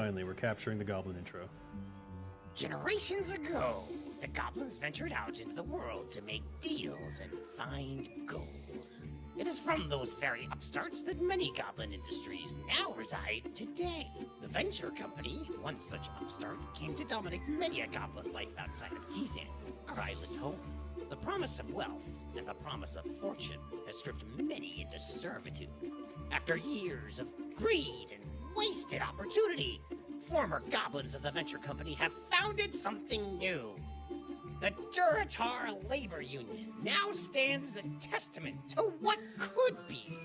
Finally, we're capturing the goblin intro. Generations ago, the goblins ventured out into the world to make deals and find gold. It is from those very upstarts that many goblin industries now reside today. The venture company, once such upstart, came to dominate many a goblin life outside of Kizan, our island home. The promise of wealth and the promise of fortune has stripped many into servitude. After years of greed and wasted opportunity, former goblins of the venture company have founded something new. The Duratar Labor Union now stands as a testament to what could be.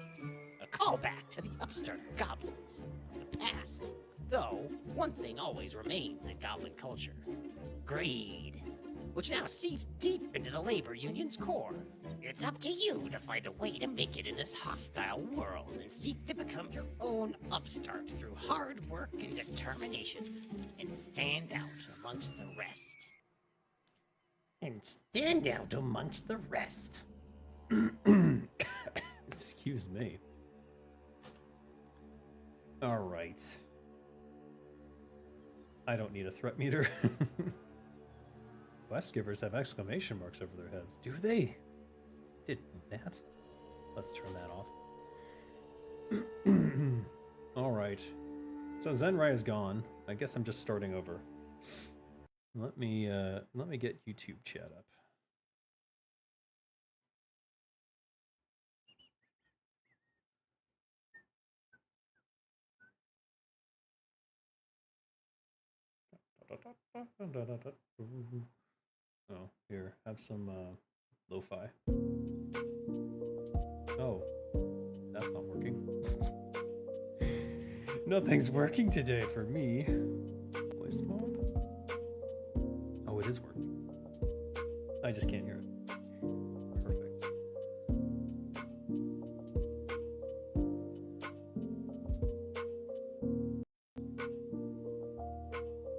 A callback to the upstart goblins of the past. Though, one thing always remains in goblin culture. Greed, which now seeps deep into the labor union's core. It's up to you to find a way to make it in this hostile world and seek to become your own upstart through hard work and determination, and stand out amongst the rest. Excuse me. Alright. I don't need a threat meter. Quest givers have exclamation marks over their heads. Do they? Didn't know that. Let's turn that off. Alright. So Zenrai is gone. I guess I'm just starting over. Let me get YouTube chat up. Oh, here, have some lo-fi. Oh, that's not working. Nothing's working today for me. Voice mode? Oh, it is working. I just can't hear it. Perfect.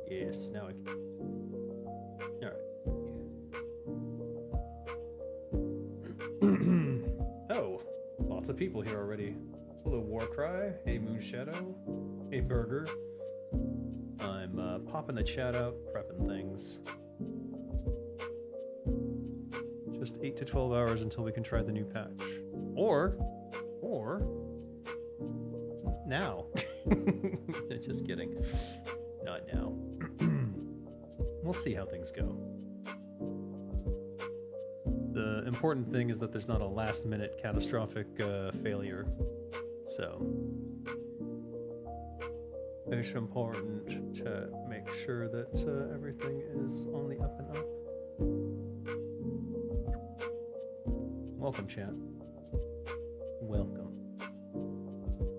Yes, now I can. Oh, lots of people here already. Hello, Warcry. Hey, Moonshadow. Hey, Burger. I'm popping the chat out, prepping things. Just 8 to 12 hours until we can try the new patch. Or now. Just kidding. Not now. We'll see how things go. The important thing is that there's not a last-minute catastrophic failure. So it's important to make sure that everything is on the up and up. Welcome, chat. Welcome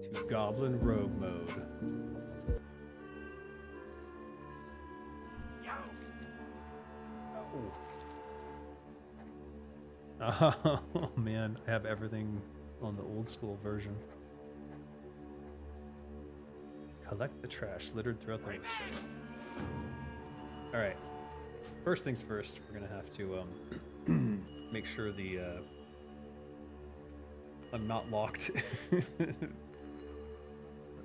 to Goblin Rogue Mode. Oh man, I have everything on the old school version. Collect the trash littered throughout the website. Alright. First things first, we're gonna have to make sure the I'm not locked. Let's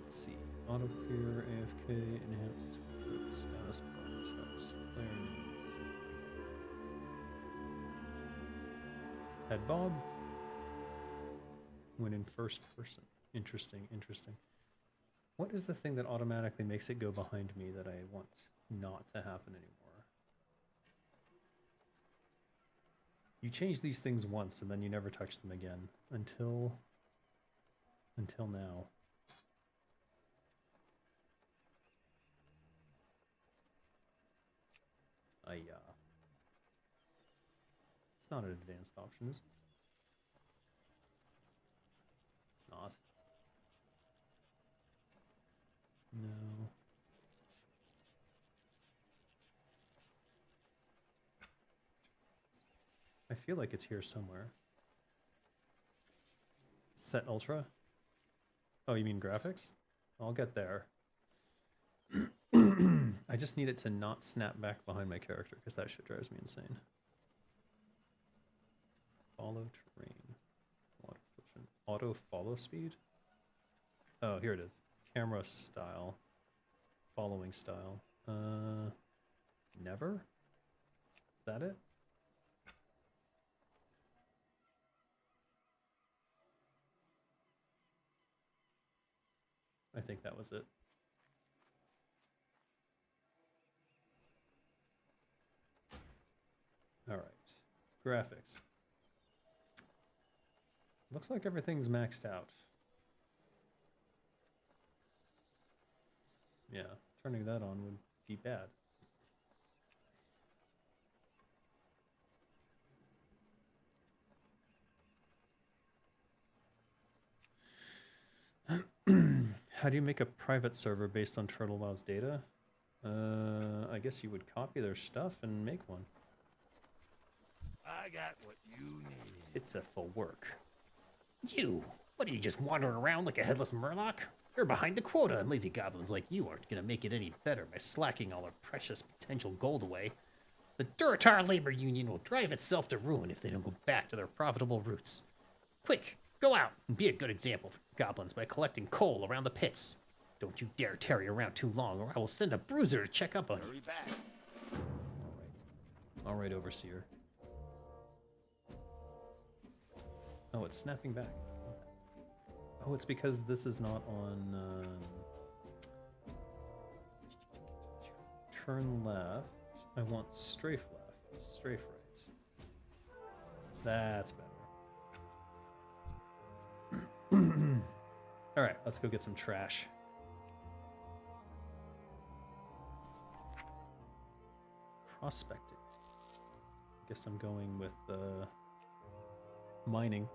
see. Auto clear, AFK, enhanced status bars, player names. Head Bob. Went in first person. Interesting, interesting. What is the thing that automatically makes it go behind me that I want not to happen anymore? You change these things once and then you never touch them again until now. It's not an advanced option, is it? It's not. No. I feel like it's here somewhere. Set Ultra? Oh, you mean graphics? I'll get there. I just need it to not snap back behind my character, because that shit drives me insane. Follow terrain. Auto follow speed? Oh, here it is. Camera style. following style. Never? Is that it? I think that was it. All right. Graphics. Looks like everything's maxed out. Yeah, turning that on would be bad. How do you make a private server based on TurtleWow's data? I guess you would copy their stuff and make one. I got what you need. Pitiful work. You! What are you, just wandering around like a headless Murloc? You're behind the quota, and lazy goblins like you aren't gonna make it any better by slacking all our precious potential gold away. The Duratar Labor Union will drive itself to ruin if they don't go back to their profitable roots. Quick, go out and be a good example for goblins by collecting coal around the pits. Don't you dare tarry around too long, or I will send a bruiser to check up on you. Hurry back. All right, Overseer. Oh, it's snapping back. Oh, it's because this is not on... turn left. I want strafe left. Strafe right. That's better. Alright, let's go get some trash. Prospecting. I guess I'm going with mining.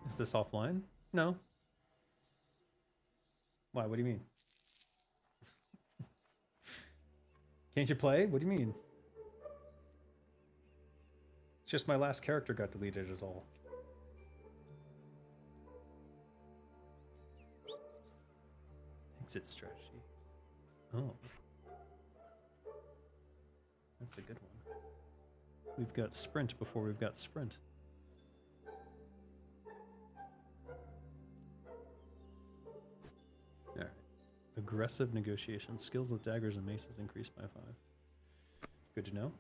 Is this offline? No. Why? What do you mean? Can't you play? What do you mean? It's just my last character got deleted is all. Exit strategy. Oh. That's a good one. We've got sprint before we've got sprint. Alright. Aggressive negotiation. Skills with daggers and maces increased by 5. Good to know.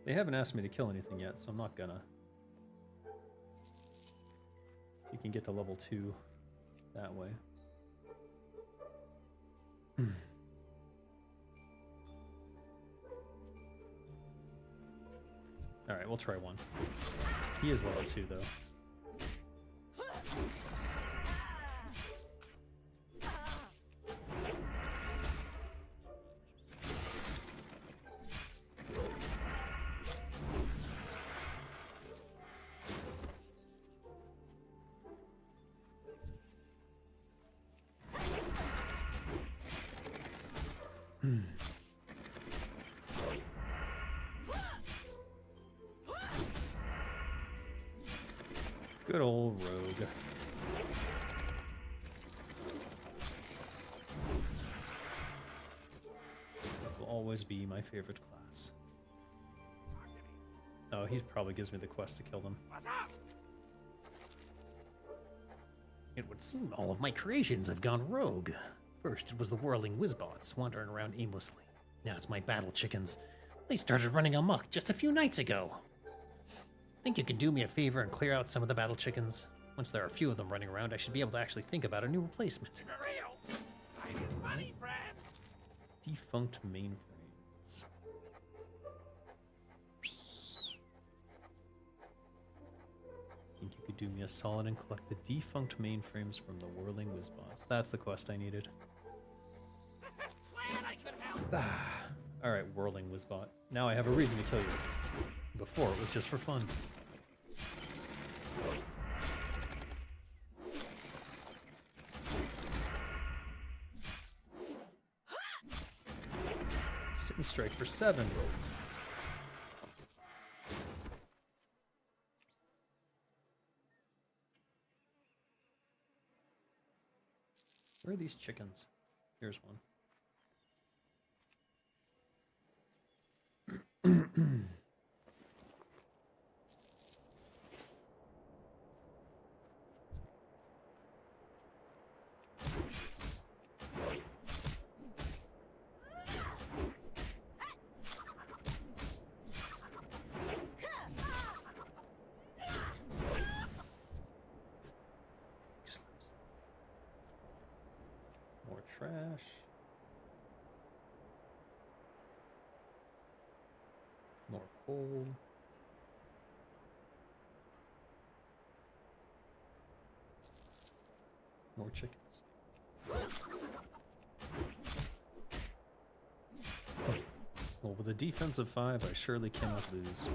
They haven't asked me to kill anything yet, so I'm not gonna. You can get to level 2 that way. Alright, we'll try one. He is level 2 though. Good old rogue. Will always be my favorite class. Oh, he probably gives me the quest to kill them. What's up? It would seem all of my creations have gone rogue. First, it was the whirling whizbots wandering around aimlessly. Now it's my battle chickens. They started running amok just a few nights ago. Think you can do me a favor and clear out some of the battle chickens? Once there are a few of them running around, I should be able to actually think about a new replacement. For real. Time is money, friend. Defunct mainframes. Think you could do me a solid and collect the defunct mainframes from the whirling whizbots. That's the quest I needed. Glad I could help. Alright, whirling whizbot. Now I have a reason to kill you. Before, it was just for fun. Sit and strike for 7. Where are these chickens? Here's one. Excellent. More trash. More coal. More chickens. Well, with a defense of 5, I surely cannot lose.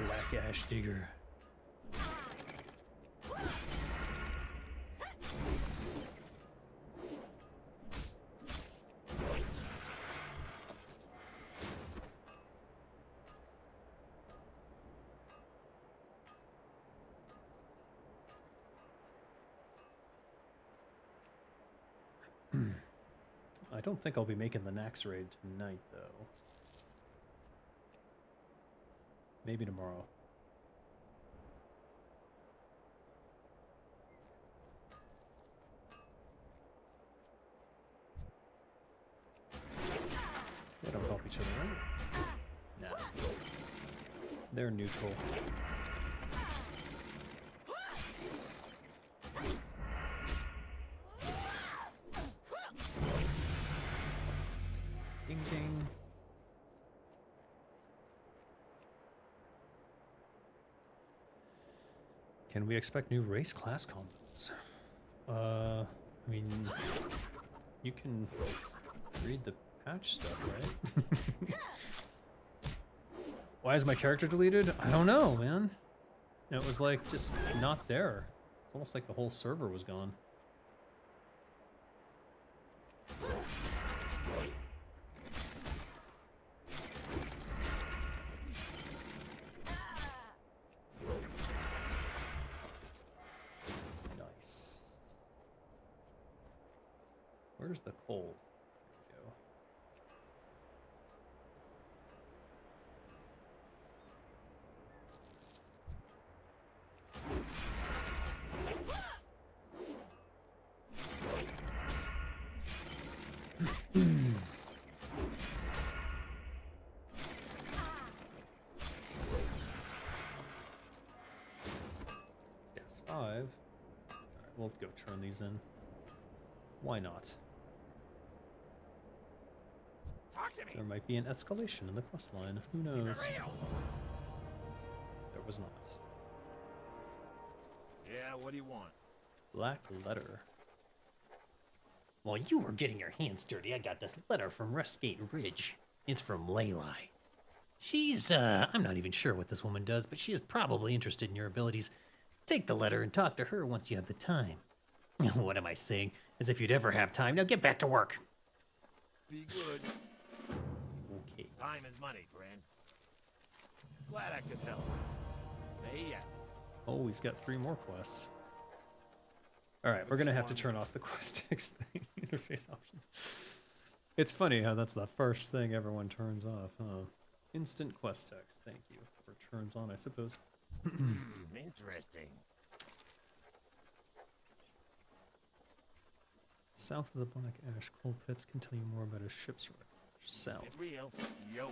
Black Ash Digger. I don't think I'll be making the Nax raid tonight, though. Maybe tomorrow. They don't help each other, right? Nah. They're neutral. Ding ding. Can we expect new race class combos? I mean, you can read the patch stuff, right? Why is my character deleted? I don't know, man. It was like just not there. It's almost like the whole server was gone. Nice. Where's the coal? There we go. Yes, 5. Alright, we'll go turn these in. Why not? Talk to me. There might be an escalation in the quest line. Who knows? Real. There was not. Yeah, what do you want? Black letter. While you were getting your hands dirty, I got this letter from Restgate Ridge. It's from Leylai. She's, I'm not even sure what this woman does, but she is probably interested in your abilities. Take the letter and talk to her once you have the time. What am I saying? As if you'd ever have time. Now get back to work. Be good. Okay. Time is money, friend. Glad I could help. Hey, yeah. Oh, he's got 3 more quests. Alright, we're gonna have to turn off the quest text thing. Interface options. It's funny how that's the first thing everyone turns off, huh? Instant quest text, thank you. Or turns on, I suppose. Interesting. South of the Black Ash coal pits can tell you more about a ship's wreck. South. Get real. Yo.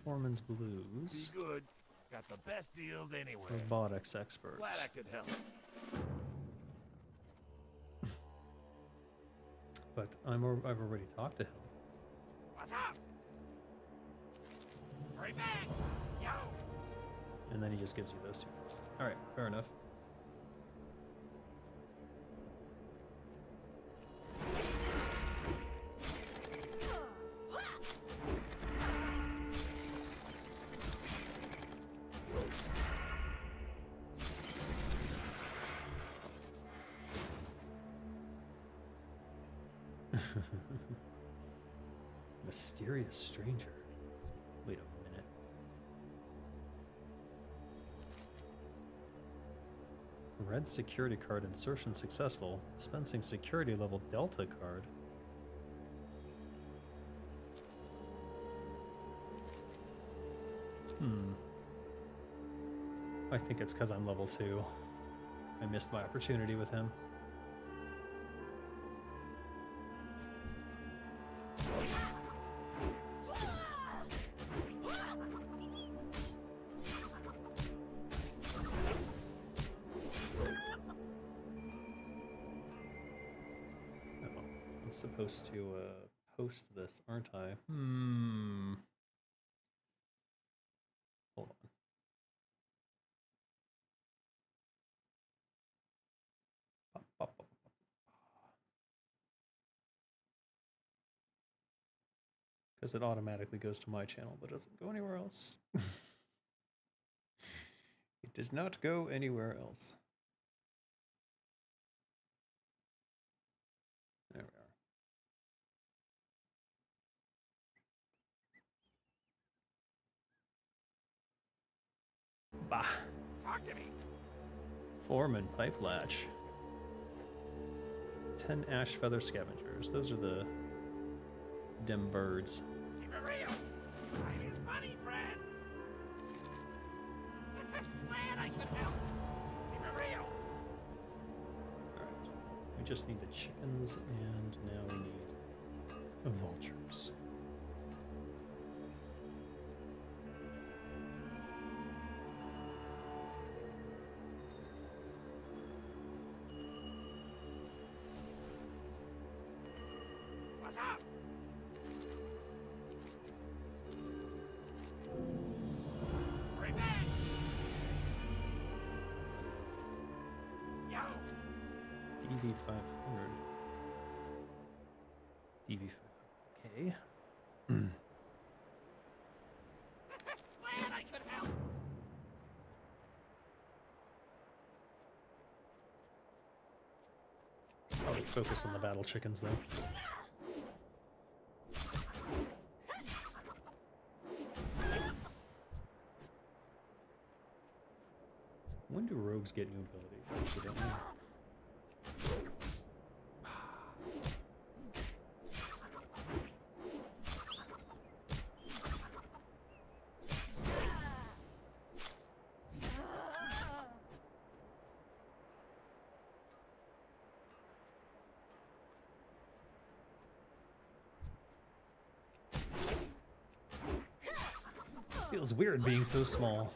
Foreman's Blues. Be good. Got the best deals anywhere. Robotics experts. Glad I could help. But I've already talked to him. What's up? Right back. Yo. And then he just gives you those 2 quests. Alright, fair enough. Mysterious stranger. Wait a minute. Red security card insertion successful. Dispensing security level Delta card. I think it's because I'm level 2. I missed my opportunity with him. I'm supposed to post this, aren't I? Hold on. Because it automatically goes to my channel, but doesn't go anywhere else. It does not go anywhere else. There we are. Bah. Talk to me. Foreman pipe latch. 10 ash feather scavengers. Those are the dim birds. Keep it real. Time is money, friend. Glad I could help. Keep it real. Alright. We just need the chickens, and now we need vultures. What's up? Bring back. Yo. DV 500. DV 500. Okay. Glad I could help. Probably focus on the battle chickens though. When do rogues get new abilities? I don't know. Feels weird being so small.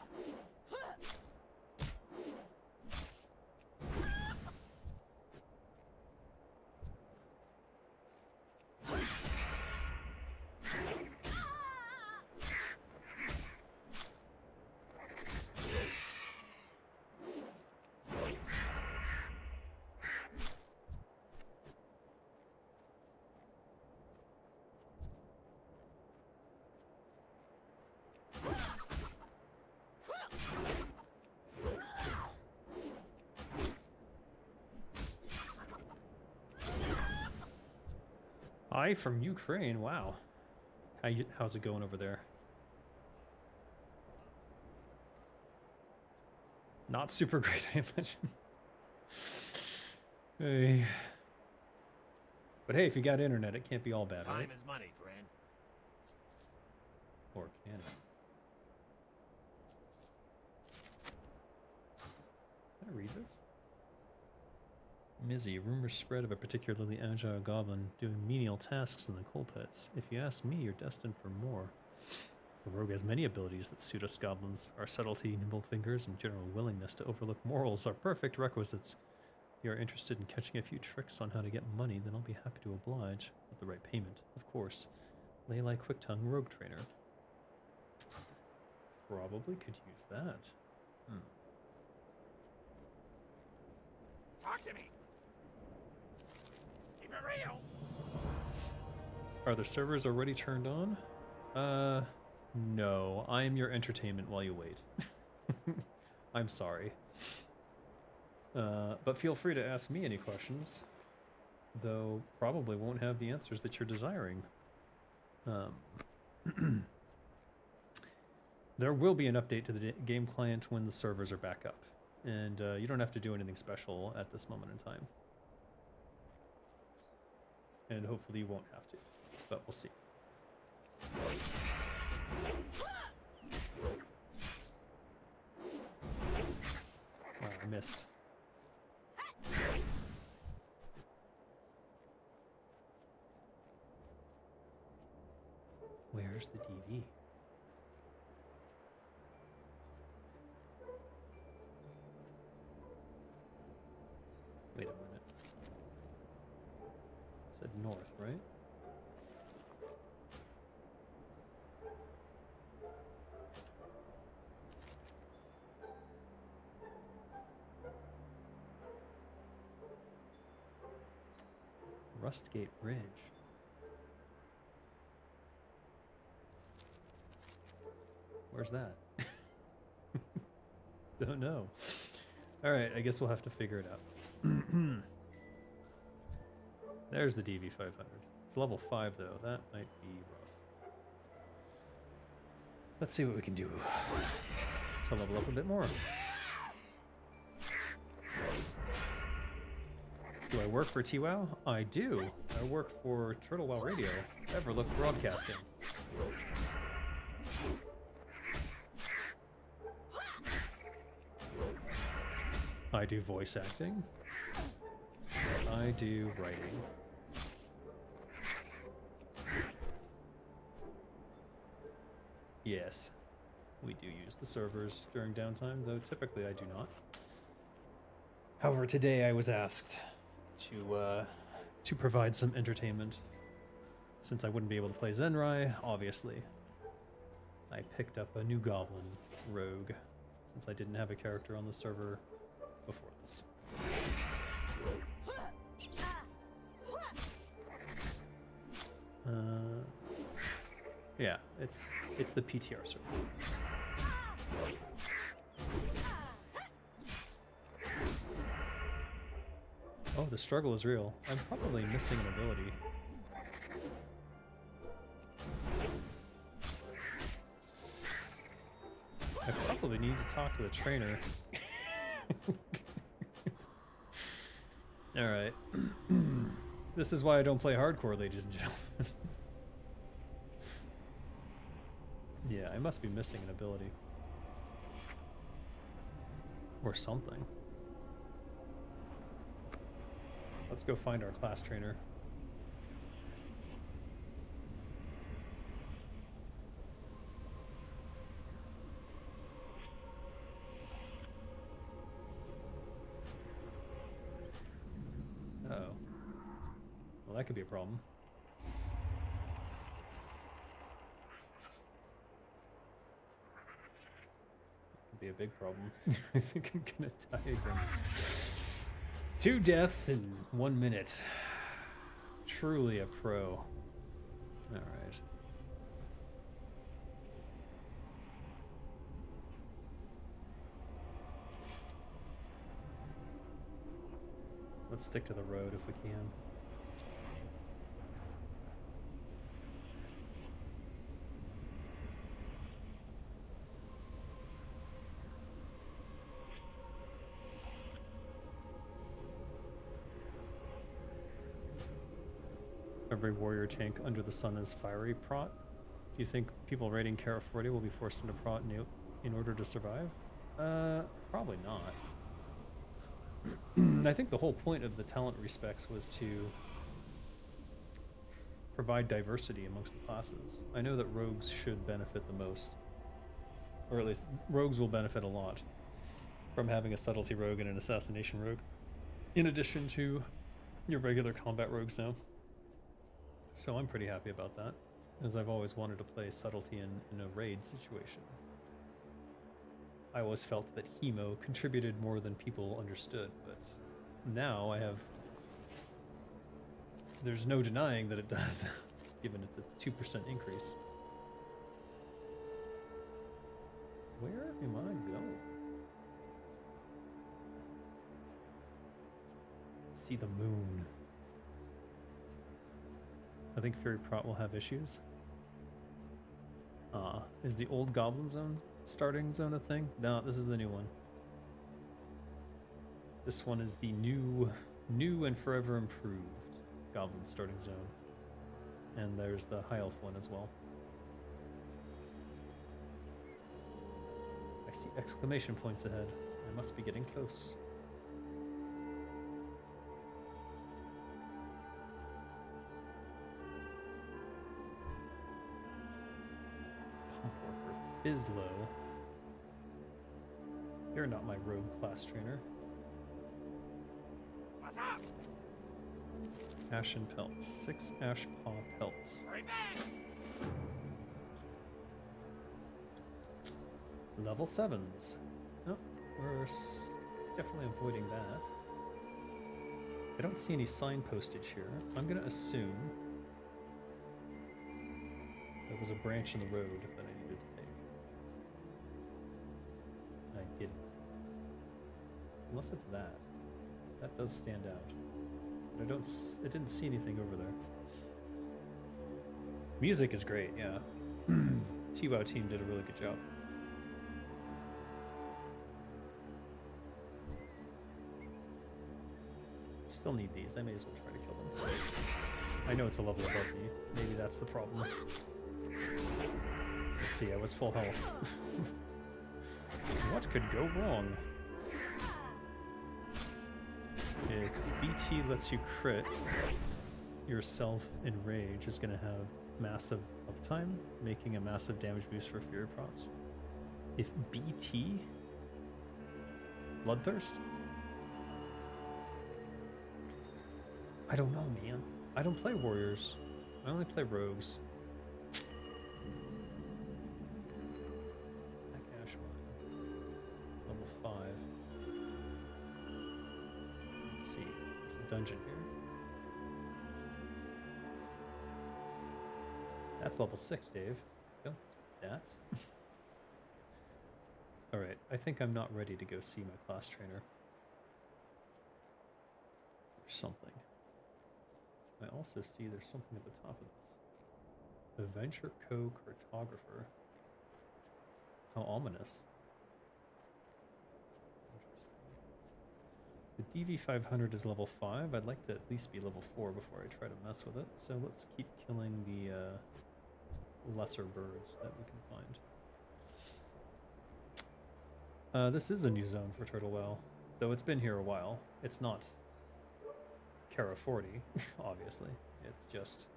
Hi from Ukraine. Wow. How's it going over there? Not super great, I imagine. Hey. But hey, if you got internet, it can't be all bad, right? Time is money, friend. Or can it? Can I read this? Mizzy, rumors spread of a particularly agile goblin doing menial tasks in the coal pits. If you ask me, you're destined for more. The rogue has many abilities that suit us goblins. Our subtlety, nimble fingers, and general willingness to overlook morals are perfect requisites. If you are interested in catching a few tricks on how to get money, then I'll be happy to oblige. With the right payment, of course. Lelai Quicktongue, Rogue Trainer. Probably could use that. Talk to me. Keep it real. Are the servers already turned on? No. I am your entertainment while you wait. I'm sorry. But feel free to ask me any questions. though probably won't have the answers that you're desiring. There will be an update to the game client when the servers are back up, and you don't have to do anything special at this moment in time. And hopefully you won't have to, but we'll see. Oh, I missed. Where's the DV? Wait a minute. It said north, right? Rustgate Ridge. Where's that? Don't know. Alright, I guess we'll have to figure it out. There's the DV500. It's level 5 though. That might be rough. Let's see what we can do to level up a bit more. Do I work for TWOW? I do. I work for Turtle WoW Radio, Everlook Broadcasting. I do voice acting. I do writing. Yes, we do use the servers during downtime, though typically I do not. However, today I was asked to provide some entertainment. Since I wouldn't be able to play Zenrai, obviously, I picked up a new goblin rogue, since I didn't have a character on the server before this. Yeah, it's the PTR server. Oh, the struggle is real. I'm probably missing an ability. I probably need to talk to the trainer. Alright. This is why I don't play hardcore, ladies and gentlemen. Yeah, I must be missing an ability. Or something. Let's go find our class trainer. Uh-oh. Well, that could be a problem. Could be a big problem. I think I'm gonna die again. 2 deaths in 1 minute. Truly a pro. Alright. Let's stick to the road if we can. Every warrior tank under the sun is fiery prot. Do you think people raiding Kara 40 will be forced into prot in order to survive? Probably not. I think the whole point of the talent respecs was to provide diversity amongst the classes. I know that rogues should benefit the most. Or at least, rogues will benefit a lot from having a subtlety rogue and an assassination rogue, in addition to your regular combat rogues now. So I'm pretty happy about that, as I've always wanted to play subtlety in a raid situation. I always felt that Hemo contributed more than people understood, but now I have... There's no denying that it does, given it's a 2% increase. Where am I going? See the moon. I think Fury Prot will have issues. Is the old Goblin Zone starting zone a thing? No, this is the new one. This one is the new and forever improved Goblin starting zone. And there's the High Elf one as well. I see exclamation points ahead. I must be getting close. Pump Worker Fizzlo. You're not my rogue class trainer. What's up? Ashen Pelts. 6 Ash Paw Pelts. Right back. Level 7s. Oh, we're definitely avoiding that. I don't see any sign postage here. I'm going to assume there was a branch in the road that I needed to take. I didn't. Unless it's that. That does stand out. But I didn't see anything over there. Music is great, yeah. T-WoW team did a really good job. Still need these. I may as well try to kill them. I know it's a level above me. Maybe that's the problem. Let's see, I was full health. What could go wrong? If BT lets you crit, yourself in Rage is going to have massive uptime, making a massive damage boost for Fury Prots. If BT? Bloodthirst? I don't know, man. I don't play warriors. I only play rogues. Black Ash Mine. Level 5. Let's see. There's a dungeon here. That's level 6, Dave. Don't do that. Alright, I think I'm not ready to go see my class trainer. Or something. I also see there's something at the top of this. Adventure Co-Cartographer. How ominous. Interesting. The DV500 is level 5. I'd like to at least be level 4 before I try to mess with it. So let's keep killing the lesser birds that we can find. This is a new zone for Turtle Well, though it's been here a while. It's not Kara 40, obviously. It's just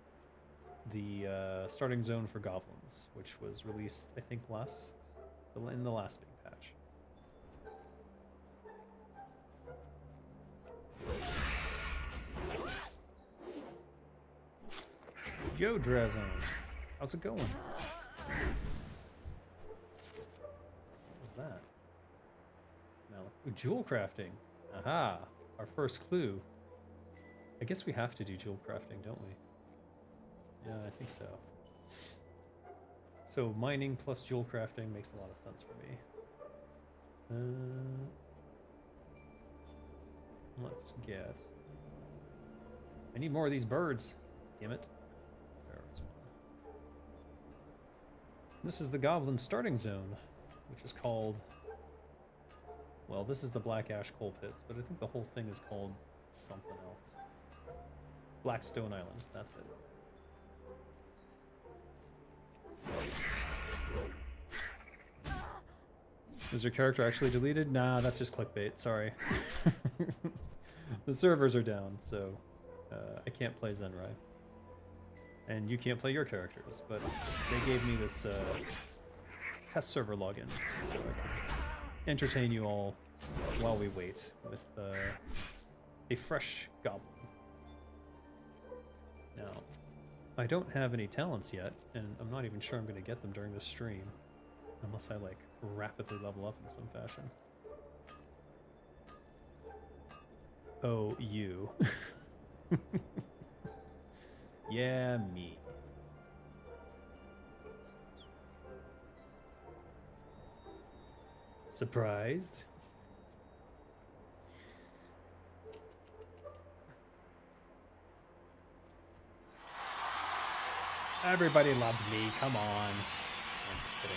the starting zone for goblins, which was released, I think, in the last big patch. Yo, Drazone, how's it going? What was that? Ooh, jewel crafting. Aha, our first clue. I guess we have to do jewel crafting, don't we? Yeah, I think so. So mining plus jewel crafting makes a lot of sense for me. Let's get... I need more of these birds. Damn it. There's one. This is the goblin starting zone, which is called... Well, this is the Black Ash Coal Pits, but I think the whole thing is called something else. Blackstone Island, that's it. Is your character actually deleted? Nah, that's just clickbait, sorry. The servers are down, so I can't play Zenrai. And you can't play your characters, but they gave me this test server login, so I can entertain you all while we wait with a fresh goblin. Now, I don't have any talents yet, and I'm not even sure I'm going to get them during this stream, unless I like rapidly level up in some fashion. Oh, you. Yeah, me. Surprised? Everybody loves me, come on. I'm just kidding.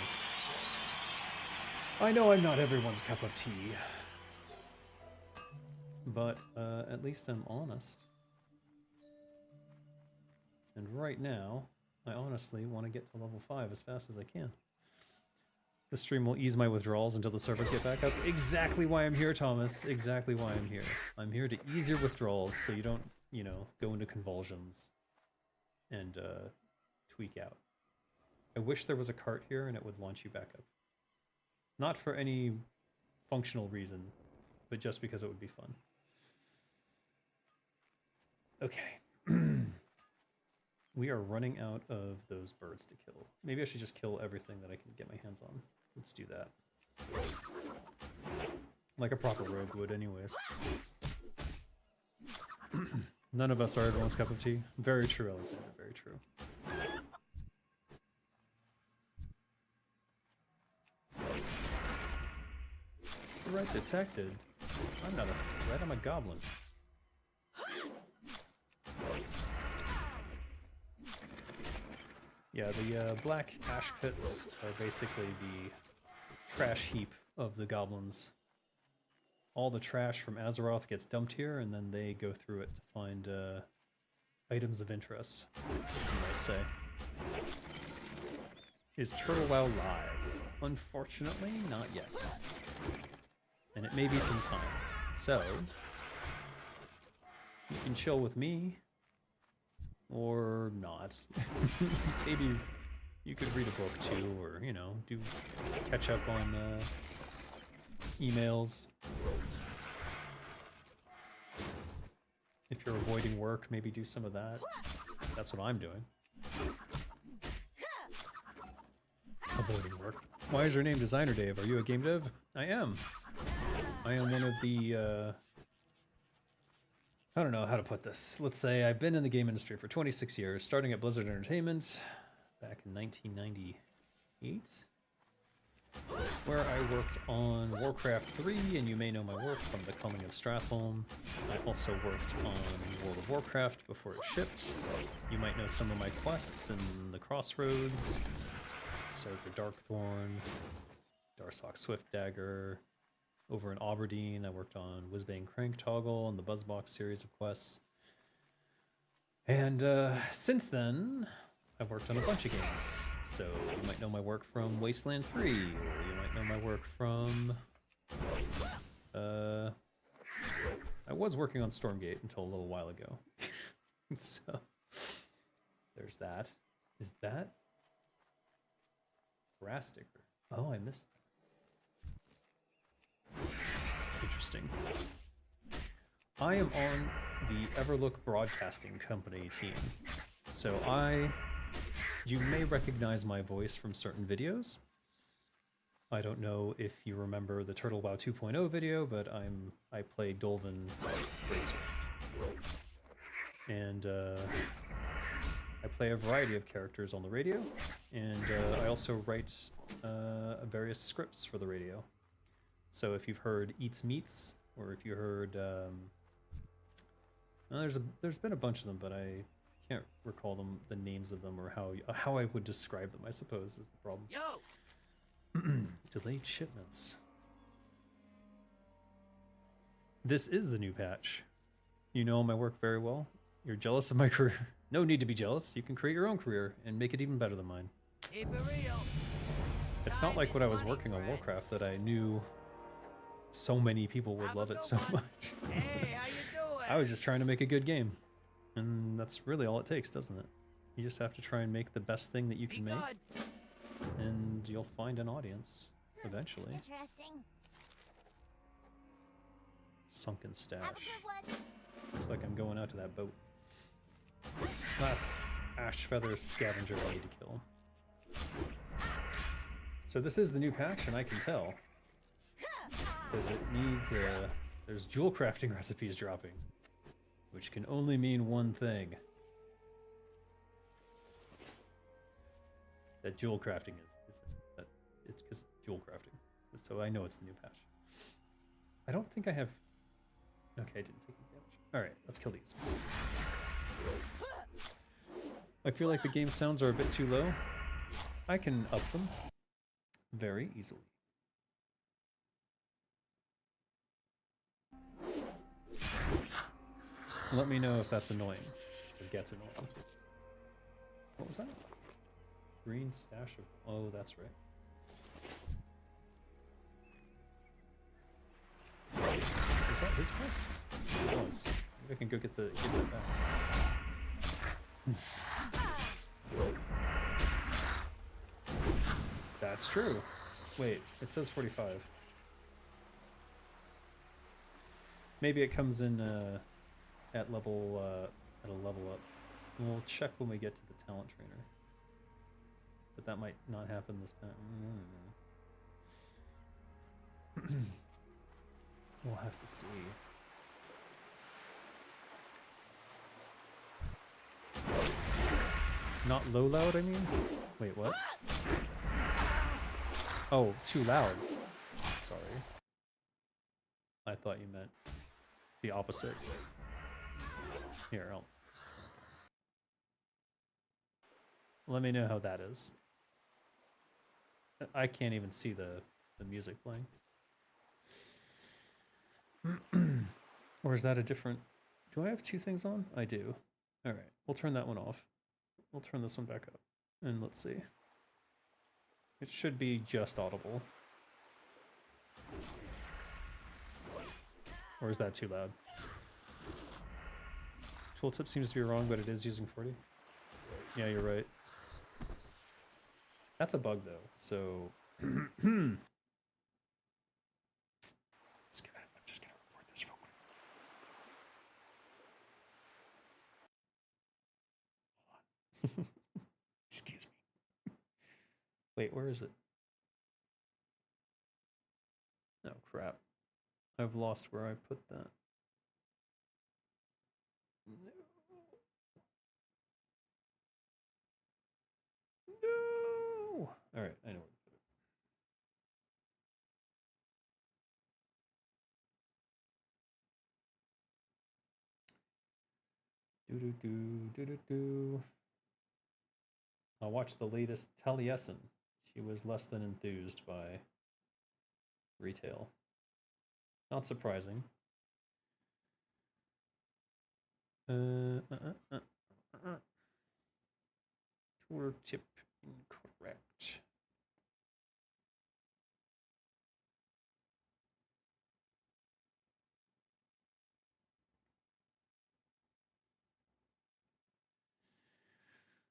I know I'm not everyone's cup of tea. But at least I'm honest. And right now, I honestly want to get to level 5 as fast as I can. The stream will ease my withdrawals until the servers get back up. Exactly why I'm here, Thomas. Exactly why I'm here. I'm here to ease your withdrawals so you don't, you know, go into convulsions and tweak out. I wish there was a cart here and it would launch you back up. Not for any functional reason, but just because it would be fun. Okay. We are running out of those birds to kill. Maybe I should just kill everything that I can get my hands on. Let's do that. Like a proper rogue would anyways. None of us are everyone's cup of tea. Very true, Alexander, very true. Threat detected. I'm not a threat, I'm a goblin. Yeah, the black ash pits are basically the trash heap of the goblins. All the trash from Azeroth gets dumped here, and then they go through it to find items of interest, you might say. Is Turtle WoW live? Unfortunately, not yet. And it may be some time. So, you can chill with me. Or not. Maybe you could read a book too, or, you know, do catch up on emails. If you're avoiding work, maybe do some of that. That's what I'm doing. Avoiding work. Why is your name Designer Dave? Are you a game dev? I am. I am one of the I don't know how to put this. Let's say I've been in the game industry for 26 years, starting at Blizzard Entertainment back in 1998, where I worked on Warcraft 3, and you may know my work from The Coming of Stratholme. I also worked on World of Warcraft before it shipped. You might know some of my quests in the Crossroads, Sarker Darkthorn, Darsock Swiftdagger. Over in Aberdeen, I worked on Whizbang Crank Toggle and the Buzzbox series of quests. And since then, I've worked on a bunch of games. So you might know my work from Wasteland 3, or you might know my work from... I was working on Stormgate until a little while ago. So, there's that. Is that... Grass sticker? Oh, I missed that. Interesting. I am on the Everlook Broadcasting Company team. So you may recognize my voice from certain videos. I don't know if you remember the Turtle WoW 2.0 video, but I play Dolvin Racer. And I play a variety of characters on the radio, and I also write various scripts for the radio. So if you've heard Eats Meats, or if you heard, there's been a bunch of them, but I can't recall the names of them, or how I would describe them, I suppose, is the problem. Yo! Delayed shipments. This is the new patch. You know my work very well. You're jealous of my career. No need to be jealous. You can create your own career and make it even better than mine. Keep it real. It's not like when I was working on Warcraft that I knew so many people would love it so much. Hey, how you doing? I was just trying to make a good game. And that's really all it takes, doesn't it? You just have to try and make the best thing that you can make. And you'll find an audience eventually. Interesting. Sunken stash. Have a good one. Looks like I'm going out to that boat. Last ash feather scavenger I need to kill. So this is the new patch, and I can tell. Because it needs there's jewel crafting recipes dropping. Which can only mean one thing. That jewel crafting it's because jewel crafting. So I know it's the new patch. I don't think I have... Okay, I didn't take any damage. Alright, let's kill these. I feel like the game sounds are a bit too low. I can up them very easily. Let me know if that's annoying. Or gets annoying. What was that? Green stash of... Oh, that's right. Was that his quest? It was. Maybe I can go get that back. That's true. Wait, it says 45. Maybe it comes in at level at a level up. And we'll check when we get to the talent trainer. But that might not happen this time. We'll have to see. Not low loud, I mean? Wait, what? Oh, too loud. Sorry. I thought you meant the opposite. Here, let me know how that is. I can't even see the music playing. Or is that a different... Do I have two things on? I do. Alright, we'll turn that one off. We'll turn this one back up. And let's see. It should be just audible. Or is that too loud? Tooltip seems to be wrong, but it is using 40. Yeah, you're right. That's a bug, though, so... I'm just gonna report this real quick. Hold on. Excuse me. Wait, where is it? Oh, crap. I've lost where I put that. No. No! Alright, I know where to put it. Do-do-do. I'll watch the latest Taliesin. She was less than enthused by retail. Not surprising. Tooltip incorrect.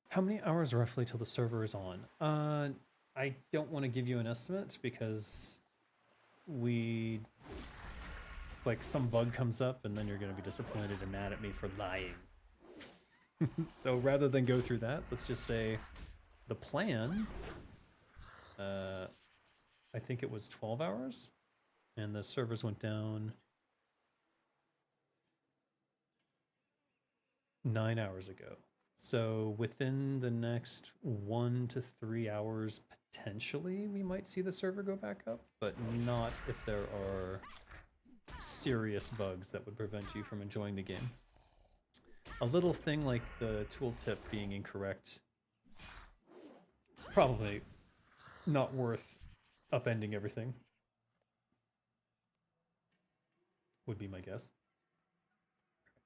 How many hours roughly till the server is on? I don't want to give you an estimate because like some bug comes up and then you're going to be disappointed and mad at me for lying. So rather than go through that, let's just say the plan, I think it was 12 hours and the servers went down 9 hours ago. So within the next 1 to 3 hours, potentially we might see the server go back up, but not if there are serious bugs that would prevent you from enjoying the game. A little thing like the tooltip being incorrect, probably not worth upending everything, would be my guess.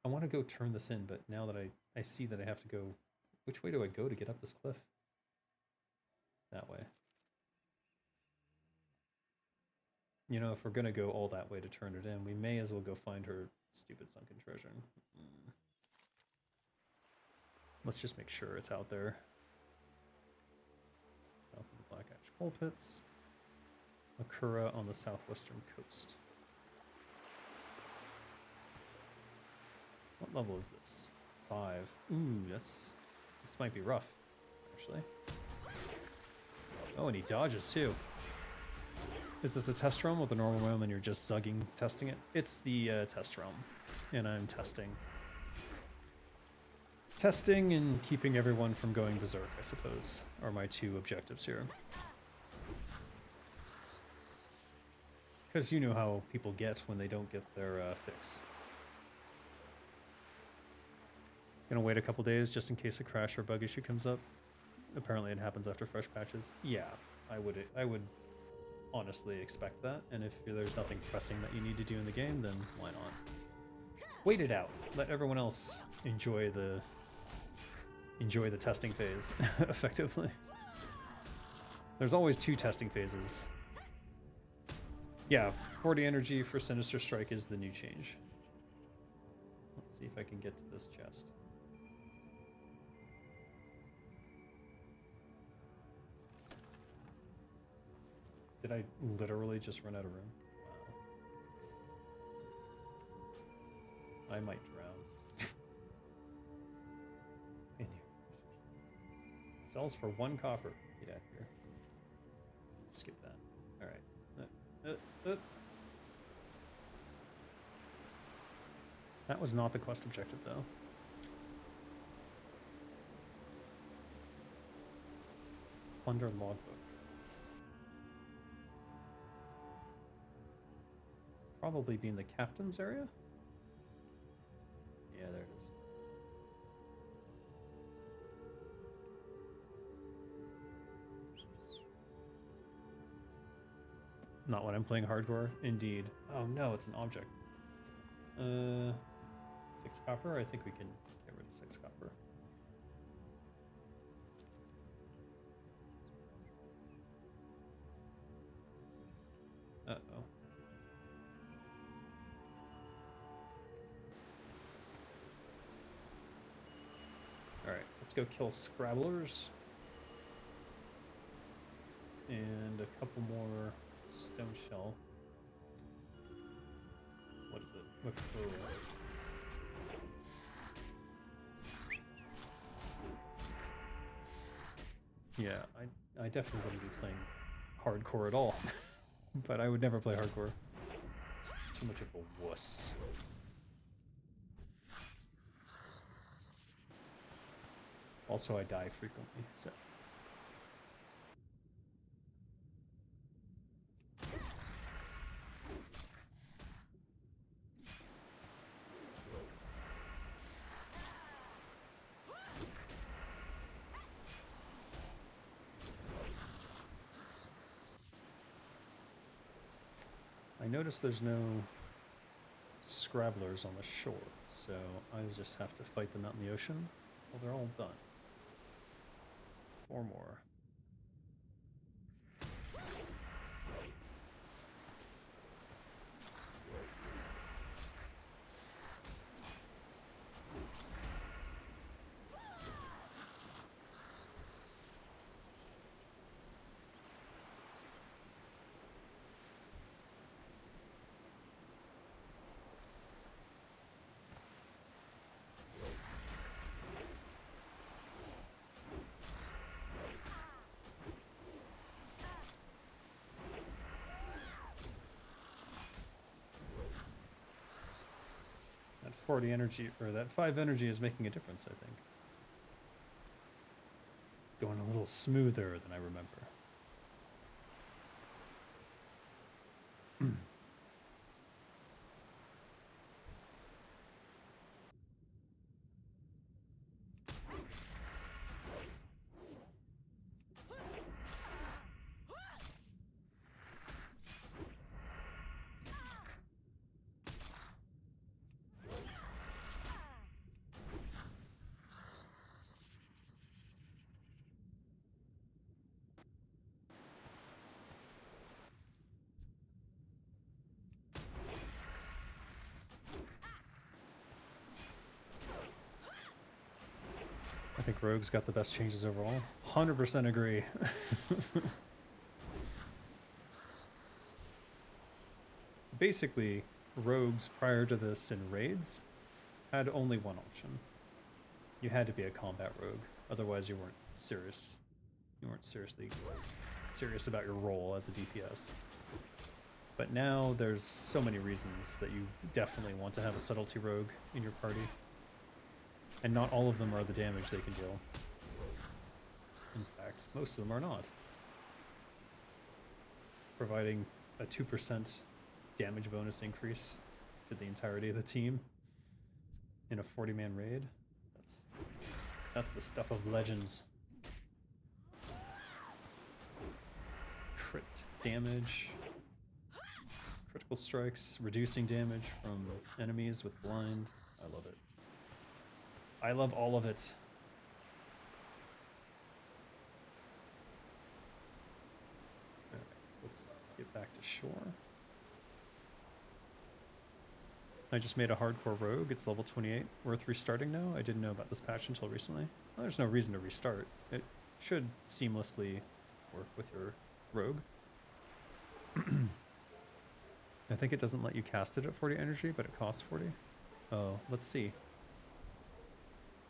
I want to go turn this in, but now that I see that I have to go... Which way do I go to get up this cliff? That way. You know, if we're going to go all that way to turn it in, we may as well go find her stupid sunken treasure. Let's just make sure it's out there. South of the Black Ash Coal Pits. Akura on the southwestern coast. What level is this? 5. Ooh, this might be rough, actually. Oh, and he dodges too. Is this a test realm with a normal realm and you're just zugging, testing it? It's the test realm, and I'm testing. Testing and keeping everyone from going berserk, I suppose, are my two objectives here. Because you know how people get when they don't get their fix. Gonna wait a couple days just in case a crash or bug issue comes up. Apparently it happens after fresh patches. Yeah, I would honestly expect that, and if there's nothing pressing that you need to do in the game, then why not? Wait it out. Let everyone else enjoy the testing phase effectively. There's always 2 testing phases. Yeah, 40 energy for Sinister Strike is the new change. Let's see if I can get to this chest. Did I literally just run out of room? Wow. I might drown. In here. Sells for 1 copper. Get out of here. Skip that. Alright. That was not the quest objective, though. Plunder logbook. Probably be in the captain's area? Yeah, there it is. Not when I'm playing hardcore? Indeed. Oh no, it's an object. 6 copper? I think we can get rid of 6 copper. Uh-oh. Alright, let's go kill Scrabblers. And a couple more stone shell. What is it? Macro. Yeah, I definitely wouldn't be playing hardcore at all. But I would never play hardcore. Too much of a wuss. Also, I die frequently, so. I notice there's no Scrabblers on the shore, so I just have to fight them out in the ocean until they're all done. 4 more. That 40 energy, or that 5 energy is making a difference, I think. Going a little smoother than I remember. I think Rogue's got the best changes overall. 100% agree. Basically, Rogues prior to this in raids had only one option. You had to be a combat rogue, otherwise you weren't serious. You weren't seriously serious about your role as a DPS. But now there's so many reasons that you definitely want to have a subtlety rogue in your party. And not all of them are the damage they can deal. In fact, most of them are not. Providing a 2% damage bonus increase to the entirety of the team in a 40-man raid, That's the stuff of legends. Crit damage. Critical strikes, reducing damage from enemies with blind. I love it. I love all of it. Alright, let's get back to shore. I just made a hardcore rogue. It's level 28. Worth restarting now? I didn't know about this patch until recently. Well, there's no reason to restart. It should seamlessly work with your rogue. I think it doesn't let you cast it at 40 energy, but it costs 40. Oh, let's see.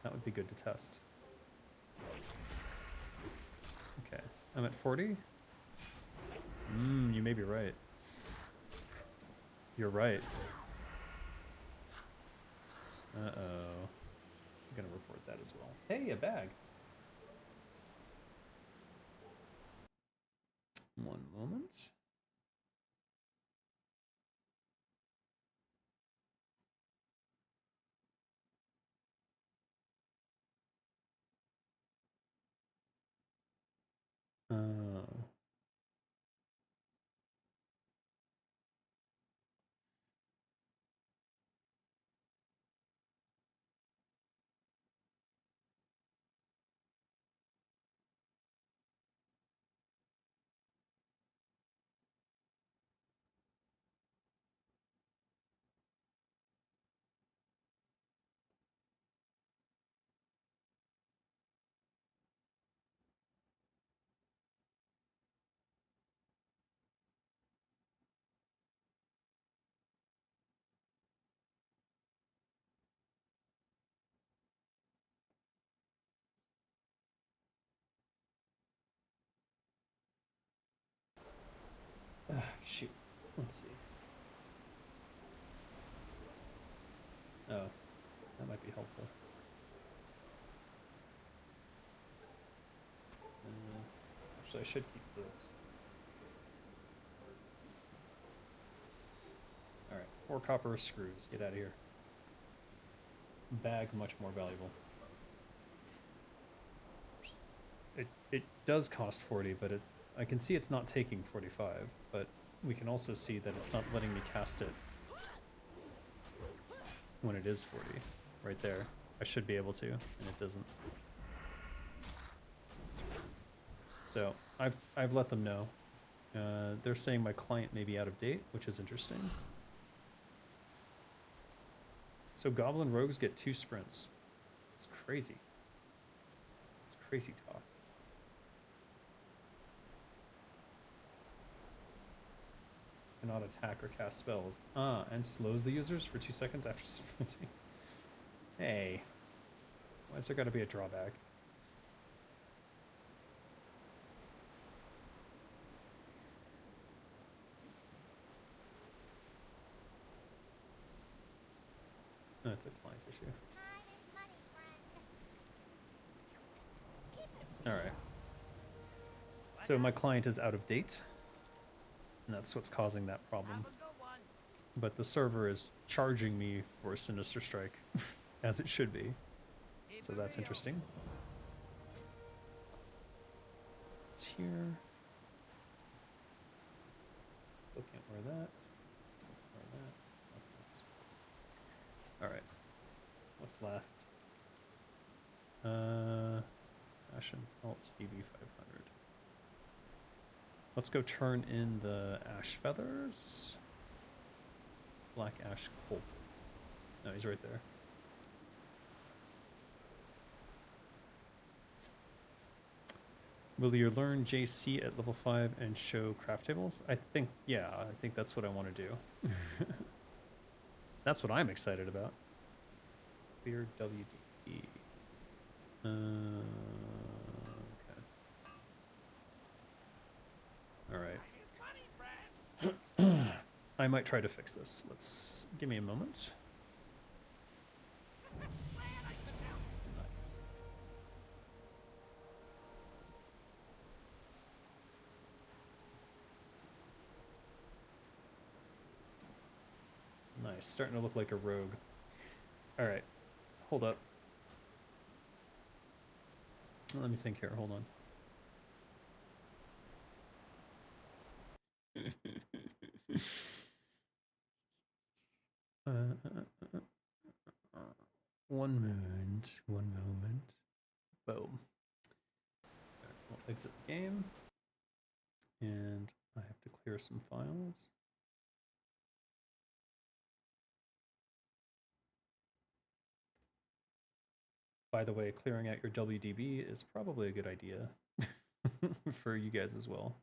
That would be good to test. Okay, I'm at 40. You may be right. You're right. Uh-oh. I'm gonna report that as well. Hey, a bag. One moment. Shoot. Let's see. Oh, that might be helpful. Actually, I should keep this. Alright, 4 copper screws. Get out of here. Bag, much more valuable. It does cost 40, but I can see it's not taking 45, but we can also see that it's not letting me cast it when it is 40. Right there. I should be able to, and it doesn't. So, I've let them know. They're saying my client may be out of date, which is interesting. So Goblin Rogues get 2 sprints. It's crazy. It's crazy talk. Cannot attack or cast spells. And slows the users for 2 seconds after sprinting. Hey. Why is there gotta be a drawback? No, it's a client issue. Alright. So my client is out of date. And that's what's causing that problem. But the server is charging me for Sinister Strike, as it should be. So that's interesting. It's here. Still can't wear that. Wear that. Alright. What's left? Ashen Pulse DB500. Let's go turn in the Ash Feathers. Black Ash Colt. No, he's right there. Will you learn JC at level 5 and show craft tables? I think that's what I want to do. That's what I'm excited about. Clear WD. Okay. Alright. I might try to fix this. Let's give me a moment. Nice. Nice. Starting to look like a rogue. Alright. Hold up. Let me think here. Hold on. uh, uh, uh, one moment. One moment. Boom. Alright, we'll exit the game. And I have to clear some files. By the way, clearing out your WDB is probably a good idea for you guys as well.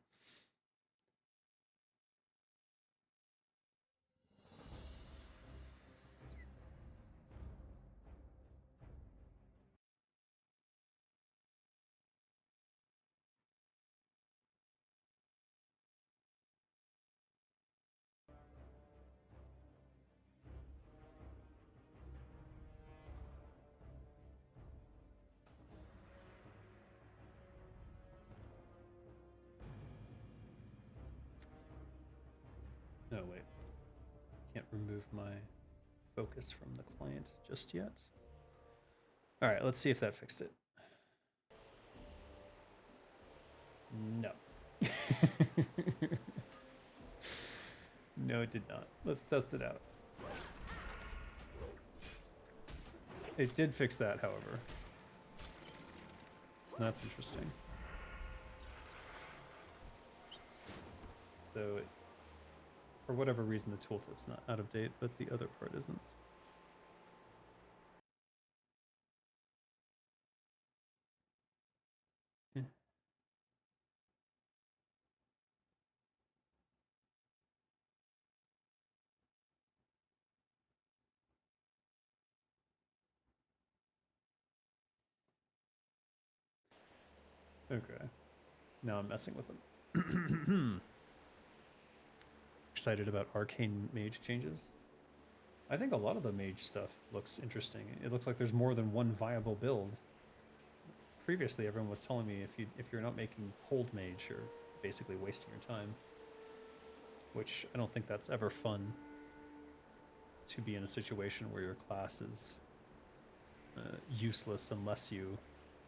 No, wait. Can't remove my focus from the client just yet. All right, let's see if that fixed it. No. No, it did not. Let's test it out. It did fix that, however. That's interesting. So, for whatever reason, the tooltip's not out of date, but the other part isn't. Yeah. Okay. Now I'm messing with them. Excited about arcane mage changes. I think a lot of the mage stuff looks interesting. It looks like there's more than one viable build. Previously, everyone was telling me if you're not making hold mage, you're basically wasting your time. Which I don't think that's ever fun. To be in a situation where your class is useless unless you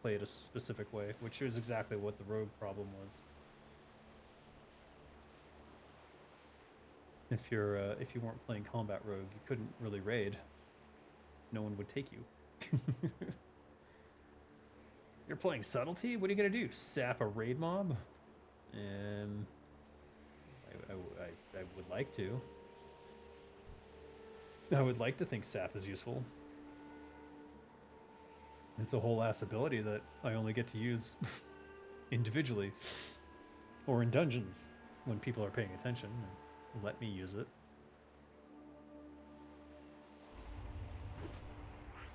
play it a specific way, which is exactly what the rogue problem was. If you weren't playing combat rogue, you couldn't really raid. No one would take you. You're playing subtlety? What are you gonna do? Sap a raid mob? I would like to. I would like to think sap is useful. It's a whole ass ability that I only get to use individually or in dungeons when people are paying attention and let me use it.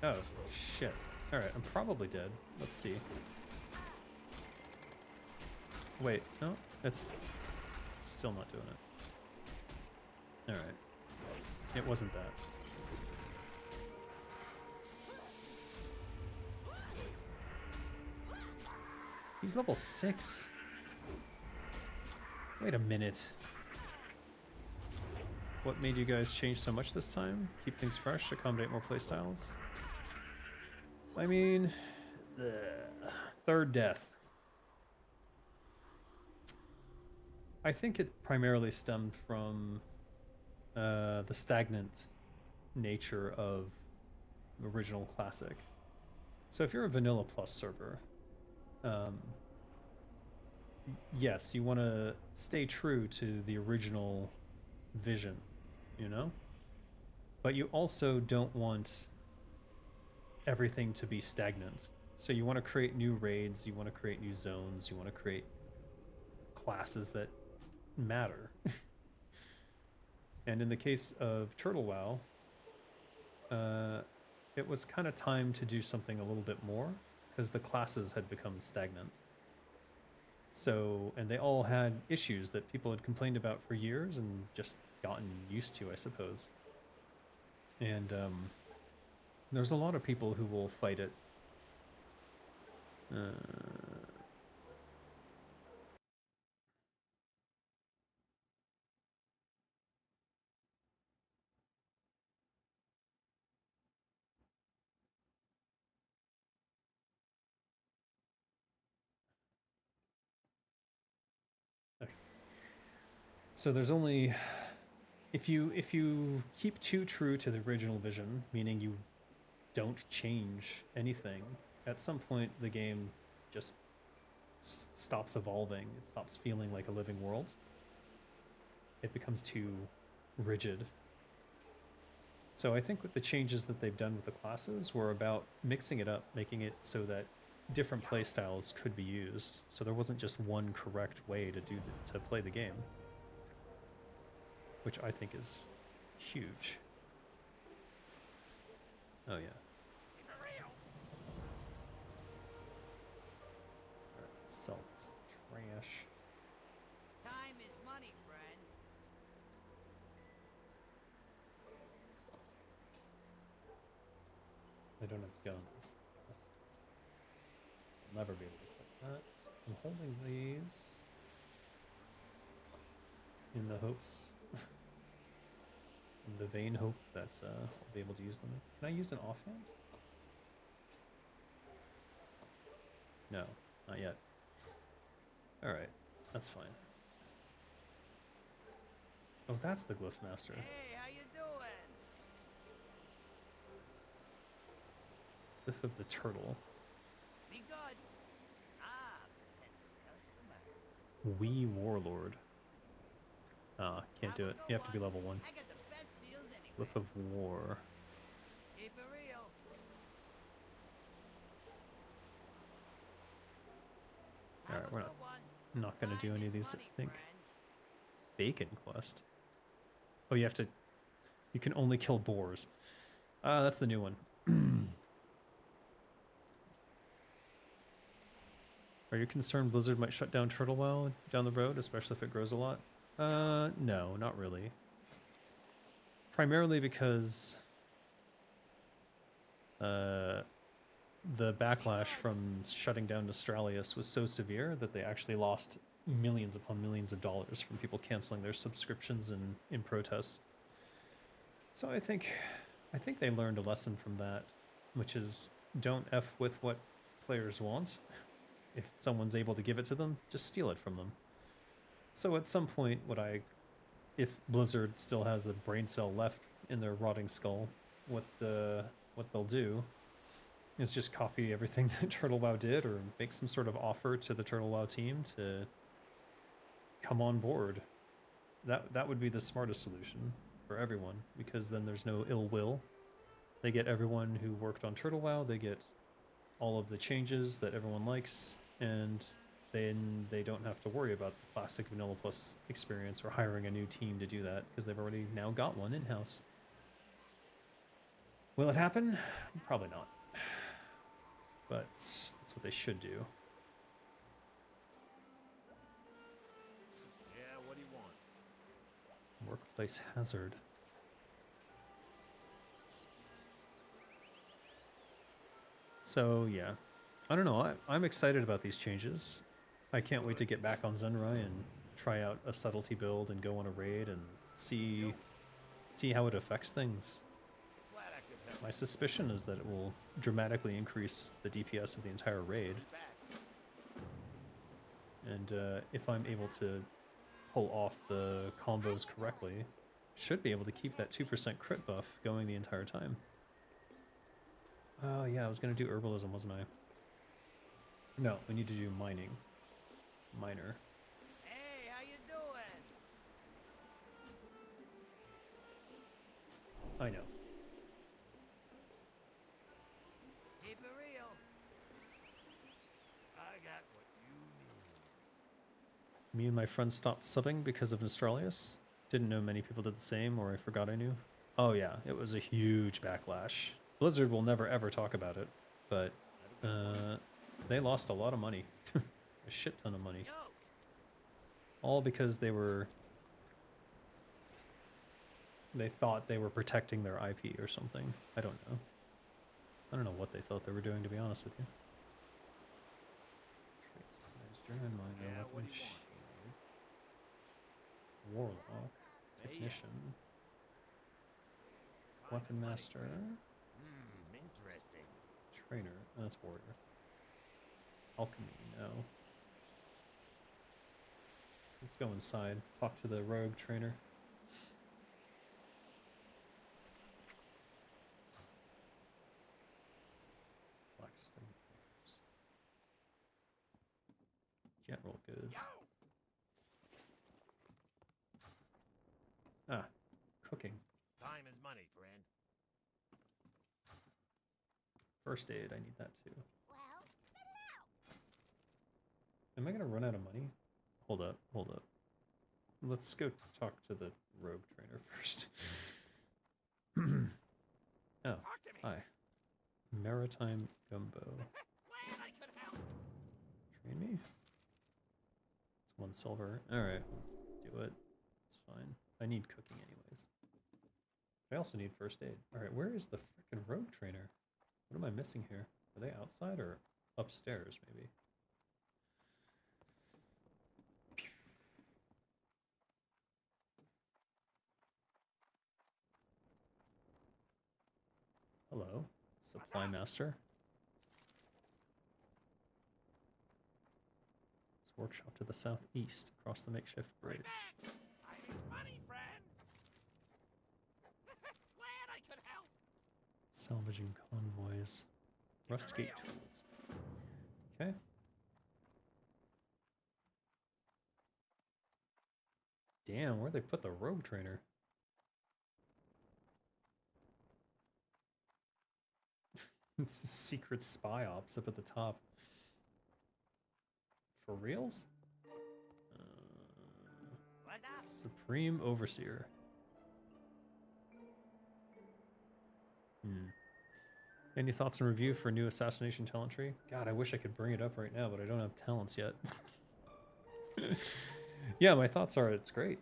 Oh, shit. Alright, I'm probably dead. Let's see. Wait, no, it's still not doing it. Alright. It wasn't that. He's level 6. Wait a minute. What made you guys change so much this time? Keep things fresh, accommodate more playstyles? I mean, third death. I think it primarily stemmed from the stagnant nature of original classic. So if you're a vanilla plus server, yes, you want to stay true to the original vision, you know? But you also don't want everything to be stagnant. So you want to create new raids, you want to create new zones, you want to create classes that matter. And in the case of Turtle WoW, it was kind of time to do something a little bit more because the classes had become stagnant. So, and they all had issues that people had complained about for years and just gotten used to, I suppose. And there's a lot of people who will fight it. So there's only if you keep too true to the original vision, meaning you don't change anything, at some point the game just stops evolving. It stops feeling like a living world. It becomes too rigid. So I think with the changes that they've done with the classes were about mixing it up, making it so that different play styles could be used. So there wasn't just one correct way to play the game, which I think is huge. Oh yeah. Alright, sell this trash. Time is money, friend. I don't have guns. I'll never be able to put that. I'm holding these in the hopes, in the vain hope that I'll be able to use them. Can I use an offhand? No, not yet. Alright, that's fine. Oh, that's the Glyph Master. Hey, how you doing? Glyph of the Turtle. Be good. Ah, potential customer. Wee Warlord. Ah, can't do it. You have to be level 1. I got the best deals anyway. Glyph of War. Keep it real. Alright, Have a we're good not, one. not gonna do Time any of is these, I money, think. friend. Bacon quest. Oh, you can only kill boars. Ah, that's the new one. Are you concerned Blizzard might shut down Turtle WoW down the road, especially if it grows a lot? No, not really. Primarily because the backlash from shutting down Australis was so severe that they actually lost millions upon millions of dollars from people canceling their subscriptions in protest. So I think they learned a lesson from that, which is don't F with what players want. If someone's able to give it to them, just steal it from them. So at some point, if Blizzard still has a brain cell left in their rotting skull, what they'll do is just copy everything that Turtle WoW did, or make some sort of offer to the Turtle WoW team to come on board. That would be the smartest solution for everyone, because then there's no ill will. They get everyone who worked on Turtle WoW, they get all of the changes that everyone likes, and then they don't have to worry about the classic Vanilla Plus experience or hiring a new team to do that, because they've already now got one in-house. Will it happen? Probably not. But that's what they should do. Yeah, what do you want? Workplace hazard. So yeah, I don't know. I'm excited about these changes. I can't wait to get back on Zenrai and try out a subtlety build and go on a raid and see how it affects things. Glad I could help. My suspicion is that it will dramatically increase the DPS of the entire raid. And if I'm able to pull off the combos correctly, should be able to keep that 2% crit buff going the entire time. Oh yeah, I was gonna do herbalism, wasn't I? No, we need to do mining. Miner. Hey, how you doing? I know. Keep it real. I got what you need. Me and my friends stopped subbing because of Nostralius. Didn't know many people did the same, or I forgot I knew. Oh yeah, it was a huge backlash. Blizzard will never ever talk about it, but they lost a lot of money. A shit ton of money. Yo, All because they thought they were protecting their IP or something. I don't know. I don't know what they thought they were doing, to be honest with you. German miner, Yeah, what weapon do you want? shield. Warlock. Technician. Weapon master. Interesting. Trainer. That's warrior. Alchemy, no. Let's go inside. Talk to the rogue trainer. Blackstone Quarters. General goods. Ah, cooking. Time is money, friend. First aid, I need that too. Well, spit it out. Am I gonna run out of money? Hold up, hold up. Let's go talk to the rogue trainer first. Oh, Talk to me. hi. Maritime Gumbo. Glad I could help. Train me? It's 1 silver. Alright, do it. It's fine. I need cooking anyways. I also need first aid. Alright, where is the frickin' rogue trainer? What am I missing here? Are they outside or upstairs, maybe? Hello, supply master. This workshop to the southeast, across the makeshift bridge. Right back. Time is money, friend. Glad I could help. Salvaging convoys. Rustgate tools. Okay. Damn, where'd they put the rogue trainer? It's a secret spy ops up at the top. For reals? What's up? Supreme Overseer. Any thoughts and review for new assassination talent tree? God, I wish I could bring it up right now, but I don't have talents yet. Yeah, my thoughts are it's great.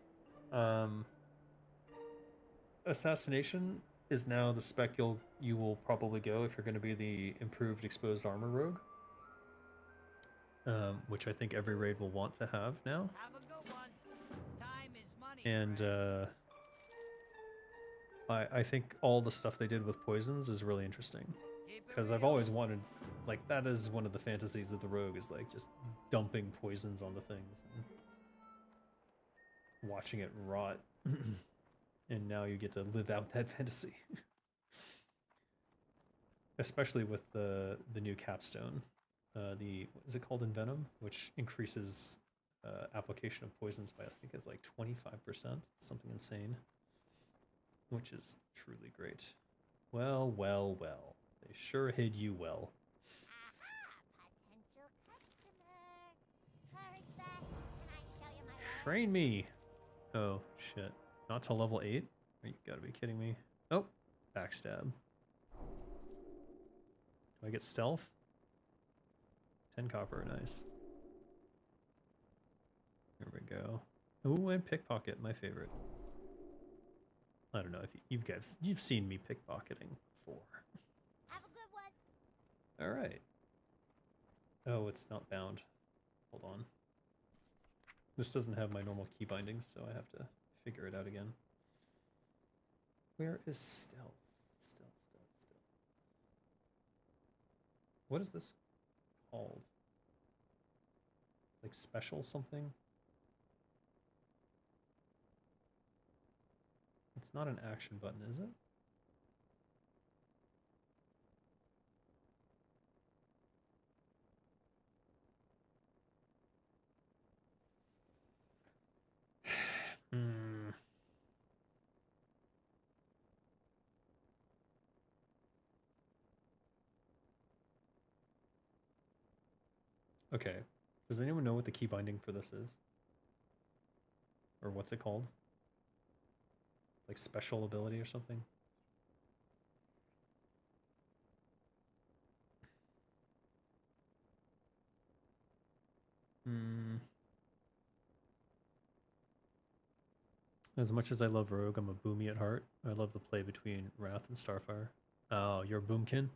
Assassination is now the spec you will probably go if you're going to be the improved exposed armor rogue. Which I think every raid will want to have now. Have a good one. Time is money. And friend. I think all the stuff they did with poisons is really interesting. Keep it Because I've real. always wanted, like, that is one of the fantasies of the rogue, is like just dumping poisons onto things and watching it rot. And now you get to live out that fantasy. Especially with the new capstone. What is it called, Envenom? Which increases application of poisons by, I think it's like 25%, something insane. Which is truly great. Well, well, well. They sure hid you well. Aha! Potential customer. Hurry back. Can I show you my work? Train me! Oh, shit. Not till level 8? You gotta be kidding me. Oh, backstab. Do I get stealth? 10 copper, nice. There we go. Ooh, and pickpocket, my favorite. I don't know if you've seen me pickpocketing before. Have a good one. All right. Oh, it's not bound. Hold on. This doesn't have my normal key bindings, so I have to figure it out again. Where is stealth? Stealth. What is this called? Like special something? It's not an action button, is it? Hmm. Okay. Does anyone know what the key binding for this is? Or what's it called? Like special ability or something? Hmm. As much as I love Rogue, I'm a Boomy at heart. I love the play between Wrath and Starfire. Oh, you're a Boomkin?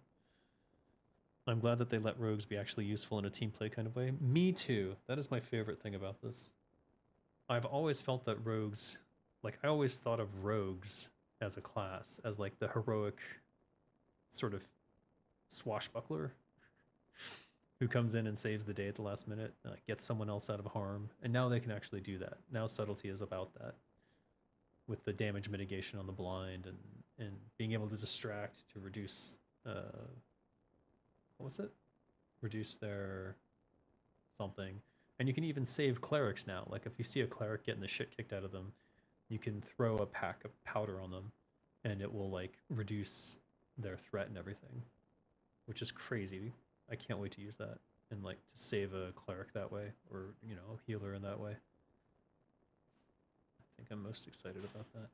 I'm glad that they let rogues be actually useful in a team play kind of way. Me too. That is my favorite thing about this. I've always felt that rogues, like I always thought of rogues as a class, as like the heroic sort of swashbuckler. who comes in and saves the day at the last minute, gets someone else out of harm, and now they can actually do that. Now subtlety is about that, with the damage mitigation on the blind and being able to distract to reduce what was it? Reduce their something. And you can even save clerics now. Like if you see a cleric getting the shit kicked out of them, you can throw a pack of powder on them and it will like reduce their threat and everything, which is crazy. I can't wait to use that and like to save a cleric that way, or you know, a healer in that way. I think I'm most excited about that.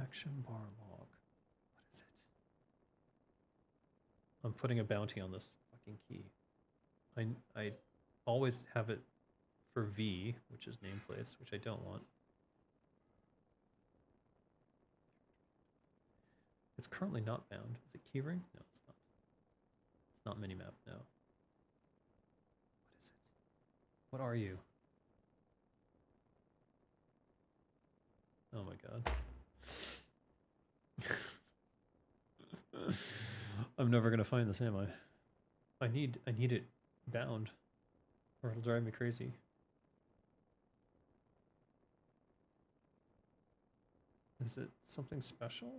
Action bar log. What is it? I'm putting a bounty on this fucking key. I always have it for V, which is nameplates, which I don't want. It's currently not bound. Is it keyring? No, it's not. It's not minimap, no. What is it? What are you? Oh my god. I'm never gonna find this, am I? I need it bound, or it'll drive me crazy. Is it something special?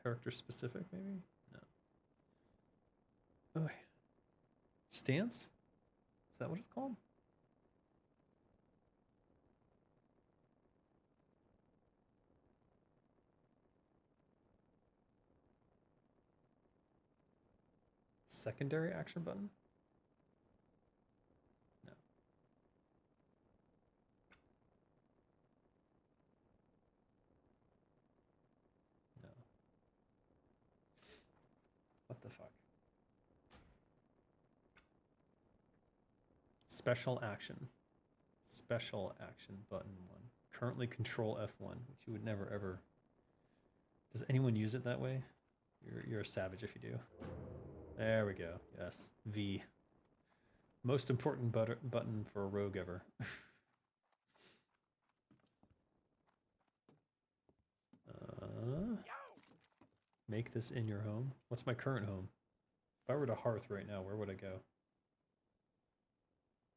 Character specific, maybe? No. Oh, stance? Is that what it's called? Secondary action button? No. No. What the fuck? Special action. Special action button 1. Currently control F1, which you would never ever... Does anyone use it that way? You're a savage if you do. There we go. Yes. V. Most important button for a rogue ever. Make this in your home. What's my current home? If I were to Hearth right now, where would I go?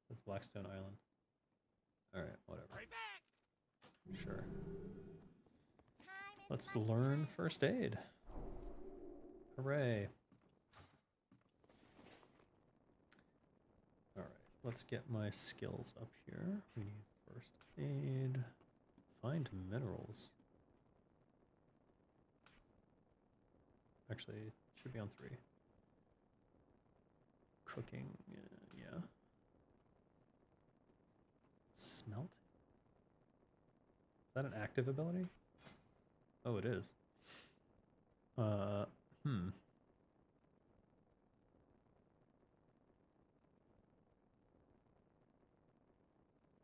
That's Blackstone Island. Alright, whatever. Right back. Sure. Time is Let's money. learn first aid. Hooray. Alright, let's get my skills up here. We need first aid. Find minerals. Actually, it should be on 3. Cooking, yeah. Smelting. Is that an active ability? Oh, it is.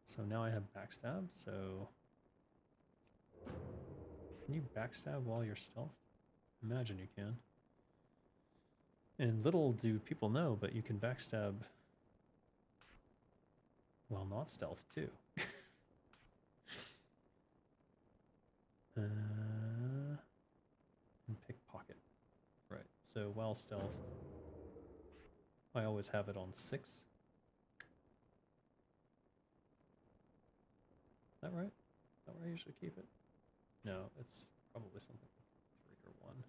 So now I have backstab, so... Can you backstab while you're stealthed? Imagine you can. And little do people know, but you can backstab while not stealth too. And pickpocket. Right, so while stealth, I always have it on 6. Is that right? Is that where I usually keep it? No, it's probably something 3 or 1.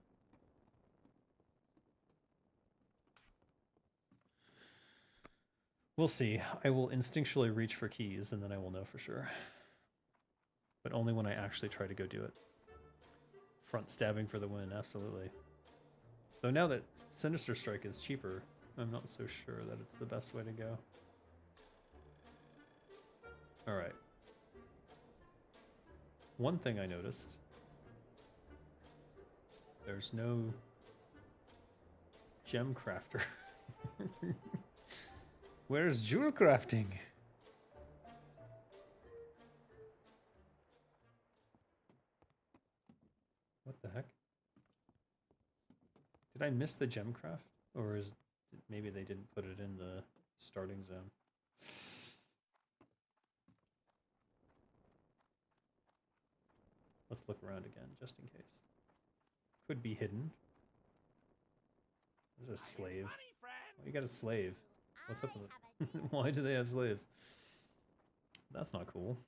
We'll see. I will instinctually reach for keys and then I will know for sure. But only when I actually try to go do it. Front stabbing for the win, absolutely. Though now that Sinister Strike is cheaper, I'm not so sure that it's the best way to go. Alright. One thing I noticed. There's no gem crafter. Where's jewel crafting? What the heck? Did I miss the gem craft? Or is maybe they didn't put it in the starting zone? Let's look around again, just in case. Could be hidden. There's a slave. Money, friend. Oh, you got a slave. What's up I with have a it? Why do they have slaves? That's not cool.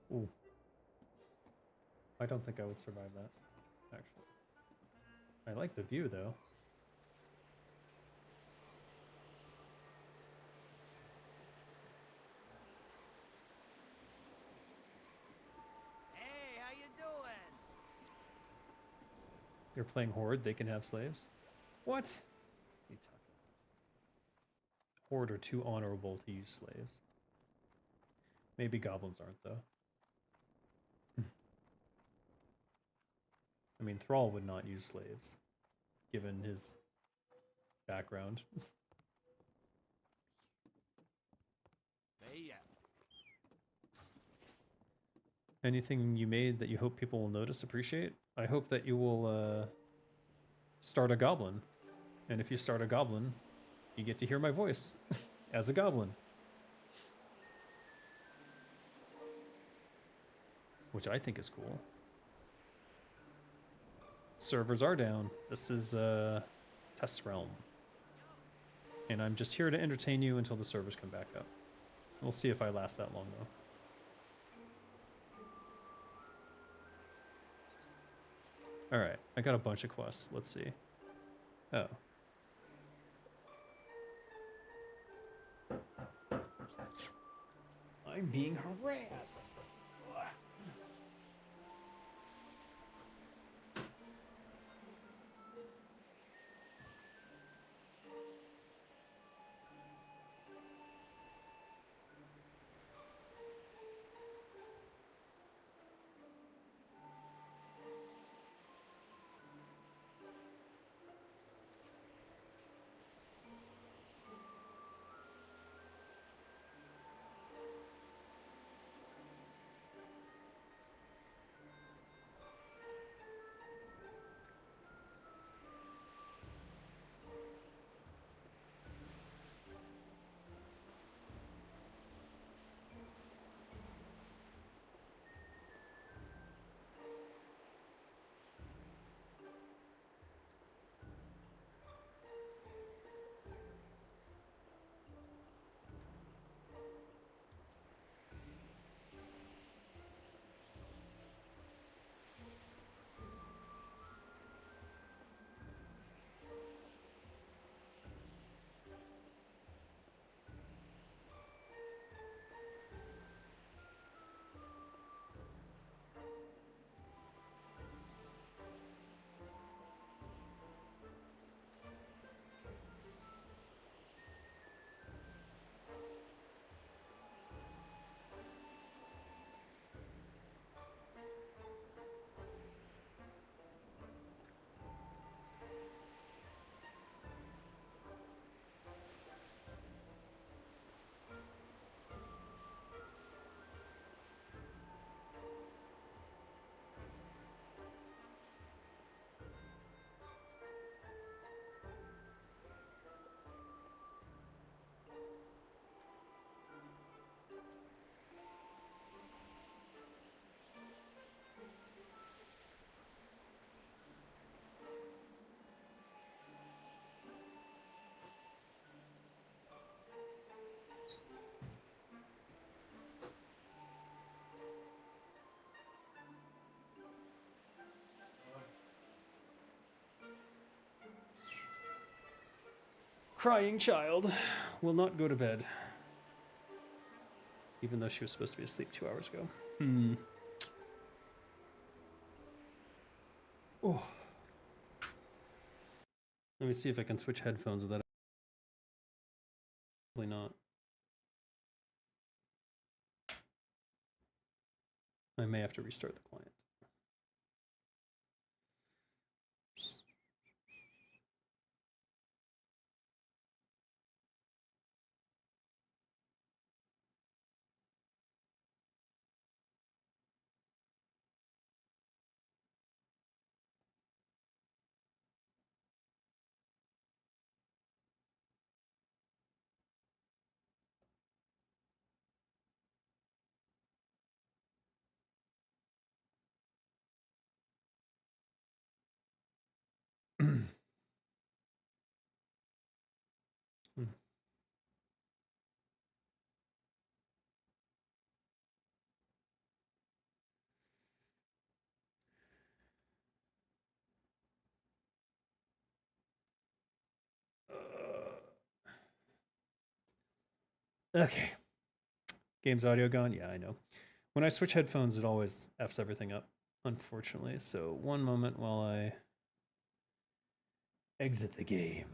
Ooh. I don't think I would survive that, actually. I like the view, though. Hey, how you doing? You're playing Horde, they can have slaves? What? What are you talking about? Horde are too honorable to use slaves. Maybe goblins aren't, though. I mean, Thrall would not use slaves, given his background. Hey, yeah. Anything you made that you hope people will notice, appreciate? I hope that you will start a goblin. And if you start a goblin, you get to hear my voice as a goblin. Which I think is cool. Servers are down. This is Test Realm. And I'm just here to entertain you until the servers come back up. We'll see if I last that long, though. Alright, I got a bunch of quests. Let's see. Oh. I'm being harassed. Crying child will not go to bed. Even though she was supposed to be asleep 2 hours ago. Oh. Let me see if I can switch headphones without. Probably not. I may have to restart the client. Okay. Game's audio gone? Yeah, I know. When I switch headphones, it always Fs everything up, unfortunately. So one moment while I exit the game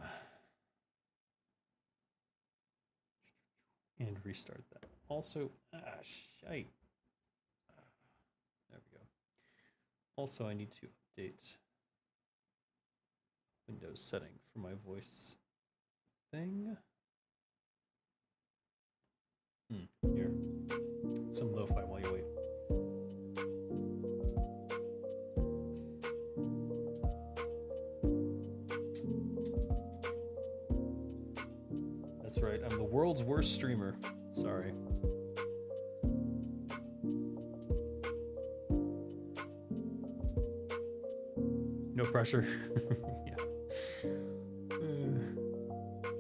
and restart that. Also, shite. There we go. Also, I need to update Windows setting for my voice thing. Here. Some lo-fi while you wait. That's right, I'm the world's worst streamer. Sorry. No pressure. Yeah.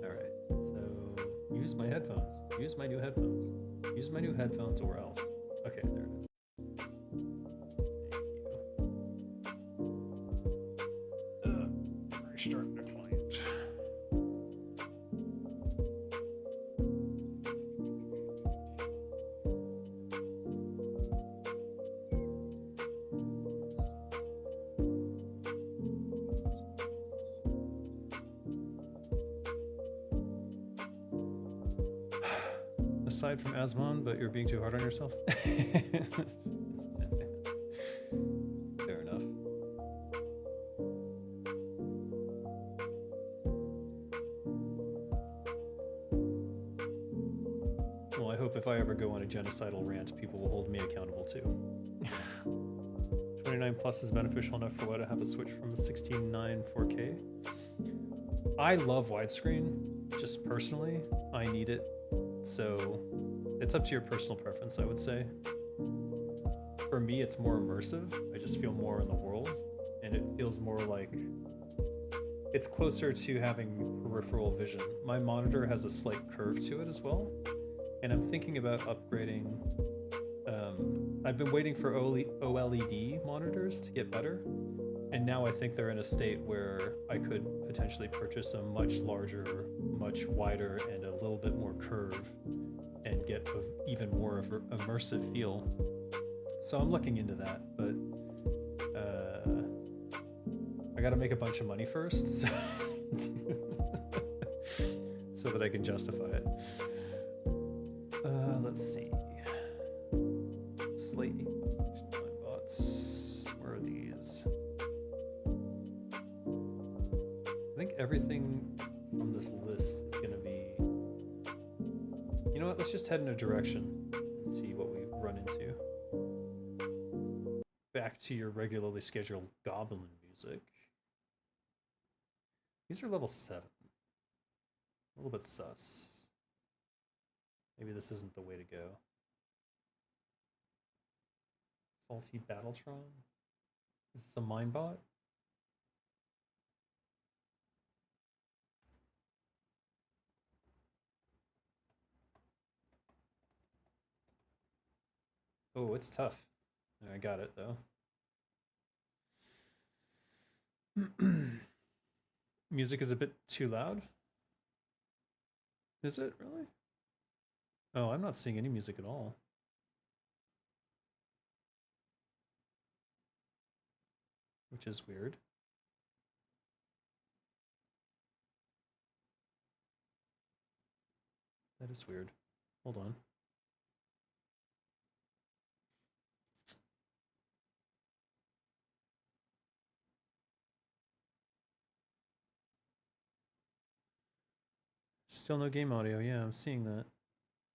Alright, so use my headphones. Use my new headphones. Use my new headphones or else. Okay, there it is. Thank you. Restart the client. Aside from Asmon, but you're being too hard on yourself. Fair enough. Well, I hope if I ever go on a genocidal rant, people will hold me accountable too. 29 plus is beneficial enough for what to have a switch from a 16:9 4K. I love widescreen, just personally. I need it. So it's up to your personal preference, I would say. For me, it's more immersive. I just feel more in the world, and it feels more like it's closer to having peripheral vision. My monitor has a slight curve to it as well, and I'm thinking about upgrading. I've been waiting for OLED monitors to get better, and now I think they're in a state where I could potentially purchase a much larger, much wider, and a little bit more curve and get even more of an immersive feel. So I'm looking into that, but I gotta make a bunch of money first so, so that I can justify it. Let's see. Slate bots. Where are these? I think everything from this list is going to be... You know what? Let's just head in a direction and see what we run into. Back to your regularly scheduled goblin music. These are level 7. A little bit sus. Maybe this isn't the way to go. Faulty Battletron? Is this a mine bot? Oh, it's tough. I got it though. Music is a bit too loud. Is it really? Oh, I'm not seeing any music at all. Which is weird. That is weird. Hold on. Still no game audio. Yeah, I'm seeing that.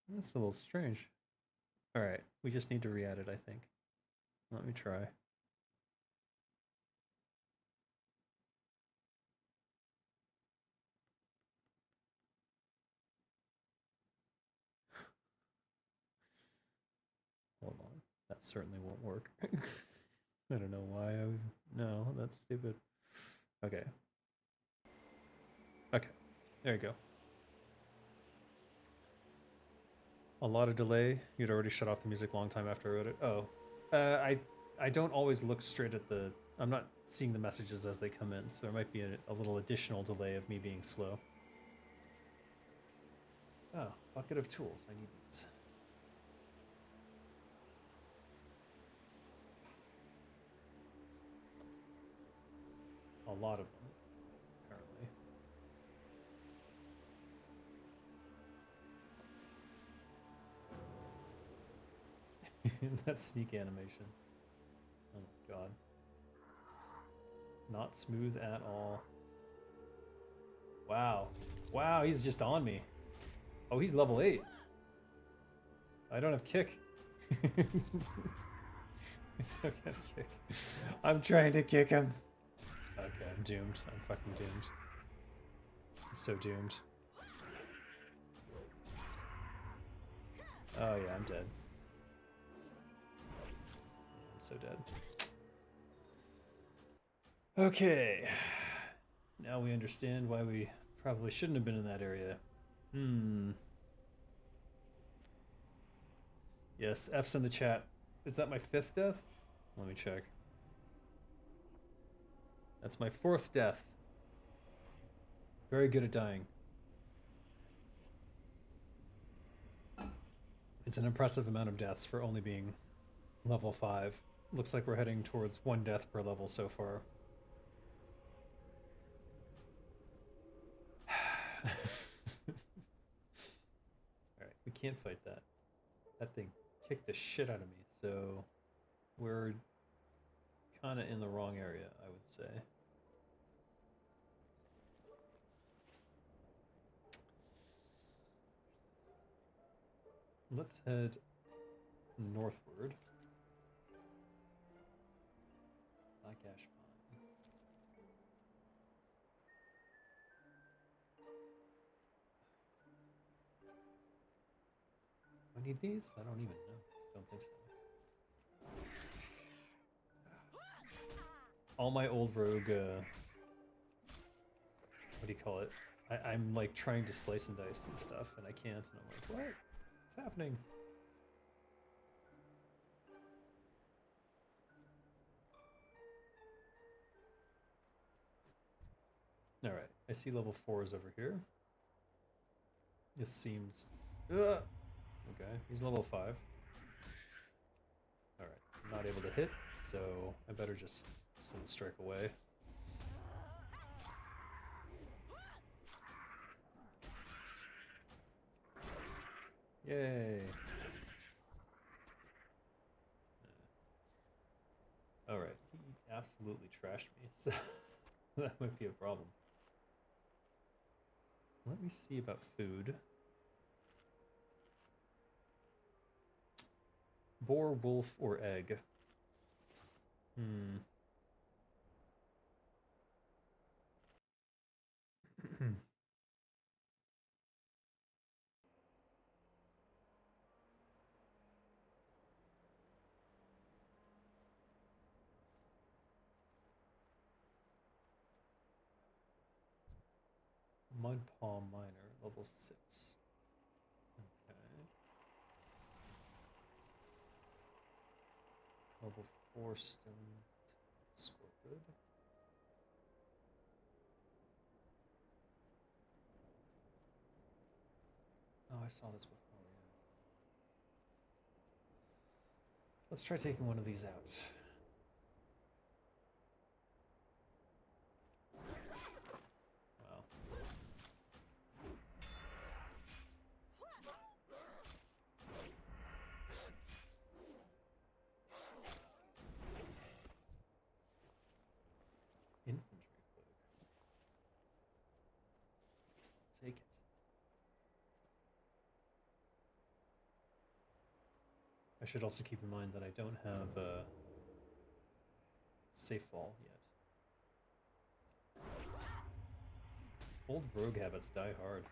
That's a little strange. All right, we just need to re-add it, I think. Let me try. Hold on. That certainly won't work. I don't know why I would... No, that's stupid. Okay. Okay, there you go. A lot of delay. You'd already shut off the music a long time after I wrote it. Oh, I don't always look straight at the. I'm not seeing the messages as they come in, so there might be a little additional delay of me being slow. Oh, bucket of tools. I need these. A lot of them, apparently. That sneak animation. Oh my god. Not smooth at all. Wow. Wow, he's just on me. Oh, he's level 8. I don't have kick. I don't have kick. I'm trying to kick him. Okay, I'm doomed. I'm fucking doomed. I'm so doomed. Oh yeah, I'm dead. I'm so dead. Okay. Now we understand why we probably shouldn't have been in that area. Yes, F's in the chat. Is that my 5th death? Let me check. That's my 4th death. Very good at dying. It's an impressive amount of deaths for only being level 5. Looks like we're heading towards 1 death per level so far. Alright, we can't fight that. That thing kicked the shit out of me, so we're kind of in the wrong area, I would say. Let's head northward. Black Ash Pine. I need these? I don't even know. Don't think so. All my old rogue, what do you call it? I'm like trying to slice and dice and stuff, and I can't, and I'm like, what? What's happening? Alright, I see level 4s over here. This seems... Okay, he's level 5. Alright, I'm not able to hit, so I better just send strike away. Yay! Alright, he absolutely trashed me, so that might be a problem. Let me see about food. Boar, wolf, or egg? Mudpaw Miner, level 6. Okay. Level 4 Stone Scorpid. Oh, I saw this before, yeah. Let's try taking one of these out. Wow. Infantry cloak. Take it. I should also keep in mind that I don't have a safe fall yet. Old rogue habits die hard.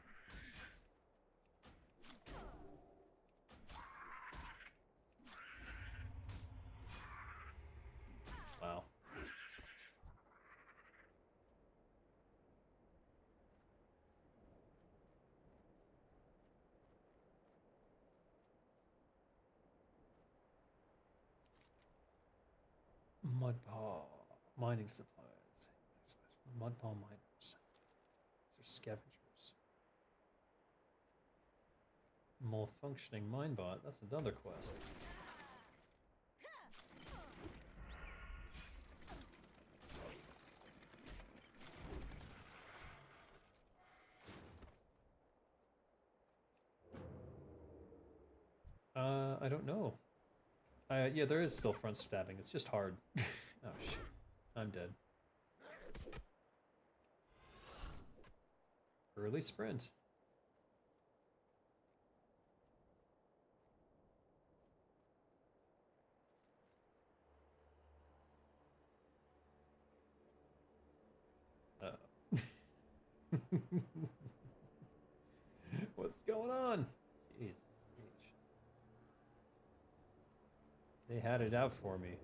Wow. Mudpaw. Mining supplies. Mudpaw miners. These are scavengers. Malfunctioning minebot. That's another quest. I don't know. Yeah, there is still front stabbing. It's just hard. Oh shit. I'm dead. Early sprint. What's going on? Jesus H. They had it out for me.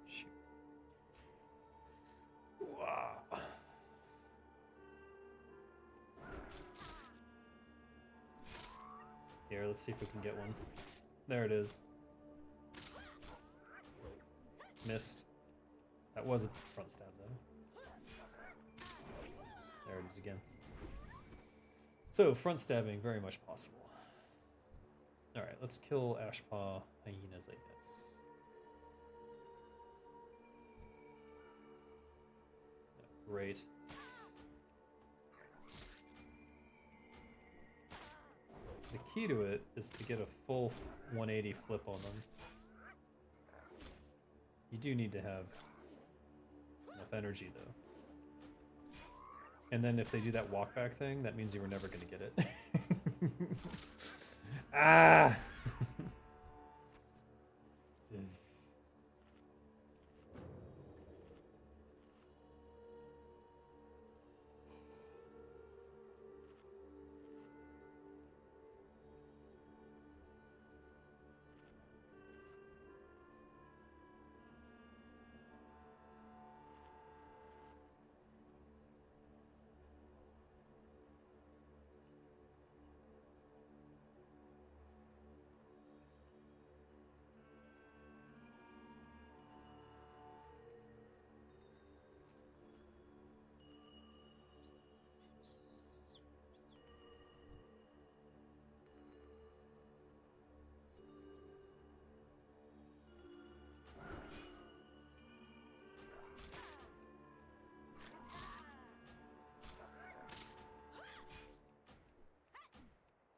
Shoot. Wow. Here, let's see if we can get one. There it is. Missed. That was a front stab, though. There it is again. So, front stabbing, very much possible. Alright, let's kill Ashpaw hyenas, I guess. Great. The key to it is to get a full 180 flip on them. You do need to have enough energy, though. And then if they do that walk back thing, that means you were never going to get it. Ah!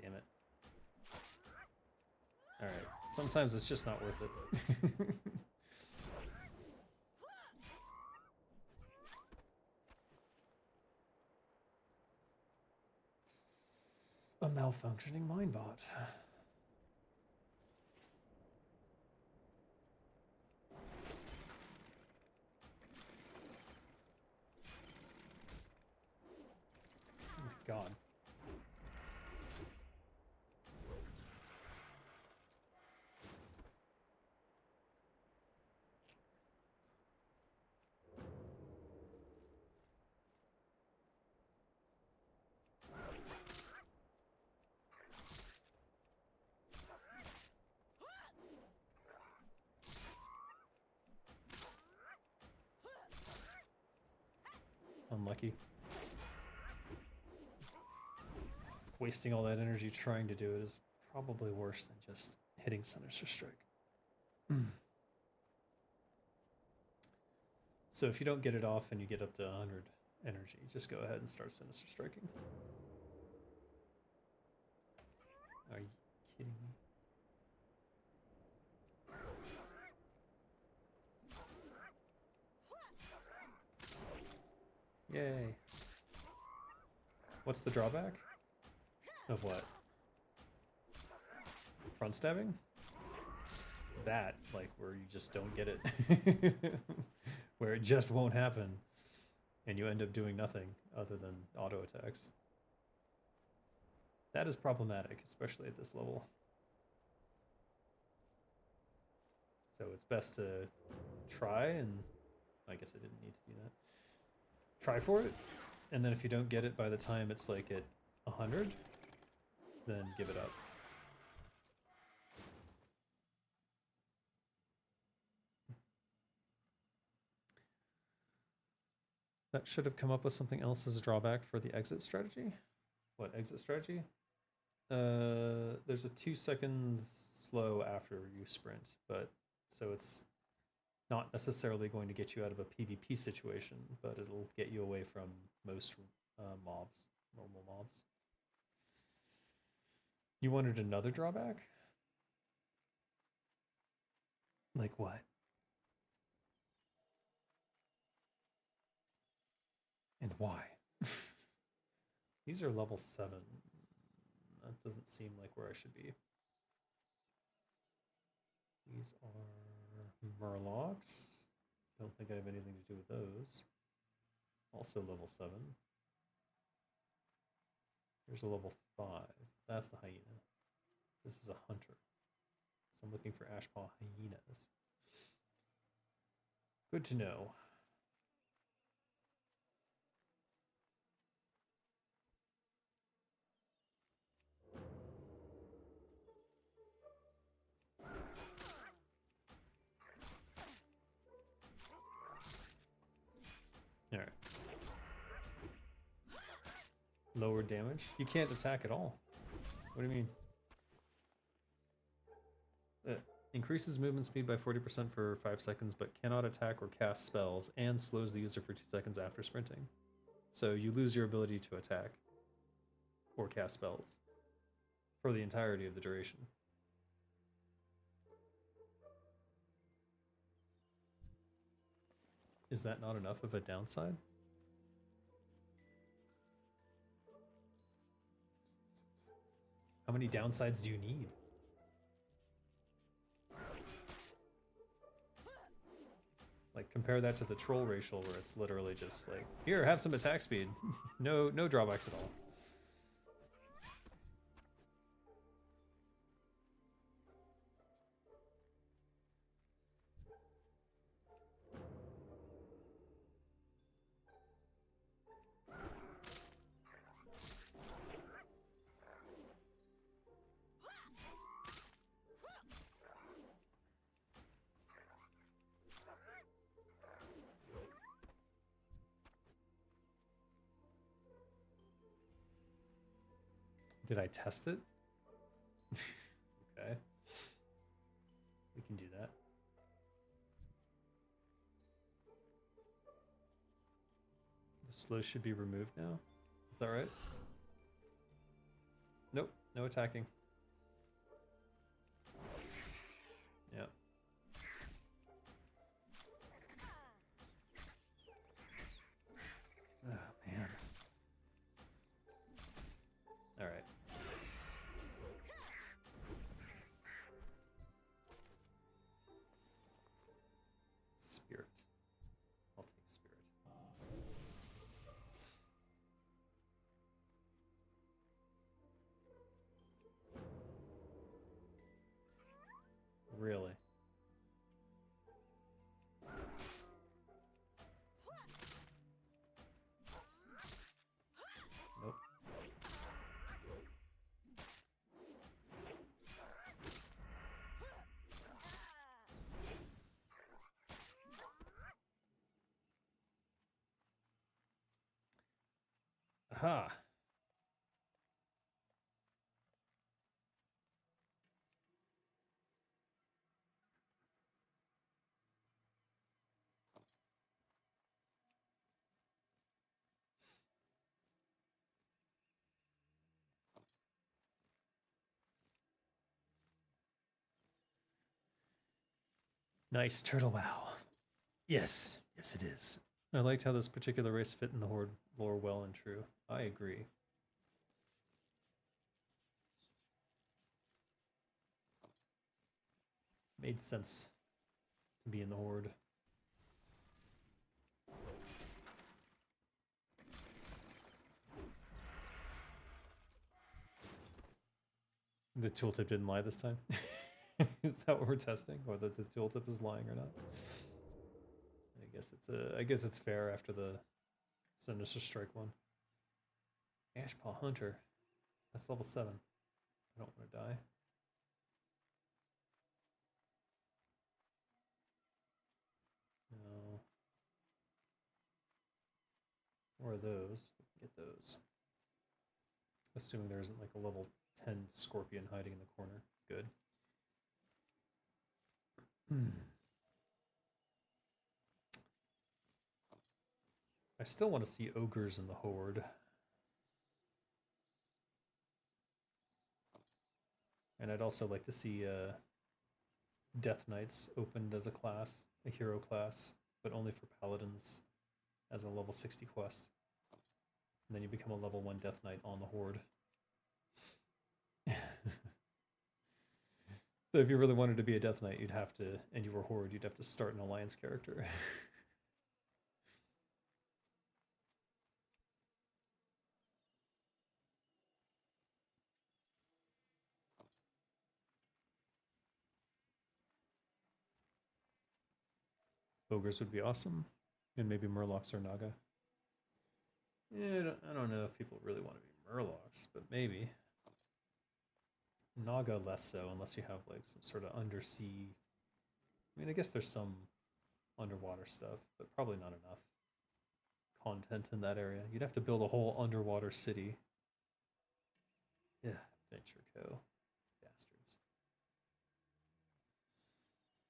Damn it. Alright, sometimes it's just not worth it. A malfunctioning minebot. Oh my god. Unlucky. Wasting all that energy trying to do it is probably worse than just hitting Sinister Strike. So if you don't get it off and you get up to 100 energy, just go ahead and start Sinister Striking. Are you kidding me? Yay. What's the drawback? Of what? Front stabbing? That, like, where you just don't get it. Where it just won't happen. And you end up doing nothing other than auto attacks. That is problematic, especially at this level. So it's best to try, and I guess I didn't need to do that. Try for it, and then if you don't get it by the time it's like at 100, then give it up. That should have come up with something else as a drawback for the exit strategy. What, exit strategy? There's a 2 seconds slow after you sprint, but so it's not necessarily going to get you out of a PvP situation, but it'll get you away from most mobs, normal mobs. You wanted another drawback? Like what? And why? These are level 7. That doesn't seem like where I should be. These are Murlocs. Don't think I have anything to do with those. Also level 7. There's a level 5. That's the hyena. This is a hunter. So I'm looking for Ashpaw hyenas. Good to know. Alright. Lower damage? You can't attack at all. What do you mean? Increases movement speed by 40% for 5 seconds, but cannot attack or cast spells, and slows the user for 2 seconds after sprinting. So you lose your ability to attack or cast spells for the entirety of the duration. Is that not enough of a downside? How many downsides do you need? Like, compare that to the troll racial, where it's literally just like, here, have some attack speed. No drawbacks at all. Did I test it? Okay. We can do that. The slow should be removed now. Is that right? Nope, no attacking. Yep. Oh, man. All right. Spirit. I'll take spirit. Really? Nope. Aha. Nice turtle wow. Yes, yes it is. I liked how this particular race fit in the Horde lore well and true. I agree. Made sense to be in the Horde. The tooltip didn't lie this time. Is that what we're testing? Whether the tooltip is lying or not? I guess it's fair after the Sinister Strike one. Ashpaw Hunter. That's level 7. I don't want to die. No. Where are those? We can get those. Assuming there isn't like a level 10 scorpion hiding in the corner. Good. I still want to see ogres in the Horde. And I'd also like to see Death Knights opened as a class, a hero class, but only for paladins as a level 60 quest. And then you become a level 1 Death Knight on the Horde. So if you really wanted to be a Death Knight, you'd have to, and you were Horde, you'd have to start an Alliance character. Ogres would be awesome. And maybe Murlocs or Naga. Yeah, I don't know if people really want to be Murlocs, but maybe. Naga less so, unless you have like some sort of undersea... I mean, I guess there's some underwater stuff, but probably not enough content in that area. You'd have to build a whole underwater city. Yeah, Adventure Co. Bastards.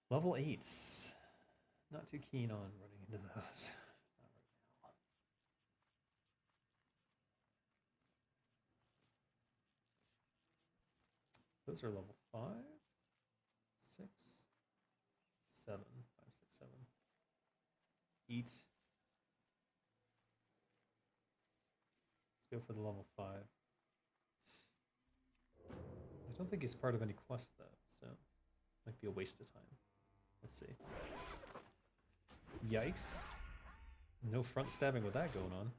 Level 8s. Not too keen on running into those. Not right now. Those are level 5, 6, 7, 5, 6, 7. Eat. Let's go for the level 5. I don't think he's part of any quest though, so might be a waste of time. Let's see. Yikes. No front stabbing with that going on.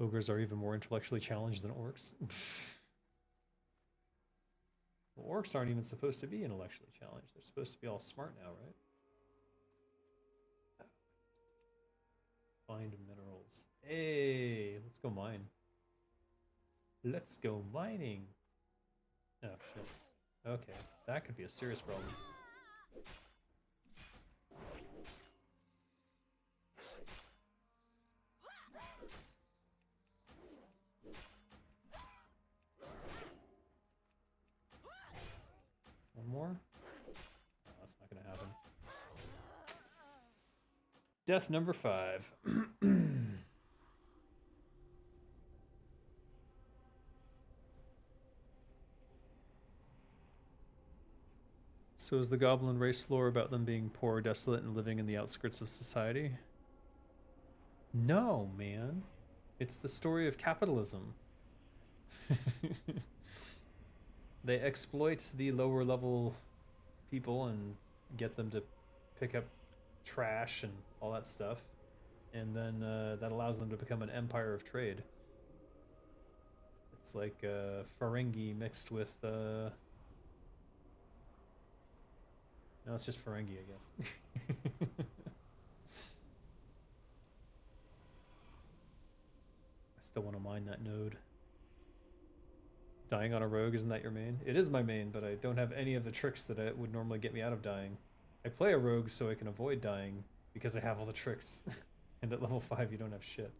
Ogres are even more intellectually challenged than orcs. Well, orcs aren't even supposed to be intellectually challenged. They're supposed to be all smart now, right? Find minerals. Hey, let's go mine. Let's go mining. Oh, shit. Okay, that could be a serious problem. One more? No, that's not gonna happen. Death number 5. So is the goblin race lore about them being poor, desolate, and living in the outskirts of society? No, man. It's the story of capitalism. They exploit the lower level people and get them to pick up trash and all that stuff. And then that allows them to become an empire of trade. It's like Ferengi mixed with... No, it's just Ferengi, I guess. I still want to mine that node. Dying on a rogue, isn't that your main? It is my main, but I don't have any of the tricks that would normally get me out of dying. I play a rogue so I can avoid dying, because I have all the tricks. And at level 5 you don't have shit.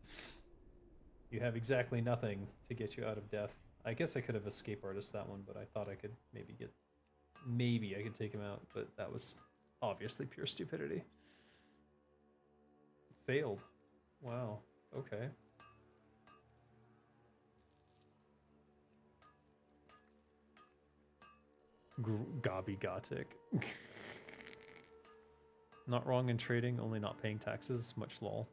You have exactly nothing to get you out of death. I guess I could have escape artist that one, but I thought I could maybe I could take him out, but that was obviously pure stupidity. Failed. Wow. Okay. Gobby Gothic. Not wrong in trading, only not paying taxes. Much lol.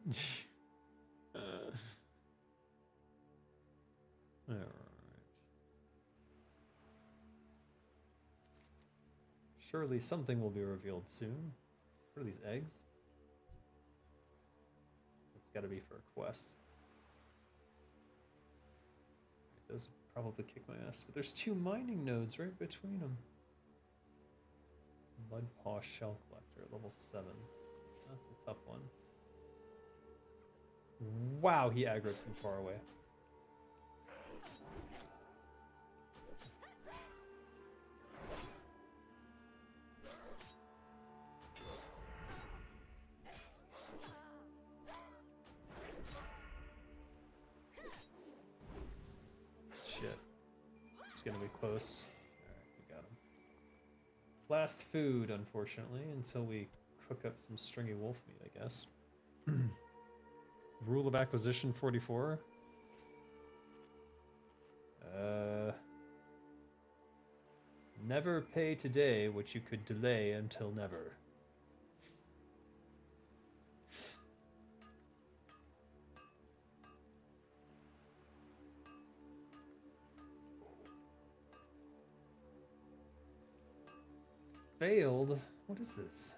Alright. Surely something will be revealed soon. What are these eggs? It's gotta be for a quest. Those probably kick my ass, but there's 2 mining nodes right between them. Mudpaw Shell Collector, level 7. That's a tough one. Wow, he aggroed from far away. Shit. It's gonna be close. Alright, we got him. Last food, unfortunately, until we cook up some stringy wolf meat, I guess. Rule of acquisition 44. Never pay today what you could delay until never. Failed? What is this?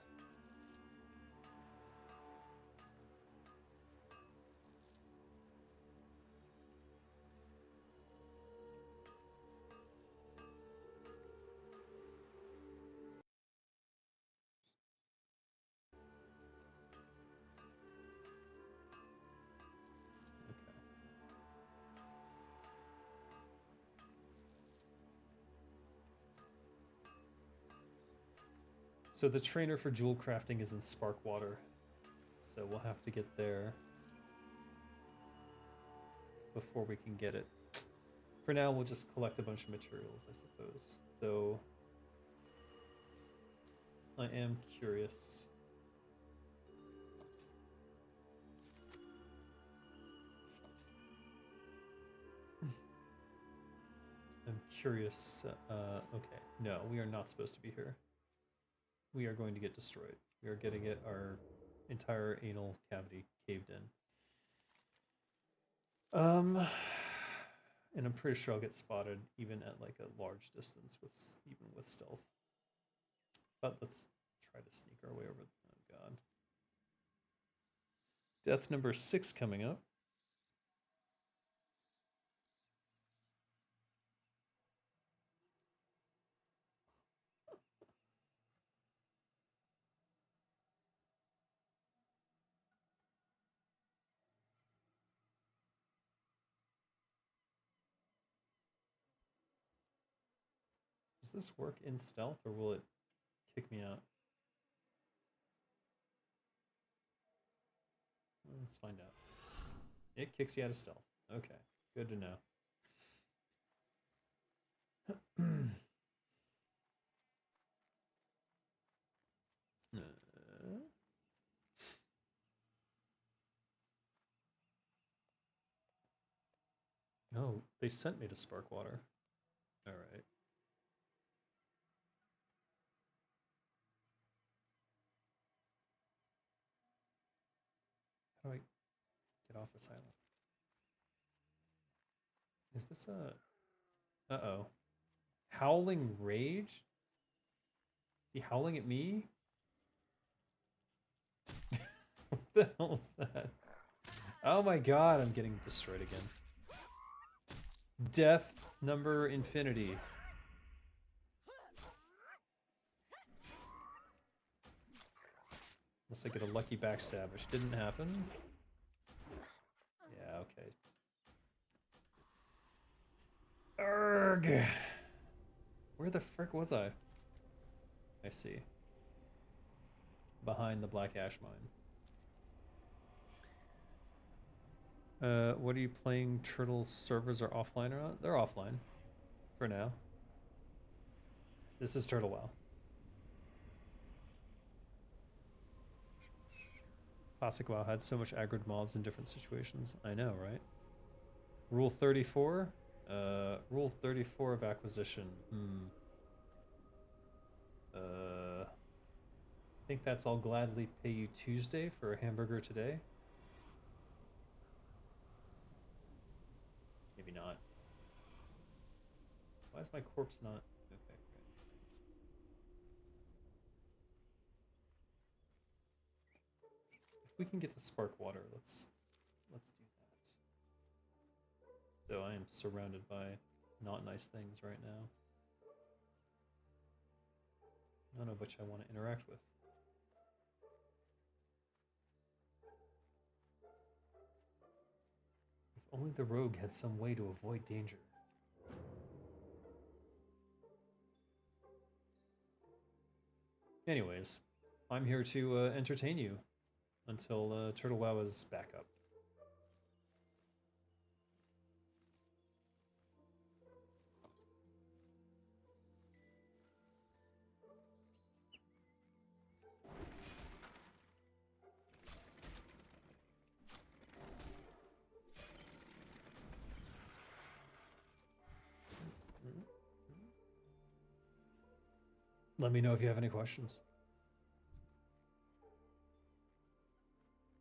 So the trainer for jewel crafting is in Sparkwater, so we'll have to get there before we can get it. For now, we'll just collect a bunch of materials, I suppose. Though I am curious. I'm curious. Okay, no, we are not supposed to be here. We are going to get destroyed. We are going to get our entire anal cavity caved in. And I'm pretty sure I'll get spotted even at like a large distance even with stealth. But let's try to sneak our way over. Oh god. Death number 6 coming up. Does this work in stealth or will it kick me out? Let's find out. It kicks you out of stealth. Okay, good to know. Oh, they sent me to Sparkwater. Alright. How do I get off this island? Is this a... Uh-oh. Howling Rage? Is he howling at me? What the hell is that? Oh my god, I'm getting destroyed again. Death number infinity. Unless I get a lucky backstab, which didn't happen. Yeah, okay. Urgh! Where the frick was I? I see. Behind the Black Ash Mine. What are you playing? Turtles servers are offline or not? They're offline. For now. This is Turtle WoW. Classic WoW had so much aggroed mobs in different situations. I know, right? Rule 34? Rule 34 of acquisition. I think that's I'll gladly pay you Tuesday for a hamburger today. Maybe not. Why is my corpse not? Okay, great. Thanks. If we can get to spark water, let's do that. Though I am surrounded by not nice things right now. None of which I want to interact with. If only the rogue had some way to avoid danger. Anyways, I'm here to entertain you until Turtle WoW is back up. Let me know if you have any questions.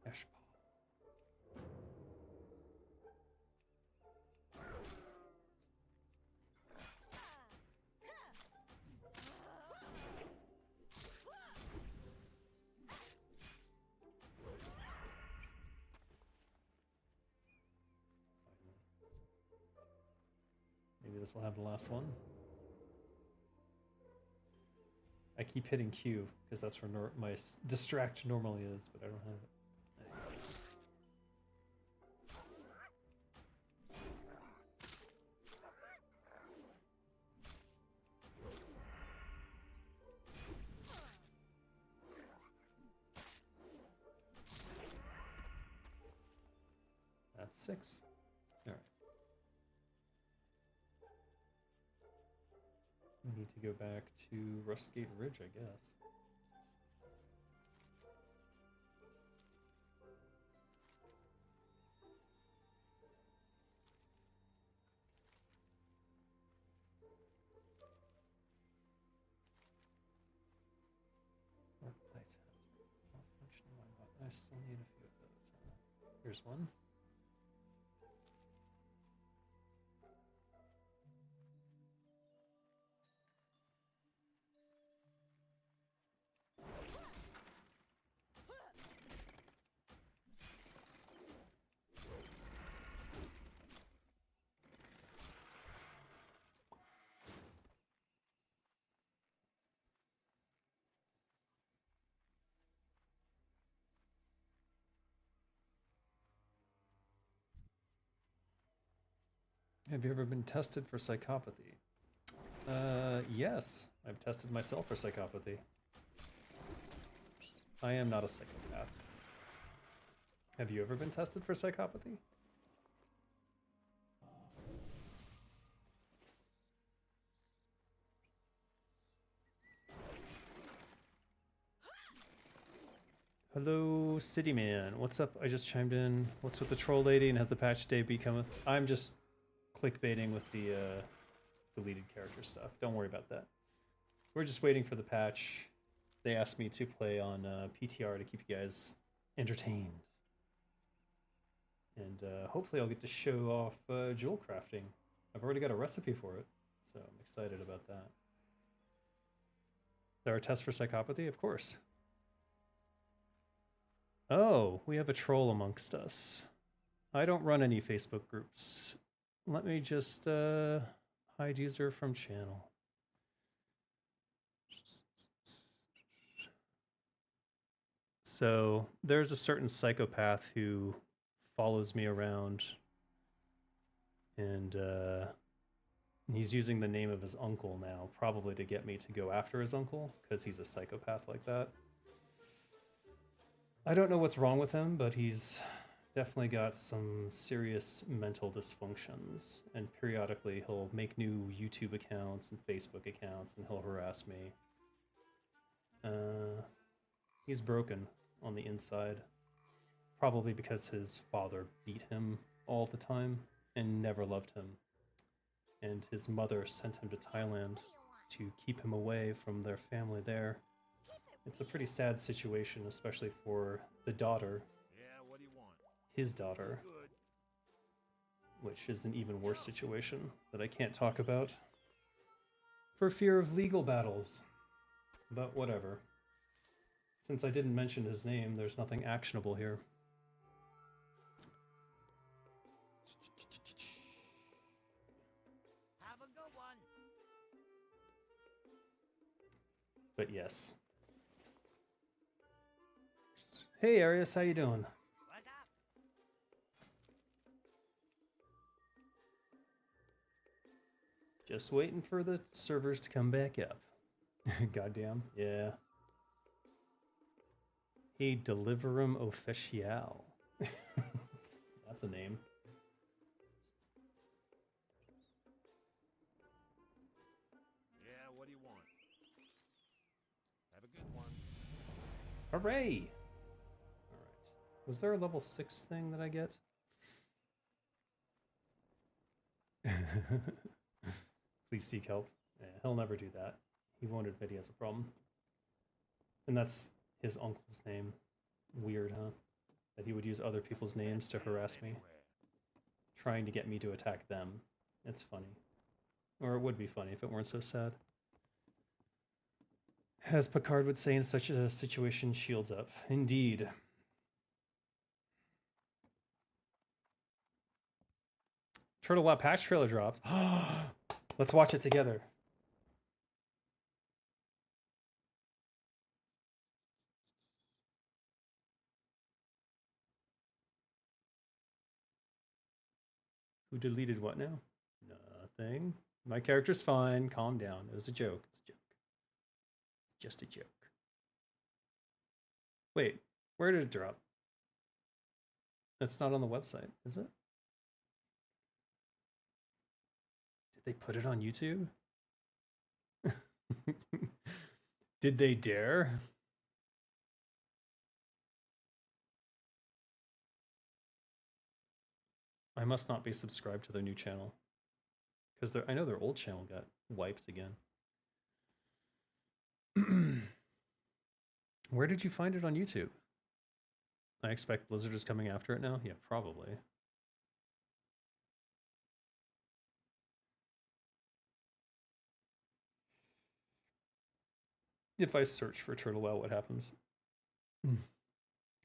Ash Paw. Maybe this will have the last one. I keep hitting Q because that's where my distract normally is, but I don't have it. That's 6. All right. We need to go back to Rustgate Ridge, I guess. I still need a few of those. Here's one. Have you ever been tested for psychopathy? Yes, I've tested myself for psychopathy. I am not a psychopath. Have you ever been tested for psychopathy? Hello, City Man. What's up? I just chimed in. What's with the troll lady and has the patch day become a... I'm just clickbaiting with the deleted character stuff. Don't worry about that. We're just waiting for the patch. They asked me to play on PTR to keep you guys entertained. And hopefully I'll get to show off jewel crafting. I've already got a recipe for it, so I'm excited about that. There are tests for psychopathy? Of course. Oh, we have a troll amongst us. I don't run any Facebook groups. Let me just hide user from channel. So there's a certain psychopath who follows me around, and he's using the name of his uncle now, probably to get me to go after his uncle, because he's a psychopath like that. I don't know what's wrong with him, but he's definitely got some serious mental dysfunctions, and periodically he'll make new YouTube accounts and Facebook accounts, and he'll harass me. He's broken on the inside, probably because his father beat him all the time and never loved him, and his mother sent him to Thailand to keep him away from their family there. It's a pretty sad situation, especially for the daughter, Yeah, what do you want? his daughter, Good. which is an even worse situation that I can't talk about for fear of legal battles. But whatever. Since I didn't mention his name, there's nothing actionable here. Have a good one. But yes. Hey Arius, how you doing? What's up? Just waiting for the servers to come back up. Goddamn, yeah. Hey, Deliverum Official. That's a name. Yeah, what do you want? Have a good one. Hooray! Alright. Was there a level 6 thing that I get? Please seek help. Yeah, he'll never do that. He won't admit he has a problem. And that's his uncle's name. Weird, huh? That he would use other people's names to harass me, Anywhere. trying to get me to attack them. It's funny. Or it would be funny if it weren't so sad. As Picard would say in such a situation, shields up. Indeed. Turtle Wow patch trailer dropped. Let's watch it together. Who deleted what now? Nothing. My character's fine. Calm down. It was a joke. It's a joke. It's just a joke. Wait, where did it drop? It's not on the website, is it? Did they put it on YouTube? Did they dare? I must not be subscribed to their new channel. Because I know their old channel got wiped again. Where did you find it on YouTube? I expect Blizzard is coming after it now? Yeah, probably. If I search for Turtle Well, what happens?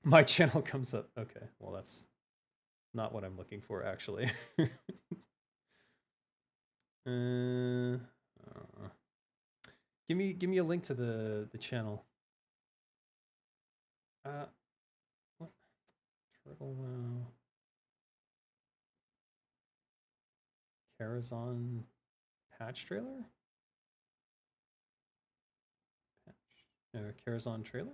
My channel comes up. Okay, well that's not what I'm looking for actually. uh, give me a link to the channel. What? Turtle Well. Karazhan patch trailer? Karazhan trailer?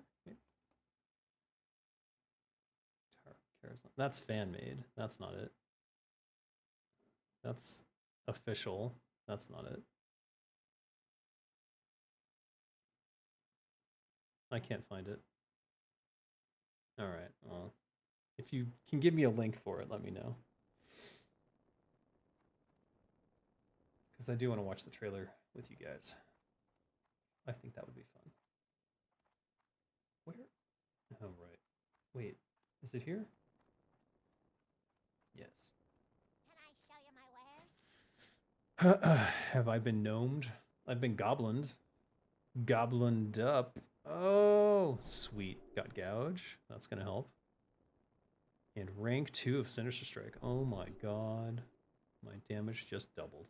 Karazhan. That's fan made. That's not it. That's official. That's not it. I can't find it. Alright, well, if you can give me a link for it, let me know. Because I do want to watch the trailer with you guys. I think that would be fun. Where? Oh, right. Wait, is it here? Yes. Can I show you my wares? Have I been gnomed? I've been goblined. Goblined up. Oh, sweet. Got gouge. That's going to help. And rank 2 of Sinister Strike. Oh my god. My damage just doubled.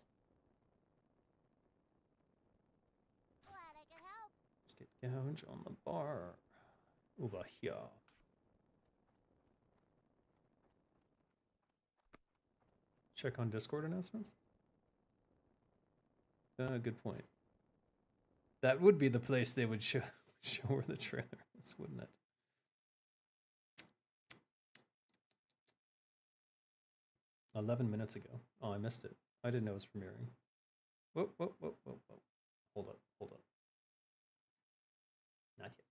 Glad I could help. Let's get gouge on the bar. Over here. Check on Discord announcements? Good point. That would be the place they would show where the trailer is, wouldn't it? $11 minutes ago. Oh, I missed it. I didn't know it was premiering. Whoa, whoa, whoa, whoa, whoa. Hold up, hold up. Not yet.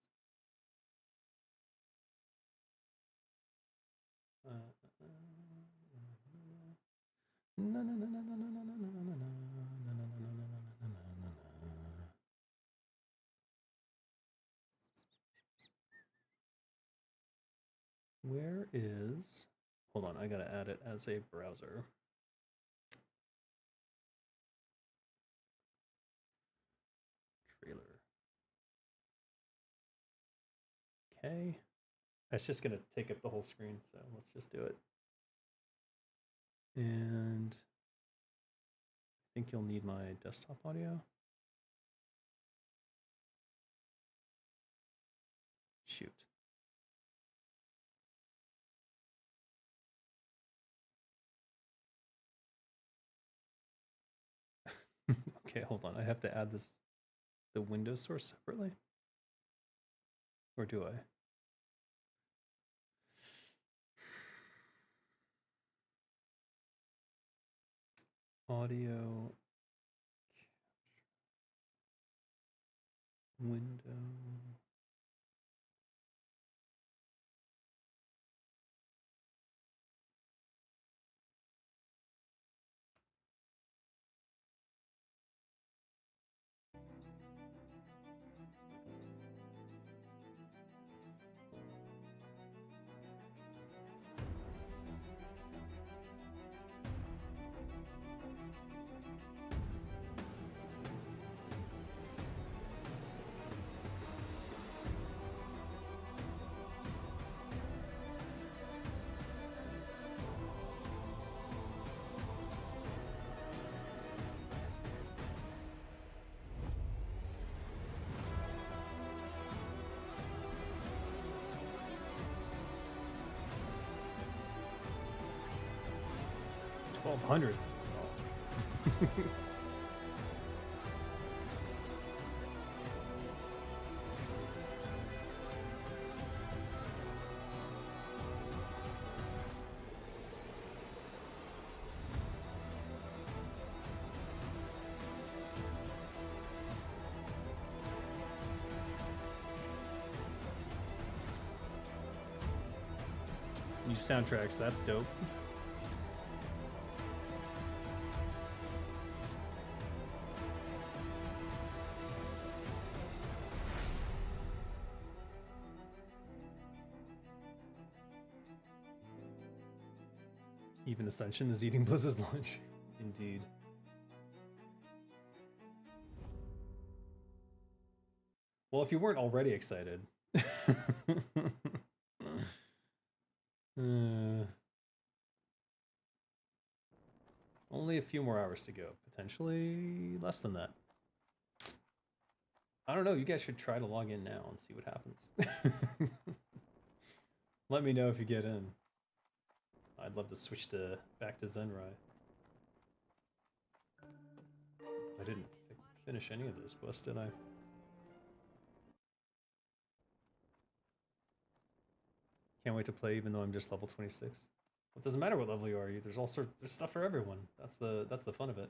Where is... Hold on, I gotta add it as a browser. Trailer. Okay. It's just gonna take up the whole screen, so let's just do it. And I think you'll need my desktop audio. Shoot. Okay, hold on. I have to add the Windows source separately? Or do I? Audio window. $1,200. New soundtracks, that's dope. Even Ascension is eating Blizz's lunch. Indeed. Well, if you weren't already excited. Only a few more hours to go. Potentially less than that. I don't know. You guys should try to log in now and see what happens. Let me know if you get in. I'd love to switch back to Zenrai. I didn't finish any of this quest, did I? Can't wait to play even though I'm just level 26. It doesn't matter what level you are. There's there's stuff for everyone. That's the fun of it.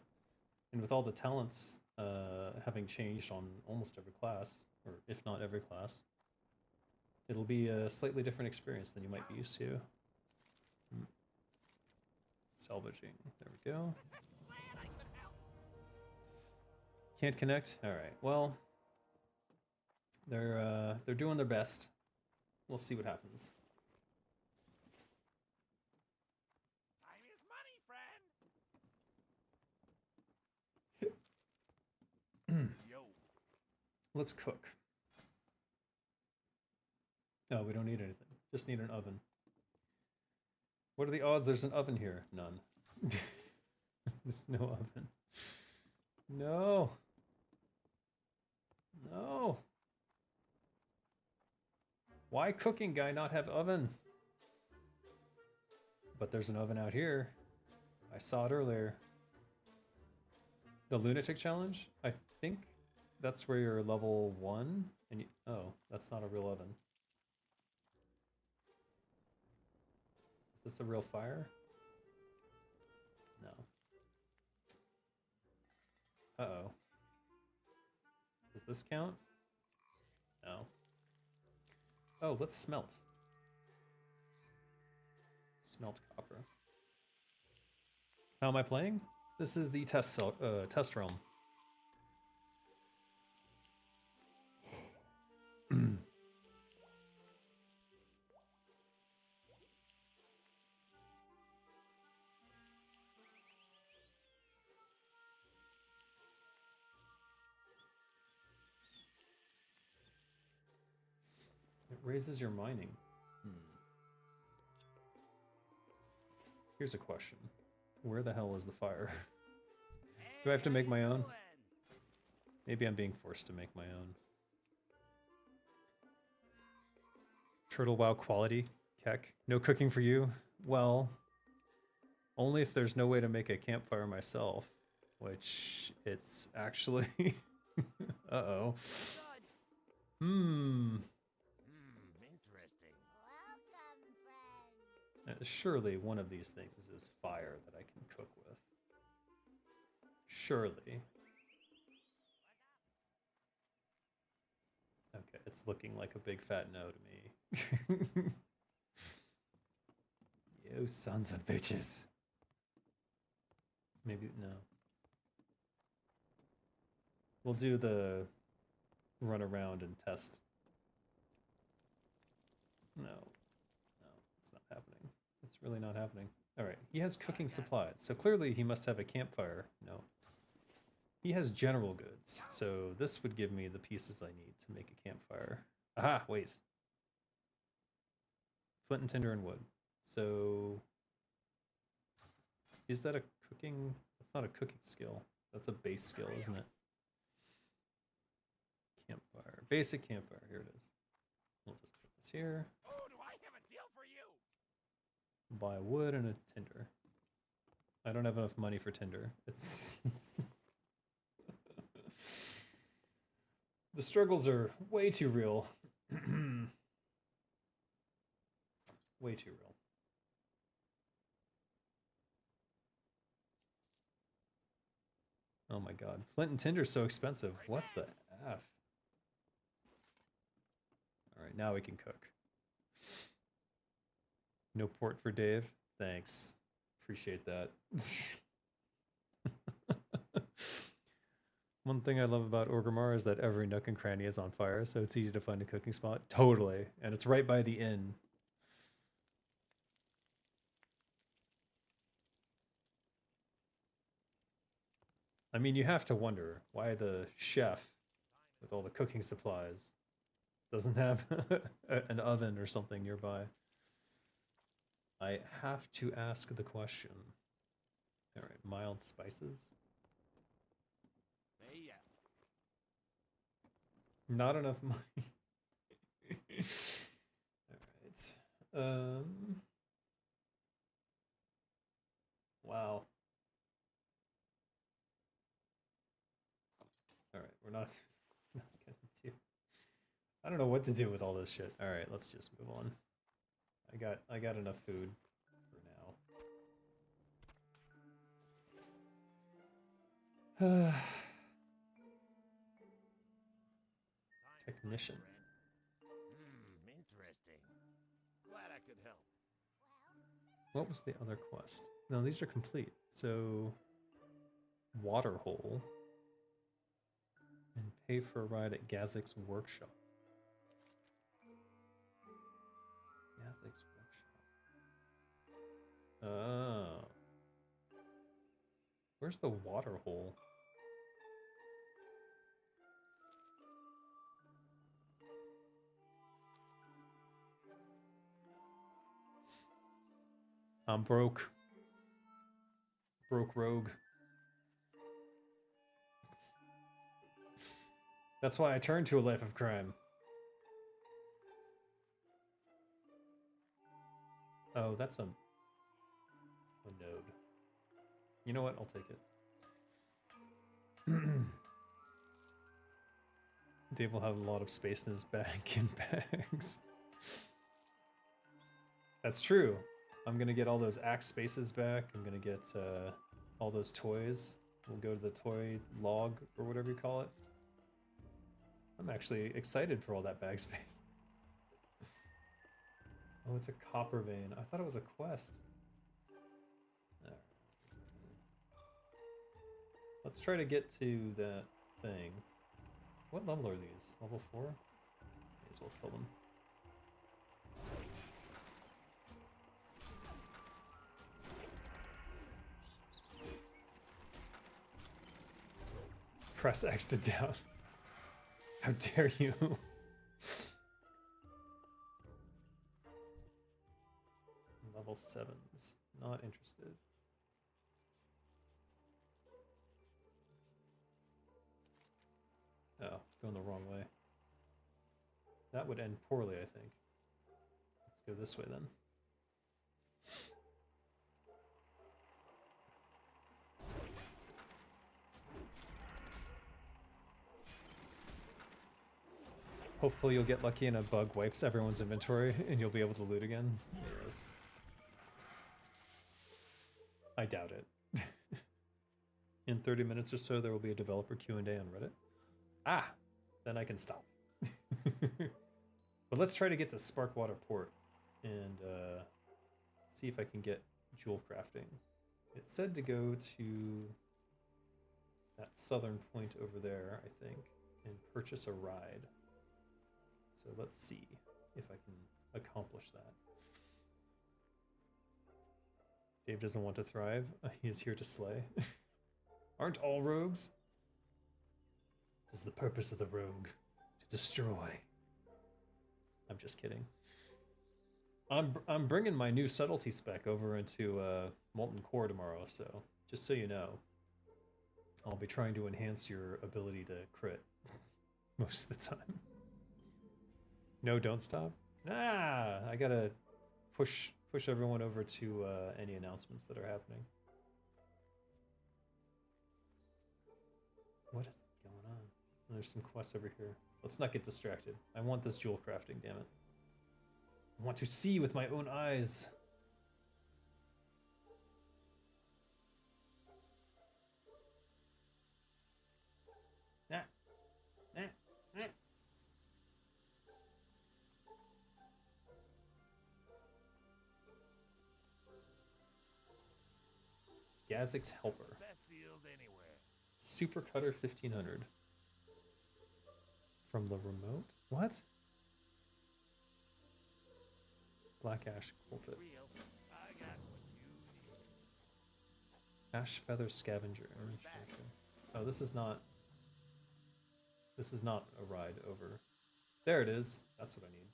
And with all the talents having changed on almost every class, or if not every class, it'll be a slightly different experience than you might be used to. Salvaging. There we go. Can't connect? Alright, well, they're doing their best. We'll see what happens. Time is money, friend. Yo. Let's cook. No, we don't need anything. Just need an oven. What are the odds there's an oven here? None. There's no oven. No. No. Why cooking guy not have oven? But there's an oven out here. I saw it earlier. The lunatic challenge? I think that's where you're level 1 and you, oh, that's not a real oven. Is this a real fire? No. Uh-oh. Does this count? No. Oh, let's smelt. Smelt copper. How am I playing? This is the test realm. raises your mining. Here's a question. Where the hell is the fire? Do I have to make my own? Maybe I'm being forced to make my own. Turtle WoW quality, Keck. No cooking for you? Well, only if there's no way to make a campfire myself, which it's actually... Uh-oh. Interesting. Welcome, friend. Surely one of these things is fire that I can cook with. Surely. Okay, it's looking like a big fat no to me. You sons of bitches. Maybe, no. We'll do the run around and test. No. No, it's not happening. It's really not happening. Alright, he has cooking supplies, so clearly he must have a campfire. No. He has general goods, so this would give me the pieces I need to make a campfire. Aha, wait. Flint and tinder and wood. So... is that a cooking... that's not a cooking skill. That's a base skill, isn't it? Campfire. Basic campfire. Here it is. We'll just put this here. Oh, do I have a deal for you? Buy wood and a tinder. I don't have enough money for tinder. It's... the struggles are way too real. Way too real. Oh my god. Flint and tinder's so expensive. What the F? Alright, now we can cook. No port for Dave? Thanks. Appreciate that. One thing I love about Orgrimmar is that every nook and cranny is on fire, so it's easy to find a cooking spot. Totally. And it's right by the inn. I mean, you have to wonder why the chef, with all the cooking supplies, doesn't have an oven or something nearby. I have to ask the question. Alright, mild spices. Hey, yeah. Not enough money. Alright. Wow. Alright, we're not getting to... I don't know what to do with all this shit. Alright, let's just move on. I got enough food for now. Technician. Interesting. Glad I could help. What was the other quest? No, these are complete. So, Waterhole. And pay for a ride at Gazik's workshop. Gazik's workshop. Oh. Where's the Waterhole? I'm broke. Broke rogue. That's why I turned to a life of crime. Oh, that's a node. You know what? I'll take it. Dave will have a lot of space in his bag in bags. That's true. I'm gonna get all those axe spaces back. I'm gonna get all those toys. We'll go to the toy log or whatever you call it. I'm actually excited for all that bag space. Oh, it's a copper vein. I thought it was a quest. Alright. Let's try to get to that thing. What level are these? Level 4? May as well kill them. Press X to down. How dare you? Level 7s. Not interested. Oh, going the wrong way. That would end poorly, I think. Let's go this way then. Hopefully you'll get lucky and a bug wipes everyone's inventory and you'll be able to loot again. Yes. I doubt it. In 30 minutes or so there will be a developer Q&A on Reddit. Ah! Then I can stop. But let's try to get to Sparkwater Port and see if I can get jewel crafting. It said to go to that southern point over there, I think, and purchase a ride. So let's see if I can accomplish that. Dave doesn't want to thrive. He is here to slay. Aren't all rogues? This is the purpose of the rogue, to destroy. I'm just kidding. I'm bringing my new subtlety spec over into Molten Core tomorrow, so just so you know, I'll be trying to enhance your ability to crit most of the time. No, don't stop. Ah, I gotta push everyone over to any announcements that are happening. What is going on? There's some quests over here. Let's not get distracted. I want this jewel crafting, damn it. I want to see with my own eyes. Ah. Ah. Ah. Gazik's Helper. Best deals anywhere. Super Cutter 1500. From the remote? What? Black Ash Pulpits. Real. I got what you need. Ash Feather Scavenger. Oh, this is not a ride over. There it is. That's what I need.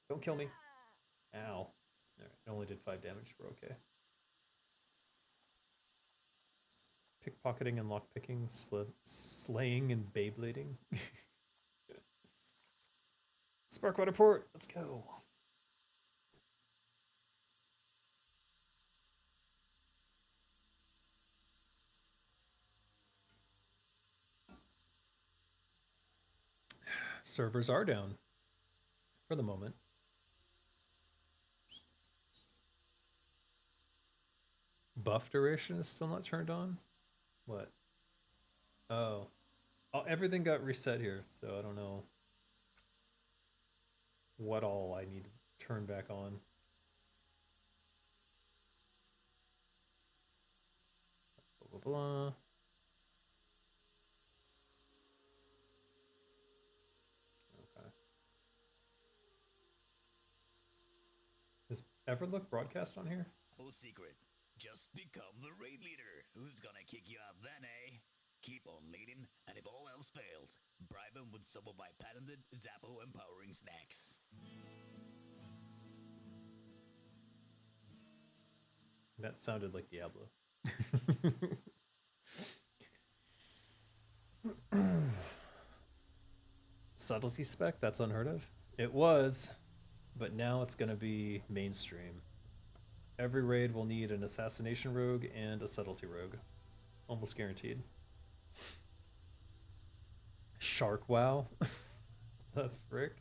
Don't kill me. Ow. Alright, it only did 5 damage. We're okay. Pickpocketing and lockpicking, slaying and Beyblading. Sparkwater Port, let's go. Servers are down for the moment. Buff duration is still not turned on? What? Oh. Oh, everything got reset here, so I don't know what all I need to turn back on. Blah, blah, blah. Okay. Is Everlook broadcast on here? No secret. Just become the raid leader. Who's gonna kick you out then, eh? Keep on leading, and if all else fails, bribe him with some of my patented Zappo empowering snacks. That sounded like Diablo. Subtlety spec? That's unheard of. It was, but now it's gonna be mainstream. Every raid will need an assassination rogue and a subtlety rogue. Almost guaranteed. Shark WoW? The frick?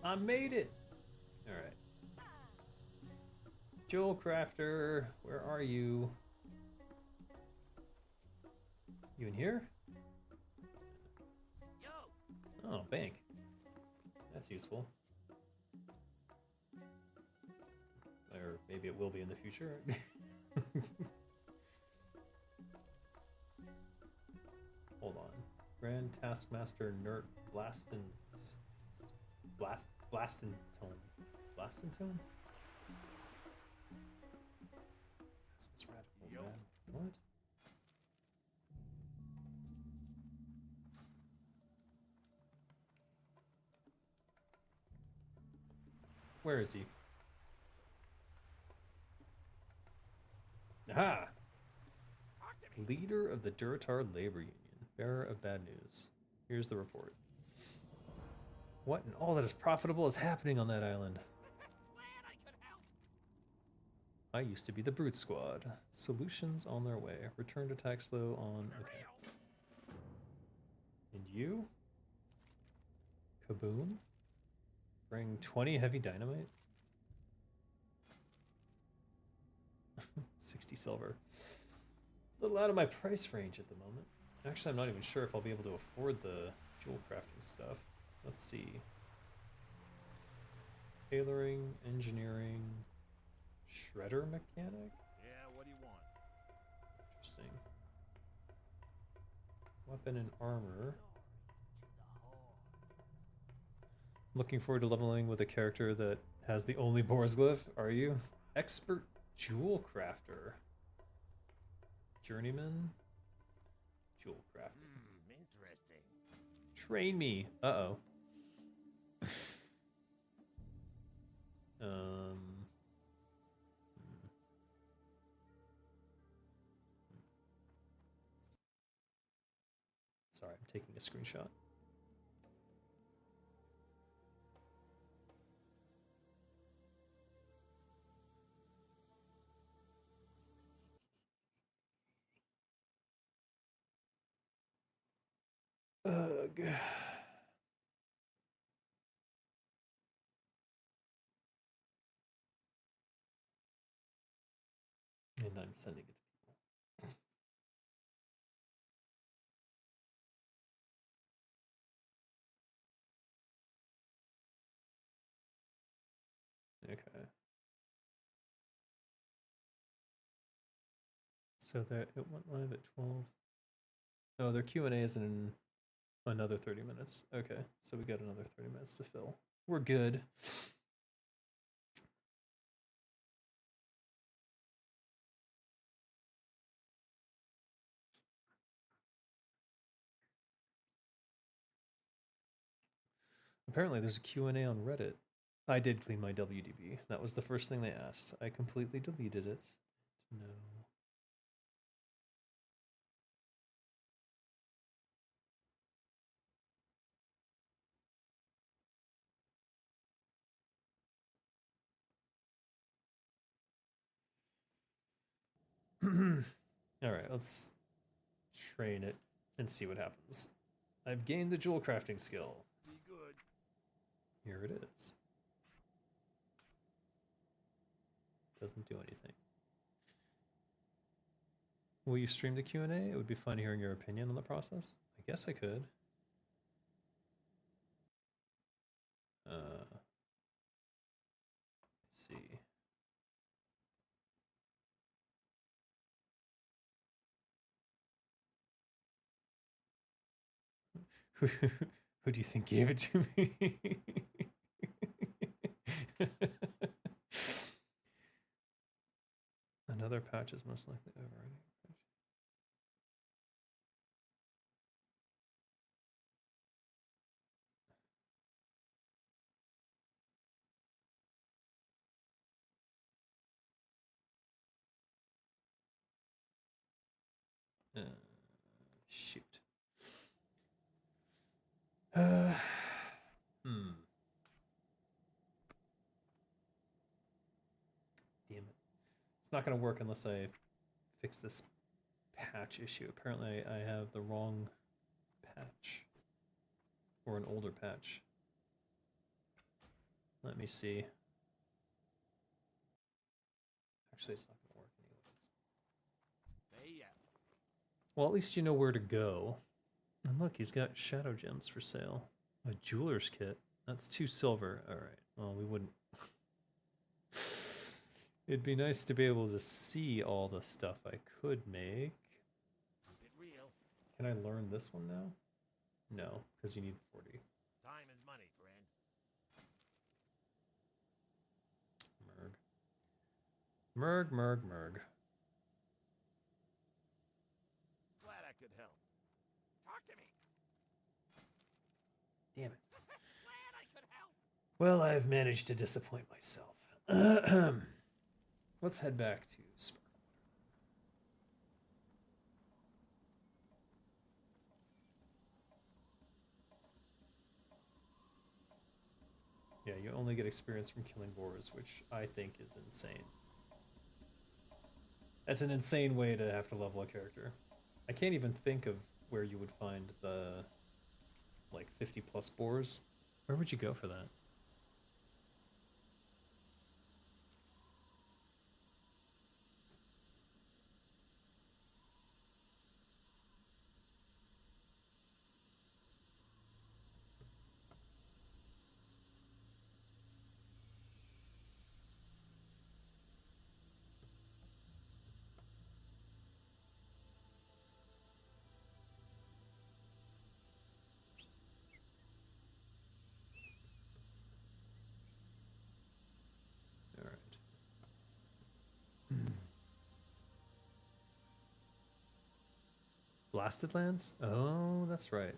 I made it! Alright. Jewel Crafter, where are you? You in here? Yo! Oh, bank. That's useful. Or Maybe it will be in the future. Hold on. Grand Taskmaster Nert Blastin Blastin Tone. Blastin Tone? This is radical, Yo. man. What? Where is he? Aha! Leader of the Duratar Labor Union. Bearer of bad news. Here's the report. What and all that is profitable is happening on that island. I used to be the Brute Squad. Solutions on their way. Return to Taxlow on... Okay. And you? Kaboom? Bring 20 heavy dynamite? 60 silver. A little out of my price range at the moment. Actually, I'm not even sure if I'll be able to afford the jewel crafting stuff. Let's see. Tailoring, engineering, shredder mechanic? Yeah, what do you want? Interesting. Weapon and armor. Looking forward to leveling with a character that has the only Boar's Glyph. Are you? Expert jewel crafter. Journeyman. Jewel crafting. Interesting. Train me. Uh-oh. um. Sorry, I'm taking a screenshot. Ugh. And I'm sending it to people. Okay. So that it went live at 12. Oh, their Q&A is in another 30 minutes. Okay, so we got another 30 minutes to fill. We're good. Apparently there's a Q&A on Reddit. I did clean my WDB. That was the first thing they asked. I completely deleted it. No. All right, let's train it and see what happens. I've gained the jewel crafting skill. Be good. Here it is. Doesn't do anything. Will you stream the Q&A? It would be fun hearing your opinion on the process. I guess I could. Let's see. Who do you think gave it to me? Another patch is most likely overriding. Shoot. Damn it. It's not going to work unless I fix this patch issue. Apparently I have the wrong patch. Or an older patch. Let me see. Actually, it's not going to work anyways. Hey, yeah. Well, at least you know where to go. And look, he's got shadow gems for sale. A jeweler's kit. That's 2 silver. All right. Well, we wouldn't. It'd be nice to be able to see all the stuff I could make. Keep it real. Can I learn this one now? No, because you need 40. Time is money, friend. Merg. Merg. Glad I could help. Talk to me. Damn it. Glad I could help. Well, I've managed to disappoint myself. Let's head back to Spark. Yeah, you only get experience from killing boars, which I think is insane. That's an insane way to have to level a character. I can't even think of where you would find the, like, 50 plus boars. Where would you go for that? Alright. Blasted Lands? Oh, that's right.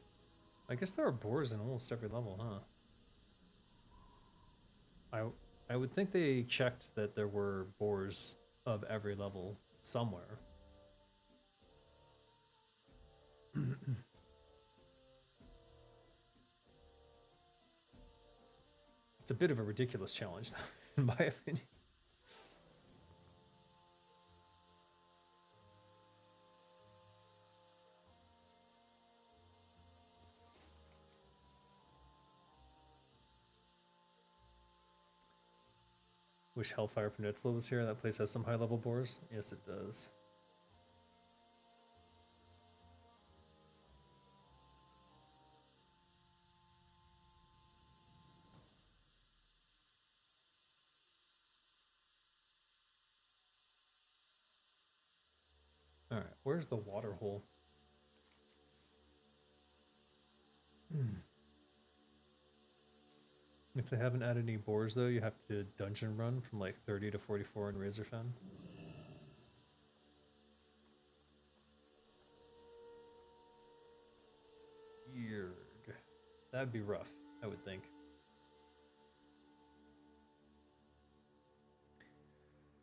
I guess there are boars in almost every level, huh? I would think they checked that there were boars of every level somewhere. It's a bit of a ridiculous challenge, though, in my opinion. Wish Hellfire Peninsula was here. That place has some high-level boars. Yes, it does. Alright, where's the water hole? If they haven't added any boars, though, you have to dungeon run from like 30 to 44 in Razorfen. Yerg. That'd be rough, I would think.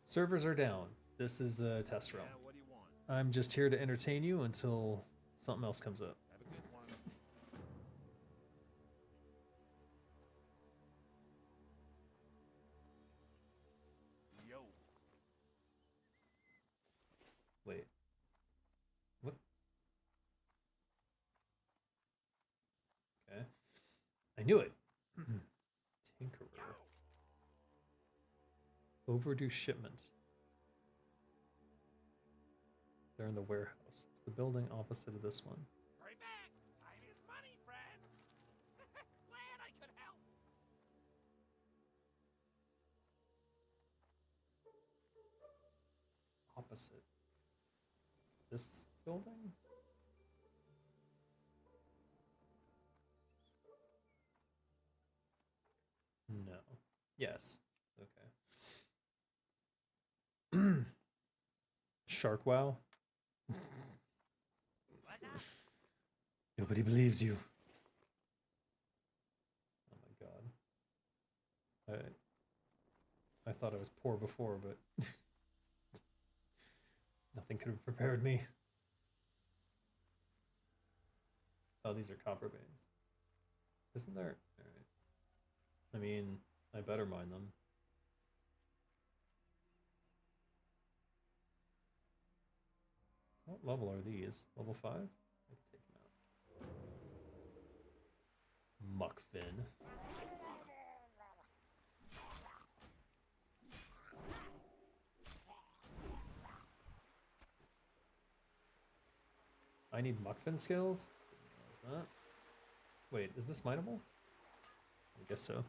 Servers are down. This is a test Yeah, run. what do you want? I'm just here to entertain you until something else comes up. Have a good one. Yo. Wait. What? Okay. I knew it. Tinkerer. Overdue shipment. They're in the warehouse. It's the building opposite of this one. Hurry back. Time is money, friend. Glad I could help. Opposite. This building? No. Yes. Okay. Shark Wow? Nobody believes you. Oh my god. I thought I was poor before, but nothing could have prepared me. Oh, these are copper veins. Isn't there? Alright. I mean, I better mine them. What level are these? Level 5? I can take them out. Muckfin. I need Muckfin skills? What was that? Wait, is this mineable? I guess so.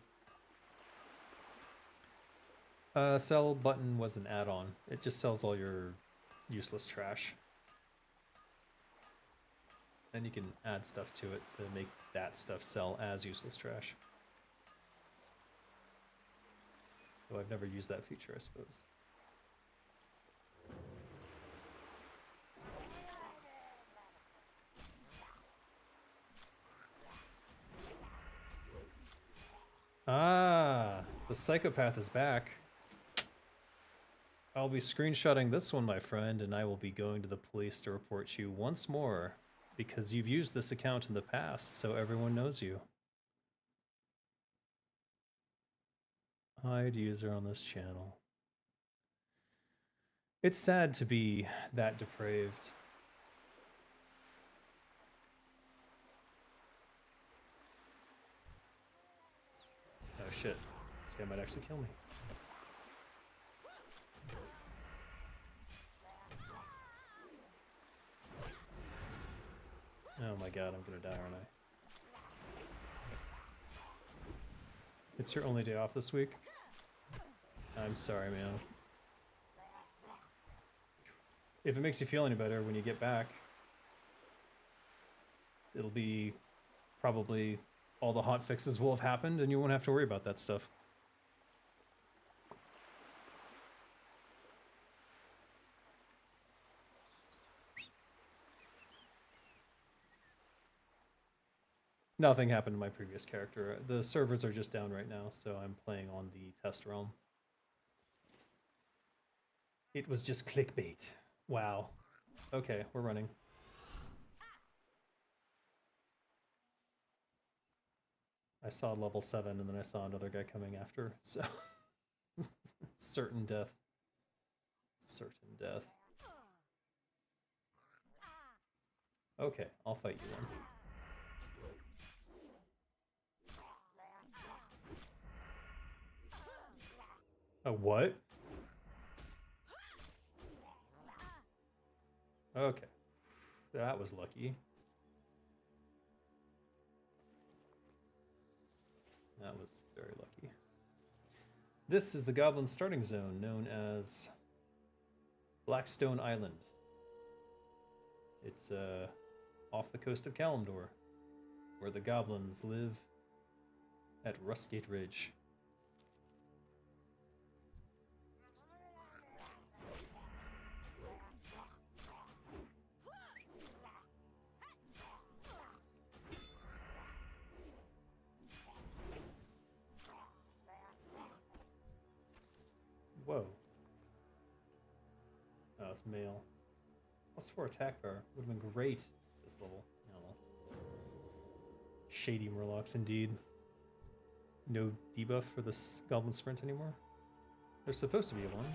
Sell button was an add-on. It just sells all your useless trash. Then you can add stuff to it to make that stuff sell as useless trash. Though I've never used that feature, I suppose. Ah, the psychopath is back. I'll be screenshotting this one, my friend, and I will be going to the police to report you once more because you've used this account in the past, so everyone knows you. Hide user on this channel. It's sad to be that depraved. Oh shit, this guy might actually kill me. Oh my god, I'm gonna die, aren't I? It's your only day off this week? I'm sorry, man. If it makes you feel any better when you get back, it'll be probably all the hot fixes will have happened and you won't have to worry about that stuff. Nothing happened to my previous character. The servers are just down right now, so I'm playing on the test realm. It was just clickbait. Wow. Okay, we're running. I saw level 7 and then I saw another guy coming after, so... certain death. Certain death. Okay, I'll fight you then. A what? Okay. That was lucky. That was very lucky. This is the Goblin starting zone, known as Blackstone Island. It's off the coast of Kalimdor, where the goblins live at Rustgate Ridge. Whoa. Oh, it's male. +4 attack power. Would have been great this level. Oh well. Shady Murlocs indeed. No debuff for this Goblin Sprint anymore? There's supposed to be one,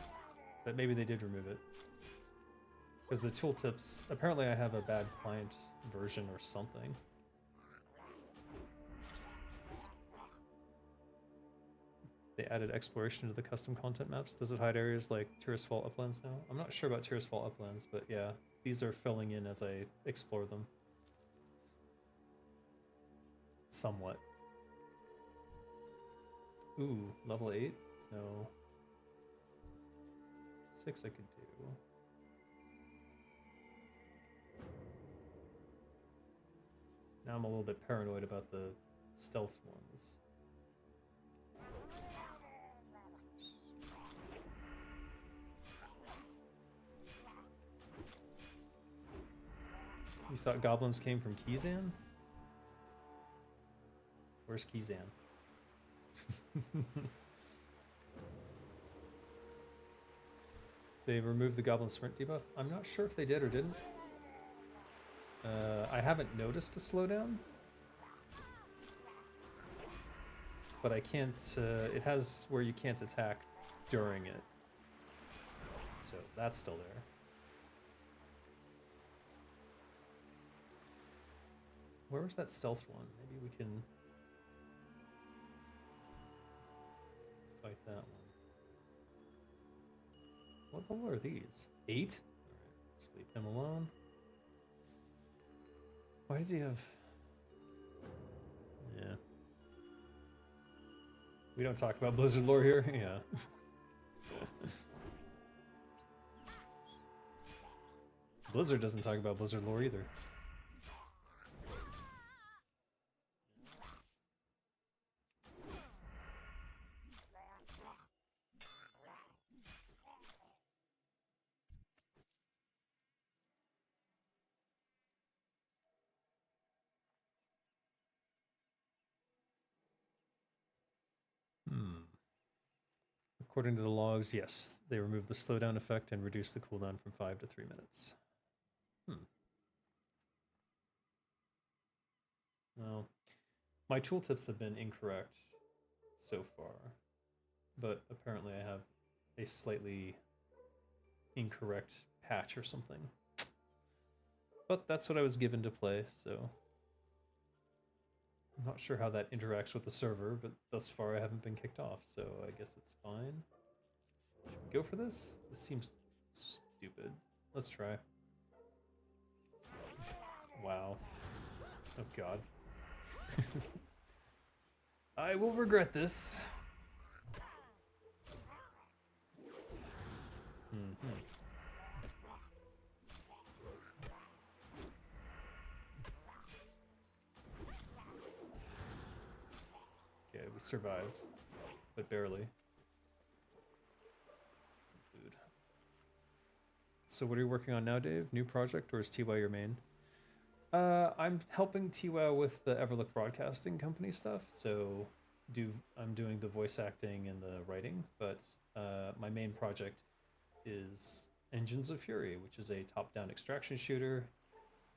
but maybe they did remove it. Because the tooltips... Apparently I have a bad client version or something. They added exploration to the custom content maps. Does it hide areas like Tourist Fall Uplands now? I'm not sure about Tourist Fall Uplands, but yeah, these are filling in as I explore them. Somewhat. Ooh, level 8? No. 6 I could do. Now I'm a little bit paranoid about the stealth ones. You thought goblins came from Kizan? Where's Kizan? They removed the goblin sprint debuff? I'm not sure if they did or didn't. I haven't noticed a slowdown. But I can't, it has where you can't attack during it. So that's still there. Where was that stealth one? Maybe we can fight that one. What the hell are these? 8? Alright, just leave him alone. Why does he have... Yeah. We don't talk about Blizzard lore here? Yeah. Blizzard doesn't talk about Blizzard lore either. Hmm. According to the logs, yes, they removed the slowdown effect and reduced the cooldown from 5 to 3 minutes. Hmm. Well, my tooltips have been incorrect so far, but apparently I have a slightly incorrect patch or something. But that's what I was given to play, so I'm not sure how that interacts with the server, but thus far I haven't been kicked off, so I guess it's fine. Should we go for this? This seems stupid. Let's try. Wow. Oh god. I will regret this. Mm-hmm. Okay, we survived, but barely. Some food. So what are you working on now, Dave? New project, or is TY your main? I'm helping TY with the Everlook Broadcasting Company stuff, so I'm doing the voice acting and the writing, but my main project is Engines of Fury, which is a top-down extraction shooter.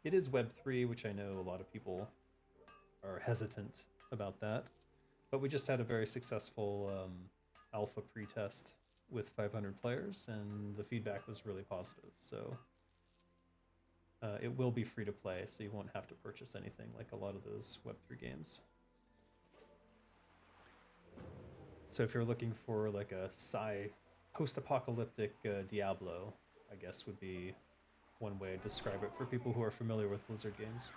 It is Web 3, which I know a lot of people are hesitant about that, but we just had a very successful alpha pre-test with 500 players, and the feedback was really positive, so it will be free to play, so you won't have to purchase anything like a lot of those Web3 games. So if you're looking for like a post-apocalyptic Diablo, I guess would be one way to describe it for people who are familiar with Blizzard games.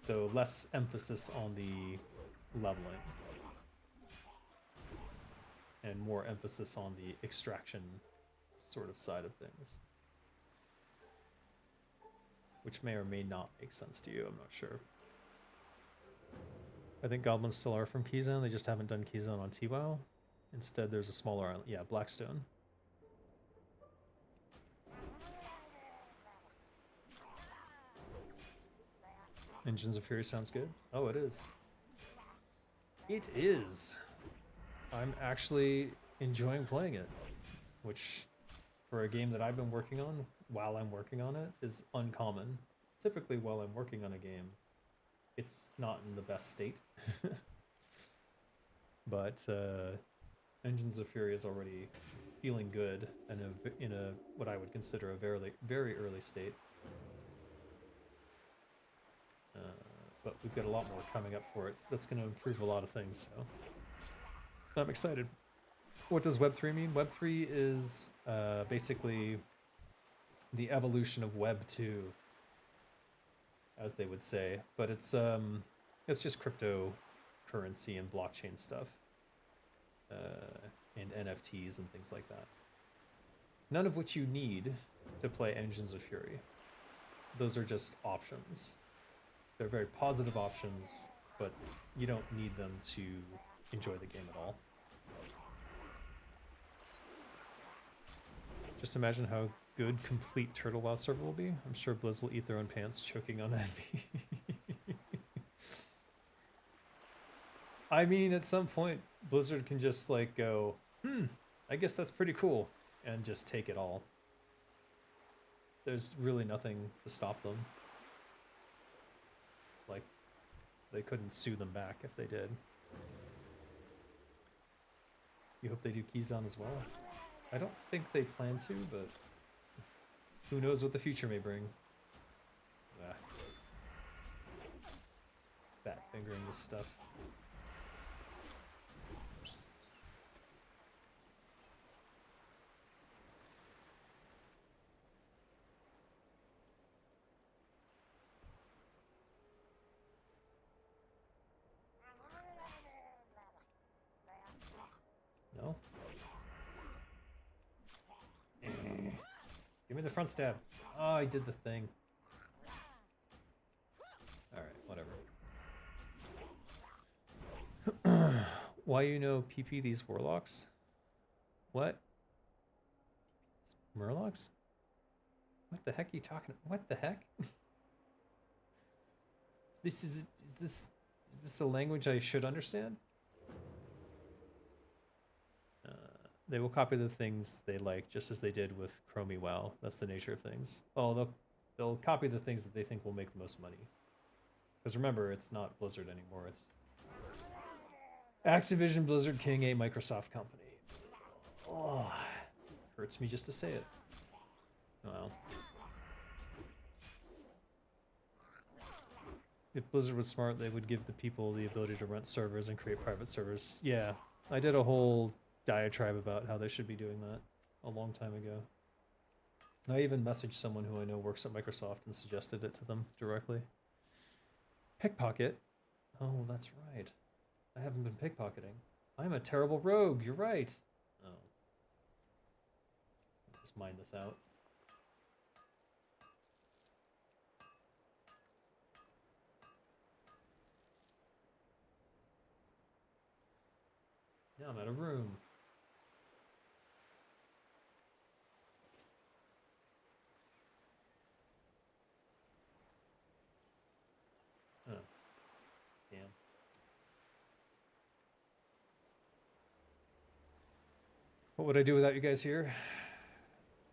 Though less emphasis on the leveling and more emphasis on the extraction sort of side of things, which may or may not make sense to you. I'm not sure. I think goblins still are from Keyzone. They just haven't done Keyzone on TWoW. Instead, there's a smaller island. Yeah, Blackstone. Engines of Fury sounds good. Oh, it is. It is. I'm actually enjoying playing it, which for a game that I've been working on while I'm working on it is uncommon. Typically while I'm working on a game, it's not in the best state. But Engines of Fury is already feeling good and in a what I would consider a very early state. But we've got a lot more coming up for it that's going to improve a lot of things, so I'm excited. What does Web 3 mean? Web 3 is basically the evolution of Web 2, as they would say, but it's just cryptocurrency and blockchain stuff, and NFTs and things like that. None of which you need to play Engines of Fury. Those are just options. They're very positive options, but you don't need them to enjoy the game at all. Just imagine how good complete Turtle WoW server will be. I'm sure Blizz will eat their own pants choking on envy. I mean, at some point, Blizzard can just like go, I guess that's pretty cool, and just take it all. There's really nothing to stop them. Like, they couldn't sue them back if they did. You hope they do Keyzone as well? I don't think they plan to, but who knows what the future may bring. Ah. Bat fingering this stuff. No? me the front stab. Oh, I did the thing. Alright, whatever. Why you know PP these warlocks? What? Murlocs? What the heck are you talking about? What the heck? Is this a language I should understand? They will copy the things they like, just as they did with Chromie WoW. That's the nature of things. Oh, they'll copy the things that they think will make the most money. Because remember, it's not Blizzard anymore. It's Activision Blizzard King, a Microsoft company. Oh, hurts me just to say it. Well, if Blizzard was smart, they would give the people the ability to rent servers and create private servers. Yeah, I did a whole diatribe about how they should be doing that a long time ago. I even messaged someone who I know works at Microsoft and suggested it to them directly. Pickpocket? Oh, that's right. I haven't been pickpocketing. I'm a terrible rogue, you're right. Oh. I'll just mine this out. Now I'm out of room. Oh. Damn. What would I do without you guys here?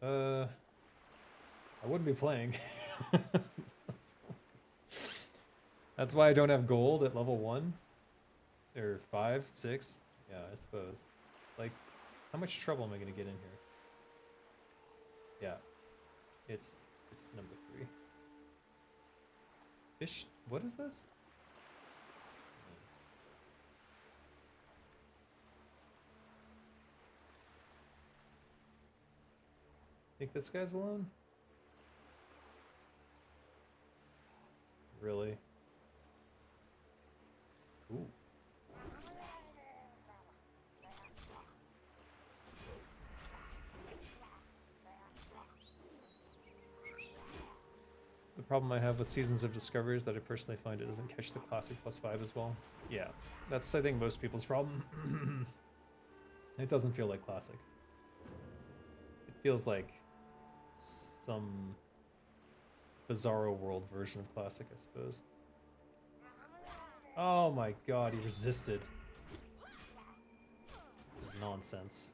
I wouldn't be playing. That's why I don't have gold at level 1. Or 5, 6. Yeah, I suppose. Like, how much trouble am I gonna get in here? Yeah. It's number 3. Fish, what is this? Think this guy's alone? Really? Ooh. The problem I have with Seasons of Discovery is that I personally find it doesn't catch the Classic +5 as well. Yeah, that's I think most people's problem. It doesn't feel like Classic. It feels like some bizarro world version of Classic, I suppose. Oh my god, he resisted. This is nonsense.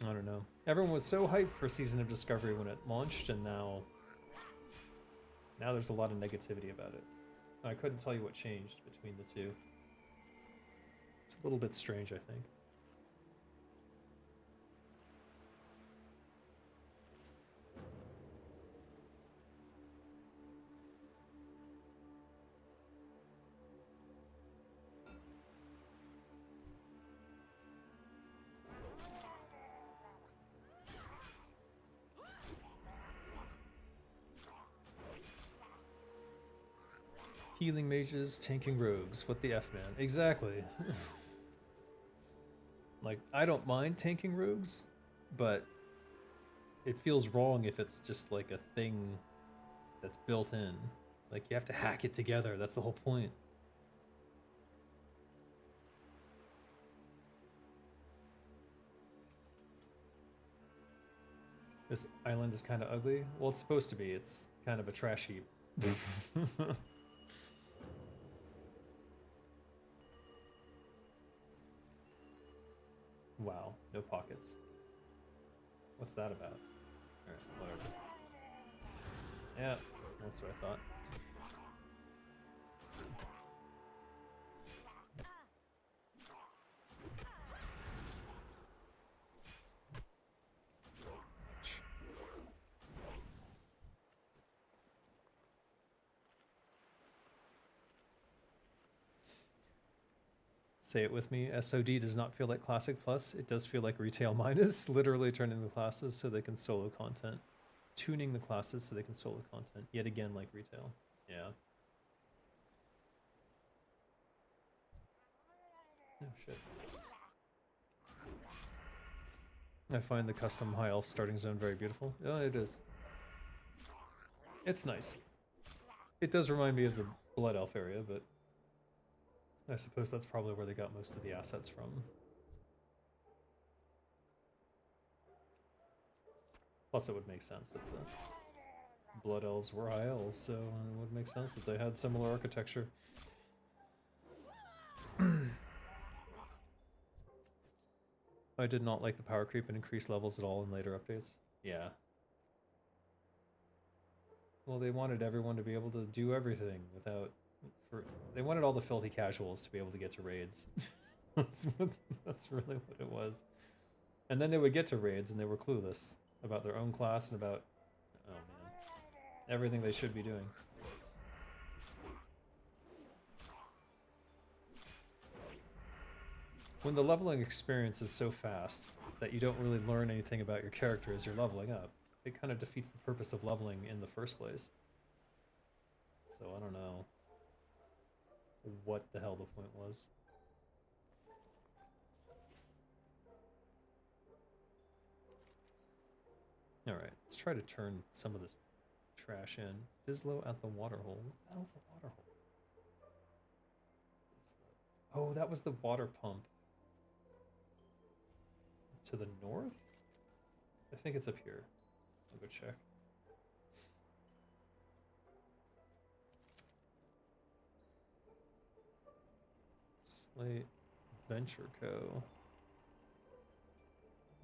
I don't know. Everyone was so hyped for Season of Discovery when it launched, and now there's a lot of negativity about it. I couldn't tell you what changed between the two. It's a little bit strange, I think. Healing mages, tanking rogues. What the F, man? Exactly. Like, I don't mind tanking rogues, but it feels wrong if it's just like a thing that's built in. Like, you have to hack it together. That's the whole point. This island is kind of ugly. Well, it's supposed to be. It's kind of a trash heap. Wow, no pockets. What's that about? Alright, whatever. Yeah, that's what I thought. Say it with me. SOD does not feel like Classic Plus. It does feel like Retail Minus. Literally turning the classes so they can solo content. Tuning the classes so they can solo content. Yet again, like Retail. Yeah. Oh, shit. I find the custom high elf starting zone very beautiful. Yeah, it is. It's nice. It does remind me of the blood elf area, but I suppose that's probably where they got most of the assets from. Plus, it would make sense that the blood elves were high elves, so it would make sense that they had similar architecture. I did not like the power creep and increased levels at all in later updates. Yeah. Well, they wanted everyone to be able to do everything without... They wanted all the filthy casuals to be able to get to raids. that's really what it was. And then they would get to raids and they were clueless about their own class and about... Oh man. Everything they should be doing. When the leveling experience is so fast that you don't really learn anything about your character as you're leveling up, it kind of defeats the purpose of leveling in the first place. So I don't know what the hell the point was. Alright, let's try to turn some of this trash in. Fizzlo at the waterhole. What the hell's the waterhole? Oh, that was the water pump. To the north? I think it's up here. I'll go check. Slate Venture Co.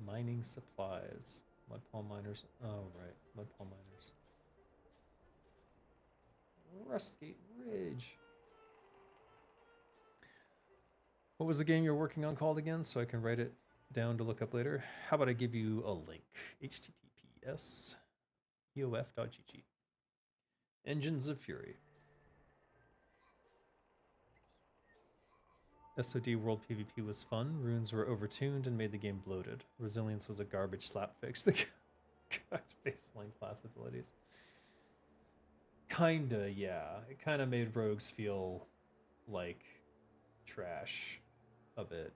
Mining supplies. Mudpaw miners. Oh, right. Mudpaw miners. Rustgate Ridge. What was the game you're working on called again, so I can write it down to look up later? How about I give you a link? https eof.gg. Engines of Fury. SOD World PvP was fun. Runes were overtuned and made the game bloated. Resilience was a garbage slap fix that got baseline class abilities. Kinda, yeah. It kind of made rogues feel like trash a bit.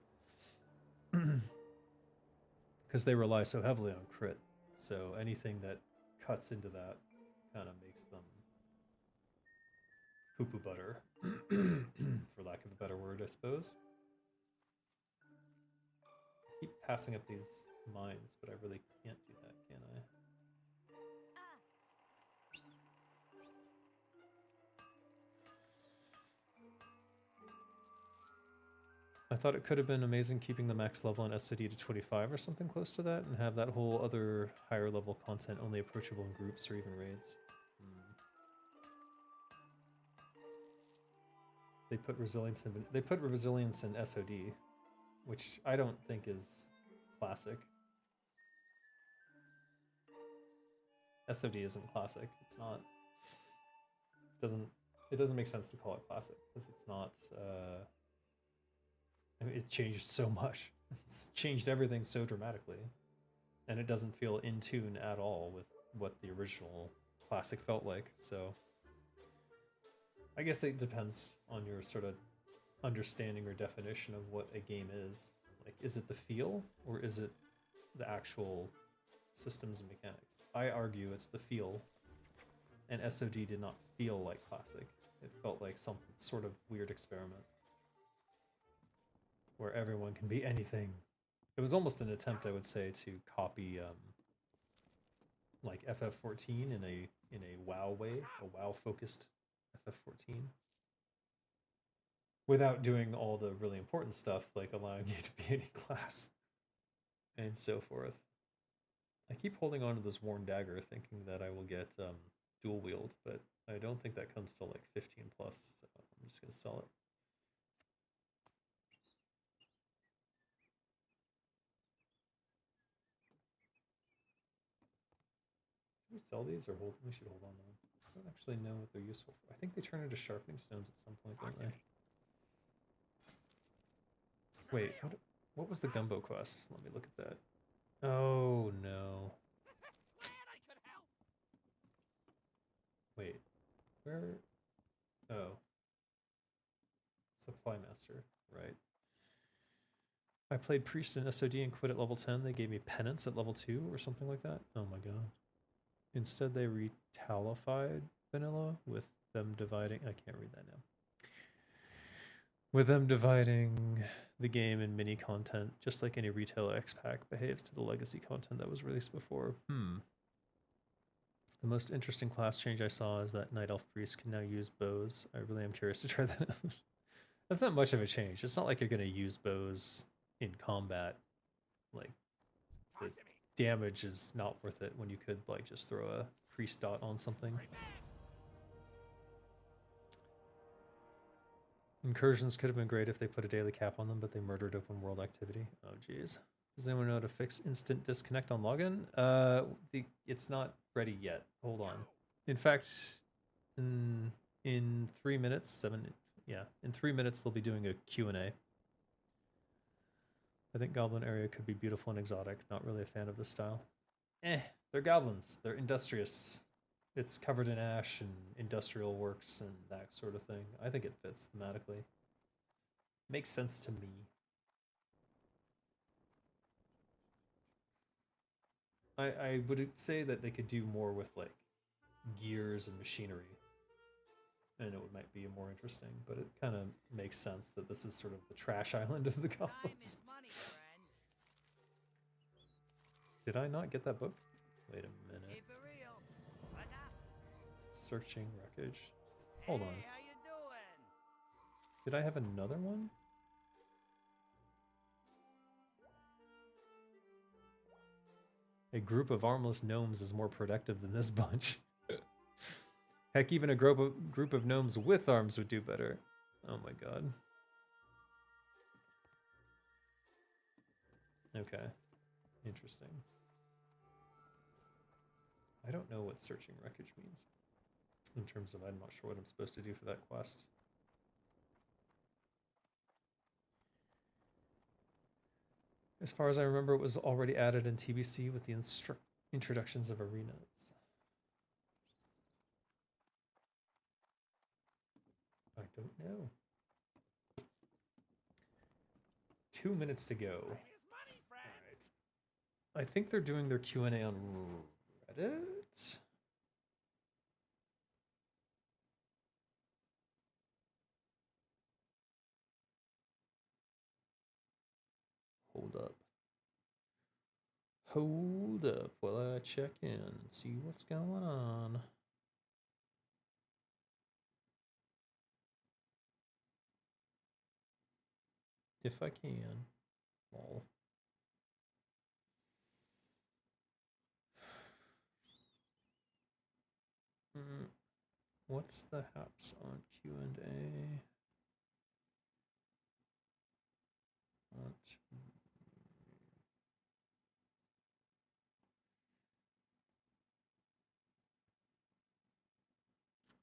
Because they rely so heavily on crit. So anything that cuts into that kind of makes them poo-poo butter, for lack of a better word, I suppose. I keep passing up these mines, but I really can't do that, can I? I thought it could have been amazing keeping the max level in SOD to 25 or something close to that, and have that whole other higher level content only approachable in groups or even raids. They put resilience in SOD, which I don't think is classic. SOD isn't classic. It's not. It doesn't make sense to call it classic because it's not. I mean, it changed so much. It's changed everything so dramatically, and it doesn't feel in tune at all with what the original classic felt like. So I guess it depends on your sort of understanding or definition of what a game is. Like, is it the feel or is it the actual systems and mechanics? I argue it's the feel, and SOD did not feel like classic. It felt like some sort of weird experiment where everyone can be anything. It was almost an attempt, I would say, to copy like FF14 in a WoW way, a WoW focused FF14, without doing all the really important stuff like allowing you to be any class and so forth. I keep holding on to this worn dagger thinking that I will get dual wield, but I don't think that comes till like 15 plus, so I'm just gonna sell it. Should we sell these or hold? We should hold on to them. I don't actually know what they're useful for. I think they turn into sharpening stones at some point, don't they? Wait, what was the gumbo quest? Let me look at that. Oh no. Wait, where? Oh. Supply master, right. I played Priest in SOD and quit at level 10. They gave me penance at level 2 or something like that. Oh my god. Instead, they retalified vanilla with them dividing. I can't read that now. With them dividing the game in mini content, just like any retail X pack behaves to the legacy content that was released before. The most interesting class change I saw is that Night Elf Priest can now use bows. I really am curious to try that out. That's not much of a change. It's not like you're going to use bows in combat. Like, the damage is not worth it when you could, like, just throw a priest dot on something. Incursions could have been great if they put a daily cap on them, but they murdered open world activity. Oh, jeez. Does anyone know how to fix instant disconnect on login? It's not ready yet. Hold on. In fact, in 3 minutes, in 3 minutes they'll be doing a Q&A. I think Goblin area could be beautiful and exotic. Not really a fan of this style. They're goblins. They're industrious. It's covered in ash and industrial works and that sort of thing. I think it fits thematically. Makes sense to me. I would say that they could do more with, like, gears and machinery. And it might be more interesting, but it kind of makes sense that this is sort of the trash island of the goblins. Did I not get that book? Wait a minute. Searching wreckage. Hold on. Did I have another one? A group of armless gnomes is more productive than this bunch. Heck, even a group of gnomes with arms would do better. Oh my god. Okay. Interesting. I don't know what searching wreckage means. In terms of, I'm not sure what I'm supposed to do for that quest. As far as I remember, it was already added in TBC with the introductions of arenas. I don't know. 2 minutes to go. Alright. I think they're doing their Q&A on Reddit? Hold up. Hold up while I check in and see what's going on. If I can. Lol. What's the haps on Q&A? What?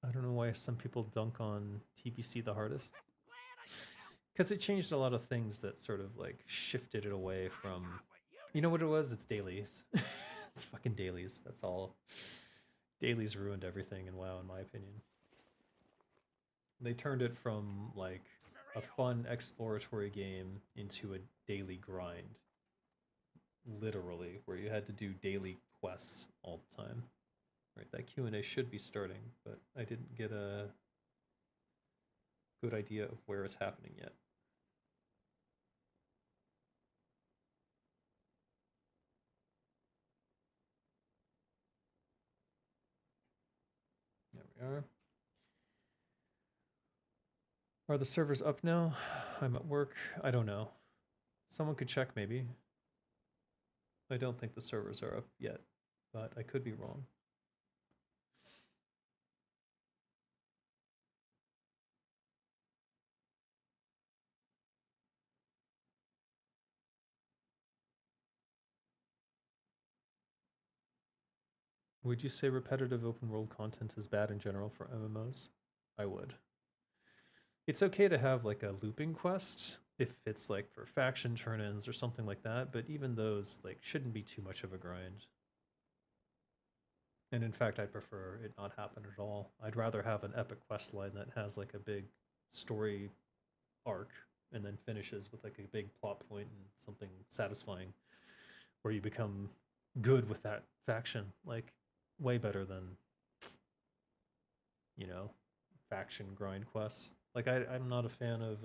I don't know why some people dunk on TBC the hardest. Because it changed a lot of things that sort of like shifted it away from... You know what it was? It's dailies. It's fucking dailies. That's all. Dailies ruined everything in WoW, in my opinion. They turned it from like a fun exploratory game into a daily grind. Literally, where you had to do daily quests all the time. Right, that Q&A should be starting, but I didn't get a good idea of where it's happening yet. There we are. Are the servers up now? I'm at work. I don't know. Someone could check, maybe. I don't think the servers are up yet, but I could be wrong. Would you say repetitive open world content is bad in general for MMOs? I would. It's okay to have like a looping quest if it's like for faction turn-ins or something like that, but even those like shouldn't be too much of a grind. And in fact, I prefer it not happen at all. I'd rather have an epic quest line that has like a big story arc and then finishes with like a big plot point and something satisfying where you become good with that faction. Like way better than, you know, faction grind quests. Like I'm not a fan of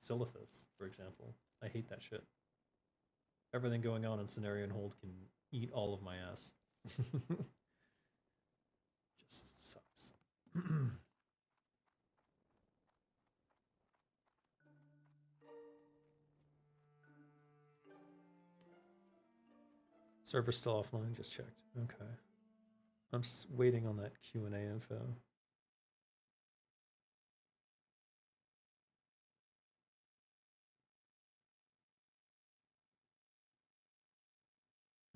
Silithus, for example. I hate that shit. Everything going on in Scenario and Hold can eat all of my ass. Just sucks. Server's still offline, just checked. Okay. I'm waiting on that Q&A info.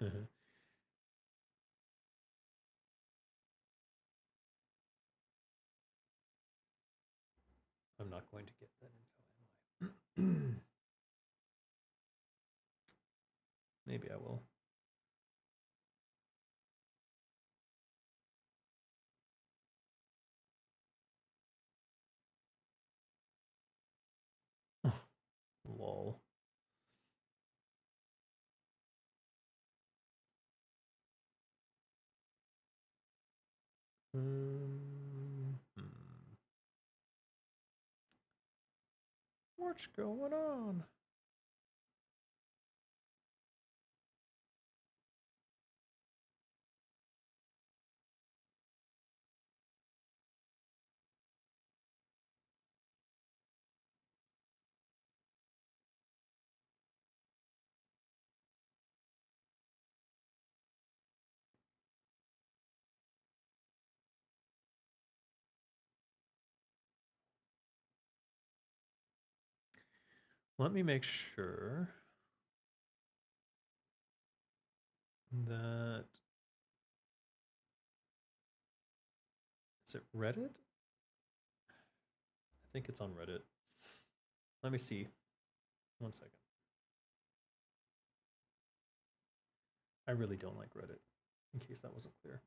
Uh-huh. I'm not going to get that info, am I? Maybe I will. Lol. What's going on? Let me make sure that... Is it Reddit? I think it's on Reddit. Let me see. 1 second. I really don't like Reddit, in case that wasn't clear.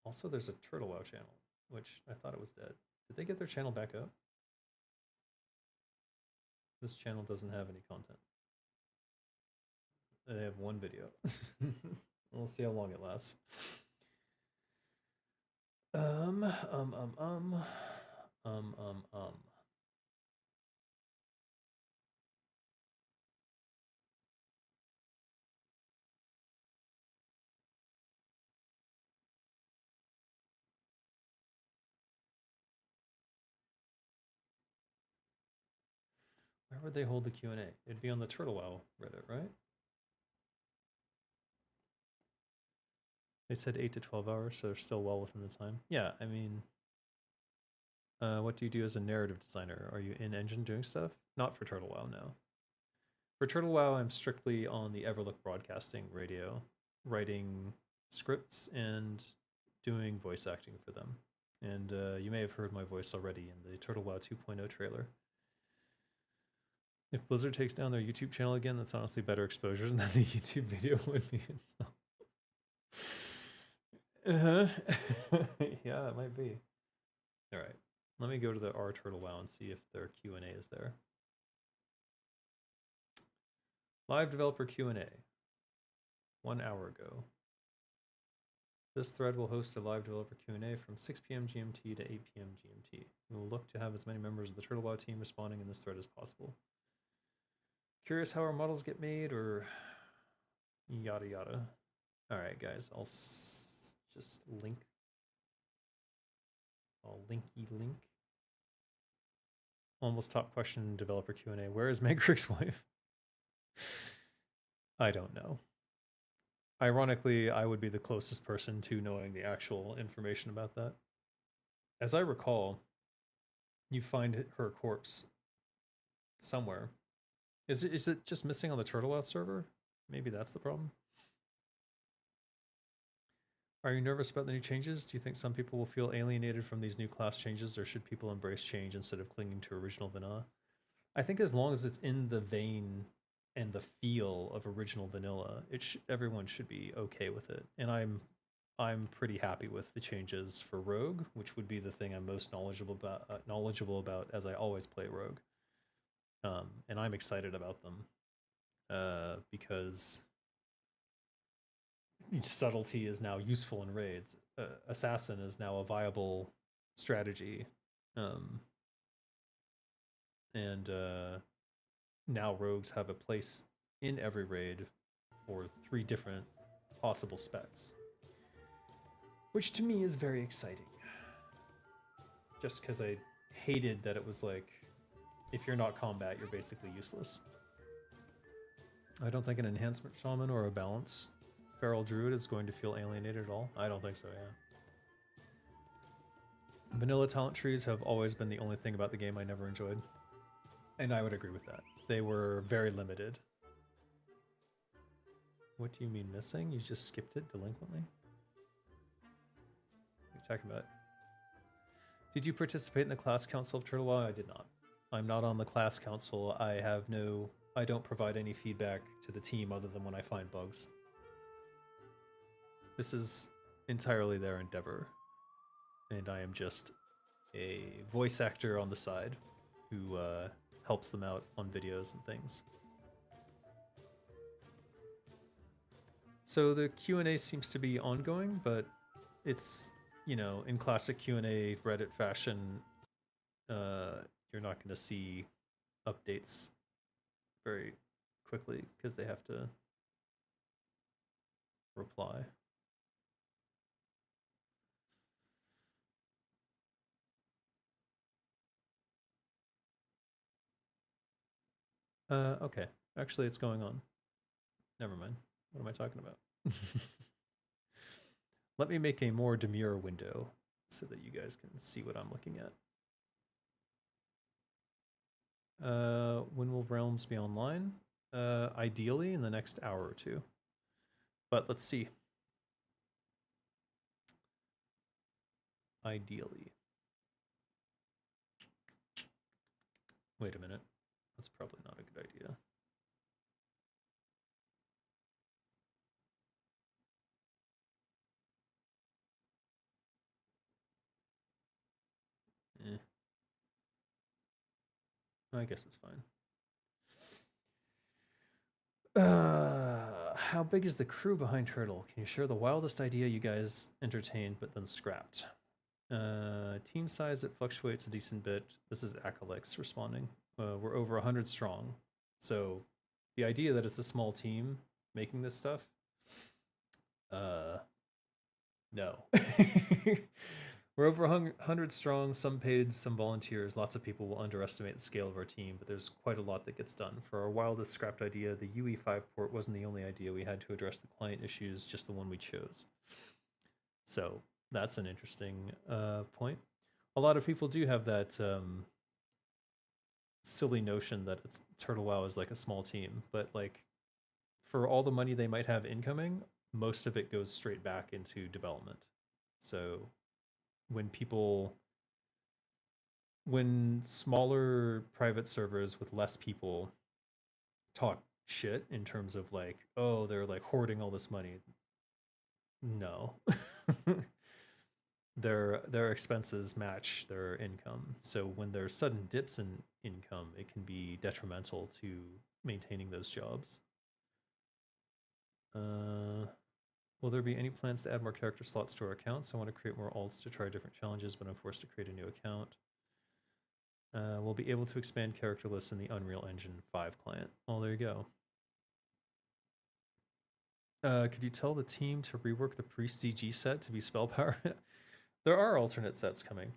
Also, there's a Turtle WoW channel, which I thought it was dead. Did they get their channel back up? This channel doesn't have any content. They have one video. We'll see how long it lasts. Um. Where would they hold the Q&A? It'd be on the Turtle WoW Reddit, right? They said 8 to 12 hours, so they're still well within the time. Yeah, I mean, what do you do as a narrative designer? Are you in engine doing stuff? Not for Turtle WoW, no. For Turtle WoW, I'm strictly on the Everlook Broadcasting radio, writing scripts and doing voice acting for them. And you may have heard my voice already in the Turtle WoW 2.0 trailer. If Blizzard takes down their YouTube channel again, that's honestly better exposure than the YouTube video would be itself. Yeah, it might be. All right, let me go to the R Turtle WoW and see if their Q&A is there. Live developer Q&A. 1 hour ago. This thread will host a live developer Q&A from 6 p.m. GMT to 8 p.m. GMT. We will look to have as many members of the Turtle WoW team responding in this thread as possible. Curious how our models get made, or yada yada. All right, guys, I'll just link. I'll linky link. Almost top question developer Q&A. Where is Megrick's wife? I don't know. Ironically, I would be the closest person to knowing the actual information about that. As I recall, you find her corpse somewhere. Is it just missing on the Turtle WoW server? Maybe that's the problem. Are you nervous about the new changes? Do you think some people will feel alienated from these new class changes, or should people embrace change instead of clinging to original vanilla? I think as long as it's in the vein and the feel of original vanilla, everyone should be okay with it. And I'm I'm pretty happy with the changes for Rogue, which would be the thing I'm most knowledgeable about as I always play Rogue. And I'm excited about them because subtlety is now useful in raids. Assassin is now a viable strategy, and now rogues have a place in every raid for 3 different possible specs, which to me is very exciting. Just because I hated that it was like, if you're not combat, you're basically useless. I don't think an enhancement shaman or a balance feral druid is going to feel alienated at all. I don't think so, yeah. Vanilla talent trees have always been the only thing about the game I never enjoyed. And I would agree with that. They were very limited. What do you mean missing? You just skipped it delinquently? What are you talking about? Did you participate in the class council of Turtle Law? I did not. I'm not on the class council. I don't provide any feedback to the team other than when I find bugs. This is entirely their endeavor. And I am just a voice actor on the side who helps them out on videos and things. So the Q&A seems to be ongoing, but it's, you know, in classic Q&A Reddit fashion, you're not going to see updates very quickly because they have to reply. Okay. Actually, it's going on. Never mind. What am I talking about? Let me make a more demure window so that you guys can see what I'm looking at. When will Realms be online? Ideally in the next hour or 2. But let's see. Ideally. Wait a minute. That's probably not a good idea. I guess it's fine. How big is the crew behind Turtle? Can you share the wildest idea you guys entertained but then scrapped? Team size, it fluctuates a decent bit. This is Acolyx responding. We're over 100 strong. So the idea that it's a small team making this stuff, no. We're over 100 strong, some paid, some volunteers. Lots of people will underestimate the scale of our team, but there's quite a lot that gets done. For our wildest scrapped idea, the UE5 port wasn't the only idea we had to address the client issues, just the one we chose. So that's an interesting point. A lot of people do have that silly notion that it's Turtle WoW is like a small team, but like for all the money they might have incoming, most of it goes straight back into development. So when smaller private servers with less people talk shit in terms of like, oh, they're like hoarding all this money. No. Their expenses match their income. So when there's sudden dips in income, it can be detrimental to maintaining those jobs. Will there be any plans to add more character slots to our accounts? I want to create more alts to try different challenges, but I'm forced to create a new account. We'll be able to expand character lists in the Unreal Engine 5 client. Oh, there you go. Could you tell the team to rework the Priest CG set to be spell power? There are alternate sets coming.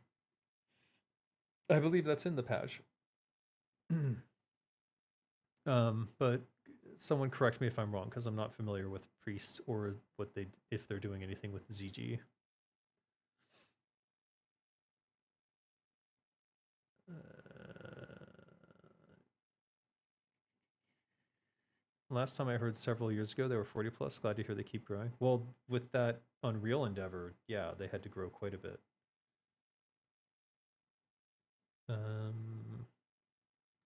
I believe that's in the patch. But someone correct me if I'm wrong, because I'm not familiar with Priest or if they're doing anything with ZG. Last time I heard several years ago, they were 40 plus. Glad to hear they keep growing. Well, with that Unreal endeavor, yeah, they had to grow quite a bit.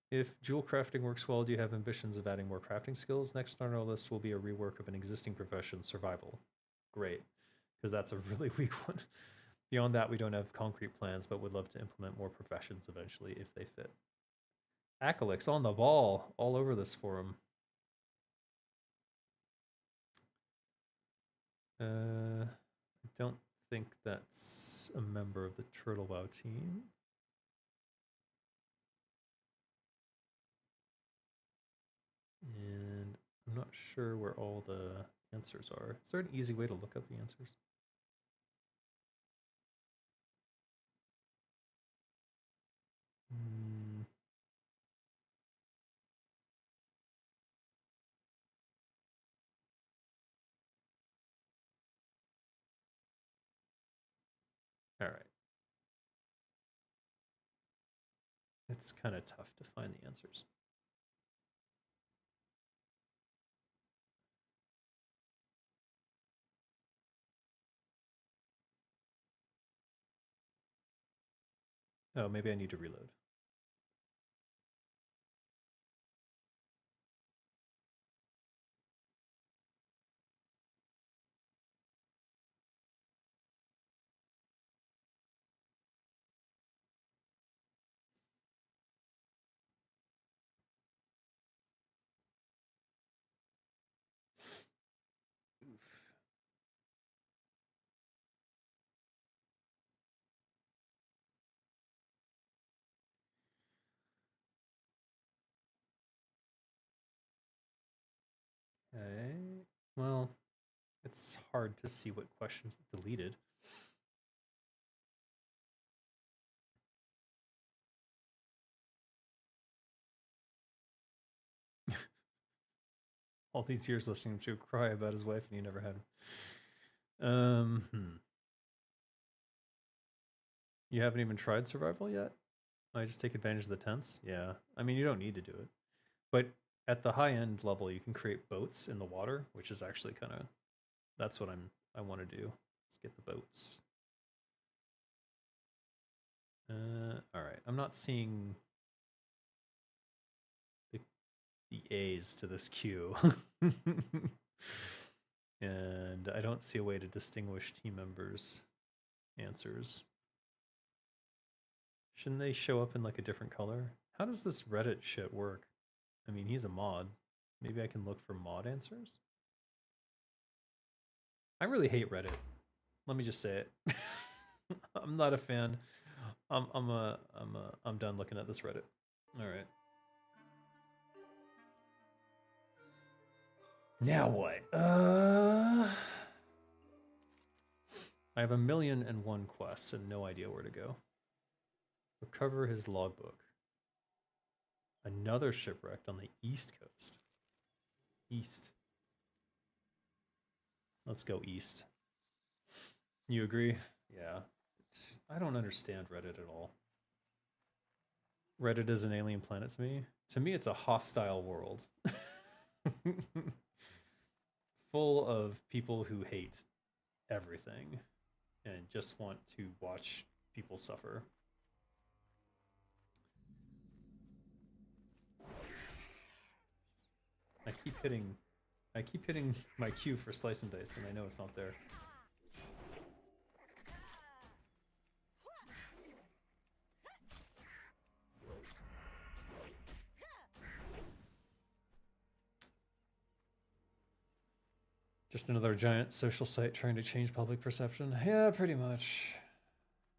If jewel crafting works well, do you have ambitions of adding more crafting skills? Next on our list will be a rework of an existing profession, survival. Great. because that's a really weak one. Beyond that, we don't have concrete plans, but would love to implement more professions eventually if they fit. Accolix on the ball all over this forum. I don't think that's a member of the Turtle WoW team. And I'm not sure where all the answers are. Is there an easy way to look up the answers? Hmm. All right. It's kind of tough to find the answers. Oh, maybe I need to reload. Oof. Okay. Well, it's hard to see what questions it deleted. All these years listening to him cry about his wife and he never had him. You haven't even tried survival yet? I just take advantage of the tents? Yeah. I mean, you don't need to do it. But at the high end level, you can create boats in the water, which is actually kind of, that's what I want to do. Let's get the boats. All right. I'm not seeing the A's to this queue. And I don't see a way to distinguish team members' answers. Shouldn't they show up in like a different color? How does this Reddit shit work? I mean, he's a mod. Maybe I can look for mod answers? I really hate Reddit. Let me just say it. I'm not a fan. I'm done looking at this Reddit. All right. Now what? I have 1,000,001 quests and no idea where to go. Recover his logbook. Another shipwrecked on the east coast. East. Let's go east. You agree? Yeah. I don't understand Reddit at all. Reddit is an alien planet to me. To me, it's a hostile world. Full of people who hate everything and just want to watch people suffer. I keep hitting my Q for slice and dice, and I know it's not there. Just another giant social site trying to change public perception. Yeah, pretty much.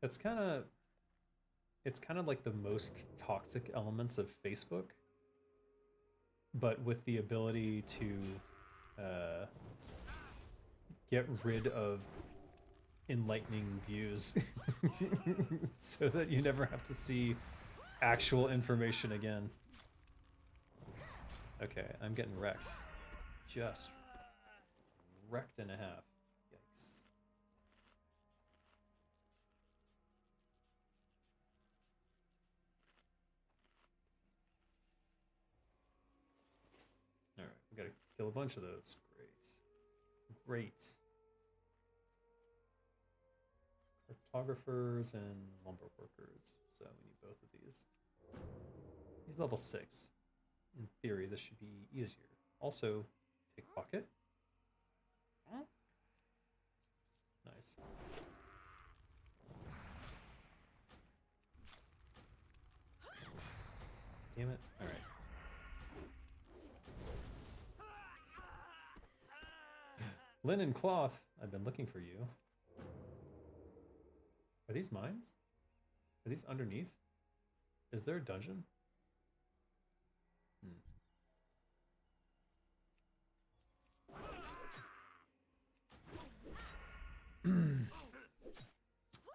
It's kind of like the most toxic elements of Facebook, but with the ability to get rid of enlightening views so that you never have to see actual information again. Okay, I'm getting wrecked. Just wrecked and a half. Yikes. Alright, we gotta kill a bunch of those. Great. Great. Cartographers and lumber workers. So we need both of these. He's level 6. In theory, this should be easier. Also, pickpocket. Nice. Nice. Damn it. Alright. Linen cloth. I've been looking for you. Are these mines? Are these underneath? Is there a dungeon?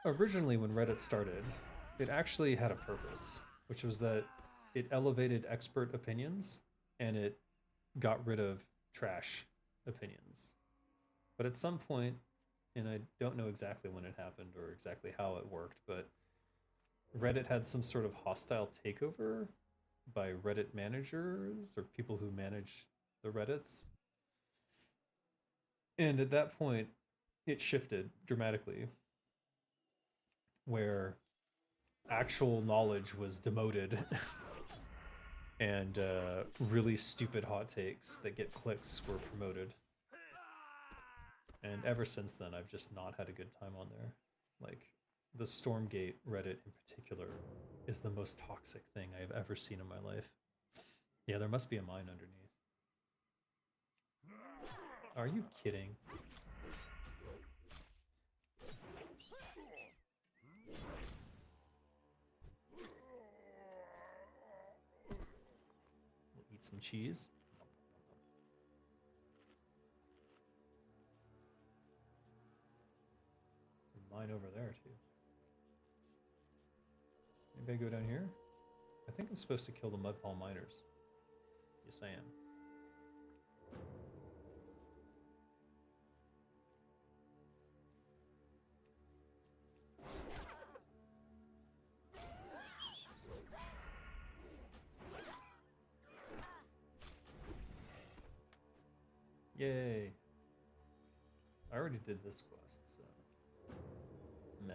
Originally, when Reddit started, it actually had a purpose, which was that it elevated expert opinions and it got rid of trash opinions. But at some point, and I don't know exactly when it happened or exactly how it worked, but Reddit had some sort of hostile takeover by Reddit managers or people who manage the Reddits. And at that point, it shifted dramatically, where actual knowledge was demoted and really stupid hot takes that get clicks were promoted. And ever since then, I've just not had a good time on there. Like, the Stormgate Reddit in particular is the most toxic thing I've ever seen in my life. Yeah, there must be a mine underneath. Are you kidding? We'll eat some cheese. Mine over there too. Maybe I go down here? I think I'm supposed to kill the mudfall miners. Yes, I am. Yay. I already did this quest, so... Meh.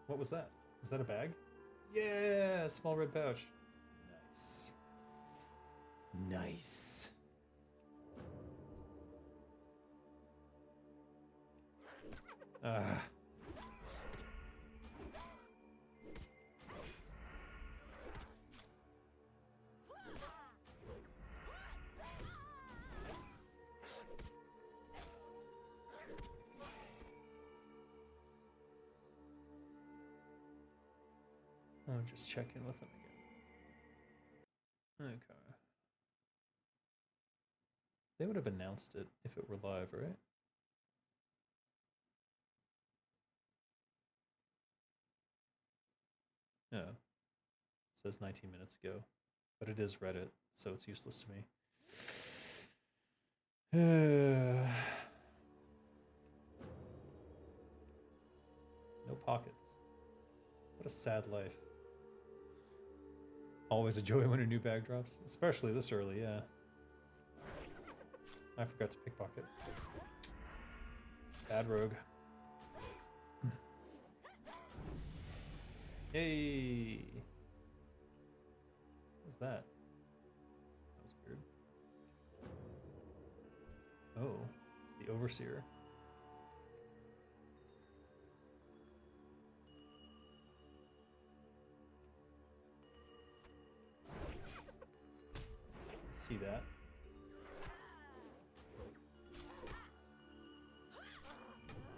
What was that? Was that a bag? Yeah, small red pouch. Nice. Nice. Ah. I'll just check in with them again. Okay. They would have announced it if it were live, right? No. It says 19 minutes ago. But it is Reddit, so it's useless to me. No pockets. What a sad life. Always a joy when a new bag drops, especially this early, yeah. I forgot to pickpocket. Bad rogue. Hey! What was that? That was weird. Oh, it's the Overseer. See that?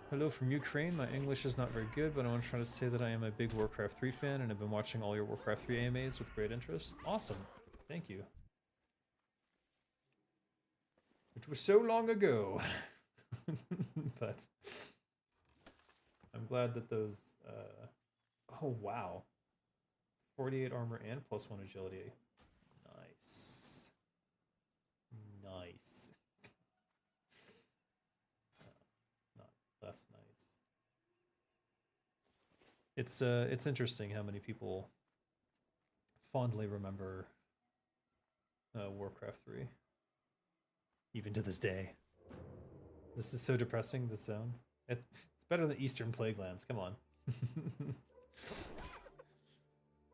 Hello from Ukraine. My English is not very good, but I want to try to say that I am a big Warcraft 3 fan and have been watching all your Warcraft 3 AMAs with great interest. Awesome. Thank you. It was so long ago. But I'm glad that those... Oh, wow. 48 armor and +1 agility. Nice. Nice. Not less nice. It's interesting how many people fondly remember Warcraft 3. Even to this day. This is so depressing, this zone. It's It's better than Eastern Plaguelands. Come on.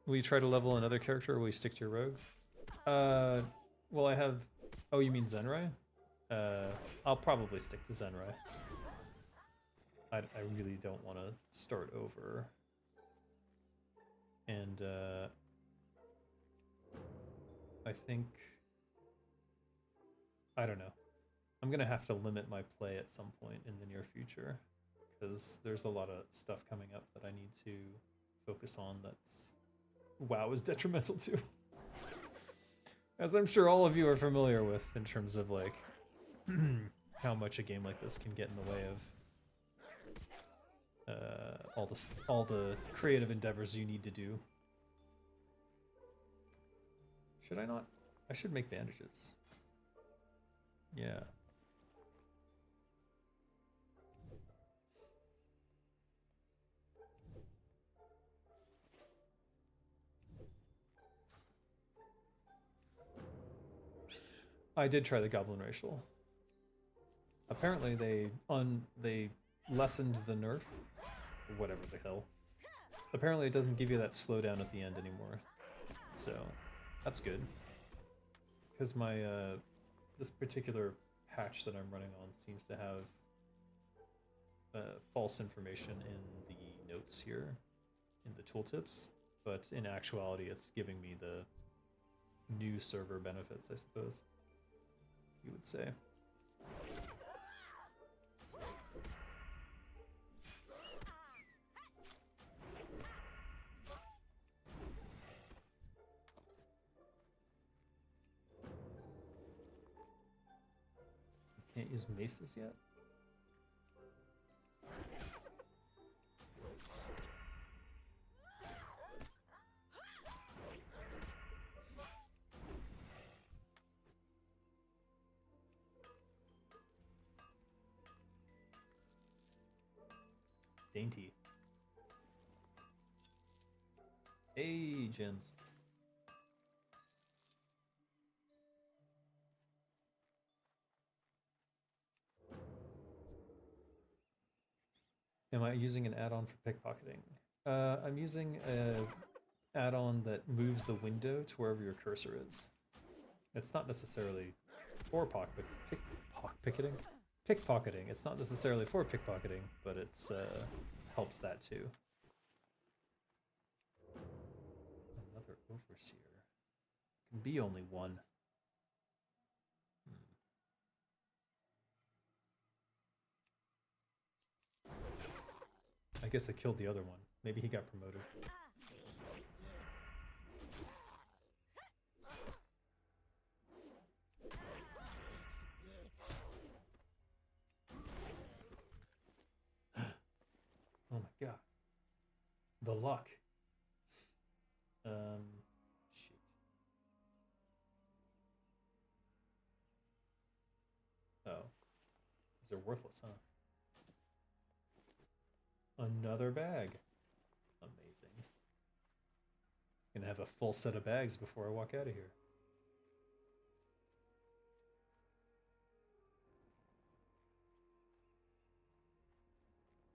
Will you try to level another character, or will you stick to your rogue? Well, I have... Oh, you mean Zenrai? I'll probably stick to Zenrai. I really don't want to start over. And, I think... I don't know. I'm gonna have to limit my play at some point in the near future, because there's a lot of stuff coming up that I need to focus on that's WoW is detrimental to. As I'm sure all of you are familiar with, in terms of like how much a game like this can get in the way of all the creative endeavors you need to do. Should I not? I should make bandages. Yeah. I did try the Goblin Racial. Apparently they lessened the nerf, whatever the hell. Apparently it doesn't give you that slowdown at the end anymore, so that's good. Because my this particular patch that I'm running on seems to have false information in the notes here, in the tooltips, but in actuality it's giving me the new server benefits, I suppose you would say. Can't use maces yet? Dainty. Hey, gems. Am I using an add-on for pickpocketing? I'm using a add-on that moves the window to wherever your cursor is. It's not necessarily for pickpocketing. Pickpocketing. It's not necessarily for pickpocketing, but it's helps that too. Another overseer. Can be only one. I guess I killed the other one. Maybe he got promoted. Oh my god. The luck. Shoot. Oh. These are worthless, huh? Another bag. Amazing. Gonna have a full set of bags before I walk out of here.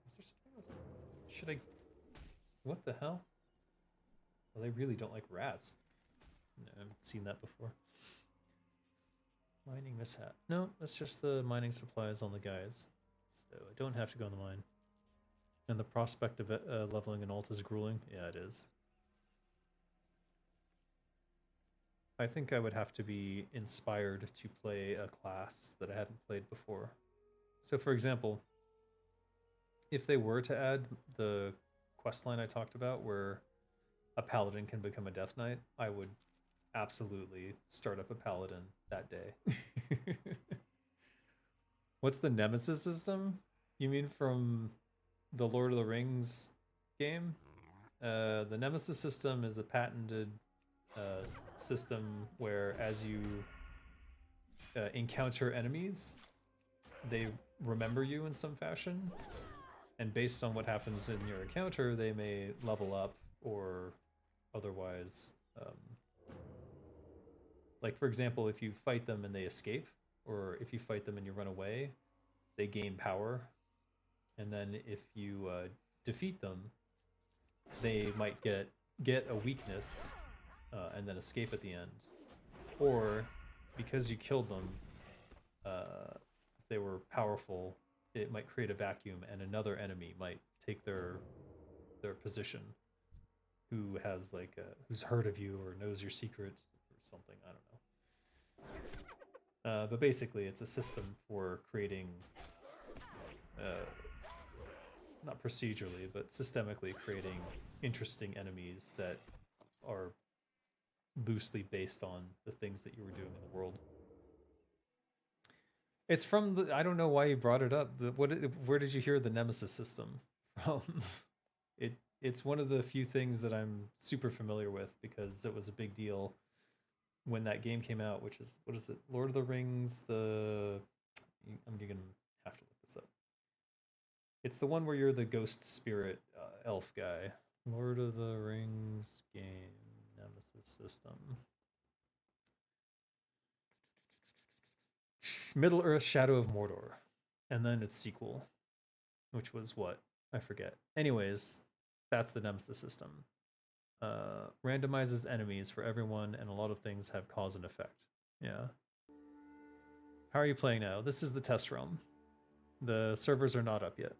Is there something else? Should I... What the hell? Well, they really don't like rats. No, I haven't seen that before. Mining mishap. No, that's just the mining supplies on the guys. So I don't have to go in the mine. And the prospect of leveling an alt is grueling? Yeah, it is. I think I would have to be inspired to play a class that I hadn't played before. So for example, if they were to add the questline I talked about where a paladin can become a death knight, I would absolutely start up a paladin that day. What's the nemesis system? You mean from the Lord of the Rings game? The nemesis system is a patented system where as you encounter enemies, they remember you in some fashion, and based on what happens in your encounter, they may level up or otherwise like for example, if you fight them and they escape, or if you fight them and you run away, they gain power. and then if you defeat them, they might get a weakness and then escape at the end, or because you killed them, if they were powerful, it might create a vacuum, and another enemy might take their position, who has like who's heard of you or knows your secret or something. I don't know. But basically, it's a system for creating, not procedurally, but systemically creating interesting enemies that are loosely based on the things that you were doing in the world. It's from the, I don't know why you brought it up. Where did you hear the Nemesis system from? It's one of the few things that I'm super familiar with because it was a big deal when that game came out, which is, what is it? Lord of the Rings, I'm gonna have to look this up. It's the one where you're the ghost spirit elf guy. Lord of the Rings game, Nemesis system. Middle Earth Shadow of Mordor. And then its sequel, which was what? I forget. Anyways, that's the Nemesis system. Randomizes enemies for everyone, and a lot of things have cause and effect. Yeah. How are you playing now? This is the test realm. The servers are not up yet.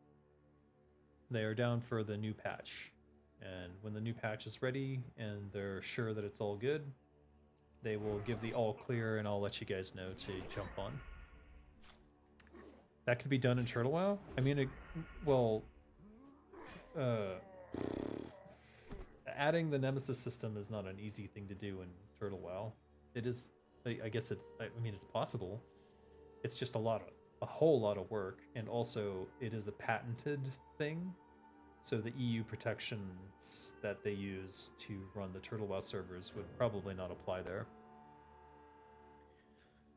They are down for the new patch. And when the new patch is ready and they're sure that it's all good, they will give the all clear, and I'll let you guys know to jump on. That could be done in Turtle WoW? I mean, adding the Nemesis system is not an easy thing to do in Turtle WoW. It is, I guess I mean, it's possible. It's just a whole lot of work, and also it is a patented thing. So the EU protections that they use to run the Turtle WoW servers would probably not apply there.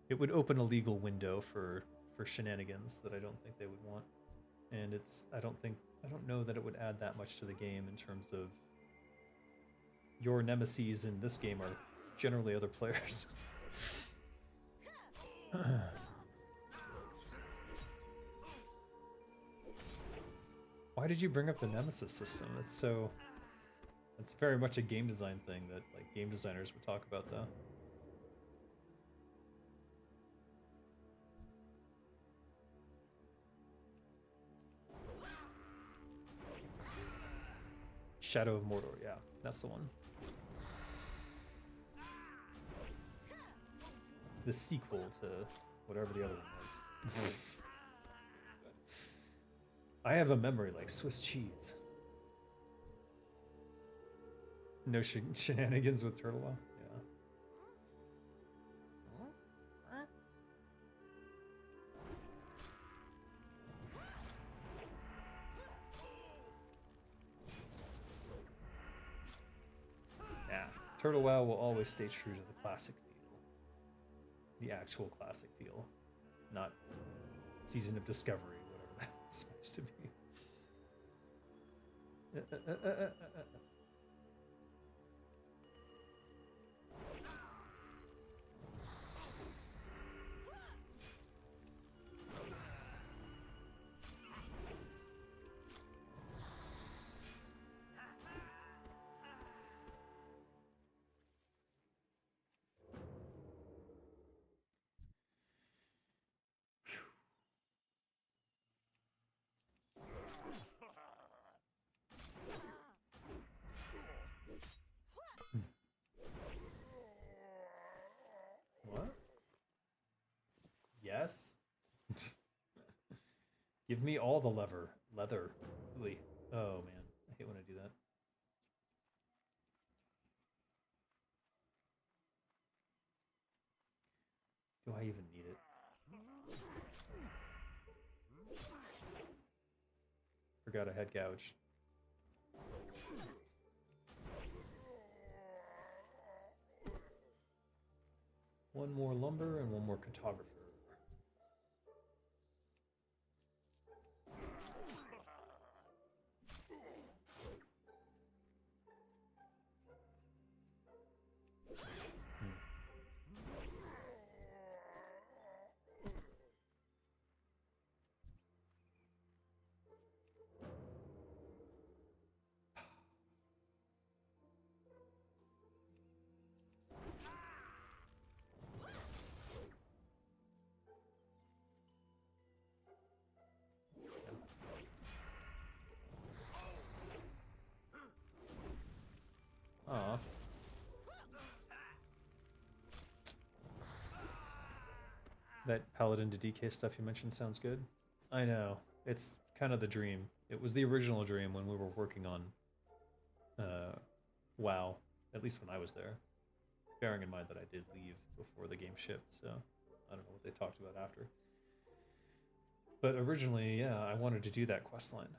It would open a legal window for shenanigans that I don't think they would want. And I don't know that it would add that much to the game in terms of your nemesis in this game are generally other players. Why did you bring up the Nemesis system? It's very much a game design thing that like game designers would talk about though. Shadow of Mordor, yeah, that's the one. The sequel to whatever the other one was. I have a memory like Swiss cheese. No shenanigans with Turtle WoW? Yeah. Yeah, Turtle WoW will always stay true to the classic feel. The actual classic feel. Not Season of Discovery, whatever that was supposed to be. What? Yes? Give me all the leather. Ooh. Oh man, I hate when I do that. Do I even need it? Forgot I had gouged. One more lumber and one more cartographer. Aw. That Paladin to DK stuff you mentioned sounds good. I know. It's kind of the dream. It was the original dream when we were working on WoW, at least when I was there. Bearing in mind that I did leave before the game shipped, so I don't know what they talked about after. But originally, yeah, I wanted to do that quest line.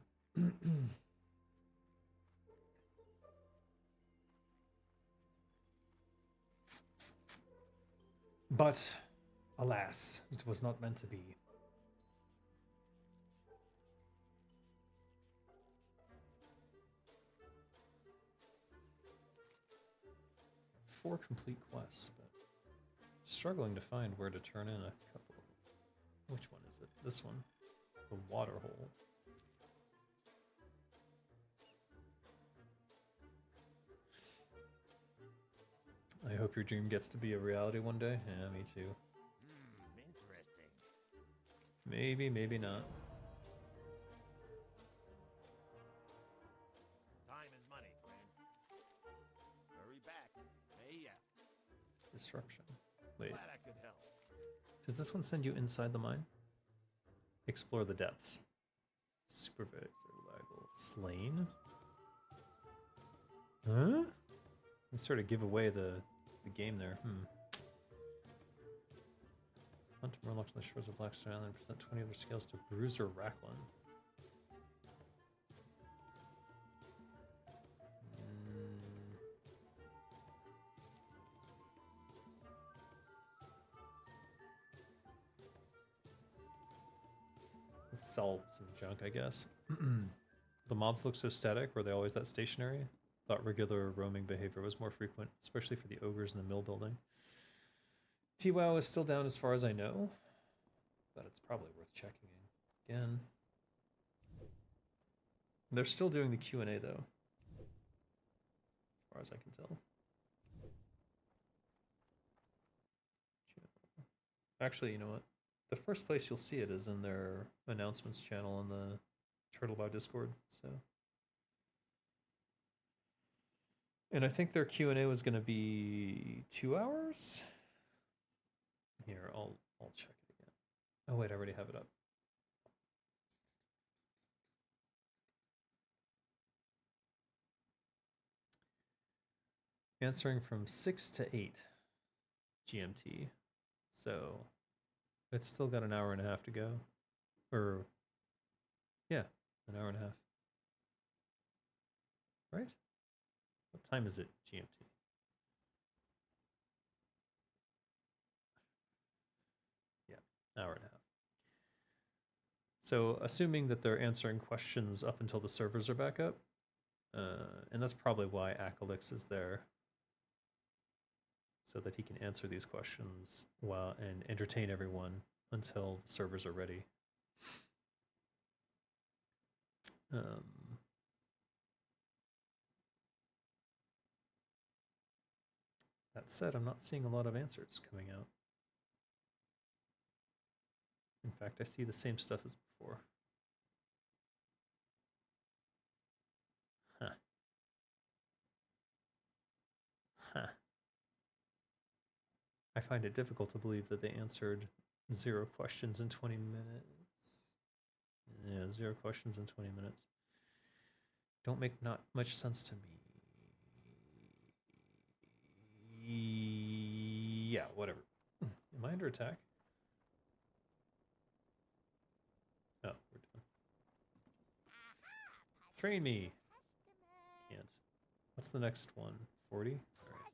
But, alas, it was not meant to be. 4 complete quests, but struggling to find where to turn in a couple. Which one is it? This one. The water hole. I hope your dream gets to be a reality one day. Yeah, me too. Interesting. Maybe, maybe not. Time is money, friend. Hurry back. Hey, yeah. Disruption. Wait, Glad I could help. does this one send you inside the mine? Explore the depths. Supervisor Laggle. Slain? Huh? You sort of give away the game there. Hunt Murlocs on the shores of Blackstone Island. Present 20 other scales to Bruiser Racklin. Let's sell some junk, I guess. The mobs look so static. Were they always that stationary? Thought regular roaming behavior was more frequent, especially for the ogres in the mill building. TWoW is still down as far as I know, but it's probably worth checking again. They're still doing the Q&A though, as far as I can tell. Actually, you know what? The first place you'll see it is in their announcements channel on the Turtlebow Discord, so. And I think their Q&A was going to be 2 hours? Here, I'll check it again. Oh wait, I already have it up. Answering from 6 to 8 GMT. So it's still got an hour and a half to go. Or, yeah, an hour and a half. Right? What time is it, GMT? Yeah, hour and a half. So assuming that they're answering questions up until the servers are back up, and that's probably why Akalix is there, so that he can answer these questions while and entertain everyone until the servers are ready. That said, I'm not seeing a lot of answers coming out. In fact, I see the same stuff as before. Huh. Huh. I find it difficult to believe that they answered 0 questions in 20 minutes. Yeah, 0 questions in 20 minutes. Don't make not much sense to me. Yeah, whatever. Am I under attack? Oh, we're done. Train me. Can't. What's the next one? 40? All right.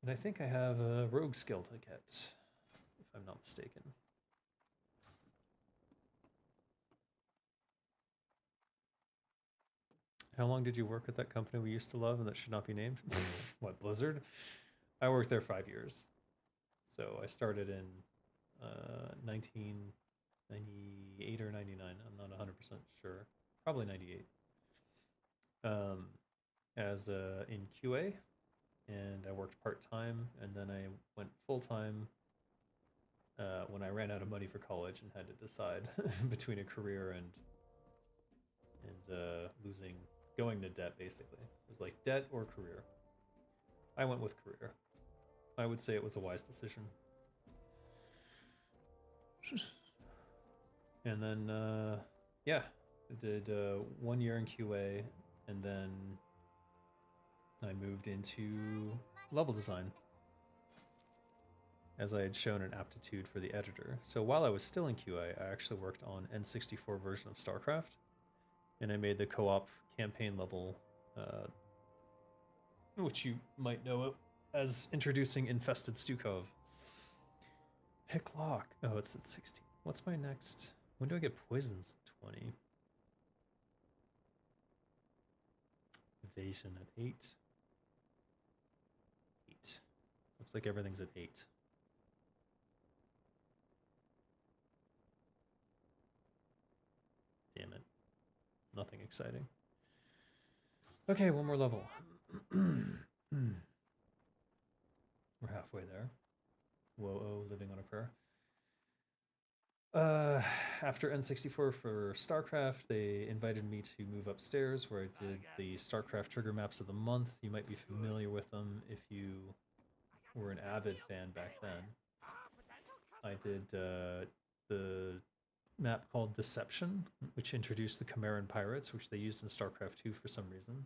And I think I have a rogue skill to get, if I'm not mistaken. How long did you work at that company we used to love and that should not be named? What, Blizzard? I worked there 5 years. So I started in 1998 or 99. I'm not 100% sure. Probably 98. As in QA, and I worked part-time, and then I went full-time when I ran out of money for college and had to decide between a career and losing going to debt, basically. It was like debt or career. I went with career. I would say it was a wise decision. And then, yeah, I did 1 year in QA, and then I moved into level design, as I had shown an aptitude for the editor. So while I was still in QA, I actually worked on N64 version of StarCraft, and I made the co-op campaign level, which you might know as introducing Infested Stukov. Pick lock. Oh, it's at 16. What's my next? When do I get poisons? 20. Evasion at 8. 8. Looks like everything's at 8. Damn it. Nothing exciting. Okay, one more level. We're halfway there. Whoa, living on a prayer. After N64 for StarCraft, they invited me to move upstairs where I did the StarCraft trigger maps of the month. You might be familiar with them if you were an avid fan back then. I did the map called Deception, which introduced the Chimeran Pirates, which they used in StarCraft 2 for some reason.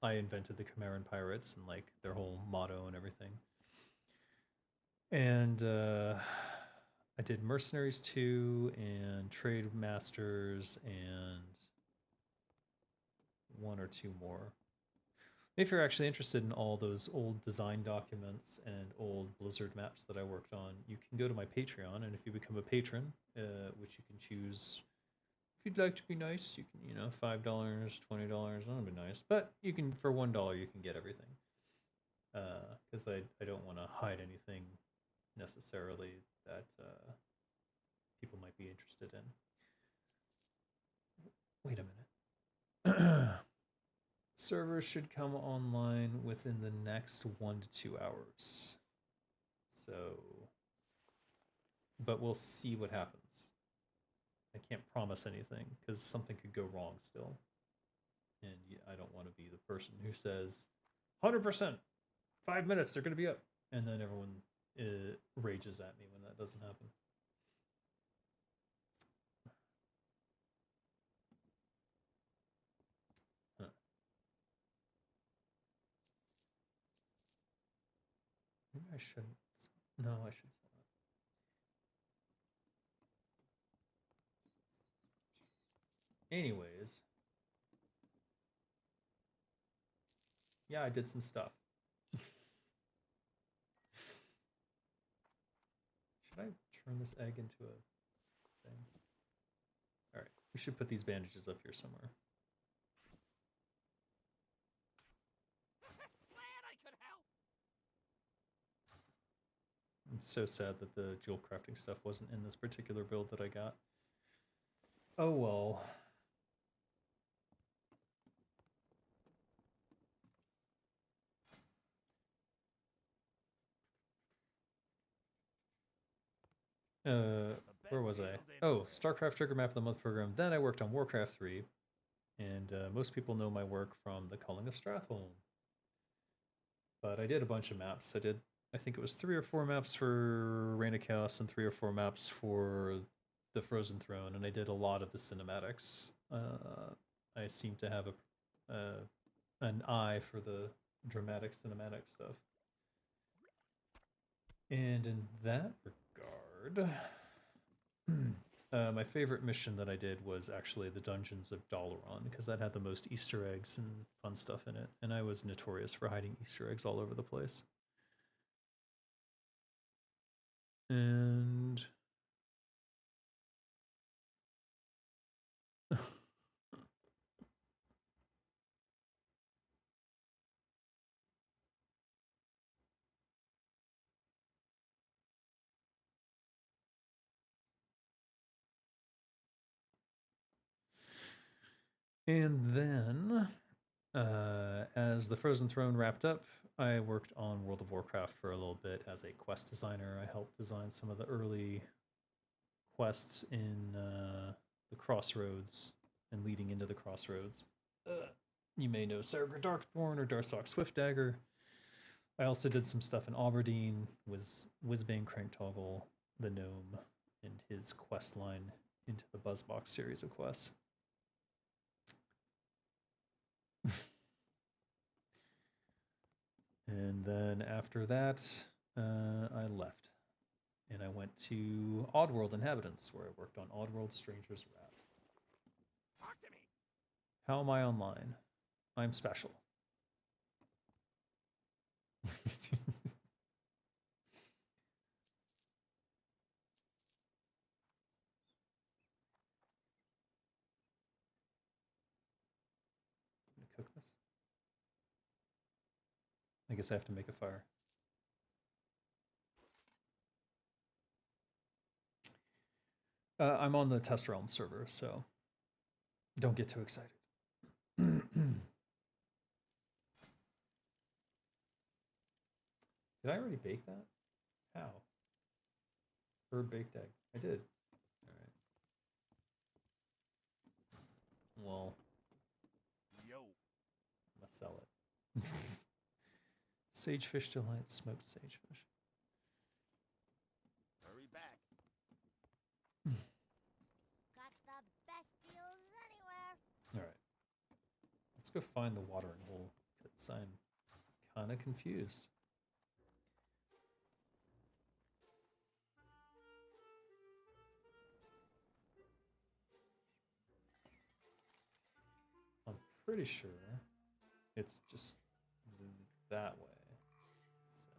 I invented the Chimeran Pirates and like their whole motto and everything. And I did Mercenaries 2 and Trade Masters and 1 or 2 more. If you're actually interested in all those old design documents and old Blizzard maps that I worked on, you can go to my Patreon, and if you become a patron, which you can choose, if you'd like to be nice, you can, $5, $20, that would be nice. But you can, for $1, you can get everything. Because I don't want to hide anything necessarily that people might be interested in. Wait a minute. Servers should come online within the next 1 to 2 hours. So, but we'll see what happens. I can't promise anything because something could go wrong still. And I don't want to be the person who says 100%, 5 minutes, they're going to be up. And then everyone rages at me when that doesn't happen. Maybe I shouldn't. No, I should sell it. Anyways. Yeah, I did some stuff. Should I turn this egg into a thing? Alright, we should put these bandages up here somewhere. I'm so sad that the jewel crafting stuff wasn't in this particular build that I got. Oh well. Where was I? Oh, StarCraft Trigger Map of the Month program. Then I worked on Warcraft 3. And most people know my work from the Culling of Stratholme. But I did a bunch of maps. I think it was 3 or 4 maps for Reign of Chaos and 3 or 4 maps for the Frozen Throne, and I did a lot of the cinematics. I seem to have an eye for the dramatic cinematic stuff. And in that regard, my favorite mission that I did was actually the Dungeons of Dalaran, because that had the most Easter eggs and fun stuff in it, and I was notorious for hiding Easter eggs all over the place. And and then, as the Frozen Throne wrapped up, I worked on World of Warcraft for a little bit as a quest designer. I helped design some of the early quests in the Crossroads and leading into the Crossroads. You may know Sarah Darkthorn or Darsock Swiftdagger. I also did some stuff in Aberdeen, was Whizbang Cranktoggle, the gnome, and his quest line into the Buzzbox series of quests. And then after that, I left. And I went to Oddworld Inhabitants, where I worked on Oddworld Stranger's Wrath. Talk to me. How am I online? I'm special. Gonna cook this. I guess I have to make a fire. I'm on the Test Realm server, so don't get too excited. Did I already bake that? How? Bird baked egg. I did. Alright. Well, Yo. I'm gonna sell it. Sagefish delight, smoked sagefish. Hurry back. Got the best deals anywhere. Alright. Let's go find the watering hole, because I'm kind of confused. I'm pretty sure it's just that way. So.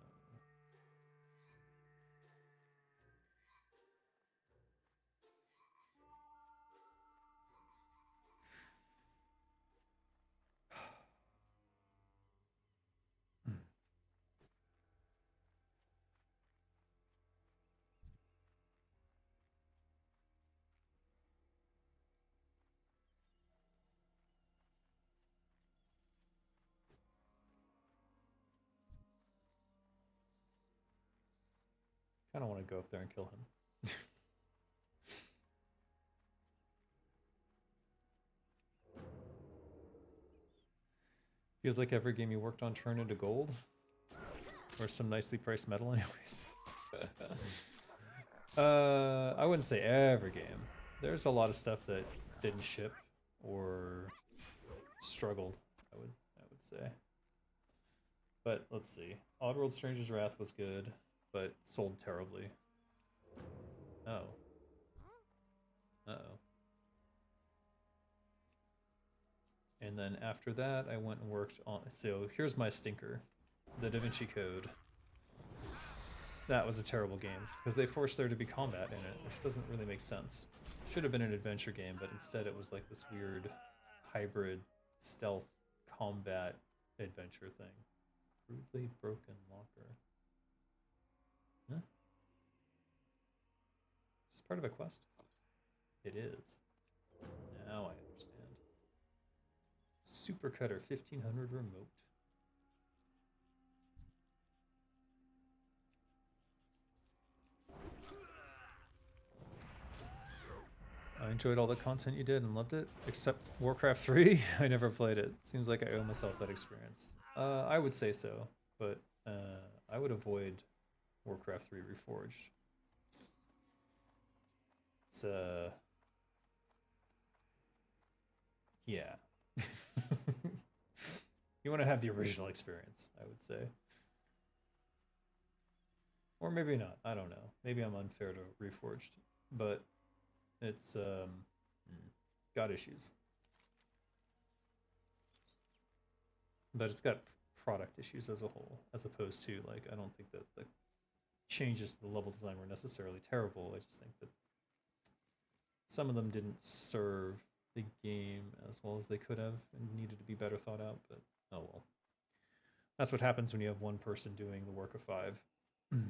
Kind of want to go up there and kill him. Feels like every game you worked on turned into gold. Or some nicely priced metal anyways. I wouldn't say every game. There's a lot of stuff that didn't ship or struggled, I would say. But let's see. Oddworld Stranger's Wrath was good, but sold terribly. Oh. Uh-oh. And then after that, I went and worked on... So here's my stinker. The Da Vinci Code. That was a terrible game, because they forced there to be combat in it, which doesn't really make sense. Should have been an adventure game, but instead it was like this weird hybrid stealth combat adventure thing. Rudely broken locker. Huh? Is this part of a quest? It is. Now I understand. Supercutter 1500 remote. I enjoyed all the content you did and loved it, except Warcraft 3. I never played it. Seems like I owe myself that experience. I would say so, but I would avoid Warcraft 3 Reforged. It's yeah. You want to have the original experience, I would say. Or maybe not. I don't know. Maybe I'm unfair to Reforged, but it's got issues. But it's got product issues as a whole, as opposed to, like, I don't think that the changes to the level design were necessarily terrible. I just think that some of them didn't serve the game as well as they could have and needed to be better thought out, but oh well. That's what happens when you have one person doing the work of five. You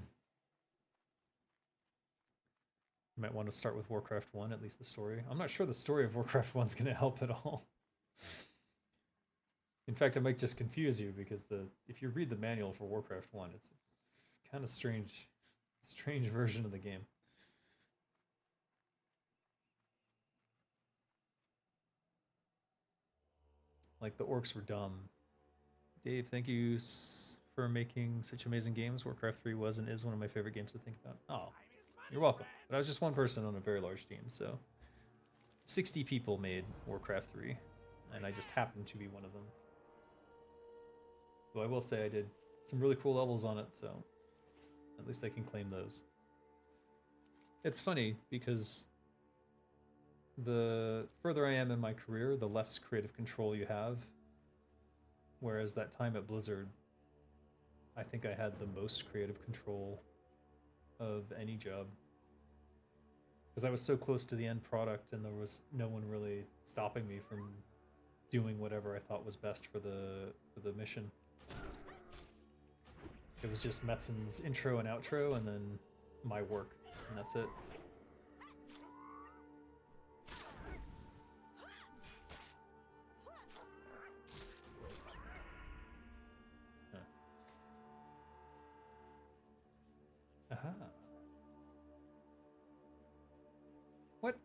might want to start with Warcraft 1, at least the story. I'm not sure the story of Warcraft 1 is going to help at all. In fact, it might just confuse you, because if you read the manual for Warcraft 1, it's kind of strange version of the game. Like the orcs were dumb. Dave, thank you for making such amazing games. Warcraft 3 was and is one of my favorite games to think about. Oh, you're welcome. But I was just one person on a very large team, so 60 people made Warcraft 3, and I just happened to be one of them. Though I will say I did some really cool levels on it, so at least I can claim those. It's funny because the further I am in my career, the less creative control you have. Whereas that time at Blizzard, I think I had the most creative control of any job. Because I was so close to the end product and there was no one really stopping me from doing whatever I thought was best for the mission. It was just Metzen's intro and outro and then my work, and that's it. Huh. Aha. What?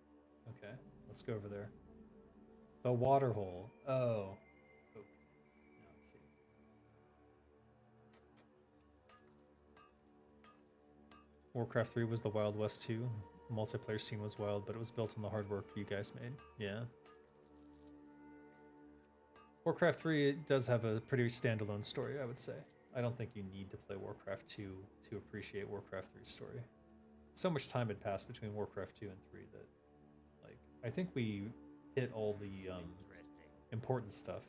Okay, let's go over there. The water hole. Oh. Oh. Now I see. Warcraft 3 was the Wild West 2. The multiplayer scene was wild, but it was built on the hard work you guys made. Yeah. Warcraft 3 does have a pretty standalone story, I would say. I don't think you need to play Warcraft 2 to appreciate Warcraft 3's story. So much time had passed between Warcraft 2 and 3 that, like, I think we hit all the important stuff.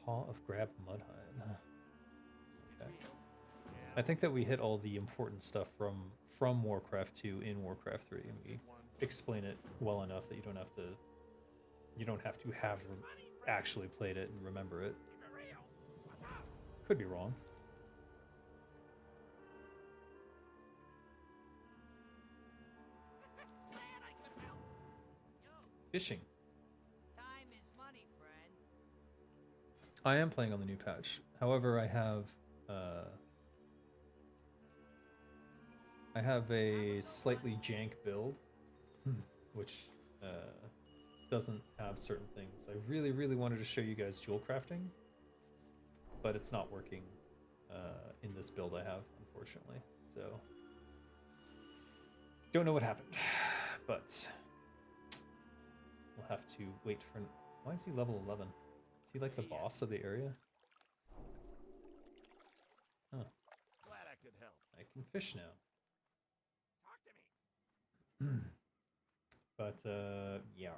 Paw of Grab Mudhide. Okay. I think that we hit all the important stuff from Warcraft 2 in Warcraft 3, and we explain it well enough that you don't have to have actually played it and remember it. Could be wrong. Fishing. Time is money, friend. I am playing on the new patch. However, I have a slightly jank build, which doesn't have certain things. I really, really wanted to show you guys jewel crafting, but it's not working in this build I have, unfortunately. So, don't know what happened, but we'll have to wait for... Why is he level 11? Is he like the boss of the area? Huh. Glad I could help. I can fish now. Talk to me. But, yeah.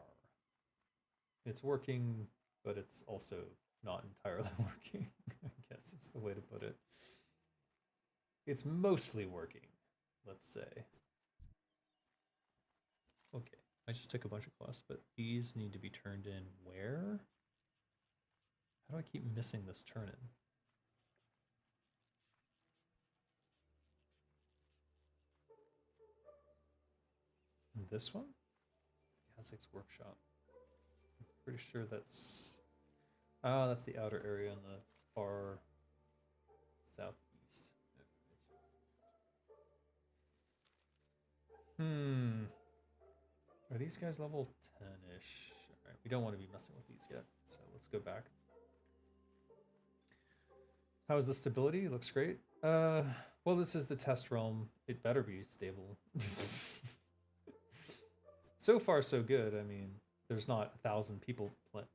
It's working, but it's also not entirely working, I guess is the way to put it. It's mostly working, let's say. Okay, I just took a bunch of quests, but these need to be turned in where? How do I keep missing this turn in? This one? Kasek's workshop. I'm pretty sure that's... Oh, that's the outer area in the far southeast. Are these guys level 10-ish? Alright, we don't want to be messing with these yet, so let's go back. How is the stability? It looks great. Well, this is the test realm. It better be stable. So far, so good. I mean, there's not 1,000 people playing.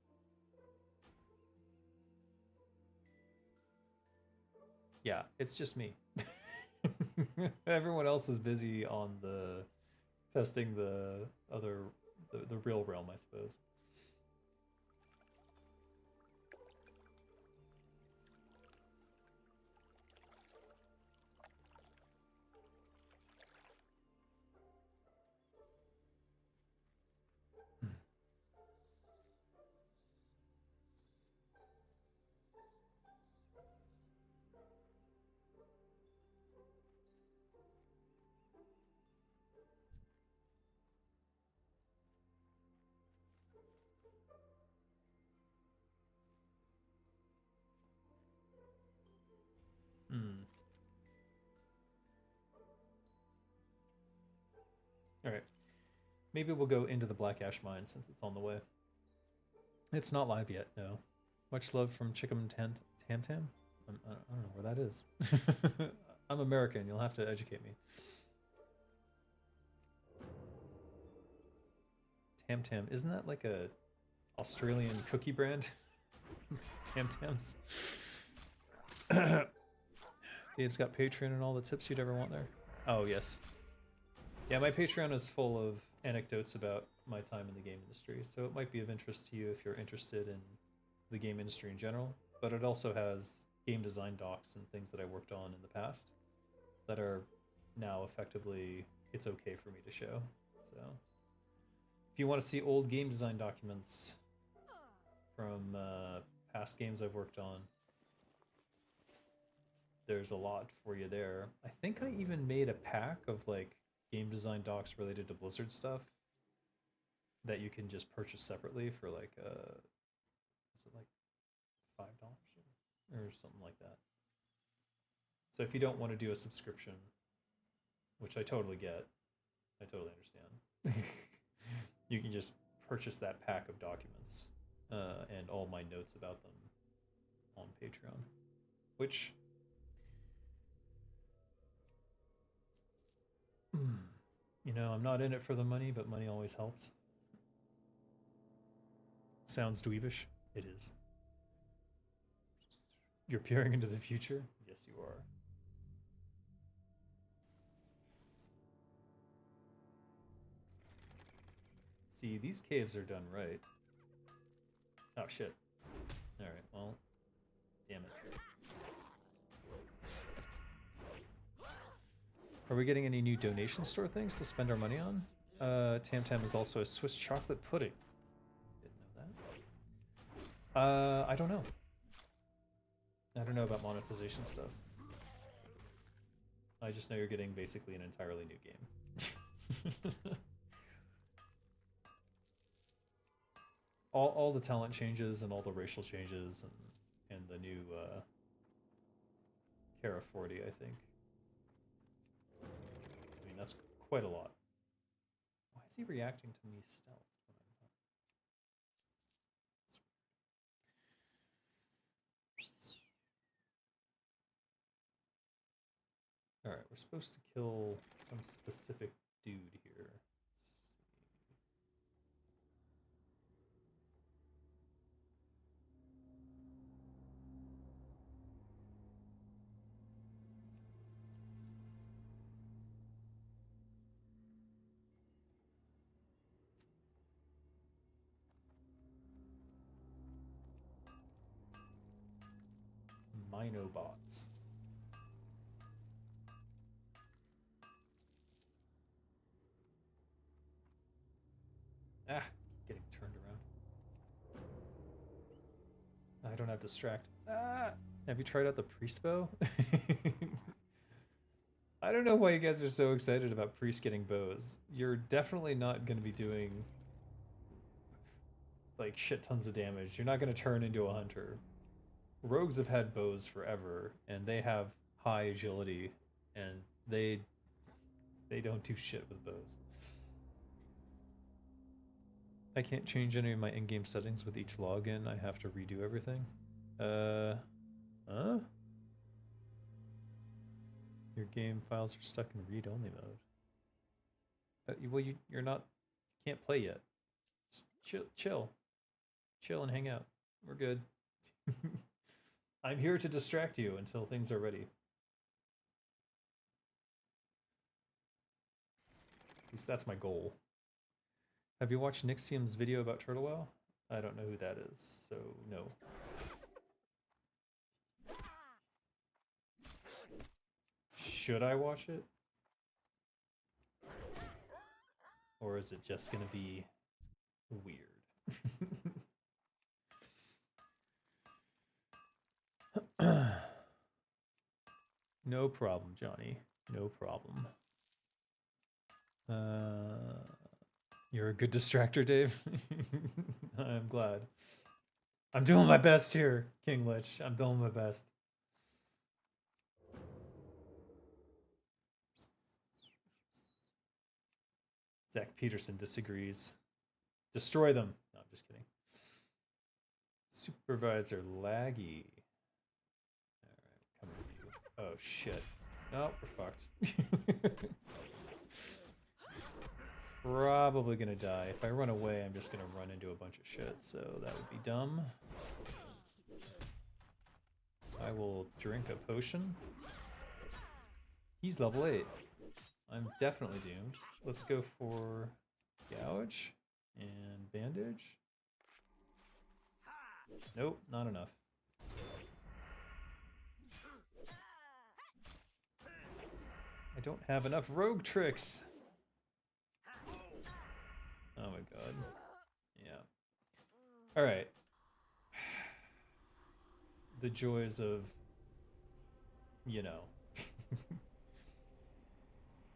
Yeah, it's just me. Everyone else is busy on the testing the real realm, I suppose. All right. Maybe we'll go into the Black Ash mine since it's on the way. It's not live yet, no. Much love from Chicken Tam Tam? I don't know where that is. I'm American, you'll have to educate me. Tam Tam, isn't that like a Australian cookie brand? Tam Tams. Dave's got Patreon and all the tips you'd ever want there. Oh, yes. Yeah, my Patreon is full of anecdotes about my time in the game industry, so it might be of interest to you if you're interested in the game industry in general, but it also has game design docs and things that I worked on in the past that are now effectively, it's okay for me to show. So if you want to see old game design documents from past games I've worked on, there's a lot for you there. I think I even made a pack of like game design docs related to Blizzard stuff that you can just purchase separately for like is it like $5 or something like that. So if you don't want to do a subscription, which I totally get, I totally understand. You can just purchase that pack of documents and all my notes about them on Patreon, which you know, I'm not in it for the money, but money always helps. Sounds dweebish. It is. You're peering into the future? Yes, you are. See, these caves are done right. Oh, shit. Alright, well, damn it. Are we getting any new donation store things to spend our money on? Tam Tam is also a Swiss chocolate pudding. Didn't know that. I don't know. I don't know about monetization stuff. I just know you're getting basically an entirely new game. all the talent changes and all the racial changes and the new Kara 40, I think. I mean, that's quite a lot. Why is he reacting to me stealth when I'm not? Alright, we're supposed to kill some specific dude here. Minobots. Ah, getting turned around. I don't have distract. Ah! Have you tried out the priest bow? I don't know why you guys are so excited about priests getting bows. You're definitely not going to be doing like shit tons of damage. You're not going to turn into a hunter. Rogues have had bows forever, and they have high agility, and they don't do shit with bows. I can't change any of my in-game settings with each login. I have to redo everything. Huh? Your game files are stuck in read-only mode. Well, you're not, can't play yet. Just chill and hang out. We're good. I'm here to distract you until things are ready. At least that's my goal. Have you watched Nixium's video about Turtle WoW? I don't know who that is, so no. Should I watch it? Or is it just gonna be weird? No problem, Johnny. No problem. You're a good distractor, Dave. I'm glad. I'm doing my best here, King Lich. I'm doing my best. Zach Peterson disagrees. Destroy them. No, I'm just kidding. Supervisor laggy. Alright, coming to you. Oh shit. Oh, we're fucked. Probably gonna die. If I run away, I'm just gonna run into a bunch of shit, so that would be dumb. I will drink a potion. He's level 8. I'm definitely doomed. Let's go for gouge and bandage. Nope, not enough. I don't have enough rogue tricks. Oh my god. Yeah. Alright. The joys of, you know. At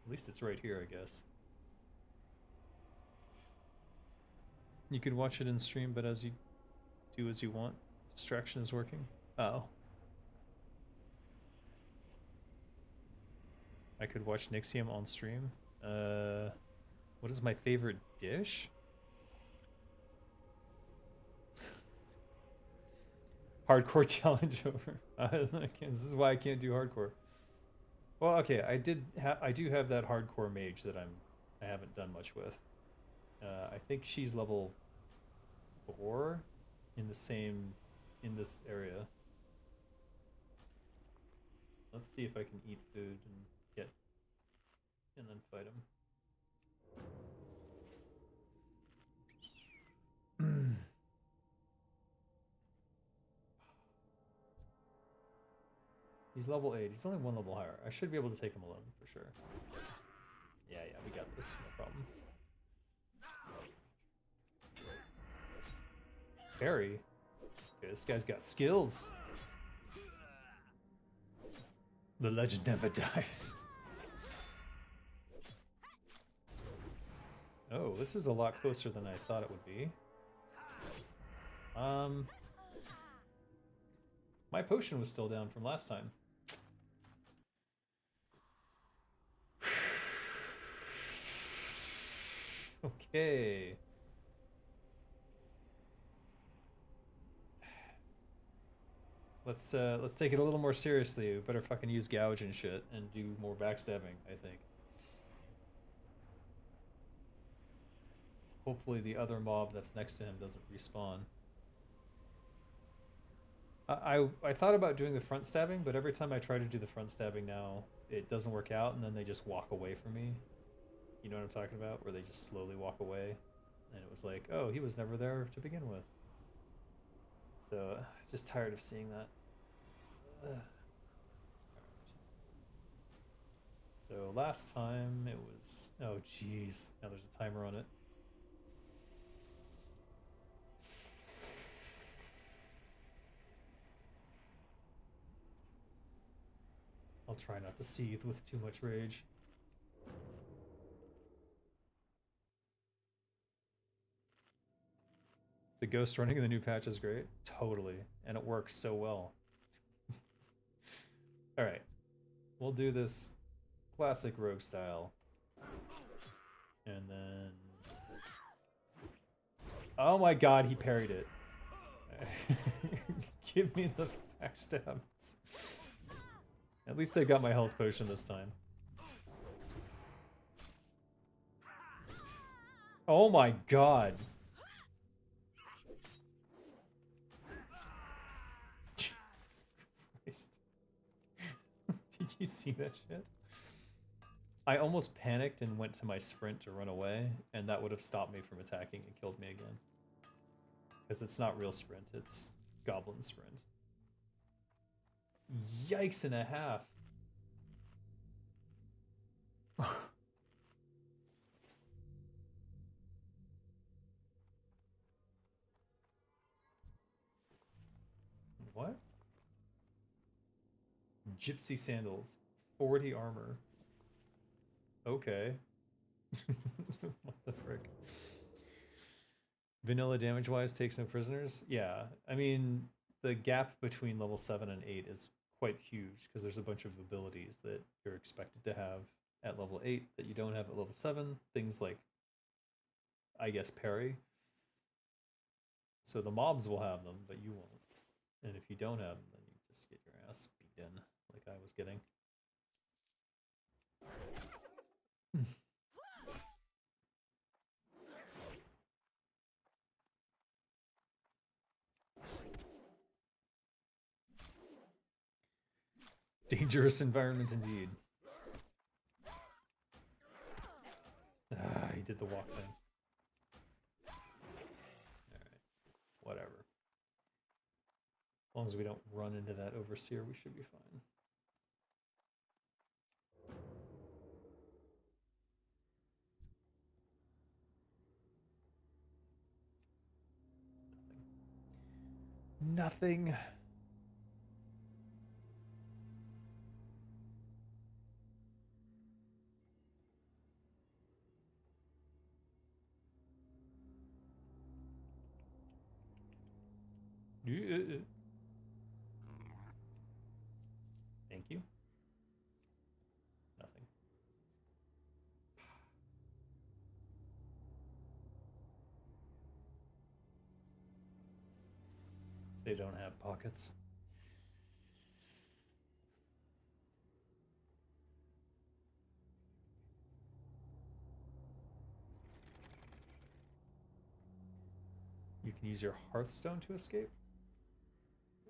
least it's right here, I guess. You could watch it in stream, but as you do as you want. Distraction is working. Oh. I could watch Nixium on stream. What is my favorite dish? Hardcore challenge over. This is why I can't do hardcore. Well, okay, I do have that hardcore mage that I haven't done much with. I think she's level 4 in this area. Let's see if I can eat food and then fight him. He's level 8. He's only 1 level higher. I should be able to take him alone for sure. Yeah, we got this. No problem. Parry? Okay, this guy's got skills. The legend never dies. Oh, this is a lot closer than I thought it would be. My potion was still down from last time. Okay. Let's take it a little more seriously. We better fucking use gouge and shit and do more backstabbing, I think. Hopefully the other mob that's next to him doesn't respawn. I thought about doing the front stabbing, but every time I try to do the front stabbing now, it doesn't work out, and then they just walk away from me. You know what I'm talking about? Where they just slowly walk away. And it was like, oh, he was never there to begin with. So, just tired of seeing that. Ugh. So last time it was... Oh, jeez. Now there's a timer on it. I'll try not to seethe with too much rage. The ghost running in the new patch is great. Totally. And it works so well. Alright. We'll do this classic rogue style. And then... Oh my god, he parried it. Give me the backstabs. At least I got my health potion this time. Oh my god. Jesus Christ. Did you see that shit? I almost panicked and went to my sprint to run away, and that would have stopped me from attacking and killed me again. Because it's not real sprint, it's goblin sprint. Yikes and a half. What? Gypsy sandals. 40 armor. Okay. What the frick? Vanilla damage-wise takes no prisoners? Yeah. I mean, the gap between level 7 and 8 is quite huge, because there's a bunch of abilities that you're expected to have at level 8 that you don't have at level 7. Things like, I guess, parry. So the mobs will have them, but you won't. And if you don't have them, then you just get your ass beat in, like I was getting. Dangerous environment indeed. Ah, he did the walk thing. Alright. Whatever. As long as we don't run into that overseer, we should be fine. Nothing. Nothing. Thank you. Nothing. They don't have pockets. You can use your Hearthstone to escape?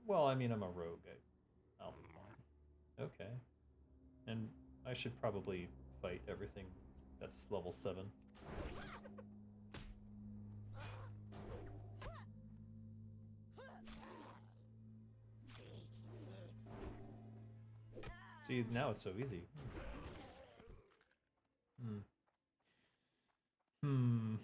Well, I mean, I'm a rogue. I'll be fine. Okay. And I should probably fight everything that's level 7. See, now it's so easy. Hmm.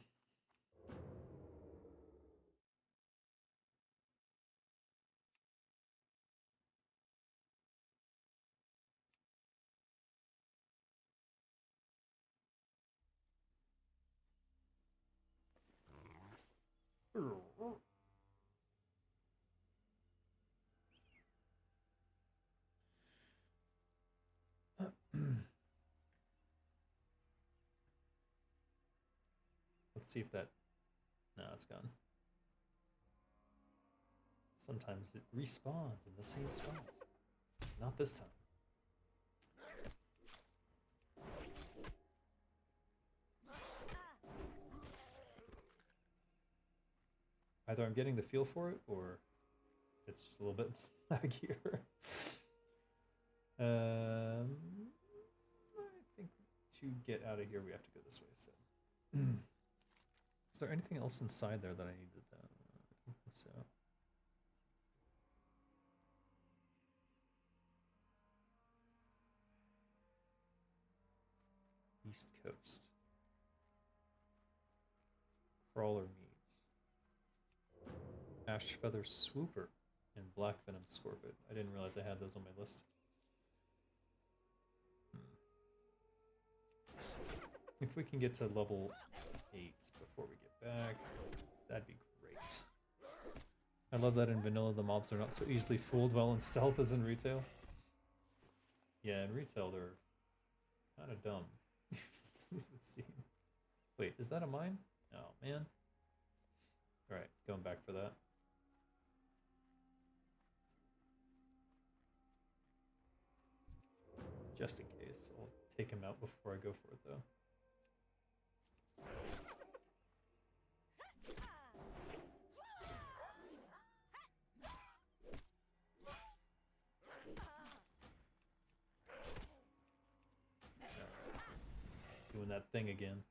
Let's see if that... No, it's gone. Sometimes it respawns in the same spot. Not this time. Either I'm getting the feel for it, or it's just a little bit laggier. I think to get out of here, we have to go this way. So, is there anything else inside there that I needed? I don't think so. East Coast. Crawler meat. Ash Feather Swooper and Black Venom Scorpion. I didn't realize I had those on my list. If we can get to level 8 before we get back, that'd be great. I love that in vanilla the mobs are not so easily fooled, while in stealth as in retail. Yeah, in retail they're kind of dumb. Let's see. Wait, is that a mine? Oh man. Alright, going back for that. Just in case. I'll take him out before I go for it though. Doing that thing again.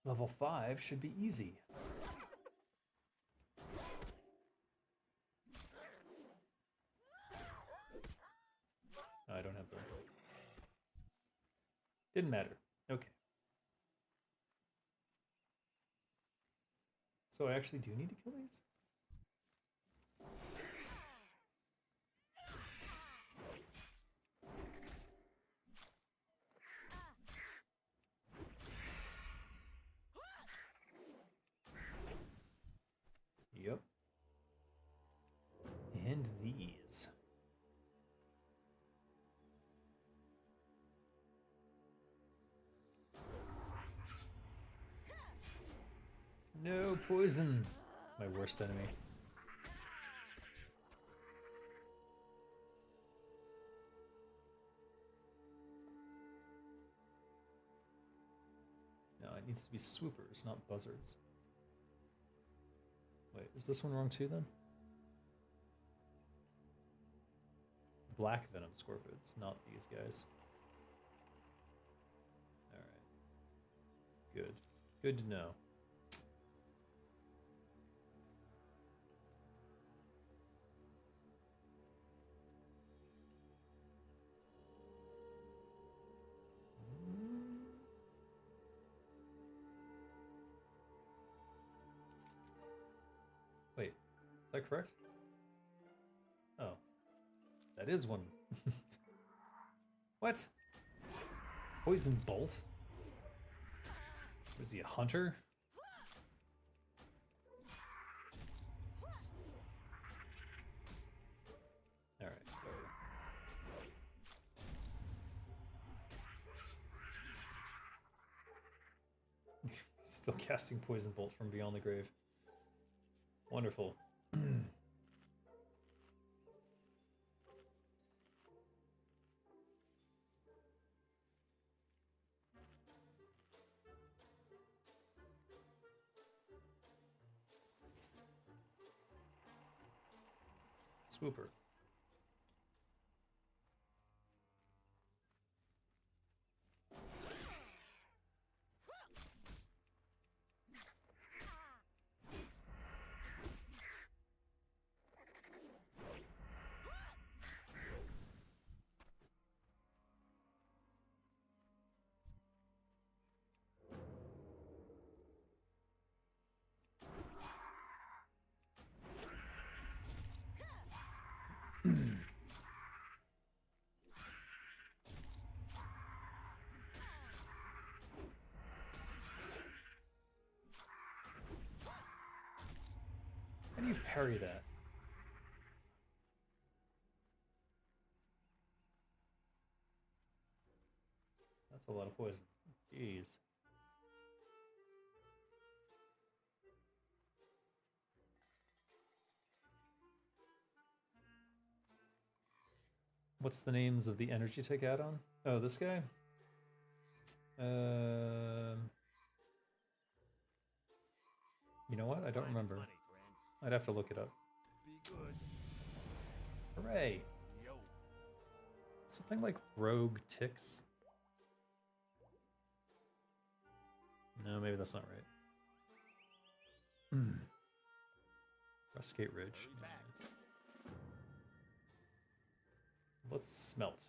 Level 5 should be easy. No, I don't have the... Didn't matter. Okay. So I actually do need to kill these? No poison. My worst enemy. No, it needs to be swoopers, not buzzards. Wait, is this one wrong too then? Black venom scorpids, not these guys. Alright. Good. Good to know. Wait, is that correct? Oh. That is one. What? Poison bolt? Was he a hunter? Alright. Still casting poison bolt from beyond the grave. Wonderful. Swooper. How do you parry that? That's a lot of poison. Jeez. What's the names of the energy tick add-on? Oh, this guy? You know what? I don't remember. Money, friend. I'd have to look it up. Be good. Hooray! Yo. Something like rogue ticks? No, maybe that's not right. Rustgate Ridge. Hurry back. Let's smelt.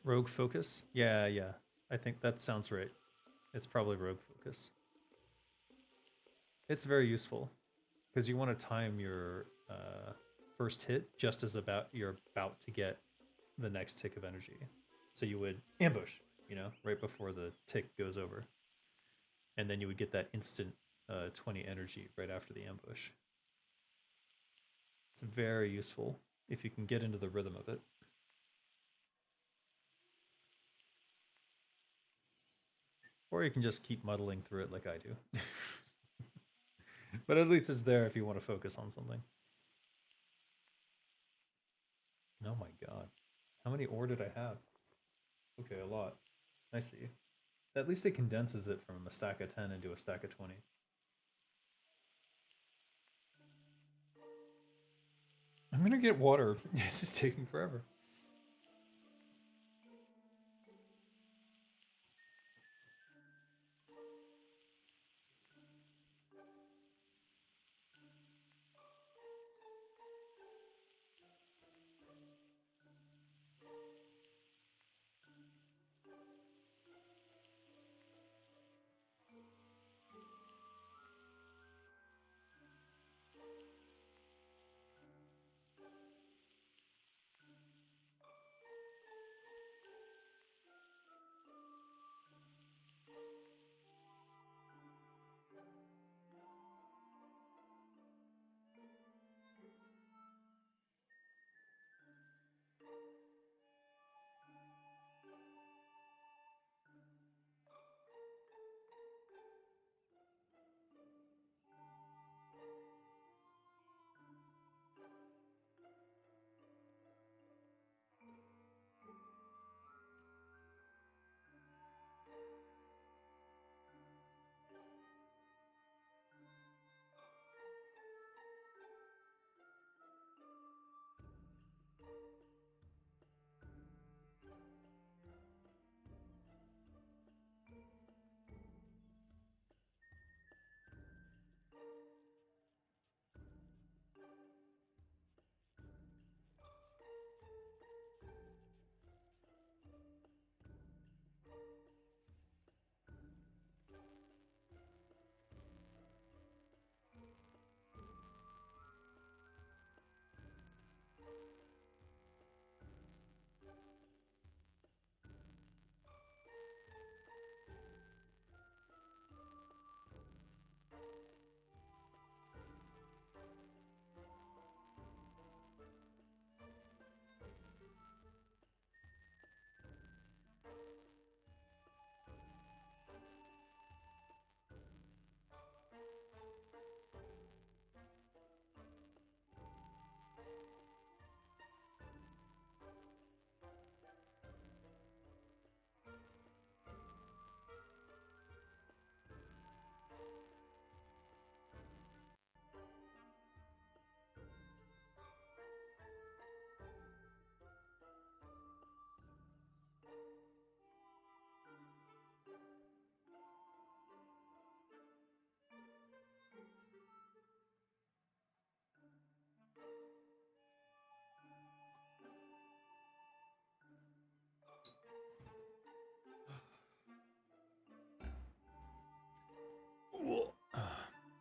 Rogue focus? Yeah, yeah. I think that sounds right. It's probably rogue focus. It's very useful because you want to time your first hit just as you're about to get the next tick of energy. So you would ambush, you know, right before the tick goes over. And then you would get that instant 20 energy right after the ambush. It's very useful if you can get into the rhythm of it. Or you can just keep muddling through it like I do. But at least it's there if you want to focus on something. Oh my god. How many ore did I have? Okay, a lot. I see. At least it condenses it from a stack of 10 into a stack of 20. I'm gonna get water. This is taking forever.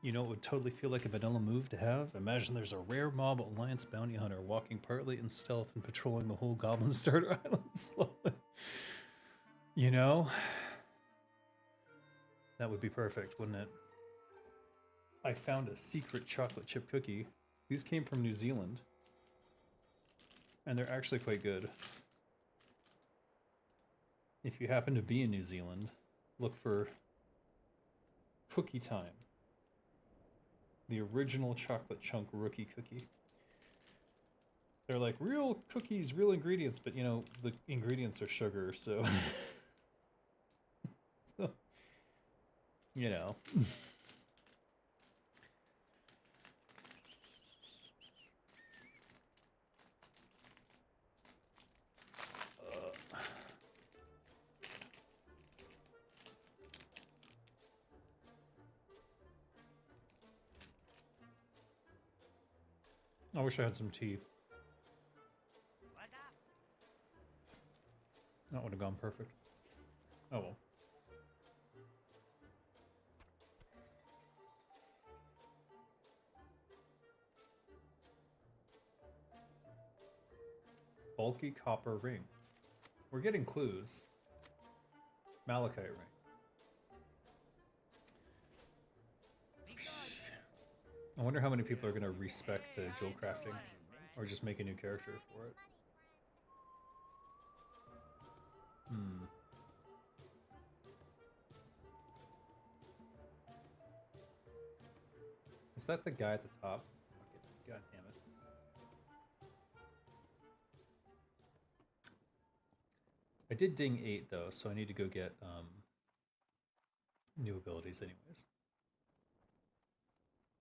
You know, it would totally feel like a vanilla move to have. Imagine there's a rare mob alliance bounty hunter walking partly in stealth and patrolling the whole Goblin Starter Island slowly. You know, that would be perfect, wouldn't it? I found a secret chocolate chip cookie. These came from New Zealand, and they're actually quite good. If you happen to be in New Zealand, look for Cookie Time. The original chocolate chunk rookie cookie. They're like real cookies, real ingredients, but you know, the ingredients are sugar, so, so you know. I wish I had some tea. What's up? That would have gone perfect. Oh well. Bulky copper ring. We're getting clues. Malachite ring. Be good. I wonder how many people are going to respect jewel crafting, or just make a new character for it. Hmm. Is that the guy at the top? Okay. God damn it. I did ding 8 though, so I need to go get new abilities anyways.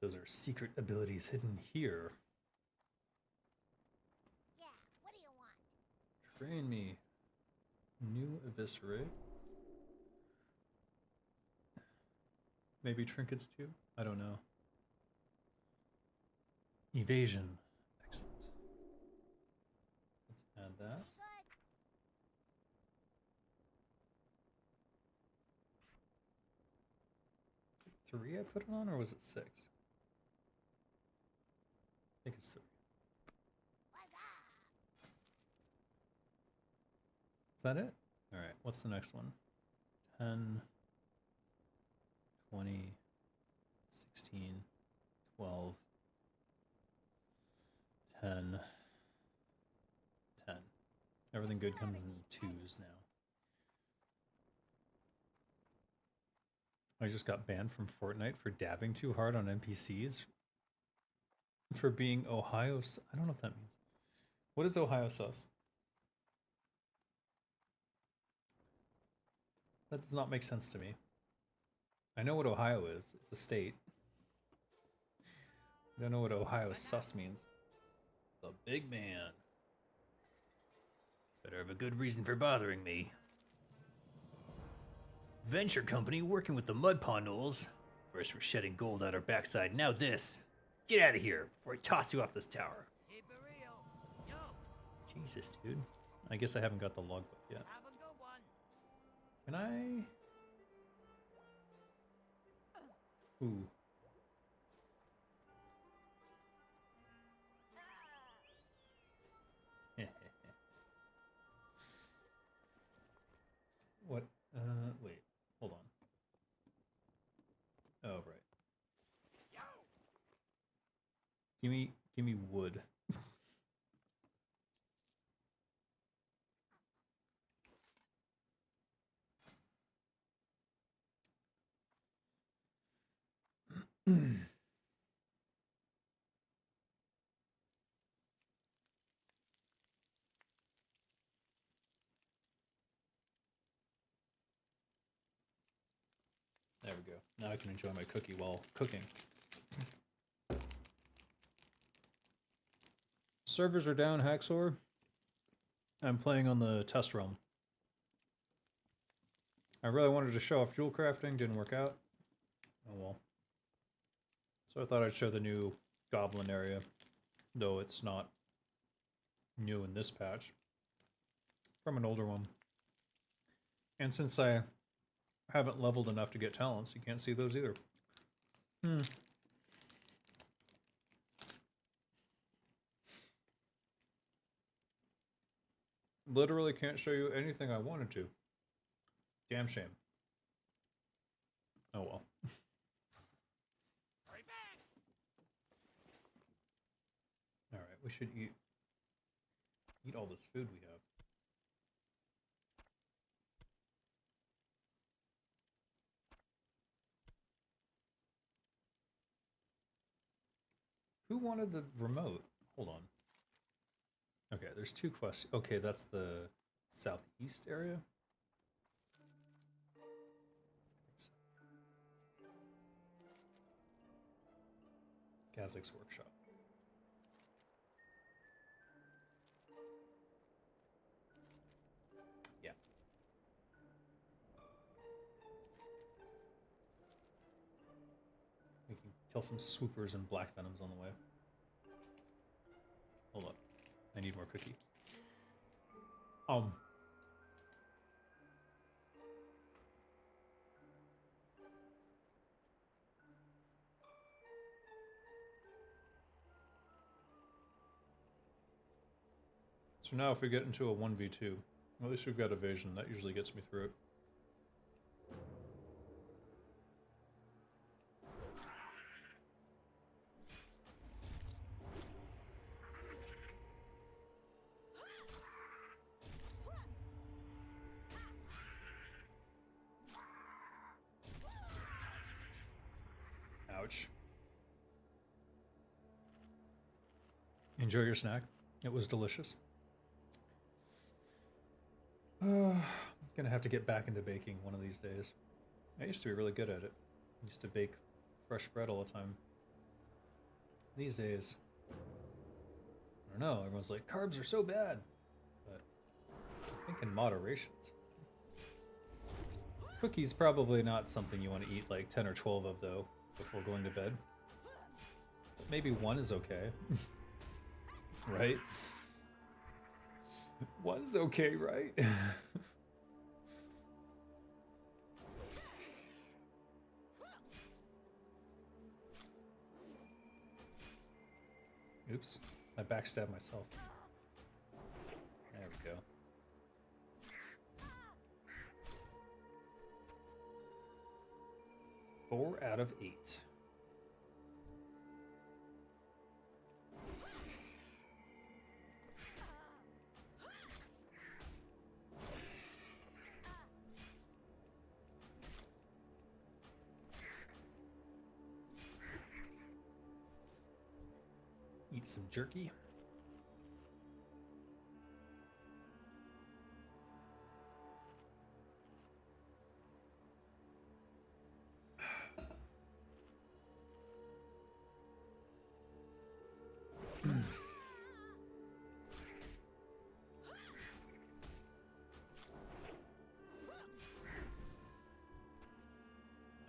Those are secret abilities hidden here. Yeah, what do you want? Train me. New eviscerate. Maybe trinkets too? I don't know. Evasion. Excellent. Let's add that. Good. 3 I put it on, or was it 6? I think it's 3. What's up? Is that it? Alright, what's the next one? 10, 20, 16, 12, 10, 10. Everything good comes in 2s now. I just got banned from Fortnite for dabbing too hard on NPCs. For being Ohio... I don't know what that means. What is Ohio sus? That does not make sense to me. I know what Ohio is. It's a state. I don't know what Ohio sus means. The big man. Better have a good reason for bothering me. Venture company working with the Mudpaw Knolls. First we're shedding gold out our backside, now this. Get out of here before I toss you off this tower. Keep it real. Yo, Jesus, dude. I guess I haven't got the logbook yet. have a good one. Can I? Ooh. What? Wait. Hold on. Oh, right. Give me wood. There we go. Now I can enjoy my cookie while cooking. Servers are down, Haxor. I'm playing on the test realm. I really wanted to show off jewel crafting, didn't work out. Oh well. So I thought I'd show the new goblin area, though it's not new in this patch. From an older one. And since I haven't leveled enough to get talents, you can't see those either. Literally can't show you anything I wanted to. Damn shame. Oh well. Hurry back! Alright, we should eat all this food we have. Who wanted the remote? Hold on. Okay, there's 2 quests. Okay, that's the southeast area. Kazak's workshop. Yeah. We can kill some swoopers and black venoms on the way. Hold up. I need more cookie. So now if we get into a 1v2, at least we've got evasion. That usually gets me through it. Ouch. Enjoy your snack. It was delicious. Gonna have to get back into baking one of these days. I used to be really good at it. I used to bake fresh bread all the time. These days, I don't know, everyone's like, carbs are so bad. But I think in moderation. Cookies probably not something you want to eat like 10 or 12 of though before going to bed. But maybe 1 is okay. Right? 1's okay, right? Oops, I backstabbed myself. There we go. Four out of 8. Eat some jerky.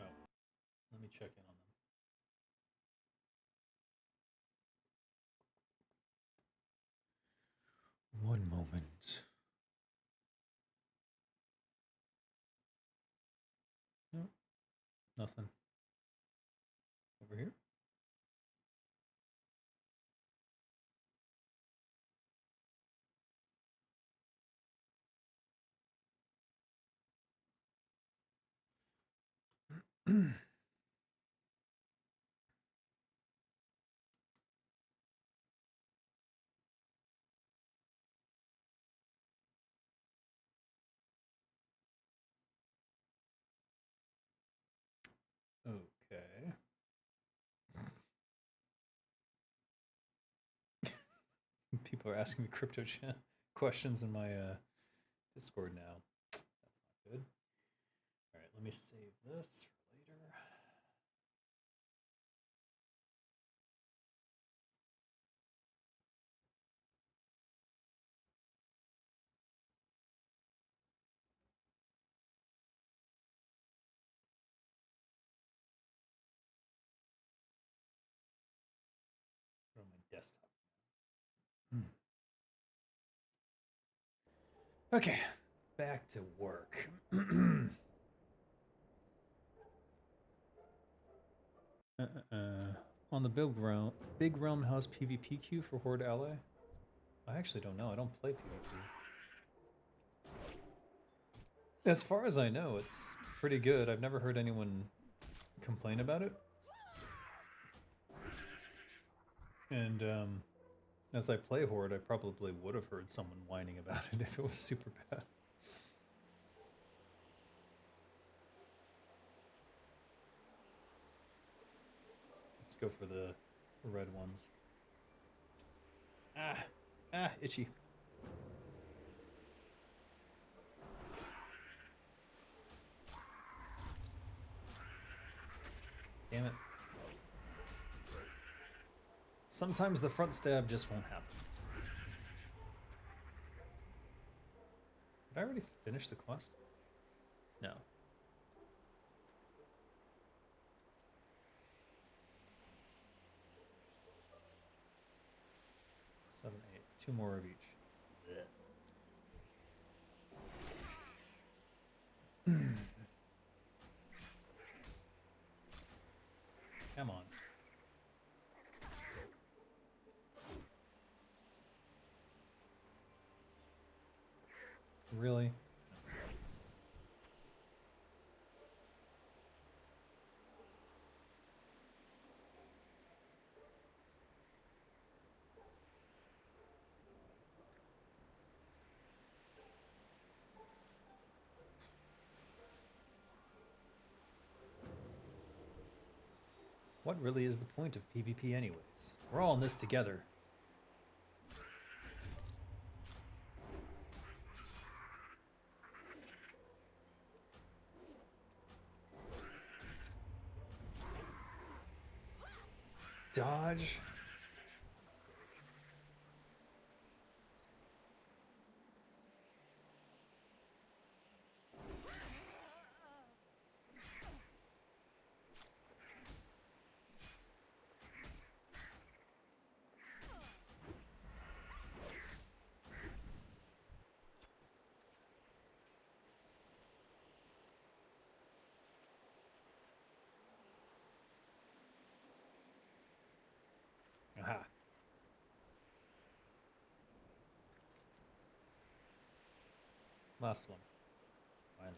Oh, let me check in on them. One moment. No, nothing. Over here? Okay. People are asking me crypto chat questions in my Discord now. That's not good. All right, let me save this for later. Put on my desktop. Okay, back to work. On the big realm house PvP queue for Horde Ally? I actually don't know. I don't play PvP. As far as I know, it's pretty good. I've never heard anyone complain about it. And as I play Horde, I probably would have heard someone whining about it if it was super bad. Let's go for the red ones. Ah, itchy. Damn it. Sometimes the front stab just won't happen. Did I already finish the quest? No. 7, 8. 2 more of each. Come on. Really? What really is the point of PvP anyways? We're all in this together. Dodge. Aha. Last one. Finally.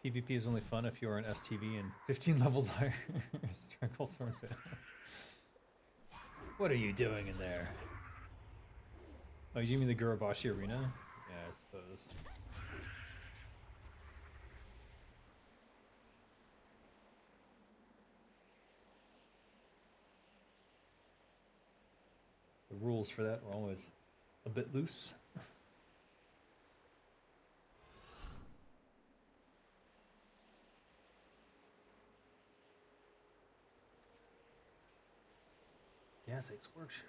PvP is only fun if you are an STV and 15 levels higher. Stranglethorn Veil. What are you doing in there? Oh, you mean the Gurabashi Arena? Yeah, I suppose. The rules for that were always a bit loose. Gasake's workshop.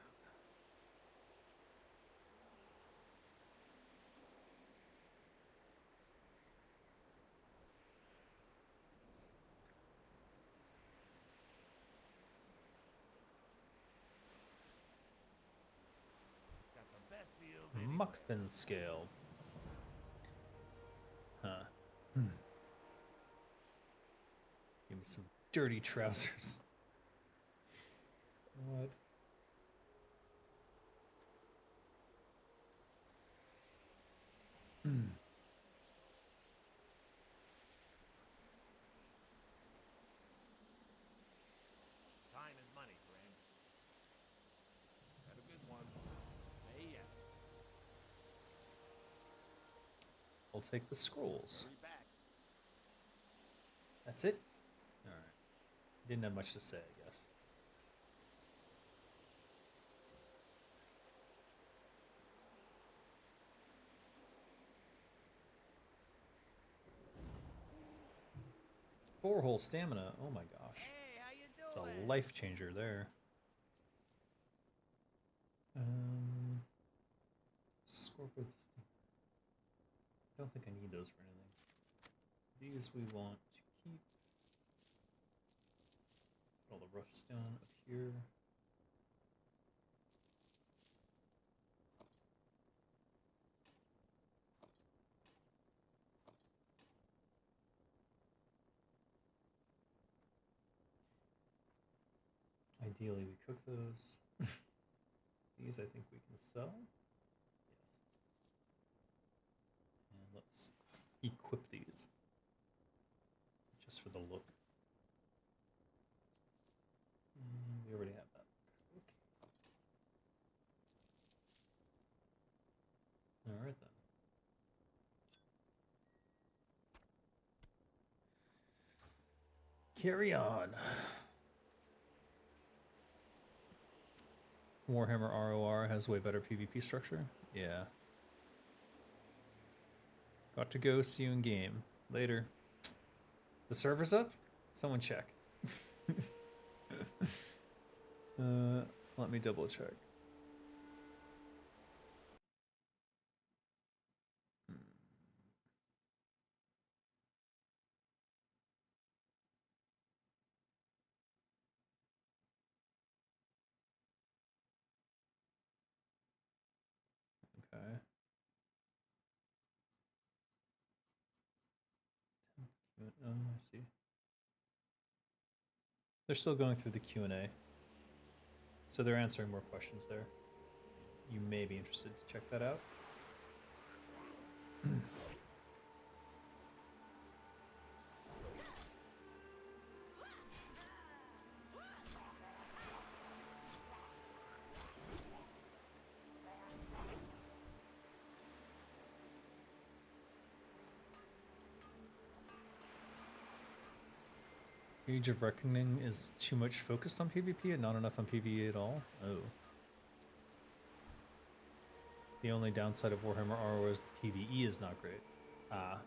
Got the best deals anywhere. Muckfin scale. Huh. Give me some dirty trousers. What? Time is money, friend. Have a good one. Hey, yeah. I'll take the scrolls. Hurry back. That's it? Alright. Didn't have much to say, I guess. Four-hole stamina. Oh my gosh. Hey, how you It's doing? a life changer there. Scorpions. Don't think I need those for anything. These we want to keep. Put all the rough stone up here. I Ideally, we cook those. These I think we can sell. Yes. And let's equip these. Just for the look. We already have that. Okay. Alright then. Carry on. Warhammer ROR has way better PvP structure. Yeah. Got to go. See you in game. Later. The server's up? Someone check. Let me double check. Okay. I see. They're still going through the Q&A. So they're answering more questions there. You may be interested to check that out. Age of Reckoning is too much focused on PvP and not enough on PvE at all? Oh. The only downside of Warhammer RO is the PvE is not great. Ah.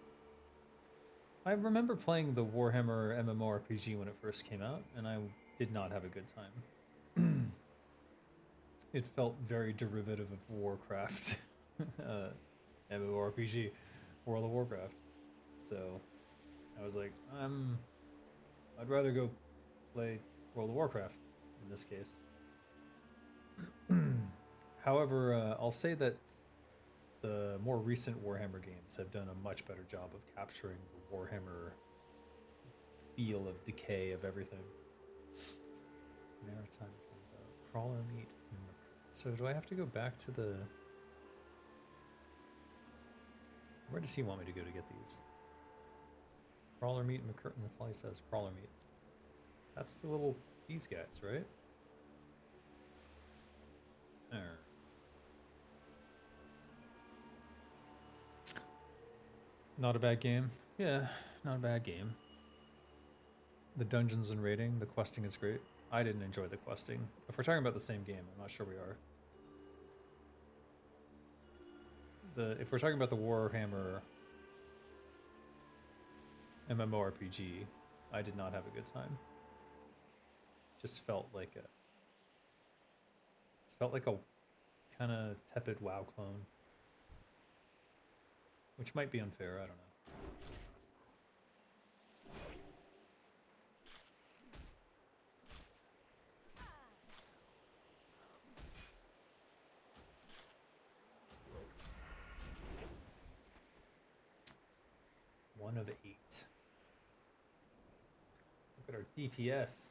I remember playing the Warhammer MMORPG when it first came out, and I did not have a good time. It felt very derivative of Warcraft. MMORPG, World of Warcraft. So, I was like, I'd rather go play World of Warcraft in this case. However, I'll say that the more recent Warhammer games have done a much better job of capturing the Warhammer feel of decay of everything. Maritime combo, crawler meat. So do I have to go back to the... Where does he want me to go to get these? Crawler meat and McCurtain, that's all he says, crawler meat. That's the little, these guys, right? There. Not a bad game. Yeah, not a bad game. The dungeons and raiding, the questing is great. I didn't enjoy the questing. If we're talking about the same game, I'm not sure we are. If we're talking about the Warhammer MMORPG, I did not have a good time. Just felt like a kind of tepid WoW clone, which might be unfair. I don't know. One of 8. Look at our DPS.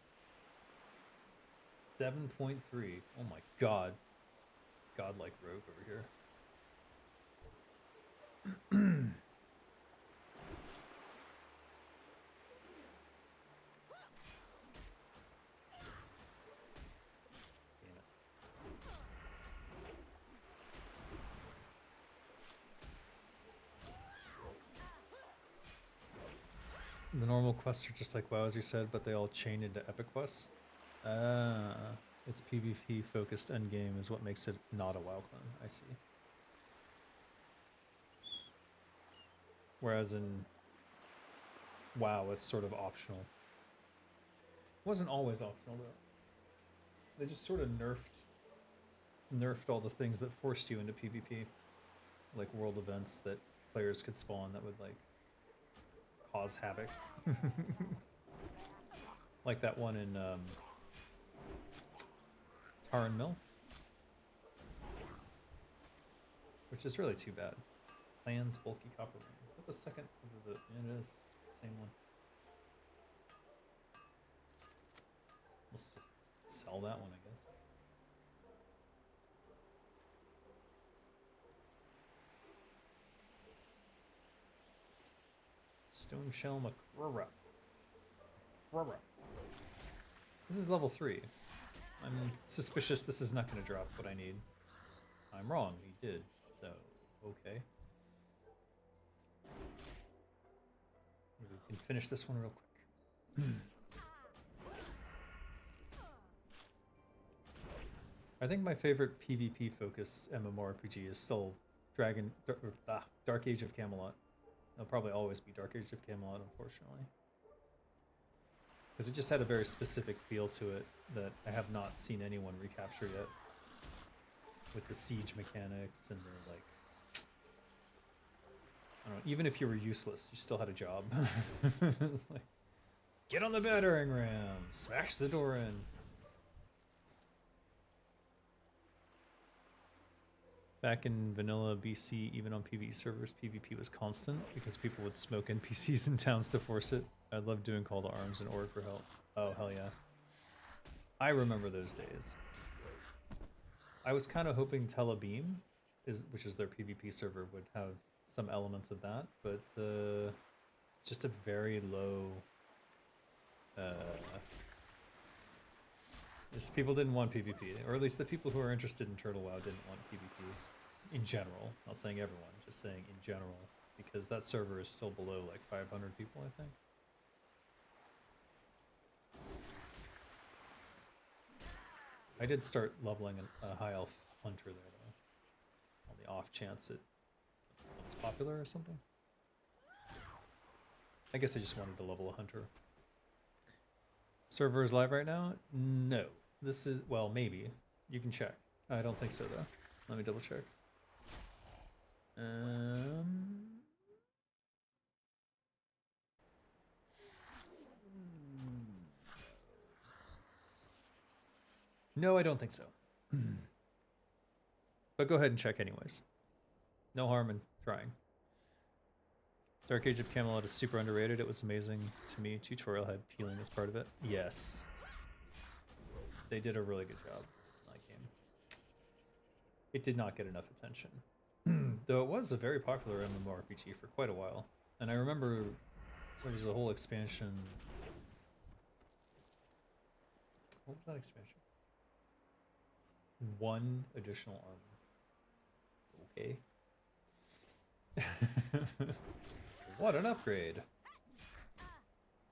7.3. Oh my god. Godlike rogue over here. Damn it. The normal quests are just like WoW, as you said, but they all chain into epic quests. Its PvP focused endgame is what makes it not a WoW clone. I see. Whereas in WoW, it's sort of optional. It wasn't always optional though. They just sort of nerfed all the things that forced you into PvP, like world events that players could spawn that would like cause havoc. Like that one in Tarn Mill, which is really too bad. Plans bulky copper ring. Is that the second of the? Yeah, it is. Same one. We'll sell that one, I guess. Stone Shell Macrura. This is level 3. I'm suspicious this is not going to drop what I need. I'm wrong, he did, so okay. We can finish this one real quick. I think my favorite PvP focused MMORPG is still Dark Age of Camelot. It'll probably always be Dark Age of Camelot, unfortunately. Because it just had a very specific feel to it that I have not seen anyone recapture yet. With the siege mechanics and the, like... I don't know, even if you were useless, you still had a job. It's like, get on the battering ram! Smash the door in! Back in vanilla BC, even on PvE servers, PvP was constant because people would smoke NPCs in towns to force it. I love doing call to arms and org for help. Oh, hell yeah. I remember those days. I was kind of hoping Telebeam, which is their PvP server, would have some elements of that, but just a very low... just people didn't want PvP, or at least the people who are interested in Turtle WoW didn't want PvP. In general, not saying everyone, just saying in general, because that server is still below like 500 people, I think. I did start leveling a high elf hunter there though, on the off chance it was popular or something. I guess I just wanted to level a hunter. Server is live right now? No. This is, well, maybe. You can check. I don't think so though. Let me double check. No, I don't think so. But go ahead and check anyways. No harm in trying. Dark Age of Camelot is super underrated. It was amazing to me. Tutorial had peeling as part of it. Yes. They did a really good job in that game. It did not get enough attention. Though it was a very popular MMORPG for quite a while. And I remember there was a whole expansion. What was that expansion? 1 additional armor. Okay. What an upgrade.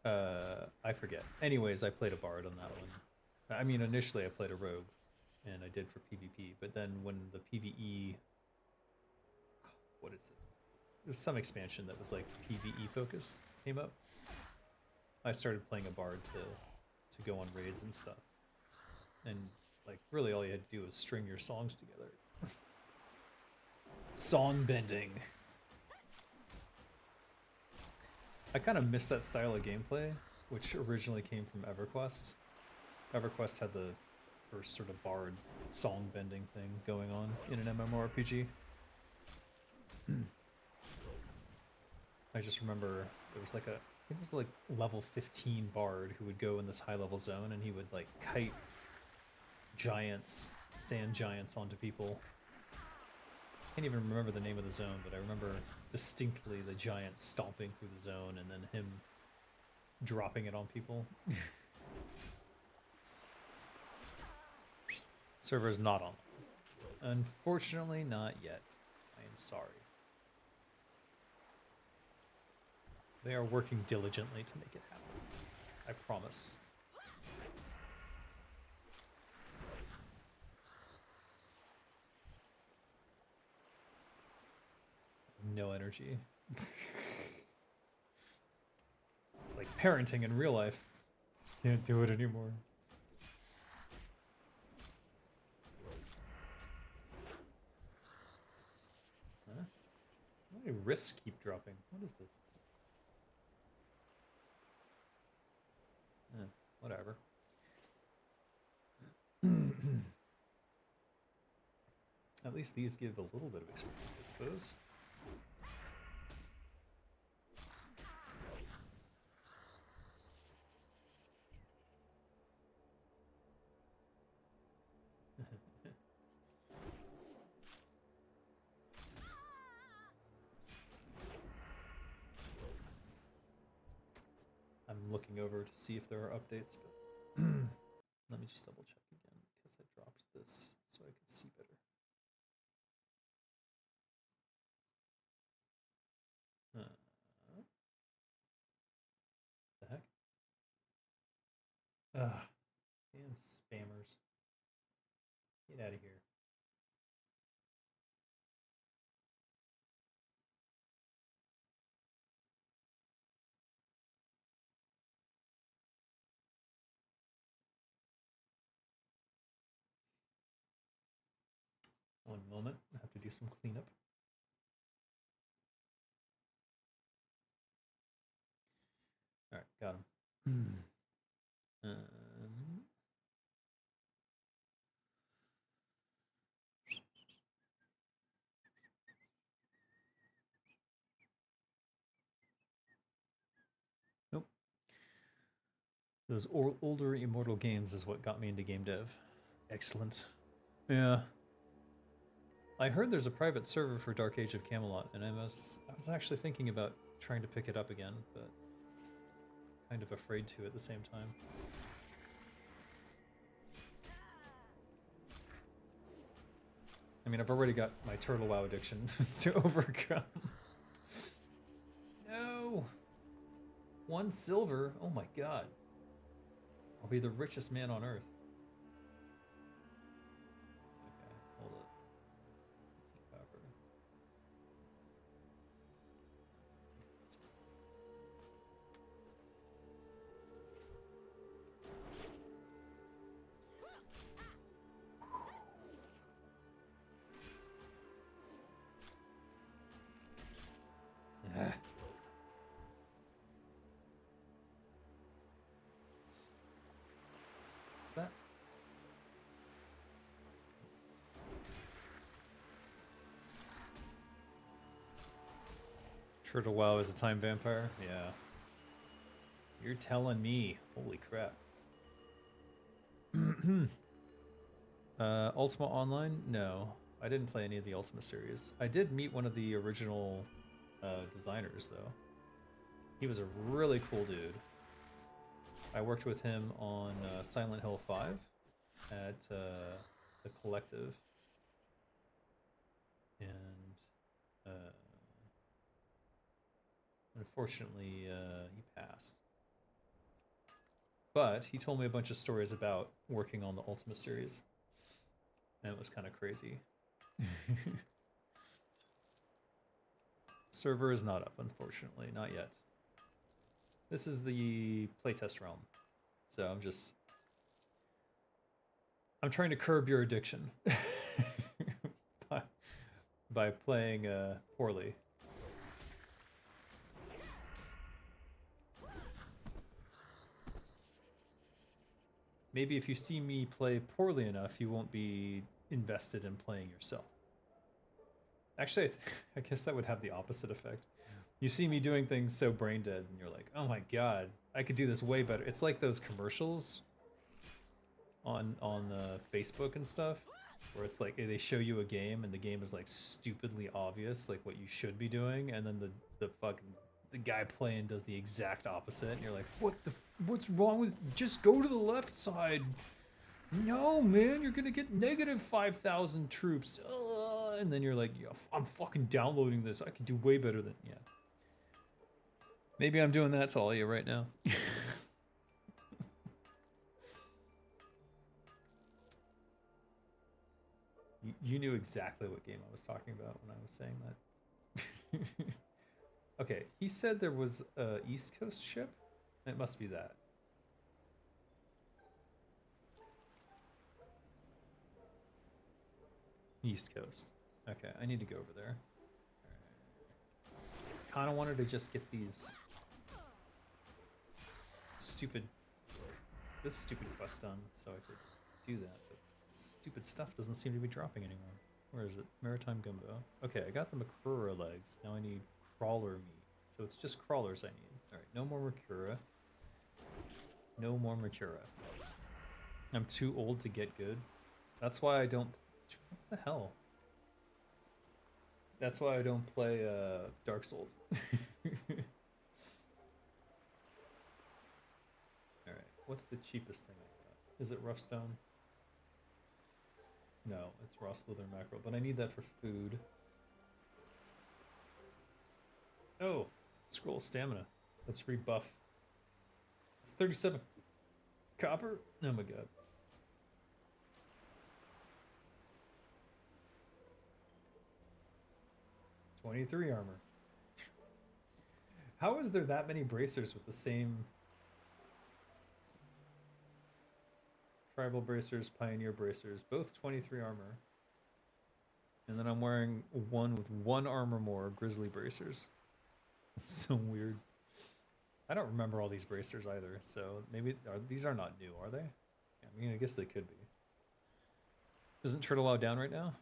I forget. Anyways, I played a bard on that one. I mean, initially I played a rogue, and I did for PvP, but then when the PvE... What is it? There's some expansion that was like PvE focused came up. I started playing a bard to go on raids and stuff. And like really all you had to do was string your songs together. Song bending. I kind of miss that style of gameplay, which originally came from EverQuest. EverQuest had the first sort of bard song bending thing going on in an MMORPG. I just remember there was like it was like level 15 bard who would go in this high level zone and he would like kite giants, sand giants onto people. I can't even remember the name of the zone, but I remember distinctly the giant stomping through the zone and then him dropping it on people. Server is not on. Unfortunately, not yet. I am sorry. They are working diligently to make it happen. I promise. No energy. It's like parenting in real life. Just can't do it anymore. Huh? Why do risks keep dropping? What is this? Whatever. At least these give a little bit of experience, I suppose. looking over to see if there are updates, but let me just double check again because I dropped this so I could see better. The heck? Ugh, damn spammers. Get out of here. One moment, I have to do some cleanup. All right, got him. Nope. Those older Immortal games is what got me into game dev. Excellent. Yeah. I heard there's a private server for Dark Age of Camelot, and I was actually thinking about trying to pick it up again, but kind of afraid to at the same time. I mean, I've already got my Turtle WoW addiction to overcome. No! 1 silver? Oh my god. I'll be the richest man on earth. Okay, hold it. Copper. Ah. What's that? Turtle WoW is a time vampire? Yeah. You're telling me. Holy crap. Ultima Online? No. I didn't play any of the Ultima series. I did meet one of the original designers, though. He was a really cool dude. I worked with him on Silent Hill 5 at the Collective. And unfortunately, he passed. But he told me a bunch of stories about working on the Ultima series. And it was kind of crazy. Server is not up, unfortunately. Not yet. This is the playtest realm. So I'm trying to curb your addiction. by playing poorly. Maybe if you see me play poorly enough, you won't be invested in playing yourself. Actually, I guess that would have the opposite effect. You see me doing things so brain dead, and you're like, oh my god, I could do this way better. It's like those commercials on Facebook and stuff, where it's like they show you a game, and the game is like stupidly obvious, like what you should be doing, and then the guy playing does the exact opposite, and you're like, what's wrong with, just go to the left side. No, man, you're gonna get negative 5,000 troops. And then you're like, yeah, I'm fucking downloading this. I can do way better than, yeah. Maybe I'm doing that to all of you right now. You knew exactly what game I was talking about when I was saying that. Okay, he said there was a East Coast ship. It must be that. East Coast. Okay, I need to go over there. Kind of wanted to just get these this stupid quest done so I could do that, but stupid stuff doesn't seem to be dropping anymore. Where is it? Maritime Gumbo. Okay, I got the Makura legs. Now I need crawler meat. So it's just crawlers I need. Alright, no more Makura. No more Makura. I'm too old to get good. That's why I don't... What the hell? That's why I don't play Dark Souls. What's the cheapest thing I got? Is it rough stone? No, it's raw slither mackerel, but I need that for food. Oh, scroll stamina. Let's rebuff. It's 37 copper. Oh my god. $23 armor. How is there that many bracers with the same tribal bracers, pioneer bracers, both 23 armor? And then I'm wearing one with 1 armor more, grizzly bracers. It's so weird. I don't remember all these bracers either, so maybe these are not new, are they? I mean, I guess they could be. Isn't Turtle WoW down right now?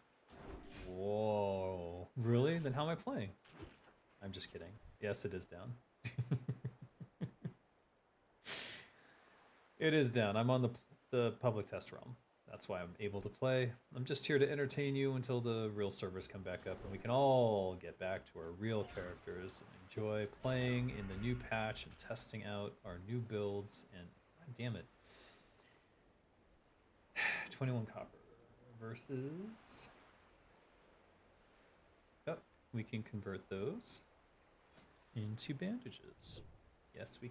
Whoa. Really? Then how am I playing? I'm just kidding. Yes, it is down. It is down. I'm on the public test realm. That's why I'm able to play. I'm just here to entertain you until the real servers come back up and we can all get back to our real characters and enjoy playing in the new patch and testing out our new builds and god damn it. 21 copper versus... Oh, we can convert those into bandages. Yes, we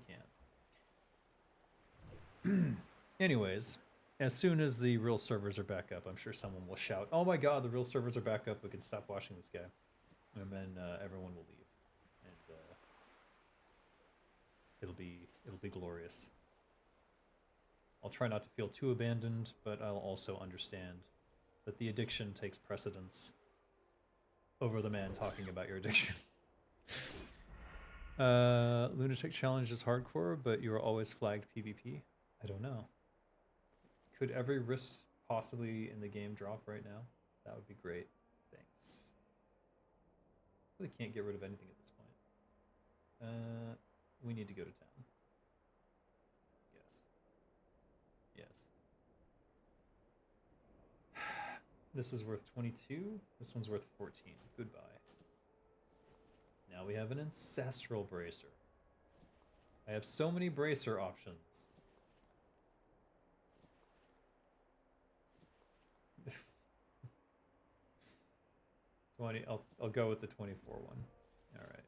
can. Anyways, as soon as the real servers are back up, I'm sure someone will shout, "Oh my god, the real servers are back up, we can stop watching this guy." And then everyone will leave. And it'll be glorious. I'll try not to feel too abandoned, but I'll also understand that the addiction takes precedence over the man talking about your addiction. Lunatic Challenge is hardcore, but you are always flagged PvP. I don't know. Could every wrist possibly in the game drop right now? That would be great. Thanks. Really can't get rid of anything at this point. We need to go to town. Yes. Yes. This is worth 22. This one's worth 14. Goodbye. Now we have an ancestral bracer. I have so many bracer options. 20. I'll go with the 24 one. All right.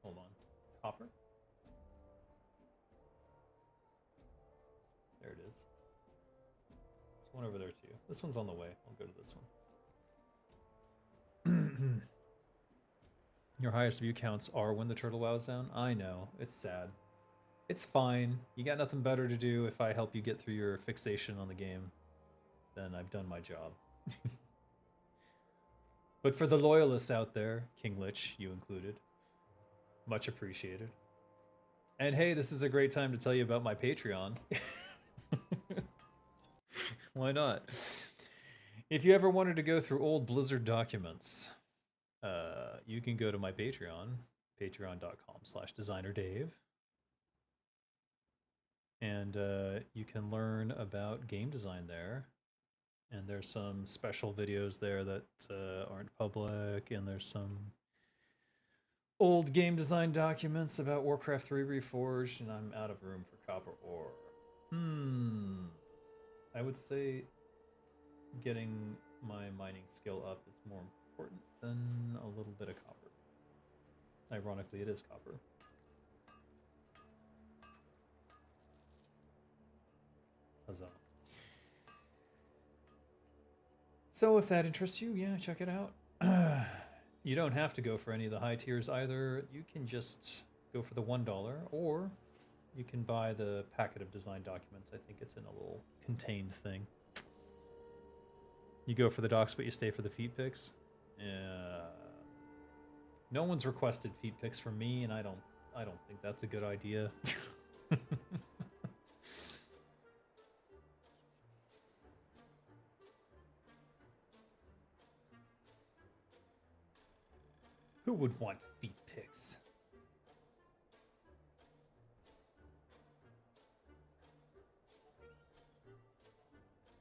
Hold on. Copper. There it is. There's one over there too. This one's on the way. I'll go to this one. Your highest view counts are when the turtle wow's down. I know. It's sad. It's fine. You got nothing better to do. If I help you get through your fixation on the game, then I've done my job. But for the loyalists out there, King Lich, you included, much appreciated. And hey, this is a great time to tell you about my Patreon. Why not? If you ever wanted to go through old Blizzard documents, you can go to my Patreon, patreon.com/designerdave. And you can learn about game design there. And there's some special videos there that aren't public, and there's some old game design documents about Warcraft 3 Reforged, and I'm out of room for copper ore. I would say getting my mining skill up is more important than a little bit of copper. Ironically, it is copper. Huzzah. So if that interests you, yeah, check it out. You don't have to go for any of the high tiers either. You can just go for the $1, or you can buy the packet of design documents. I think it's in a little contained thing. You go for the docs, but you stay for the feet pics. No one's requested feet pics from me, and I don't think that's a good idea. Who would want feet pics?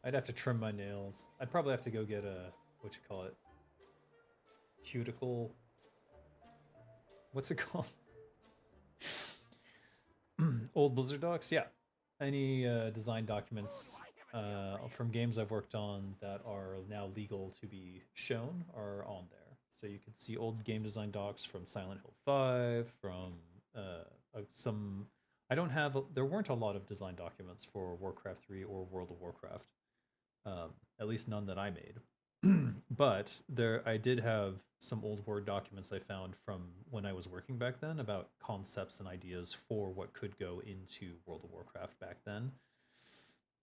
I'd have to trim my nails. I'd probably have to go get a, what you call it? Cuticle. What's it called? Old Blizzard docs, yeah. Any design documents from games I've worked on that are now legal to be shown are on there. So you can see old game design docs from Silent Hill 5, from some. I don't have. There weren't a lot of design documents for Warcraft 3 or World of Warcraft. At least none that I made. But I did have some old Word documents I found from when I was working back then about concepts and ideas for what could go into World of Warcraft back then.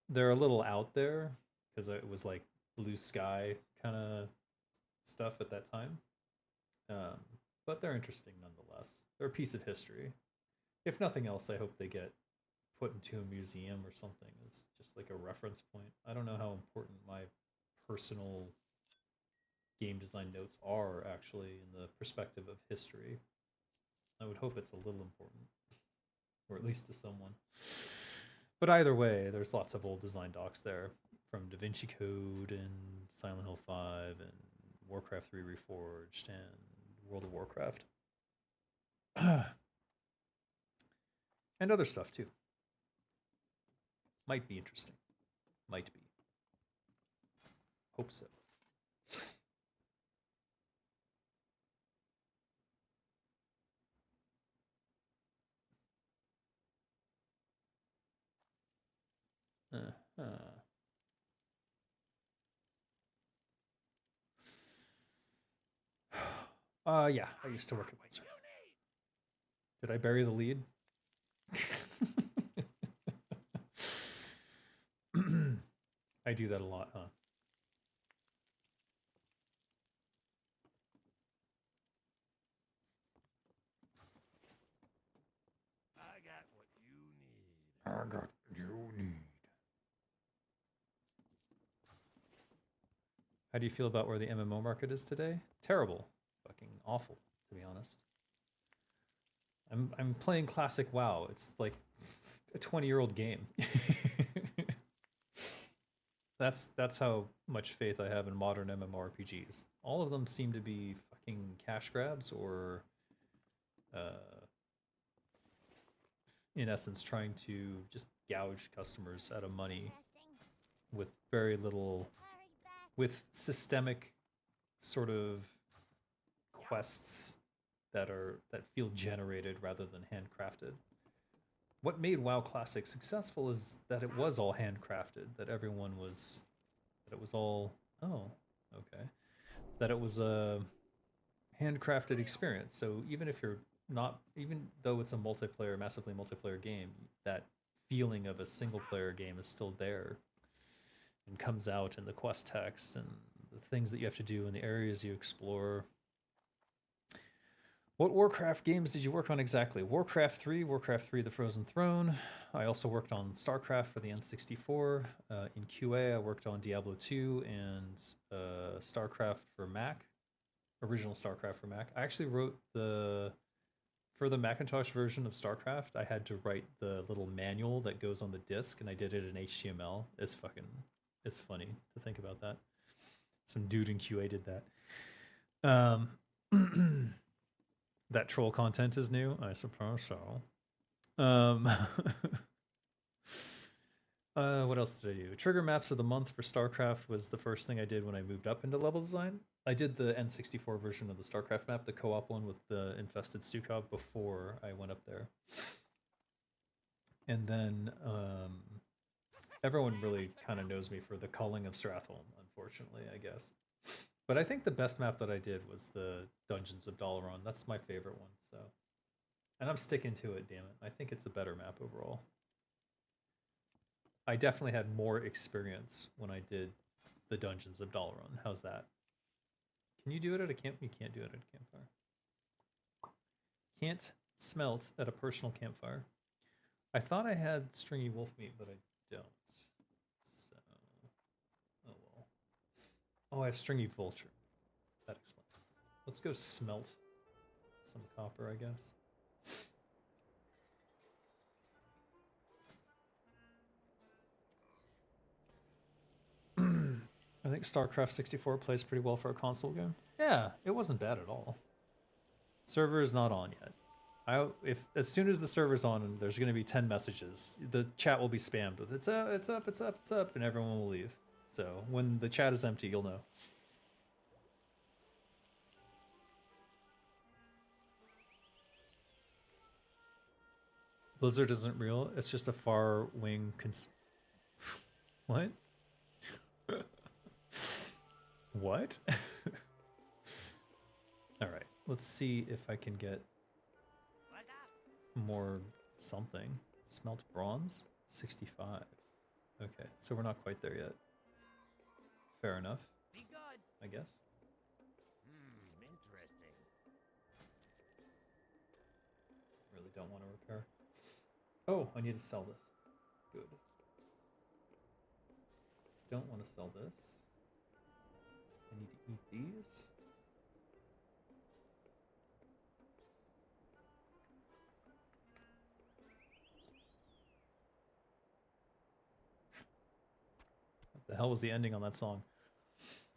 They're a little out there because it was like blue sky kind of stuff at that time. Um, but they're interesting nonetheless. They're a piece of history. If nothing else, I hope they get put into a museum or something as just like a reference point. I don't know how important my personal game design notes are actually in the perspective of history. I would hope it's a little important, or at least to someone. But either way, there's lots of old design docs there from Da Vinci Code and Silent Hill 5 and Warcraft 3 Reforged and World of Warcraft. And other stuff too. Might be interesting. Might be. Hope so. Yeah, I used to work at Blizzard. Did I bury the lead? I do that a lot, huh? I got what you need. I got you need. How do you feel about where the MMO market is today? Terrible. Fucking awful, to be honest. I'm playing classic WoW. It's like a 20-year-old game. That's how much faith I have in modern MMORPGs. All of them seem to be fucking cash grabs or in essence trying to just gouge customers out of money with very little, with systemic sort of quests that feel generated rather than handcrafted. What made WoW Classic successful is that it was all handcrafted, that it was all, oh, okay, that it was a handcrafted experience. So even if you're not, even though it's a multiplayer, massively multiplayer game, that feeling of a single player game is still there and comes out in the quest text and the things that you have to do and the areas you explore. What Warcraft games did you work on exactly? Warcraft 3, Warcraft 3 The Frozen Throne. I also worked on StarCraft for the N64. In QA, I worked on Diablo 2 and StarCraft for Mac. Original StarCraft for Mac. I actually wrote for the Macintosh version of StarCraft, I had to write the little manual that goes on the disc, and I did it in HTML. It's funny to think about that. Some dude in QA did that. That troll content is new? I suppose so. What else did I do? Trigger maps of the month for StarCraft was the first thing I did when I moved up into level design. I did the N64 version of the StarCraft map, the co-op one with the infested Stukov, before I went up there. And then everyone really kind of knows me for the Culling of Stratholme, unfortunately, I guess. But I think the best map that I did was the Dungeons of Dalaran. That's my favorite one. So, and I'm sticking to it, damn it. I think it's a better map overall. I definitely had more experience when I did the Dungeons of Dalaran. How's that? Can you do it at a camp? You can't do it at a campfire. Can't smelt at a personal campfire. I thought I had stringy wolf meat, but I don't. So, oh well. Oh, I have stringy vulture. That explains it. Let's go smelt some copper, I guess. I think StarCraft 64 plays pretty well for a console game. Yeah, it wasn't bad at all. Server is not on yet. If as soon as the server's on, there's going to be 10 messages. The chat will be spammed with "It's up, it's up, it's up, it's up," and everyone will leave. So when the chat is empty, you'll know. Blizzard isn't real. It's just a far wing What? What? All right. Let's see if I can get What's up? more something. Smelt bronze? 65. Okay, so we're not quite there yet. Fair enough, Be good. I guess. Interesting. Really don't want to repair. Oh, I need to sell this. Good. Don't want to sell this. I need to eat these. What the hell was the ending on that song?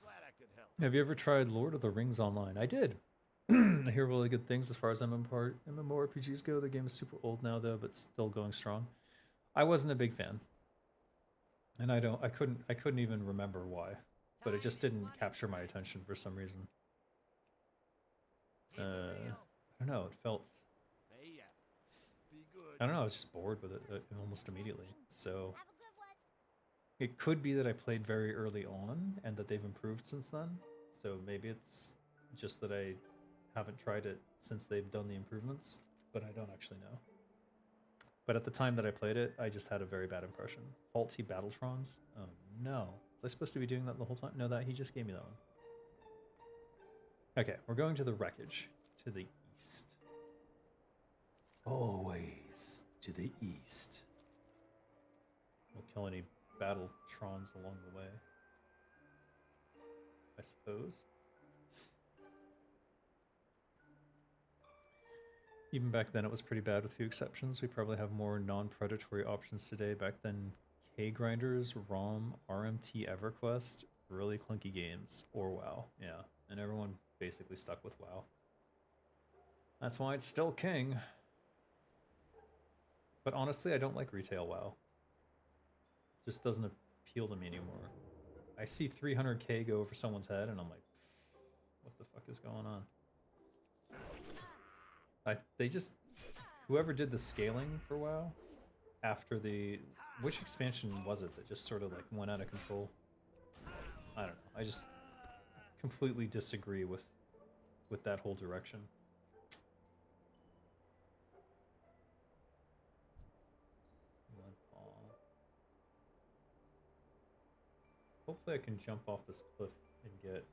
Glad I could help. Have you ever tried Lord of the Rings Online? I did. I hear really good things as far as MMORPGs go. The game is super old now though, but still going strong. I wasn't a big fan. And I couldn't even remember why. But it just didn't capture my attention for some reason. Keep it real. I don't know, it felt Hey, yeah. Be good. I don't know, I was just bored with it almost immediately. So Have a good one. it could be that I played very early on and that they've improved since then. So maybe it's just that I haven't tried it since they've done the improvements, but I don't actually know. But at the time that I played it, I just had a very bad impression. Faulty Battletrons? Oh no. Was I supposed to be doing that the whole time? No, he just gave me that one. Okay, we're going to the wreckage. To the east. Always to the east. We'll kill any Battletrons along the way, I suppose. Even back then it was pretty bad with few exceptions. We probably have more non-predatory options today. Back then, K-Grinders, ROM, RMT, EverQuest, really clunky games. Or WoW, yeah. And everyone basically stuck with WoW. That's why it's still king. But honestly, I don't like retail WoW. Just doesn't appeal to me anymore. I see 300k go over someone's head and I'm like, what the fuck is going on? They just, whoever did the scaling for WoW after which expansion was it that just sort of like went out of control? I don't know. I just completely disagree with that whole direction. Hopefully I can jump off this cliff and get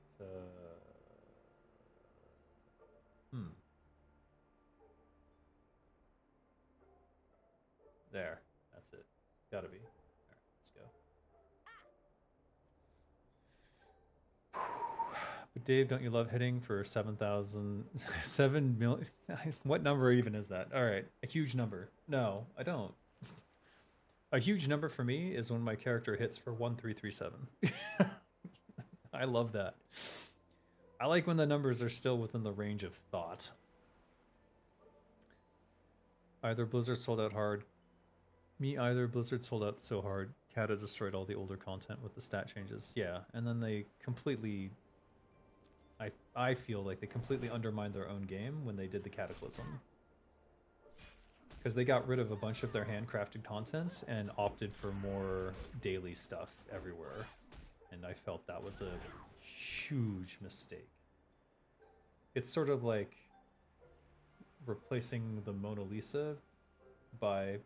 There. That's it. Gotta be. Alright, let's go. But Dave, don't you love hitting for 7,000... 7 million... What number even is that? Alright, a huge number. No, I don't. A huge number for me is when my character hits for 1337. I love that. I like when the numbers are still within the range of thought. Either Blizzard sold out hard. Me either. Blizzard sold out so hard. Kata destroyed all the older content with the stat changes. Yeah, and then they completely... I feel like they completely undermined their own game when they did the Cataclysm. Because they got rid of a bunch of their handcrafted content and opted for more daily stuff everywhere. And I felt that was a huge mistake. It's sort of like replacing the Mona Lisa by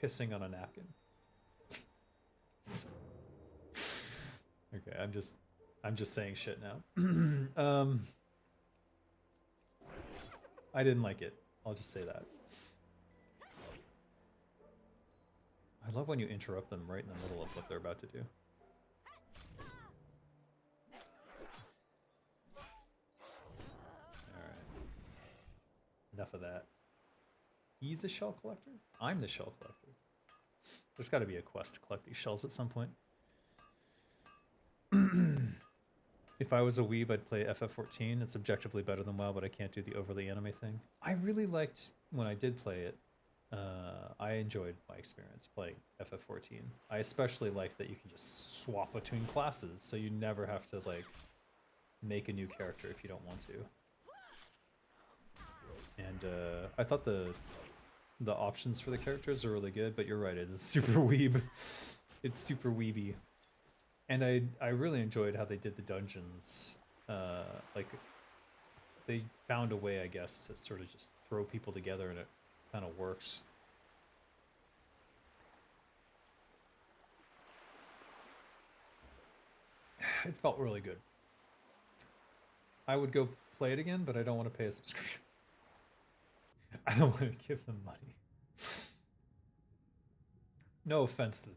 pissing on a napkin. Okay, I'm just saying shit now. I didn't like it. I'll just say that. I love when you interrupt them right in the middle of what they're about to do. Alright. Enough of that. He's a shell collector? I'm the shell collector. There's got to be a quest to collect these shells at some point. If I was a weeb, I'd play FF14. It's objectively better than WoW, but I can't do the overly anime thing. I really liked when I did play it. I enjoyed my experience playing FF14. I especially like that you can just swap between classes, so you never have to like make a new character if you don't want to. And I thought the options for the characters are really good, but you're right, it is super weeb. It's super weeby. And I really enjoyed how they did the dungeons. Like, they found a way, I guess, to sort of just throw people together, and it kind of works. It felt really good. I would go play it again, but I don't want to pay a subscription. I don't want to give them money. No offense to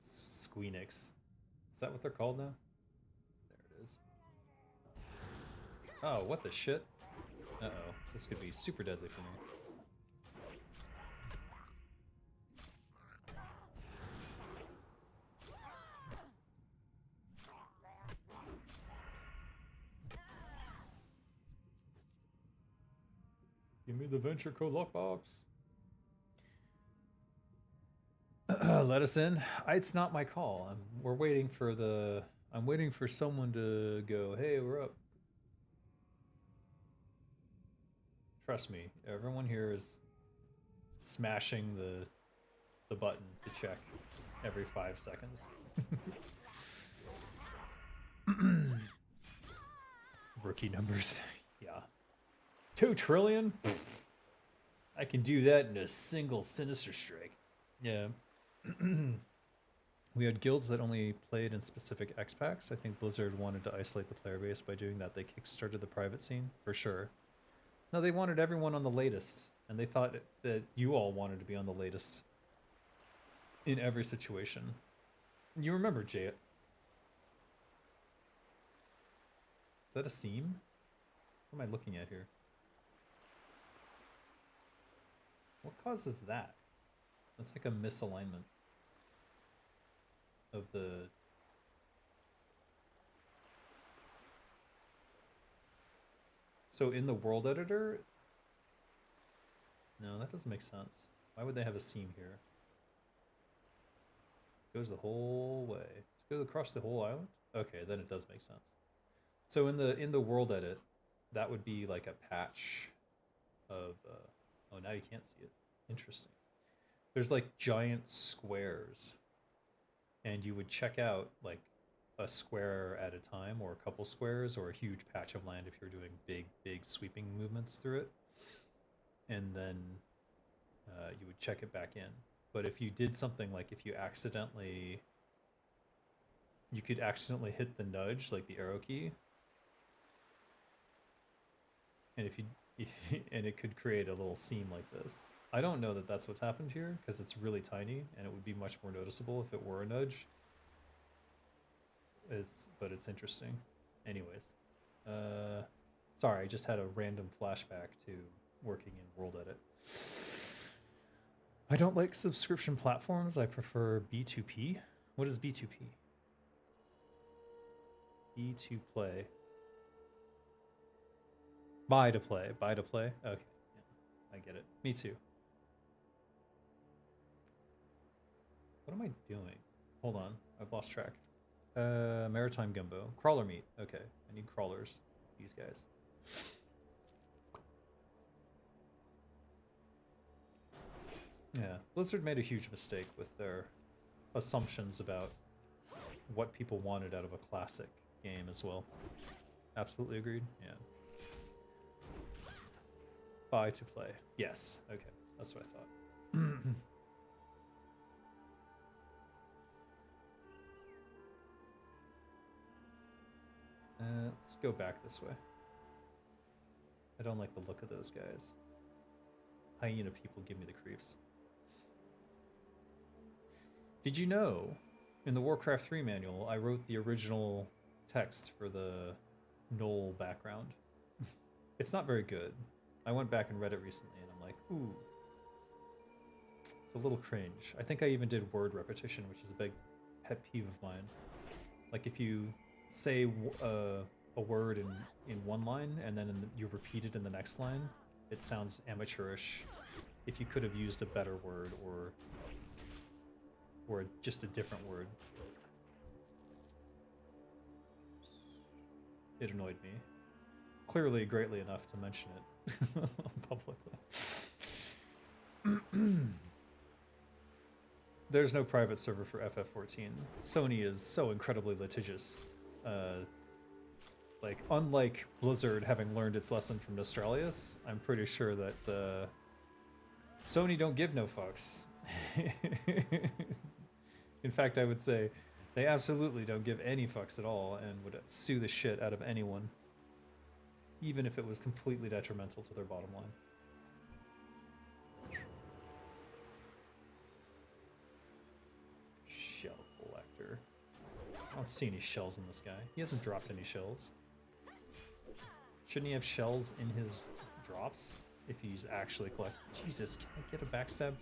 Squeenix. Is that what they're called now? There it is. Oh, what the shit? Uh-oh. This could be super deadly for me. Give me the Venture Code lockbox. Let us in. It's not my call. We're waiting for the. I'm waiting for someone to go. Hey, we're up. Trust me, everyone here is smashing the button to check every 5 seconds. Rookie numbers. Yeah. 2 trillion? I can do that in a single Sinister Strike. Yeah. We had guilds that only played in specific X packs. I think Blizzard wanted to isolate the player base by doing that. They kickstarted the private scene, for sure. No, they wanted everyone on the latest, and they thought that you all wanted to be on the latest in every situation. You remember, Jay? Is that a seam? What am I looking at here? What causes that? That's like a misalignment of the... So in the world editor... No, that doesn't make sense. Why would they have a seam here? It goes the whole way. It goes across the whole island? Okay, then it does make sense. So in the world edit, that would be like a patch of... oh, now you can't see it. Interesting. There's like giant squares, and you would check out like a square at a time, or a couple squares, or a huge patch of land if you're doing big sweeping movements through it, and then you would check it back in. But if you did something like if you could accidentally hit the nudge, like the arrow key, and if you and it could create a little seam like this. I don't know that that's what's happened here, because it's really tiny, and it would be much more noticeable if it were a nudge. But it's interesting. Anyways. Sorry, I just had a random flashback to working in World Edit. I don't like subscription platforms. I prefer B2P. What is B2P? B2 play. Buy to play. Buy to play? Okay. Yeah, I get it. Me too. What am I doing? Hold on. I've lost track. Maritime Gumbo. Crawler meat. Okay. I need crawlers. These guys. Yeah. Blizzard made a huge mistake with their assumptions about what people wanted out of a classic game as well. Absolutely agreed. Yeah. Buy to play. Yes. Okay. That's what I thought. Let's go back this way. I don't like the look of those guys. Hyena people give me the creeps. Did you know, in the Warcraft 3 manual, I wrote the original text for the Knoll background? It's not very good. I went back and read it recently, and I'm like, ooh. It's a little cringe. I think I even did word repetition, which is a big pet peeve of mine. Like, if you say a word in one line and then you repeat it in the next line, it sounds amateurish. If you could have used a better word or just a different word. It annoyed me. Clearly greatly enough to mention it publicly. There's no private server for FF14. Sony is so incredibly litigious. Like, unlike Blizzard having learned its lesson from Nostralius, I'm pretty sure that Sony don't give no fucks. In fact, I would say they absolutely don't give any fucks at all and would sue the shit out of anyone, even if it was completely detrimental to their bottom line. Shell collector. I don't see any shells in this guy. He hasn't dropped any shells. Shouldn't he have shells in his drops if he's actually collect? Jesus, can I get a backstab?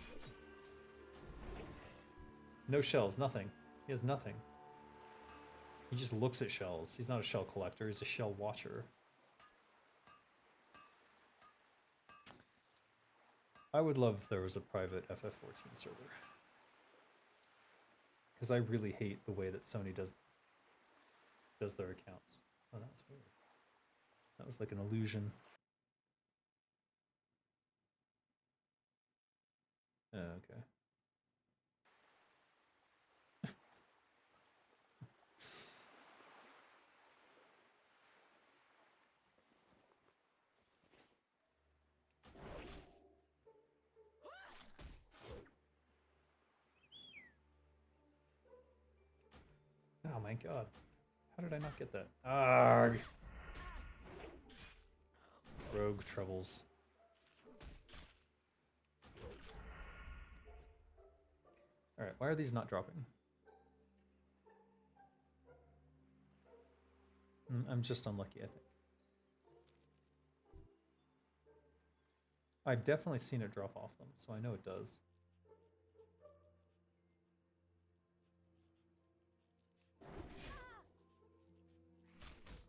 No shells, nothing. He has nothing. He just looks at shells. He's not a shell collector, he's a shell watcher. I would love if there was a private FF14 server. Because I really hate the way that Sony does their accounts. Oh, that was weird. That was like an illusion. Oh, okay. Oh my god. How did I not get that? Arrgh. Rogue troubles. Alright, why are these not dropping? I'm just unlucky, I think. I've definitely seen it drop off them, so I know it does.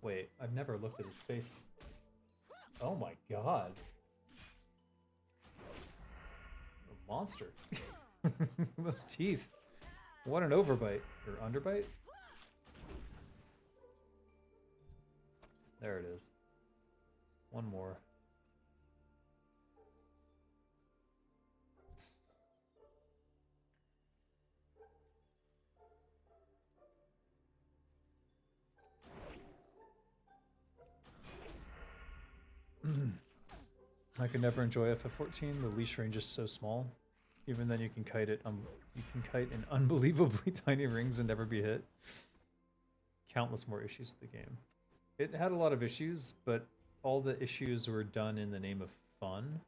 Wait, I've never looked at his face. Oh my god. A monster. Those teeth. What an overbite. Or underbite? There it is. One more. I could never enjoy FF14. The leash range is so small. Even then, you can kite it. You can kite in unbelievably tiny rings and never be hit. Countless more issues with the game. It had a lot of issues, but all the issues were done in the name of fun.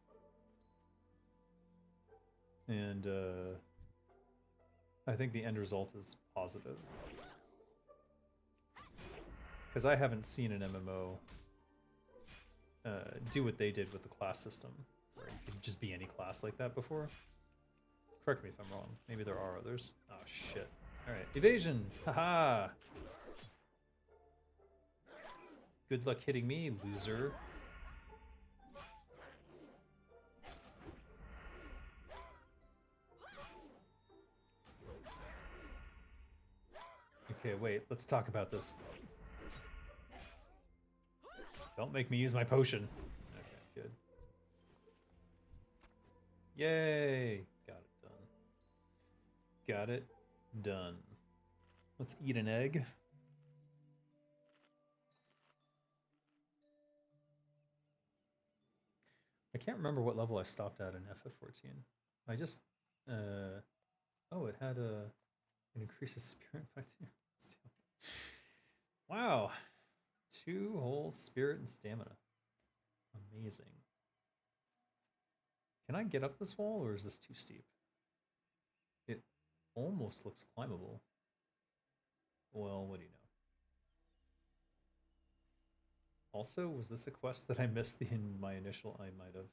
And I think the end result is positive. Because I haven't seen an MMO do what they did with the class system, where you could just be any class like that before. Correct me if I'm wrong. Maybe there are others. Oh shit. Alright, evasion! Haha! Good luck hitting me, loser. Okay, wait, let's talk about this. Don't make me use my potion. Okay, good. Yay! Got it done. Got it done. Let's eat an egg. I can't remember what level I stopped at in FF14. I just, oh, it had it increases spirit by 2. Wow. 2 whole spirit and stamina. Amazing. Can I get up this wall, or is this too steep? It almost looks climbable. Well, what do you know? Also, was this a quest that I missed in my initial? I might have.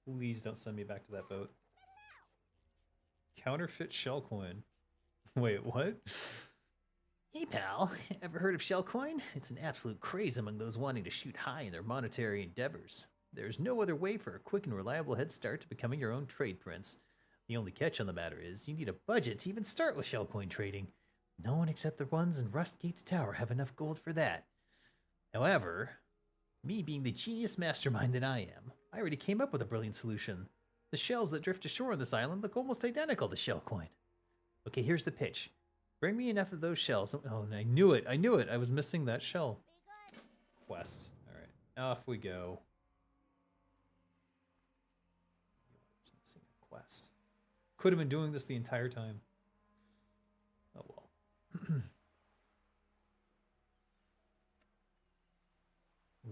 Please don't send me back to that boat. Counterfeit shell coin. Wait, what? Hey pal, ever heard of Shellcoin? It's an absolute craze among those wanting to shoot high in their monetary endeavors. There's no other way for a quick and reliable head start to becoming your own trade prince. The only catch on the matter is you need a budget to even start with Shellcoin trading. No one except the ones in Rustgate's tower have enough gold for that. However, me being the genius mastermind that I am, I already came up with a brilliant solution. The shells that drift ashore on this island look almost identical to Shellcoin. Okay, here's the pitch. Bring me enough of those shells. Oh, I knew it. I was missing that shell. Be good. Quest. Alright, off we go. It's missing a quest. Could have been doing this the entire time. Oh well.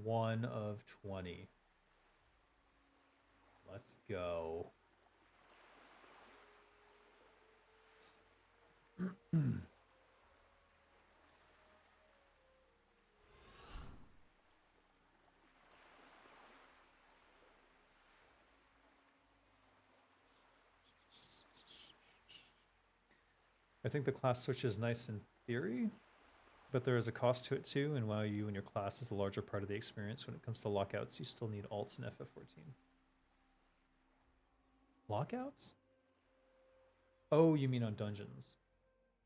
1 of 20. Let's go. I think the class switch is nice in theory, but there is a cost to it too, and while you and your class is a larger part of the experience when it comes to lockouts, you still need alts and FF14. Lockouts? Oh, you mean on dungeons.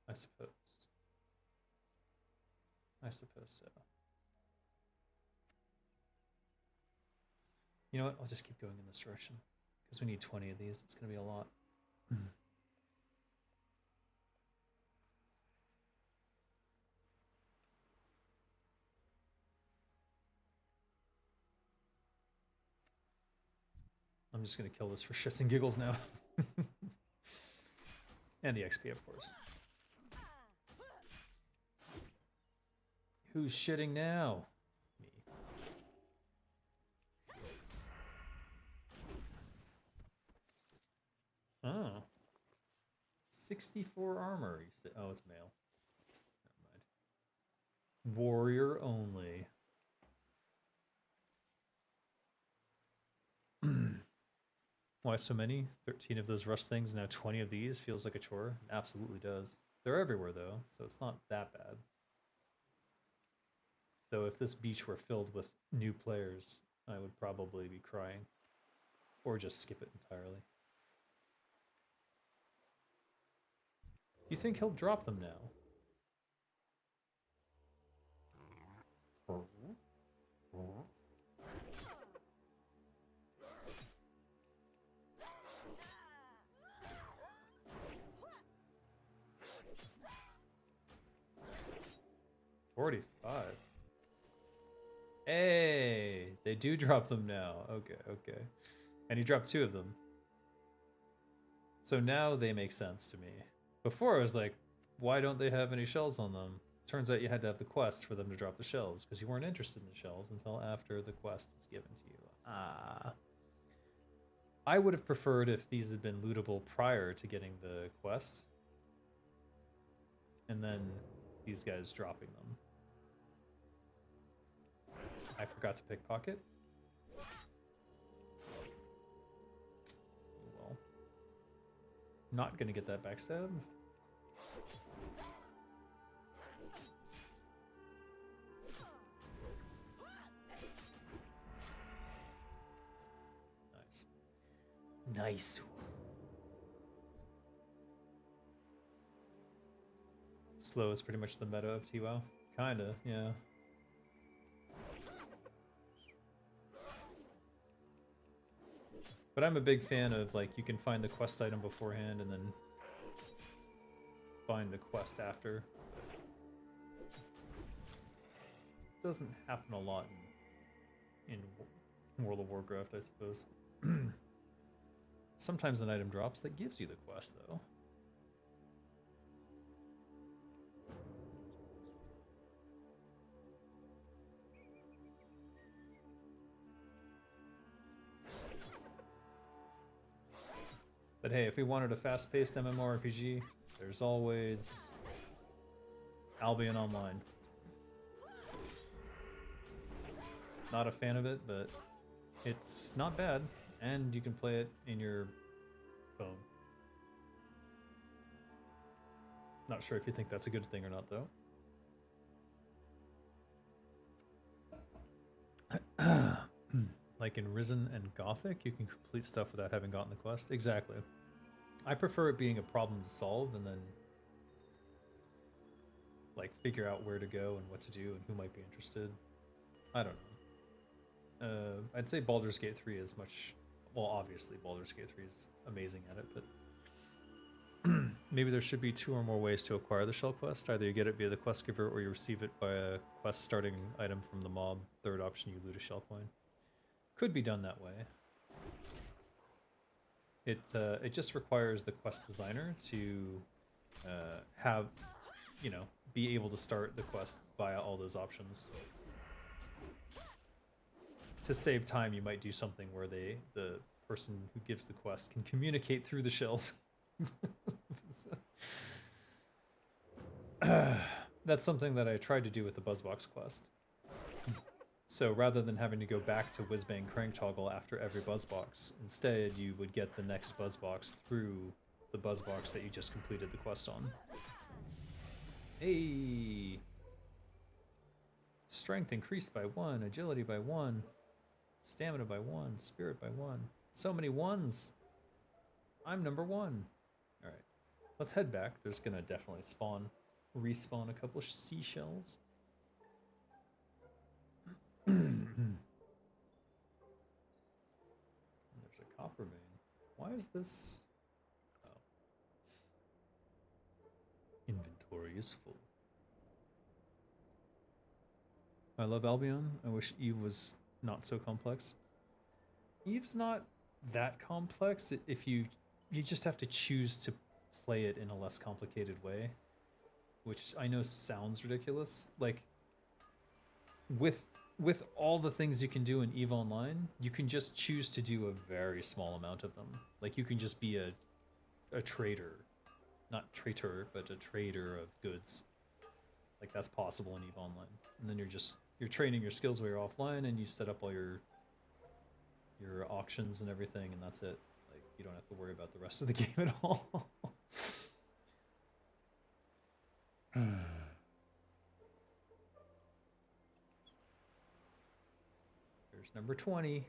I suppose. I suppose so. You know what? I'll just keep going in this direction. Because we need 20 of these. It's going to be a lot. I'm just going to kill this for shits and giggles now. And the XP, of course. Who's shitting now? Me. Oh. 64 armor. You say, oh, it's male. Never mind. Warrior only. Why so many? 13 of those rust things, now 20 of these. Feels like a chore. It absolutely does. They're everywhere though, so it's not that bad. Though if this beach were filled with new players, I would probably be crying. Or just skip it entirely. You think he'll drop them now? 45. Hey, they do drop them now. Okay, okay. And he dropped 2 of them. So now they make sense to me. Before I was like, why don't they have any shells on them? Turns out you had to have the quest for them to drop the shells, because you weren't interested in the shells until after the quest is given to you. Ah. I would have preferred if these had been lootable prior to getting the quest. And then these guys dropping them. I forgot to pickpocket. Well, not gonna get that backstab. Nice. Nice. Slow is pretty much the meta of TWoW. Kinda, yeah. But I'm a big fan of, like, you can find the quest item beforehand and then find the quest after. It doesn't happen a lot in World of Warcraft, I suppose. Sometimes an item drops that gives you the quest, though. But hey, if we wanted a fast-paced MMORPG, there's always Albion Online. Not a fan of it, but it's not bad, and you can play it in your phone. Not sure if you think that's a good thing or not, though. Like in Risen and Gothic, you can complete stuff without having gotten the quest. Exactly. I prefer it being a problem to solve and then like figure out where to go and what to do and who might be interested. I don't know. I'd say Baldur's Gate 3 is much... Well, obviously Baldur's Gate 3 is amazing at it, but maybe there should be 2 or more ways to acquire the shell quest. Either you get it via the quest giver or you receive it by a quest starting item from the mob. Third option, you loot a shell coin. Could be done that way. It just requires the quest designer to have, you know, be able to start the quest via all those options. To save time, you might do something where the person who gives the quest can communicate through the shells. That's something that I tried to do with the Buzzbox quest. So rather than having to go back to Whizbang Crank Toggle after every Buzzbox, instead you would get the next Buzzbox through the Buzzbox that you just completed the quest on. Hey! Strength increased by 1, agility by 1, stamina by 1, spirit by 1. So many ones! I'm number 1. Alright, let's head back. There's gonna definitely respawn a couple of seashells. There's a copper vein. Why is this? Oh. Inventory is full. I love Albion. I wish Eve was not so complex. Eve's not that complex if you just have to choose to play it in a less complicated way, which I know sounds ridiculous. Like with all the things you can do in EVE Online, you can just choose to do a very small amount of them. Like you can just be a trader. Not traitor, but a trader of goods. Like that's possible in EVE Online. And then you're training your skills while you're offline and you set up all your auctions and everything and that's it. Like you don't have to worry about the rest of the game at all. Number 20.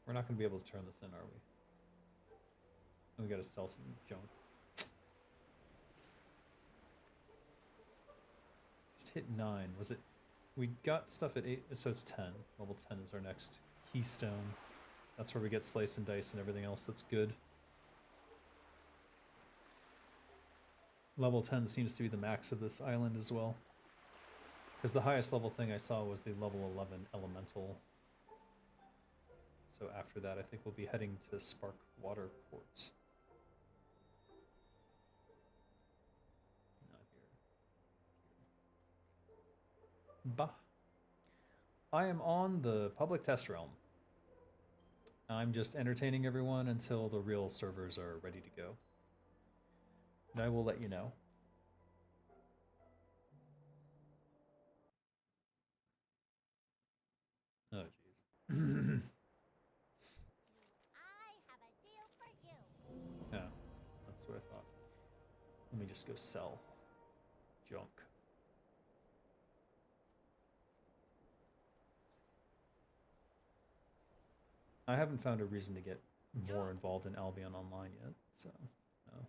We're not going to be able to turn this in, are we? We got to sell some junk. Just hit 9. Was it? We got stuff at 8, so it's 10. Level 10 is our next keystone. That's where we get slice and dice and everything else that's good. Level 10 seems to be the max of this island as well. Because the highest level thing I saw was the level 11 elemental. So after that, I think we'll be heading to Spark Water Port. Not here. Bah. I am on the public test realm. I'm just entertaining everyone until the real servers are ready to go. And I will let you know. Oh, jeez. I have a deal for you. Yeah, that's what I thought. Let me just go sell junk. I haven't found a reason to get more involved in Albion Online yet, so no.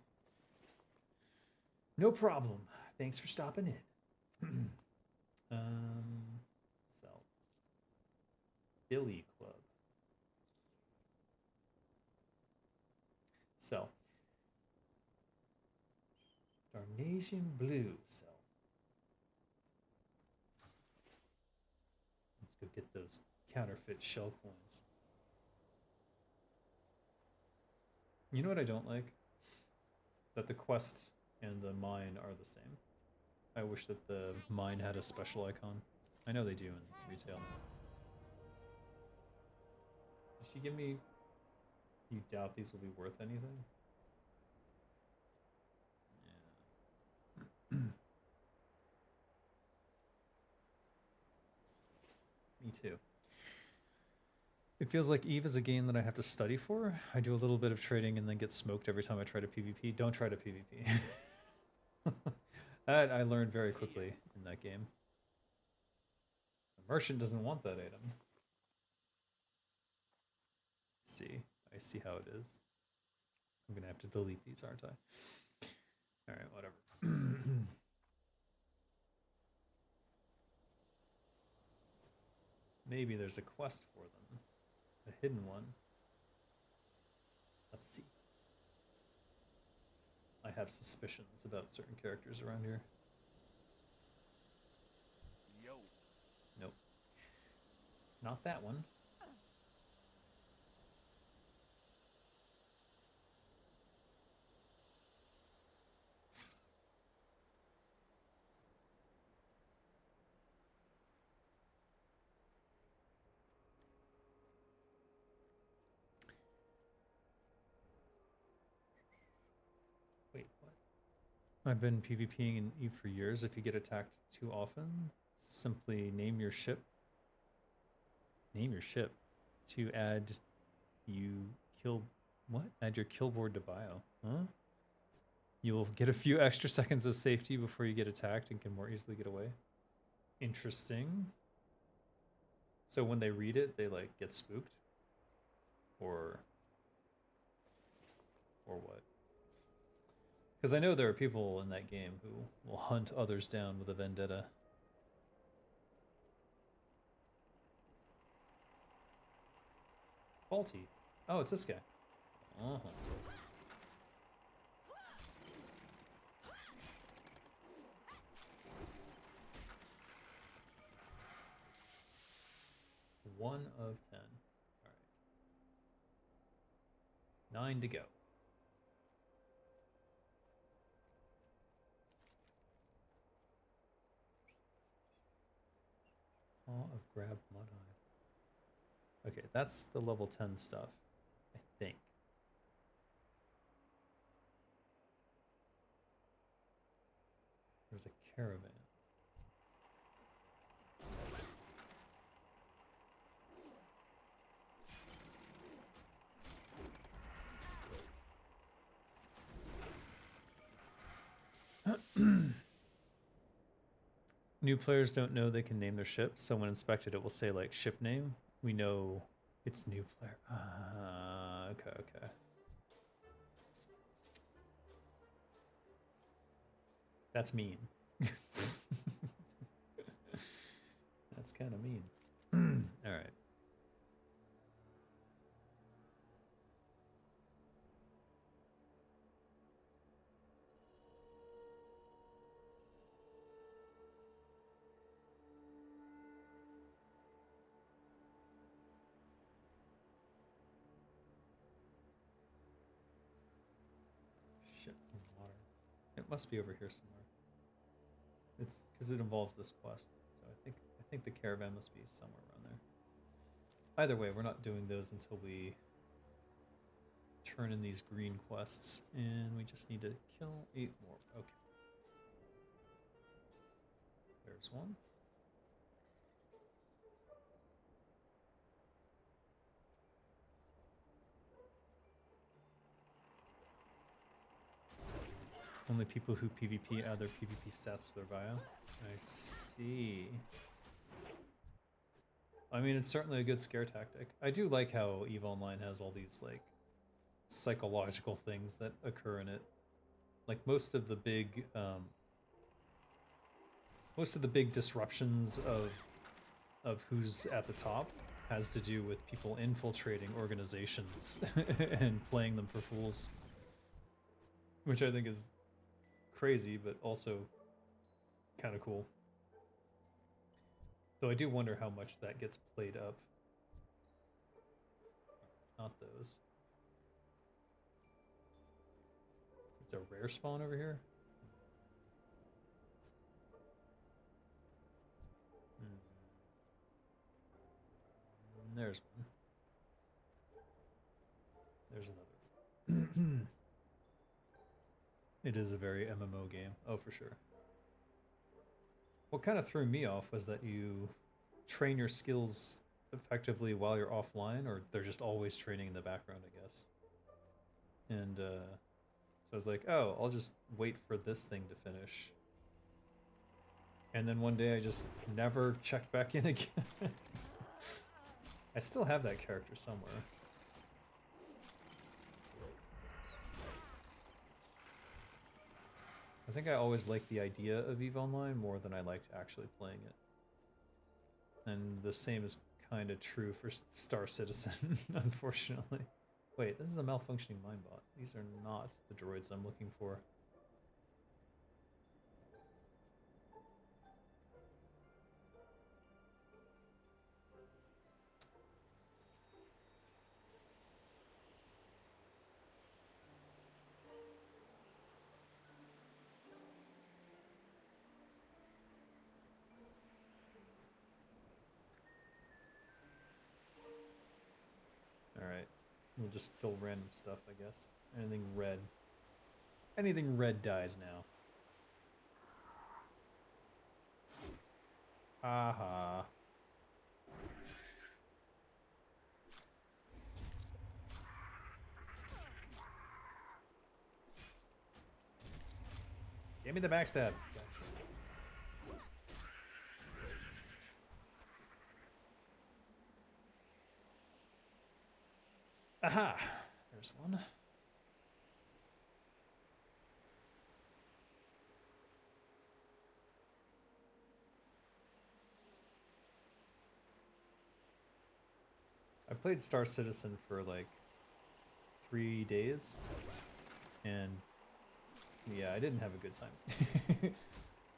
No problem. Thanks for stopping in. Sell. Billy Club. Sell. Darnation Blue. Sell. Let's go get those counterfeit shell coins. You know what I don't like? That the quest and the mine are the same. I wish that the mine had a special icon. I know they do in retail. Did she give me... You doubt these will be worth anything? Yeah. Me too. It feels like EVE is a game that I have to study for. I do a little bit of trading and then get smoked every time I try to PvP. Don't try to PvP. That I learned very quickly in that game. The merchant doesn't want that item. See, I see how it is. I'm gonna have to delete these, aren't I? Alright, whatever. Maybe there's a quest for them. A hidden one. Let's see. I have suspicions about certain characters around here. Yo. Nope. Not that one. Wait, what? I've been PvPing in Eve for years. If you get attacked too often, simply name your ship. Name your ship to add you kill what? Add your kill board to bio. Huh? You'll get a few extra seconds of safety before you get attacked and can more easily get away. Interesting. So when they read it, they like get spooked? Or what? Because I know there are people in that game who will hunt others down with a vendetta. Faulty. Oh, it's this guy. Uh-huh. One of 10. All right. 9 to go. Paw of Grab Mudhide. Okay, that's the level 10 stuff, I think. There's a caravan. New players don't know they can name their ship, so when inspected it will say like ship name. We know it's new player. Okay. That's mean. That's kind of mean. All right. Ship from water. It must be over here somewhere. It's because it involves this quest, so I think the caravan must be somewhere around there. Either way, we're not doing those until we turn in these green quests, and we just need to kill 8 more. Okay. There's one. Only people who PvP add their PvP stats to their bio. I see. I mean, it's certainly a good scare tactic. I do like how EVE Online has all these, like, psychological things that occur in it. Like, most of the big disruptions of who's at the top has to do with people infiltrating organizations and playing them for fools. Which I think is crazy, but also kind of cool. Though I do wonder how much that gets played up. Not those. Is there a rare spawn over here? There's one. There's another. It is a very MMO game. Oh, for sure. What kind of threw me off was that you train your skills effectively while you're offline, or they're just always training in the background, I guess. And so I was like, oh, I'll just wait for this thing to finish. And then one day I just never checked back in again. I still have that character somewhere. I think I always liked the idea of EVE Online more than I liked actually playing it. And the same is kind of true for Star Citizen, unfortunately. Wait, this is a malfunctioning minebot. These are not the droids I'm looking for. Alright, we'll just kill random stuff, I guess. Anything red. Anything red dies now. Haha. Give me the backstab. Aha! There's one. I played Star Citizen for like 3 days, and yeah, I didn't have a good time.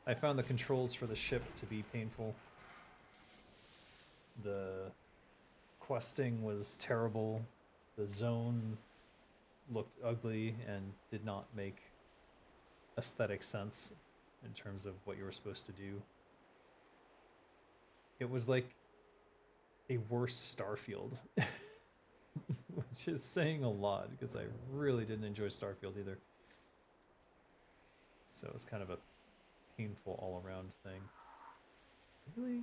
I found the controls for the ship to be painful. The questing was terrible. The zone looked ugly and did not make aesthetic sense in terms of what you were supposed to do. It was like a worse Starfield, which is saying a lot because I really didn't enjoy Starfield either. So it was kind of a painful all-around thing. Really?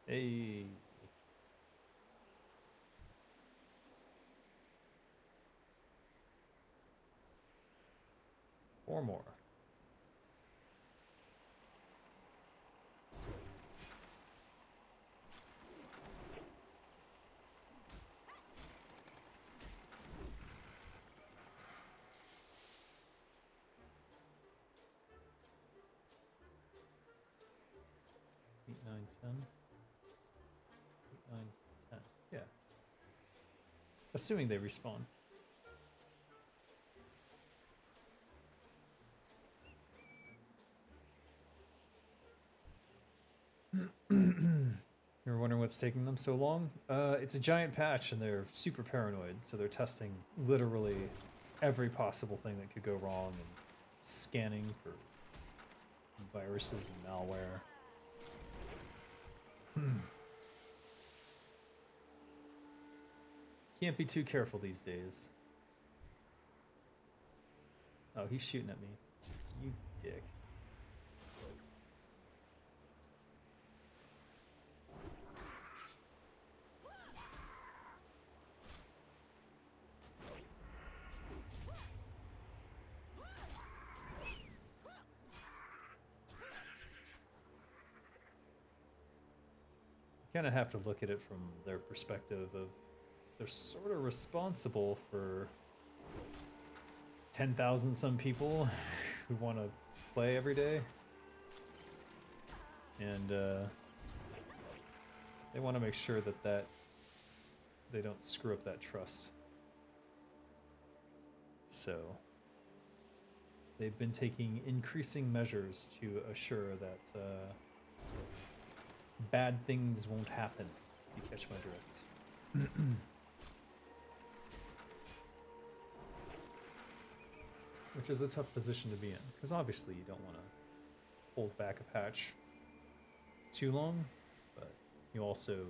Hey. 4 more. Eight, 9, 10. 8, 9, 10. Yeah. Assuming they respawn. You're wondering what's taking them so long? It's a giant patch and they're super paranoid, so they're testing literally every possible thing that could go wrong and scanning for viruses and malware. Can't be too careful these days. Oh, he's shooting at me. You dick. Kind of have to look at it from their perspective of they're sort of responsible for 10,000 some people who want to play every day, and they want to make sure that they don't screw up that trust. So they've been taking increasing measures to assure that bad things won't happen, if you catch my drift. Which is a tough position to be in, because obviously you don't want to hold back a patch too long, but you also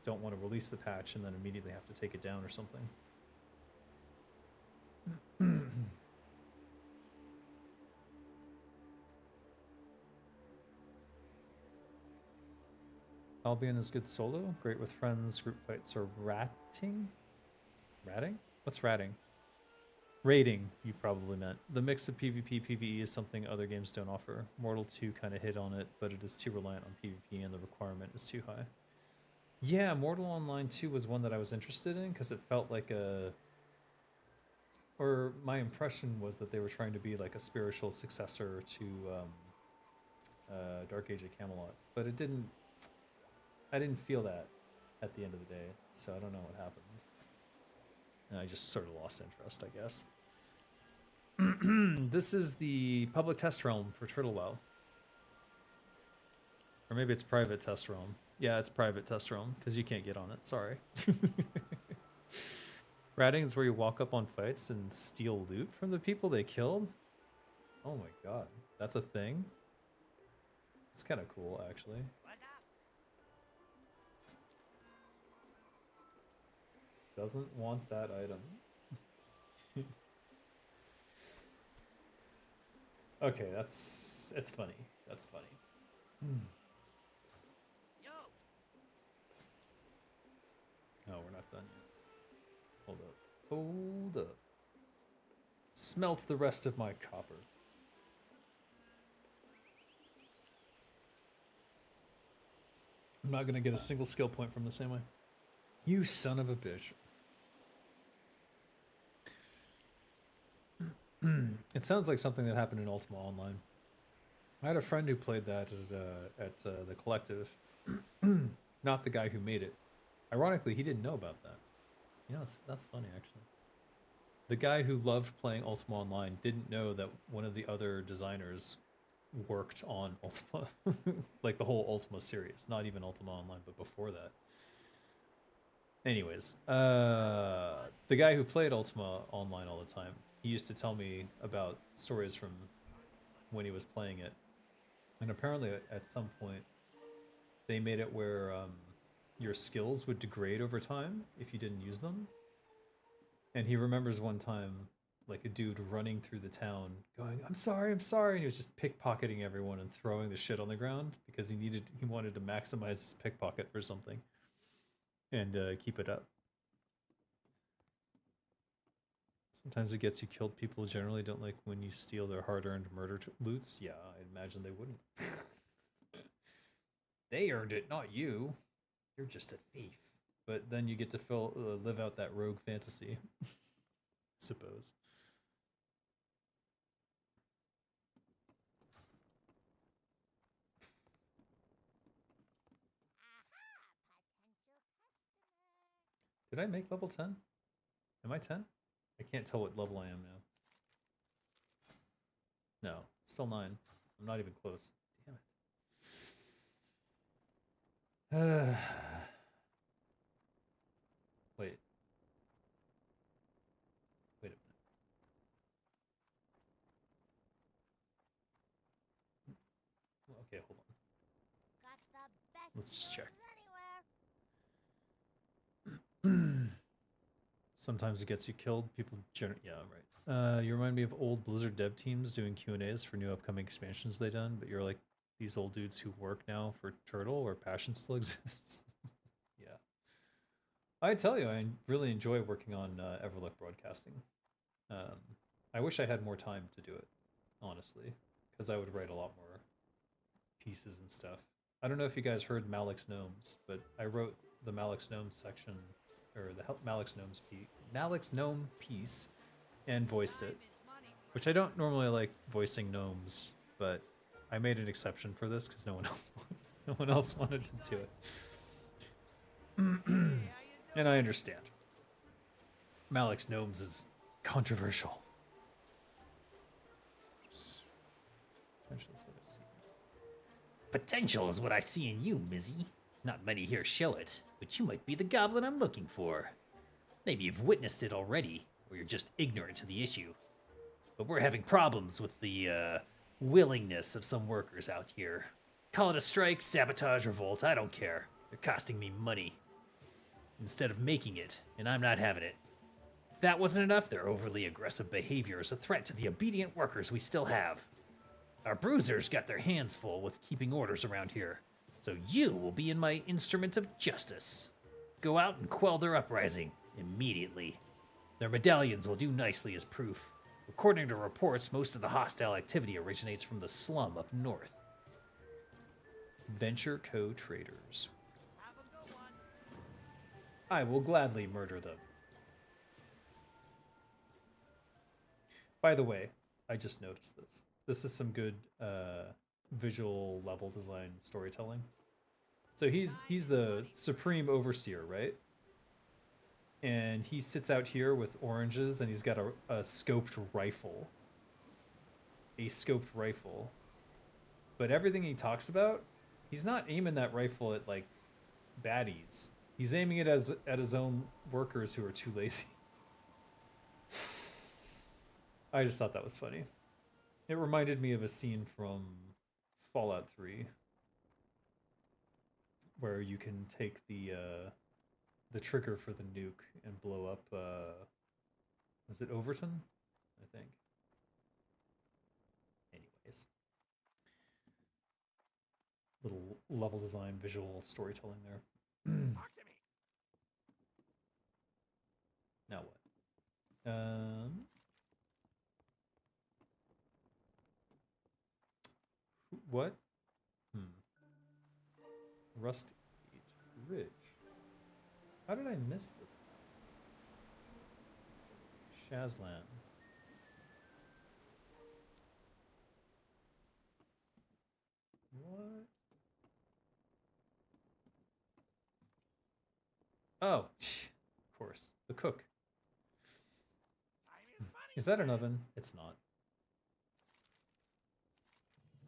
don't want to release the patch and then immediately have to take it down or something. Albion is good solo, great with friends, group fights are ratting? Ratting? What's ratting? Rating, you probably meant. The mix of PvP, PvE is something other games don't offer. Mortal 2 kind of hit on it, but it is too reliant on PvP and the requirement is too high. Yeah, Mortal Online 2 was one that I was interested in because it felt like a... Or my impression was that they were trying to be like a spiritual successor to Dark Age of Camelot. But it didn't... I didn't feel that at the end of the day, so I don't know what happened. And I just sort of lost interest, I guess. This is the public test realm for Turtle WoW. Or maybe it's private test realm. Yeah, it's private test realm, because you can't get on it, sorry. Ratting is where you walk up on fights and steal loot from the people they killed? Oh my god, that's a thing? It's kind of cool, actually. Like up. Doesn't want that item. Okay, it's funny. That's funny. Yo. No, we're not done yet. Hold up. Hold up. Smelt the rest of my copper. I'm not gonna get a single skill point from this anyway. You son of a bitch. It sounds like something that happened in Ultima Online. I had a friend who played that at the Collective. Not the guy who made it. Ironically, he didn't know about that. Yeah, that's funny, actually. The guy who loved playing Ultima Online didn't know that one of the other designers worked on Ultima. Like the whole Ultima series. Not even Ultima Online, but before that. Anyways, the guy who played Ultima Online all the time, he used to tell me about stories from when he was playing it. And apparently at some point, they made it where your skills would degrade over time if you didn't use them. And he remembers one time, like a dude running through the town going, I'm sorry, and he was just pickpocketing everyone and throwing the shit on the ground because he wanted to maximize his pickpocket for something and keep it up. Sometimes it gets you killed. People generally don't like when you steal their hard-earned murder loots. Yeah, I imagine they wouldn't. They earned it, not you. You're just a thief. But then you get to live out that rogue fantasy, I suppose. Did I make level 10? Am I 10? I can't tell what level I am now. No, still 9. I'm not even close. Damn it. Wait. Wait a minute. Okay, hold on. Got the best Let's just check. deals anywhere. Sometimes it gets you killed. People yeah, right. You remind me of old Blizzard dev teams doing Q&As for new upcoming expansions they done, but you're like these old dudes who work now for Turtle where passion still exists. Yeah. I tell you, I really enjoy working on Everlook Broadcasting. I wish I had more time to do it, honestly, because I would write a lot more pieces and stuff. I don't know if you guys heard Malik's Gnomes, but I wrote the Malik's Gnomes section, or the Malik's Gnome piece, and voiced it, which I don't normally like voicing gnomes, but I made an exception for this because no one else wanted to do it. And I understand. Malik's Gnomes is controversial. Potential is what I see in you, Mizzy. Not many here show it, but you might be the goblin I'm looking for. Maybe you've witnessed it already, or you're just ignorant to the issue. But we're having problems with the willingness of some workers out here. Call it a strike, sabotage, revolt, I don't care. They're costing me money instead of making it, and I'm not having it. that wasn't enough, their overly aggressive behavior is a threat to the obedient workers we still have. Our bruisers got their hands full with keeping orders around here, so you will be in my instrument of justice. Go out and quell their uprising immediately. Their medallions will do nicely as proof. According to reports, most of the hostile activity originates from the slum up north. Venture Co. Traders. Have a good one. I will gladly murder them. By the way, I just noticed this. This is some good visual level design storytelling. So he's the supreme overseer, right? And he sits out here with oranges, and he's got a scoped rifle. A scoped rifle. But everything he talks about, he's not aiming that rifle at, like, baddies. He's aiming it at his own workers who are too lazy. I just thought that was funny. It reminded me of a scene from Fallout 3 where you can take the trigger for the nuke and blow up was it Overton? I think. Anyways. Little level design, visual storytelling there. Talk to me. Now what? What? Rust Ridge. How did I miss this? Shazlan. What? Oh, of course. The cook. Time is money. Is that an oven? It's not.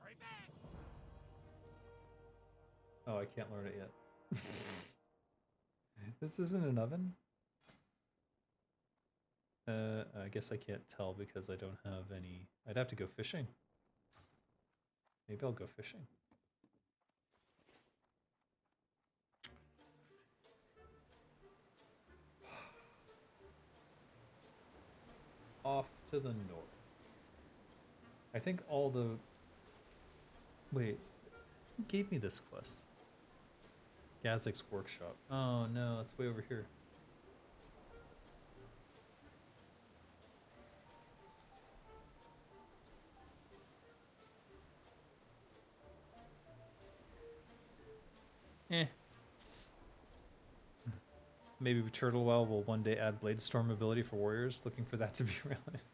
Hurry back. Oh, I can't learn it yet. This isn't an oven? I guess I can't tell because I don't have any... I'd have to go fishing. Maybe I'll go fishing. Off to the north. I think all the... Wait, who gave me this quest? Gazik's workshop. Oh no, it's way over here. Eh. Maybe Turtlewell will one day add Bladestorm ability for warriors. Looking for that to be relevant.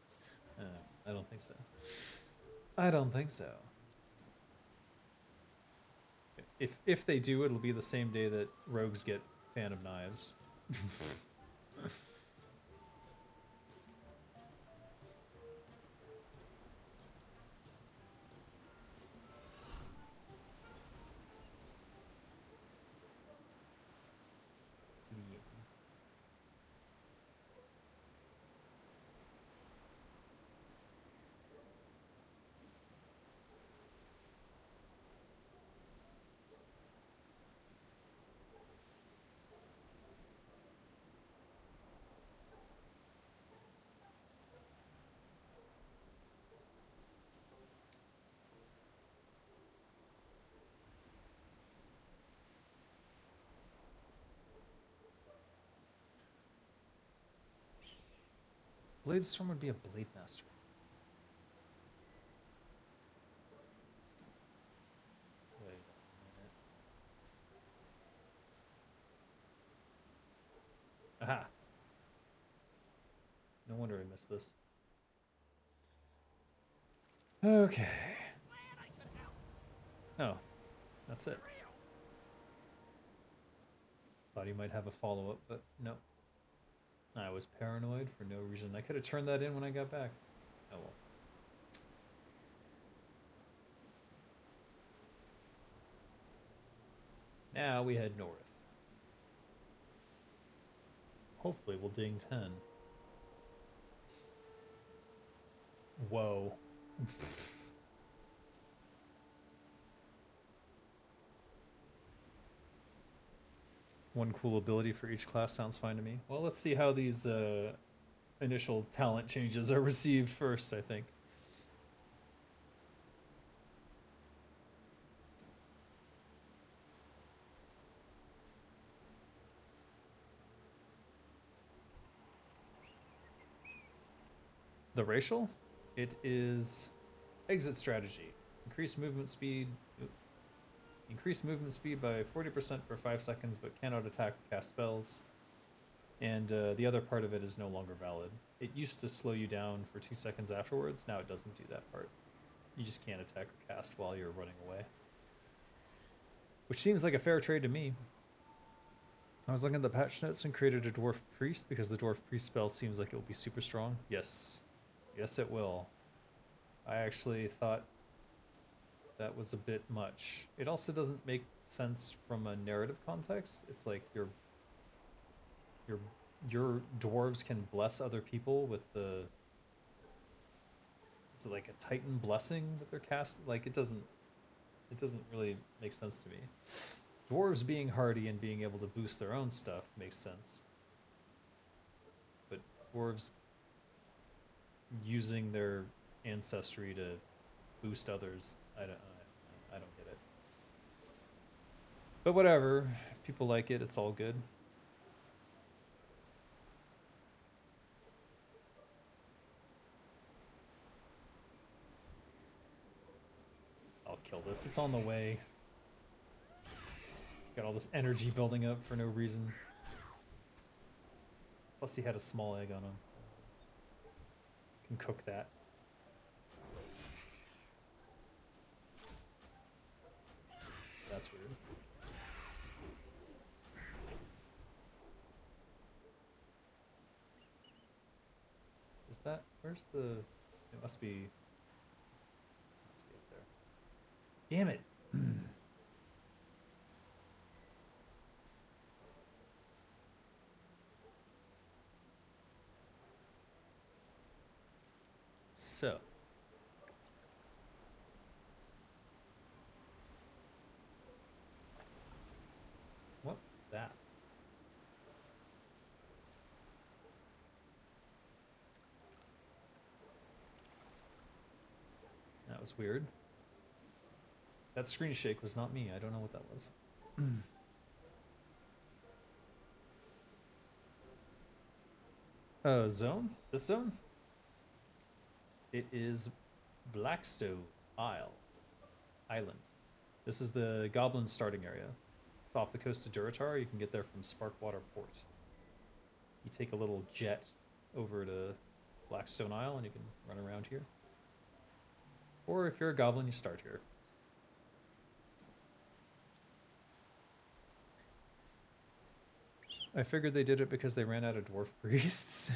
I don't think so. I don't think so. If they do, it'll be the same day that rogues get Fan of Knives. Bladestorm would be a Blade Master. Wait a minute. Aha! No wonder I missed this. Okay. Oh, that's it. Thought he might have a follow-up, but no. I was paranoid for no reason. I could have turned that in when I got back. Oh well. Now we head north. Hopefully we'll ding 10. Whoa. One cool ability for each class sounds fine to me. Well, let's see how these initial talent changes are received first, I think. The racial? It is exit strategy. Increase movement speed. Increase movement speed by 40% for 5 seconds, but cannot attack or cast spells. And the other part of it is no longer valid. It used to slow you down for 2 seconds afterwards. Now it doesn't do that part. You just can't attack or cast while you're running away. Which seems like a fair trade to me. I was looking at the patch notes and created a dwarf priest because the dwarf priest spell seems like it will be super strong. Yes. Yes, it will. I actually thought that was a bit much. It also doesn't make sense from a narrative context. It's like your dwarves can bless other people with the, is it like a titan blessing that they're cast? Like it doesn't really make sense to me. Dwarves being hardy and being able to boost their own stuff makes sense. But dwarves using their ancestry to boost others, I don't get it. But whatever, people like it, it's all good. I'll kill this, it's on the way. Got all this energy building up for no reason. Plus he had a small egg on him, so can cook that. That's weird. Is that, where's the, it must be up there. Damn it. So. What was that? That was weird. That screen shake was not me. I don't know what that was. Zone? This zone? It is Blackstone Island. This is the Goblin starting area. It's off the coast of Duratar. You can get there from Sparkwater Port. You take a little jet over to Blackstone Isle and you can run around here. Or if you're a goblin, you start here. I figured they did it because they ran out of dwarf priests.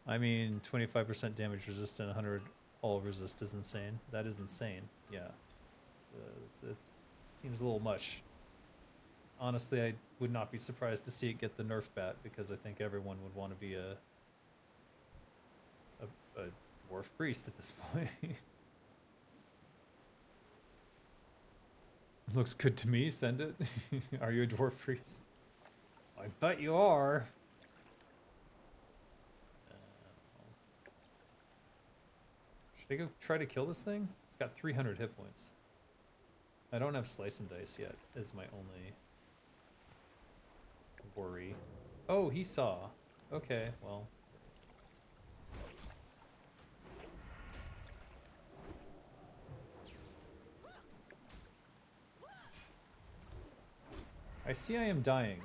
I mean, 25% damage resistant, 100 all resist is insane. That is insane. Yeah, it seems a little much. Honestly, I would not be surprised to see it get the nerf bat because I think everyone would want to be a dwarf priest at this point. Looks good to me. Send it. Are you a dwarf priest? I bet you are. Should I go try to kill this thing? It's got 300 hit points. I don't have slice and dice yet, is my only worry. Oh, he saw. Okay, well. I see I am dying.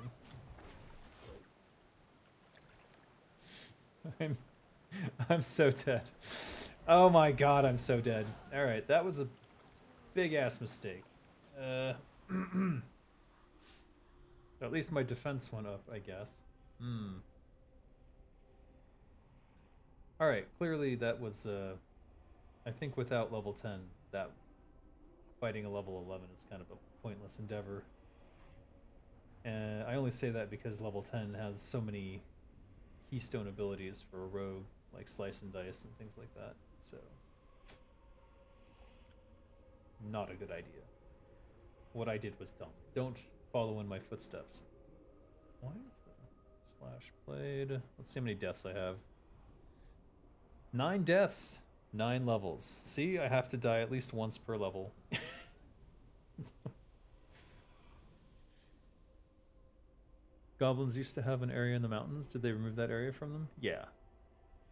I'm so dead. Oh my god, I'm so dead. Alright, that was a big ass mistake. At least my defense went up, I guess. Alright, clearly that was, I think without level 10, that fighting a level 11 is kind of a pointless endeavor. And I only say that because level 10 has so many keystone abilities for a rogue, like slice and dice and things like that. So, not a good idea. What I did was dumb. Don't follow in my footsteps. Why is slash played. Let's see how many deaths I have. 9 deaths, 9 levels. See, I have to die at least once per level. Goblins used to have an area in the mountains. Did they remove that area from them? Yeah.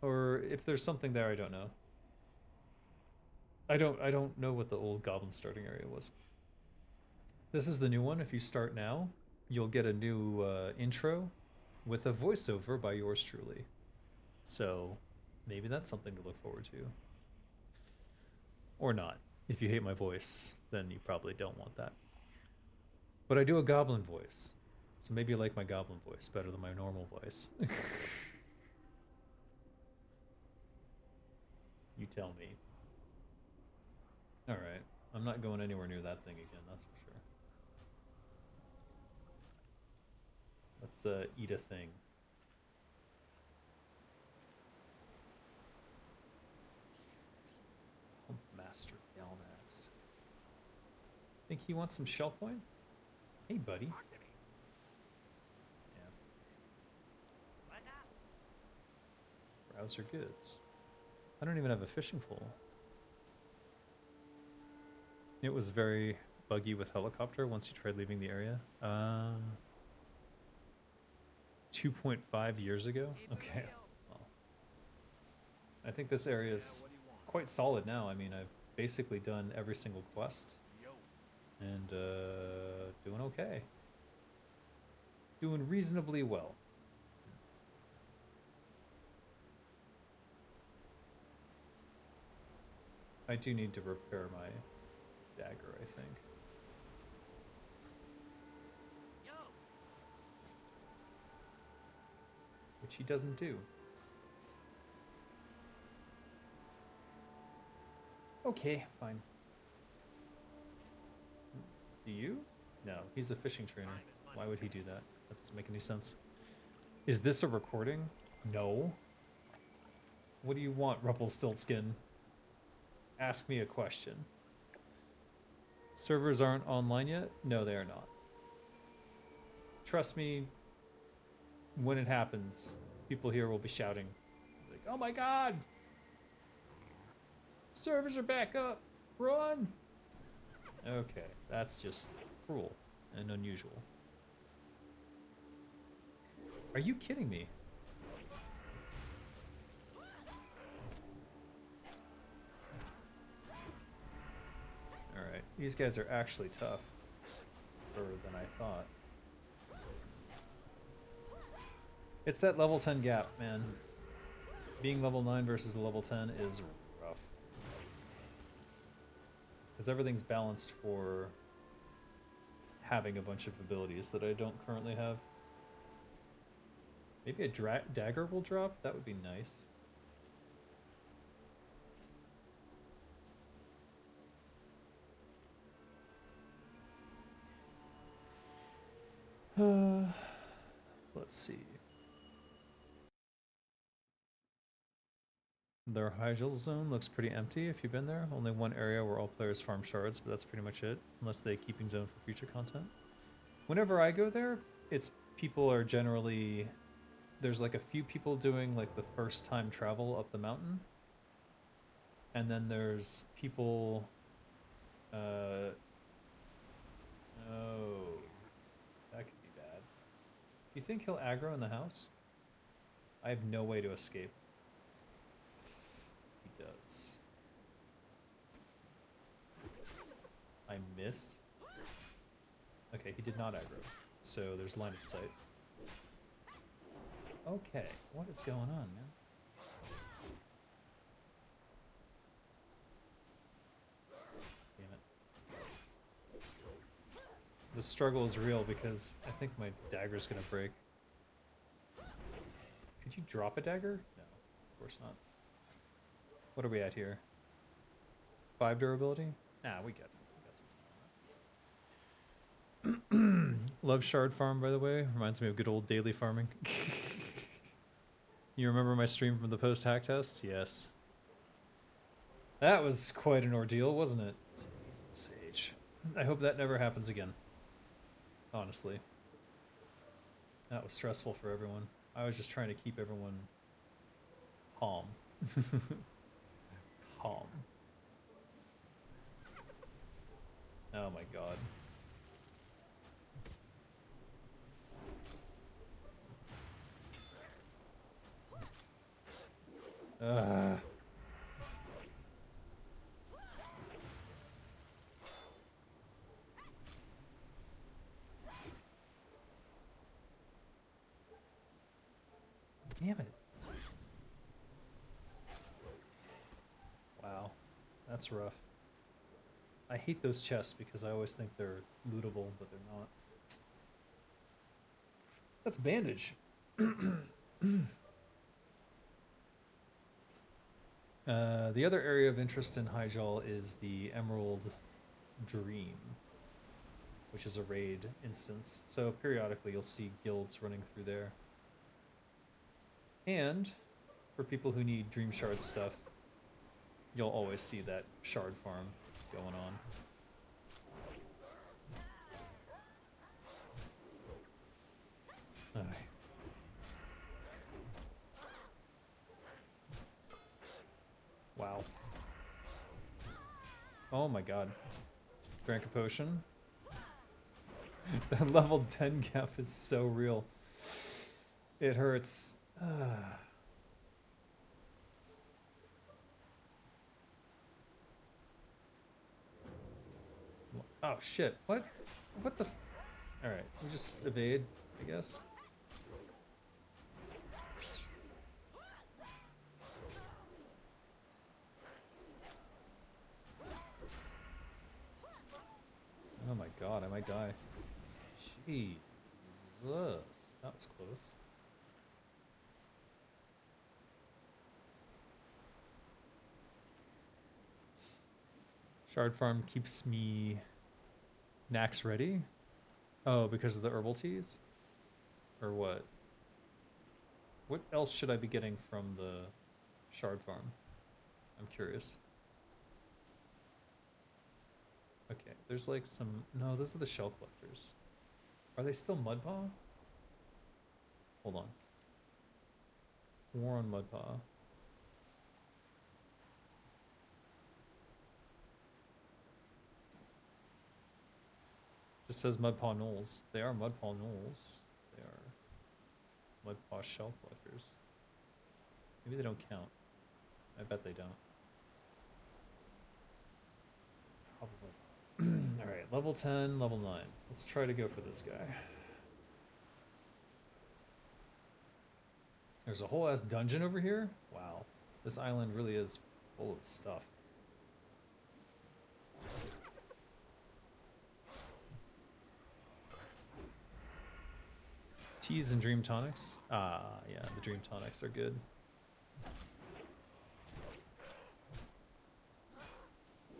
Or if there's something there, I don't know. I don't know what the old goblin starting area was. This is the new one. If you start now, you'll get a new intro with a voiceover by yours truly. So maybe that's something to look forward to. Or not. If you hate my voice, then you probably don't want that. But I do a goblin voice. So maybe you like my goblin voice better than my normal voice. You tell me. Alright. I'm not going anywhere near that thing again, that's for sure. Let's eat a thing. Master Galnax. Think he wants some shell coin? Hey, buddy. Talk to me. Yeah. What's up? Browse your goods. I don't even have a fishing pole. It was very buggy with helicopter once you tried leaving the area. 2.5 years ago? Keep it Okay. real. Well, I think this area Yeah, is what do you want? quite solid now. I mean, I've basically done every single quest. Yo. And doing okay. Doing reasonably well. I do need to repair my dagger, I think. Yo. Which he doesn't do. Okay, fine. Do you? No, he's a fishing trainer. Why would he do that? That doesn't make any sense. Is this a recording? No. What do you want, Rumpelstiltskin? Ask me a question. Servers aren't online yet? No, they are not. Trust me, when it happens, people here will be shouting, like, oh my god! Servers are back up! Run! Okay, that's just cruel and unusual. Are you kidding me? Alright, these guys are actually tougher than I thought. It's that level 10 gap, man. Being level 9 versus a level 10 is rough. Because everything's balanced for having a bunch of abilities that I don't currently have. Maybe a dagger will drop? That would be nice. Let's see. Their Hyjal zone looks pretty empty if you've been there. Only one area where all players farm shards, but that's pretty much it. Unless they keeping zone for future content. Whenever I go there, it's people are generally... There's like a few people doing like the first time travel up the mountain. And then there's people... Oh... That could be bad. Do you think he'll aggro in the house? I have no way to escape. He does. I missed. Okay, he did not aggro. So there's line of sight. Okay, what is going on, man? Damn it. The struggle is real because I think my dagger's gonna break. Could you drop a dagger? No, of course not. What are we at here? 5 durability? Nah, we got some time. Love shard farm, by the way. Reminds me of good old daily farming. You remember my stream from the post-hack test? Yes. That was quite an ordeal, wasn't it? Jesus, Sage. I hope that never happens again. Honestly. That was stressful for everyone. I was just trying to keep everyone calm. Calm. Oh my god. Ugh. Damn it. Wow. That's rough. I hate those chests because I always think they're lootable, but they're not. That's bandage. The other area of interest in Hyjal is the Emerald Dream, which is a raid instance. So periodically you'll see guilds running through there. And for people who need Dream Shard stuff, you'll always see that shard farm going on. Alright. Wow. Oh my god. Drank a potion. The level 10 gap is so real. It hurts. Oh shit. What? What the? Alright, we just evade, I guess. Oh my god, I might die. Jesus. That was close. Shard farm keeps me Nax ready? Oh, because of the herbal teas? Or what? What else should I be getting from the shard farm? I'm curious. Okay, there's like some... No, those are the shell collectors. Are they still Mudpaw? Hold on. War on Mudpaw. Just says Mudpaw Knolls. They are Mudpaw Knolls. They are Mudpaw shell collectors. Maybe they don't count. I bet they don't. Probably. Alright, level 10, level 9. Let's try to go for this guy. There's a whole ass dungeon over here? Wow. This island really is full of stuff. Teas and dream tonics? Ah, yeah, the dream tonics are good.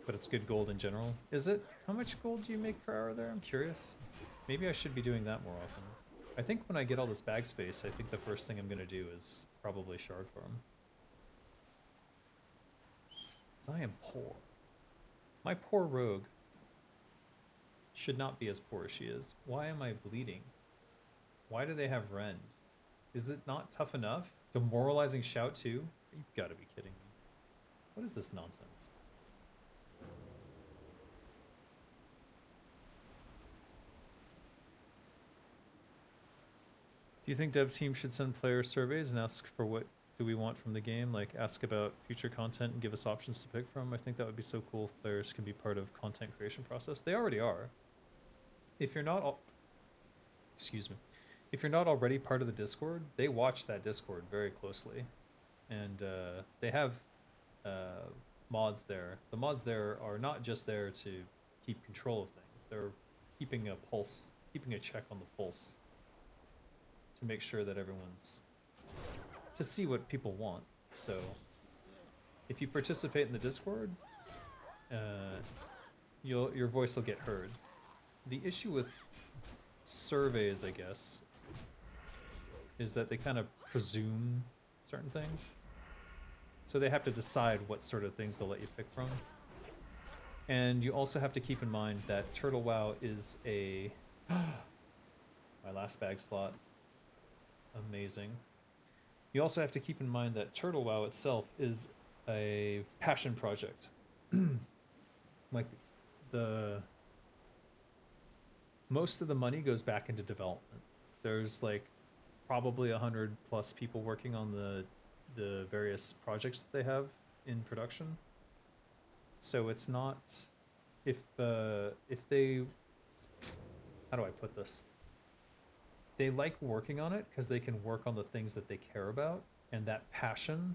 But it's good gold in general. Is it? How much gold do you make per hour there? I'm curious. Maybe I should be doing that more often. I think when I get all this bag space, I think the first thing I'm going to do is probably shard farm. Because I am poor. My poor rogue should not be as poor as she is. Why am I bleeding? Why do they have rend? Is it not tough enough? Demoralizing shout too? You've got to be kidding me. What is this nonsense? Do you think dev team should send player surveys and ask for what do we want from the game? Like ask about future content and give us options to pick from? I think that would be so cool if players can be part of content creation process. They already are. If you're not all... Excuse me. If you're not already part of the Discord, they watch that Discord very closely. And they have mods there. The mods there are not just there to keep control of things. They're keeping a pulse, keeping a check on the pulse. To make sure that everyone's... to see what people want. So, if you participate in the Discord, your voice will get heard. The issue with surveys, I guess, is that they kind of presume certain things. So they have to decide what sort of things they'll let you pick from. And you also have to keep in mind that Turtle WoW is a... my last bag slot. amazing. You also have to keep in mind that Turtle WoW itself is a passion project. Like the most of the money goes back into development. There's like probably 100+ people working on the various projects that they have in production. So it's not if they, how do I put this? They like working on it because they can work on the things that they care about, and that passion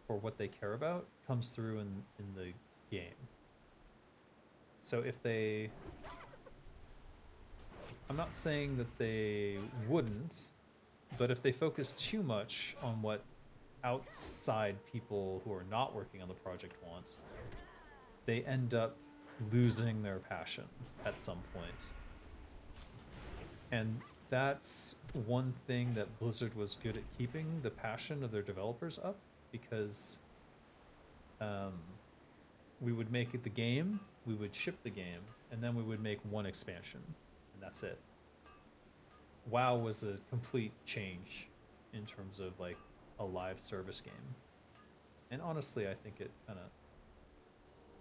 for what they care about comes through in the game. So if they, I'm not saying that they wouldn't, but if they focus too much on what outside people who are not working on the project want, they end up losing their passion at some point. And that's one thing that Blizzard was good at, keeping the passion of their developers up, because we would make it the game, we would ship the game, and then we would make one expansion, and that's it. WoW was a complete change in terms of like a live service game. And honestly, I think it kind of,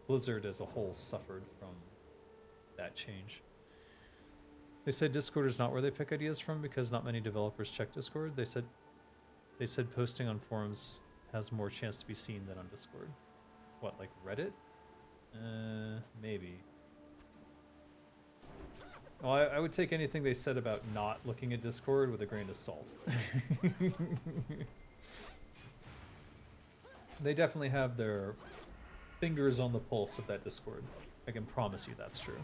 Blizzard as a whole suffered from that change. They said Discord is not where they pick ideas from because not many developers check Discord. They said posting on forums has more chance to be seen than on Discord. What, like Reddit? Maybe. Well, I would take anything they said about not looking at Discord with a grain of salt. They definitely have their fingers on the pulse of that Discord. I can promise you that's true.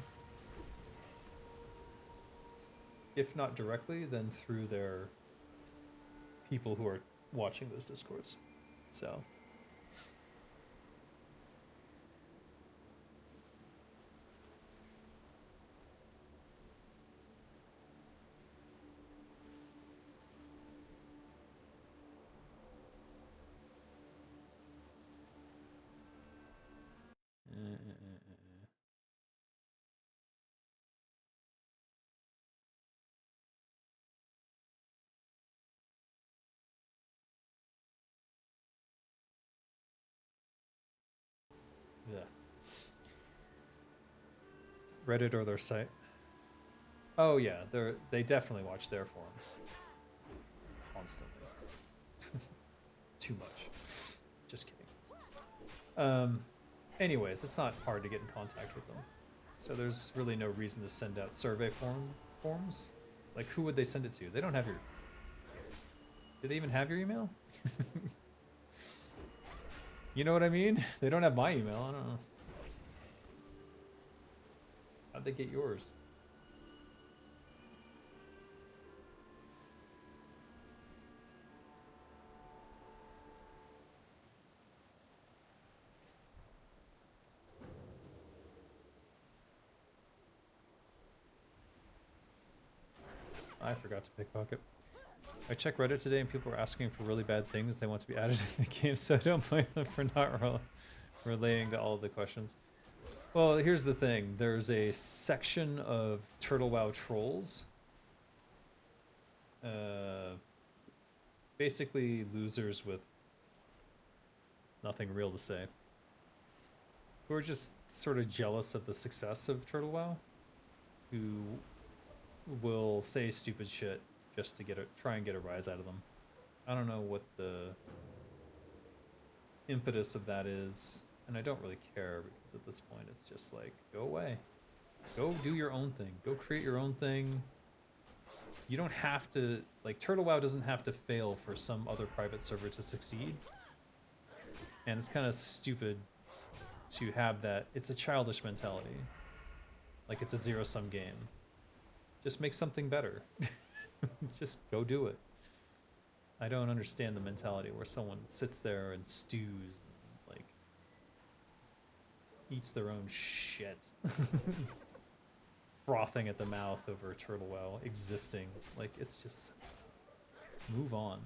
If not directly, then through their people who are watching those Discords. So. Yeah. Reddit or their site. Oh yeah, they definitely watch their forum. Constantly. Too much. Just kidding. Anyways, it's not hard to get in contact with them. So there's really no reason to send out survey forms. Like, who would they send it to? They don't have your... Do they even have your email? You know what I mean? They don't have my email. I don't know. How'd they get yours? I forgot to pickpocket. I checked Reddit today and people were asking for really bad things they want to be added to the game, so I don't blame them for not relating to all of the questions. Well, here's the thing. There's a section of Turtle WoW trolls. Basically losers with nothing real to say. Who are just sort of jealous of the success of Turtle WoW. Who will say stupid shit just to try and get a rise out of them. I don't know what the impetus of that is, and I don't really care because at this point it's just like, go away. Go do your own thing. Go create your own thing. You don't have to, like, Turtle WoW doesn't have to fail for some other private server to succeed. And it's kind of stupid to have that. It's a childish mentality. Like, it's a zero-sum game. Just make something better. Just go do it. I don't understand the mentality where someone sits there and stews and, like, eats their own shit. Frothing at the mouth over Turtle WoW existing. Like, it's just... Move on.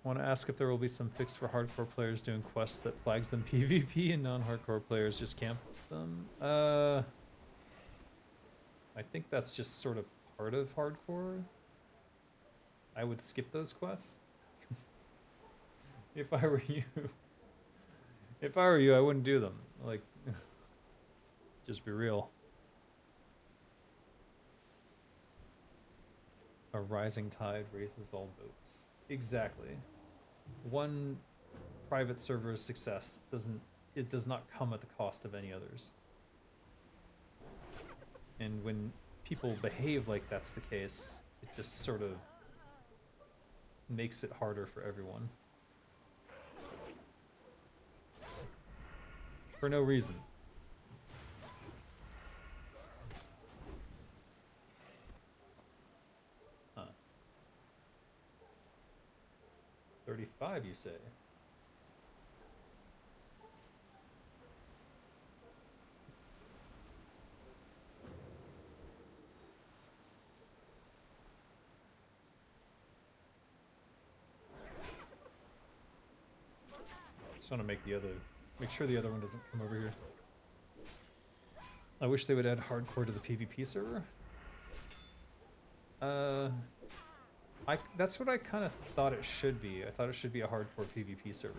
Want to ask if there will be some fix for hardcore players doing quests that flags them PvP and non-hardcore players just camp them? I think that's just sort of part of hardcore, I would skip those quests. If I were you. If I were you, I wouldn't do them. Like, just be real. A rising tide raises all boats. Exactly. One private server's success does not come at the cost of any others. And when people behave like that's the case, it just sort of makes it harder for everyone. For no reason. Huh. 35, you say? Just want to make sure the other one doesn't come over here. I wish they would add hardcore to the PvP server. That's what I kind of thought it should be. I thought it should be a hardcore PvP server.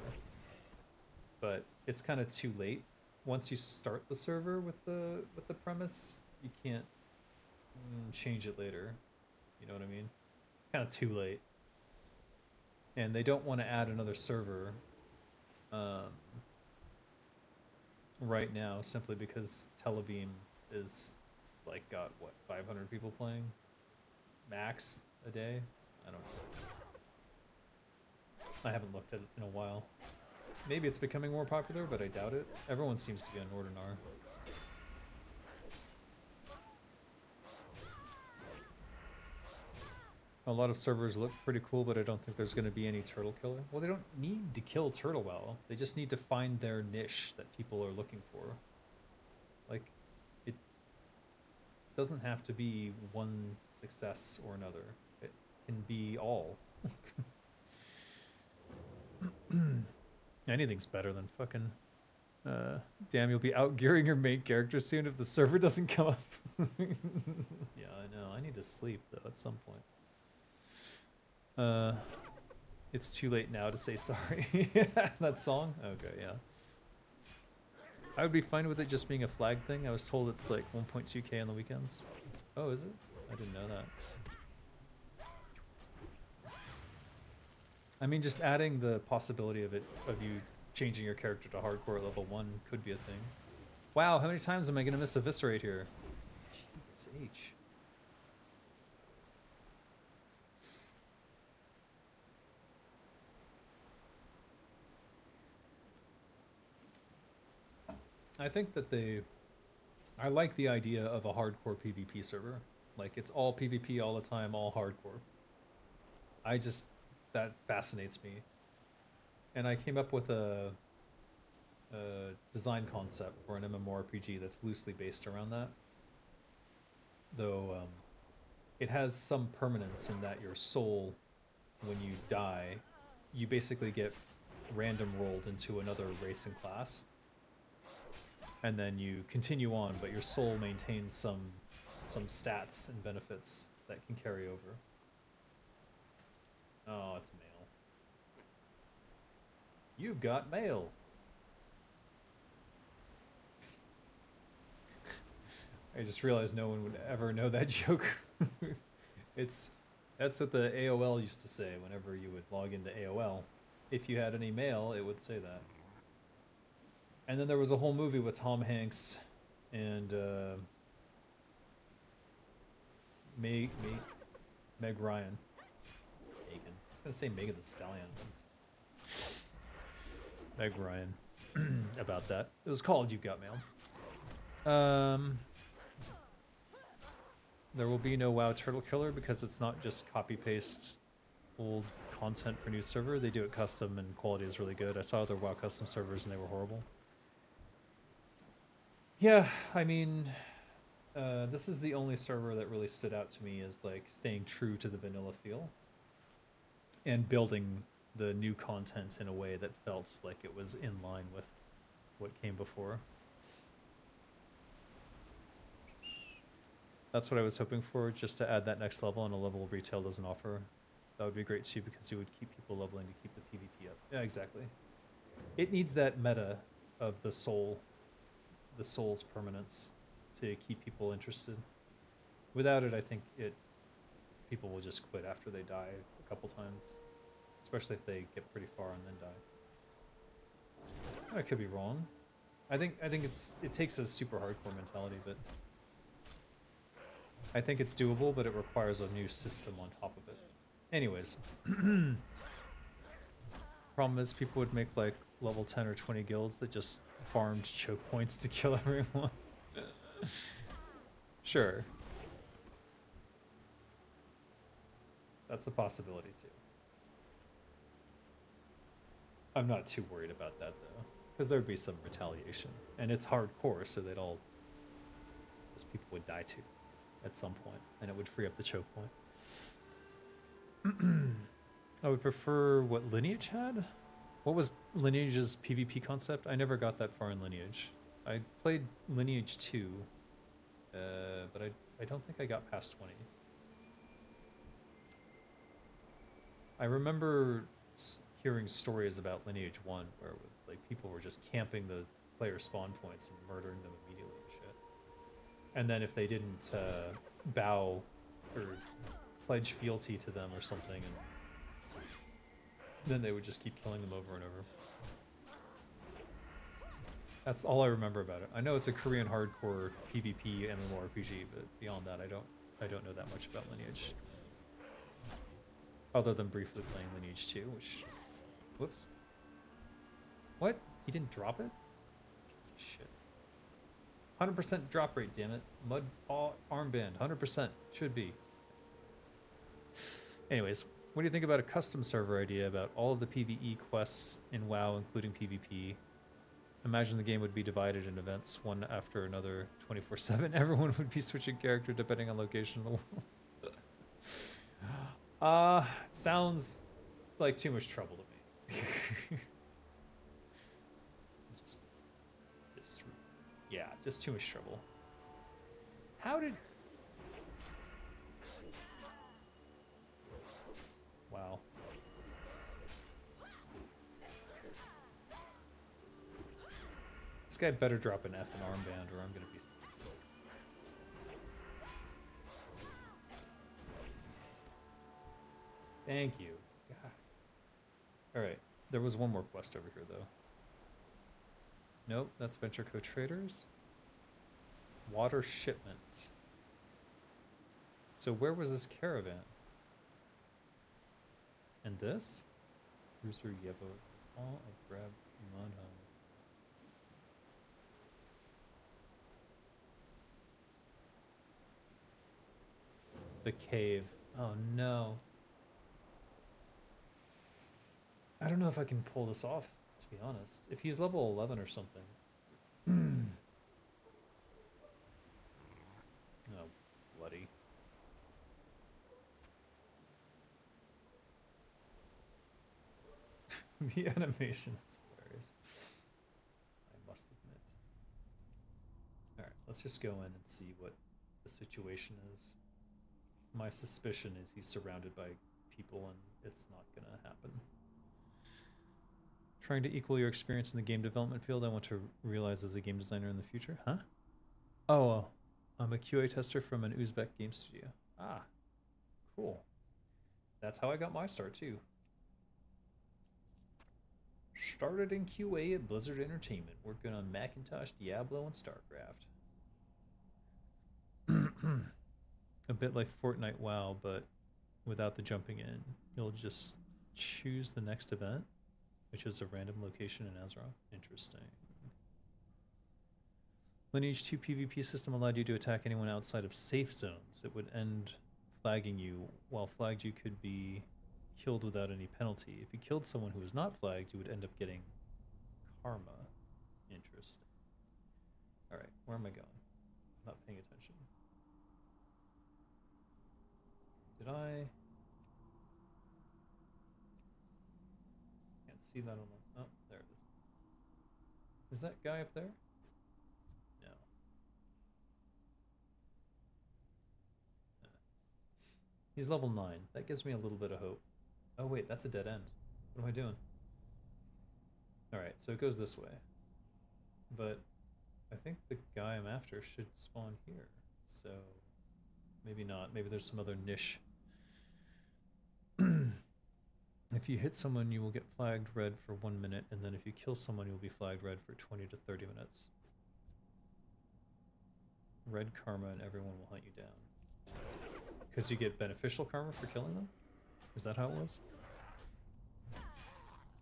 But it's kind of too late. Once you start the server with the premise, you can't change it later. You know what I mean? It's kind of too late. And they don't want to add another server right now simply because Telebeam is like got what, 500 people playing max a day. I don't know. I haven't looked at it in a while. Maybe it's becoming more popular, but I doubt it. Everyone seems to be on Nordinar. A lot of servers look pretty cool, but I don't think there's going to be any turtle killer. Well, they don't need to kill turtle well. They just need to find their niche that people are looking for. Like, it doesn't have to be one success or another. It can be all. Anything's better than fucking... damn, you'll be outgearing your main character soon if the server doesn't come up. Yeah, I know. I need to sleep, though, at some point. It's too late now to say sorry. That song? Okay, yeah. I would be fine with it just being a flag thing. I was told it's like 1.2k on the weekends. Oh, is it? I didn't know that. I mean, just adding the possibility of you changing your character to hardcore at level 1 could be a thing. Wow, how many times am I gonna miss Eviscerate here? Jeez H. I think that I like the idea of a hardcore PvP server. Like, it's all PvP all the time, all hardcore. That fascinates me. And I came up with a design concept for an MMORPG that's loosely based around that. Though, it has some permanence in that your soul, when you die, you basically get random rolled into another race and class. And then you continue on, but your soul maintains some stats and benefits that can carry over. Oh, it's mail. You've got mail. I just realized no one would ever know that joke. That's what the AOL used to say whenever you would log into AOL. If you had any mail, it would say that. And then there was a whole movie with Tom Hanks and Meg Ryan. Megan. I was gonna say Megan the Stallion. Meg Ryan. About that. It was called You've Got Mail. There will be no WoW Turtle Killer because it's not just copy-paste old content for new server. They do it custom and quality is really good. I saw other WoW custom servers and they were horrible. Yeah, I mean, this is the only server that really stood out to me as like staying true to the vanilla feel and building the new content in a way that felt like it was in line with what came before. That's what I was hoping for, just to add that next level and a level retail doesn't offer. That would be great too, because it would keep people leveling to keep the PvP up. Yeah, exactly. It needs that meta of the soul's permanence to keep people interested. Without it, I think people will just quit after they die a couple times, especially if they get pretty far and then die. I could be wrong. I think it takes a super hardcore mentality, but I think it's doable, but it requires a new system on top of it. Anyways, problem is people would make like level 10 or 20 guilds that just farmed choke points to kill everyone. Sure. That's a possibility too. I'm not too worried about that though, because there'd be some retaliation, and it's hardcore, so those people would die too at some point, and it would free up the choke point. I would prefer what Lineage had. What was Lineage's PvP concept? I never got that far in Lineage. I played Lineage 2, but I don't think I got past 20. I remember hearing stories about Lineage 1 where it was like people were just camping the player spawn points and murdering them immediately and shit. And then if they didn't bow or pledge fealty to them or something, and then they would just keep killing them over and over. That's all I remember about it. I know it's a Korean hardcore PvP MMORPG, but beyond that, I don't know that much about Lineage. Other than briefly playing Lineage 2, which... Whoops. What? He didn't drop it? Piece of shit. 100% drop rate, damn it. Mud armband, 100%. Should be. Anyways, what do you think about a custom server idea about all of the PvE quests in WoW, including PvP? Imagine the game would be divided in events, one after another, 24/7. Everyone would be switching character depending on location in the world. Sounds like too much trouble to me. just too much trouble. How did... Wow. This guy better drop an F and armband or I'm gonna be... Thank you. God. Alright, there was one more quest over here though. Nope, that's Venture Co Traders. Water shipment. So where was this caravan? And this? Cruiser Yevo. Oh, I grabbed Mudhome. The cave. Oh no. I don't know if I can pull this off, to be honest. If he's level 11 or something. Oh, bloody. The animation is hilarious. I must admit. Alright, let's just go in and see what the situation is. My suspicion is he's surrounded by people and it's not gonna happen. Trying to equal your experience in the game development field, I want to realize as a game designer in the future. Huh? Oh, I'm a QA tester from an Uzbek game studio. Ah, cool. That's how I got my start too. Started in QA at Blizzard Entertainment, working on Macintosh, Diablo, and StarCraft. A bit like Fortnite WoW, but without the jumping in. You'll just choose the next event, which is a random location in Azeroth. Interesting. Lineage 2 PvP system allowed you to attack anyone outside of safe zones. It would end flagging you. While flagged, you could be killed without any penalty. If you killed someone who was not flagged, you would end up getting karma. Interesting. Alright, where am I going? I'm not paying attention. Did I... Can't see that on the... Oh, there it is. Is that guy up there? No. He's level 9. That gives me a little bit of hope. Oh wait, that's a dead end. What am I doing? Alright, so it goes this way. But I think the guy I'm after should spawn here. So maybe not. Maybe there's some other niche. If you hit someone, you will get flagged red for 1 minute, and then if you kill someone, you'll be flagged red for 20 to 30 minutes. Red karma and everyone will hunt you down. Because you get beneficial karma for killing them? Is that how it was?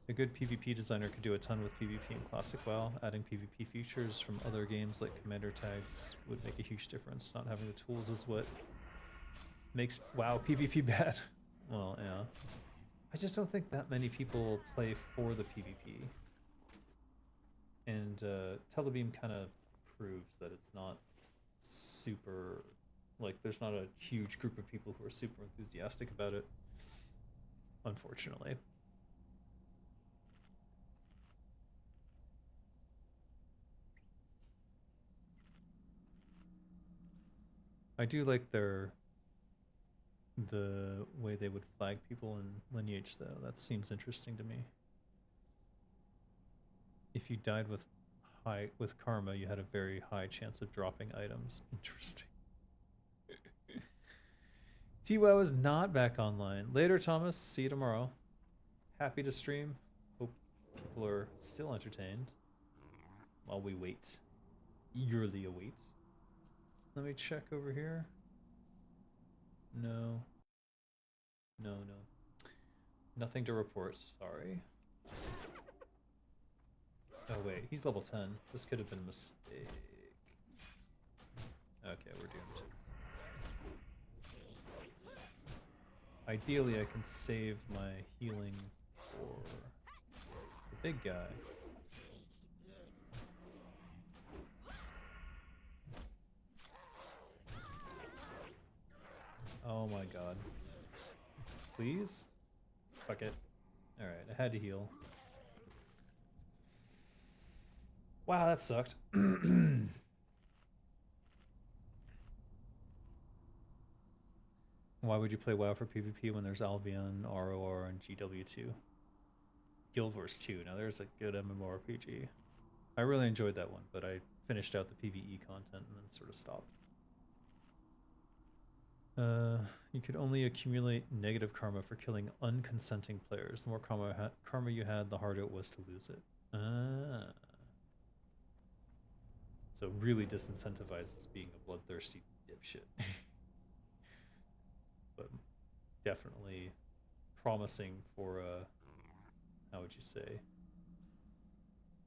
A good PvP designer could do a ton with PvP in Classic WoW. Adding PvP features from other games like commander tags would make a huge difference. Not having the tools is what makes WoW PvP bad. Well, yeah. I just don't think that many people play for the PvP. And Telebeam kind of proves that it's not super... Like, there's not a huge group of people who are super enthusiastic about it. Unfortunately. I do like the way they would flag people in Lineage, though. That seems interesting to me. If you died with karma, you had a very high chance of dropping items. Interesting. TWoW is not back online. Later, Thomas. See you tomorrow. Happy to stream. Hope people are still entertained while we wait. Eagerly await. Let me check over here. No. No. Nothing to report, sorry. Oh wait, he's level 10. This could have been a mistake. Okay, we're doomed. Ideally, I can save my healing for the big guy. Oh my god. Please? Fuck it. Alright, I had to heal. Wow, that sucked. Why would you play WoW for PvP when there's Albion, ROR, and GW2? Guild Wars 2. Now there's a good MMORPG. I really enjoyed that one, but I finished out the PvE content and then sort of stopped. You could only accumulate negative karma for killing unconsenting players. The more karma you had, the harder it was to lose it. Ah. So really disincentivizes being a bloodthirsty dipshit. But definitely promising for how would you say?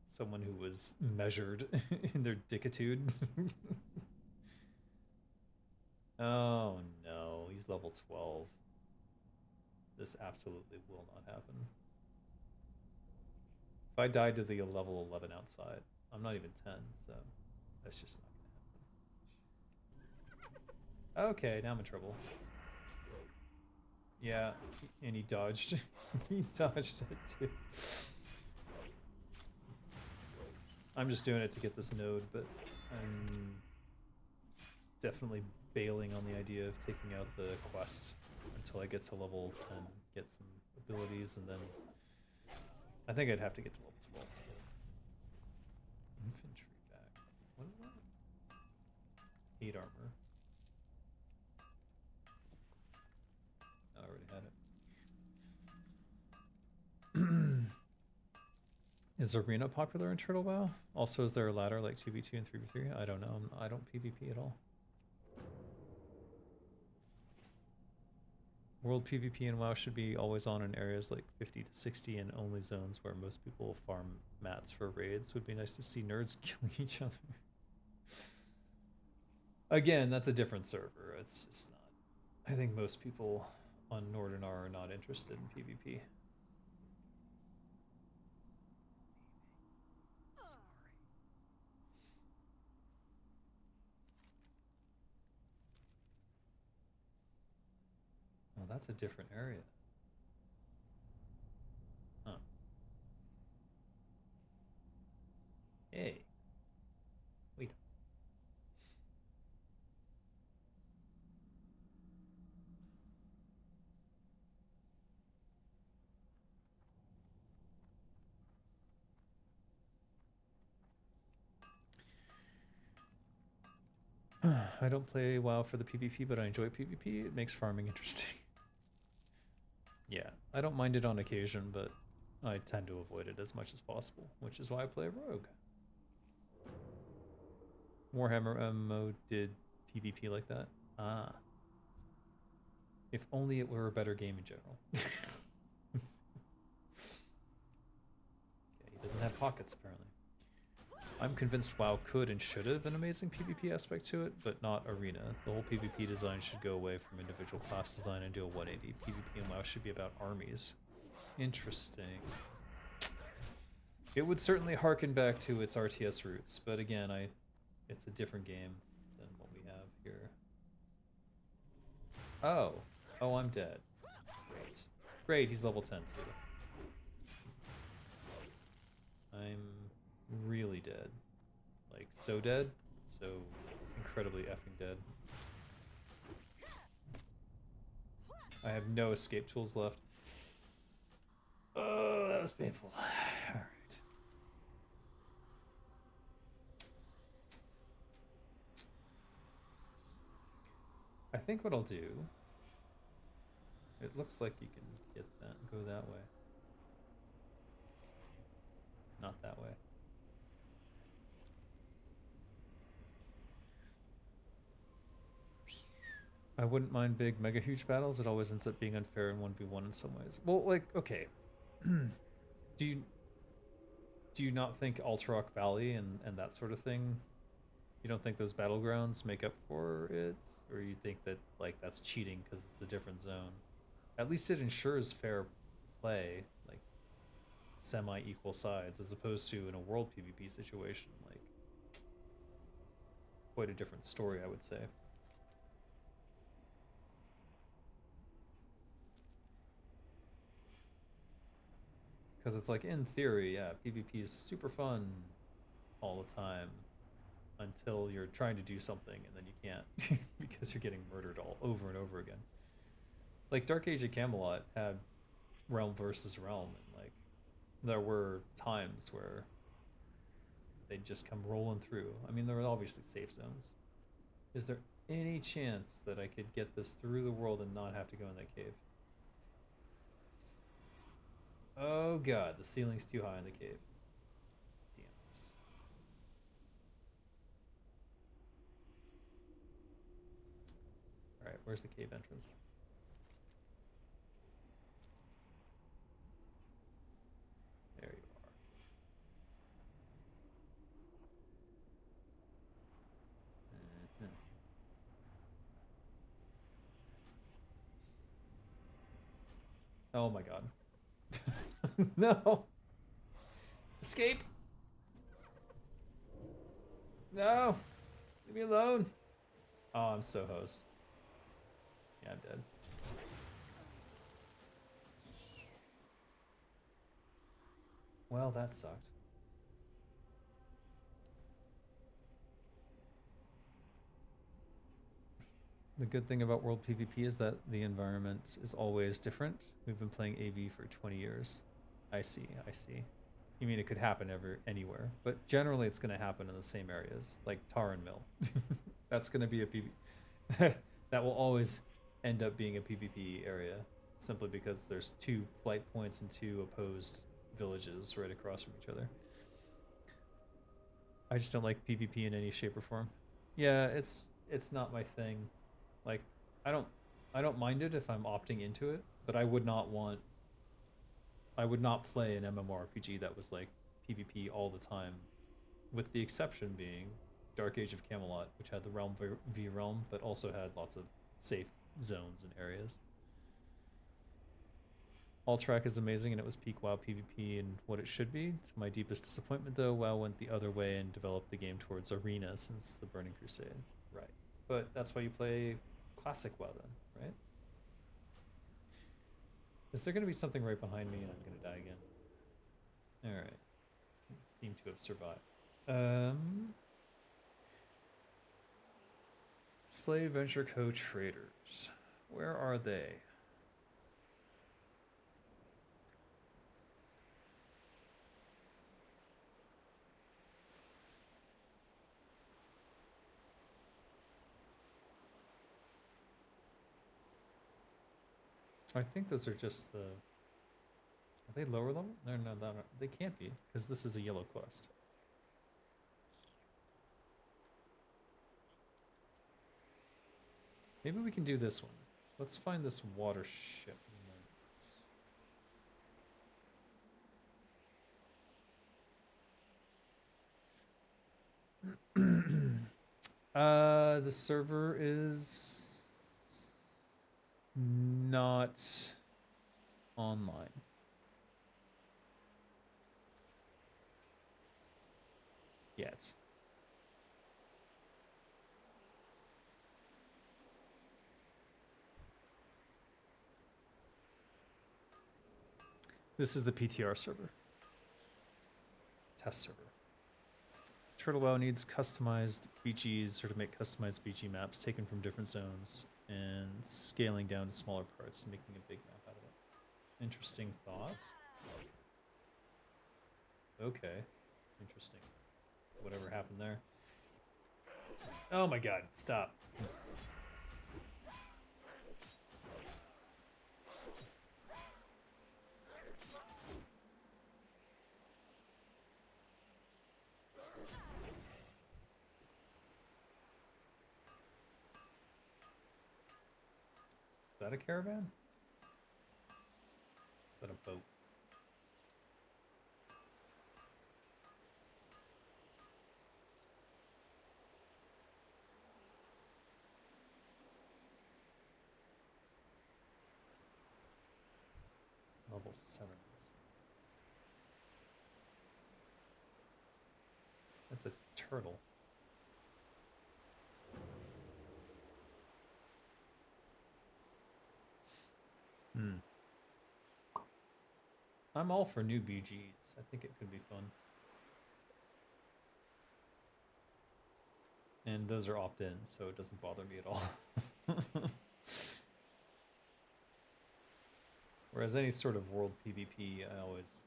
Someone who was measured in their dickitude. Oh no, he's level 12. This absolutely will not happen. If I died to the level 11 outside, I'm not even 10, so that's just not gonna happen. Okay, now I'm in trouble. Yeah, and he dodged. He dodged it too. I'm just doing it to get this node, but I'm definitely bailing on the idea of taking out the quest until I get to level 10, get some abilities, and then I think I'd have to get to level 12 to get infantry back. What is that? 8 armor. I already had it. Is Arena popular in Turtle WoW? Also, is there a ladder like 2v2 and 3v3? I don't know. I don't PvP at all. World PvP in WoW should be always on in areas like 50 to 60 and only zones where most people farm mats for raids. Would be nice to see nerds killing each other. Again, that's a different server. It's just not. I think most people on Northern are not interested in PvP. Oh, that's a different area. Huh. Hey. Wait. I don't play WoW for the PvP, but I enjoy PvP. It makes farming interesting. Yeah, I don't mind it on occasion, but I tend to avoid it as much as possible, which is why I play Rogue. Warhammer MMO did PvP like that. Ah. If only it were a better game in general. Yeah, he doesn't have pockets, apparently. I'm convinced WoW could and should have an amazing PvP aspect to it, but not arena. The whole PvP design should go away from individual class design and do a 180. PvP in WoW should be about armies. Interesting. It would certainly harken back to its RTS roots, but again, it's a different game than what we have here. Oh. Oh, I'm dead. Great. Great, he's level 10 too. I'm really dead. Like, so dead. So incredibly effing dead. I have no escape tools left. Oh, that was painful. Alright. I think what I'll do... It looks like you can get that, go that way. Not that way. I wouldn't mind big, mega huge battles. It always ends up being unfair in 1v1 in some ways. Well, like, okay. do you not think Alterock Valley and that sort of thing, you don't think those battlegrounds make up for it? Or you think that, like, that's cheating because it's a different zone? At least it ensures fair play, like, semi-equal sides, as opposed to in a world PvP situation, like, quite a different story, I would say. Because it's like, in theory, yeah, PvP is super fun all the time until you're trying to do something and then you can't because you're getting murdered all over and over again. Like, Dark Age of Camelot had realm versus realm, and like, there were times where they'd just come rolling through. I mean, there were obviously safe zones. Is there any chance that I could get this through the world and not have to go in that cave? Oh god, the ceiling's too high in the cave. Damn it. Alright, where's the cave entrance? There you are. Oh my god. No! Escape! No! Leave me alone! Oh, I'm so hosed. Yeah, I'm dead. Well, that sucked. The good thing about World PvP is that the environment is always different. We've been playing AV for 20 years. I see, I see. You mean it could happen anywhere, but generally it's going to happen in the same areas, like Tar and Mill. That's going to be a PvP. That will always end up being a PvP area, simply because there's 2 flight points and 2 opposed villages right across from each other. I just don't like PvP in any shape or form. Yeah, it's not my thing. Like, I don't mind it if I'm opting into it, but I would not play an MMORPG that was like PvP all the time, with the exception being Dark Age of Camelot, which had the Realm v Realm, but also had lots of safe zones and areas. Alterac is amazing, and it was peak WoW PvP and what it should be. To my deepest disappointment, though, WoW went the other way and developed the game towards Arena since the Burning Crusade. Right. But that's why you play Classic WoW then, right? Is there going to be something right behind me and I'm going to die again? Alright. Seem to have survived. Slave Venture Co. traders. Where are they? I think those are just the. Are they lower level? No, no, they can't be because this is a yellow quest. Maybe we can do this one. Let's find this water ship. The server is not online. Yet. This is the PTR server. Test server. Turtle WoW needs customized BGs or to make customized BG maps taken from different zones and scaling down to smaller parts and making a big map out of it. Interesting thought. Okay. Interesting. Whatever happened there. Oh my god, stop. Is that a caravan? Is that a boat? Level 7. That's a turtle. Hmm. I'm all for new BGs. I think it could be fun. And those are opt-in, so it doesn't bother me at all. Whereas any sort of world PvP, I always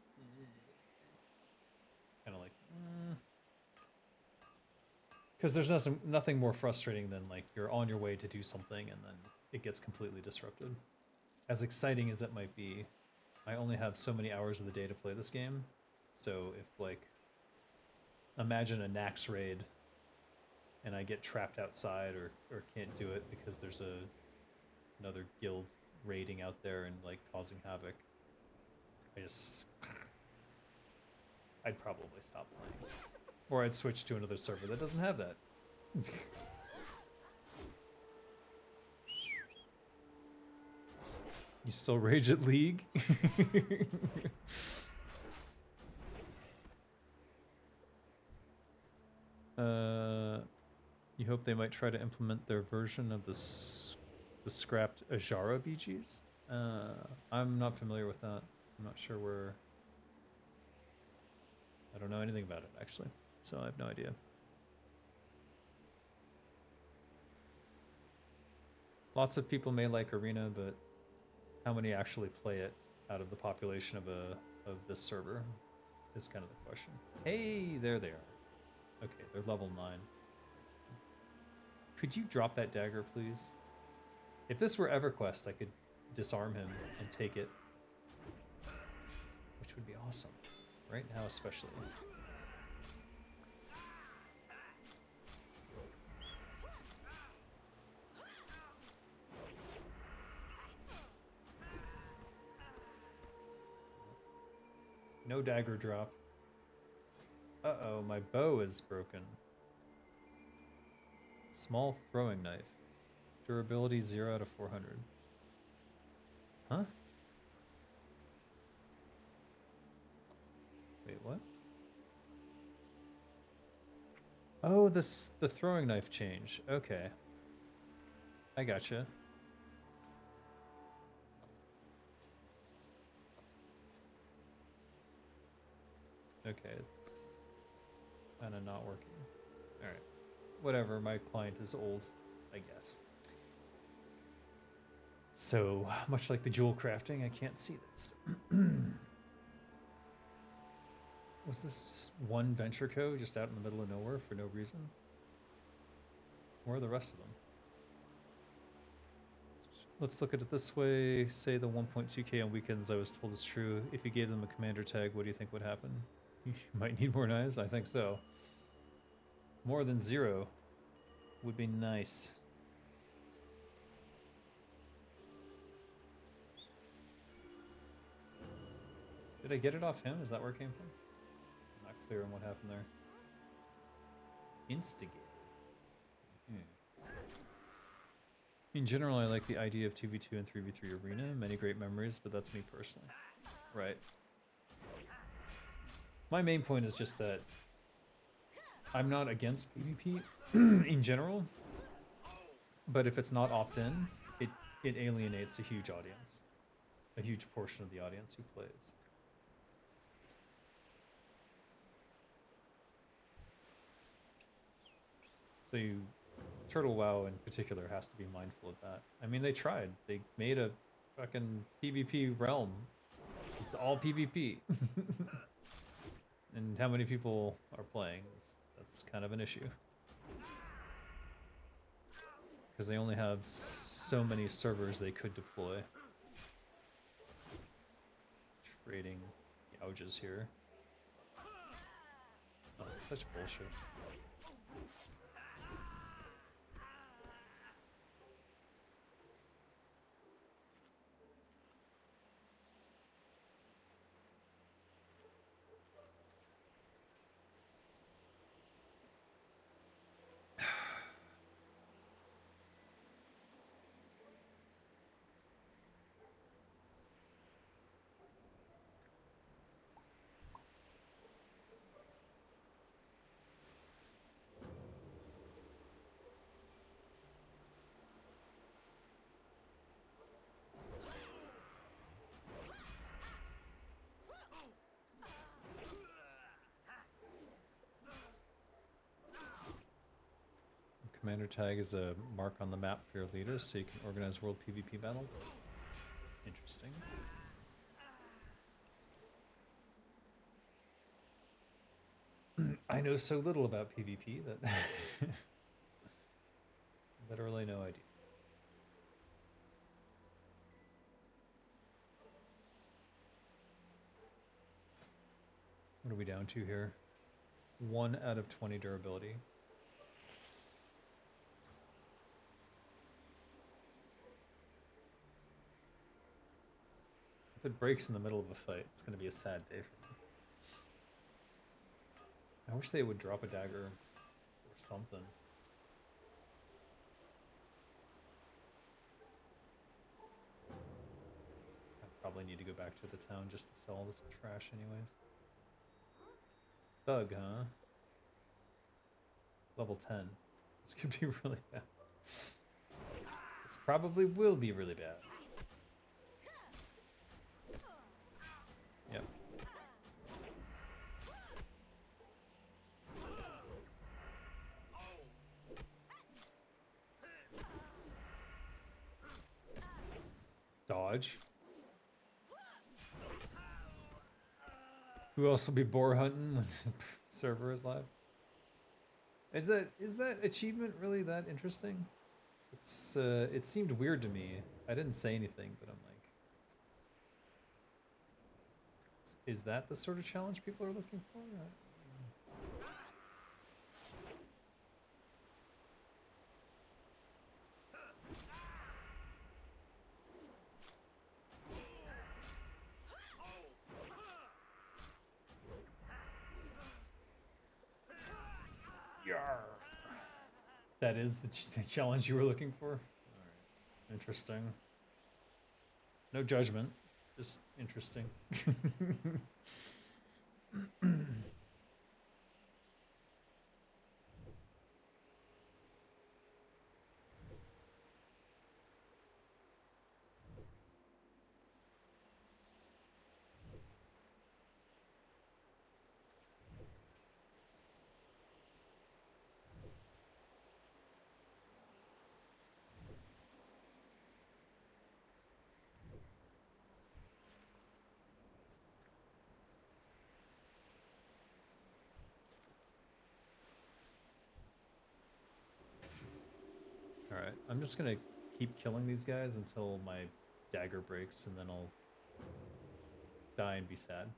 kind of like, because there's nothing more frustrating than like you're on your way to do something and then it gets completely disrupted. As exciting as it might be, I only have so many hours of the day to play this game. So if like, imagine a Nax raid and I get trapped outside or can't do it because there's another guild raiding out there and like causing havoc, I'd probably stop playing. Or I'd switch to another server that doesn't have that. You still rage at League? You hope they might try to implement their version of the scrapped Ajara BGs? I'm not familiar with that. I'm not sure where... I don't know anything about it, actually. So I have no idea. Lots of people may like Arena, but how many actually play it out of the population of this server is kind of the question. Hey, there they are. Okay, they're level 9. Could you drop that dagger, please? If this were EverQuest, I could disarm him and take it. Which would be awesome. Right now especially. No dagger drop. Uh-oh, my bow is broken. Small throwing knife. Durability 0 out of 400. Huh? Wait, what? Oh, the throwing knife change. Okay. I gotcha. Okay, it's kind of not working. Alright. Whatever, my client is old, I guess. So, much like the jewel crafting, I can't see this. Was this just one Venture Co. just out in the middle of nowhere for no reason? Where are the rest of them? Let's look at it this way. Say the 1.2k on weekends I was told is true. If you gave them a commander tag, what do you think would happen? You might need more knives? I think so. More than 0 would be nice. Did I get it off him? Is that where it came from? I'm not clear on what happened there. Instigator. In general, I like the idea of 2v2 and 3v3 arena. Many great memories, but that's me personally. Right. My main point is just that I'm not against PvP in general, but if it's not opt-in, it alienates a huge audience. A huge portion of the audience who plays. So Turtle WoW in particular has to be mindful of that. I mean, they tried. They made a fucking PvP realm. It's all PvP. And how many people are playing? That's kind of an issue. Because they only have so many servers they could deploy. Trading gouges here. Oh, it's such bullshit. Commander tag is a mark on the map for your leader, so you can organize world PvP battles. Interesting. I know so little about PvP that literally no idea. What are we down to here? 1 out of 20 durability. If it breaks in the middle of a fight, it's going to be a sad day for me. I wish they would drop a dagger or something. I probably need to go back to the town just to sell all this trash anyways. Thug, huh? Level 10. This could be really bad. This probably will be really bad. Yep. Dodge. Who else will be boar hunting when the server is live? Is that achievement really that interesting? It's it seemed weird to me. I didn't say anything, but I'm like, is that the sort of challenge people are looking for? That is the challenge you were looking for? Alright. Interesting. No judgment. Just interesting. Alright, I'm just gonna keep killing these guys until my dagger breaks, and then I'll die and be sad.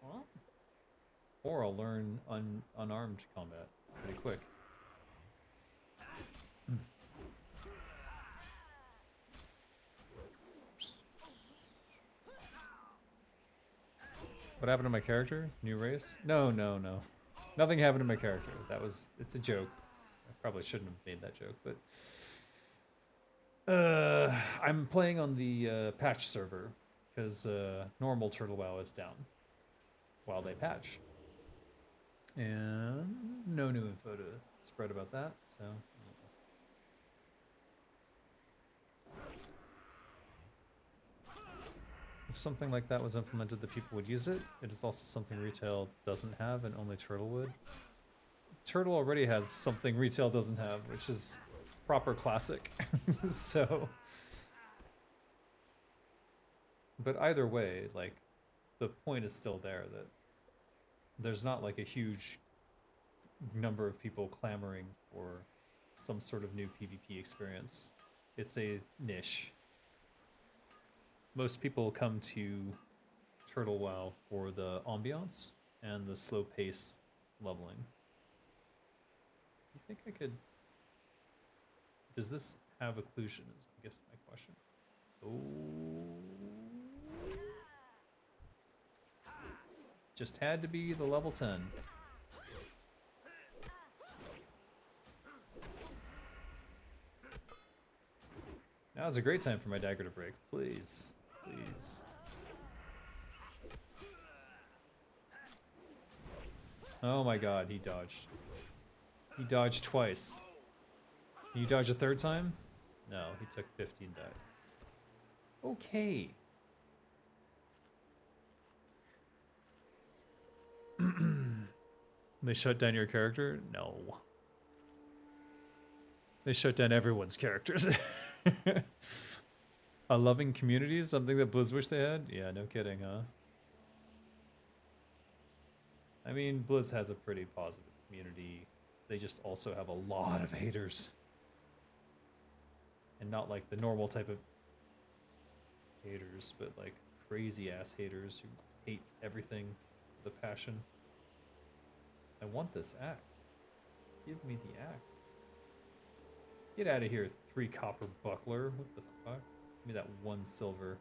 Well, Or I'll learn unarmed combat pretty quick. What happened to my character? New race? No. Nothing happened to my character. It's a joke. I probably shouldn't have made that joke, but I'm playing on the patch server because normal Turtle WoW is down while they patch. And no new info to spread about that, so. If something like that was implemented, the people would use it. It is also something retail doesn't have, and only Turtle would. Turtle already has something retail doesn't have, which is proper classic. So. But either way, like, the point is still there that there's not like a huge number of people clamoring for some sort of new PvP experience. It's a niche. Most people come to Turtle WoW for the ambiance and the slow paced leveling. You think I could... Does this have occlusion is I guess my question. Oh... Just had to be the level 10. Now's a great time for my dagger to break. Please. Please. Oh my god, he dodged. He dodged twice. Can you dodge a third time? No, he took 50 and died. Okay. They shut down your character? No. They shut down everyone's characters. A loving community? Something that Blizz wish they had? Yeah, no kidding, huh? I mean, Blizz has a pretty positive community. They just also have a lot of haters. And not like the normal type of haters, but like crazy ass haters who hate everything with a passion. I want this axe. Give me the axe. Get out of here, 3 copper buckler. What the fuck? Give me that 1 silver.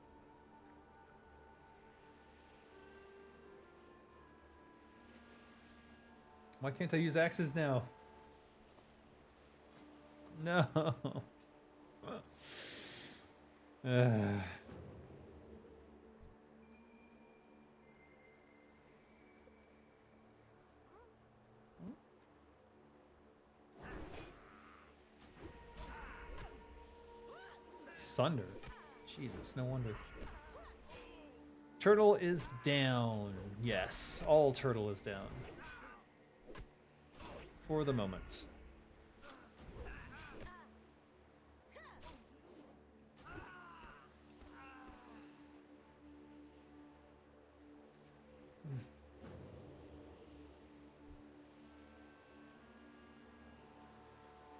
Why can't I use axes now? No. Sunder. Jesus, no wonder. Turtle is down. Yes, all turtle is down. For the moment.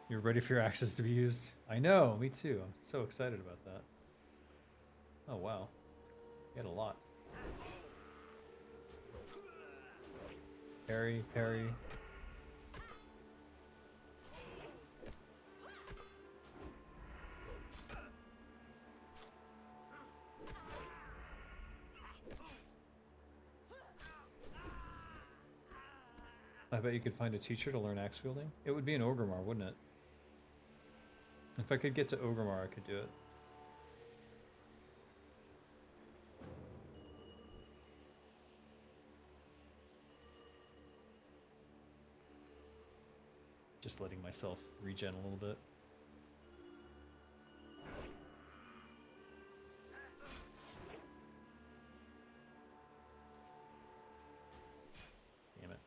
You're ready for your axes to be used? I know, me too. I'm so excited about that. Oh wow. You had a lot. Parry, parry. I bet you could find a teacher to learn axe wielding. It would be an Ogremar, wouldn't it? If I could get to Ogremar, I could do it. Just letting myself regen a little bit. Damn it.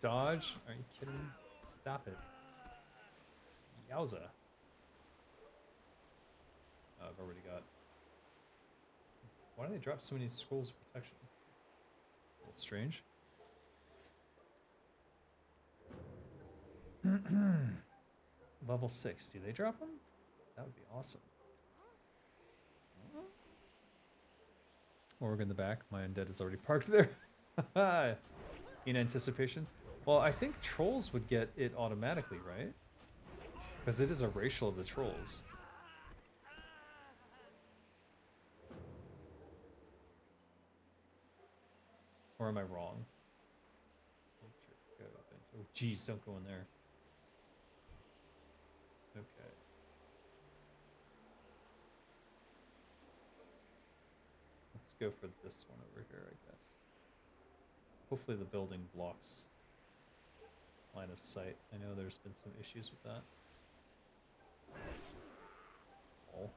Dodge? Are you kidding me? Stop it. Yowza. Oh, I've already got Why do they drop so many scrolls of protection? A little strange. Level 6. Do they drop them? That would be awesome. Org in the back. My undead is already parked there. In anticipation. Well, I think trolls would get it automatically, right? Because it is a racial of the trolls. Or am I wrong? Oh, geez, don't go in there. Okay. Let's go for this one over here, I guess. Hopefully the building blocks line of sight. I know there's been some issues with that. Oh.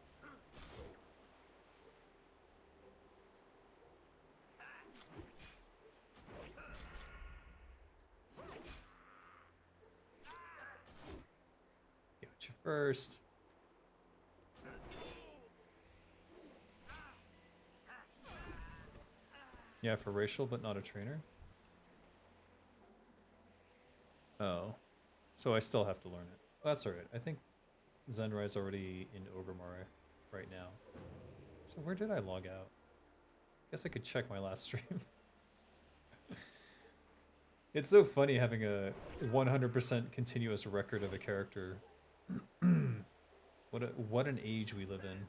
Gotcha first. Yeah, for racial, but not a trainer. Oh. So I still have to learn it. That's alright. I think Zenrai's already in Ogremar right now. So where did I log out? Guess I could check my last stream. It's so funny having a 100% continuous record of a character. What an age we live in.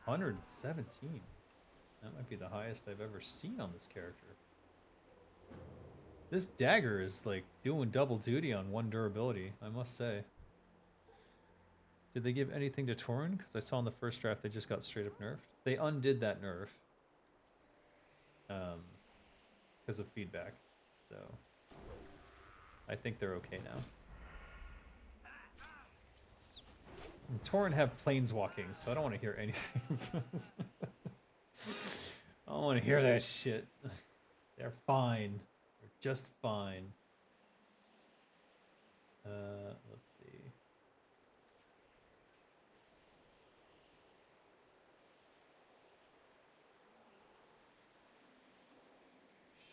$117. That might be the highest I've ever seen on this character. This dagger is like doing double duty on one durability, I must say. Did they give anything to Torrent? Because I saw in the first draft they just got straight up nerfed. They undid that nerf. Because of feedback. So I think they're okay now. And Torrent have planeswalking, so I don't want to hear anything. I don't want to hear that shit. They're fine. They're just fine. Let's see.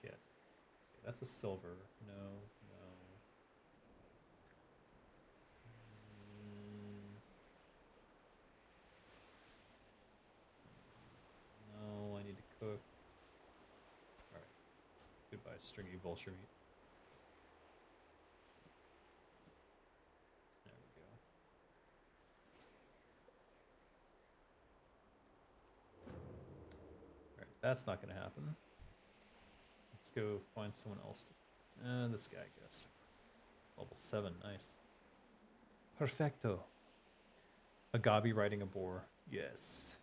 Shit. Okay, that's a silver. No, no. No, I need to cook. Alright. Goodbye, stringy vulture meat. There we go. Alright, that's not gonna happen. Let's go find someone else to... this guy, I guess. Level 7, nice. Perfecto. A Gabi riding a boar. Yes.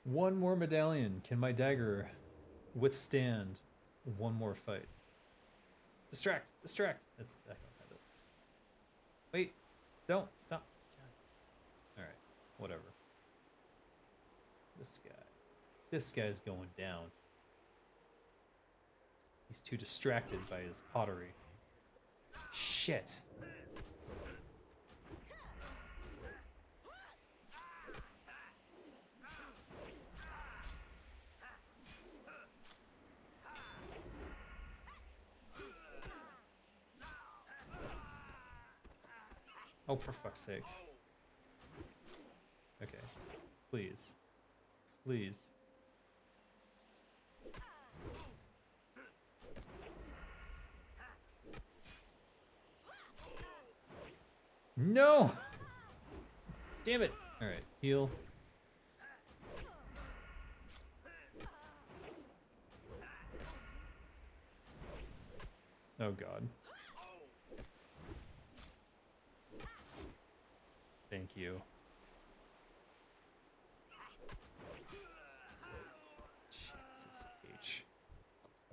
One more medallion. Can my dagger withstand one more fight? Distract! Distract! I don't have it. Wait! Don't! Stop! Alright. Whatever. This guy. This guy's going down. He's too distracted by his pottery. Shit! Oh, for fuck's sake. Okay. Please. Please. No! Damn it! Alright, heal. Oh god. Thank you.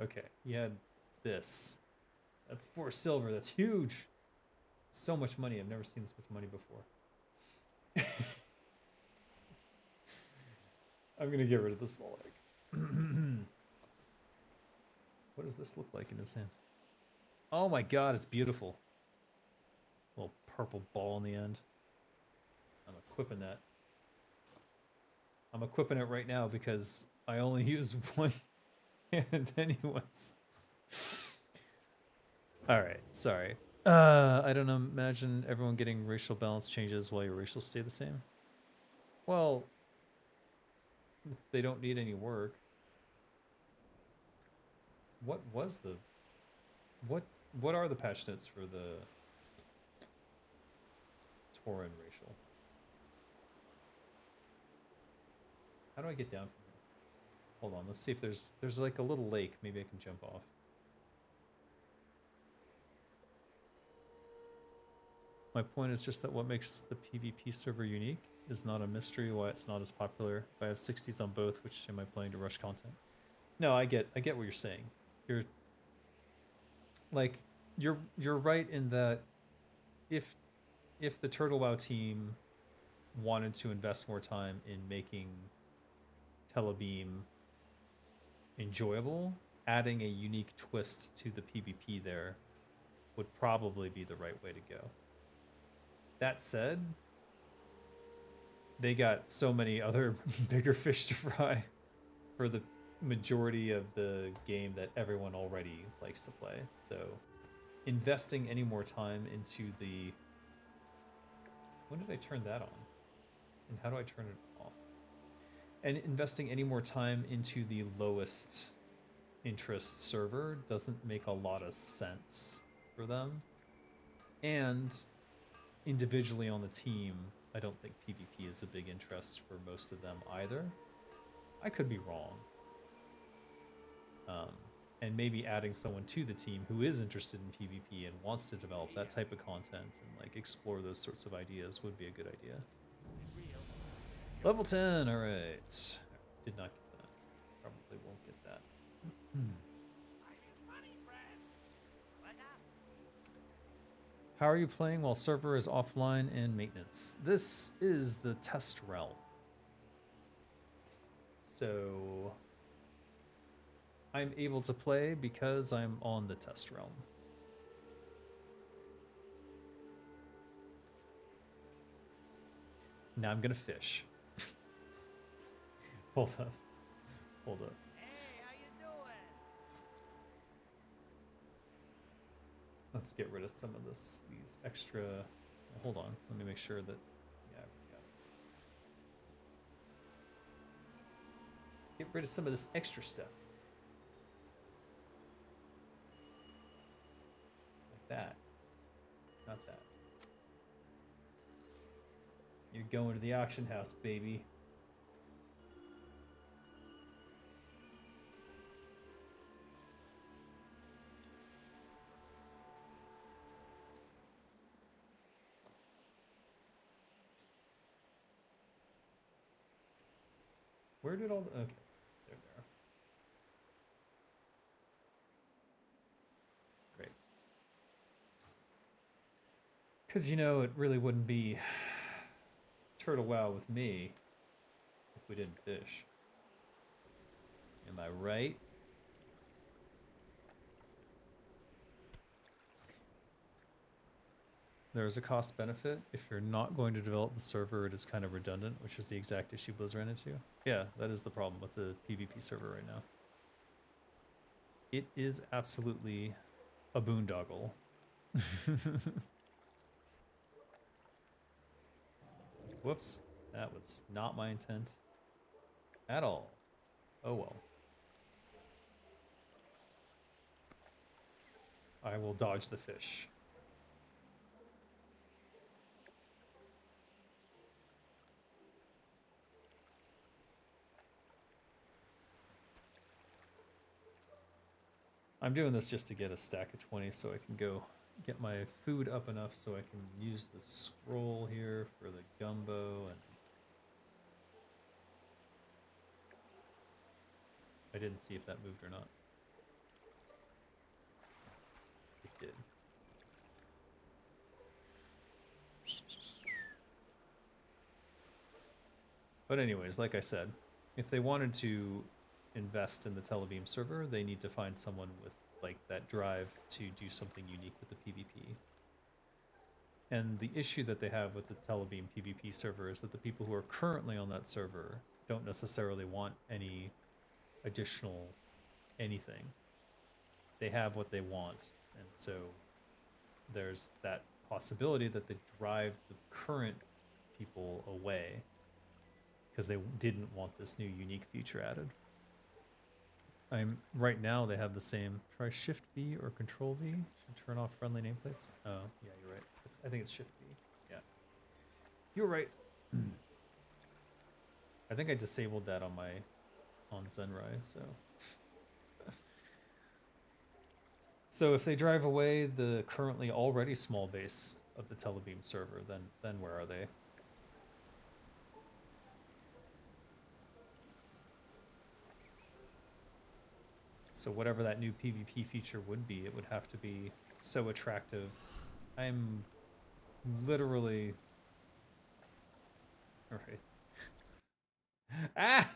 Okay, you had this. That's 4 silver. That's huge. So much money. I've never seen this much money before. I'm gonna get rid of the small egg. What does this look like in his hand? Oh my god, it's beautiful. Little purple ball in the end. I'm equipping that. I'm equipping it right now because I only use one hand anyways. Alright, sorry. I don't imagine everyone getting racial balance changes while your racial stay the same. Well, they don't need any work. What was the... What are the patch notes for the Tauran racial? How do I get down from here? Hold on, let's see if there's like a little lake. Maybe I can jump off. My point is just that what makes the PvP server unique is not a mystery why it's not as popular. If I have 60s on both, which am I playing to rush content? No, I get what you're saying. You're like you're right in that if the Turtle WoW team wanted to invest more time in making Telebeam enjoyable, adding a unique twist to the PvP there would probably be the right way to go. That said, they got so many other bigger fish to fry for the majority of the game that everyone already likes to play. So investing any more time into the... When did I turn that on? And how do I turn it off? And investing any more time into the lowest interest server doesn't make a lot of sense for them. And individually on the team, I don't think PvP is a big interest for most of them either. I could be wrong. And maybe adding someone to the team who is interested in PvP and wants to develop that type of content and like explore those sorts of ideas would be a good idea. Level 10, alright. Did not get that. Probably won't get that. How are you playing while server is offline and maintenance? This is the test realm. So I'm able to play because I'm on the test realm. Now I'm gonna fish. Hold up. Hold up. Hey, how you doing? Let's get rid of some of these extra... Hold on. Let me make sure that... Yeah, I forgot. Get rid of some of this extra stuff. Like that. Not that. You're going to the auction house, baby. Where did all the... Okay, there they are. Great. Because, you know, it really wouldn't be Turtle WoW with me if we didn't fish. Am I right? There's a cost benefit. If you're not going to develop the server, it is kind of redundant, which is the exact issue Blizz ran into. Yeah, that is the problem with the PvP server right now. It is absolutely a boondoggle. Whoops, that was not my intent at all. Oh well. I will dodge the fish. I'm doing this just to get a stack of 20 so I can go get my food up enough so I can use the scroll here for the gumbo. And I didn't see if that moved or not. But anyways, like I said, if they wanted to invest in the Telebeam server, they need to find someone with like that drive to do something unique with the PvP. And the issue that they have with the Telebeam PvP server is that the people who are currently on that server don't necessarily want any additional anything. They have what they want, and so there's that possibility that they drive the current people away because they didn't want this new unique feature added. Right now they have the same. Try Shift V or Control V. Should turn off friendly nameplates. Oh yeah, you're right. I think it's Shift V. Yeah, you're right. I think I disabled that on Zenrai. So if they drive away the currently already small base of the Telebeam server, then where are they? So whatever that new PvP feature would be, it would have to be so attractive. I'm literally... Alright. Ah!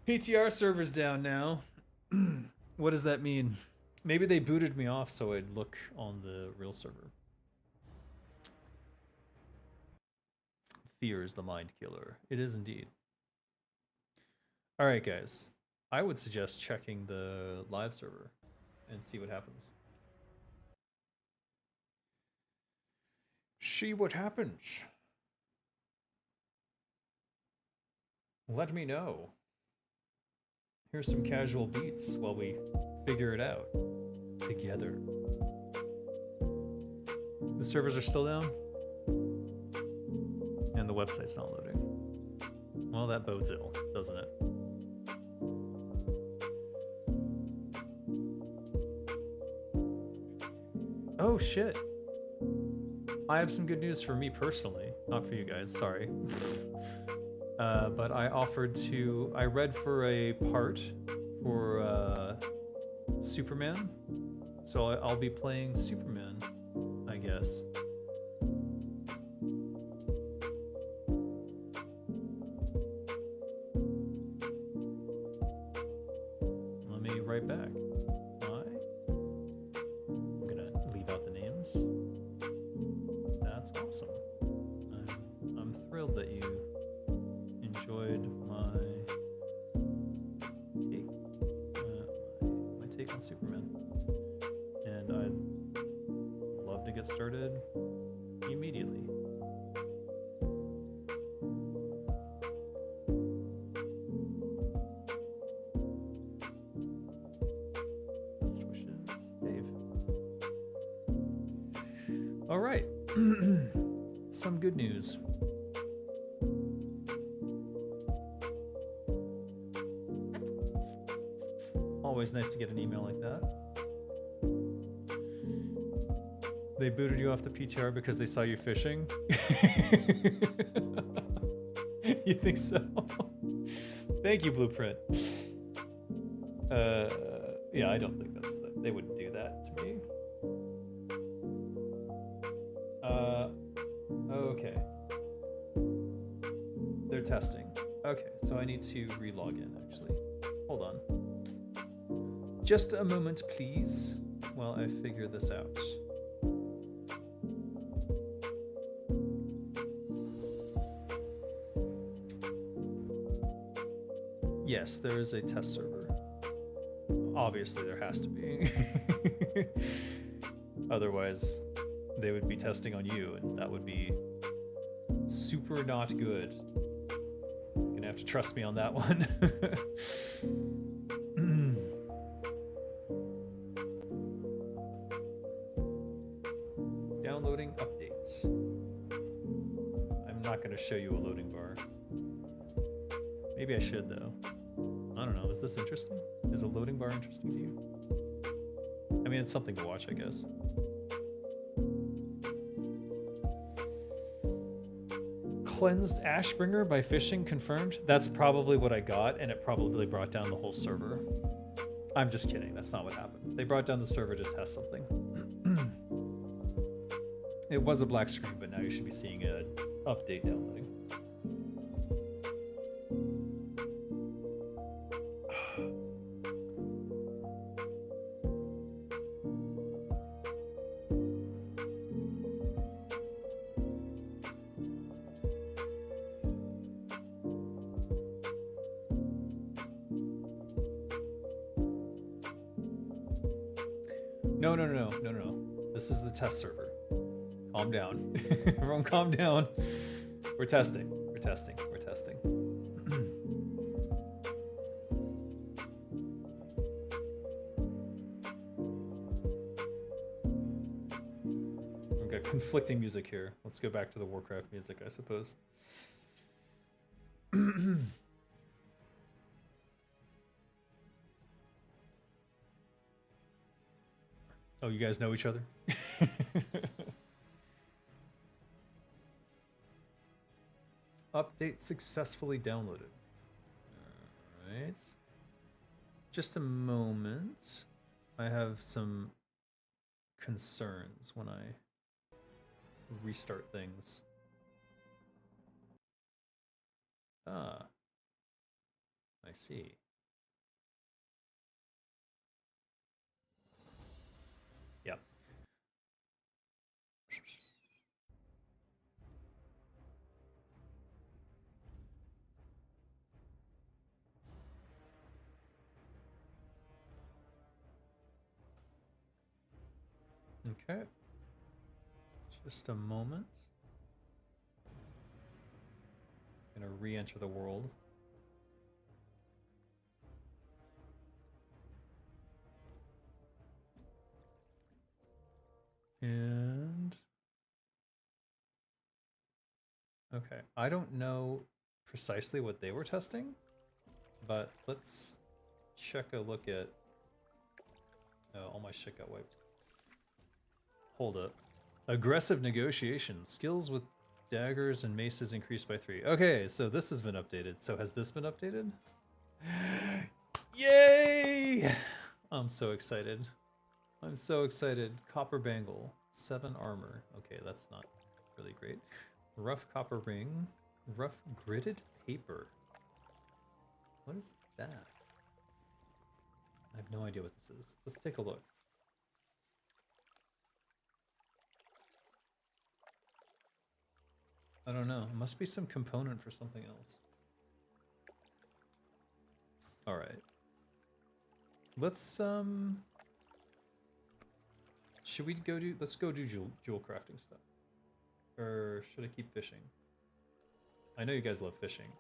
PTR server's down now. What does that mean? Maybe they booted me off so I'd look on the real server. Fear is the mind killer. It is indeed. Alright guys, I would suggest checking the live server and see what happens. See what happens. Let me know. Here's some casual beats while we figure it out together. The servers are still down? And the website's not loading. Well, that bodes ill, doesn't it? Oh shit. I have some good news for me personally, not for you guys, sorry. But I read for a part for Superman, so I'll be playing Superman, I guess. Let me write back. I'm gonna leave out the names. That's awesome. I'm thrilled that you enjoyed my take on Superman, and I'd love to get started immediately. Best wishes, Dave. All right, some good news. Always nice to get an email like that. They booted you off the PTR because they saw you fishing? You think so? Thank you, Blueprint. Yeah, I don't think they wouldn't do that to me. Okay. They're testing. Okay, so I need to re-log in, actually. Hold on. Just a moment, please, while I figure this out. Yes, there is a test server. Obviously, there has to be. Otherwise, they would be testing on you, and that would be super not good. You're gonna have to trust me on that one. Downloading update. I'm not gonna show you a loading bar. Maybe I should, though. I don't know, is this interesting? Is a loading bar interesting to you? I mean, it's something to watch, I guess. Cleansed Ashbringer by fishing confirmed? That's probably what I got, and it probably brought down the whole server. I'm just kidding, that's not what happened. They brought down the server to test something. It was a black screen, but now you should be seeing an update downloading. No, no, no, no, no, no. This is the test server. Calm down. Everyone calm down. We're testing. We're testing. We're testing. We've got conflicting music here. Let's go back to the Warcraft music, I suppose. Oh, you guys know each other? Update successfully downloaded. Alright. Just a moment. I have some concerns when I restart things. Ah. I see. Yep. Okay. Just a moment. Gonna re-enter the world. And okay, I don't know precisely what they were testing, but let's check a look at. Oh, all my shit got wiped. Hold up. Aggressive negotiation. Skills with daggers and maces increased by 3. Okay, so this has been updated. So has this been updated? Yay! I'm so excited. I'm so excited. Copper bangle. 7 armor. Okay, that's not really great. Rough copper ring. Rough gridded paper. What is that? I have no idea what this is. Let's take a look. I don't know. It must be some component for something else. Alright. Let's, should we go do... Let's go do jewel crafting stuff. Or should I keep fishing? I know you guys love fishing.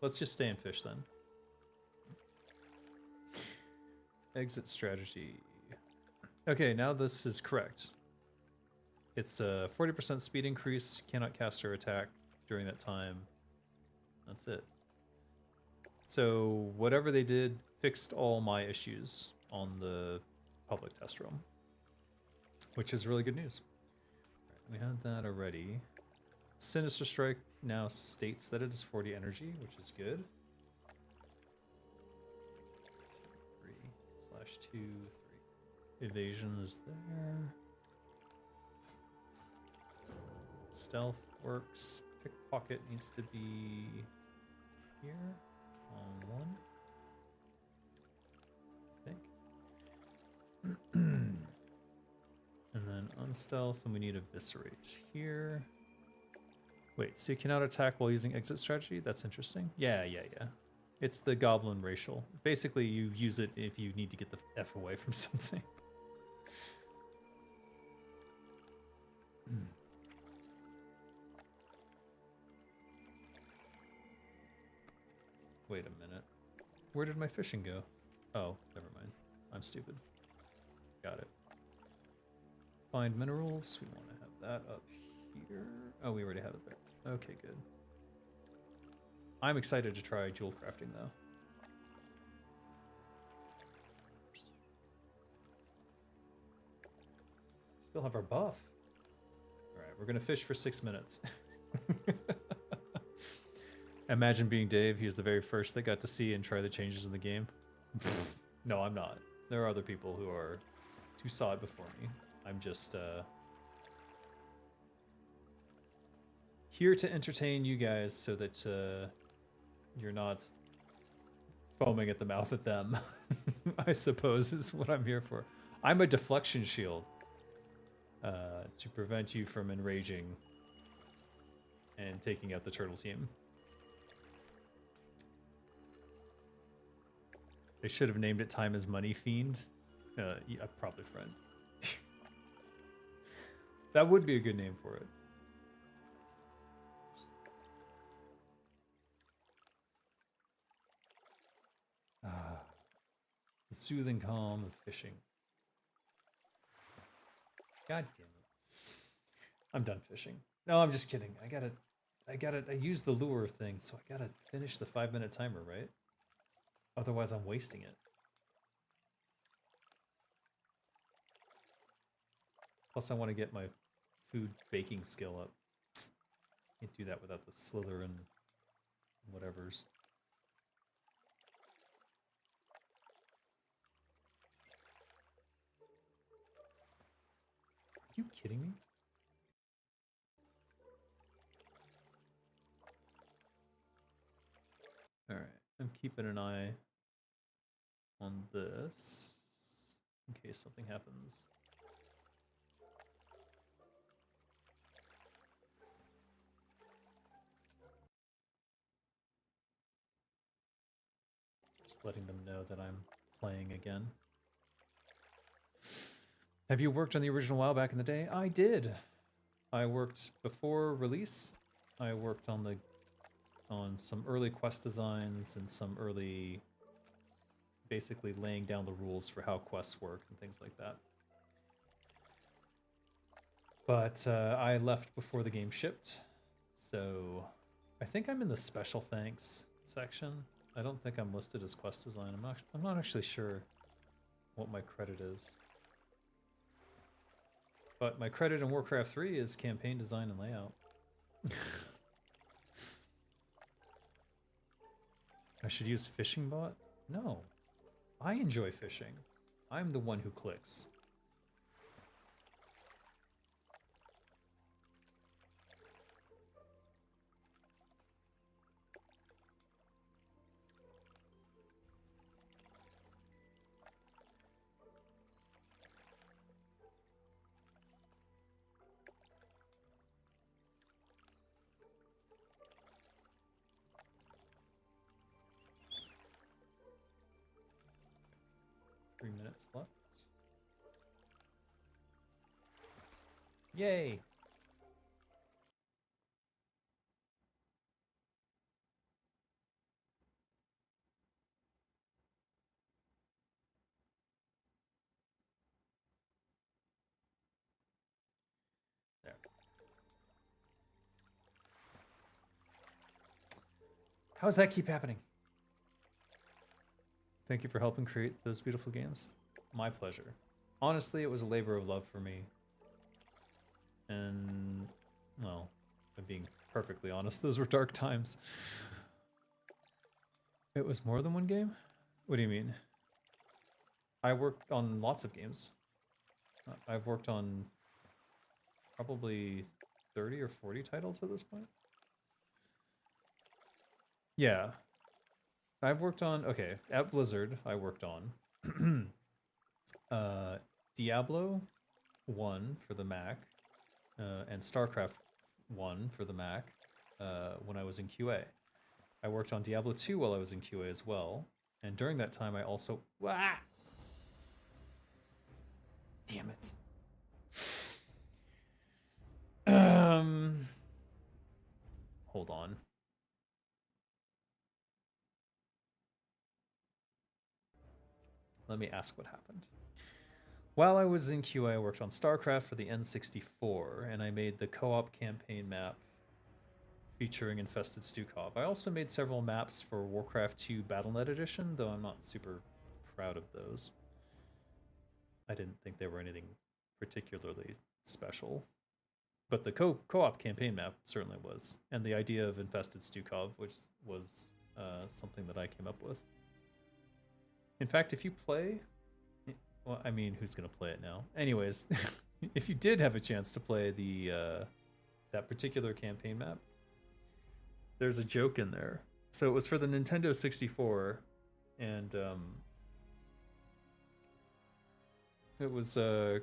Let's just stay and fish then. Exit strategy. Okay, now this is correct. It's a 40% speed increase, cannot cast or attack during that time. That's it. So whatever they did fixed all my issues on the public test room, which is really good news. We had that already. Sinister Strike now states that it is 40 energy, which is good. 3/2, 3. Evasion is there. Stealth works. Pickpocket needs to be here on 1. I think. And then unstealth, and we need eviscerate here. Wait, so you cannot attack while using exit strategy? That's interesting. Yeah. It's the goblin racial. Basically, you use it if you need to get the F away from something. Wait a minute. Where did my fishing go? Oh, never mind. I'm stupid. Got it. Find minerals. We want to have that up here. Oh, we already have it there. Okay, good. I'm excited to try jewel crafting, though. Still have our buff. Alright, we're going to fish for 6 minutes. Imagine being Dave. He's the very first that got to see and try the changes in the game. No, I'm not. There are other people who saw it before me. I'm just here to entertain you guys so that you're not foaming at the mouth at them. I suppose is what I'm here for. I'm a deflection shield to prevent you from enraging and taking out the turtle team. They should have named it Time is Money Fiend. Yeah, probably friend. That would be a good name for it. Ah, the soothing calm of fishing. God damn it. I'm done fishing. No, I'm just kidding. I used the lure thing, so I gotta finish the 5-minute timer, right? Otherwise I'm wasting it. Plus I want to get my food baking skill up. Can't do that without the slither and whatevers. Are you kidding me? Alright, I'm keeping an eye on this in case something happens. Just letting them know that I'm playing again. Have you worked on the original WoW back in the day? I did. I worked before release. I worked on some early quest designs and some early, basically laying down the rules for how quests work and things like that. But I left before the game shipped, so I think I'm in the special thanks section. I don't think I'm listed as quest design. I'm not actually sure what my credit is. But my credit in Warcraft 3 is campaign design and layout. I should use fishing bot? No. I enjoy fishing. I'm the one who clicks. Minutes left. Yay! There. How does that keep happening? Thank you for helping create those beautiful games. My pleasure. Honestly, it was a labor of love for me. And, well, if I'm being perfectly honest, those were dark times. It was more than one game? What do you mean? I worked on lots of games. I've worked on probably 30 or 40 titles at this point. Yeah. I've worked on, okay, at Blizzard, I worked on Diablo 1 for the Mac, and StarCraft 1 for the Mac when I was in QA. I worked on Diablo 2 while I was in QA as well, and during that time I also... Wah! Damn it. Hold on. Let me ask what happened. While I was in QA, I worked on StarCraft for the N64, and I made the co-op campaign map featuring Infested Stukov. I also made several maps for Warcraft 2 Battle.net Edition, though I'm not super proud of those. I didn't think they were anything particularly special. But the co-op campaign map certainly was. And the idea of Infested Stukov, which was something that I came up with. In fact, if you play... Well, I mean, who's going to play it now? Anyways, if you did have a chance to play that particular campaign map, there's a joke in there. So it was for the Nintendo 64, and it was I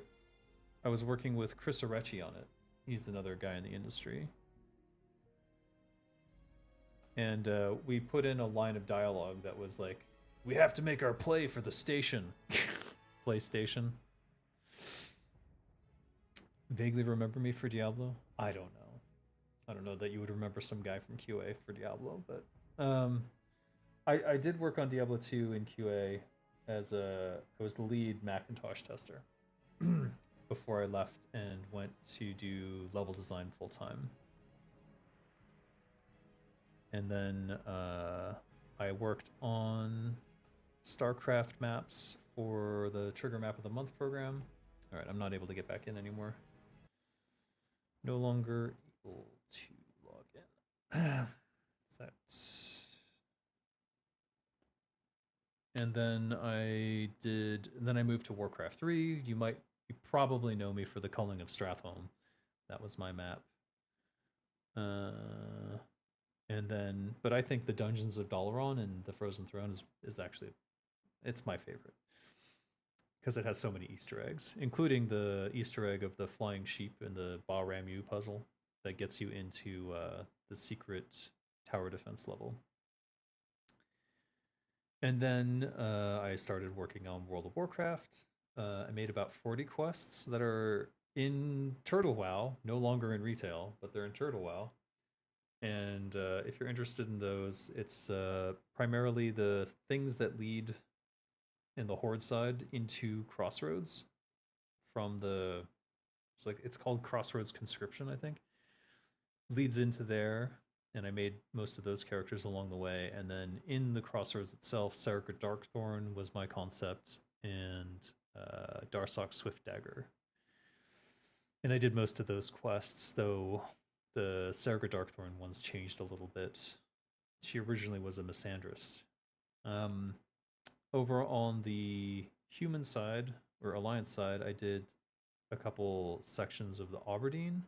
was working with Chris Arecci on it. He's another guy in the industry. And we put in a line of dialogue that was like, "We have to make our play for the station." PlayStation. vaguely remember me for Diablo? I don't know. I don't know that you would remember some guy from QA for Diablo, but I did work on Diablo 2 in QA as I was the lead Macintosh tester before I left and went to do level design full time. And then I worked on StarCraft maps for the Trigger Map of the Month program. All right, I'm not able to get back in anymore. No longer able to log in. And then I moved to Warcraft 3. You probably know me for the Culling of Stratholme. That was my map. But I think the Dungeons of Dalaran and the Frozen Throne is actually, it's my favorite. Because it has so many Easter eggs, including the Easter egg of the flying sheep in the Ba Ramu puzzle that gets you into the secret tower defense level. And then I started working on World of Warcraft. I made about 40 quests that are in Turtle WoW, no longer in retail, but they're in Turtle WoW. And if you're interested in those, it's primarily the things that lead in the Horde side into Crossroads from it's called Crossroads Conscription, I think. Leads into there, and I made most of those characters along the way. And then in the Crossroads itself, Sarika Darkthorn was my concept, and Darsok Swift Dagger. And I did most of those quests, though the Sarika Darkthorn ones changed a little bit. She originally was a Misandrist. Over on the human side, or Alliance side, I did a couple sections of the Aberdeen,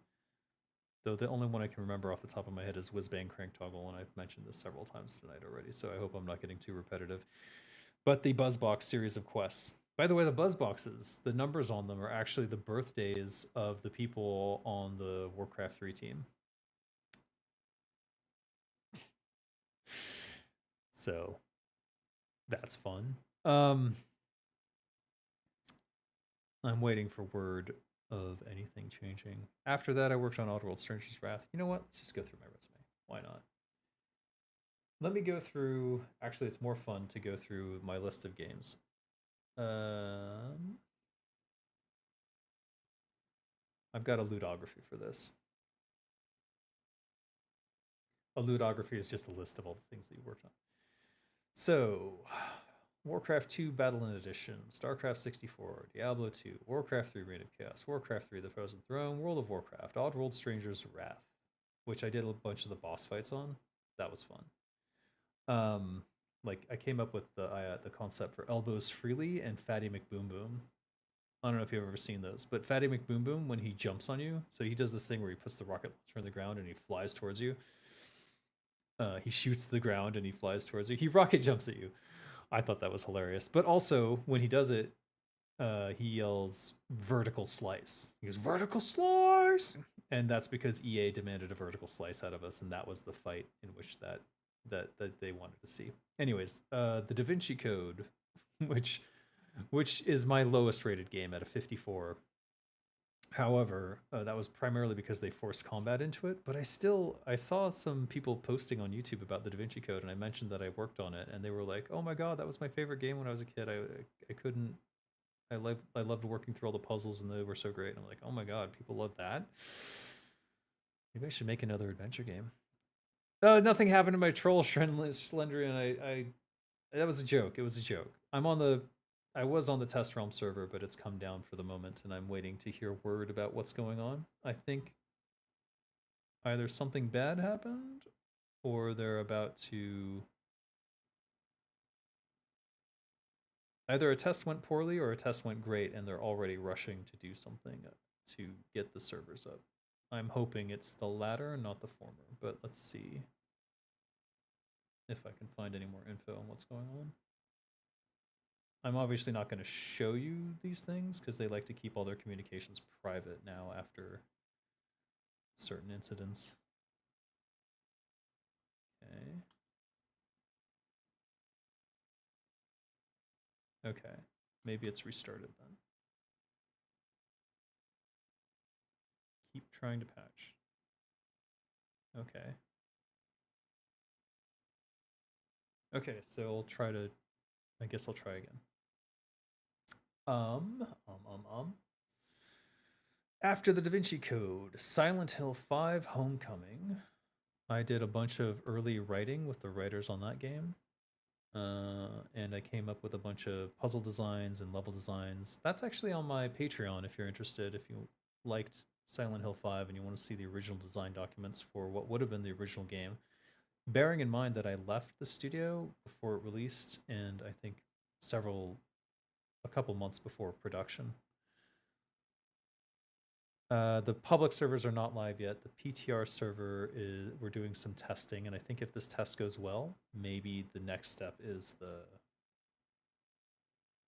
though the only one I can remember off the top of my head is Whizbang Crank Toggle, and I've mentioned this several times tonight already, so I hope I'm not getting too repetitive. But the Buzzbox series of quests. By the way, the Buzzboxes, the numbers on them are actually the birthdays of the people on the Warcraft 3 team. So that's fun. I'm waiting for word of anything changing. After that, I worked on Oddworld Stranger's Wrath. You know what? Let's just go through my resume. Why not? Let me go through... Actually, it's more fun to go through my list of games. I've got a ludography for this. A ludography is just a list of all the things that you worked on. So, Warcraft 2 Battle.net Edition, StarCraft 64, Diablo 2, Warcraft 3 Reign of Chaos, Warcraft 3 The Frozen Throne, World of Warcraft, Oddworld Stranger's Wrath, which I did a bunch of the boss fights on. That was fun. Like I came up with the concept for Elbows Freely and Fatty McBoom Boom. I don't know if you've ever seen those, but Fatty McBoom Boom, when he jumps on you, so he does this thing where he puts the rocket launcher on the ground and he flies towards you. He shoots the ground and he flies towards you. He rocket jumps at you. I thought that was hilarious. But also, when he does it, he yells vertical slice. He goes, vertical slice! And that's because EA demanded a vertical slice out of us, and that was the fight in which that they wanted to see. Anyways, the Da Vinci Code, which is my lowest rated game at a 54. However, that was primarily because they forced combat into it, but I saw some people posting on YouTube about the Da Vinci Code, and I mentioned that I worked on it, and they were like, "Oh my god, that was my favorite game when I was a kid. I loved working through all the puzzles, and they were so great." And I'm like, "Oh my god, people love that. Maybe I should make another adventure game." Nothing happened to my troll Schlendrian. That was a joke. It was a joke. I was on the test realm server, but it's come down for the moment, and I'm waiting to hear word about what's going on. I think either something bad happened, or they're about to... Either a test went poorly, or a test went great, and they're already rushing to do something to get the servers up. I'm hoping it's the latter, not the former, but let's see if I can find any more info on what's going on. I'm obviously not going to show you these things because they like to keep all their communications private now after certain incidents. Okay. Maybe it's restarted then. trying to patch. Okay. Okay, so I'll try to... I guess I'll try again. After the Da Vinci Code, Silent Hill 5 Homecoming. I did a bunch of early writing with the writers on that game. And I came up with a bunch of puzzle designs and level designs. That's actually on my Patreon if you're interested. If you liked Silent Hill 5 and you want to see the original design documents for what would have been the original game. Bearing in mind that I left the studio before it released, and I think a couple months before production. The public servers are not live yet. The PTR server we're doing some testing, and I think if this test goes well, maybe the next step is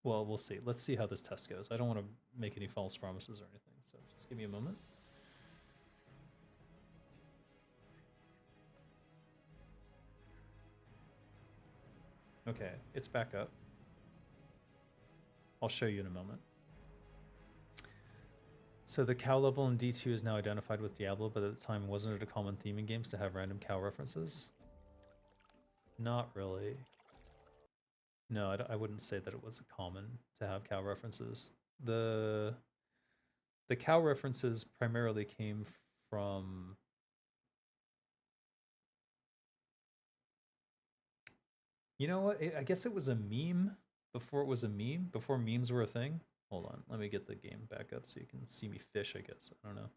well, we'll see. Let's see how this test goes. I don't want to make any false promises or anything, so just give me a moment. Okay, it's back up. I'll show you in a moment. So the cow level in D2 is now identified with Diablo, but at the time wasn't it a common theme in games to have random cow references? Not really. No, I wouldn't say that it was common to have cow references. The cow references primarily came from... You know what? I guess it was a meme before it was a meme, before memes were a thing. Hold on, let me get the game back up so you can see me fish, I guess. I don't know.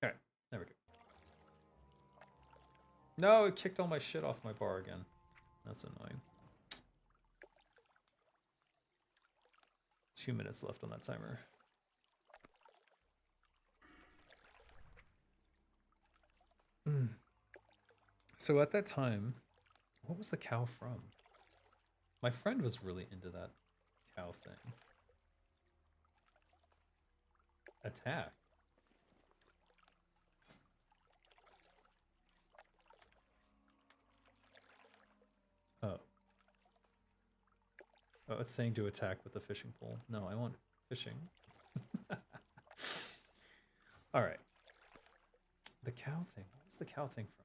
Alright, there we go. No, it kicked all my shit off my bar again. That's annoying. 2 minutes left on that timer. So at that time, what was the cow from? My friend was really into that cow thing. Attack. Oh. Oh, it's saying to attack with the fishing pole. No, I want fishing. Alright. The cow thing. What was the cow thing from?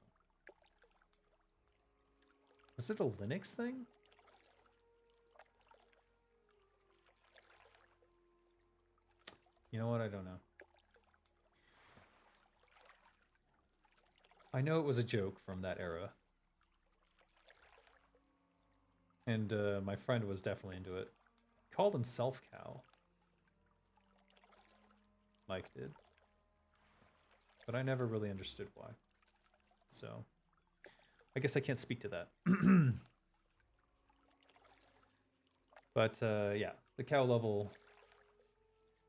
Was it a Linux thing? You know what? I don't know. I know it was a joke from that era. And my friend was definitely into it. He called himself Cow. Mike did. But I never really understood why. So, I guess I can't speak to that. But yeah, the cow level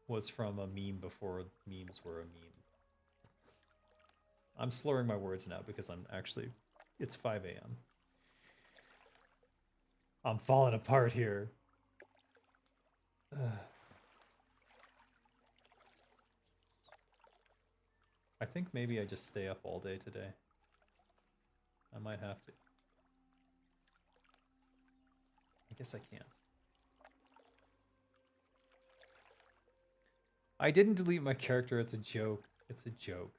was from a meme before memes were a meme. I'm slurring my words now because it's 5 a.m. I'm falling apart here. I think maybe I just stay up all day today. I might have to. I guess I can't. I didn't delete my character. It's a joke. It's a joke.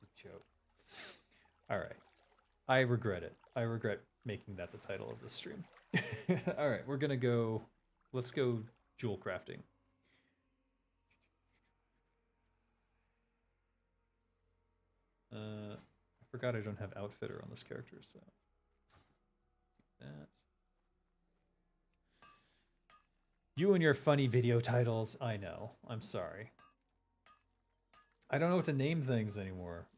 It's a joke. Alright. I regret it. I regret making that the title of this stream. Alright, we're gonna go... Let's go jewel crafting. I forgot I don't have outfitter on this character, so... Do that. You and your funny video titles, I know. I'm sorry. I don't know what to name things anymore.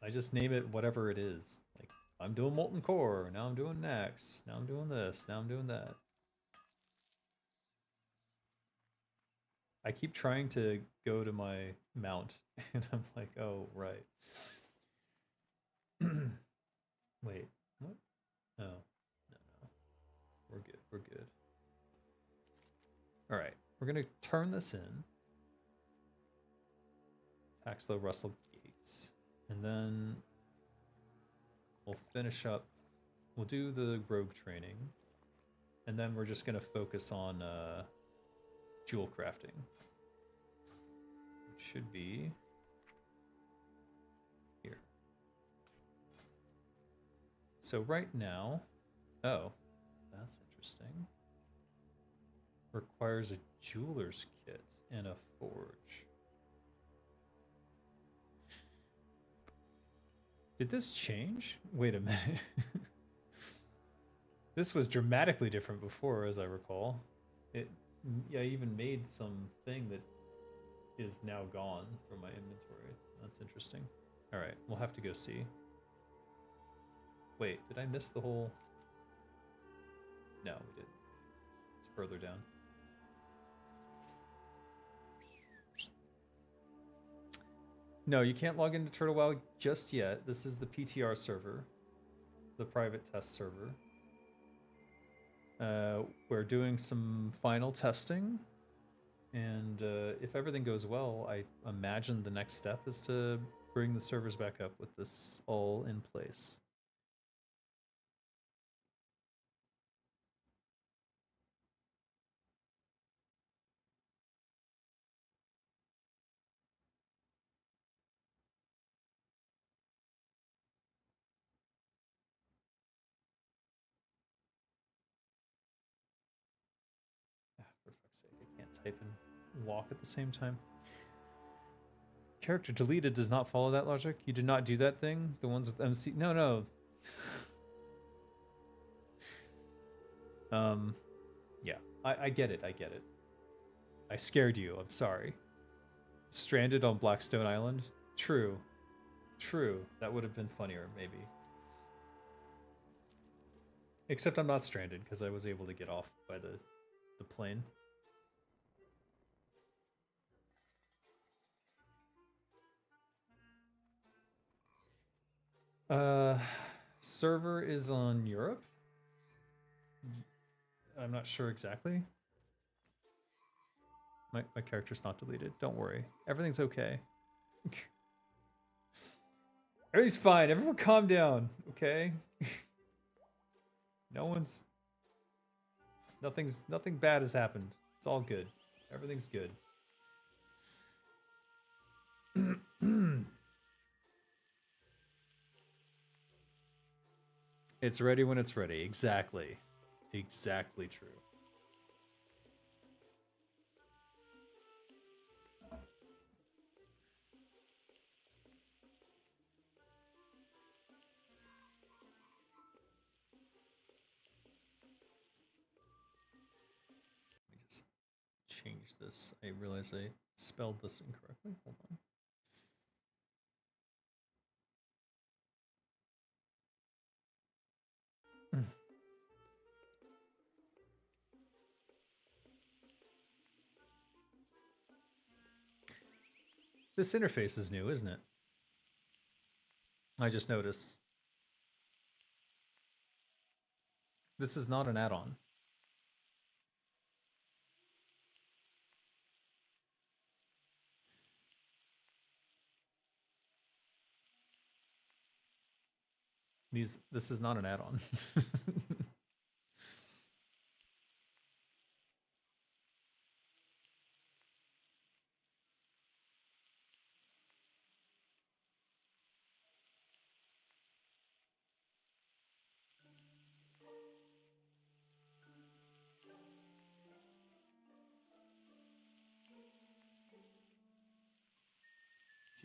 I just name it whatever it is. Like, I'm doing Molten Core, now I'm doing Nax, now I'm doing this, now I'm doing that. I keep trying to go to my mount, and I'm like, oh, right. Wait, what? Oh, no. We're good, we're good. Alright, we're gonna turn this in. Taxlow Russell Gates. And then we'll finish up. We'll do the rogue training. And then we're just gonna focus on jewel crafting. It should be here. So right now, oh, that's interesting. Requires a jeweler's kit and a forge. Did this change? Wait a minute. This was dramatically different before, as I recall. I even made something that is now gone from my inventory. That's interesting. All right, we'll have to go see. Wait, did I miss the whole? No, we didn't. It's further down. No, you can't log into Turtle WoW just yet. This is the PTR server, the private test server. We're doing some final testing, and if everything goes well, I imagine the next step is to bring the servers back up with this all in place. Ah, for fuck's sake, I can't type and walk at the same time. Character deleted does not follow that logic. You did not do that thing. The ones with MC. No. Yeah, I get it. I get it. I scared you. I'm sorry. Stranded on Blackstone Island. True. That would have been funnier, maybe. Except I'm not stranded because I was able to get off by the plane. Server is on Europe. I'm not sure exactly. My character's not deleted. Don't worry. Everything's okay. Everything's fine. Everyone calm down, okay? Nothing bad has happened. It's all good. Everything's good. It's ready when it's ready. Exactly. Exactly true. Let me just change this. I realize I spelled this incorrectly. Hold on. This interface is new, isn't it? I just noticed. This is not an add-on. This is not an add-on.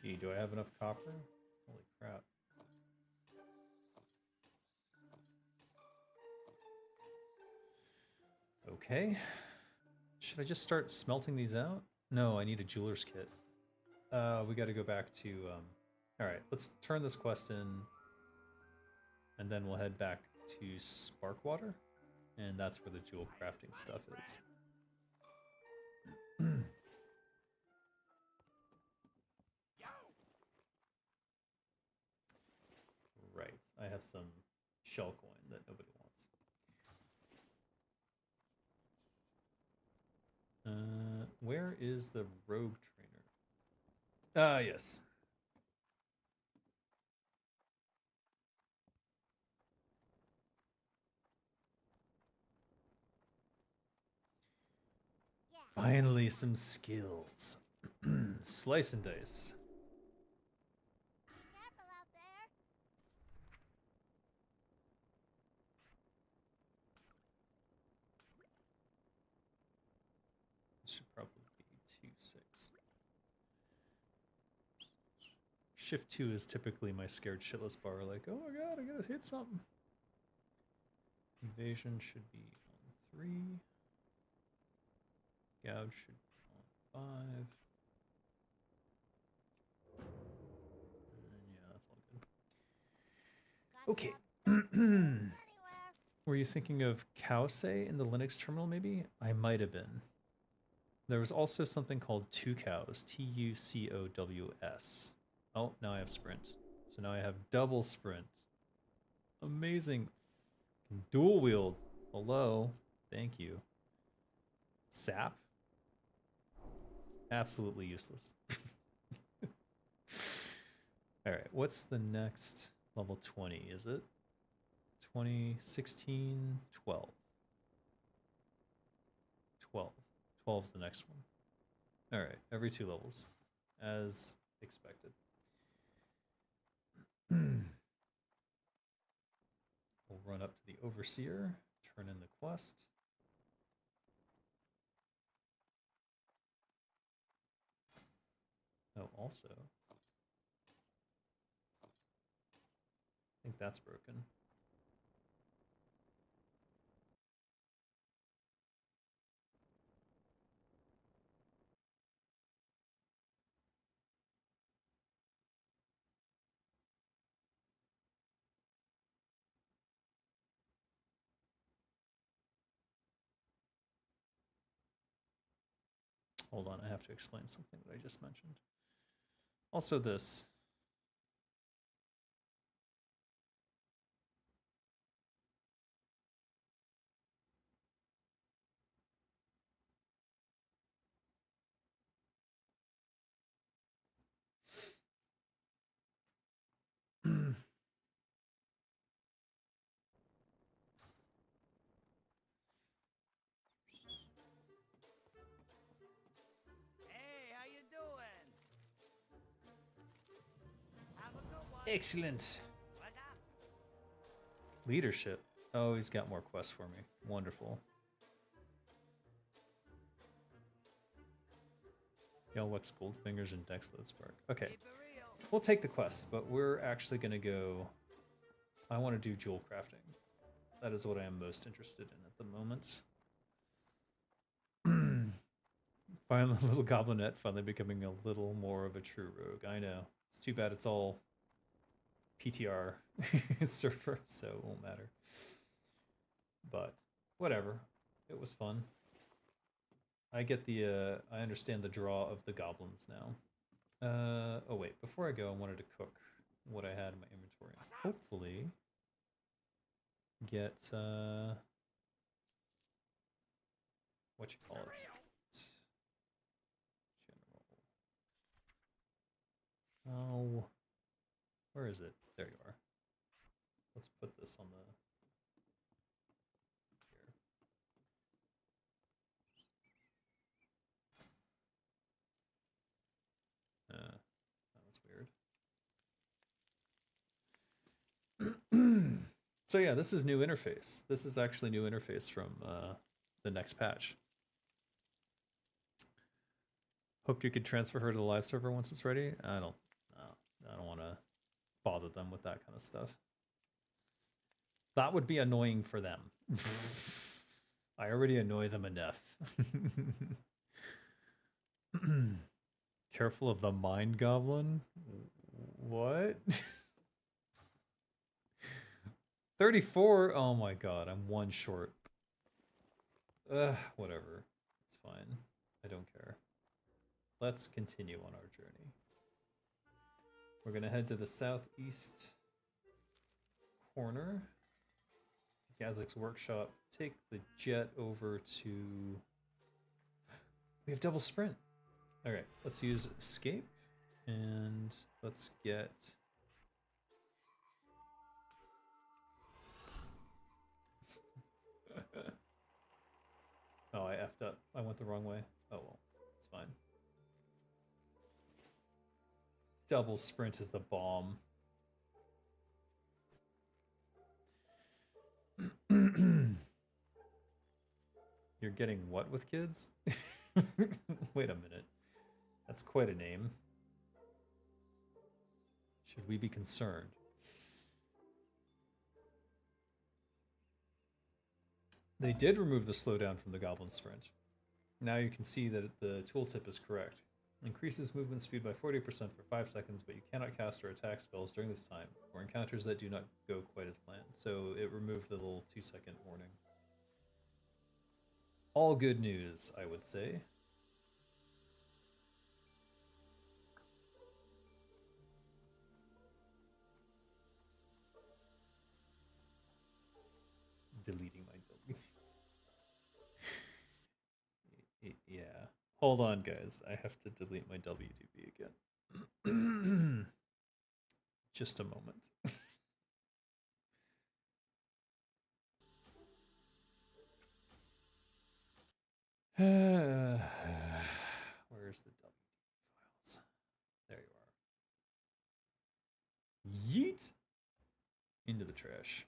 Gee, do I have enough copper? Holy crap. Okay. Should I just start smelting these out? No, I need a jeweler's kit. We gotta go back to, Alright, let's turn this quest in, and then we'll head back to Sparkwater, and that's where the jewel crafting stuff is. Right, I have some shell coin that nobody wants. Where is the rogue trainer? Ah, yes. Yeah, Finally, some skills. Slice and dice. Careful out there. This should probably be 2-6. Shift 2 is typically my scared shitless bar, like, oh my god, I gotta hit something. Evasion should be on 3. Gouge should be on 5. And yeah, that's all good. Got Okay. the best skills anywhere. Were you thinking of Cowsay in the Linux terminal, maybe? I might have been. There was also something called Two Cows, Tucows. Oh, now I have sprint. So now I have double sprint. Amazing. Dual wield. Hello. Thank you. Sap. Absolutely useless. Alright, what's the next level 20? Is it 20, 16, 12? 12. 12 is the next one. Alright, every 2 levels. As expected. We'll run up to the Overseer, turn in the quest. Oh, also, I think that's broken. Hold on, I have to explain something that I just mentioned. Also this. Hey, how you doing? Have a good one. Excellent. Like up. Leadership. Oh, he's got more quests for me. Wonderful. Yelwex, Goldfingers, and Dexload Spark. Okay, Keep it real. we'll take the quests, but we're actually going to go... I want to do jewel crafting. That is what I am most interested in at the moment. Finally, little goblinette finally becoming a little more of a true rogue. I know. It's too bad it's all PTR server, so it won't matter. But whatever. It was fun. I get the I understand the draw of the goblins now. Oh wait, before I go, I wanted to cook what I had in my inventory. Hopefully get what you call it. General. Oh, where is it? There you are. Let's put this on the here. That was weird. So yeah, this is new interface. This is actually new interface from the next patch. Hoped you could transfer her to the live server once it's ready. I don't want to bother them with that kind of stuff. That would be annoying for them. I already annoy them enough. Careful of the mind goblin. What? 34? Oh my god, I'm one short. Whatever. It's fine. I don't care. Let's continue on our journey. We're gonna head to the southeast corner. Gazik's workshop. Take the jet over to... We have double sprint. Alright, let's use escape. And let's get... Oh, I effed up. I went the wrong way. Oh well, it's fine. Double sprint is the bomb. You're getting what with kids? Wait a minute. That's quite a name. Should we be concerned? They did remove the slowdown from the Goblin Sprint. Now you can see that the tooltip is correct. Increases movement speed by 40% for 5 seconds, but you cannot cast or attack spells during this time, or encounters that do not go quite as planned. So it removed the little 2-second warning. All good news, I would say. Deleting my W. Yeah. Hold on, guys. I have to delete my WDB again. Just a moment. Where's the WDB files? There you are. Yeet! Into the trash.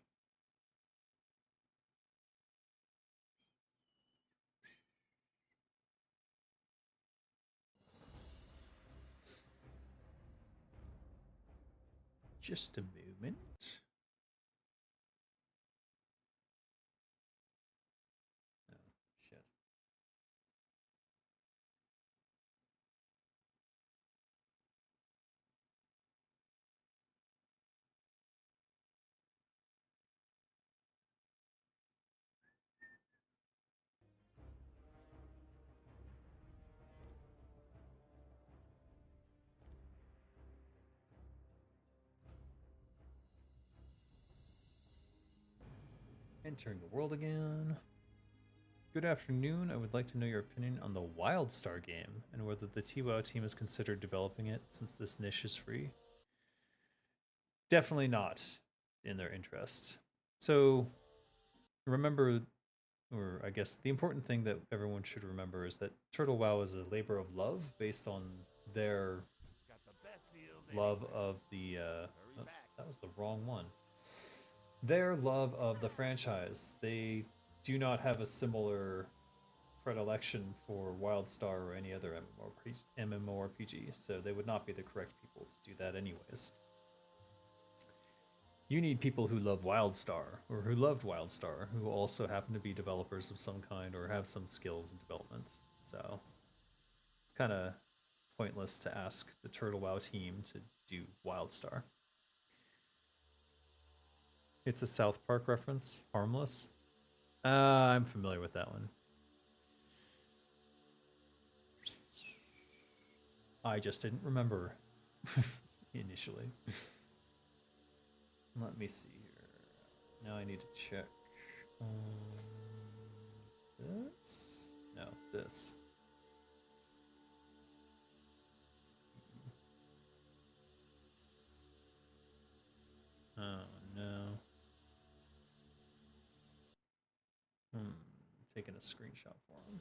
Just a moment. Oh, shit. Entering the world again. Good afternoon. I would like to know your opinion on the WildStar game and whether the TWoW team has considered developing it since this niche is free. Definitely not in their interest. So remember, or I guess the important thing that everyone should remember is that Turtle WoW is a labor of love based on their Got the best deals love anywhere. of the Hurry oh, back. that was the wrong one. Their love of the franchise. They do not have a similar predilection for WildStar or any other MMORPG, so they would not be the correct people to do that anyways. You need people who love WildStar, or who loved WildStar, who also happen to be developers of some kind or have some skills in development. So it's kind of pointless to ask the Turtle WoW team to do WildStar. It's a South Park reference. Harmless. I'm familiar with that one. I just didn't remember initially. Let me see here. Now I need to check this. No, this. Oh no. Taking a screenshot for him.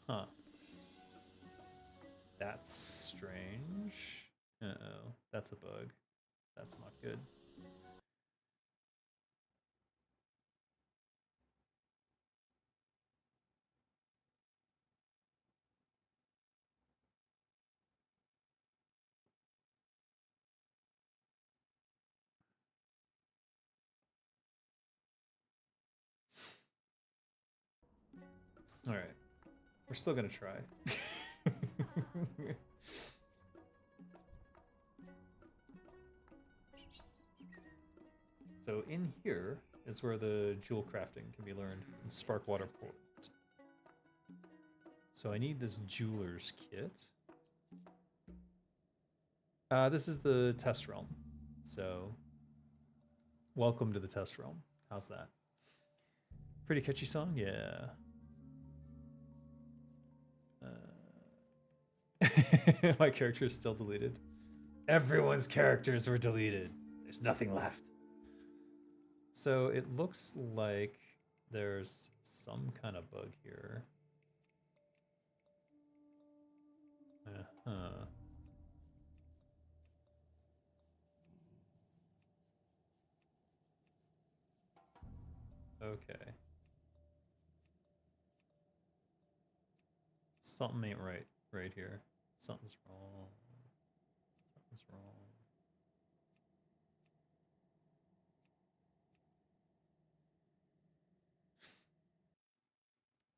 Huh. That's strange. Uh-oh. That's a bug. That's not good. Alright. We're still gonna try. So in here is where the jewel crafting can be learned in Sparkwater Port. So I need this jeweler's kit. This is the test realm. So welcome to the test realm. How's that? Pretty catchy song? Yeah. My character is still deleted. Everyone's characters were deleted. There's nothing left. So it looks like there's some kind of bug here. Uh-huh. Okay. Something ain't right here. Something's wrong. Something's wrong.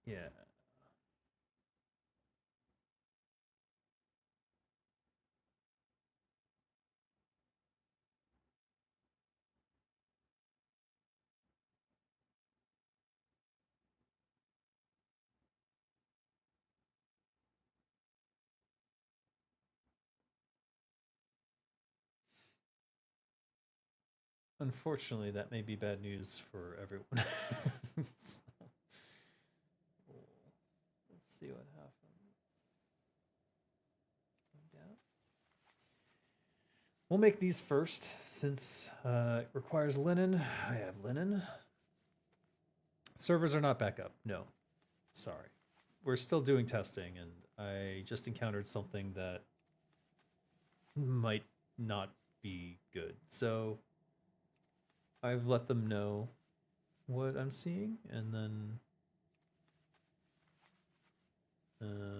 Yeah. Unfortunately, that may be bad news for everyone. So, let's see what happens. We'll make these first, since it requires linen. I have linen. Servers are not back up. No. Sorry. We're still doing testing, and I just encountered something that might not be good. So I've let them know what I'm seeing, and then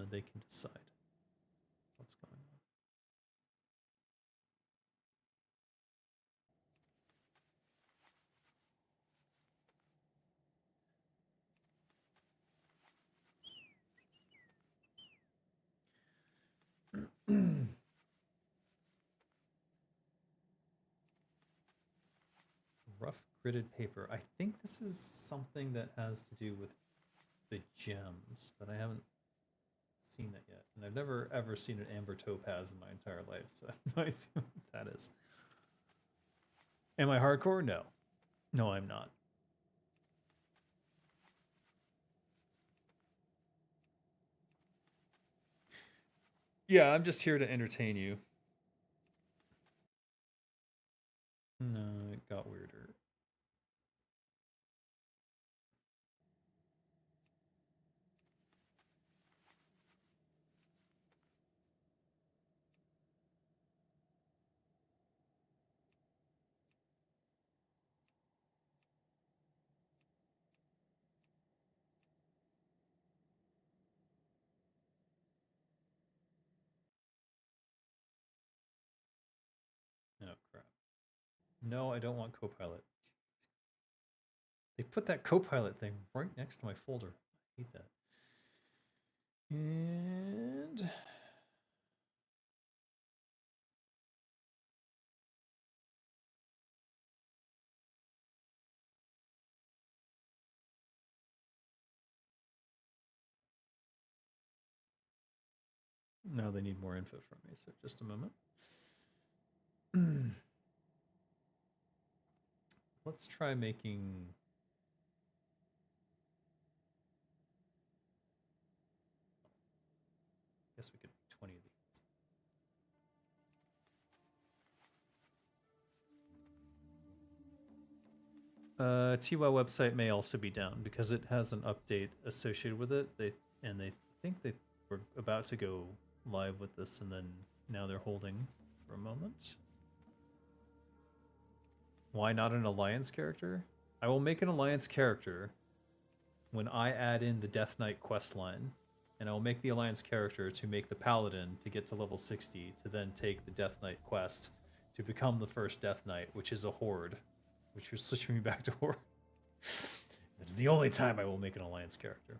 they can decide what's going on. Rough gridded paper. I think this is something that has to do with the gems, but I haven't seen that yet. And I've never ever seen an amber topaz in my entire life, so I have no idea what that is. Am I hardcore? No. No, I'm not. Yeah, I'm just here to entertain you. No, it got weirder. Oh, crap. No, I don't want Copilot. They put that Copilot thing right next to my folder. I hate that. And now they need more info from me, so just a moment. Let's try making... Guess we could make 20 of these. TWOW website may also be down because it has an update associated with it. They think they were about to go live with this, and then now they're holding for a moment. Why not an alliance character? I will make an alliance character when I add in the Death Knight quest line, and I will make the alliance character to make the paladin to get to level 60 to then take the Death Knight quest to become the first Death Knight, which is a horde, which will switch me back to horde. It's the only time I will make an alliance character.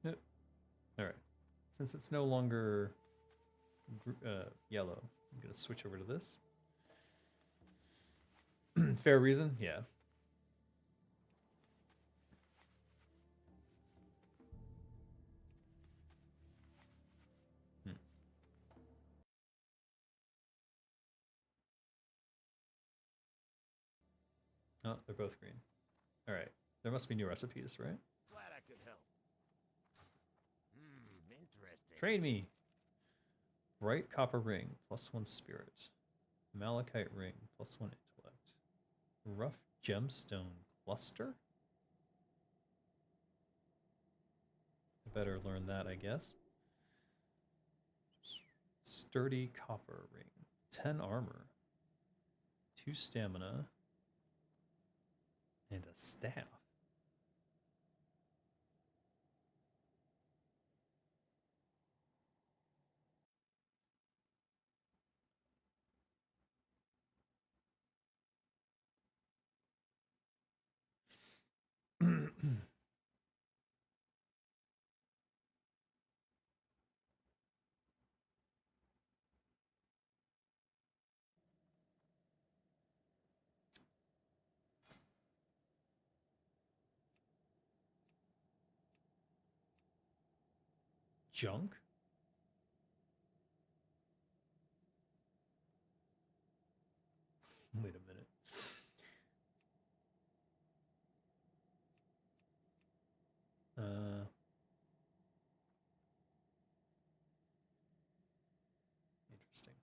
Yep. All right. Since it's no longer yellow, I'm gonna switch over to this. Fair reason, yeah. Hmm. Oh, they're both green. All right. There must be new recipes, right? Glad I could help. Interesting. Trade me. Bright copper ring, +1 spirit. Malachite ring, +1 intellect. Rough gemstone cluster? I better learn that, I guess. Sturdy copper ring, 10 armor, 2 stamina, and a staff. Junk? Wait a minute. Interesting.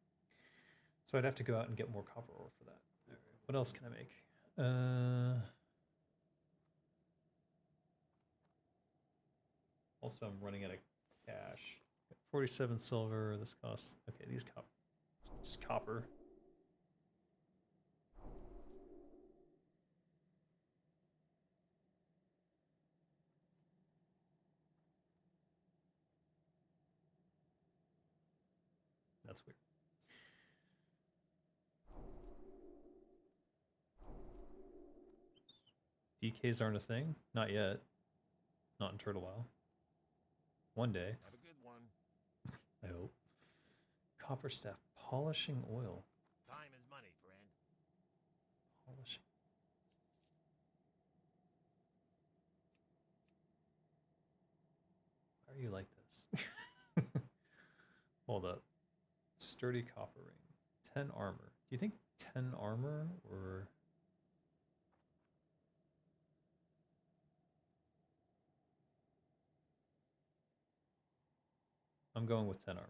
So I'd have to go out and get more copper ore for that. All right. What else can I make? Also, I'm running out of cash. 47 silver. This costs. Okay, these copper. Just copper. That's weird. DKs aren't a thing? Not yet. Not in Turtle Isle. One day, Have a good one. I hope. Copper staff. Polishing oil. Time is money, friend. Polishing. Why are you like this? Hold up. Sturdy copper ring. 10 armor. Do you think 10 armor or... I'm going with 10 armor.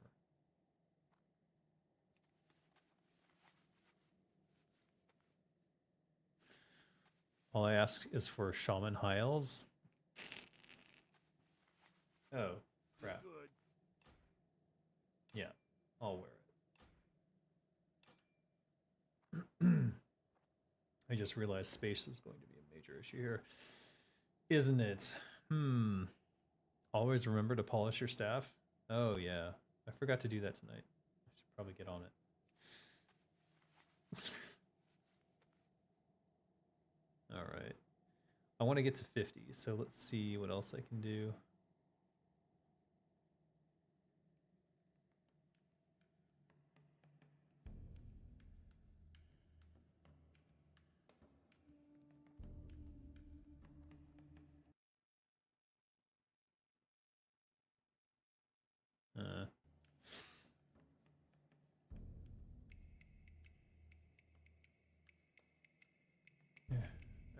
All I ask is for shaman high elves. Oh, crap. Good. Yeah, I'll wear it. I just realized space is going to be a major issue here. Isn't it? Always remember to polish your staff. Oh, yeah. I forgot to do that tonight. I should probably get on it. All right. I want to get to 50, so let's see what else I can do. Uh,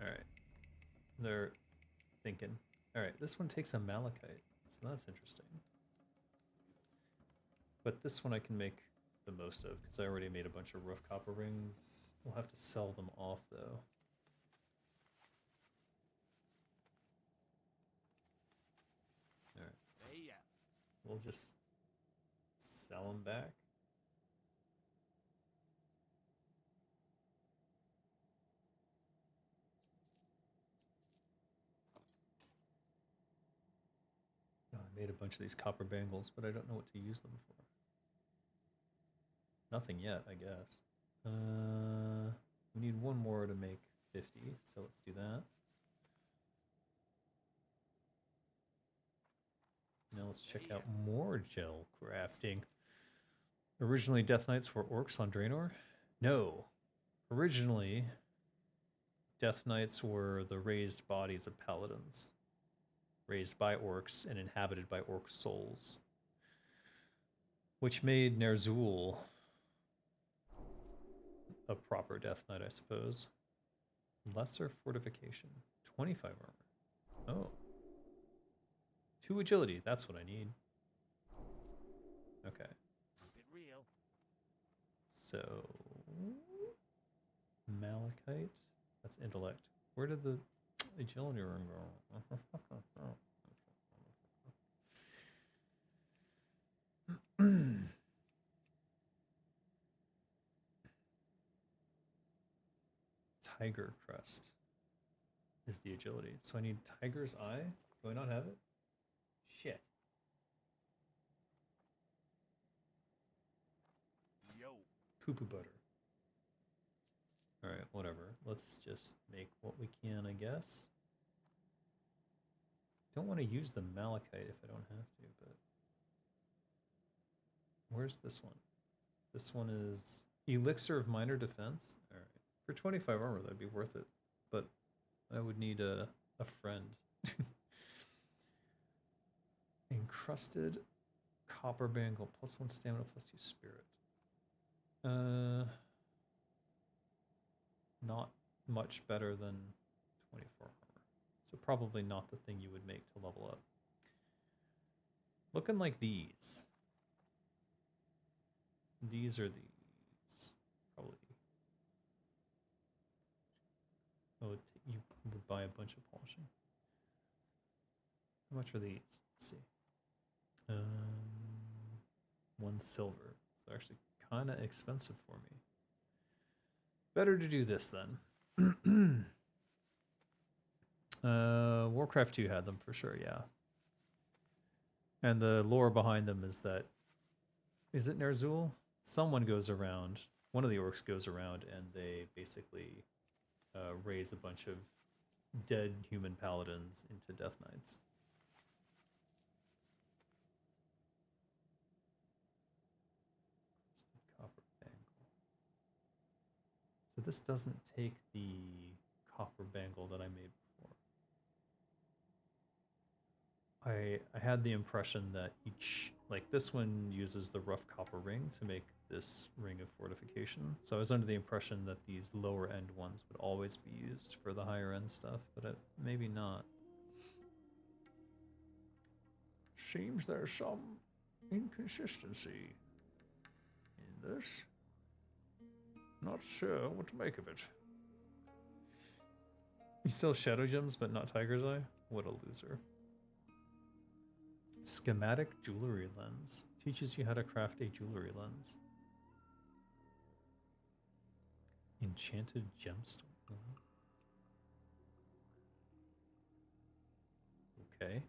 all right. They're thinking. All right, this one takes a malachite, so that's interesting. But this one I can make the most of because I already made a bunch of rough copper rings. We'll have to sell them off though. All right, Hey, yeah. we'll just sell them back. made a bunch of these copper bangles, but I don't know what to use them for. Nothing yet, I guess. We need one more to make 50, so let's do that. Now let's check out more gel crafting. Originally, Death Knights were orcs on Draenor? No. Originally, Death Knights were the raised bodies of paladins. Raised by orcs and inhabited by orc souls. Which made Ner'zhul a proper Death Knight, I suppose. Lesser fortification. 25 armor. Oh. 2 agility, that's what I need. Okay. Keep it real. So Malachite. That's intellect. Where did the agility room go? Tiger crest is the agility. So I need tiger's eye. Do I not have it? Shit. Yo. Poo-poo butter. Alright, whatever. Let's just make what we can, I guess. Don't want to use the malachite if I don't have to, but... Where's this one? This one is Elixir of Minor Defense? Alright. For 25 armor, that'd be worth it. But I would need a friend. Encrusted copper bangle. +1 stamina, +2 spirit. Not much better than 24 armor. So probably not the thing you would make to level up. Looking like these. These are these. Probably. Oh, you would buy a bunch of polishing. How much are these? Let's see. 1 silver. So actually kind of expensive for me. Better to do this then. Warcraft 2 had them for sure, yeah. And the lore behind them is that... Is it Ner'zhul? Someone goes around, one of the orcs goes around, and they basically raise a bunch of dead human paladins into Death Knights. Copper bangle. So this doesn't take the copper bangle that I made before. I had the impression that each, like this one uses the rough copper ring to make this ring of fortification. So I was under the impression that these lower end ones would always be used for the higher end stuff, but maybe not. Seems there's some inconsistency in this. Not sure what to make of it. He sells shadow gems, but not tiger's eye? What a loser. Schematic jewelry lens. Teaches you how to craft a jewelry lens. Enchanted gemstone. Okay.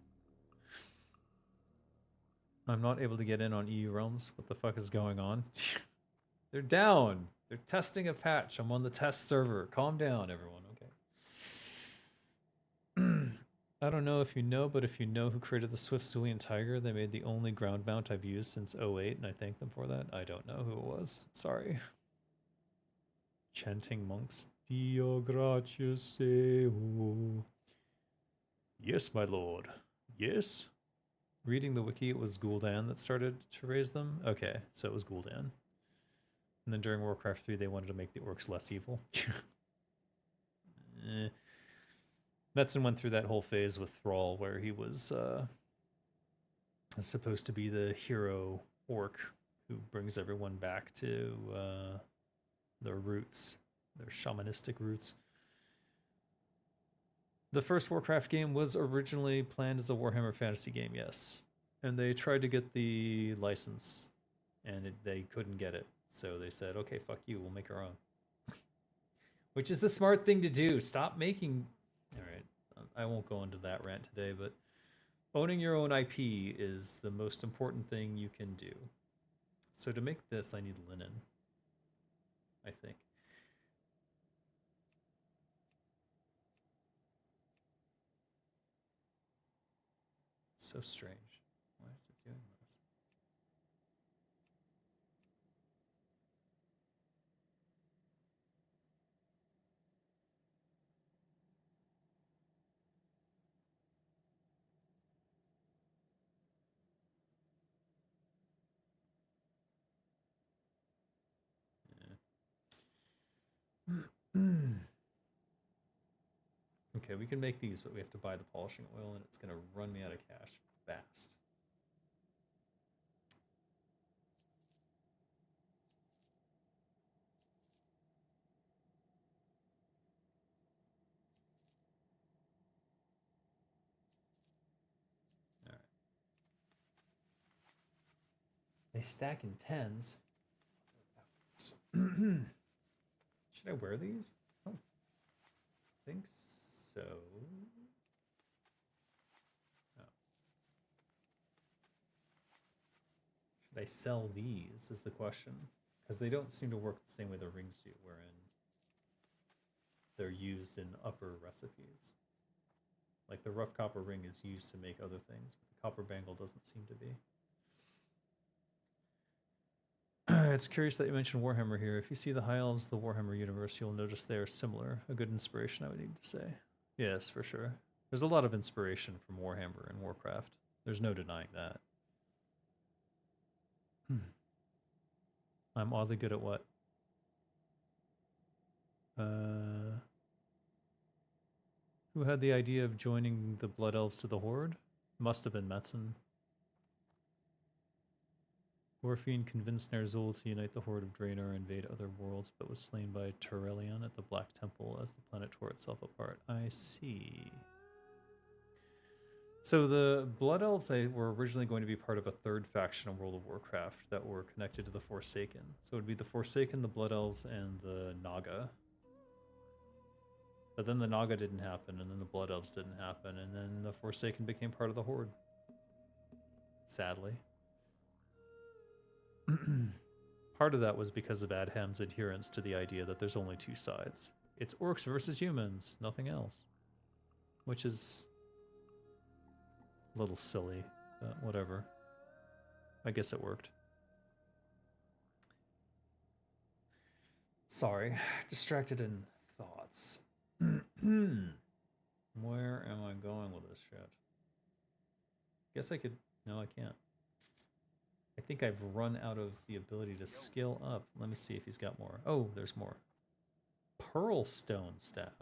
I'm not able to get in on EU realms. What the fuck is going on? They're down. They're testing a patch. I'm on the test server. Calm down, everyone. Okay. I don't know if you know, but if you know who created the Swift Zulian Tiger, they made the only ground mount I've used since 08, and I thank them for that. I don't know who it was. Sorry. Chanting monks. Dio gratias seu. Yes, my lord. Yes? Reading the wiki, it was Gul'dan that started to raise them? Okay, so it was Gul'dan. And then during Warcraft 3, they wanted to make the orcs less evil. Metzen went through that whole phase with Thrall, where he was supposed to be the hero orc who brings everyone back to their roots, their shamanistic roots. The first Warcraft game was originally planned as a Warhammer Fantasy game, yes. And they tried to get the license, and they couldn't get it. So they said, okay, fuck you, we'll make our own. Which is the smart thing to do. Stop making... Alright, I won't go into that rant today, but Owning your own IP is the most important thing you can do. So to make this, I need linen, I think. So strange. Why is it doing this? Okay, we can make these, but we have to buy the polishing oil, and it's going to run me out of cash fast. All right. They stack in tens. Should I wear these? I don't think so. Oh. Should I sell these is the question. Because they don't seem to work the same way the rings do, wherein they're used in upper recipes. Like the rough copper ring is used to make other things, but the copper bangle doesn't seem to be. It's curious that you mentioned Warhammer here. If you see the High Elves of the Warhammer universe, you'll notice they are similar. A good inspiration, I would need to say. Yes, for sure. There's a lot of inspiration from Warhammer and Warcraft. There's no denying that. I'm oddly good at what? Who had the idea of joining the Blood Elves to the Horde? Must have been Metzen. Orphean convinced Ner'zhul to unite the Horde of Draenor and invade other worlds, but was slain by Turelion at the Black Temple as the planet tore itself apart. I see. So the Blood Elves were originally going to be part of a third faction of World of Warcraft that were connected to the Forsaken. So it would be the Forsaken, the Blood Elves, and the Naga. But then the Naga didn't happen, and then the Blood Elves didn't happen, and then the Forsaken became part of the Horde. Sadly. Part of that was because of Adham's adherence to the idea that there's only two sides. It's orcs versus humans, nothing else. Which is a little silly, but whatever. I guess it worked. Sorry, distracted in thoughts. Where am I going with this shit? Guess I could... No, I can't. I think I've run out of the ability to skill up. Let me see if he's got more. Oh, there's more. Pearl Stone Staff.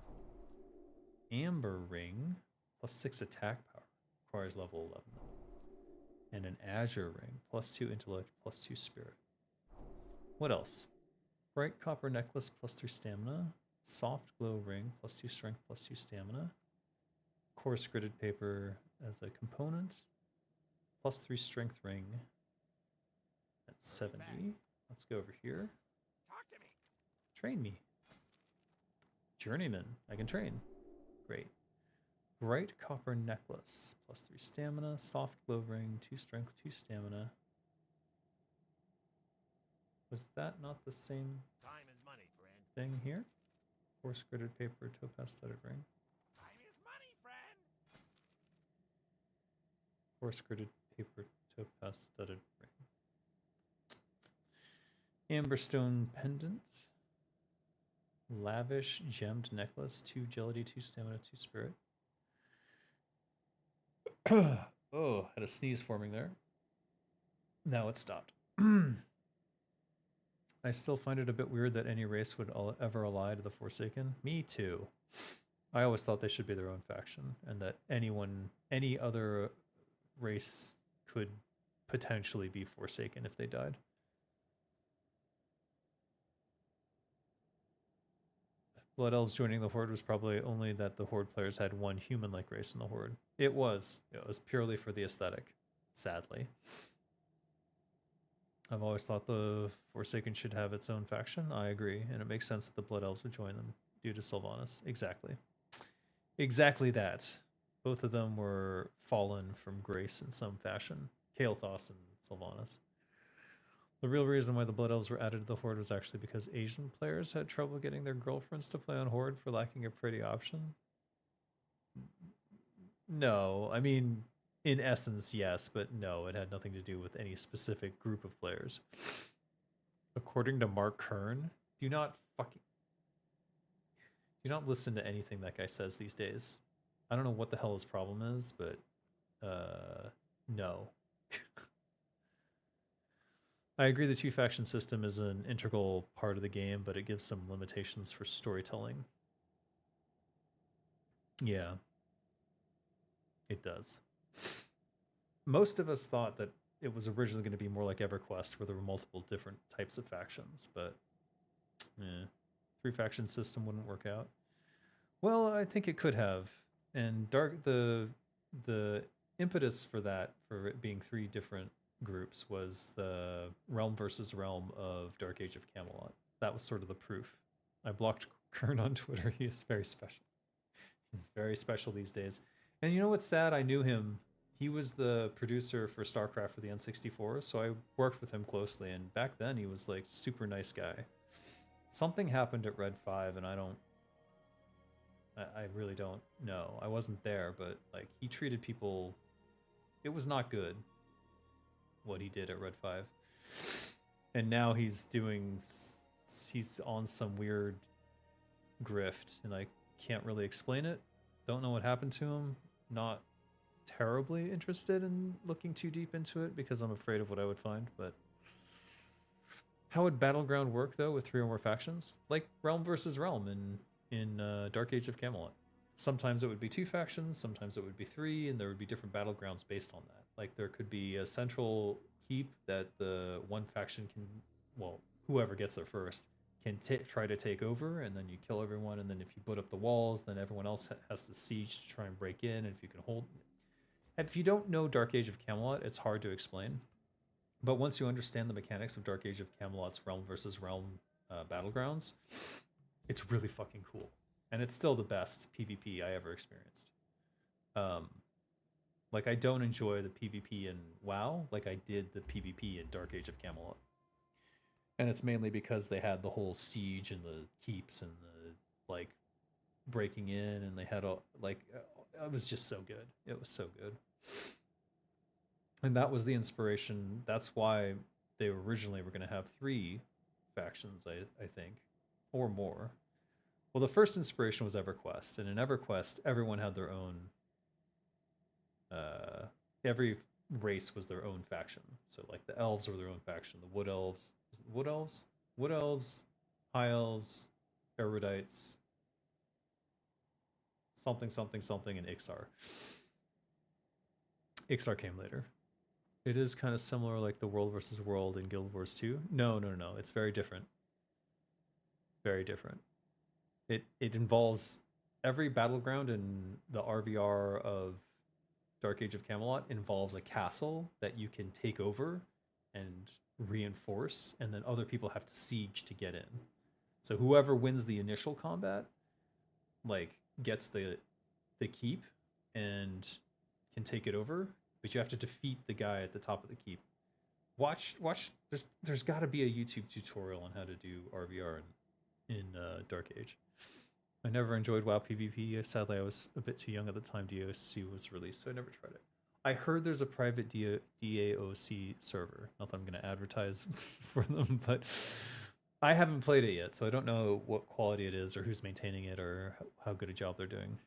Amber Ring. Plus 6 attack power. Requires level 11. And an Azure Ring. Plus 2 intellect, plus 2 spirit. What else? Bright Copper Necklace, plus 3 stamina. Soft Glow Ring, plus 2 strength, plus 2 stamina. Coarse Gridded Paper as a component. Plus 3 strength ring. That's 70. Let's go over here. Talk to me. Train me. Journeyman. I can train. Great. Bright Copper Necklace. Plus 3 stamina. Soft Glow Ring. 2 strength, 2 stamina. Was that not the same Time is money, friend. thing here? Coarse Gridded Paper. Topaz Studded Ring. Time is money, friend. Coarse Gridded Paper. Topaz Studded Ring. Amberstone Pendant. Lavish Gemmed Necklace. 2 Agility, 2 Stamina, 2 Spirit. Oh, had a sneeze forming there. Now it stopped. I still find it a bit weird that any race would ever ally to the Forsaken. Me too. I always thought they should be their own faction, and that any other race could potentially be Forsaken if they died. Blood Elves joining the Horde was probably only that the Horde players had one human-like race in the Horde. It was. It was purely for the aesthetic, sadly. I've always thought the Forsaken should have its own faction. I agree, and it makes sense that the Blood Elves would join them due to Sylvanas. Exactly. Exactly that. Both of them were fallen from grace in some fashion. Kael'thas and Sylvanas. The real reason why the Blood Elves were added to the Horde was actually because Asian players had trouble getting their girlfriends to play on Horde for lacking a pretty option. No, I mean, in essence, yes, but no, it had nothing to do with any specific group of players. According to Mark Kern, do not listen to anything that guy says these days. I don't know what the hell his problem is, but no. I agree the two faction system is an integral part of the game, but it gives some limitations for storytelling. Yeah. It does. Most of us thought that it was originally going to be more like EverQuest, where there were multiple different types of factions, but three faction system wouldn't work out. Well, I think it could have, and the impetus for that, for it being three different groups, was the realm versus realm of Dark Age of Camelot. That was sort of the proof. I blocked Kern on Twitter. He is very special. He's very special these days. And you know what's sad? I knew him. He was the producer for StarCraft for the N64, so I worked with him closely. And back then, he was like super nice guy. Something happened at Red 5, and I really don't know. I wasn't there, but like he treated people. It was not good what he did at Red 5. And now he's on some weird grift, and I can't really explain it. Don't know what happened to him. Not terribly interested in looking too deep into it because I'm afraid of what I would find, but how would Battleground work though with three or more factions? Like Realm versus Realm in Dark Age of Camelot. Sometimes it would be two factions, sometimes it would be three, and there would be different battlegrounds based on that. Like there could be a central keep that the one faction can, well, whoever gets there first can try to take over, and then you kill everyone, and then if you put up the walls, then everyone else has to siege to try and break in, and if you can hold. If you don't know Dark Age of Camelot, it's hard to explain. But once you understand the mechanics of Dark Age of Camelot's realm versus realm battlegrounds, it's really fucking cool. And it's still the best PvP I ever experienced. Like, I don't enjoy the PvP in WoW like I did the PvP in Dark Age of Camelot. And it's mainly because they had the whole siege and the keeps and the, like, breaking in, and they had a, like, it was just so good. It was so good. And that was the inspiration. That's why they originally were going to have three factions, I think, or more. Well, the first inspiration was EverQuest, and in EverQuest, everyone had their own. Every race was their own faction. So, like the elves were their own faction. The wood elves, high elves, erudites, something, and Ixar. Ixar came later. It is kind of similar, like the World versus World in Guild Wars 2. No. It's very different. Very different. It involves every battleground in the RVR of Dark Age of Camelot involves a castle that you can take over and reinforce, and then other people have to siege to get in. So whoever wins the initial combat, like, gets the keep and can take it over, but you have to defeat the guy at the top of the keep. Watch. There's got to be a YouTube tutorial on how to do RVR in Dark Age. I never enjoyed WoW PvP. Sadly, I was a bit too young at the time DAOC was released, so I never tried it. I heard there's a private DAOC server. Not that I'm going to advertise for them, but I haven't played it yet, so I don't know what quality it is or who's maintaining it or how good a job they're doing.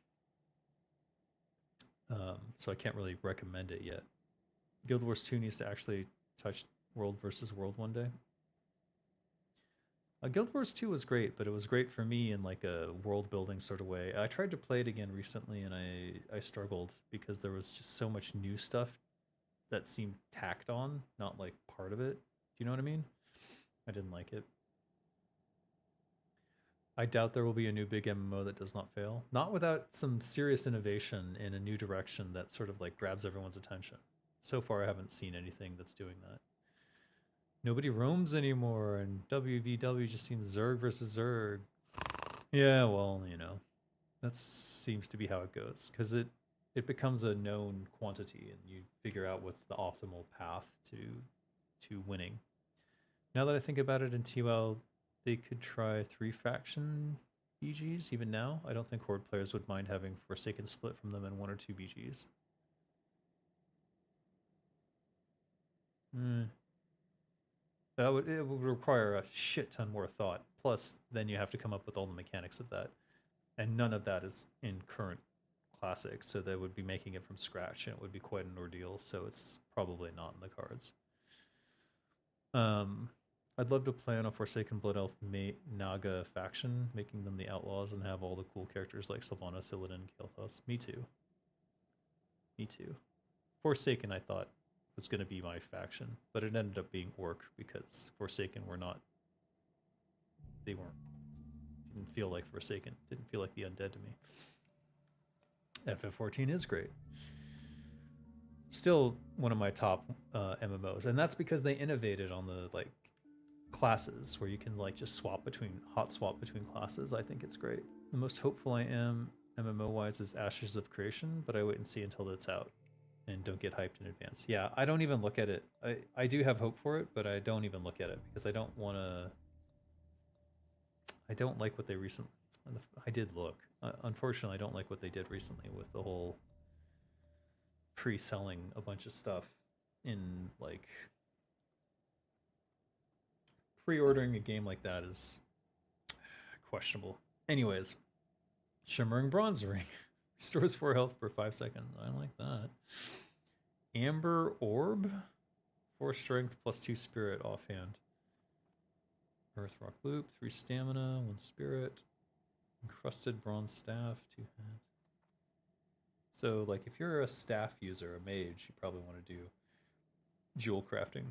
So I can't really recommend it yet. Guild Wars 2 needs to actually touch World versus World one day. Guild Wars 2 was great, but it was great for me in like a world building sort of way. I tried to play it again recently, and I struggled because there was just so much new stuff that seemed tacked on, not like part of it. Do you know what I mean? I didn't like it. I doubt there will be a new big MMO that does not fail. Not without some serious innovation in a new direction that sort of like grabs everyone's attention. So far, I haven't seen anything that's doing that. Nobody roams anymore, and WVW just seems Zerg versus Zerg. Yeah, well, you know, that seems to be how it goes. Because it becomes a known quantity, and you figure out what's the optimal path to winning. Now that I think about it, in TWL, they could try 3 faction BGs even now. I don't think Horde players would mind having Forsaken split from them in 1 or 2 BGs. It would require a shit ton more thought. Plus, then you have to come up with all the mechanics of that, and none of that is in current classic. So they would be making it from scratch, and it would be quite an ordeal. So it's probably not in the cards. I'd love to play on a Forsaken Blood Elf Naga faction, making them the outlaws and have all the cool characters like Sylvanas, Illidan, Kael'thas. Me too. Me too. Forsaken, I thought, was going to be my faction, but it ended up being Orc because Forsaken were not. They weren't. Didn't feel like Forsaken. Didn't feel like the undead to me. FF14 is great. Still one of my top MMOs, and that's because they innovated on the like classes where you can like just hot swap between classes. I think it's great. The most hopeful I am MMO wise is Ashes of Creation, but I wait and see until it's out and don't get hyped in advance. Yeah, I don't even look at it. I do have hope for it, but I don't even look at it because I don't want to. I don't like what they recently. I did look. Unfortunately, I don't like what they did recently with the whole pre-selling a bunch of stuff in like pre-ordering a game like that is questionable. Anyways, Shimmering Bronze Ring restores 4 health per 5 seconds. I like that. Amber Orb, 4 strength plus 2 spirit offhand. Earth Rock Loop, 3 stamina, 1 spirit. Encrusted bronze staff, 2 hand. So, like, if you're a staff user, a mage, you probably want to do jewel crafting.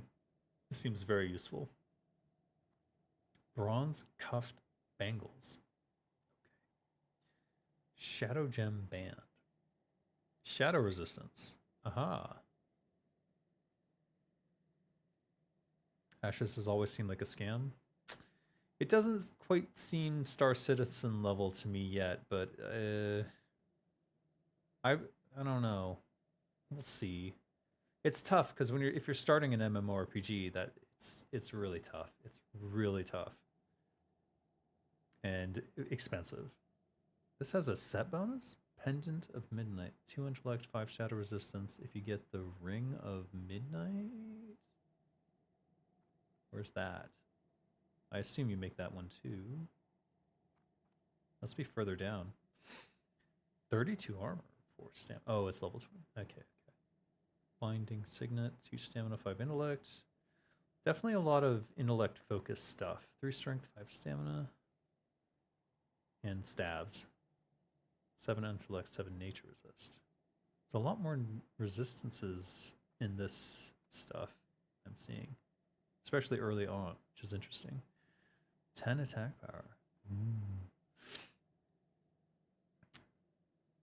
It seems very useful. Bronze cuffed bangles. Okay. Shadow gem band. Shadow resistance. Aha. Ashes has always seemed like a scam. It doesn't quite seem Star Citizen level to me yet, but I don't know. We'll see. It's tough because if you're starting an MMORPG, that it's really tough. It's really tough and expensive. This has a set bonus. Pendant of Midnight, 2 intellect, 5 shadow resistance. If you get the Ring of Midnight, where's that? I assume you make that one too. Must be further down. 32 armor, 4 stamina. Oh, it's level 20. Okay. Binding Signet, 2 stamina, 5 intellect. Definitely a lot of intellect focused stuff. 3 strength, 5 stamina. And stabs. 7 intellect, 7 nature resist. There's a lot more resistances in this stuff I'm seeing. Especially early on, which is interesting. 10 attack power.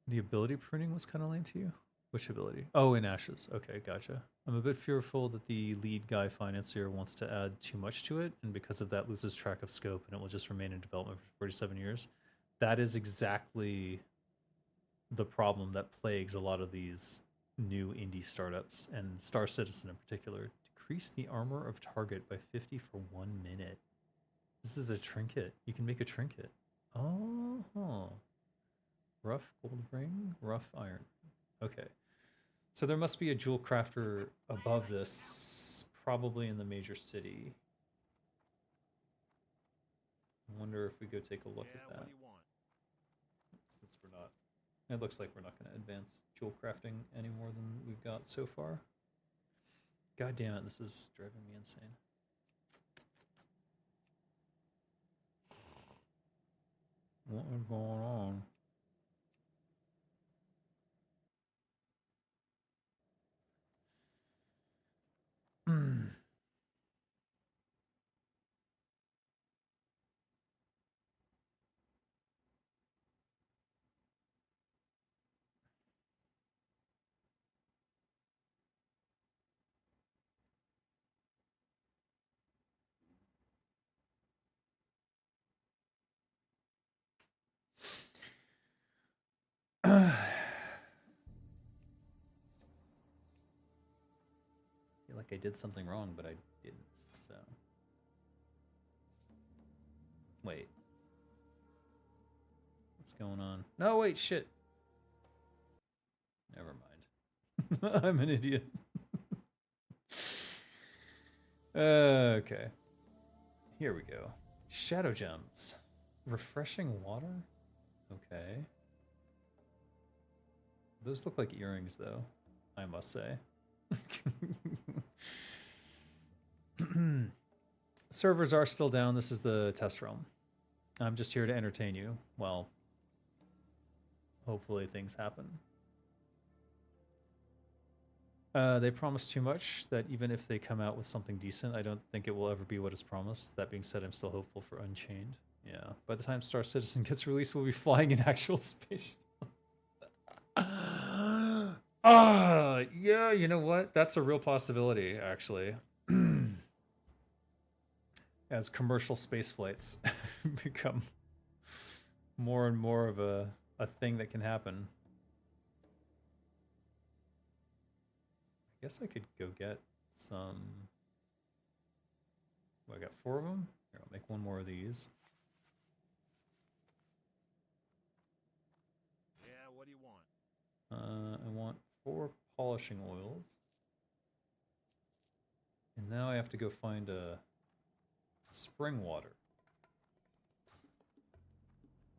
The ability pruning was kind of lame to you? Which ability? Oh, in Ashes. Okay, gotcha. I'm a bit fearful that the lead guy financier wants to add too much to it, and because of that loses track of scope, and it will just remain in development for 47 years. That is exactly the problem that plagues a lot of these new indie startups, and Star Citizen in particular. Decrease the armor of target by 50 for 1 minute. This is a trinket. You can make a trinket. Oh. Rough gold ring, rough iron. Okay. So there must be a jewel crafter above this, probably in the major city. I wonder if we go take a look at that. What do you want? Since we're not, it looks like we're not going to advance jewel crafting any more than we've got so far. God damn it, this is driving me insane. What is going on? feel like I did something wrong, but I didn't, so. Wait. What's going on? No, wait, shit. Never mind. I'm an idiot. Okay. Here we go. Shadow gems. Refreshing water? Okay. Those look like earrings, though, I must say. Servers are still down. This is the test realm. I'm just here to entertain you. Well, hopefully things happen. They promise too much that even if they come out with something decent, I don't think it will ever be what is promised. That being said, I'm still hopeful for Unchained. Yeah. By the time Star Citizen gets released, we'll be flying in actual space. Yeah, you know what? That's a real possibility, actually. As commercial space flights become more and more of a thing that can happen. I guess I could go get some. Oh, I got 4 of them. Here, I'll make 1 more of these. Yeah, what do you want? I want 4 polishing oils. And now I have to go find a spring water.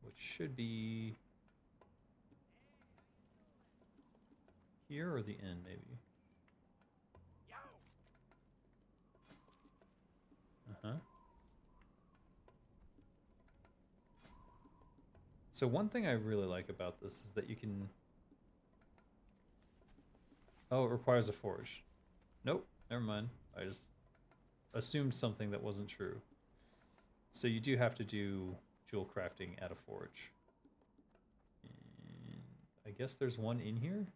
Which should be here or the inn, maybe. Uh-huh. So one thing I really like about this is that you can... Oh, it requires a forge. Nope, never mind. I just assumed something that wasn't true. So you do have to do jewel crafting at a forge. And I guess there's one in here?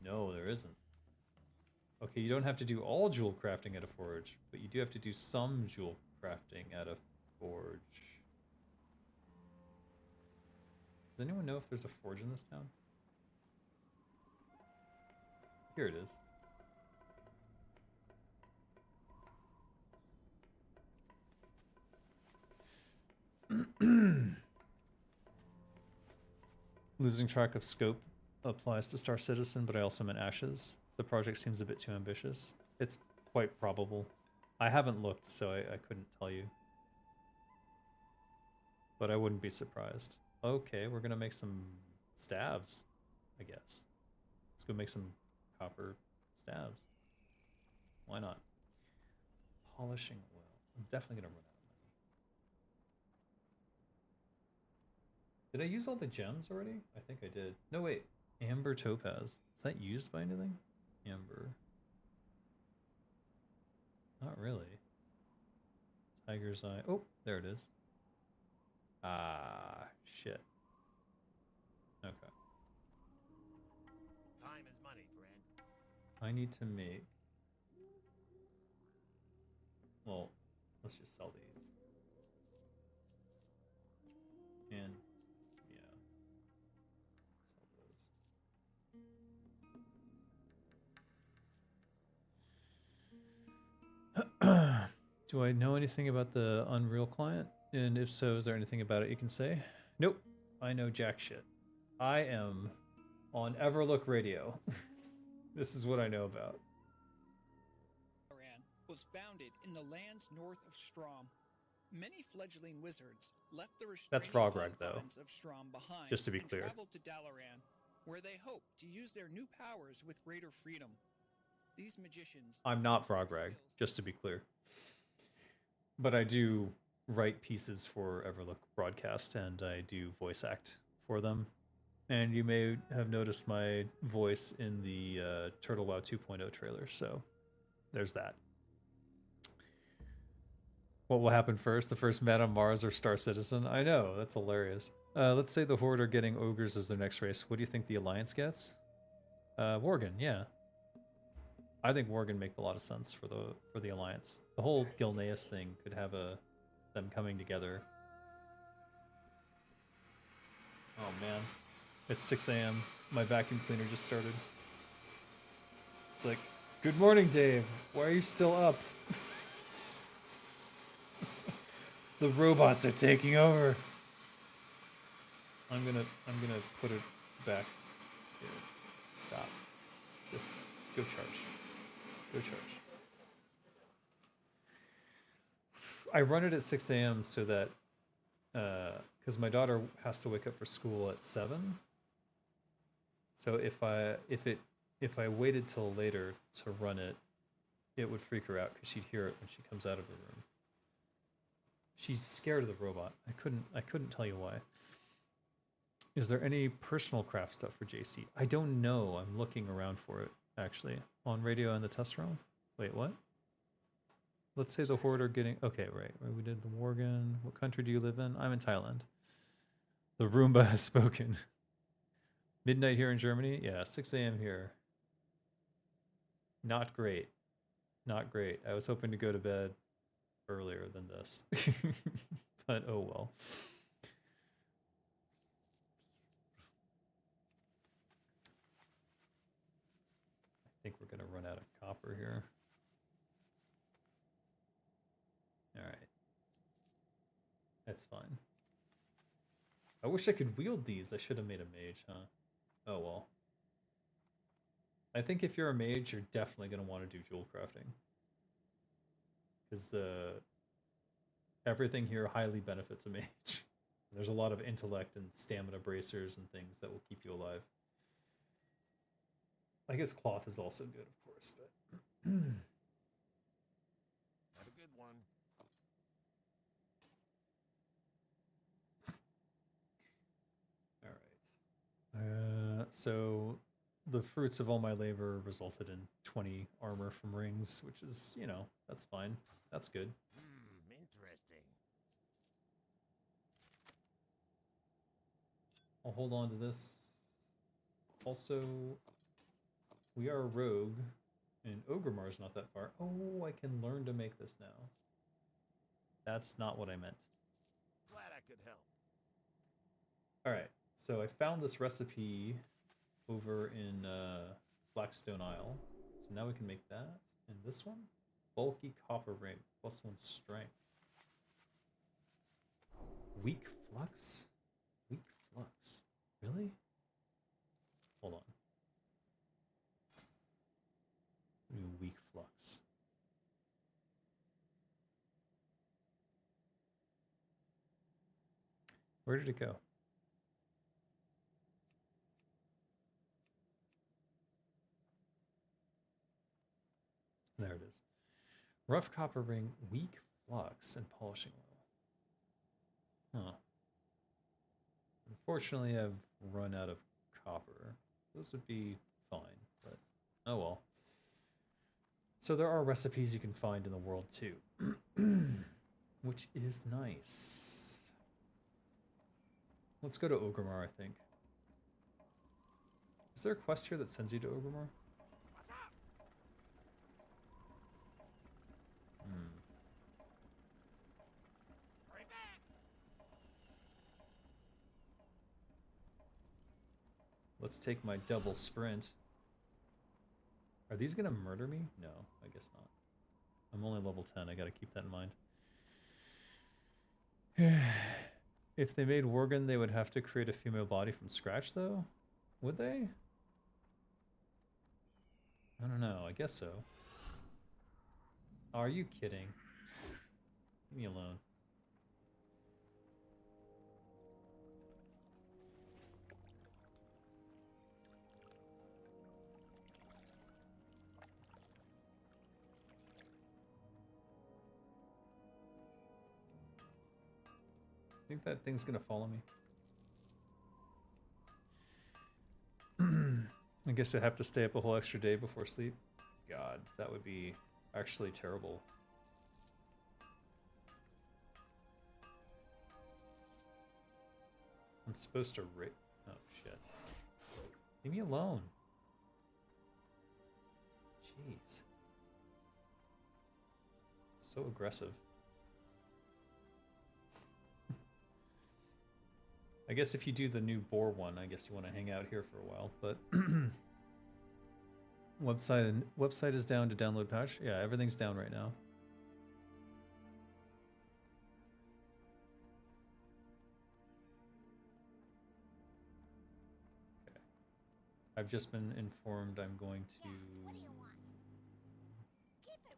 No, there isn't. Okay, you don't have to do all jewel crafting at a forge, but you do have to do some jewel crafting at a forge. Does anyone know if there's a forge in this town? Here it is. Losing track of scope applies to Star Citizen, but I also meant Ashes. The project seems a bit too ambitious. It's quite probable. I haven't looked, so I couldn't tell you. But I wouldn't be surprised. Okay, we're gonna make some stabs, I guess. Let's go make some copper stabs. Why not? Polishing oil. I'm definitely gonna run out of money. Did I use all the gems already? I think I did. No, wait. Amber topaz. Is that used by anything? Amber. Not really. Tiger's eye. Oh, there it is. Ah, shit. Okay. Time is money, friend. I need to make... Well, let's just sell these. And, yeah. Sell those. Do I know anything about the Unreal client? And if so, is there anything about it you can say? Nope. I know jack shit. I am on Everlook Radio. This is what I know about. Dalaran was founded in the lands north of Strom. Many fledgling wizards left the That's restraining Frogreg, though. confines of Strom behind, Just to be and clear. traveled to Dalaran, where they hope to use their new powers with greater freedom. These magicians... I'm not Frogreg, just to be clear. But I do write pieces for Everlook Broadcast, and I do voice act for them. And you may have noticed my voice in the Turtle WoW 2.0 trailer, so there's that. What will happen first? The first man on Mars or Star Citizen? I know, that's hilarious. Let's say the Horde are getting ogres as their next race. What do you think the Alliance gets? Worgen, yeah. I think Worgen make a lot of sense for the Alliance. The whole Gilneas thing could have them coming together. Oh man, it's 6 a.m. My vacuum cleaner just started. It's like Good morning, Dave. Why are you still up? The robots are taking over. I'm gonna put it back here. Stop. Just go charge. Go charge. I run it at 6 a.m. so that because my daughter has to wake up for school at 7. So if I waited till later to run it, it would freak her out because she'd hear it when she comes out of the room. She's scared of the robot. I couldn't tell you why. Is there any personal craft stuff for JC? I don't know. I'm looking around for it actually on radio in the test room. Wait, what? Let's say the Horde are getting... Okay, right. We did the Worgen. What country do you live in? I'm in Thailand. The Roomba has spoken. Midnight here in Germany? Yeah, 6 a.m. here. Not great. Not great. I was hoping to go to bed earlier than this. But oh well. I think we're going to run out of copper here. All right. That's fine. I wish I could wield these. I should have made a mage, huh? Oh well. I think if you're a mage, you're definitely going to want to do jewel crafting. Because everything here highly benefits a mage. There's a lot of intellect and stamina bracers and things that will keep you alive. I guess cloth is also good, of course, but... Have a good one. Alright. So the fruits of all my labor resulted in 20 armor from rings, which is, you know, that's fine. That's good. Interesting. I'll hold on to this. Also, we are a rogue, and Ogremar's not that far. Oh, I can learn to make this now. That's not what I meant. Glad I could help. Alright, so I found this recipe over in Blackstone Isle. So now we can make that. And this one? Bulky copper ring, +1 strength. Weak flux? Weak flux. Really? Hold on. Ooh, weak flux. Where did it go? There it is. Rough copper ring, weak flux, and polishing oil. Huh. Unfortunately, I've run out of copper. Those would be fine, but oh well. So there are recipes you can find in the world too, which is nice. Let's go to Ogrimmar, I think. Is there a quest here that sends you to Ogrimmar? Let's take my double sprint. Are these gonna murder me? No, I guess not. I'm only level 10, I gotta keep that in mind. If they made Worgen, they would have to create a female body from scratch, though? Would they? I don't know, I guess so. Are you kidding? Leave me alone. Think that thing's gonna follow me? I guess I'd have to stay up a whole extra day before sleep. God, that would be actually terrible. I'm supposed to oh shit. Leave me alone. Jeez. So aggressive. I guess if you do the new boar one, I guess you want to hang out here for a while, but Website is down to download patch. Yeah, everything's down right now. Okay. I've just been informed I'm going to. Yeah, what do you want? Keep it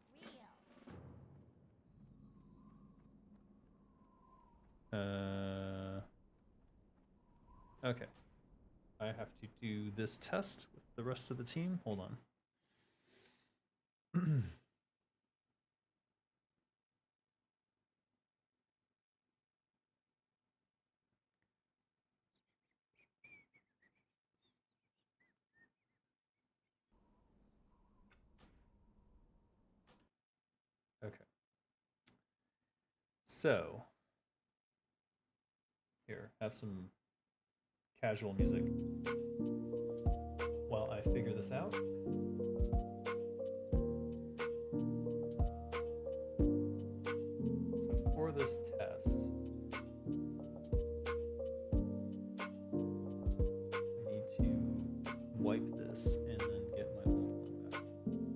real. Okay. I have to do this test with the rest of the team. Hold on. Okay. So, here, have some casual music while I figure this out. So for this test, I need to wipe this and then get my old one back.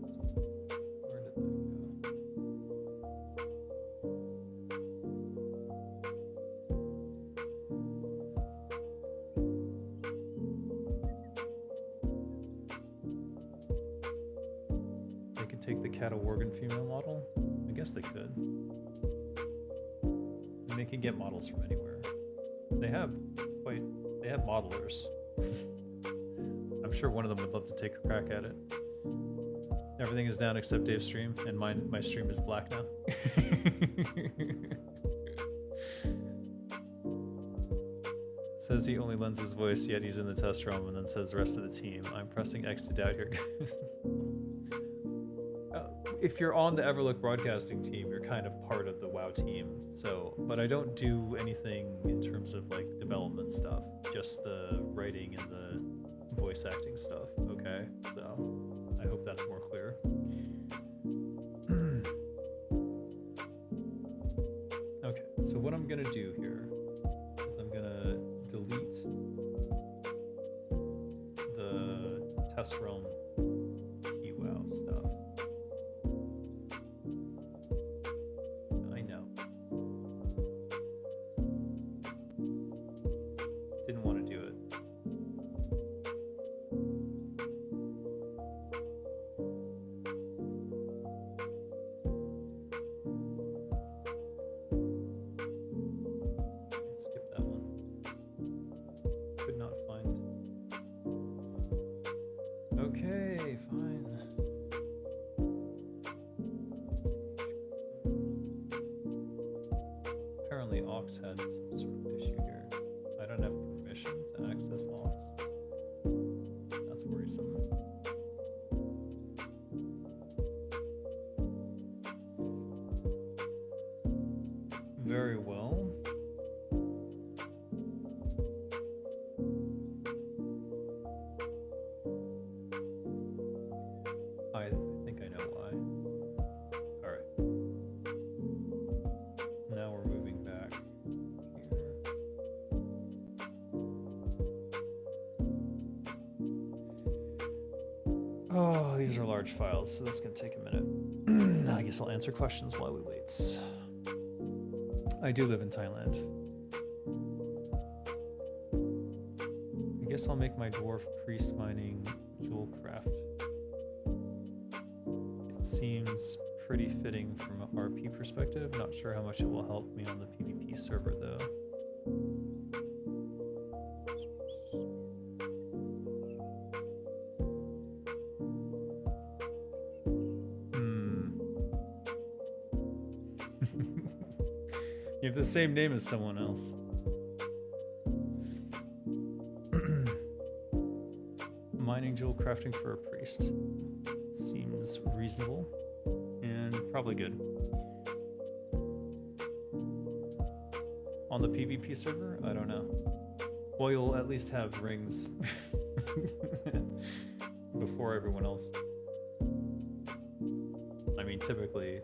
So where did that go? They could take the Cataworgan female model? I guess they could. And they can get models from anywhere. They have modelers. I'm sure one of them would love to take a crack at it. Everything is down except Dave's stream, and my stream is black now. Says he only lends his voice, yet he's in the test realm, and then says the rest of the team. I'm pressing X to doubt here. If you're on the Everlook broadcasting team, you're kind of part of the WoW team. So, but I don't do anything in terms of like development stuff, just the writing and the voice acting stuff. Okay, so I hope that's more clear. Okay, so what I'm gonna do here is I'm gonna delete the test realm WoW stuff. I know. Didn't want to do it. Skip that one. Could not find. Okay, fine. Apparently Ox had some sort of issue here. I don't have permission to access Ox. That's worrisome. Very well. I think I know why. Alright. Now we're moving back here. Oh, these are large files, so that's gonna take a minute. I guess I'll answer questions while we wait. I do live in Thailand. I guess I'll make my dwarf priest mining jewel craft. It seems pretty fitting from a RP perspective. Not sure how much it will help me on the PvP server though. You have the same name as someone else. Mining jewel crafting for a priest. Seems reasonable and probably good. On the PvP server? I don't know. Well, you'll at least have rings before everyone else. I mean, typically,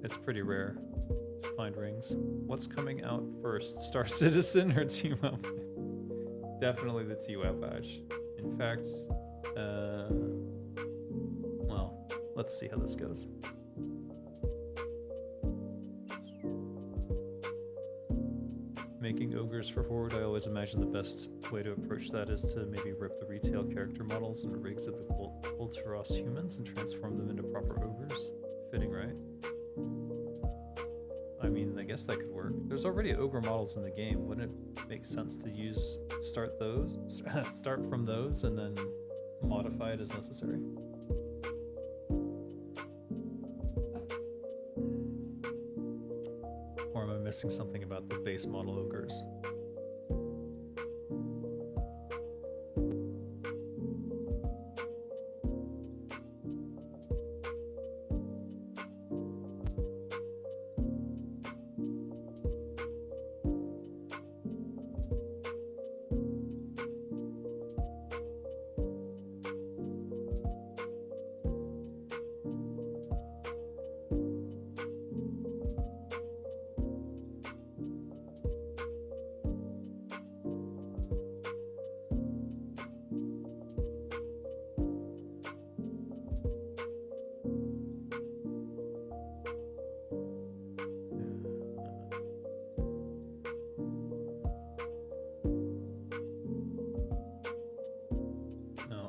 it's pretty rare to find rings. What's coming out first, Star Citizen or TWoW? Definitely the TWoW patch. In fact, Let's see how this goes. Making ogres for Horde, I always imagine the best way to approach that is to maybe rip the retail character models and rigs of the Kulturos humans and transform them into proper ogres. Fitting, right? I mean, I guess that could work. There's already ogre models in the game. Wouldn't it make sense to start from those and then modify it as necessary? Or am I missing something about the base model ogres?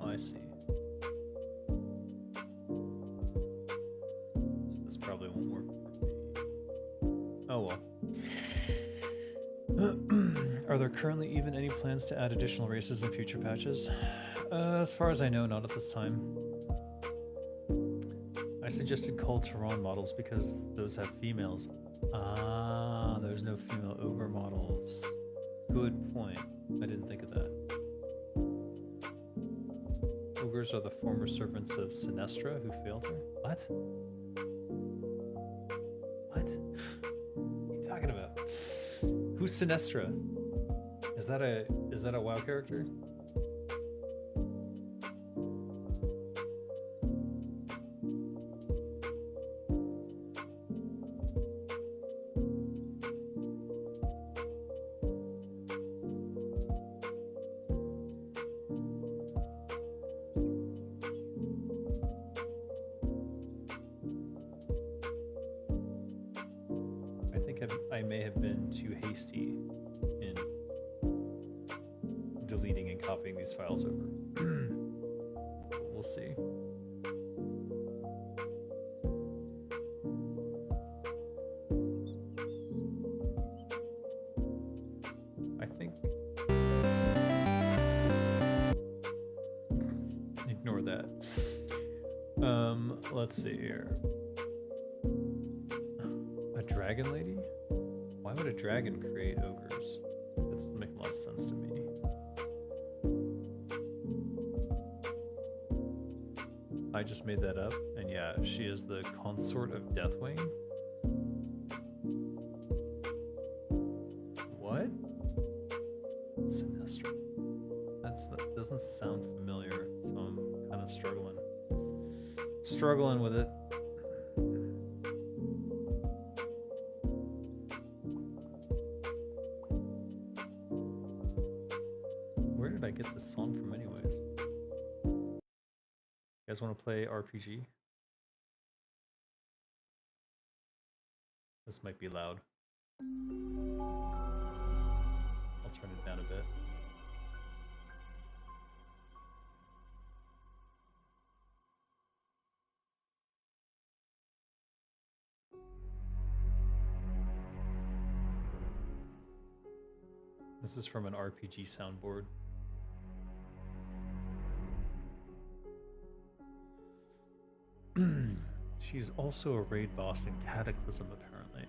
I see. So this probably won't work for me. Oh well. Are there currently even any plans to add additional races in future patches? As far as I know, not at this time. I suggested Kulturon models because those have females. Ah, there's no female ogre models. Good point. I didn't think of that. Ogres are the former servants of Sinestra who failed her. What? What? What are you talking about? Who's Sinestra? Is that a WoW character? I may have been too hasty in deleting and copying these files over. We'll see. I think... Ignore that. Let's see here. A dragon lady? Why would a dragon create ogres? That doesn't make a lot of sense to me. I just made that up, and yeah, she is the consort of Deathwing. What? Sinestra. That doesn't sound familiar, so I'm kind of struggling with it. Where did I get this song from anyways? You guys want to play RPG? This might be loud. I'll turn it down a bit. This is from an RPG soundboard. She's also a raid boss in Cataclysm, apparently.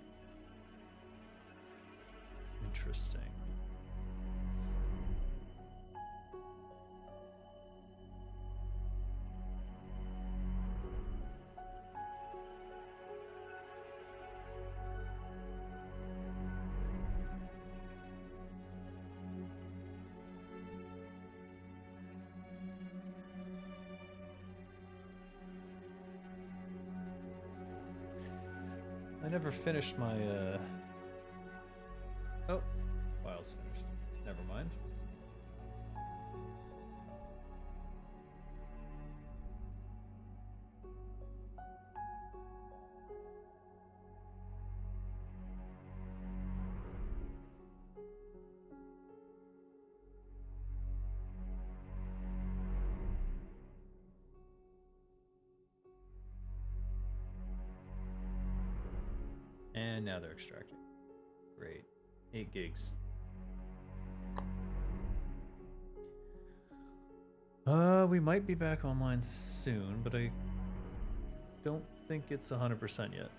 Interesting. I never finished my, Oh, file's finished. Never mind. And now they're extracting. Great. 8 gigs. We might be back online soon, but I don't think it's 100% yet.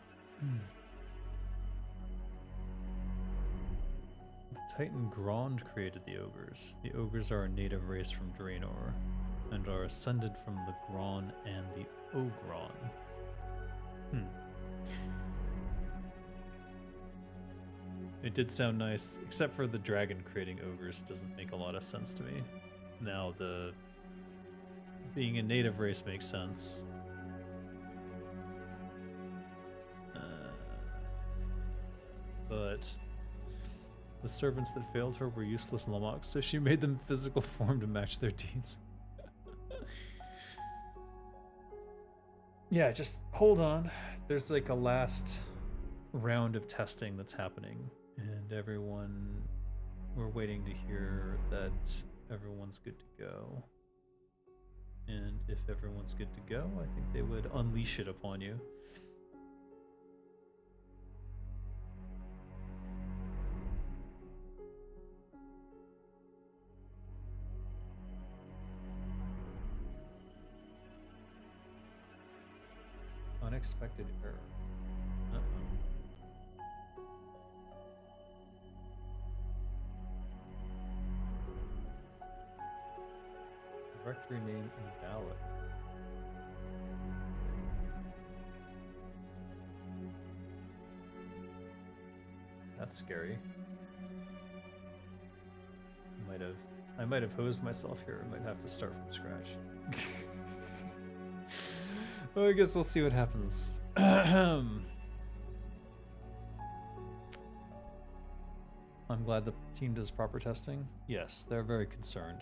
The Titan Grond created the ogres. The ogres are a native race from Draenor, and are ascended from the Gron and the Ogron. It did sound nice, except for the dragon creating ogres doesn't make a lot of sense to me. Now, the being a native race makes sense. But the servants that failed her were useless Lamaks, so she made them physical form to match their deeds. Yeah, just hold on. There's like a last round of testing that's happening, and we're waiting to hear that everyone's good to go. And if everyone's good to go, I think they would unleash it upon you. Unexpected error. Directory name invalid. That's scary. I might have hosed myself here. I might have to start from scratch. Well, I guess we'll see what happens. I'm glad the team does proper testing. Yes, they're very concerned,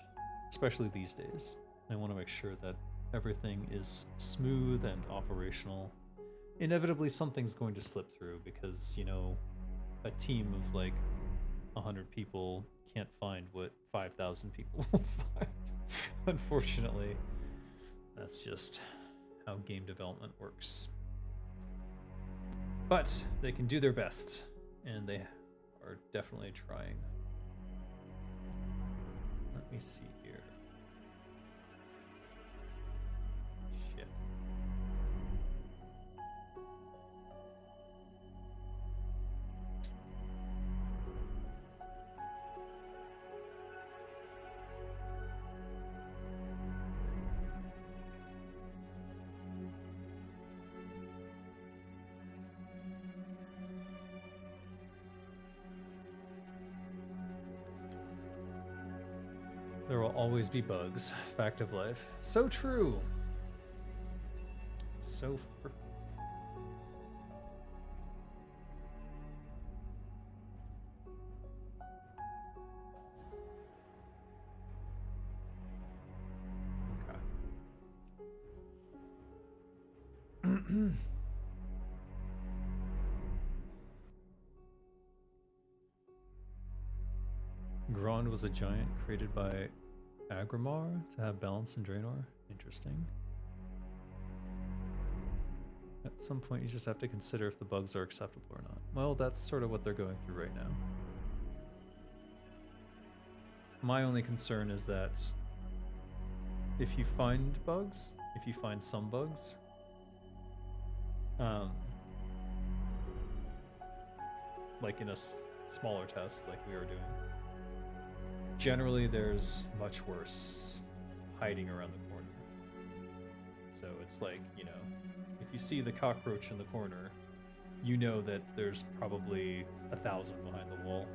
especially these days. They want to make sure that everything is smooth and operational. Inevitably, something's going to slip through because, you know, a team of like 100 people can't find what 5,000 people will find. Unfortunately, that's just how game development works. But they can do their best, and they are definitely trying. Let me see here. Shit. There will always be bugs. Fact of life. So true. So fr- Okay. Grond was a giant created by Agrimar to have balance in Draenor. Interesting. At some point, you just have to consider if the bugs are acceptable or not. Well, that's sort of what they're going through right now. My only concern is that if you find bugs, if you find some bugs, like in a smaller test like we were doing, generally there's much worse hiding around the corner. So it's like, you know, if you see the cockroach in the corner, you know that there's probably 1,000 behind the wall.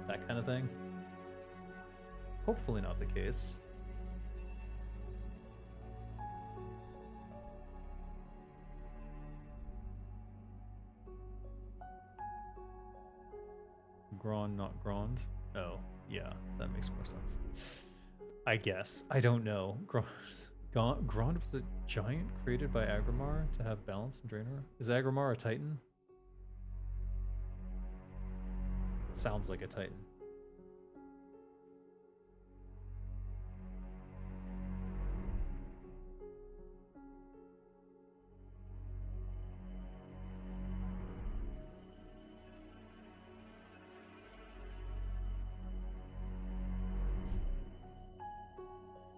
That kind of thing. Hopefully not the case. Grond, not Grond. Oh, yeah, that makes more sense. I guess. I don't know. Grond was a giant created by Agrimar to have balance in Draenor. Is Agrimar a Titan? Sounds like a Titan.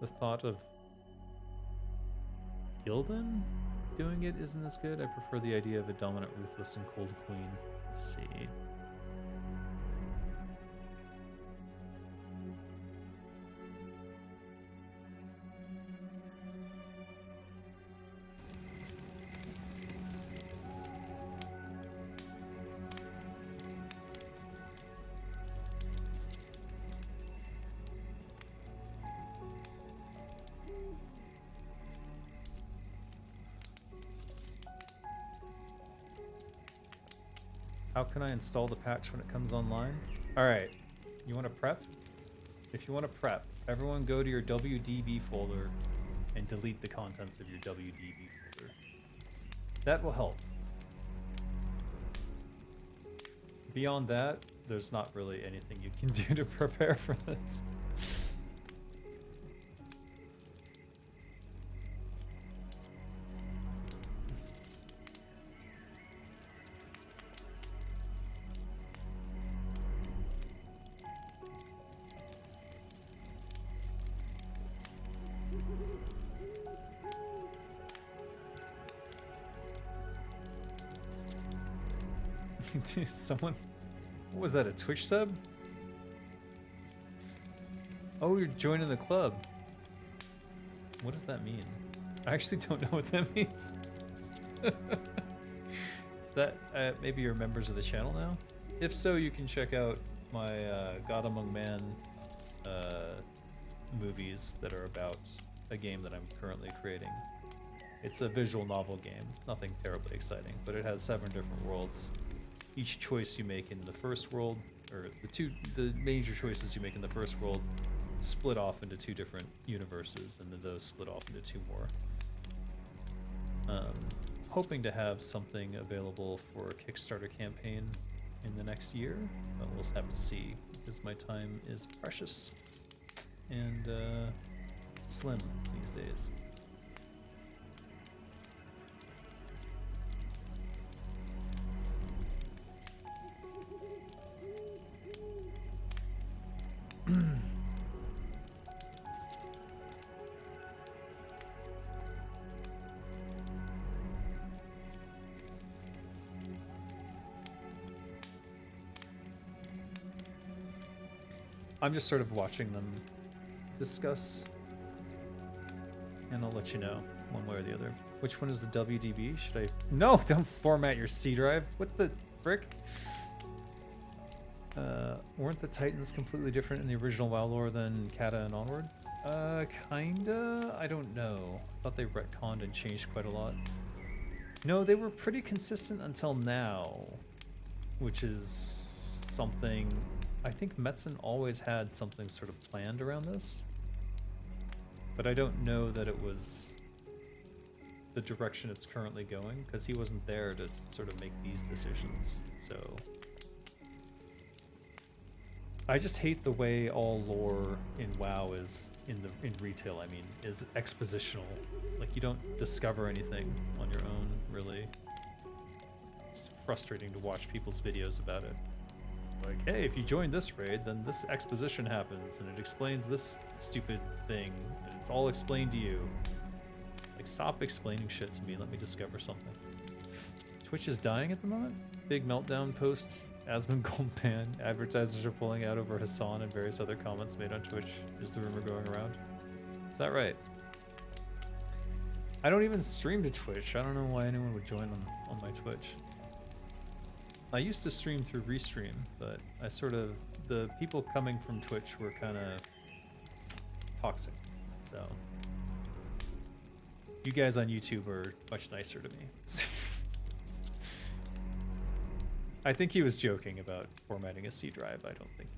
the thought of Gildan doing it isn't as good. I prefer the idea of a dominant, ruthless, and cold queen. Let's see. How can I install the patch when it comes online? Alright, you want to prep? If you want to prep, everyone go to your WDB folder and delete the contents of your WDB folder. That will help. Beyond that, there's not really anything you can do to prepare for this. Dude, someone... What was that, a Twitch sub? Oh, you're joining the club. What does that mean? I actually don't know what that means. Is that... maybe you're members of the channel now? If so, you can check out my God Among Man movies that are about a game that I'm currently creating. It's a visual novel game, nothing terribly exciting, but it has 7 different worlds. Each choice you make in the first world, or the major choices you make in the first world, split off into 2 different universes, and then those split off into 2 more. Hoping to have something available for a Kickstarter campaign in the next year, but we'll have to see, because my time is precious and slim these days. I'm just sort of watching them discuss, and I'll let you know one way or the other. Which one is the WDB? Should I... No, don't format your C drive. What the frick? Weren't the Titans completely different in the original WoW lore than Kata and Onward? Kinda? I don't know. I thought they retconned and changed quite a lot. No, they were pretty consistent until now, which is something... I think Metzen always had something sort of planned around this, but I don't know that it was the direction it's currently going, because he wasn't there to sort of make these decisions, so... I just hate the way all lore in WoW is, in retail, I mean, is expositional. Like, you don't discover anything on your own, really. It's frustrating to watch people's videos about it. Like, hey, if you join this raid, then this exposition happens, and it explains this stupid thing, and it's all explained to you. Like, stop explaining shit to me, let me discover something. Twitch is dying at the moment? Big meltdown post, Asmon Gold ban, advertisers are pulling out over Hassan and various other comments made on Twitch, is the rumor going around. Is that right? I don't even stream to Twitch, I don't know why anyone would join on my Twitch. I used to stream through Restream, but I sort of... The people coming from Twitch were kind of toxic, so... You guys on YouTube are much nicer to me. I think he was joking about formatting a C drive, I don't think...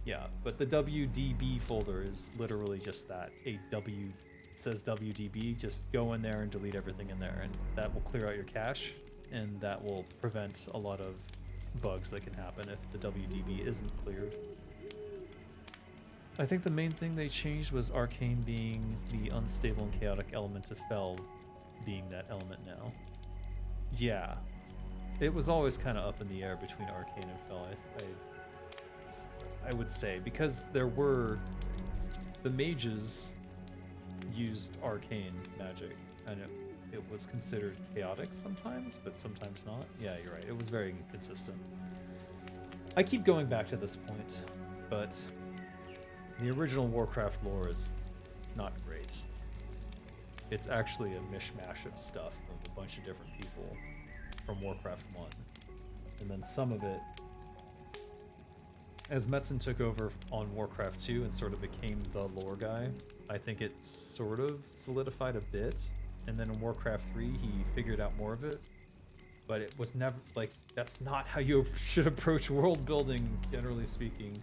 Yeah, but the WDB folder is literally just that. It says WDB, just go in there and delete everything in there, and that will clear out your cache. And that will prevent a lot of bugs that can happen if the WDB isn't cleared. I think the main thing they changed was Arcane being the unstable and chaotic element of Fel being that element now. Yeah. It was always kind of up in the air between Arcane and Fel, I would say, because there were... The mages used arcane magic, and it was considered chaotic sometimes, but sometimes not. Yeah, you're right. It was very inconsistent. I keep going back to this point, but the original Warcraft lore is not great. It's actually a mishmash of stuff from a bunch of different people from Warcraft 1. And then some of it, as Metzen took over on Warcraft 2 and sort of became the lore guy, I think it sort of solidified a bit. And then in Warcraft 3, he figured out more of it. But it was never, like, that's not how you should approach world building, generally speaking.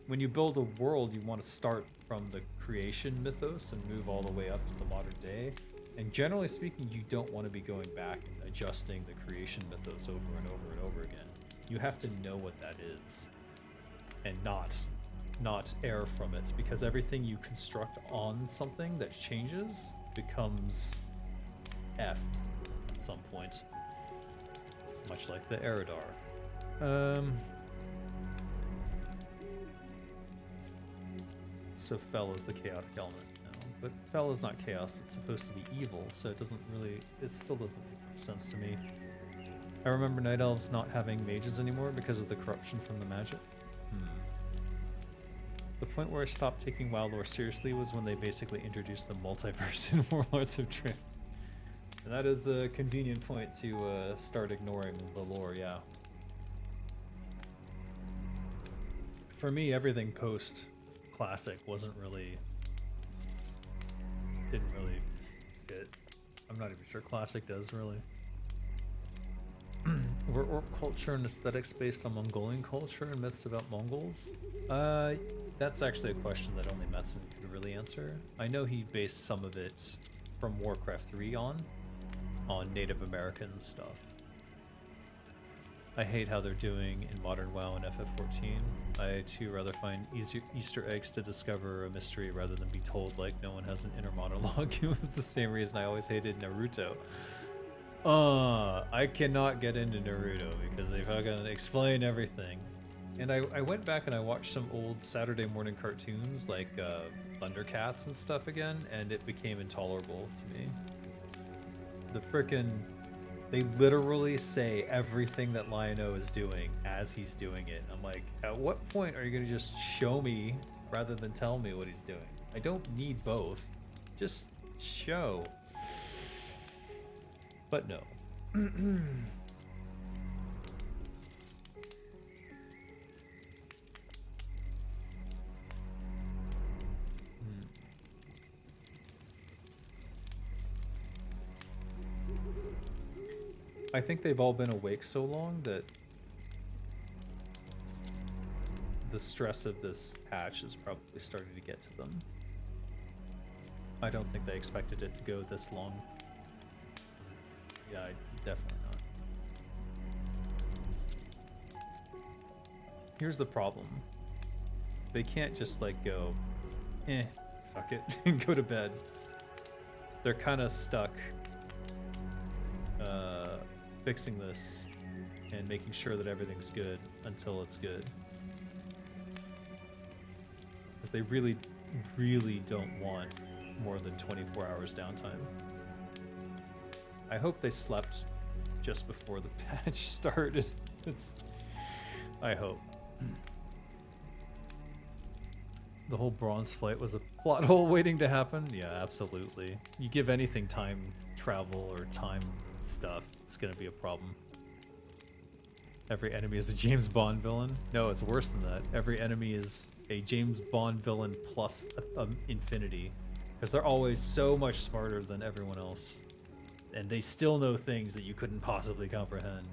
When you build a world, you want to start from the creation mythos and move all the way up to the modern day. And generally speaking, you don't want to be going back and adjusting the creation mythos over and over and over again. You have to know what that is and not err from it, because everything you construct on something that changes becomes effed at some point. Much like the Eridar. So Fel is the chaotic element now. But Fel is not chaos, it's supposed to be evil, so it still doesn't make sense to me. I remember Night Elves not having mages anymore because of the corruption from the magic. The point where I stopped taking WoW lore seriously was when they basically introduced the multiverse in Warlords of Draenor. And that is a convenient point to start ignoring the lore, yeah. For me, everything post-classic didn't really fit. I'm not even sure classic does, really. Were orc culture and aesthetics based on Mongolian culture and myths about Mongols? That's actually a question that only Metzen could really answer. I know he based some of it from Warcraft 3 on Native American stuff. I hate how they're doing in modern WoW and FF14. I too rather find Easter eggs to discover a mystery rather than be told like no one has an inner monologue. It was the same reason I always hated Naruto. I cannot get into Naruto because they fucking explain everything. And I went back and I watched some old Saturday morning cartoons like Thundercats and stuff again, and it became intolerable to me. They literally say everything that Lion-O is doing as he's doing it. I'm like, at what point are you gonna just show me rather than tell me what he's doing? I don't need both. Just show. But no. I think they've all been awake so long that the stress of this patch is probably starting to get to them. I don't think they expected it to go this long. Yeah, definitely not. Here's the problem. They can't just like go, fuck it, and go to bed. They're kind of stuck fixing this and making sure that everything's good until it's good. Because they really, really don't want more than 24 hours downtime. I hope they slept just before the patch started. I hope. The whole bronze flight was a plot hole waiting to happen? Yeah, absolutely. You give anything time travel or time stuff, it's gonna be a problem. Every enemy is a James Bond villain? No, it's worse than that. Every enemy is a James Bond villain plus infinity. Because they're always so much smarter than everyone else. And they still know things that you couldn't possibly comprehend.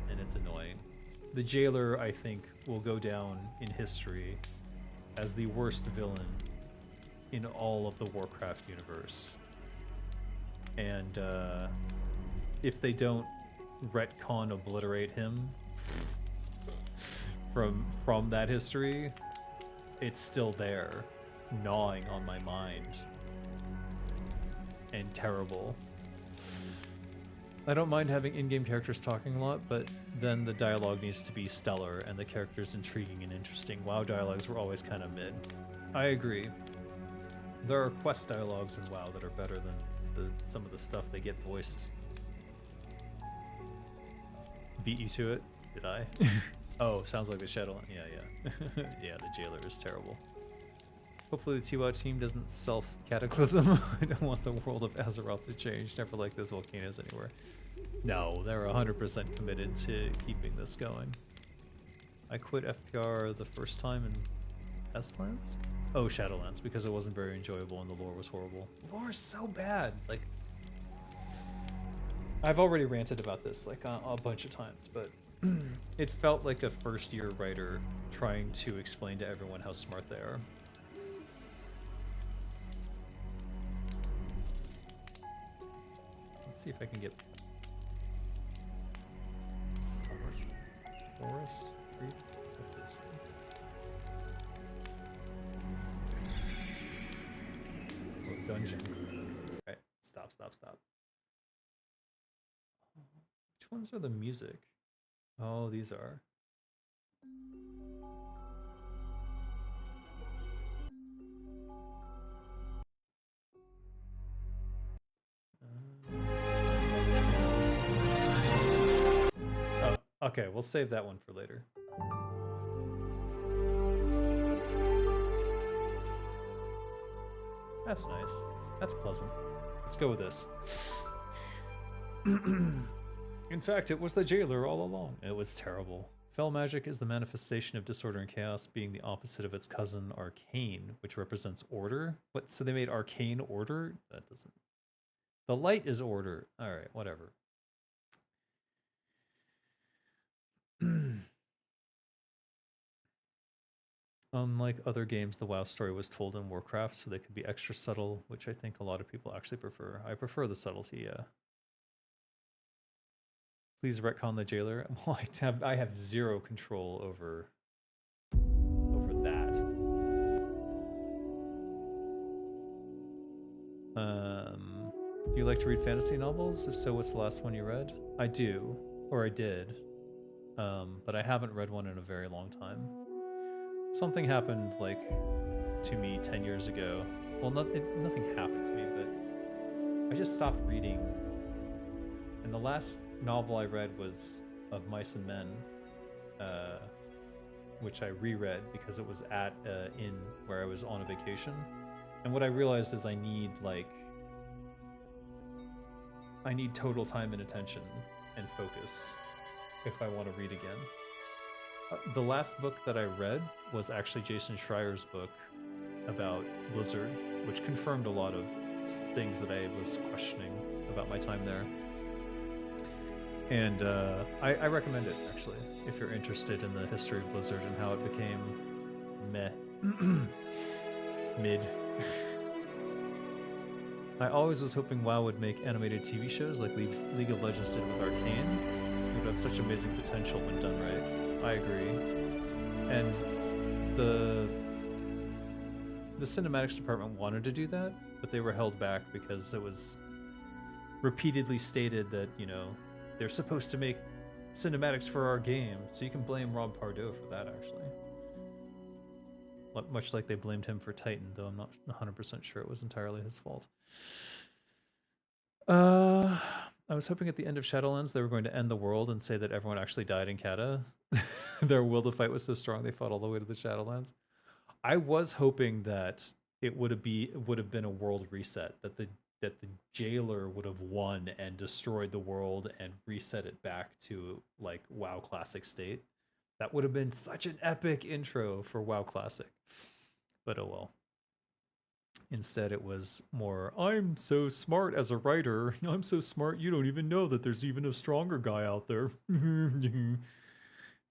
And it's annoying. The Jailer, I think, will go down in history as the worst villain in all of the Warcraft universe. And if they don't retcon obliterate him from that history, it's still there, gnawing on my mind. And terrible. I don't mind having in-game characters talking a lot, but then the dialogue needs to be stellar and the characters intriguing and interesting. WoW dialogues were always kind of mid. I agree. There are quest dialogues in WoW that are better than some of the stuff they get voiced. Beat you to it? Did I? Oh, sounds like the Shadowland. Yeah, yeah. Yeah, the jailer is terrible. Hopefully the TWOW team doesn't self-cataclysm. I don't want the world of Azeroth to change. Never like those volcanoes anywhere. No, they're 100% committed to keeping this going. I quit FPR the first time in Estlands? Oh, Shadowlands, because it wasn't very enjoyable and the lore was horrible. Lore is so bad. Like, I've already ranted about this like a bunch of times, but it felt like a first-year writer trying to explain to everyone how smart they are. Let's see if I can get Summer Forest Creek. What's this one? Oh, dungeon. Alright, stop. Which ones are the music? Oh, these are. Oh, okay, we'll save that one for later. That's nice. That's pleasant. Let's go with this. In fact, it was the jailer all along. It was terrible. Fell magic is the manifestation of disorder and chaos, being the opposite of its cousin arcane, which represents order. What? So they made arcane order? That doesn't... The light is order. Alright, whatever. Unlike other games, the WoW story was told in Warcraft, so they could be extra subtle, which I think a lot of people actually prefer. I prefer the subtlety, yeah. Please retcon the jailer. Well, I have zero control over that. Do you like to read fantasy novels? If so, what's the last one you read? I do, or I did, but I haven't read one in a very long time. Something happened, like, to me 10 years ago. Well, nothing happened to me, but I just stopped reading. And the last novel I read was Of Mice and Men, which I reread because it was at an inn where I was on a vacation. And what I realized is I need total time and attention and focus if I want to read again. The last book that I read was actually Jason Schreier's book about Blizzard, which confirmed a lot of things that I was questioning about my time there. And I recommend it, actually, if you're interested in the history of Blizzard and how it became mid. I always was hoping WoW would make animated TV shows like League of Legends did with Arcane. It would have such amazing potential when done right. I agree. And the cinematics department wanted to do that, but they were held back because it was repeatedly stated that, you know, they're supposed to make cinematics for our game, so you can blame Rob Pardo for that, actually. Much like they blamed him for Titan, though I'm not 100% sure it was entirely his fault. I was hoping at the end of Shadowlands they were going to end the world and say that everyone actually died in Kata. Their will to fight was so strong they fought all the way to the Shadowlands. I was hoping that it would have been a world reset, that the jailer would have won and destroyed the world and reset it back to like WoW Classic state. That would have been such an epic intro for WoW Classic. But oh well. Instead, it was more, I'm so smart as a writer. I'm so smart you don't even know that there's even a stronger guy out there.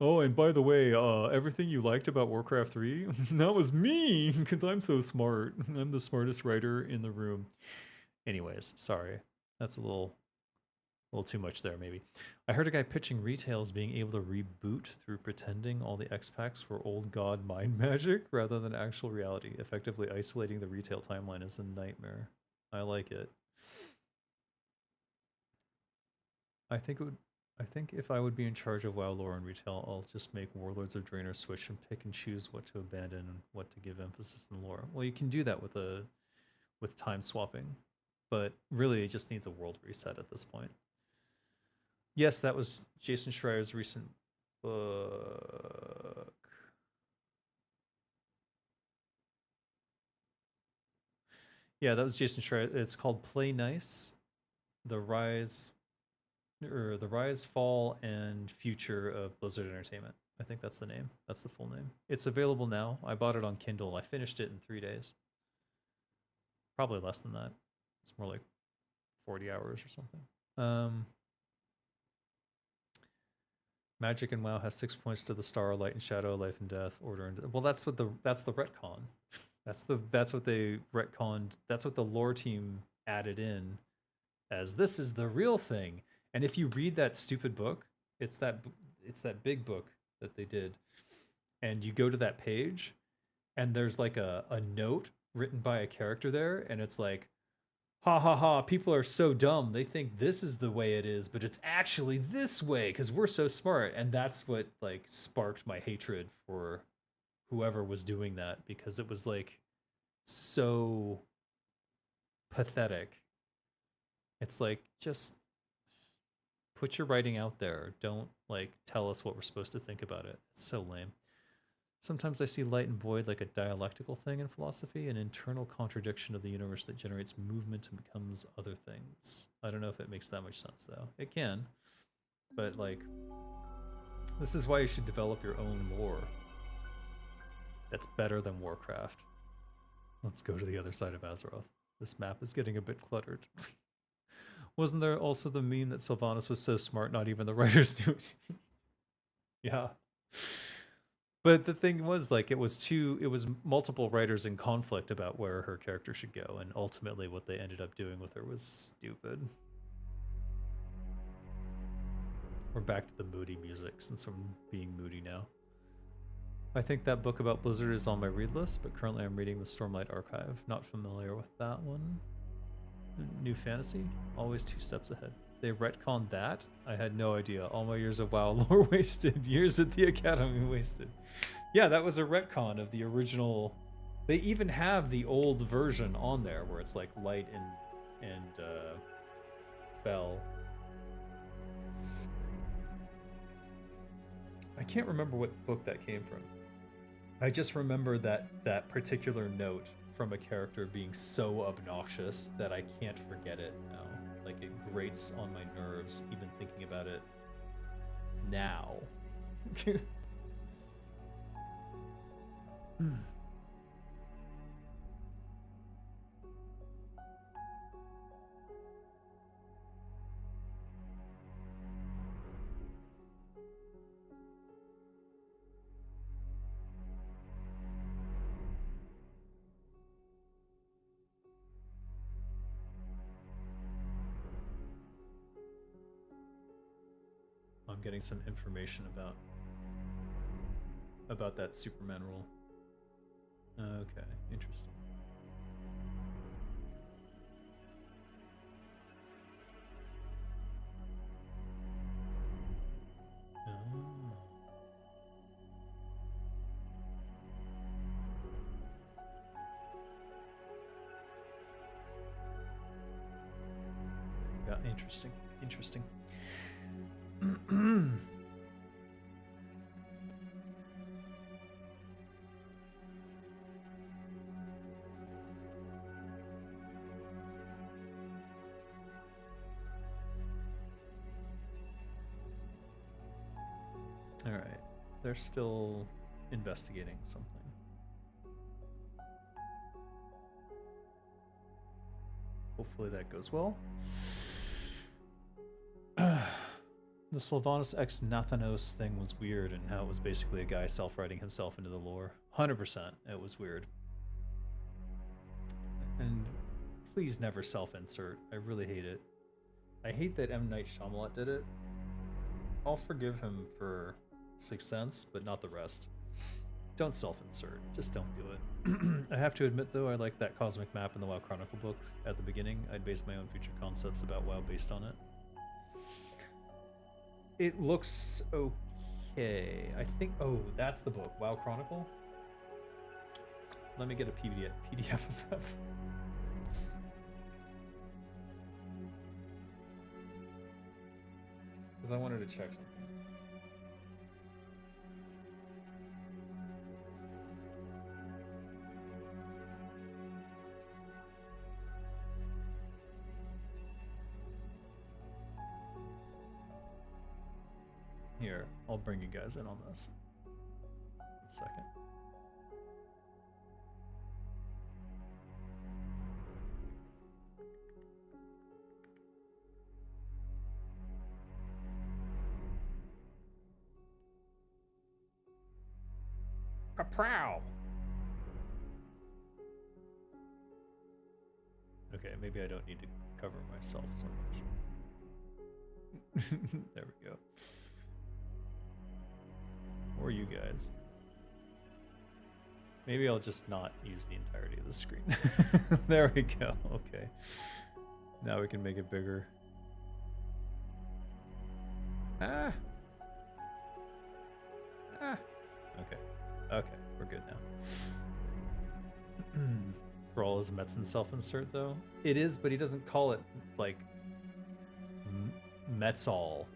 Oh, and by the way, everything you liked about Warcraft 3, that was me, because I'm so smart. I'm the smartest writer in the room. Anyways, sorry. That's a little too much there, maybe. I heard a guy pitching retail as being able to reboot through pretending all the X-Packs were old god mind magic rather than actual reality. Effectively isolating the retail timeline is a nightmare. I like it. I think if I would be in charge of WoW lore and retail, I'll just make Warlords of Draenor switch and pick and choose what to abandon and what to give emphasis in lore. Well, you can do that with a with time swapping, but really it just needs a world reset at this point. Yes, that was Jason Schreier's recent book. Yeah, that was Jason Schreier. It's called Play Nice: The Rise, or The Rise, Fall, and Future of Blizzard Entertainment. I think that's the name. That's the full name. It's available now. I bought it on Kindle. I finished it in 3 days. Probably less than that. It's more like 40 hours or something. Magic and WoW has 6 points to the star, light and shadow, life and death, order and well, that's the retcon. That's what they retconned. That's what the lore team added in as this is the real thing. And if you read that stupid book, it's that big book that they did, and you go to that page, and there's like a note written by a character there, and it's like, ha ha ha, people are so dumb. They think this is the way it is, but it's actually this way because we're so smart. And that's what like sparked my hatred for whoever was doing that, because it was like so pathetic. It's like, just put your writing out there. Don't like tell us what we're supposed to think about it. It's so lame. Sometimes I see light and void like a dialectical thing in philosophy, an internal contradiction of the universe that generates movement and becomes other things. I don't know if it makes that much sense, though. It can, but like, this is why you should develop your own lore that's better than Warcraft. Let's go to the other side of Azeroth. This map is getting a bit cluttered. Wasn't there also the meme that Sylvanas was so smart, not even the writers knew it? Yeah. But the thing was, like, it was multiple writers in conflict about where her character should go, and ultimately what they ended up doing with her was stupid. We're back to the moody music, since I'm being moody now. I think that book about Blizzard is on my read list, but currently I'm reading the Stormlight Archive. Not familiar with that one. New Fantasy? Always 2 steps ahead. They retconned that? I had no idea. All my years of WoW lore wasted. Years at the Academy wasted. Yeah, that was a retcon of the original. They even have the old version on there where it's like light and fell. I can't remember what book that came from. I just remember that particular note from a character being so obnoxious that I can't forget it now. Like, it grates on my nerves even thinking about it now. I'm getting some information about that Superman rule. Okay, interesting. Oh. Yeah, interesting. Interesting. All right, they're still investigating something. Hopefully that goes well. The Sylvanas X Nathanos thing was weird, and how it was basically a guy self-writing himself into the lore. 100%, it was weird. And please never self-insert. I really hate it. I hate that M. Night Shyamalan did it. I'll forgive him for Sixth Sense, but not the rest. Don't self-insert. Just don't do it. I have to admit, though, I like that cosmic map in the WoW Chronicle book at the beginning. I'd base my own future concepts about WoW based on it. It looks okay. I think... Oh, that's the book. WoW Chronicle? Let me get a PDF of that. Because I wanted to check something. Here, I'll bring you guys in on this. A second. Kaprow! Okay, maybe I don't need to cover myself so much. There we go. Or you guys. Maybe I'll just not use the entirety of the screen. There we go. Okay. Now we can make it bigger. Ah! Ah! Okay. Okay, we're good now. Thrall is Metzen self-insert though? It is, but he doesn't call it like Metzal.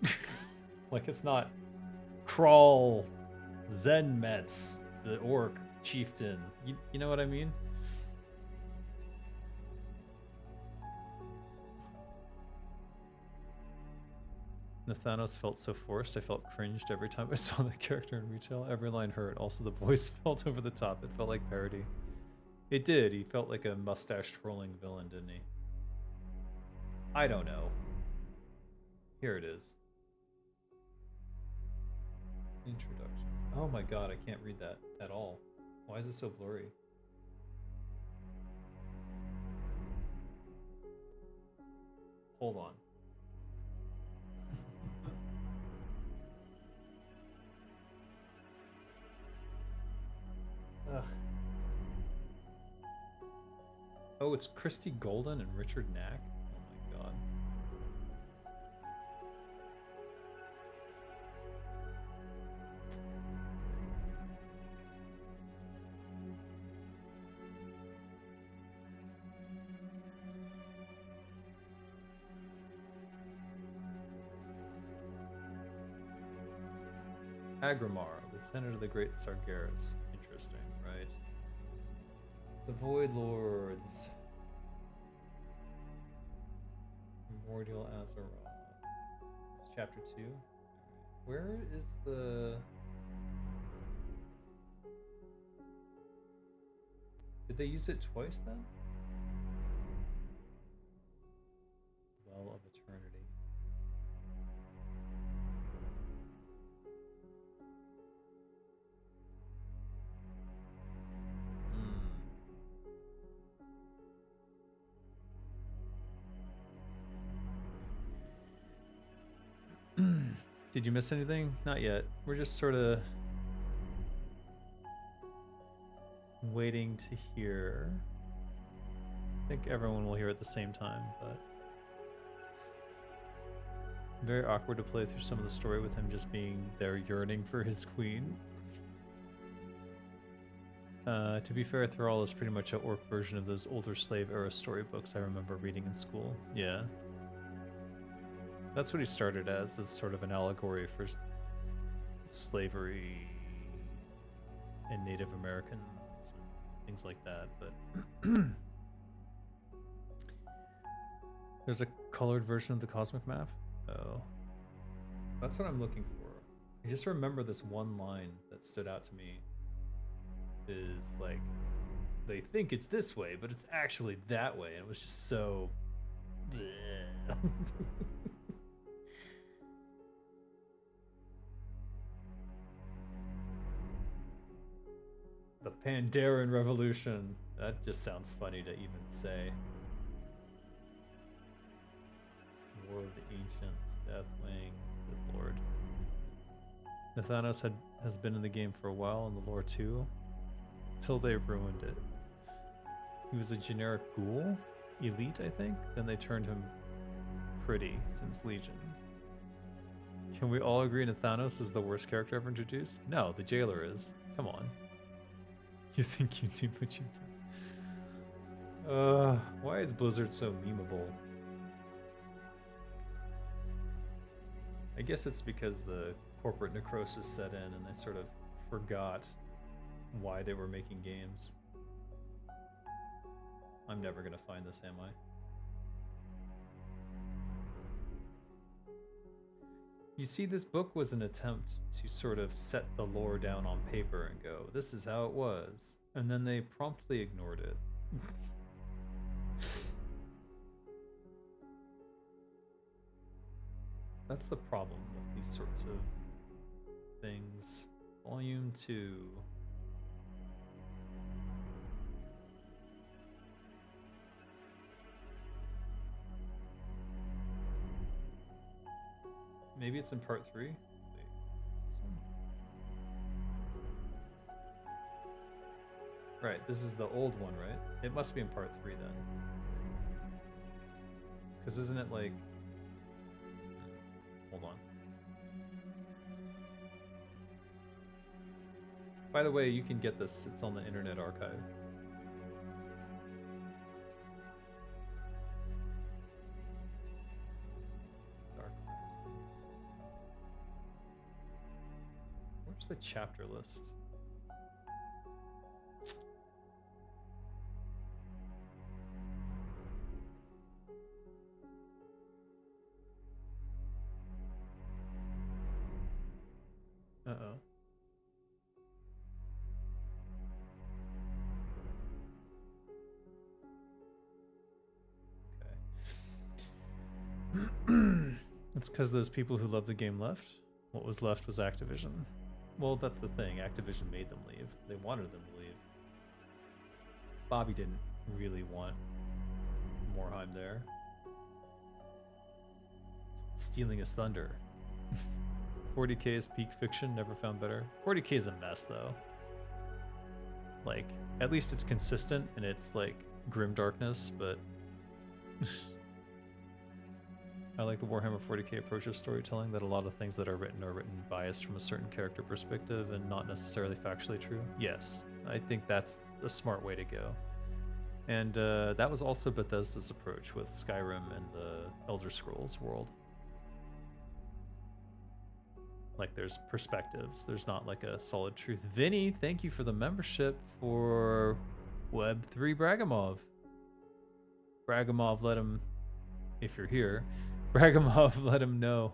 Like it's not Crawl Zen Metz, the orc chieftain. You know what I mean? Nathanos felt so forced. I felt cringed every time I saw the character in retail. Every line hurt. Also, the voice felt over the top. It felt like parody. It did. He felt like a mustache-twirling villain, didn't he? I don't know. Here it is. Introductions. Oh my god, I can't read that at all. Why is it so blurry? Hold on. Ugh. Oh, it's Christy Golden and Richard Knack? Oh my god. Agrimar, Lieutenant of the Great Sargeras. Interesting, right? The Void Lords. Primordial Azeroth. It's chapter 2. Where is the... Did they use it twice then? Well of Eternity. Did you miss anything? Not yet. We're just sort of waiting to hear. I think everyone will hear at the same time, but very awkward to play through some of the story with him just being there yearning for his queen. To be fair, Thrall is pretty much an orc version of those older slave era storybooks I remember reading in school. Yeah. That's what he started as sort of an allegory for slavery and Native Americans and things like that, but there's a colored version of the cosmic map? Oh. That's what I'm looking for. I just remember this one line that stood out to me is like, they think it's this way, but it's actually that way, and it was just so... The Pandaren Revolution. That just sounds funny to even say. War of the Ancients, Deathwing, good lord. Nathanos has been in the game for a while in the lore too, until they ruined it. He was a generic ghoul, elite I think, then they turned him pretty since Legion. Can we all agree Nathanos is the worst character ever introduced? No, the jailer is. Come on. You think you do, but you do. Why is Blizzard so memeable? I guess it's because the corporate necrosis set in and they sort of forgot why they were making games. I'm never gonna find this, am I? You see, this book was an attempt to sort of set the lore down on paper and go, this is how it was. And then they promptly ignored it. That's the problem with these sorts of things. Volume 2. Maybe it's in part 3? Wait, is this one? Right, this is the old one, right? It must be in part 3 then. Because isn't it like... Hold on. By the way, you can get this. It's on the Internet Archive. Dark. Where's the chapter list? Uh-oh. Okay. It's because those people who love the game left. What was left was Activision. Well, that's the thing. Activision made them leave. They wanted them to leave. Bobby didn't really want Morheim there. Stealing his thunder. 40k is peak fiction, never found better. 40k is a mess though. Like, at least it's consistent and it's like grim darkness, but I like the Warhammer 40k approach of storytelling, that a lot of things that are written biased from a certain character perspective and not necessarily factually true. Yes, I think that's a smart way to go. And that was also Bethesda's approach with Skyrim and the Elder Scrolls world. Like, there's perspectives. There's not like a solid truth. Vinny, thank you for the membership for Web3 Bragamov. Bragamov, let him, if you're here, Bragamov, let him know.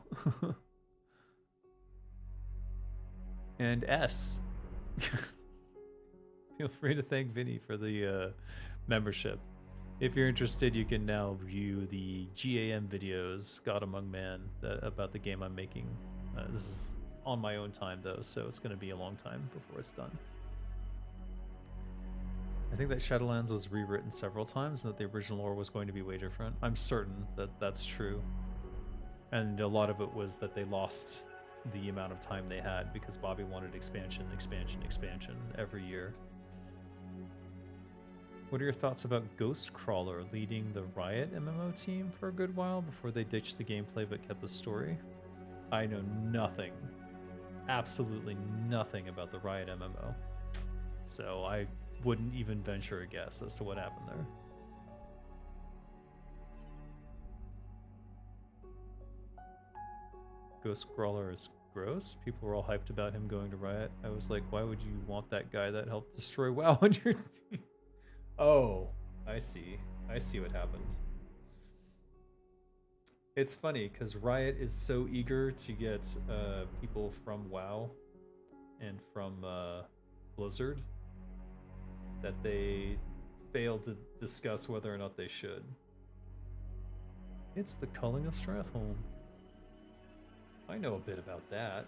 And S. Feel free to thank Vinny for the membership. If you're interested, you can now view the GAM videos, God Among Man, about the game I'm making. This is on my own time though, so it's going to be a long time before it's done. I think that Shadowlands was rewritten several times and that the original lore was going to be way different. I'm certain that that's true. And a lot of it was that they lost the amount of time they had because Bobby wanted expansion every year. What are your thoughts about Ghostcrawler leading the Riot MMO team for a good while before they ditched the gameplay but kept the story? I know nothing, absolutely nothing about the Riot MMO, so I wouldn't even venture a guess as to what happened there. Ghostcrawler is gross. People were all hyped about him going to Riot. I was like, why would you want that guy that helped destroy WoW on your team? Oh, I see. I see what happened. It's funny because Riot is so eager to get people from WoW and from Blizzard that they failed to discuss whether or not they should. It's the culling of Stratholme. I know a bit about that.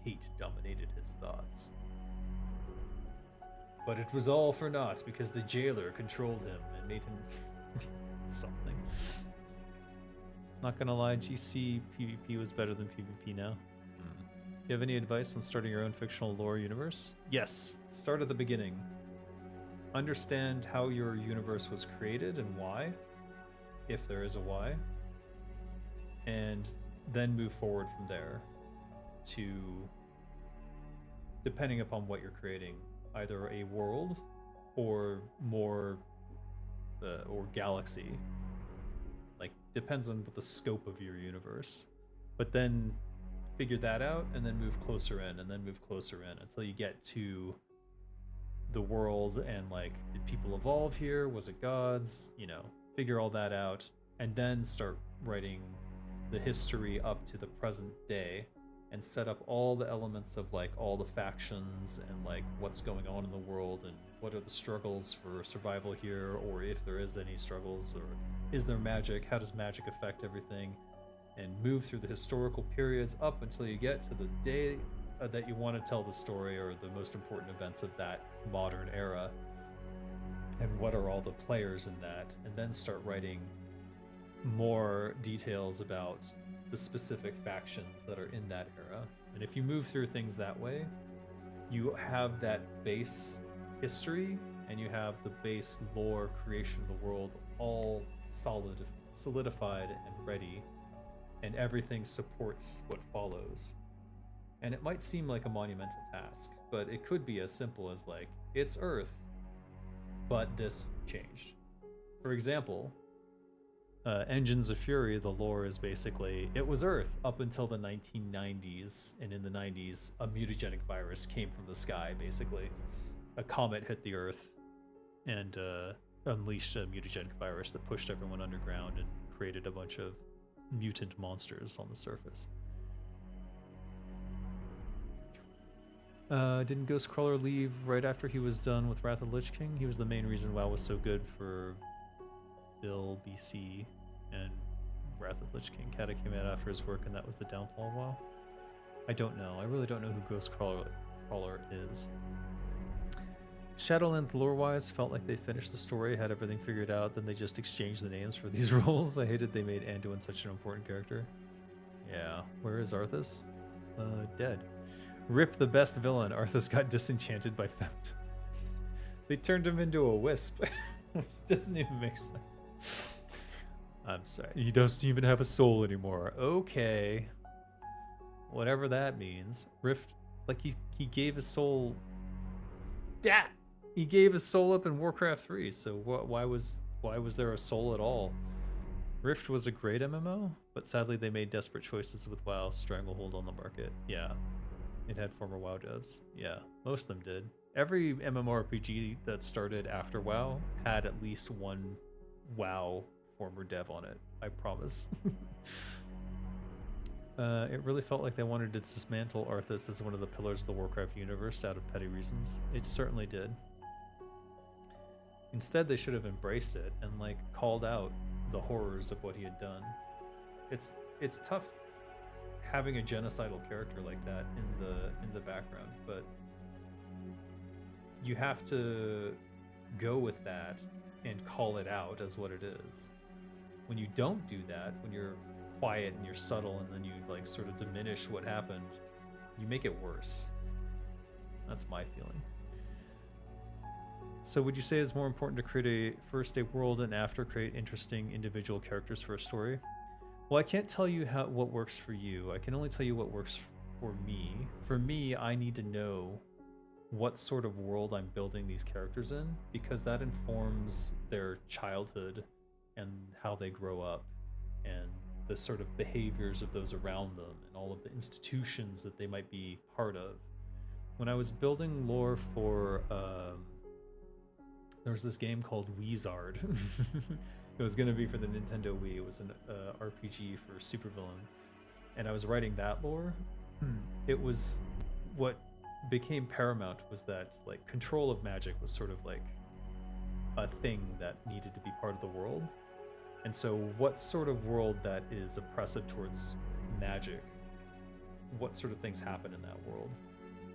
Hate dominated his thoughts. But it was all for naught because the jailer controlled him and made him something. Not gonna lie, GC PvP was better than PvP now. Do you have any advice on starting your own fictional lore universe? Yes, start at the beginning. Understand how your universe was created and why, if there is a why, and then move forward from there to, depending upon what you're creating, either a world or more or galaxy. Like, depends on the scope of your universe. But then figure that out and then move closer in and then move closer in until you get to the world and like, did people evolve here? Was it gods? You know, figure all that out and then start writing the history up to the present day and set up all the elements of like all the factions and like what's going on in the world and what are the struggles for survival here, or if there is any struggles, or is there magic, how does magic affect everything, and move through the historical periods up until you get to the day that you want to tell the story or the most important events of that modern era, and what are all the players in that, and then start writing more details about the specific factions that are in that era. And if you move through things that way, you have that base history and you have the base lore creation of the world all solidified and ready, and everything supports what follows. And it might seem like a monumental task, but it could be as simple as like, it's Earth, but this changed. For example, Engines of Fury, the lore is basically, it was Earth up until the 1990s, and in the 90s, a mutagenic virus came from the sky, basically. A comet hit the Earth and unleashed a mutagenic virus that pushed everyone underground and created a bunch of mutant monsters on the surface. Didn't Ghostcrawler leave right after he was done with Wrath of the Lich King? He was the main reason WoW was so good for Bill, BC, and Wrath of the Lich King. Kata came out after his work, and that was the downfall of WoW. I don't know. I really don't know who Ghostcrawler is. Shadowlands lore-wise felt like they finished the story, had everything figured out, then they just exchanged the names for these roles. I hated they made Anduin such an important character. Yeah, where is Arthas? Dead. Rip the best villain. Arthas got disenchanted by Femtos. They turned him into a wisp, which doesn't even make sense. I'm sorry. He doesn't even have a soul anymore. Okay. Whatever that means. Rift, like he gave his soul. Yeah. He gave his soul up in Warcraft 3. So why was there a soul at all? Rift was a great MMO, but sadly they made desperate choices with WoW stranglehold on the market. Yeah. It had former WoW devs. Yeah, most of them did. Every MMORPG that started after WoW had at least one WoW former dev on it. I promise. It really felt like they wanted to dismantle Arthas as one of the pillars of the Warcraft universe out of petty reasons. It certainly did. Instead, they should have embraced it and like called out the horrors of what he had done. It's tough having a genocidal character like that in the background, but you have to go with that and call it out as what it is. When you don't do that, when you're quiet and you're subtle and then you like sort of diminish what happened, you make it worse. That's my feeling. So would you say it's more important to create a first a world and after create interesting individual characters for a story? Well, I can't tell you what works for you. I can only tell you what works for me. For me, I need to know what sort of world I'm building these characters in, because that informs their childhood and how they grow up and the sort of behaviors of those around them and all of the institutions that they might be part of. When I was building lore for, there was this game called Wizard. It was going to be for the Nintendo Wii. It was an RPG for supervillain. And I was writing that lore. It was what became paramount was that like control of magic was sort of like a thing that needed to be part of the world. And so what sort of world that is oppressive towards magic, what sort of things happen in that world?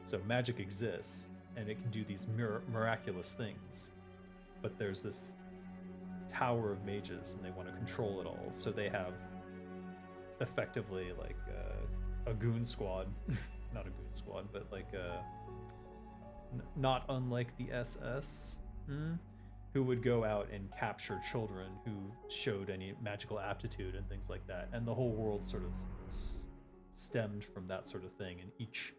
So magic exists and it can do these miraculous things, but there's this tower of mages and they want to control it all, so they have effectively like a goon squad. Not a goon squad, but like not unlike the SS, who would go out and capture children who showed any magical aptitude and things like that, and the whole world sort of stemmed from that sort of thing, and each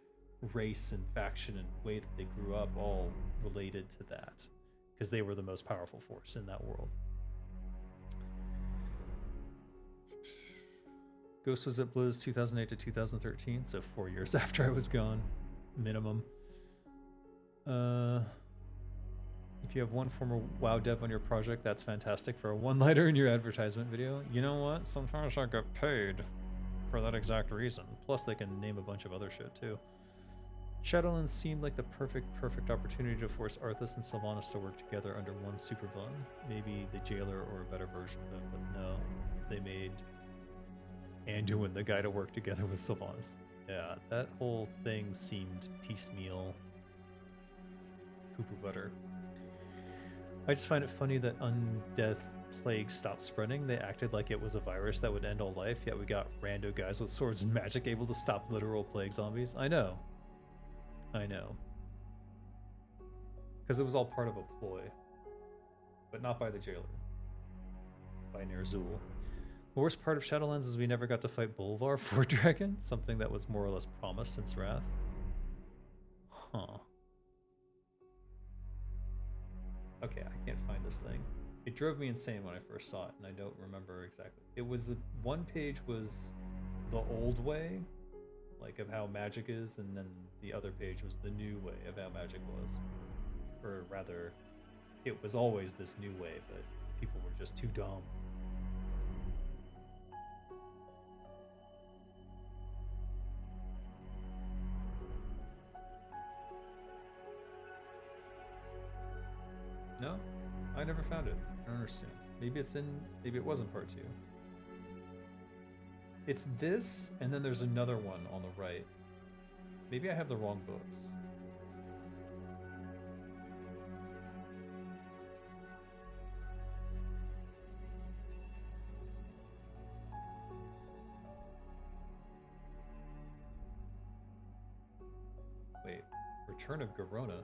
race and faction and way that they grew up all related to that because they were the most powerful force in that world. Ghost was at Blizz 2008 to 2013, so 4 years after I was gone, minimum. If you have one former WoW dev on your project, that's fantastic for a one-liner in your advertisement video. You know what? Sometimes I get paid for that exact reason. Plus, they can name a bunch of other shit too. Shadowlands seemed like the perfect opportunity to force Arthas and Sylvanas to work together under one supervillain. Maybe the Jailer or a better version of him, but no. They made Anduin the guy to work together with Sylvanas. Yeah, that whole thing seemed piecemeal. Poo-poo butter. I just find it funny that Undeath Plague stopped spreading. They acted like it was a virus that would end all life, yet we got rando guys with swords and magic able to stop literal plague zombies. I know. Because it was all part of a ploy. But not by the Jailer. By Nerzul. The worst part of Shadowlands is we never got to fight Bolvar for Dragon, something that was more or less promised since Wrath. Huh. Okay, I can't find this thing. It drove me insane when I first saw it, and I don't remember exactly. It was, one page was the old way, like of how magic is, and then the other page was the new way of how magic was. Or rather, it was always this new way, but people were just too dumb. No, I never found it. I don't understand. Maybe it's in, maybe it wasn't part 2. It's this, and then there's another one on the right. Maybe I have the wrong books. Wait, Return of Garona?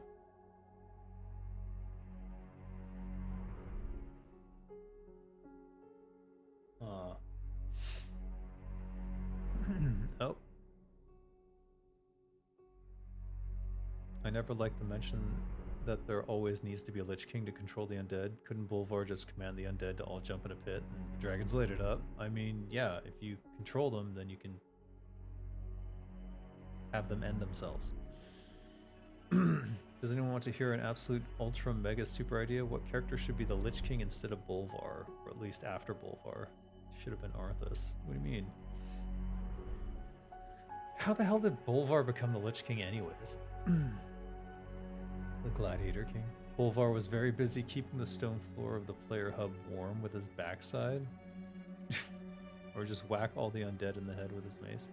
Oh. I never liked the mention that there always needs to be a Lich King to control the undead. Couldn't Bolvar just command the undead to all jump in a pit and the dragons light it up? I mean, yeah, if you control them, then you can have them end themselves. Does anyone want to hear an absolute ultra mega super idea? What character should be the Lich King instead of Bolvar? Or at least after Bolvar? Should have been Arthas. What do you mean? How the hell did Bolvar become the Lich King anyways? The Gladiator King. Bolvar was very busy keeping the stone floor of the player hub warm with his backside. Or just whack all the undead in the head with his mace.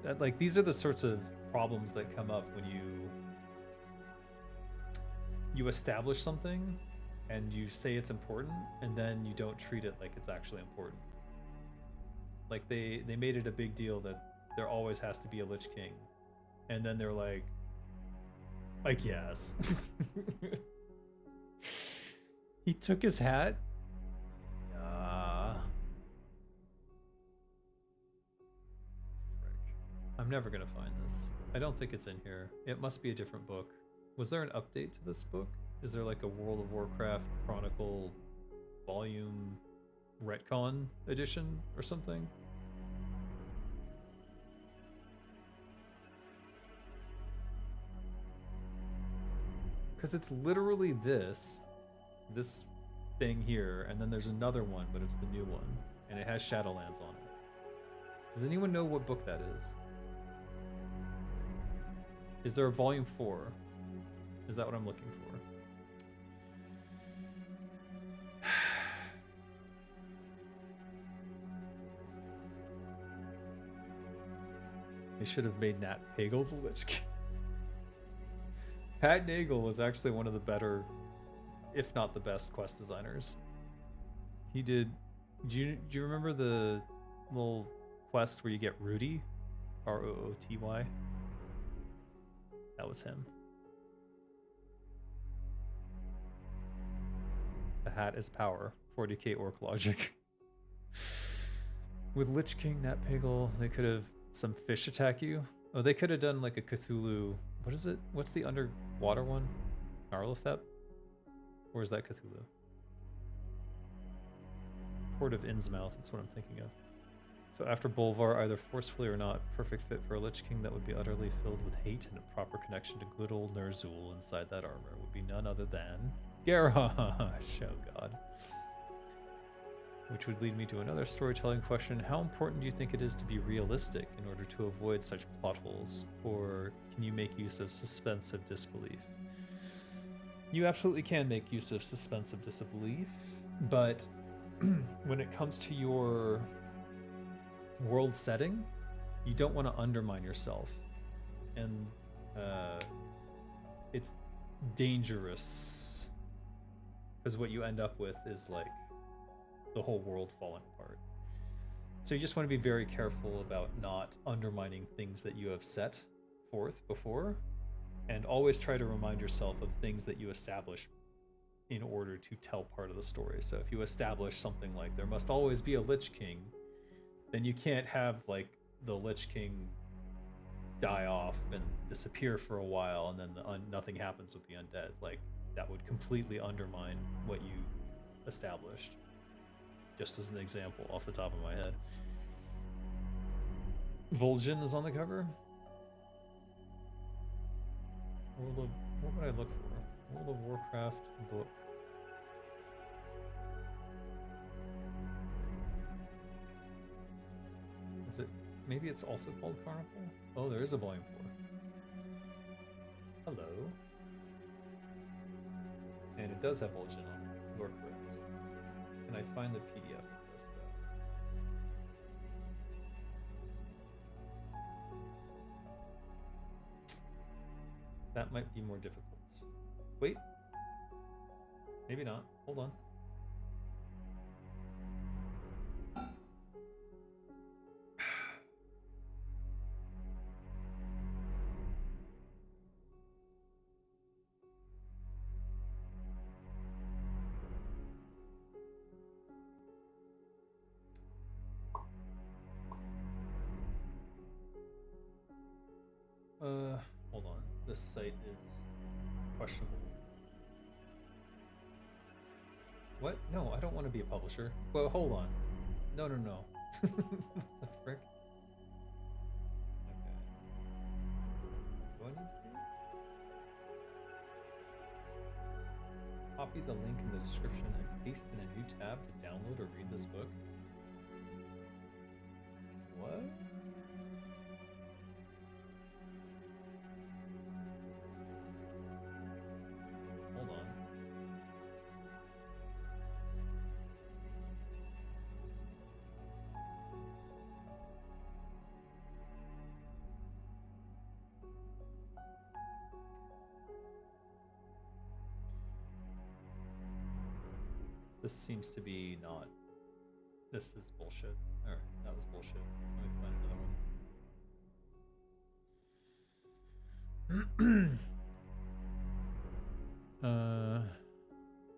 That, like, these are the sorts of problems that come up when you establish something and you say it's important and then you don't treat it like it's actually important. Like they made it a big deal that there always has to be a Lich King. And then they're like, I guess. He took his hat? Frick. I'm never gonna find this. I don't think it's in here. It must be a different book. Was there an update to this book? Is there like a World of Warcraft Chronicle volume retcon edition or something? Because it's literally this thing here, and then there's another one, but it's the new one, and it has Shadowlands on it. Does anyone know what book that is? Is there a volume 4? Is that what I'm looking for? They should have made Nat Pagle the Lich King. Pat Nagel was actually one of the better, if not the best, quest designers. He did... Do you remember the little quest where you get Rudy? R-O-O-T-Y? That was him. The hat is power. 40k orc logic. With Lich King, Nat Pagle, they could have some fish attack you. Oh, they could have done like a Cthulhu... What is it? What's the underwater one? Narlathep? Or is that Cthulhu? Port of Innsmouth, that's what I'm thinking of. So after Bolvar, either forcefully or not, perfect fit for a Lich King that would be utterly filled with hate and a proper connection to good old Ner'zhul inside that armor would be none other than Garrosh, oh god. Which would lead me to another storytelling question. How important do you think it is to be realistic in order to avoid such plot holes? Or can you make use of suspense of disbelief? You absolutely can make use of suspense of disbelief, but when it comes to your world setting, you don't want to undermine yourself. And it's dangerous, because what you end up with is like the whole world falling apart. So you just want to be very careful about not undermining things that you have set forth before, and always try to remind yourself of things that you establish in order to tell part of the story. So if you establish something like there must always be a Lich King, then you can't have like the Lich King die off and disappear for a while and then nothing happens with the undead. Like, that would completely undermine what you established. Just as an example off the top of my head. Vol'jin is on the cover. What would I look for? World of Warcraft book. Is it? Maybe it's also called Chronicle? Oh, there is a volume 4. Hello. And it does have Vol'jin on it. You are correct. Can I find the PDF of this, though? That might be more difficult. Wait. Maybe not. Hold on. Hold on. This site is questionable. What? No, I don't want to be a publisher. Well, hold on. No. What the frick? Okay. Do I need to do? Copy the link in the description and paste in a new tab to download or read this book? What? Hold on. This seems to be not. This is bullshit. Alright, that was bullshit. Let me find another one.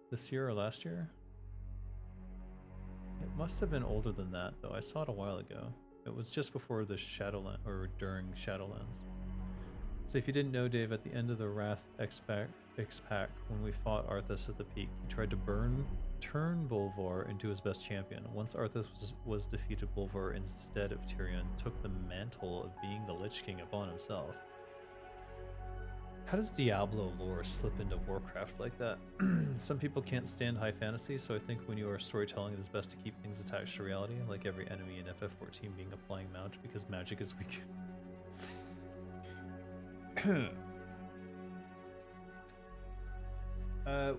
This year or last year? It must have been older than that, though. I saw it a while ago. It was just before the Shadowland, or during Shadowlands. So if you didn't know, Dave, at the end of the Wrath X-Pack, when we fought Arthas at the peak, he tried to turn Bolvar into his best champion. Once Arthas was defeated, Bolvar, instead of Tyrion, took the mantle of being the Lich King upon himself. How does Diablo lore slip into Warcraft like that? Some people can't stand high fantasy, so I think when you are storytelling, it is best to keep things attached to reality, like every enemy in FF14 being a flying mount, because magic is weak.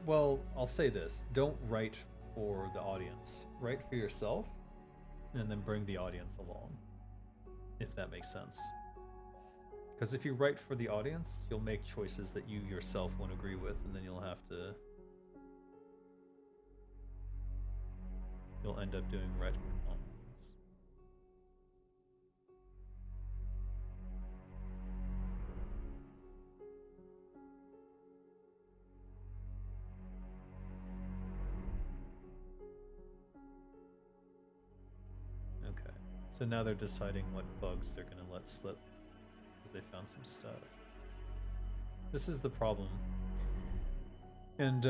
Well, I'll say this. Don't write for the audience. Write for yourself, and then bring the audience along, if that makes sense. Because if you write for the audience, you'll make choices that you yourself won't agree with, and then you'll end up doing retcons. Okay, so now they're deciding what bugs they're gonna let slip. They found some stuff. This is the problem. And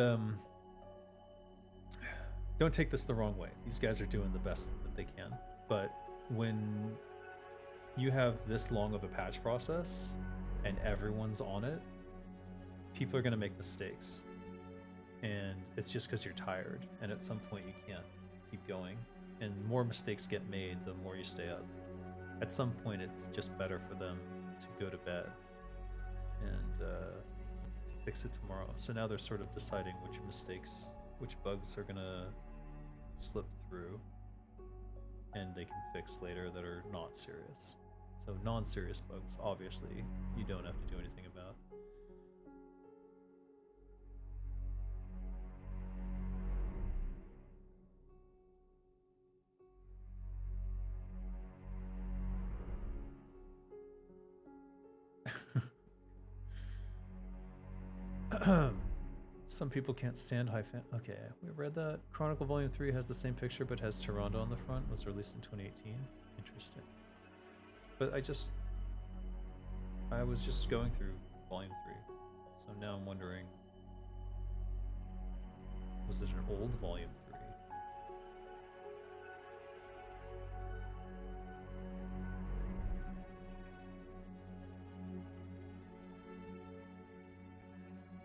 don't take this the wrong way. These guys are doing the best that they can. But when you have this long of a patch process and everyone's on it, people are going to make mistakes. And it's just because you're tired. And at some point you can't keep going. And more mistakes get made, the more you stay up. At some point it's just better for them to go to bed and fix it tomorrow. So now they're sort of deciding which mistakes, which bugs are going to slip through and they can fix later that are not serious. So non-serious bugs, obviously, you don't have to do anything about. Some people can't stand high fan. Okay, we read that. Chronicle Volume 3 has the same picture but has Tyrande on the front. Was released in 2018. Interesting. But I was just going through Volume 3. So now I'm wondering, was it an old Volume 3?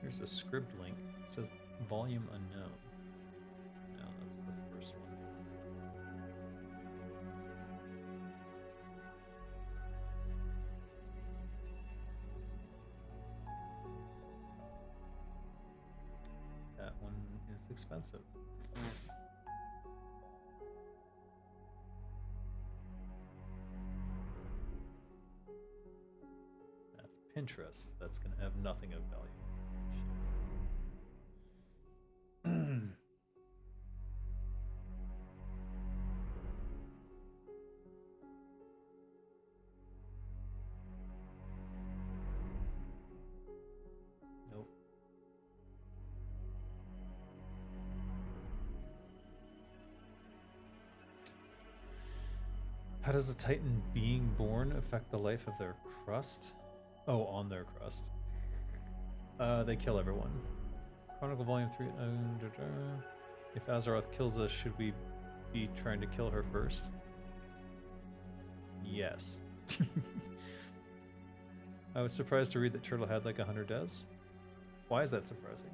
Here's a script link. It says volume unknown. No, that's the first one. That one is expensive. That's Pinterest. That's gonna have nothing of value. Nope. How does a Titan being born affect the life of their crust? Oh, on their crust. They kill everyone. Chronicle Volume 3. If Azeroth kills us, should we be trying to kill her first? Yes. I was surprised to read that Turtle had like 100 devs. Why is that surprising?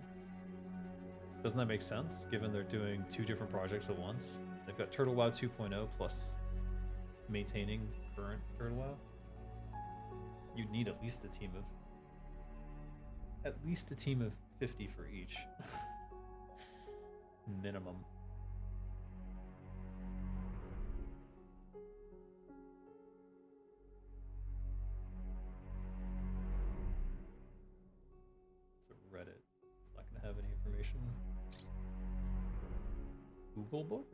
Doesn't that make sense, given they're doing 2 different projects at once? They've got Turtle WoW 2.0 plus maintaining current Turtle WoW. You'd need at least a team of 50 for each. Minimum. It's a Reddit. It's not going to have any information. Google book?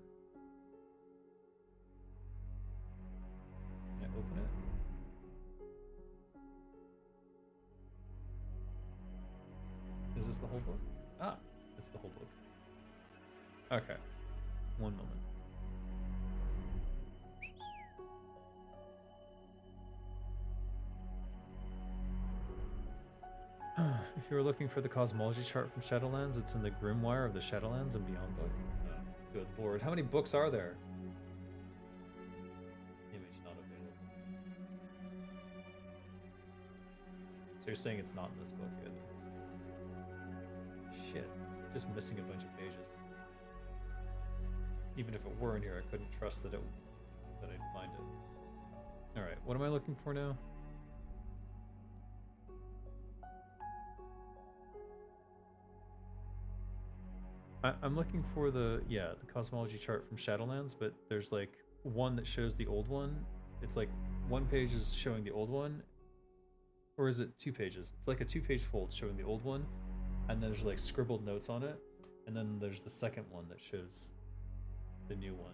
Can I open it? Is this the whole book? Ah, it's the whole book. Okay. One moment. If you were looking for the cosmology chart from Shadowlands, it's in the Grimoire of the Shadowlands and Beyond book. Oh, good lord. How many books are there? Image not available. So you're saying it's not in this book either? Shit. Just missing a bunch of pages. Even if it were in here, I couldn't trust that I'd find it. Alright, what am I looking for now? I'm looking for the cosmology chart from Shadowlands, but there's like one that shows the old one. It's like one page is showing the old one, or is it 2 pages? It's like a 2-page fold showing the old one, and then there's like scribbled notes on it, and then there's the second one that shows the new one.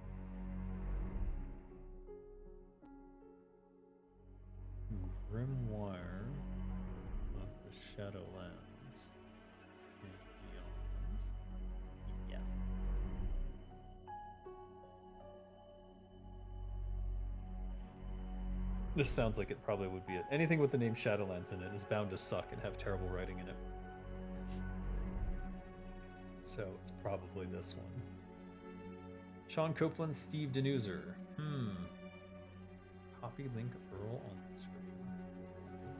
Grimoire of the Shadowlands and Beyond. Yeah. This sounds like it probably would be it. Anything with the name Shadowlands in it is bound to suck and have terrible writing in it. So it's probably this one. Sean Copeland, Steve Denuser. Copy link URL on the description. What's that mean?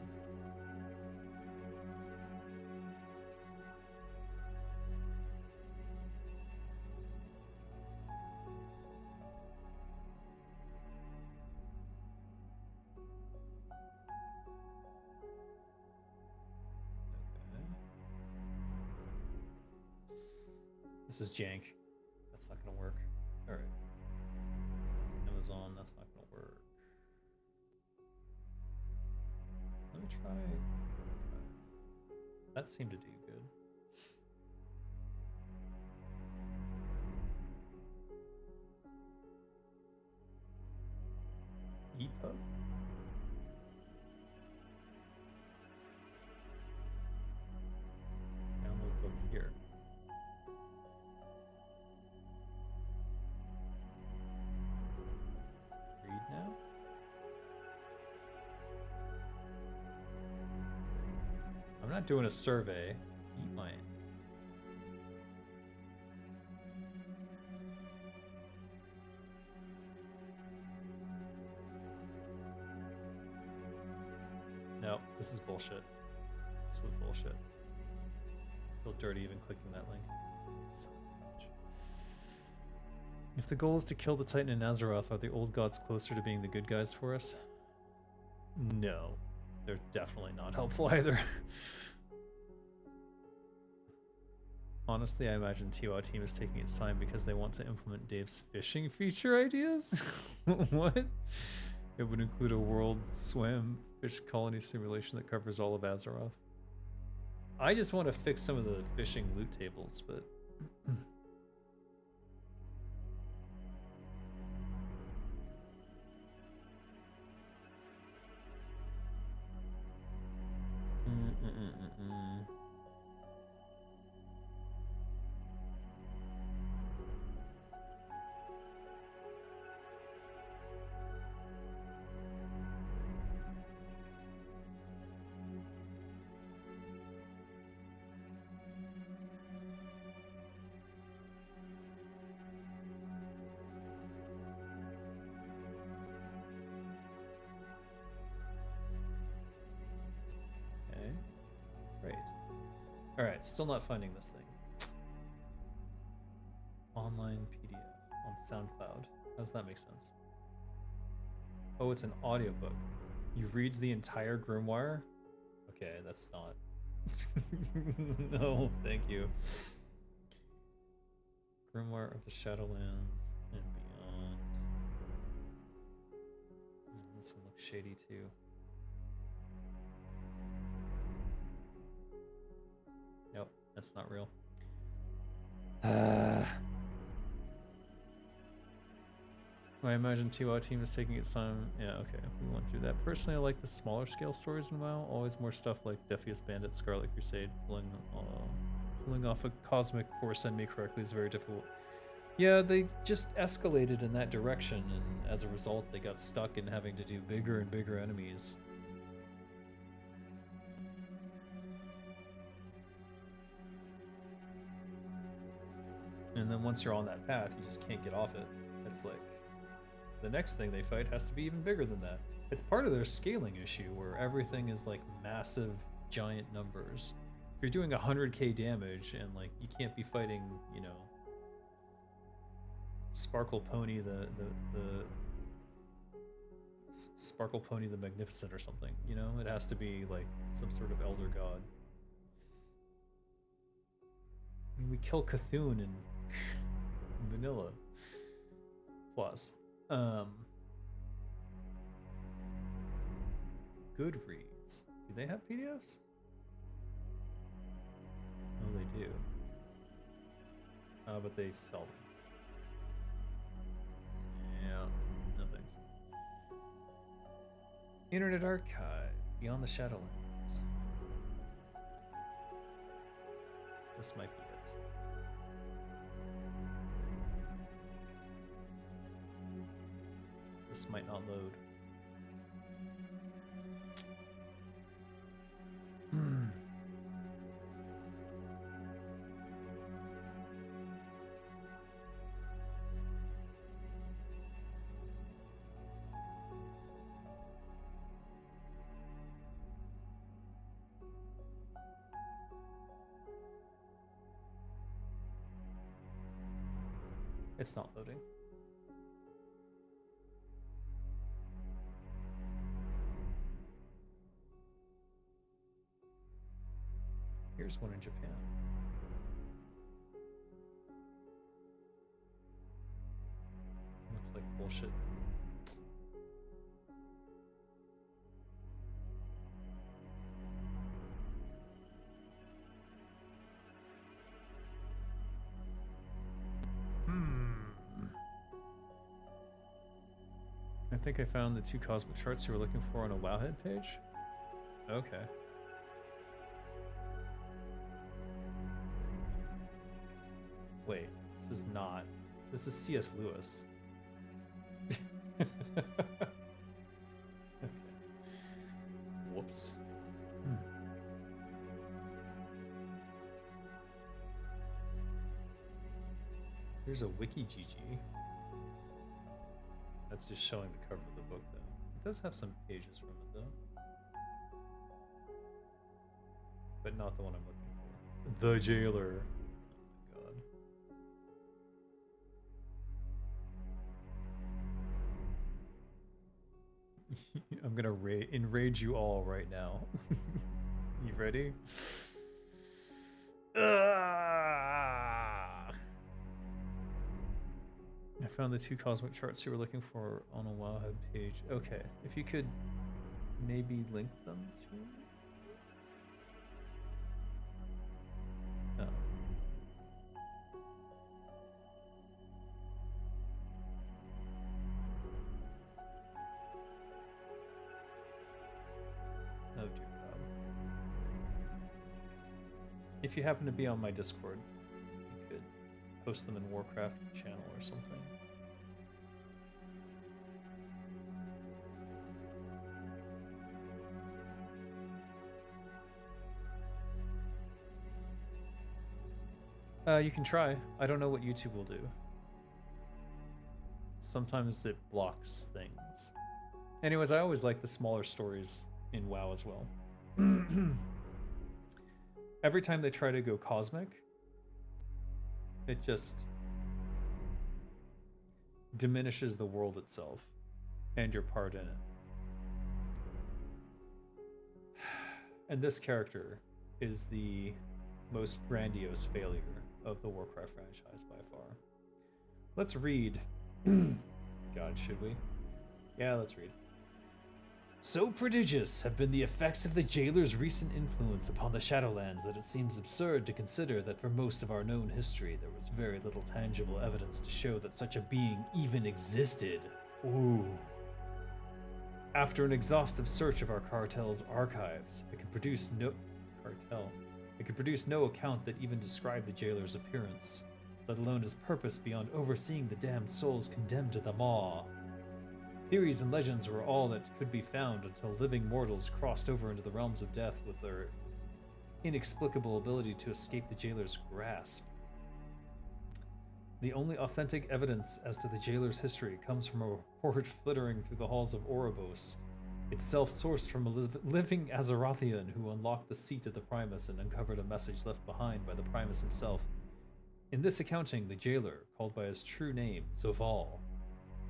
Okay. This is jank. That's not gonna work. Alright. That's Amazon, that's not gonna work. Let me try. That seemed to do good. EPUB? Download book here. Read now? I'm not doing a survey. Eat my. No, this is bullshit. Absolute bullshit. I feel dirty even clicking that link. So much. If the goal is to kill the Titan in Azeroth, are the old gods closer to being the good guys for us? No. They're definitely not helpful either. Honestly, I imagine TWAW team is taking its time because they want to implement Dave's fishing feature ideas? What? It would include a world swim fish colony simulation that covers all of Azeroth. I just want to fix some of the fishing loot tables, but... Okay. Great. Alright, still not finding this thing. Online PDF on SoundCloud. How does that make sense? Oh, it's an audiobook. You reads the entire Grimoire? Okay, that's not... No, thank you. Grimoire of the Shadowlands and Beyond. This one looks shady too. Nope, that's not real. I imagine TWAW team is taking its time. Yeah, okay, we went through that. Personally, I like the smaller scale stories in WoW. Always more stuff like Defias Bandit, Scarlet Crusade. Pulling off a cosmic force enemy correctly is very difficult. Yeah, they just escalated in that direction, and as a result, they got stuck in having to do bigger and bigger enemies. And then once you're on that path, you just can't get off it. It's like, the next thing they fight has to be even bigger than that. It's part of their scaling issue where everything is like massive, giant numbers. If you're doing 100k damage and like you can't be fighting, you know, Sparkle Pony Sparkle Pony the Magnificent or something, you know? It has to be like some sort of elder god. I mean, we kill Cthulhu in vanilla. Plus. Goodreads. Do they have PDFs? No, they do. But they sell them. Yeah, no thanks. Internet Archive. Beyond the Shadowlands. This might be it. This might not load. It's not loading. Here's one in Japan. Looks like bullshit. I think I found the 2 cosmic charts you were looking for on a Wowhead page. Okay. Wait, this is not. This is C.S. Lewis. Okay. Whoops. Here's a wiki GG. That's just showing the cover of the book, though. It does have some pages from it, though. But not the one I'm looking for. The Jailer. Oh my god. I'm gonna enrage you all right now. You ready? I found the 2 cosmic charts you were looking for on a Wowhead page. Okay, if you could maybe link them to me? No. Oh dear God. If you happen to be on my Discord, you could post them in Warcraft channel or something. You can try. I don't know what YouTube will do. Sometimes it blocks things. Anyways, I always like the smaller stories in WoW as well. Every time they try to go cosmic, it just diminishes the world itself and your part in it. And this character is the most grandiose failure of the Warcraft franchise by far. Let's read. God, should we? Yeah, let's read. So prodigious have been the effects of the Jailer's recent influence upon the Shadowlands that it seems absurd to consider that for most of our known history there was very little tangible evidence to show that such a being even existed. Ooh. After an exhaustive search of our cartel's archives, I could produce no account that even described the Jailer's appearance, let alone his purpose beyond overseeing the damned souls condemned to the maw. Theories and legends were all that could be found until living mortals crossed over into the realms of death with their inexplicable ability to escape the Jailer's grasp. The only authentic evidence as to the Jailer's history comes from a report flittering through the halls of Ouroboros, itself sourced from a living Azerothian who unlocked the seat of the Primus and uncovered a message left behind by the Primus himself. In this accounting, the Jailer, called by his true name, Zoval,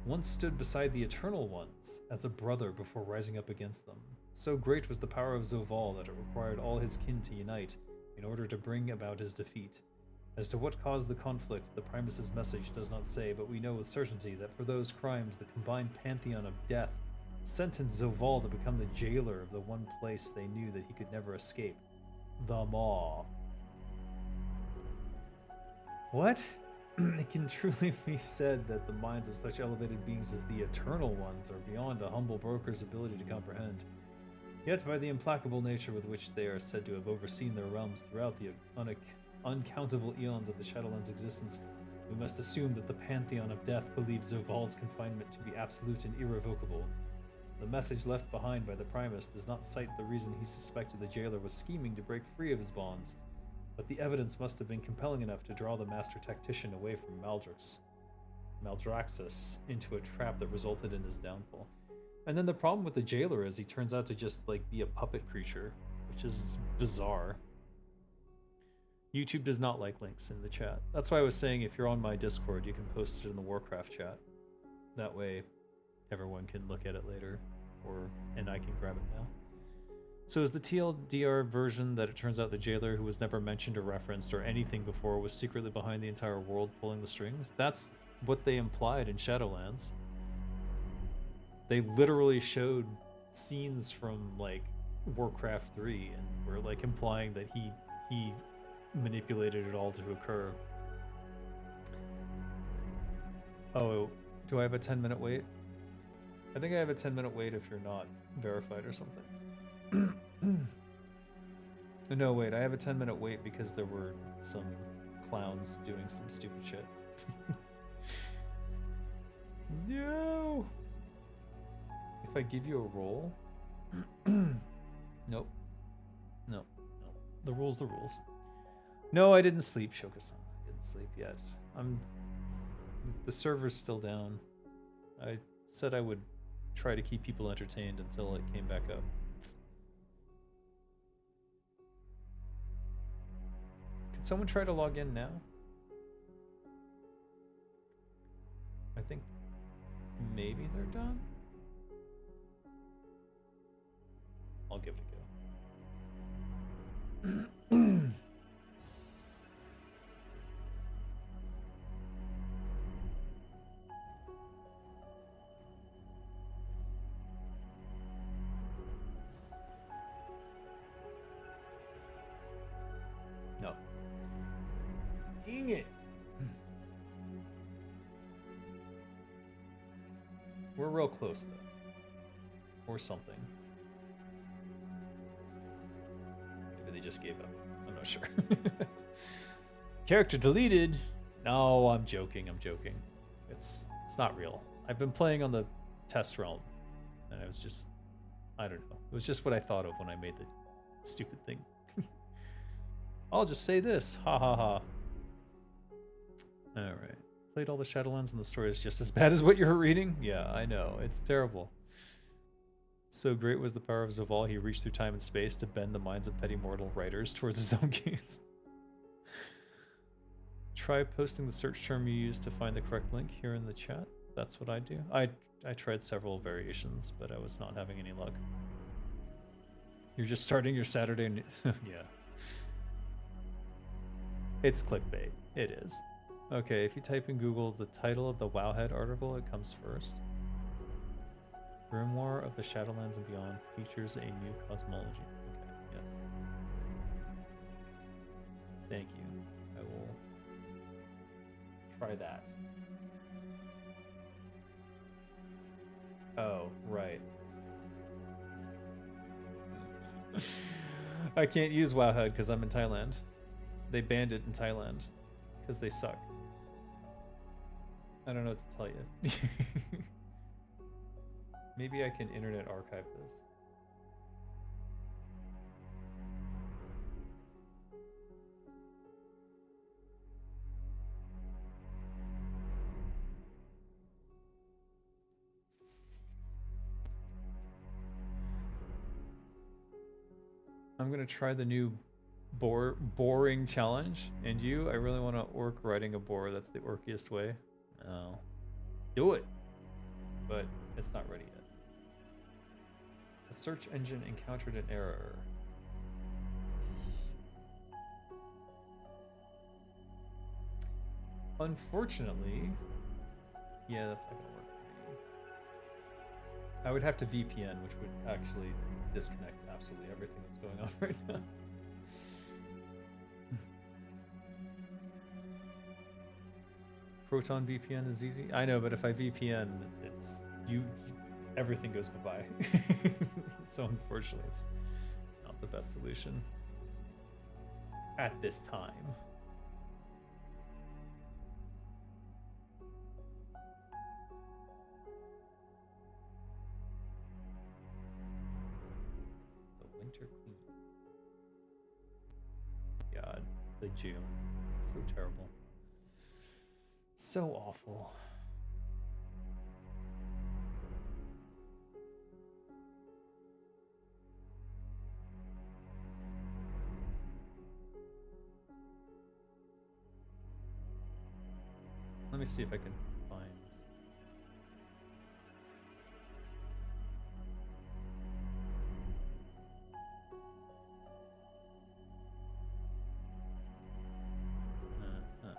once stood beside the Eternal Ones as a brother before rising up against them. So great was the power of Zoval that it required all his kin to unite in order to bring about his defeat. As to what caused the conflict, the Primus's message does not say, but we know with certainty that for those crimes, the combined pantheon of death sentenced Zoval to become the Jailer of the one place they knew that he could never escape, the Maw. What? It can truly be said that the minds of such elevated beings as the Eternal Ones are beyond a humble broker's ability to comprehend. Yet by the implacable nature with which they are said to have overseen their realms throughout the uncountable eons of the Shadowlands' existence, we must assume that the Pantheon of Death believes Zoval's confinement to be absolute and irrevocable. The message left behind by the Primus does not cite the reason he suspected the Jailer was scheming to break free of his bonds, but the evidence must have been compelling enough to draw the Master Tactician away from Maldraxxus into a trap that resulted in his downfall. And then the problem with the Jailer is he turns out to just, like, be a puppet creature, which is bizarre. YouTube does not like links in the chat. That's why I was saying if you're on my Discord, you can post it in the Warcraft chat. That way everyone can look at it later, and I can grab it now. So is the TLDR version that it turns out the jailer who was never mentioned or referenced or anything before was secretly behind the entire world pulling the strings? That's what they implied in Shadowlands. They literally showed scenes from like Warcraft 3 and were like implying that he manipulated it all to occur. Oh, do I have a 10-minute wait? I think I have a 10-minute wait if you're not verified or something. No, wait, I have a 10-minute wait because there were some clowns doing some stupid shit. No! If I give you a roll? Nope. No. No. The rule's the rules. No, I didn't sleep, Shoka-san. I didn't sleep yet. The server's still down. I said I would try to keep people entertained until it came back up. Could someone try to log in now? I think maybe they're done. I'll give it a go. No. Dang it. We're real close though. Or something. Maybe they just gave up. I'm not sure. Character deleted. No, I'm joking. I'm joking. It's not real. I've been playing on the test realm, and I was just, I don't know. It was just what I thought of when I made the stupid thing. I'll just say this. Ha ha ha. Alright. Played all the Shadowlands and the story is just as bad as what you were reading? Yeah, I know. It's terrible. So great was the power of Zaval, he reached through time and space to bend the minds of petty mortal writers towards his own gains. Try posting the search term you used to find the correct link here in the chat. That's what I do. I tried several variations, but I was not having any luck. You're just starting your Saturday... Yeah. It's clickbait. It is. Okay, if you type in Google the title of the Wowhead article, it comes first. Grimoire of the Shadowlands and Beyond features a new cosmology. Okay, yes. Thank you. I will try that. Oh, right. I can't use Wowhead because I'm in Thailand. They banned it in Thailand because they suck. I don't know what to tell you. Maybe I can internet archive this. I'm gonna try the new boring challenge. And you, I really want to orc riding a boar. That's the orkiest way. Oh. Do it. But it's not ready yet. The search engine encountered an error. Unfortunately, yeah, that's not gonna work for me. I would have to VPN, which would actually disconnect absolutely everything that's going on right now. Proton VPN is easy. I know, but if I VPN, it's everything goes bye-bye. So unfortunately, it's not the best solution at this time. The Winter Queen. God, the June. So terrible. So awful. me see if I can find. Uh, uh.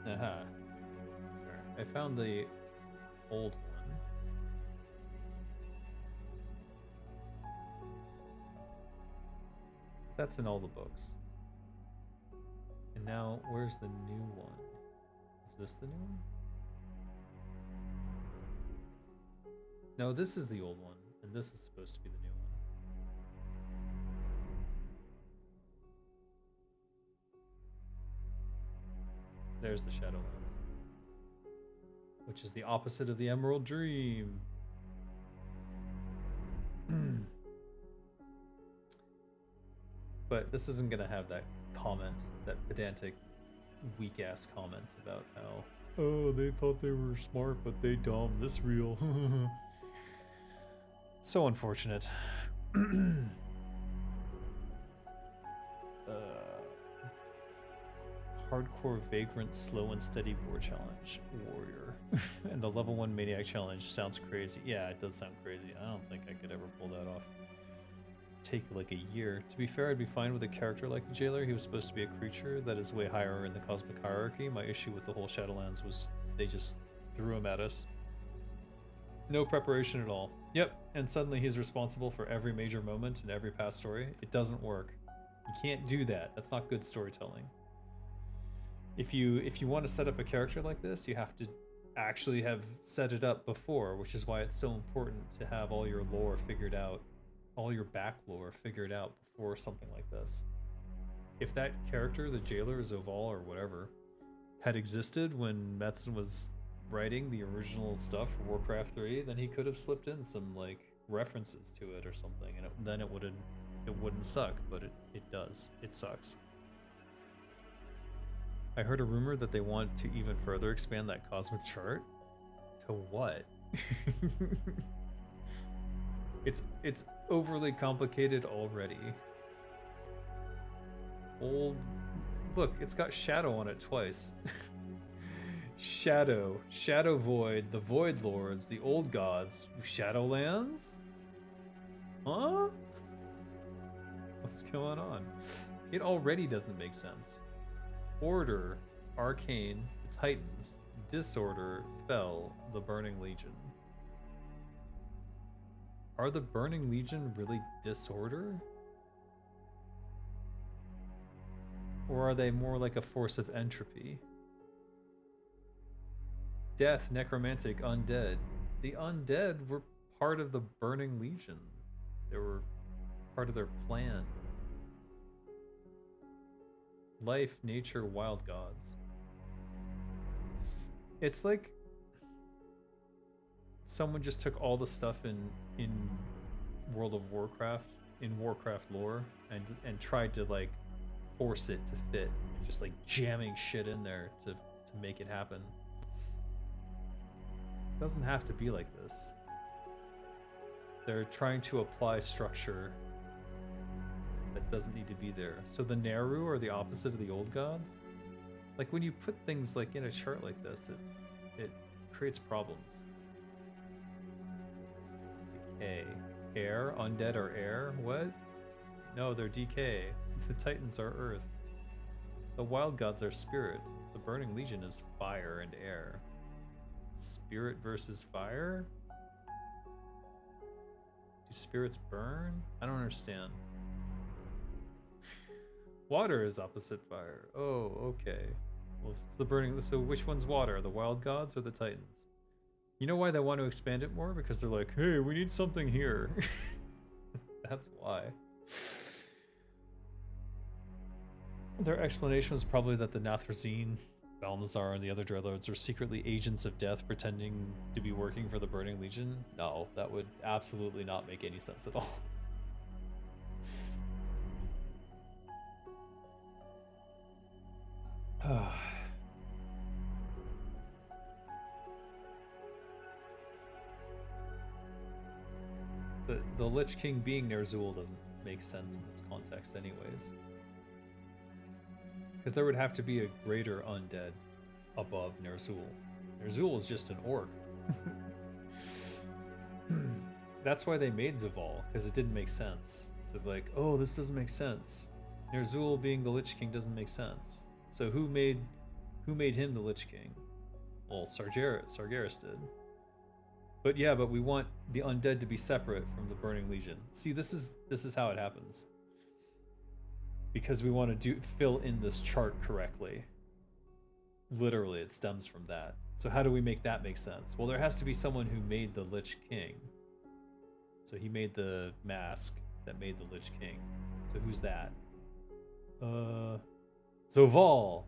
Aha. I found the old one. That's in all the books. And now, where's the new one? Is this the new one? No, this is the old one, and this is supposed to be the new one. There's the Shadowlands, which is the opposite of the Emerald Dream. But this isn't gonna have that comment, that pedantic, weak-ass comment about how, oh, they thought they were smart, but they dumb. This real. So unfortunate. Hardcore Vagrant Slow and Steady Boar Challenge Warrior. And the level 1 Maniac Challenge sounds crazy. Yeah, it does sound crazy. I don't think I could ever pull that off. Take like a year. To be fair, I'd be fine with a character like the Jailer. He was supposed to be a creature that is way higher in the cosmic hierarchy. My issue with the whole Shadowlands was they just threw him at us. No preparation at all. Yep, and suddenly he's responsible for every major moment in every past story. It doesn't work. You can't do that. That's not good storytelling. If you want to set up a character like this, you have to actually have set it up before, which is why it's so important to have all your lore figured out, all your back lore figured out before something like this. If that character, the Jailer, Zoval, or whatever, had existed when Metzen was writing the original stuff for Warcraft 3, then he could have slipped in some like references to it or something, and then it wouldn't suck, but it does. It sucks. I heard a rumor that they want to even further expand that cosmic chart. To what? It's overly complicated already. Look, it's got Shadow on it twice. Shadow, Shadow Void, the Void Lords, the Old Gods, Shadowlands? Huh? What's going on? It already doesn't make sense. Order, Arcane, the Titans, Disorder, Fel, the Burning Legion. Are the Burning Legion really Disorder? Or are they more like a force of entropy? Death, Necromantic, Undead. The Undead were part of the Burning Legion. They were part of their plan. Life, Nature, Wild Gods. It's like someone just took all the stuff in World of Warcraft, in Warcraft lore, and tried to like force it to fit, just like jamming shit in there to make it happen. It doesn't have to be like this. They're trying to apply structure that doesn't need to be there. So the Neru are the opposite of the Old Gods? Like when you put things like in a chart like this, it creates problems. Decay. Air? Undead are air? What? No, they're decay. The Titans are earth. The Wild Gods are spirit. The Burning Legion is fire and air. Spirit versus fire? Do spirits burn? I don't understand. Water is opposite fire. Oh, okay. Well, if it's the burning, so which one's water? The Wild Gods or the Titans? You know why they want to expand it more? Because they're like, hey, we need something here. That's why. Their explanation was probably that the Nathrezim, Balnazar, and the other Dreadlords are secretly agents of death pretending to be working for the Burning Legion. No, that would absolutely not make any sense at all. the Lich King being Ner'zhul doesn't make sense in this context anyways. Because there would have to be a greater undead above Ner'zhul. Ner'zhul is just an orc. That's why they made Zaval, because it didn't make sense. So they're like, oh, this doesn't make sense. Ner'zhul being the Lich King doesn't make sense. So who made him the Lich King? Well, Sargeras did. But yeah, but we want the undead to be separate from the Burning Legion. See, this is how it happens. Because we want to fill in this chart correctly. Literally, it stems from that. So how do we make that make sense? Well, there has to be someone who made the Lich King. So he made the mask that made the Lich King. So who's that? Zoval.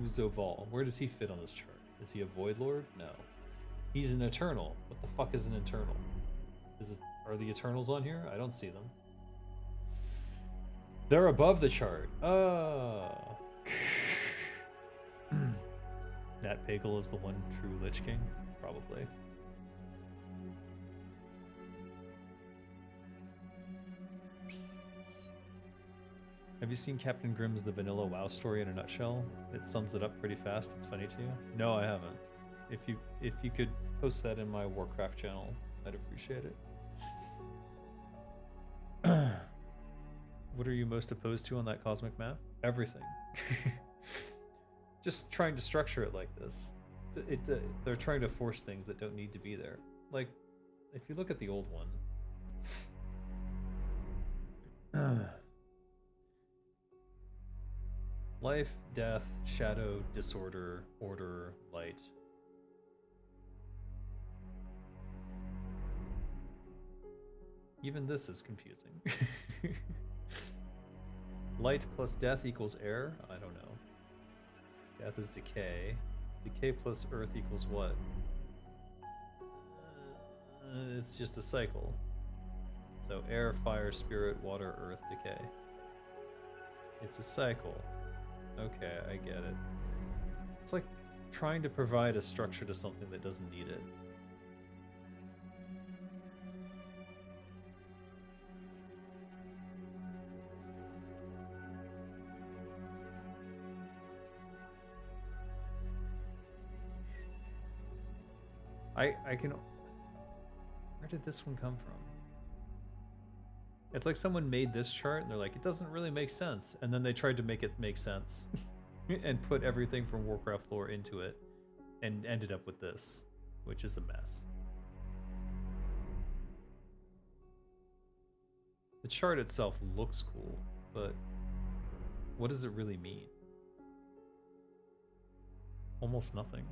Who's Zoval? Where does he fit on this chart? Is he a Void Lord? No. He's an Eternal. What the fuck is an Eternal? Are the Eternals on here? I don't see them. They're above the chart. That Pagel is the one true Lich King? Probably. Have you seen Captain Grimm's The Vanilla WoW Story in a nutshell? It sums it up pretty fast. It's funny to you? No, I haven't. If you could post that in my Warcraft channel, I'd appreciate it. What are you most opposed to on that cosmic map? Everything. Just trying to structure it like this. They're trying to force things that don't need to be there. Like, if you look at the old one. Life, death, shadow, disorder, order, light. Even this is confusing. Light plus death equals air? I don't know. Death is decay. Decay plus earth equals what? It's just a cycle. So air, fire, spirit, water, earth, decay. It's a cycle. Okay, I get it. It's like trying to provide a structure to something that doesn't need it. I can... Where did this one come from? It's like someone made this chart and they're like, it doesn't really make sense. And then they tried to make it make sense and put everything from Warcraft lore into it and ended up with this, which is a mess. The chart itself looks cool, but what does it really mean? Almost nothing.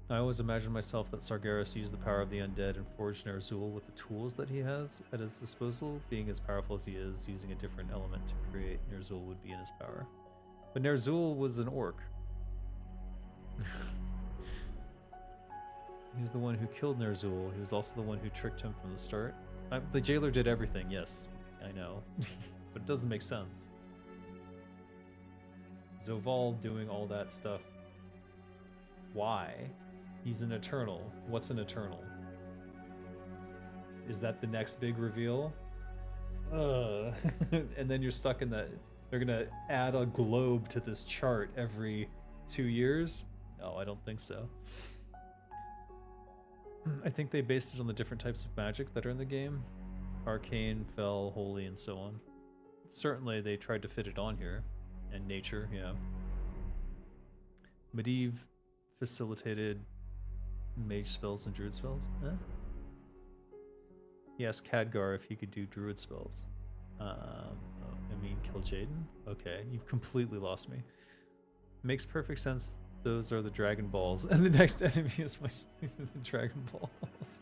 I always imagine myself that Sargeras used the power of the undead and forged Ner'zhul with the tools that he has at his disposal. Being as powerful as he is, using a different element to create Ner'zhul would be in his power. But Ner'zhul was an orc. He's the one who killed Ner'zhul. He was also the one who tricked him from the start. The jailer did everything, yes, I know. But it doesn't make sense. Zoval doing all that stuff. Why? He's an Eternal. What's an Eternal? Is that the next big reveal? And then you're stuck in that. They're gonna add a globe to this chart every 2 years? No, I don't think so. I think they based it on the different types of magic that are in the game. Arcane, Fel, Holy, and so on. Certainly they tried to fit it on here. And nature, yeah. Medivh facilitated mage spells and druid spells. Huh? He asked Khadgar if he could do druid spells. I mean Kil'jaeden? Okay, you've completely lost me. Makes perfect sense. Those are the Dragon Balls, and the next enemy is the Dragon Balls.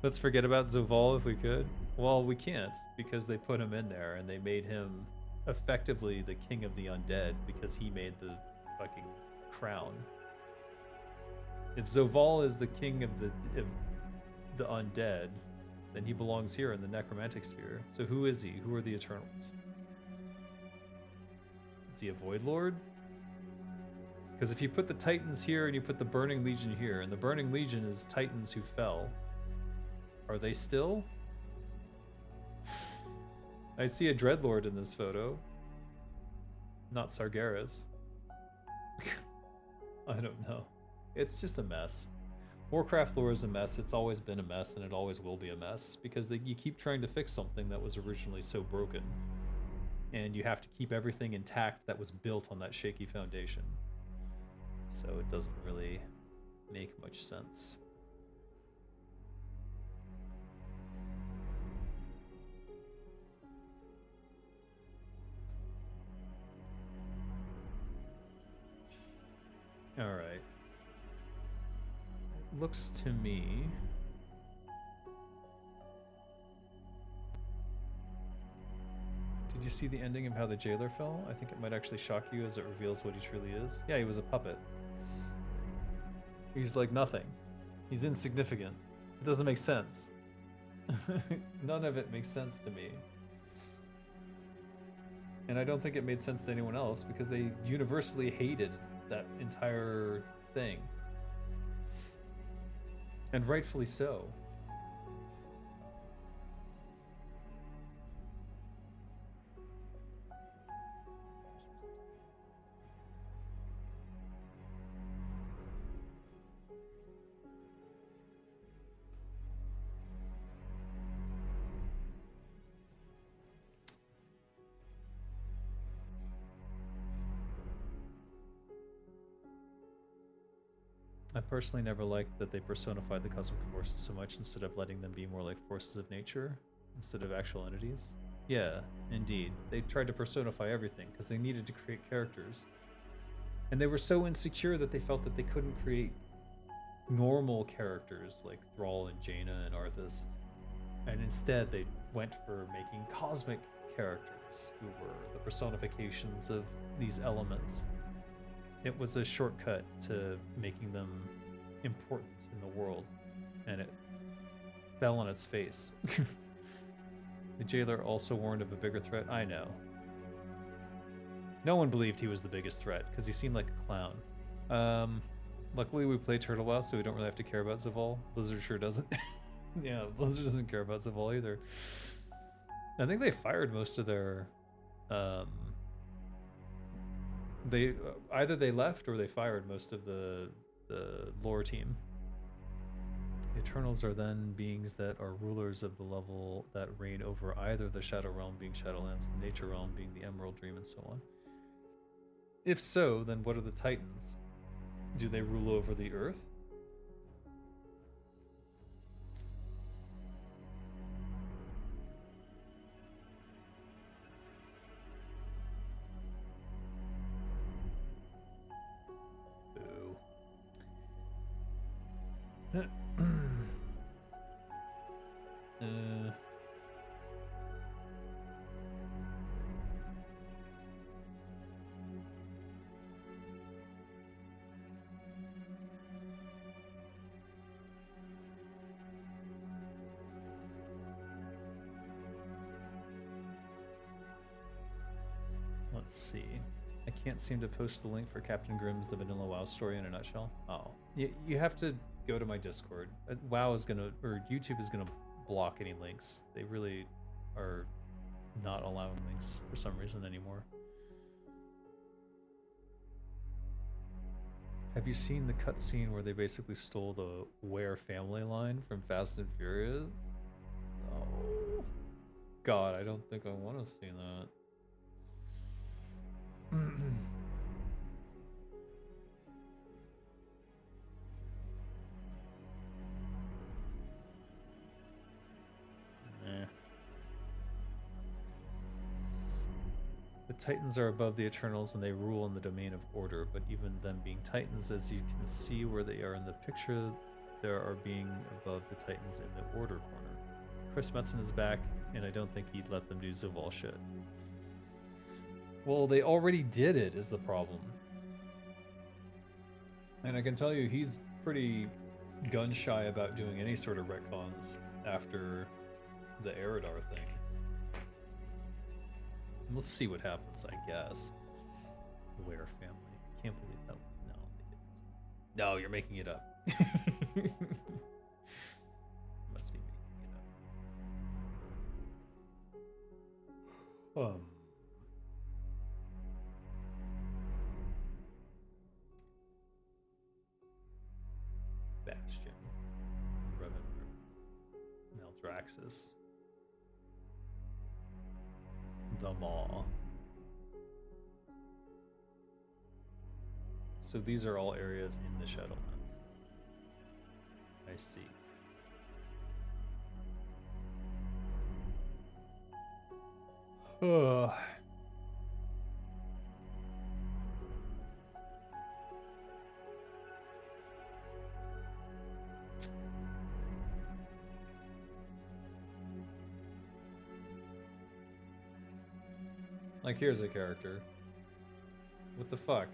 Let's forget about Zoval if we could. Well, we can't, because they put him in there, and they made him effectively the king of the undead, because he made the fucking crown. If Zoval is the king of the undead, then he belongs here in the necromantic sphere. So who is he? Who are the Eternals? Is he a Void Lord? Because if you put the Titans here and you put the Burning Legion here, and the Burning Legion is Titans who fell, are they still? I see a Dreadlord in this photo. Not Sargeras. I don't know. It's just a mess. Warcraft lore is a mess. It's always been a mess, and it always will be a mess, because you keep trying to fix something that was originally so broken. And you have to keep everything intact that was built on that shaky foundation. So it doesn't really make much sense. All right. It looks to me. Did you see the ending of how the jailer fell? I think it might actually shock you as it reveals what he truly is. Yeah, he was a puppet. He's like nothing. He's insignificant. It doesn't make sense. None of it makes sense to me. And I don't think it made sense to anyone else because they universally hated that entire thing. And rightfully so. I personally never liked that they personified the cosmic forces so much instead of letting them be more like forces of nature instead of actual entities. Yeah, indeed. They tried to personify everything because they needed to create characters. And they were so insecure that they felt that they couldn't create normal characters like Thrall and Jaina and Arthas. And instead they went for making cosmic characters who were the personifications of these elements. It was a shortcut to making them important in the world, and it fell on its face. The jailer also warned of a bigger threat. I know. No one believed he was the biggest threat, because he seemed like a clown. Luckily we play Turtle WoW, so we don't really have to care about Zaval. Blizzard sure doesn't. Yeah, Blizzard doesn't care about Zaval either. I think they fired most of their... They either they left or they fired most of the lore team. The Eternals are then beings that are rulers of the level that reign over either the Shadow Realm being Shadowlands, the Nature Realm being the Emerald Dream, and so on. If so, then what are the Titans? Do they rule over the Earth? Let's see. I can't seem to post the link for Captain Grimm's The Vanilla WoW Story in a nutshell. Oh, you have to go to my Discord. WoW is gonna, or YouTube is gonna block any links. They really are not allowing links for some reason anymore. Have you seen the cutscene where they basically stole the Ware family line from Fast and Furious? Oh, God, I don't think I want to see that. The Titans are above the Eternals and they rule in the domain of order, but even them being Titans, as you can see where they are in the picture, there are being above the Titans in the order corner. Chris Metzen is back, and I don't think he'd let them do Zaval shit. Well, they already did it, is the problem. And I can tell you, he's pretty gun-shy about doing any sort of retcons after the Eridar thing. We'll see what happens, I guess. The Ware family. Can't believe that. No. No, you're making it up. Must be making it up. Bastion, Revenue, Maldraxxus, the Maw. So these are all areas in the Shadowlands. I see. Ugh. Like, here's a character. What the fuck?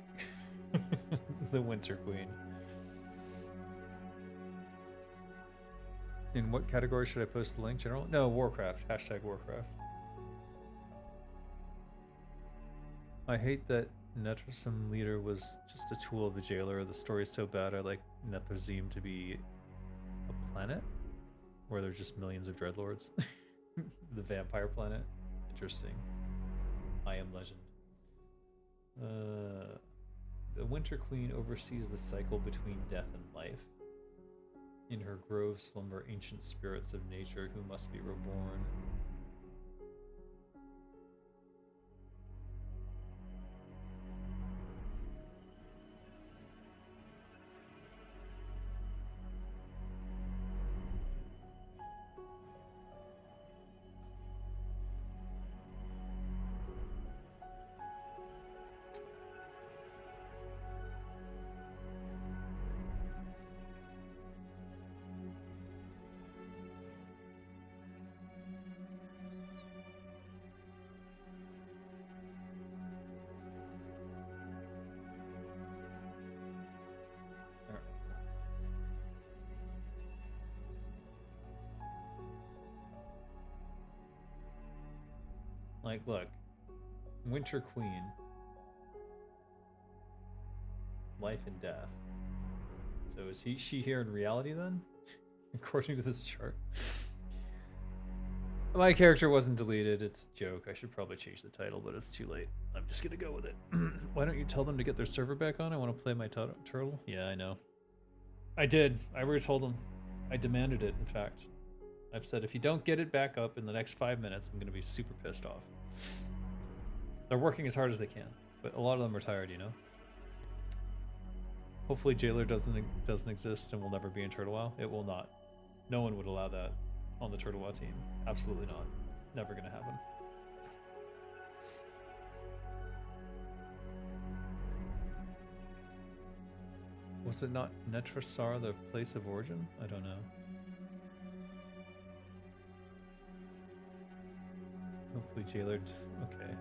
The Winter Queen. In what category should I post the link? General? No, Warcraft. Hashtag Warcraft. I hate that Netrazim leader was just a tool of the jailer. The story is so bad. I like Netrazim to be a planet where there's just millions of dreadlords. The vampire planet. Interesting. I am legend. The Winter Queen oversees the cycle between death and life. In her grove slumber ancient spirits of nature who must be reborn. Like, look, Winter Queen, life and death. So is she here in reality then? According to this chart. My character wasn't deleted, it's a joke. I should probably change the title, but it's too late. I'm just gonna go with it. Why don't you tell them to get their server back on? I want to play my turtle. Yeah, I know. I did. I already told them. I demanded it, in fact. I've said if you don't get it back up in the next 5 minutes, I'm gonna be super pissed off. They're working as hard as they can, but a lot of them are tired, you know? Hopefully Jailer doesn't exist and will never be in Turtle WoW. It will not. No one would allow that on the Turtle WoW team. Absolutely not. Never gonna happen. Was it not Netrasar, the place of origin? I don't know. Hopefully Jailer... Okay.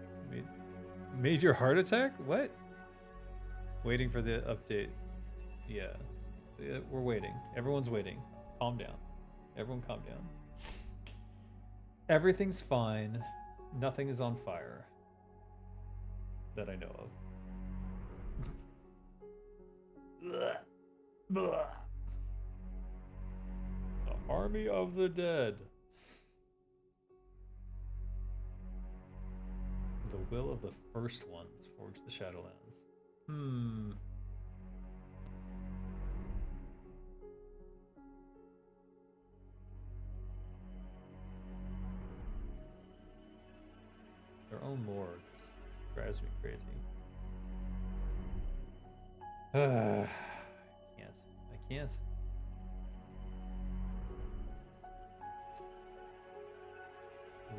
Made your heart attack? What? Waiting for the update. Yeah. We're waiting. Everyone's waiting. Calm down. Everyone calm down. Everything's fine. Nothing is on fire. That I know of. The Army of the Dead. The will of the first ones forge the Shadowlands. Their own lore just drives me crazy. I can't.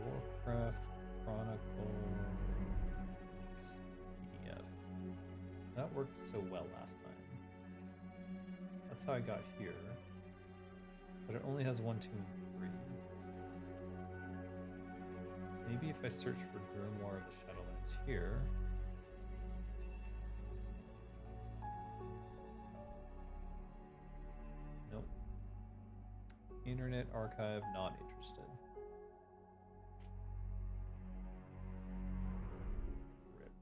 Warcraft Chronicles PDF. That worked so well last time. That's how I got here. But it only has 1, 2, and 3. Maybe if I search for Grimoire of the Shadowlands here. Nope. Internet Archive, not interested. Rip.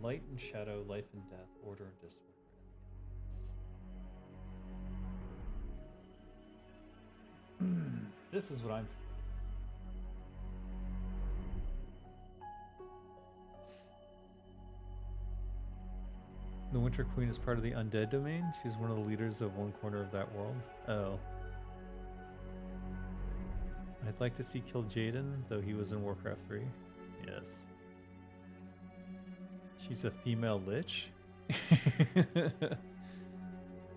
light and shadow, life and death, order and disorder. This is what I'm. The Winter Queen is part of the undead domain. She's one of the leaders of one corner of that world. Oh. I'd like to see kill Jaden, though he was in Warcraft 3. Yes. She's a female lich? You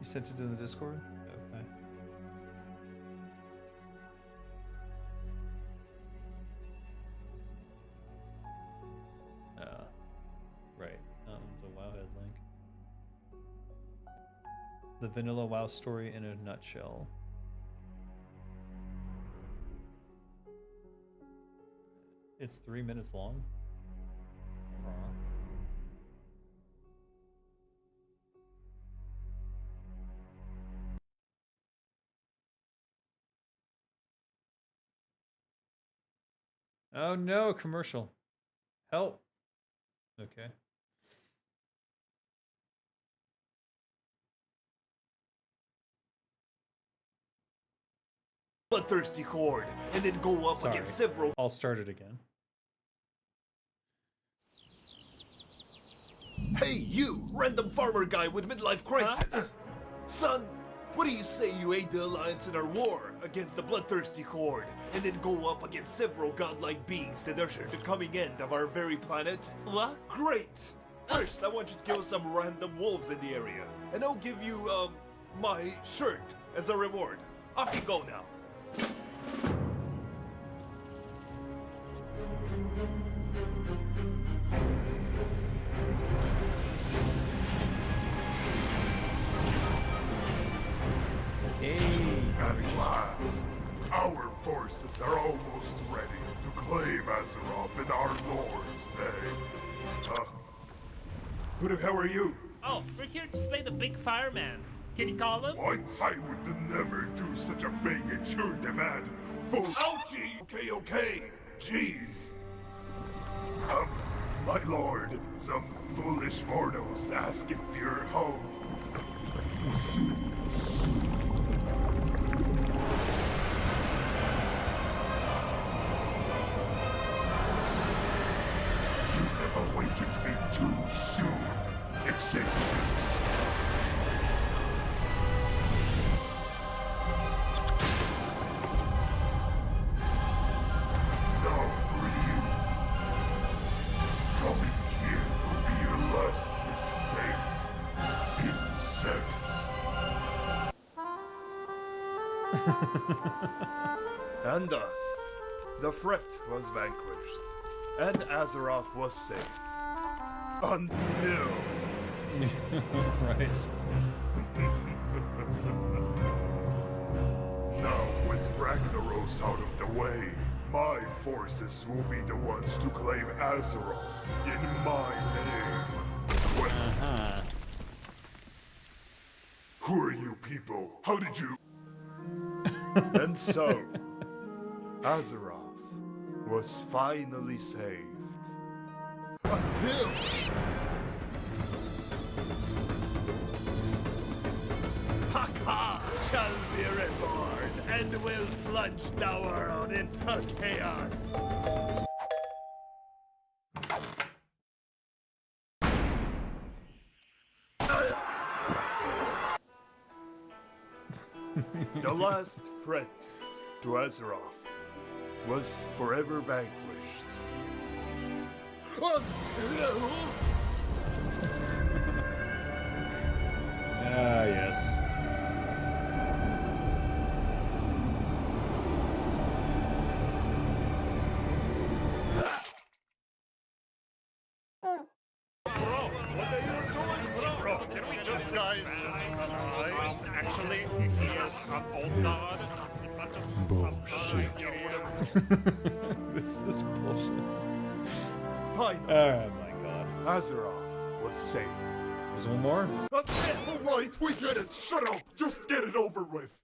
sent it in the Discord? Okay. Right. It's a Wowhead link. The vanilla WoW story in a nutshell. It's 3 minutes long. Oh no, commercial. Help. Okay. Bloodthirsty horde, and then go up Sorry. against several. I'll start it again. Hey, you, random farmer guy with midlife crisis. Son, what do you say you aid the Alliance in our war against the bloodthirsty horde, and then go up against several godlike beings that usher the coming end of our very planet? What? Great! First, I want you to kill some random wolves in the area, and I'll give you, my shirt as a reward. Off you go now. At last, our forces are almost ready to claim Azeroth in our Lord's name. Who the hell are you? Oh, we're here to slay the big fireman. Can you call him? What? I would never do such a thing at your demand, fool. Ouchie! Okay. Jeez. My lord, some foolish mortals ask if you're home. You have awakened me too soon, Executus. Now for you. Coming here will be your last mistake. Insects. And thus, the threat was vanquished, and Azeroth was safe. Until... Right. Now, with Ragnaros out of the way, my forces will be the ones to claim Azeroth in my name. Well, who are you people? How did you... And so, Azeroth was finally saved. Until... Haka shall be reborn, and will plunge the world into chaos. The last threat to Azeroth was forever vanquished. Until... Ah, yes. Actually, he is an old god. It's not just some This is bullshit. Finally, Oh my god. Azeroth was saved. There's one more? Alright, we get it! Shut up! Just get it over with!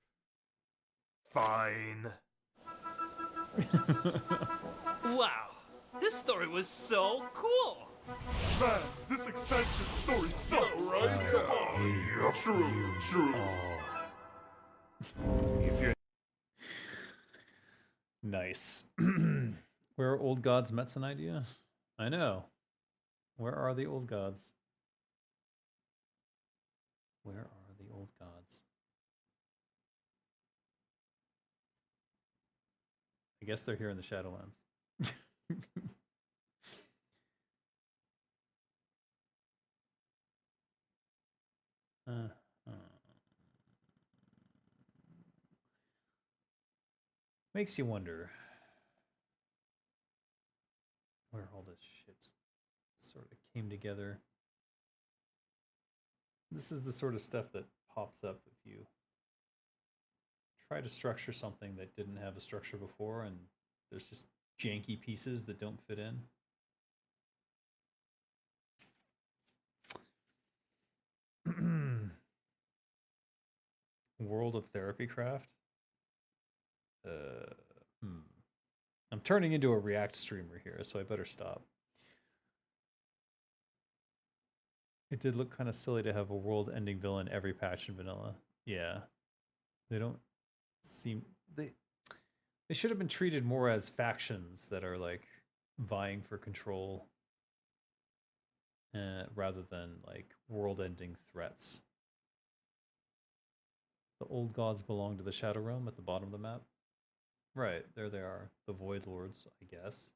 Fine. Wow, this story was so cool. Man, this expansion story sucks. Right? Come on. Yeah, true. If you Nice. Where are old gods Met's an idea? I know. Where are the old gods? Where are the old gods? I guess they're here in the Shadowlands. uh, Makes you wonder where all this shit sort of came together. This is the sort of stuff that pops up if you try to structure something that didn't have a structure before, and there's just janky pieces that don't fit in. World of Therapy Craft. I'm turning into a React streamer here, so I better stop. It did look kind of silly to have a world-ending villain every patch in vanilla. Yeah, they don't seem they should have been treated more as factions that are like vying for control, rather than like world-ending threats. The old gods belong to the Shadow Realm at the bottom of the map. Right, there they are. The Void Lords, I guess.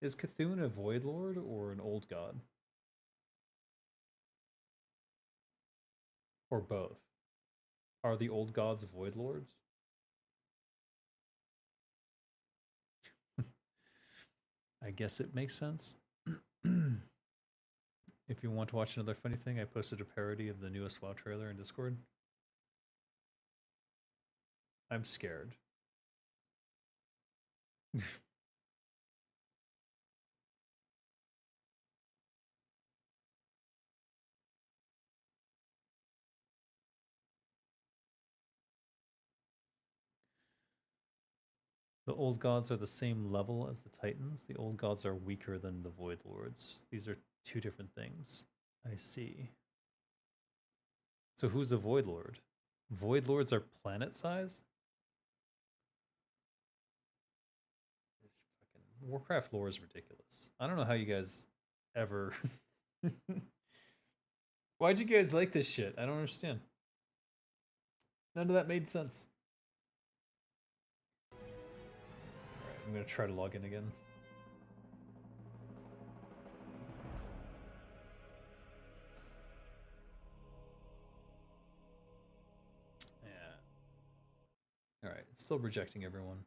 Is Cthulhu a Void Lord or an old god? Or both? Are the old gods Void Lords? I guess it makes sense. If you want to watch another funny thing, I posted a parody of the newest WoW trailer in Discord. I'm scared. The old gods are the same level as the titans. The old gods are weaker than the void lords. These are two different things. I see. So who's a void lord? Void lords are planet sized? Warcraft lore is ridiculous. I don't know how you guys ever Why'd you guys like this shit? I don't understand. None of that made sense. Alright, I'm gonna try to log in again. Yeah. Alright, it's still rejecting everyone.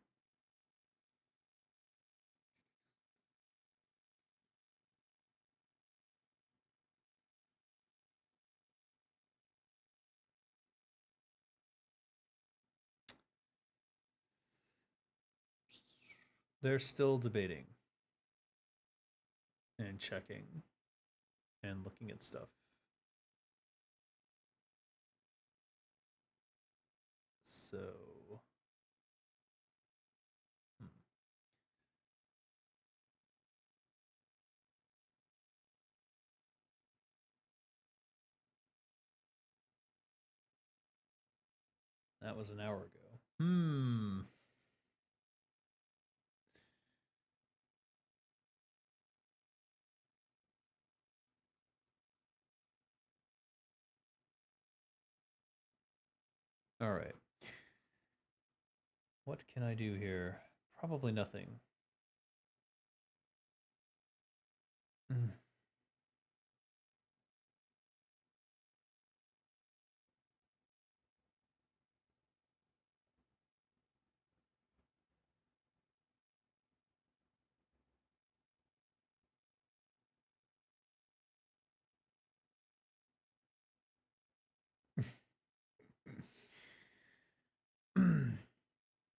They're still debating and checking and looking at stuff. So, that was an hour ago. All right. What can I do here? Probably nothing.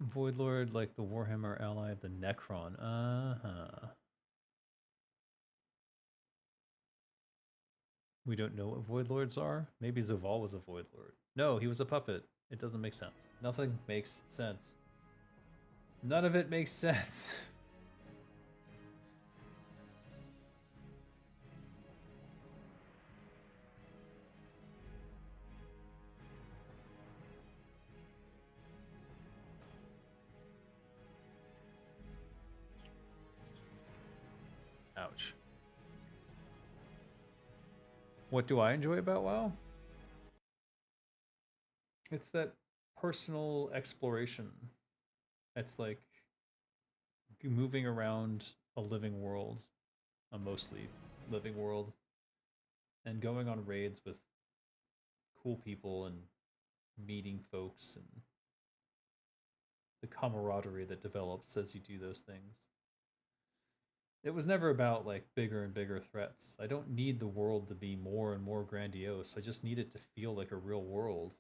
Void Lord, like the Warhammer ally of the Necron. We don't know what Void Lords are? Maybe Zaval was a Void Lord. No, he was a puppet. It doesn't make sense. Nothing makes sense. None of it makes sense. Ouch. What do I enjoy about WoW? It's that personal exploration. It's like moving around a living world, a mostly living world, and going on raids with cool people and meeting folks and the camaraderie that develops as you do those things. It was never about like bigger and bigger threats. I don't need the world to be more and more grandiose. I just need it to feel like a real world.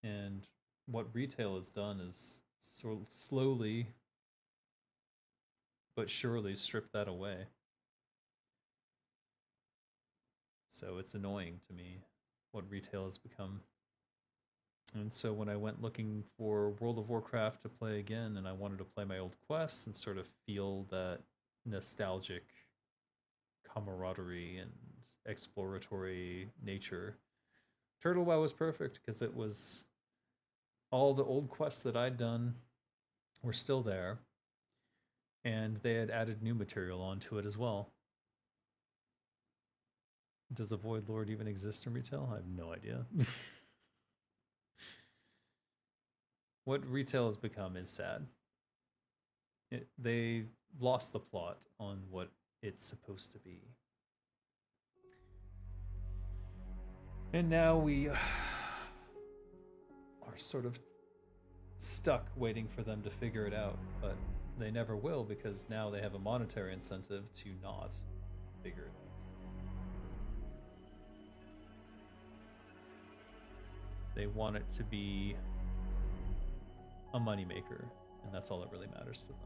And what retail has done is sort of slowly but surely strip that away. So it's annoying to me what retail has become. And so when I went looking for World of Warcraft to play again, and I wanted to play my old quests and sort of feel that nostalgic camaraderie and exploratory nature, Turtle WoW was perfect because it was all the old quests that I'd done were still there, and they had added new material onto it as well. Does a Void Lord even exist in retail? I have no idea. What retail has become is sad. They lost the plot on what it's supposed to be. And now we are sort of stuck waiting for them to figure it out, but they never will because now they have a monetary incentive to not figure it out. They want it to be a moneymaker, and that's all that really matters to them.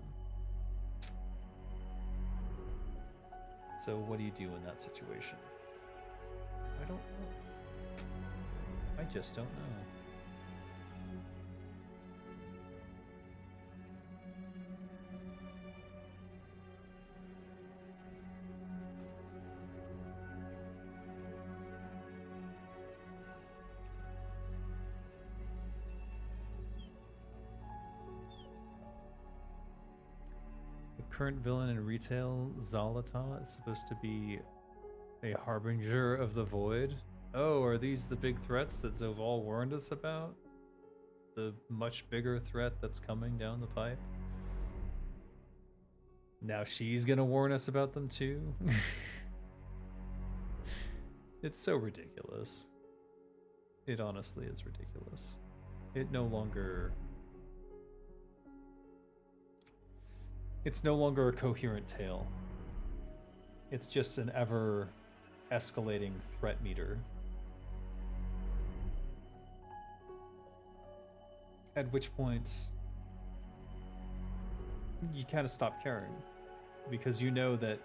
So what do you do in that situation? I don't know. I just don't know. Current villain in retail, Zalata, is supposed to be a harbinger of the void. Oh, are these the big threats that Zoval warned us about? The much bigger threat that's coming down the pipe? Now she's gonna warn us about them too? It's so ridiculous. It honestly is ridiculous. It no longer... It's no longer a coherent tale. It's just an ever escalating threat meter. At which point you kind of stop caring because you know that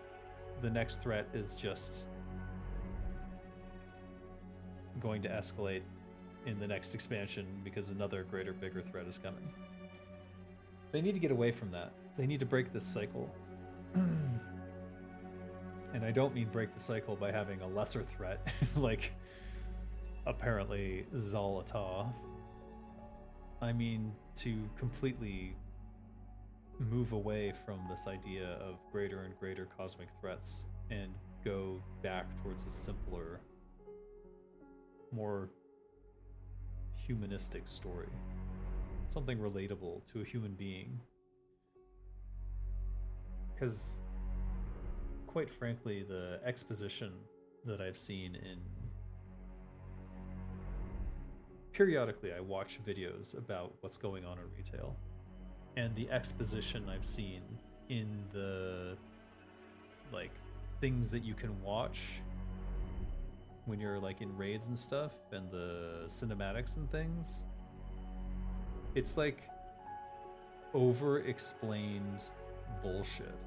the next threat is just going to escalate in the next expansion because another greater, bigger threat is coming. They need to get away from that. They need to break this cycle. And I don't mean break the cycle by having a lesser threat, like apparently Zalata. I mean to completely move away from this idea of greater and greater cosmic threats and go back towards a simpler, more humanistic story. Something relatable to a human being. Because, quite frankly, the exposition that I've seen in... Periodically, I watch videos about what's going on in retail. And the exposition I've seen in the, like, things that you can watch when you're, like, in raids and stuff, and the cinematics and things, it's, like, over-explained bullshit.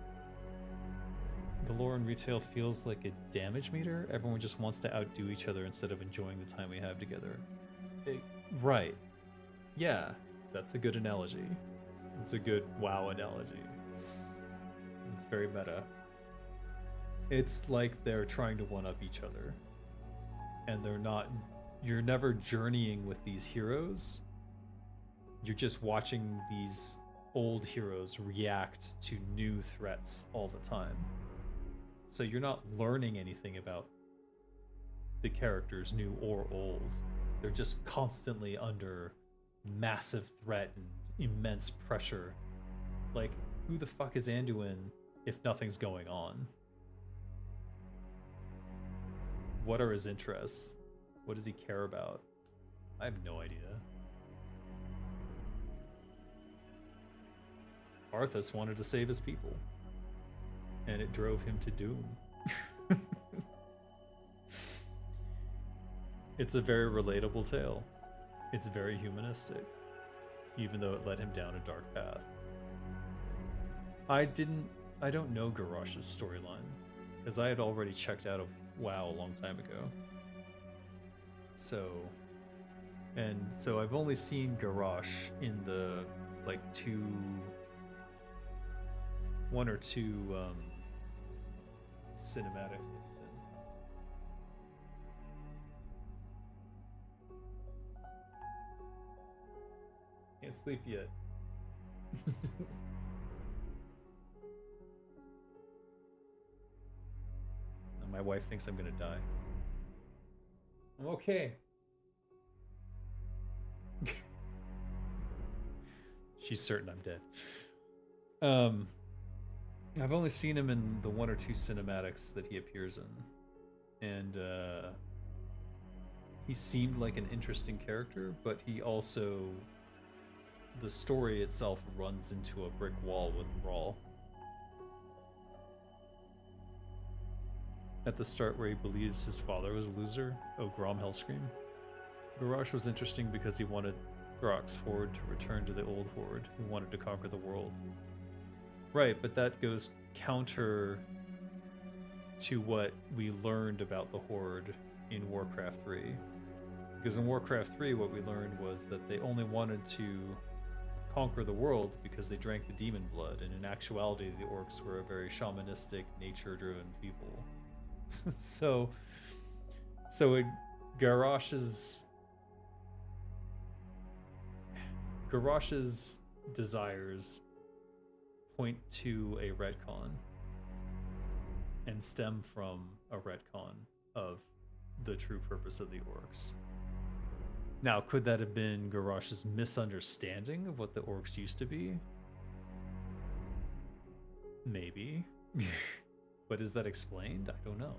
The lore in retail feels like a damage meter. Everyone just wants to outdo each other instead of enjoying the time we have together. Right. Yeah, that's a good analogy. It's a good WoW analogy. It's very meta. It's like they're trying to one-up each other. And they're not... You're never journeying with these heroes. You're just watching these old heroes react to new threats all the time. So you're not learning anything about the characters, new or old. They're just constantly under massive threat and immense pressure. Like, who the fuck is Anduin if nothing's going on? What are his interests? What does he care about? I have no idea. Arthas wanted to save his people, and it drove him to doom. It's a very relatable tale. It's very humanistic, even though it led him down a dark path. I don't know Garrosh's storyline, because I had already checked out of WoW a long time ago. So I've only seen Garrosh in the like one or two cinematics that he's in. Can't sleep yet. My wife thinks I'm gonna die. I'm okay. She's certain I'm dead. I've only seen him in the one or two cinematics that he appears in. And he seemed like an interesting character, but he also, the story itself runs into a brick wall with Thrall. At the start where he believes his father was a loser, Grom Hellscream. Garrosh was interesting because he wanted Throck's Horde to return to the old Horde, who wanted to conquer the world. Right, but that goes counter to what we learned about the Horde in Warcraft 3. Because in Warcraft 3, what we learned was that they only wanted to conquer the world because they drank the demon blood, and in actuality, the orcs were a very shamanistic, nature-driven people. So Garrosh's desires point to a retcon and stem from a retcon of the true purpose of the orcs. Now, could that have been Garrosh's misunderstanding of what the orcs used to be? Maybe. But is that explained? I don't know.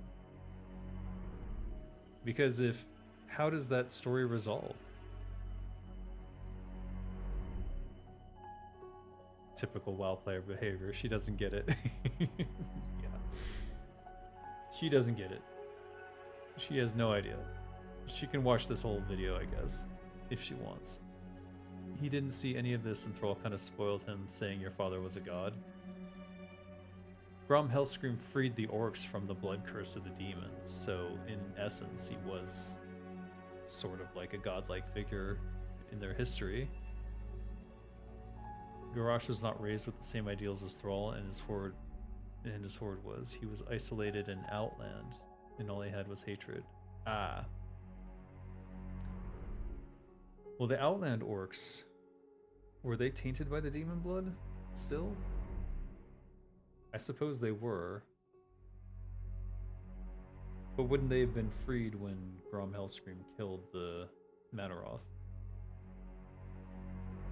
Because how does that story resolve? Typical WoW player behavior. She doesn't get it. Yeah. She doesn't get it. She has no idea. She can watch this whole video, I guess, if she wants. He didn't see any of this, and Thrall kind of spoiled him, saying your father was a god. Grom Hellscream freed the orcs from the blood curse of the demons, so in essence he was sort of like a godlike figure in their history. Garrosh was not raised with the same ideals as Thrall, and his horde was. He was isolated in Outland, and all he had was hatred. Ah. Well, the Outland orcs, were they tainted by the demon blood still? I suppose they were. But wouldn't they have been freed when Grom Hellscream killed the Manaroth?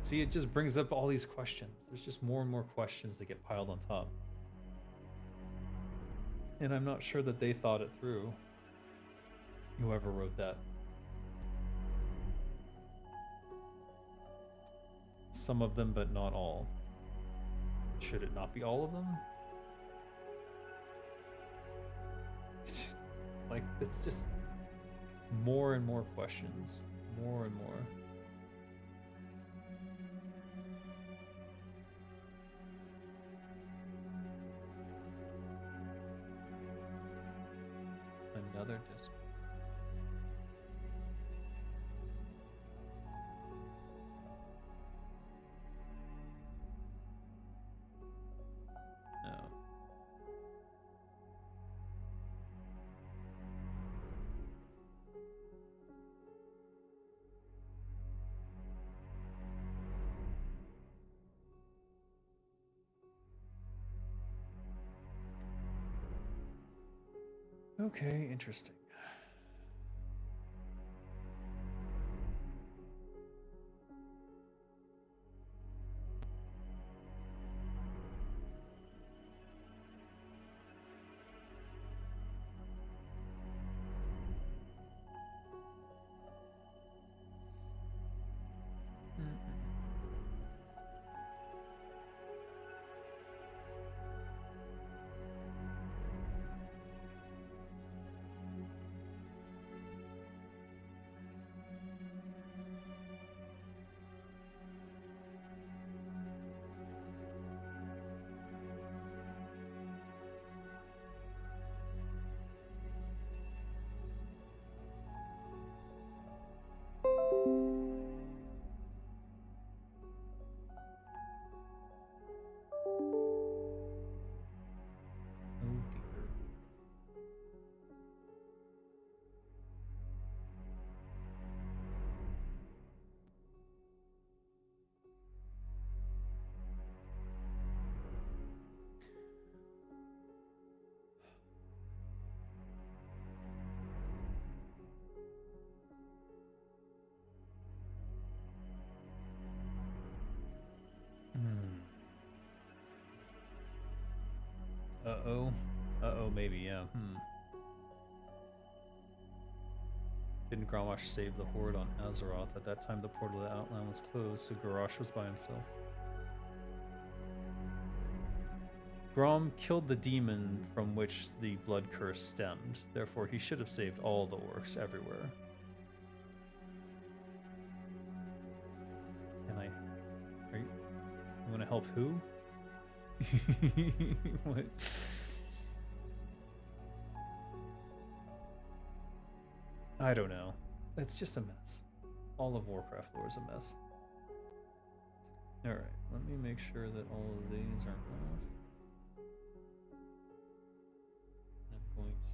See, it just brings up all these questions. There's just more and more questions that get piled on top. And I'm not sure that they thought it through. Whoever wrote that. Some of them, but not all. Should it not be all of them? Like, it's just more and more questions. More and more. Another disc. No. Okay, interesting. Oh dear. Hmm. Uh-oh. Uh-oh, maybe, yeah. Didn't Grommash save the Horde on Azeroth? At that time, the portal to Outland was closed, so Garrosh was by himself. Grom killed the demon from which the blood curse stemmed. Therefore, he should have saved all the orcs everywhere. Can I... Are you want to help who? What? I don't know. It's just a mess. All of Warcraft lore is a mess. Alright, let me make sure that all of these are off. I'm going to...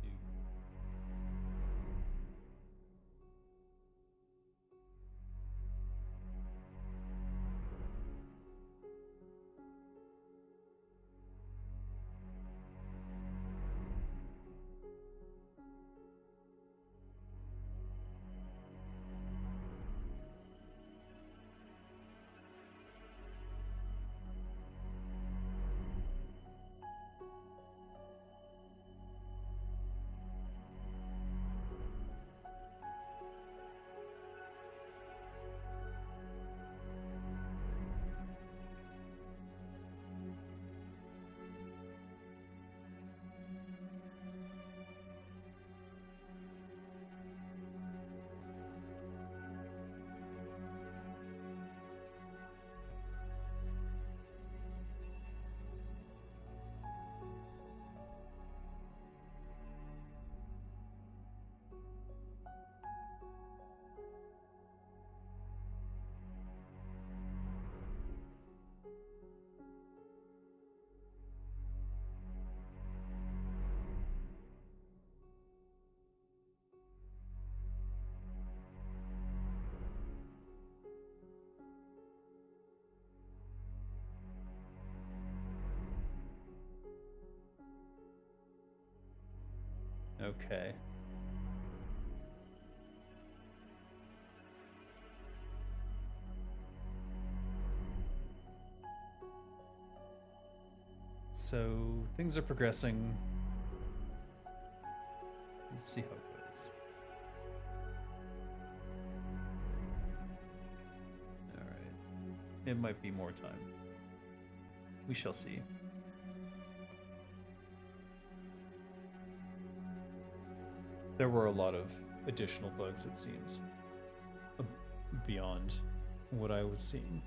Okay. So, things are progressing. Let's see how it goes. Alright. It might be more time. We shall see. There were a lot of additional bugs, it seems, beyond what I was seeing.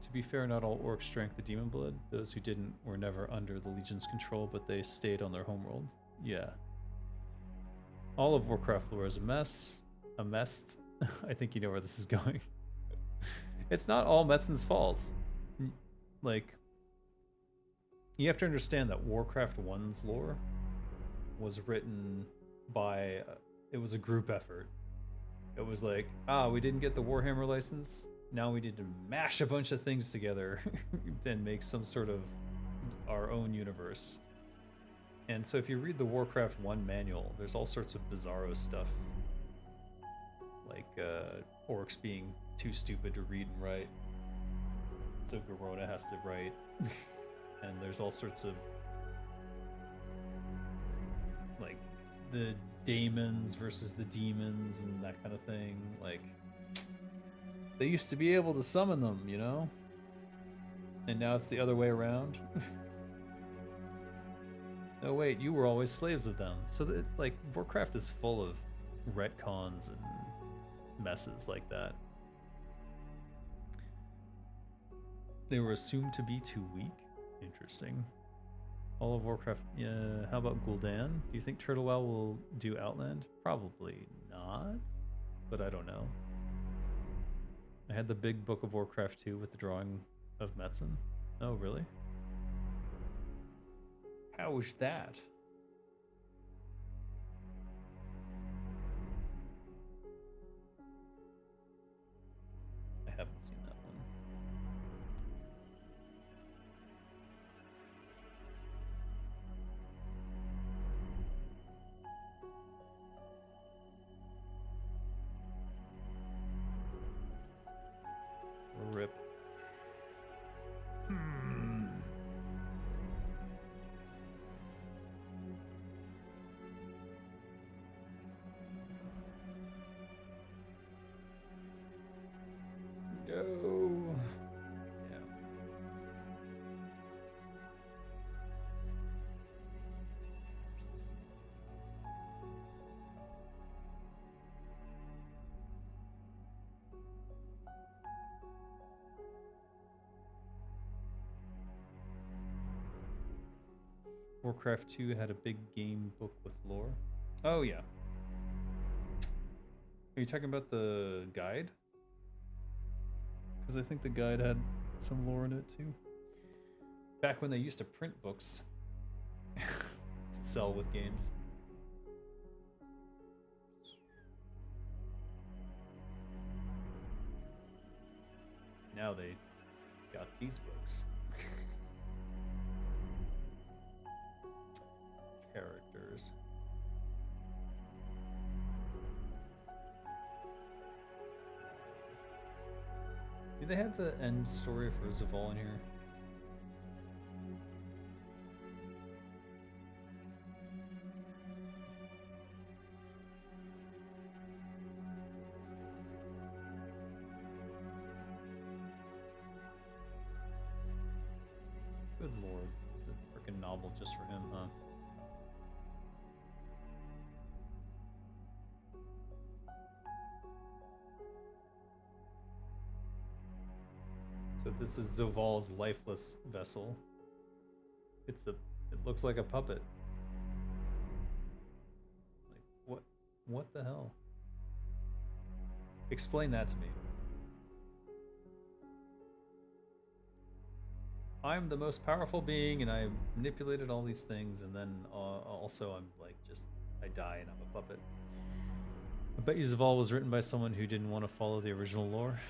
To be fair, not all orcs drank the demon blood. Those who didn't were never under the Legion's control, but they stayed on their homeworld. Yeah. All of Warcraft lore is a mess. A mess. I think you know where this is going. It's not all Metzen's fault. Like, you have to understand that Warcraft 1's lore was written by... it was a group effort. It was like, we didn't get the Warhammer license. Now we need to mash a bunch of things together and make some sort of our own universe. And so if you read the Warcraft 1 manual, there's all sorts of bizarro stuff. Like orcs being too stupid to read and write. So Garona has to write. And there's all sorts of like the daemons versus the demons and that kind of thing. Like they used to be able to summon them, you know? And now it's the other way around. No, wait, you were always slaves of them. So that, like, Warcraft is full of retcons and messes like that. They were assumed to be too weak. Interesting. All of Warcraft. Yeah. How about Gul'dan? Do you think Turtlewell will do Outland? Probably not. But I don't know. I had the big book of Warcraft 2 with the drawing of Metzen. Oh, really? How was that? I haven't seen that one. Rip. Go. Yeah. Warcraft 2 had a big game book with lore. Oh yeah. Are you talking about the guide? Because I think the guide had some lore in it too. Back when they used to print books to sell with games. Now they got these books. Characters. Do they have the end story for Zaval in here? Good lord, it's a freaking novel just for him, huh? So this is Zoval's lifeless vessel. It looks like a puppet. Like what the hell? Explain that to me. I'm the most powerful being and I manipulated all these things and then also I'm like I die and I'm a puppet. I bet you Zaval was written by someone who didn't want to follow the original lore.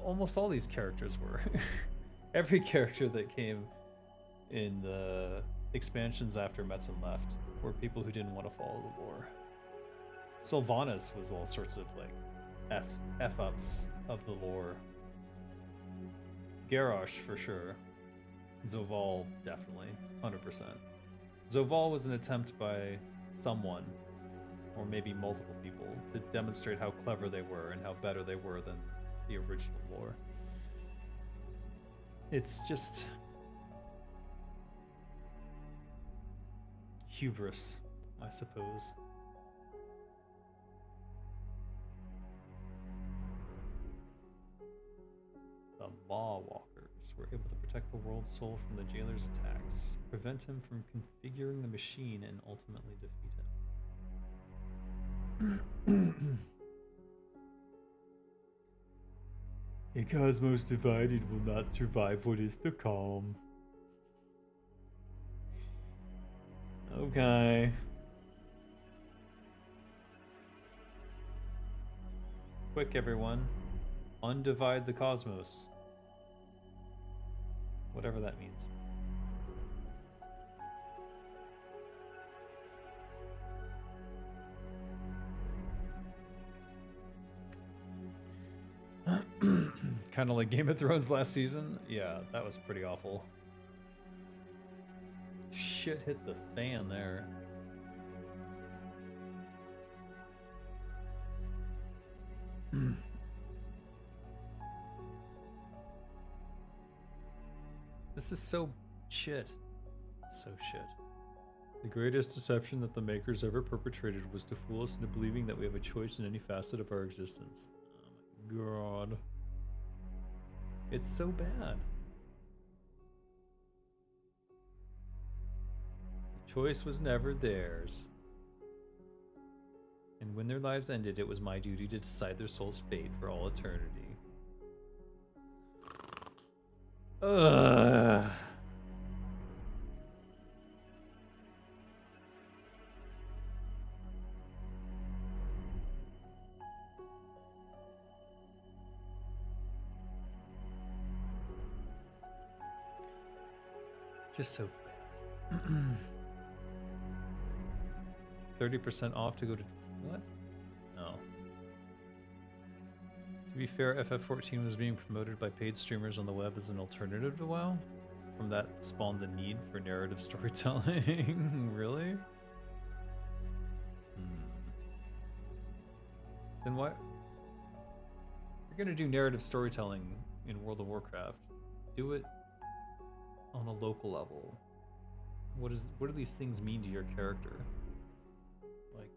Almost all these characters were. Every character that came in the expansions after Metzen left were people who didn't want to follow the lore. Sylvanas was all sorts of like F-ups of the lore. Garrosh for sure. Zoval definitely, 100%. Zoval was an attempt by someone, or maybe multiple people, to demonstrate how clever they were and how better they were than the original lore. It's just hubris, I suppose. The Maw Walkers were able to protect the world's soul from the jailer's attacks, prevent him from configuring the machine, and ultimately defeat him. A cosmos divided will not survive what is to come. Okay. Quick, everyone. Undivide the cosmos. Whatever that means. Kind of like Game of Thrones last season. Yeah, that was pretty awful. Shit hit the fan there. This is so shit. So shit. The greatest deception that the makers ever perpetrated was to fool us into believing that we have a choice in any facet of our existence. Oh my god. It's so bad. The choice was never theirs. And when their lives ended, it was my duty to decide their soul's fate for all eternity. Ugh. Just so bad. 30% off to go to what? No. To be fair, FF14 was being promoted by paid streamers on the web as an alternative to WoW. From that spawned the need for narrative storytelling. Really? Then why? If you're gonna do narrative storytelling in World of Warcraft, do it on a local level. What do these things mean to your character? Like,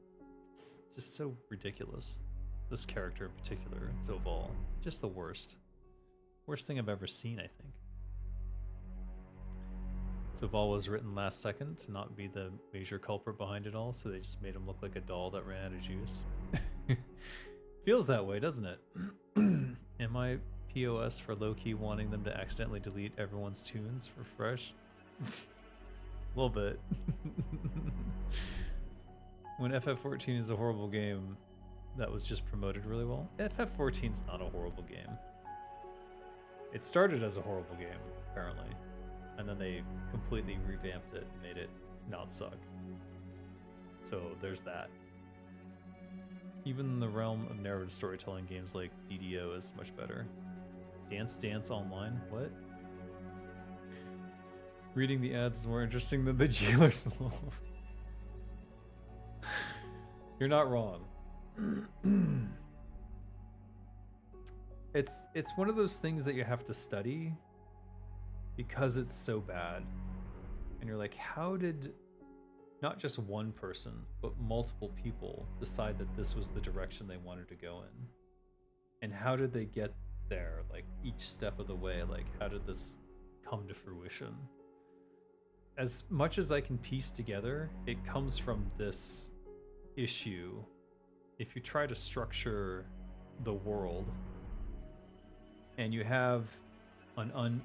it's just so ridiculous. This character in particular, Zoval, just the worst. Worst thing I've ever seen, I think. Zoval was written last second to not be the major culprit behind it all, so they just made him look like a doll that ran out of juice. Feels that way, doesn't it? Am I POS for low-key wanting them to accidentally delete everyone's tunes for fresh? A little bit. When FF14 is a horrible game that was just promoted really well. FF14's not a horrible game. It started as a horrible game, apparently. And then they completely revamped it and made it not suck. So there's that. Even in the realm of narrative storytelling, games like DDO is much better. Dance Dance Online? What? Reading the ads is more interesting than the jailer's love. You're not wrong. It's one of those things that you have to study because it's so bad. And you're like, how did not just one person, but multiple people decide that this was the direction they wanted to go in? And how did they get there, like each step of the way? Like, how did this come to fruition? As much as I can piece together, it comes from this issue. If you try to structure the world and you have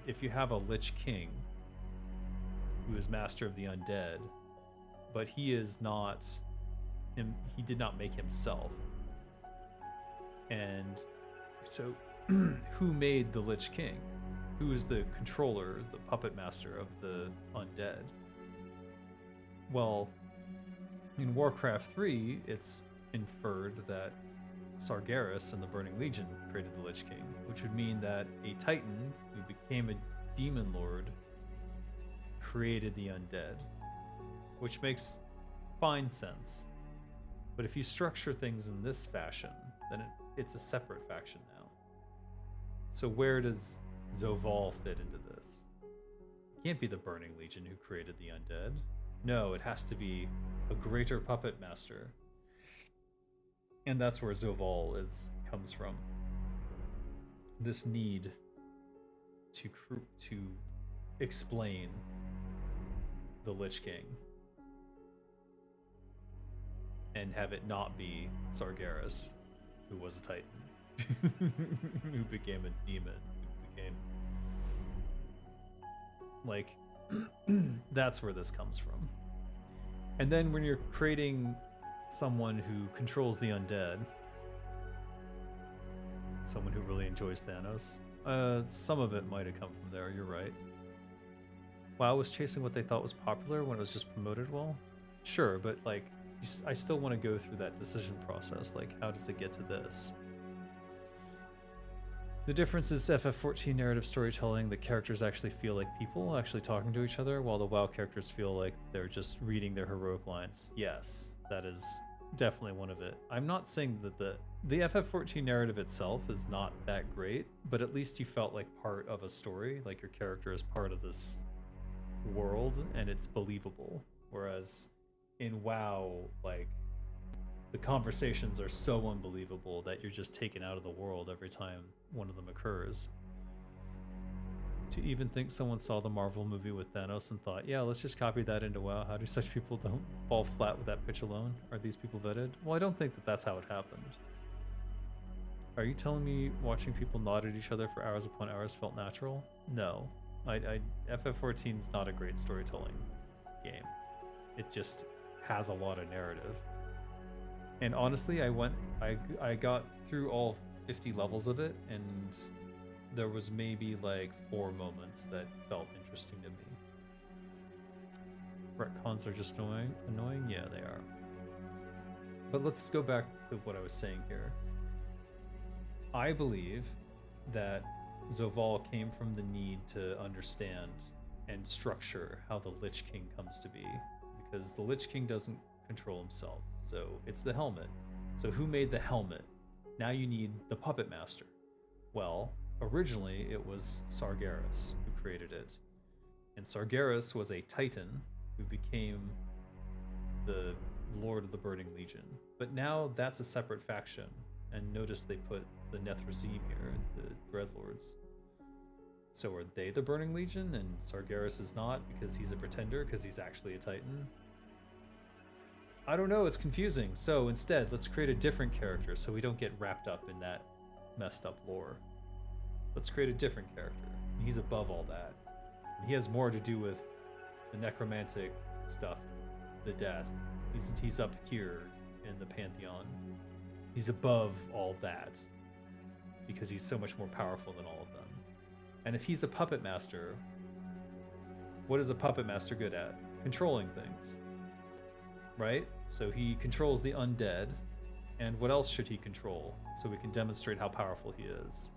if you have a Lich King who is master of the undead, but he is not he did not make himself. And so who made the Lich King? Who is the controller, the puppet master of the undead? Well, in Warcraft 3, it's inferred that Sargeras and the Burning Legion created the Lich King, which would mean that a Titan who became a demon lord created the undead, which makes fine sense. But if you structure things in this fashion, then it's a separate faction now. So where does Zoval fit into this? It can't be the Burning Legion who created the undead. No, it has to be a greater puppet master. And that's where Zoval comes from. This need to explain the Lich King and have it not be Sargeras, who was a Titan, who became a demon, who became like that's where this comes from. And then when you're creating someone who controls the undead, someone who really enjoys Thanos, some of it might have come from there, you're right. WoW was chasing what they thought was popular when it was just promoted well? Sure, but like, I still want to go through that decision process. Like, how does it get to this? The difference is FF14 narrative storytelling, the characters actually feel like people actually talking to each other, while the WoW characters feel like they're just reading their heroic lines. Yes, that is definitely one of it. I'm not saying that the FF14 narrative itself is not that great, but at least you felt like part of a story, like your character is part of this world and it's believable. Whereas in WoW, like, the conversations are so unbelievable that you're just taken out of the world every time one of them occurs. Do you even think someone saw the Marvel movie with Thanos and thought, yeah, let's just copy that into WoW? How do such people don't fall flat with that pitch alone? Are these people vetted? Well, I don't think that that's how it happened. Are you telling me watching people nod at each other for hours upon hours felt natural? No. FF14 is not a great storytelling game. It just has a lot of narrative. And honestly, I got through all 50 levels of it, and there was maybe like 4 moments that felt interesting to me. Retcons are just annoying? Yeah, they are. But let's go back to what I was saying here. I believe that Zoval came from the need to understand and structure how the Lich King comes to be, because the Lich King doesn't control himself, so it's the helmet. So who made the helmet? Now you need the puppet master. Well, originally it was Sargeras who created it, and Sargeras was a titan who became the Lord of the Burning Legion. But now that's a separate faction, and notice they put the Nethrezim here, the Dreadlords. So are they the Burning Legion and Sargeras is not because he's a pretender, because he's actually a titan? I don't know, it's confusing. So instead, let's create a different character so we don't get wrapped up in that messed up lore. Let's create a different character. He's above all that. And he has more to do with the necromantic stuff, the death. He's up here in the Pantheon. He's above all that because he's so much more powerful than all of them. And if he's a puppet master, what is a puppet master good at? Controlling things. Right? So he controls the undead, and what else should he control so we can demonstrate how powerful he is?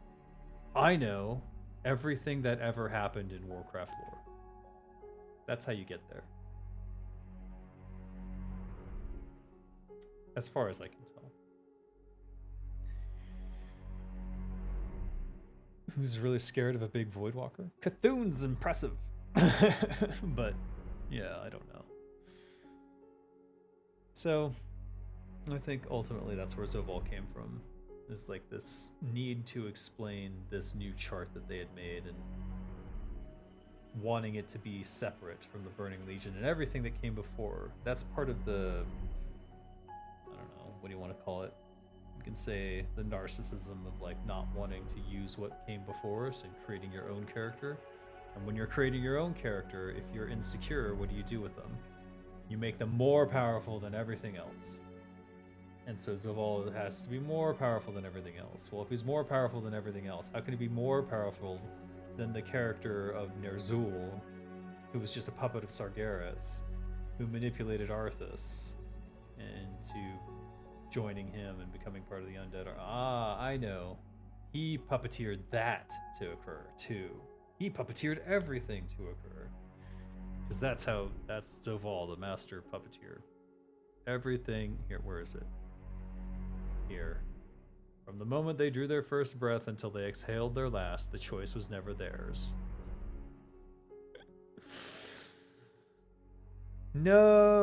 I know everything that ever happened in Warcraft lore. That's how you get there. As far as I can tell. Who's really scared of a big Voidwalker? Cthulhu's impressive. But, yeah, I don't know. So, I think ultimately that's where Zoval came from. Is like this need to explain this new chart that they had made and wanting it to be separate from the Burning Legion and everything that came before. That's part of the, I don't know, what do you want to call it? You can say the narcissism of like not wanting to use what came before us and creating your own character. And when you're creating your own character, if you're insecure, what do you do with them? You make them more powerful than everything else. And so Zoval has to be more powerful than everything else. Well, if he's more powerful than everything else, how can he be more powerful than the character of Ner'zhul, who was just a puppet of Sargeras, who manipulated Arthas into joining him and becoming part of the undead? Ah, I know. He puppeteered that to occur, too. He puppeteered everything to occur. Because that's Zoval, the master puppeteer. Everything, here, where is it? Here. From the moment they drew their first breath until they exhaled their last, the choice was never theirs. No!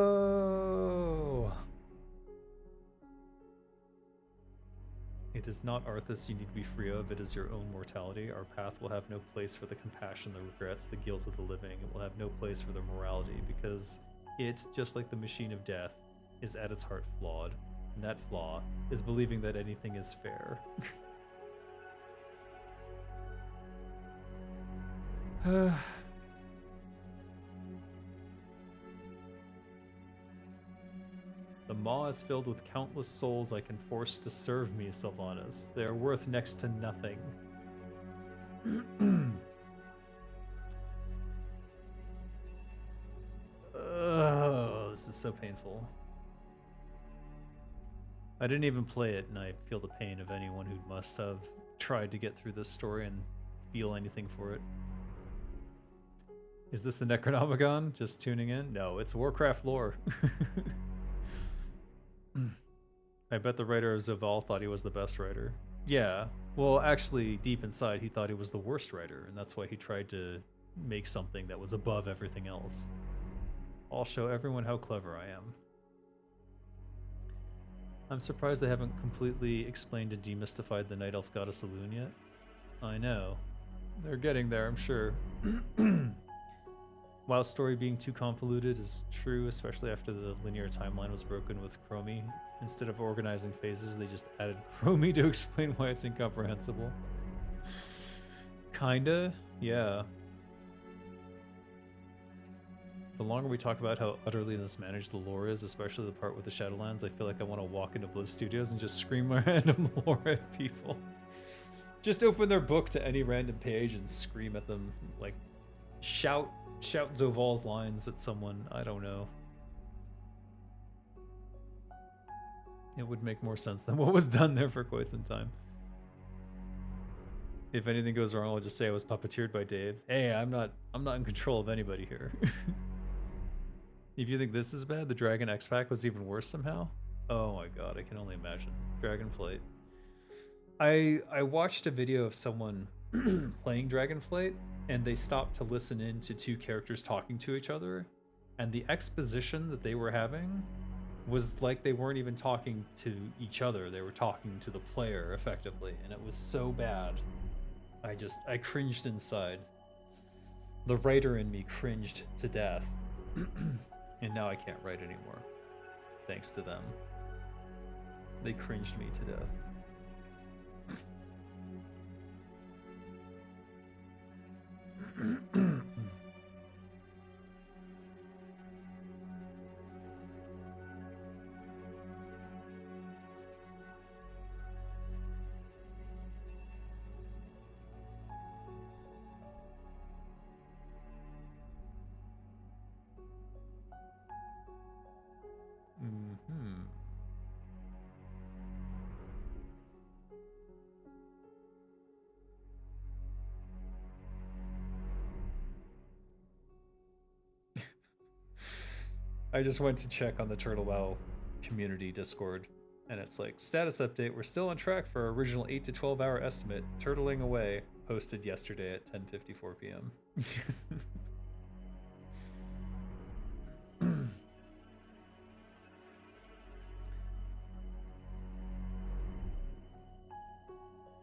It is not Arthas you need to be free of, it is your own mortality. Our path will have no place for the compassion, the regrets, the guilt of the living. It will have no place for their morality, because it, just like the machine of death, is at its heart flawed. And that flaw is believing that anything is fair. The maw is filled with countless souls I can force to serve me, Sylvanas. They are worth next to nothing. Oh, this is so painful. I didn't even play it, and I feel the pain of anyone who must have tried to get through this story and feel anything for it. Is this the Necronomicon? Just tuning in? No, it's Warcraft lore. I bet the writer of Zaval thought he was the best writer. Yeah, well, actually, deep inside, he thought he was the worst writer, and that's why he tried to make something that was above everything else. I'll show everyone how clever I am. I'm surprised they haven't completely explained and demystified the Night Elf goddess Elune yet. I know. They're getting there, I'm sure. WoW's story being too convoluted is true, especially after the linear timeline was broken with Chromie. Instead of organizing phases, they just added Chromie to explain why it's incomprehensible. Kinda, yeah. The longer we talk about how utterly mismanaged the lore is, especially the part with the Shadowlands, I feel like I want to walk into Blizz Studios and just scream my random lore at people. Just open their book to any random page and scream at them, like, shout Zoval's lines at someone, I don't know. It would make more sense than what was done there for quite some time. If anything goes wrong, I'll just say I was puppeteered by Dave. Hey, I'm not in control of anybody here. If you think this is bad, the Dragon X-Pack was even worse somehow? Oh my god, I can only imagine. Dragonflight. I watched a video of someone playing Dragonflight, and they stopped to listen in to two characters talking to each other, and the exposition that they were having was like they weren't even talking to each other, they were talking to the player effectively, and it was so bad. I cringed inside. The writer in me cringed to death. And now I can't write anymore. Thanks to them. They cringed me to death. I just went to check on the Turtle WoW community Discord, and it's like, status update, we're still on track for our original 8 to 12 hour estimate, turtling away, posted yesterday at 10:54 p.m.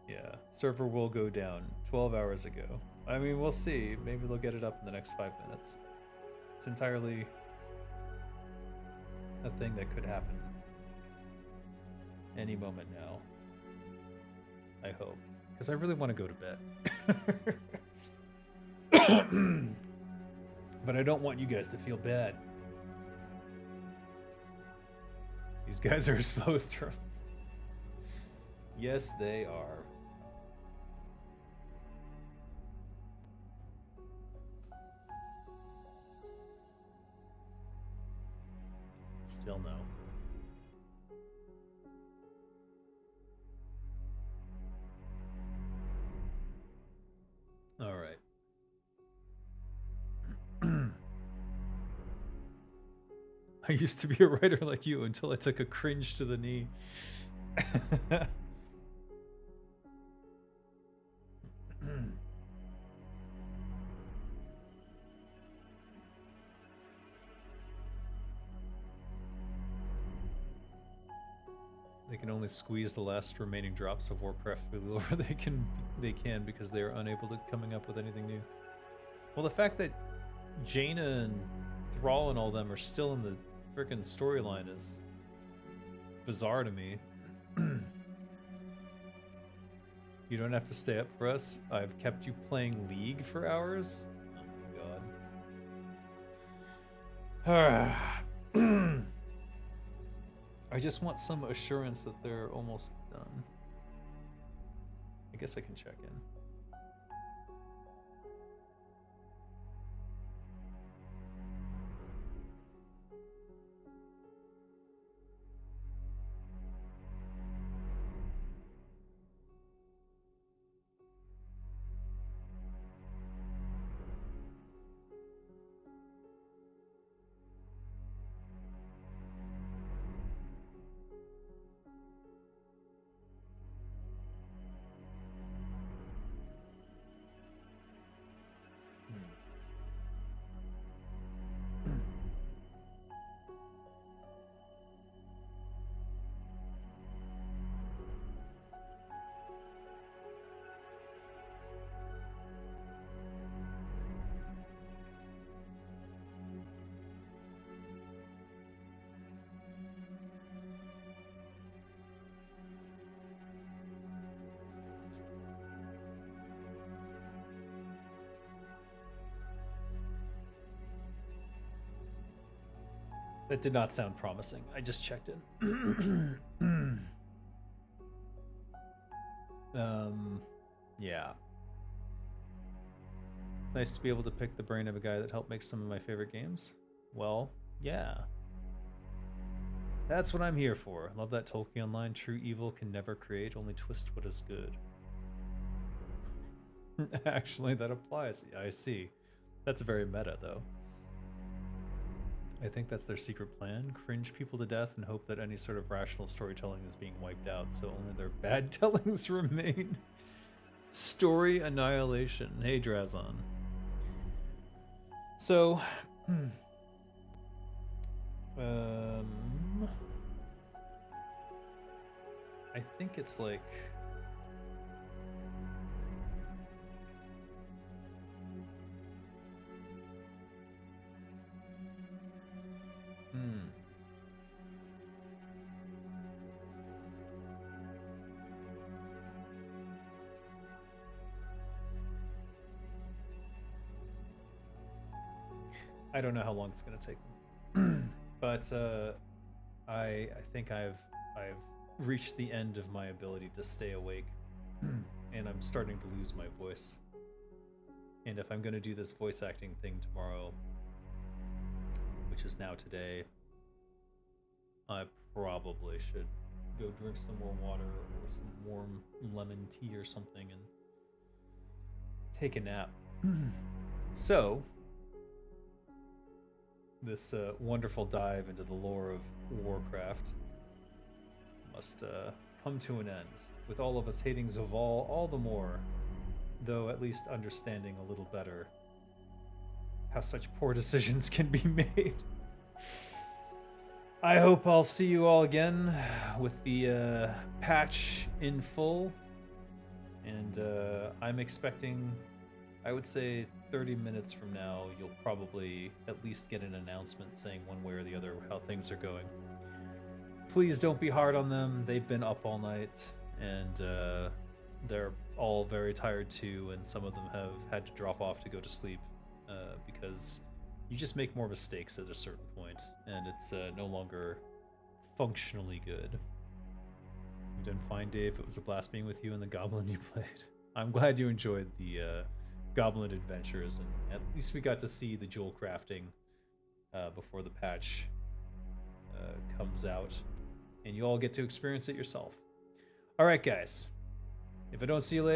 Yeah, server will go down 12 hours ago. I mean, we'll see. Maybe they'll get it up in the next 5 minutes. It's entirely a thing that could happen any moment now. I hope. Because I really want to go to bed. But I don't want you guys to feel bad. These guys are as slow as turtles. Yes, they are. Still no. All right. I used to be a writer like you until I took a cringe to the knee. They can only squeeze the last remaining drops of Warcraft lore they can because they are unable to coming up with anything new. Well, the fact that Jaina and Thrall and all them are still in the frickin' storyline is bizarre to me. You don't have to stay up for us. I've kept you playing League for hours. Oh my god. I just want some assurance that they're almost done. I guess I can check in. That did not sound promising. I just checked it. Yeah. Nice to be able to pick the brain of a guy that helped make some of my favorite games. Well, yeah. That's what I'm here for. Love that Tolkien line, true evil can never create, only twist what is good. Actually, that applies. Yeah, I see. That's very meta, though. I think that's their secret plan. Cringe people to death and hope that any sort of rational storytelling is being wiped out, so only their bad tellings remain. Story annihilation. Hey, Drazon. So, I think it's like... I don't know how long it's going to take them, but I think I've reached the end of my ability to stay awake, and I'm starting to lose my voice. And if I'm going to do this voice acting thing tomorrow, which is now today, I probably should go drink some more water or some warm lemon tea or something and take a nap. So, this wonderful dive into the lore of Warcraft must come to an end, with all of us hating Zoval all the more, though at least understanding a little better how such poor decisions can be made. I hope I'll see you all again with the patch in full, and I'm expecting, I would say 30 minutes from now, you'll probably at least get an announcement saying one way or the other how things are going. Please don't be hard on them. They've been up all night, and they're all very tired too, and some of them have had to drop off to go to sleep because you just make more mistakes at a certain point, and it's no longer functionally good. You didn't find Dave. It was a blast being with you and the goblin you played. I'm glad you enjoyed the goblin adventures, and at least we got to see the jewel crafting before the patch comes out, and you all get to experience it yourself. All right, guys. If I don't see you later,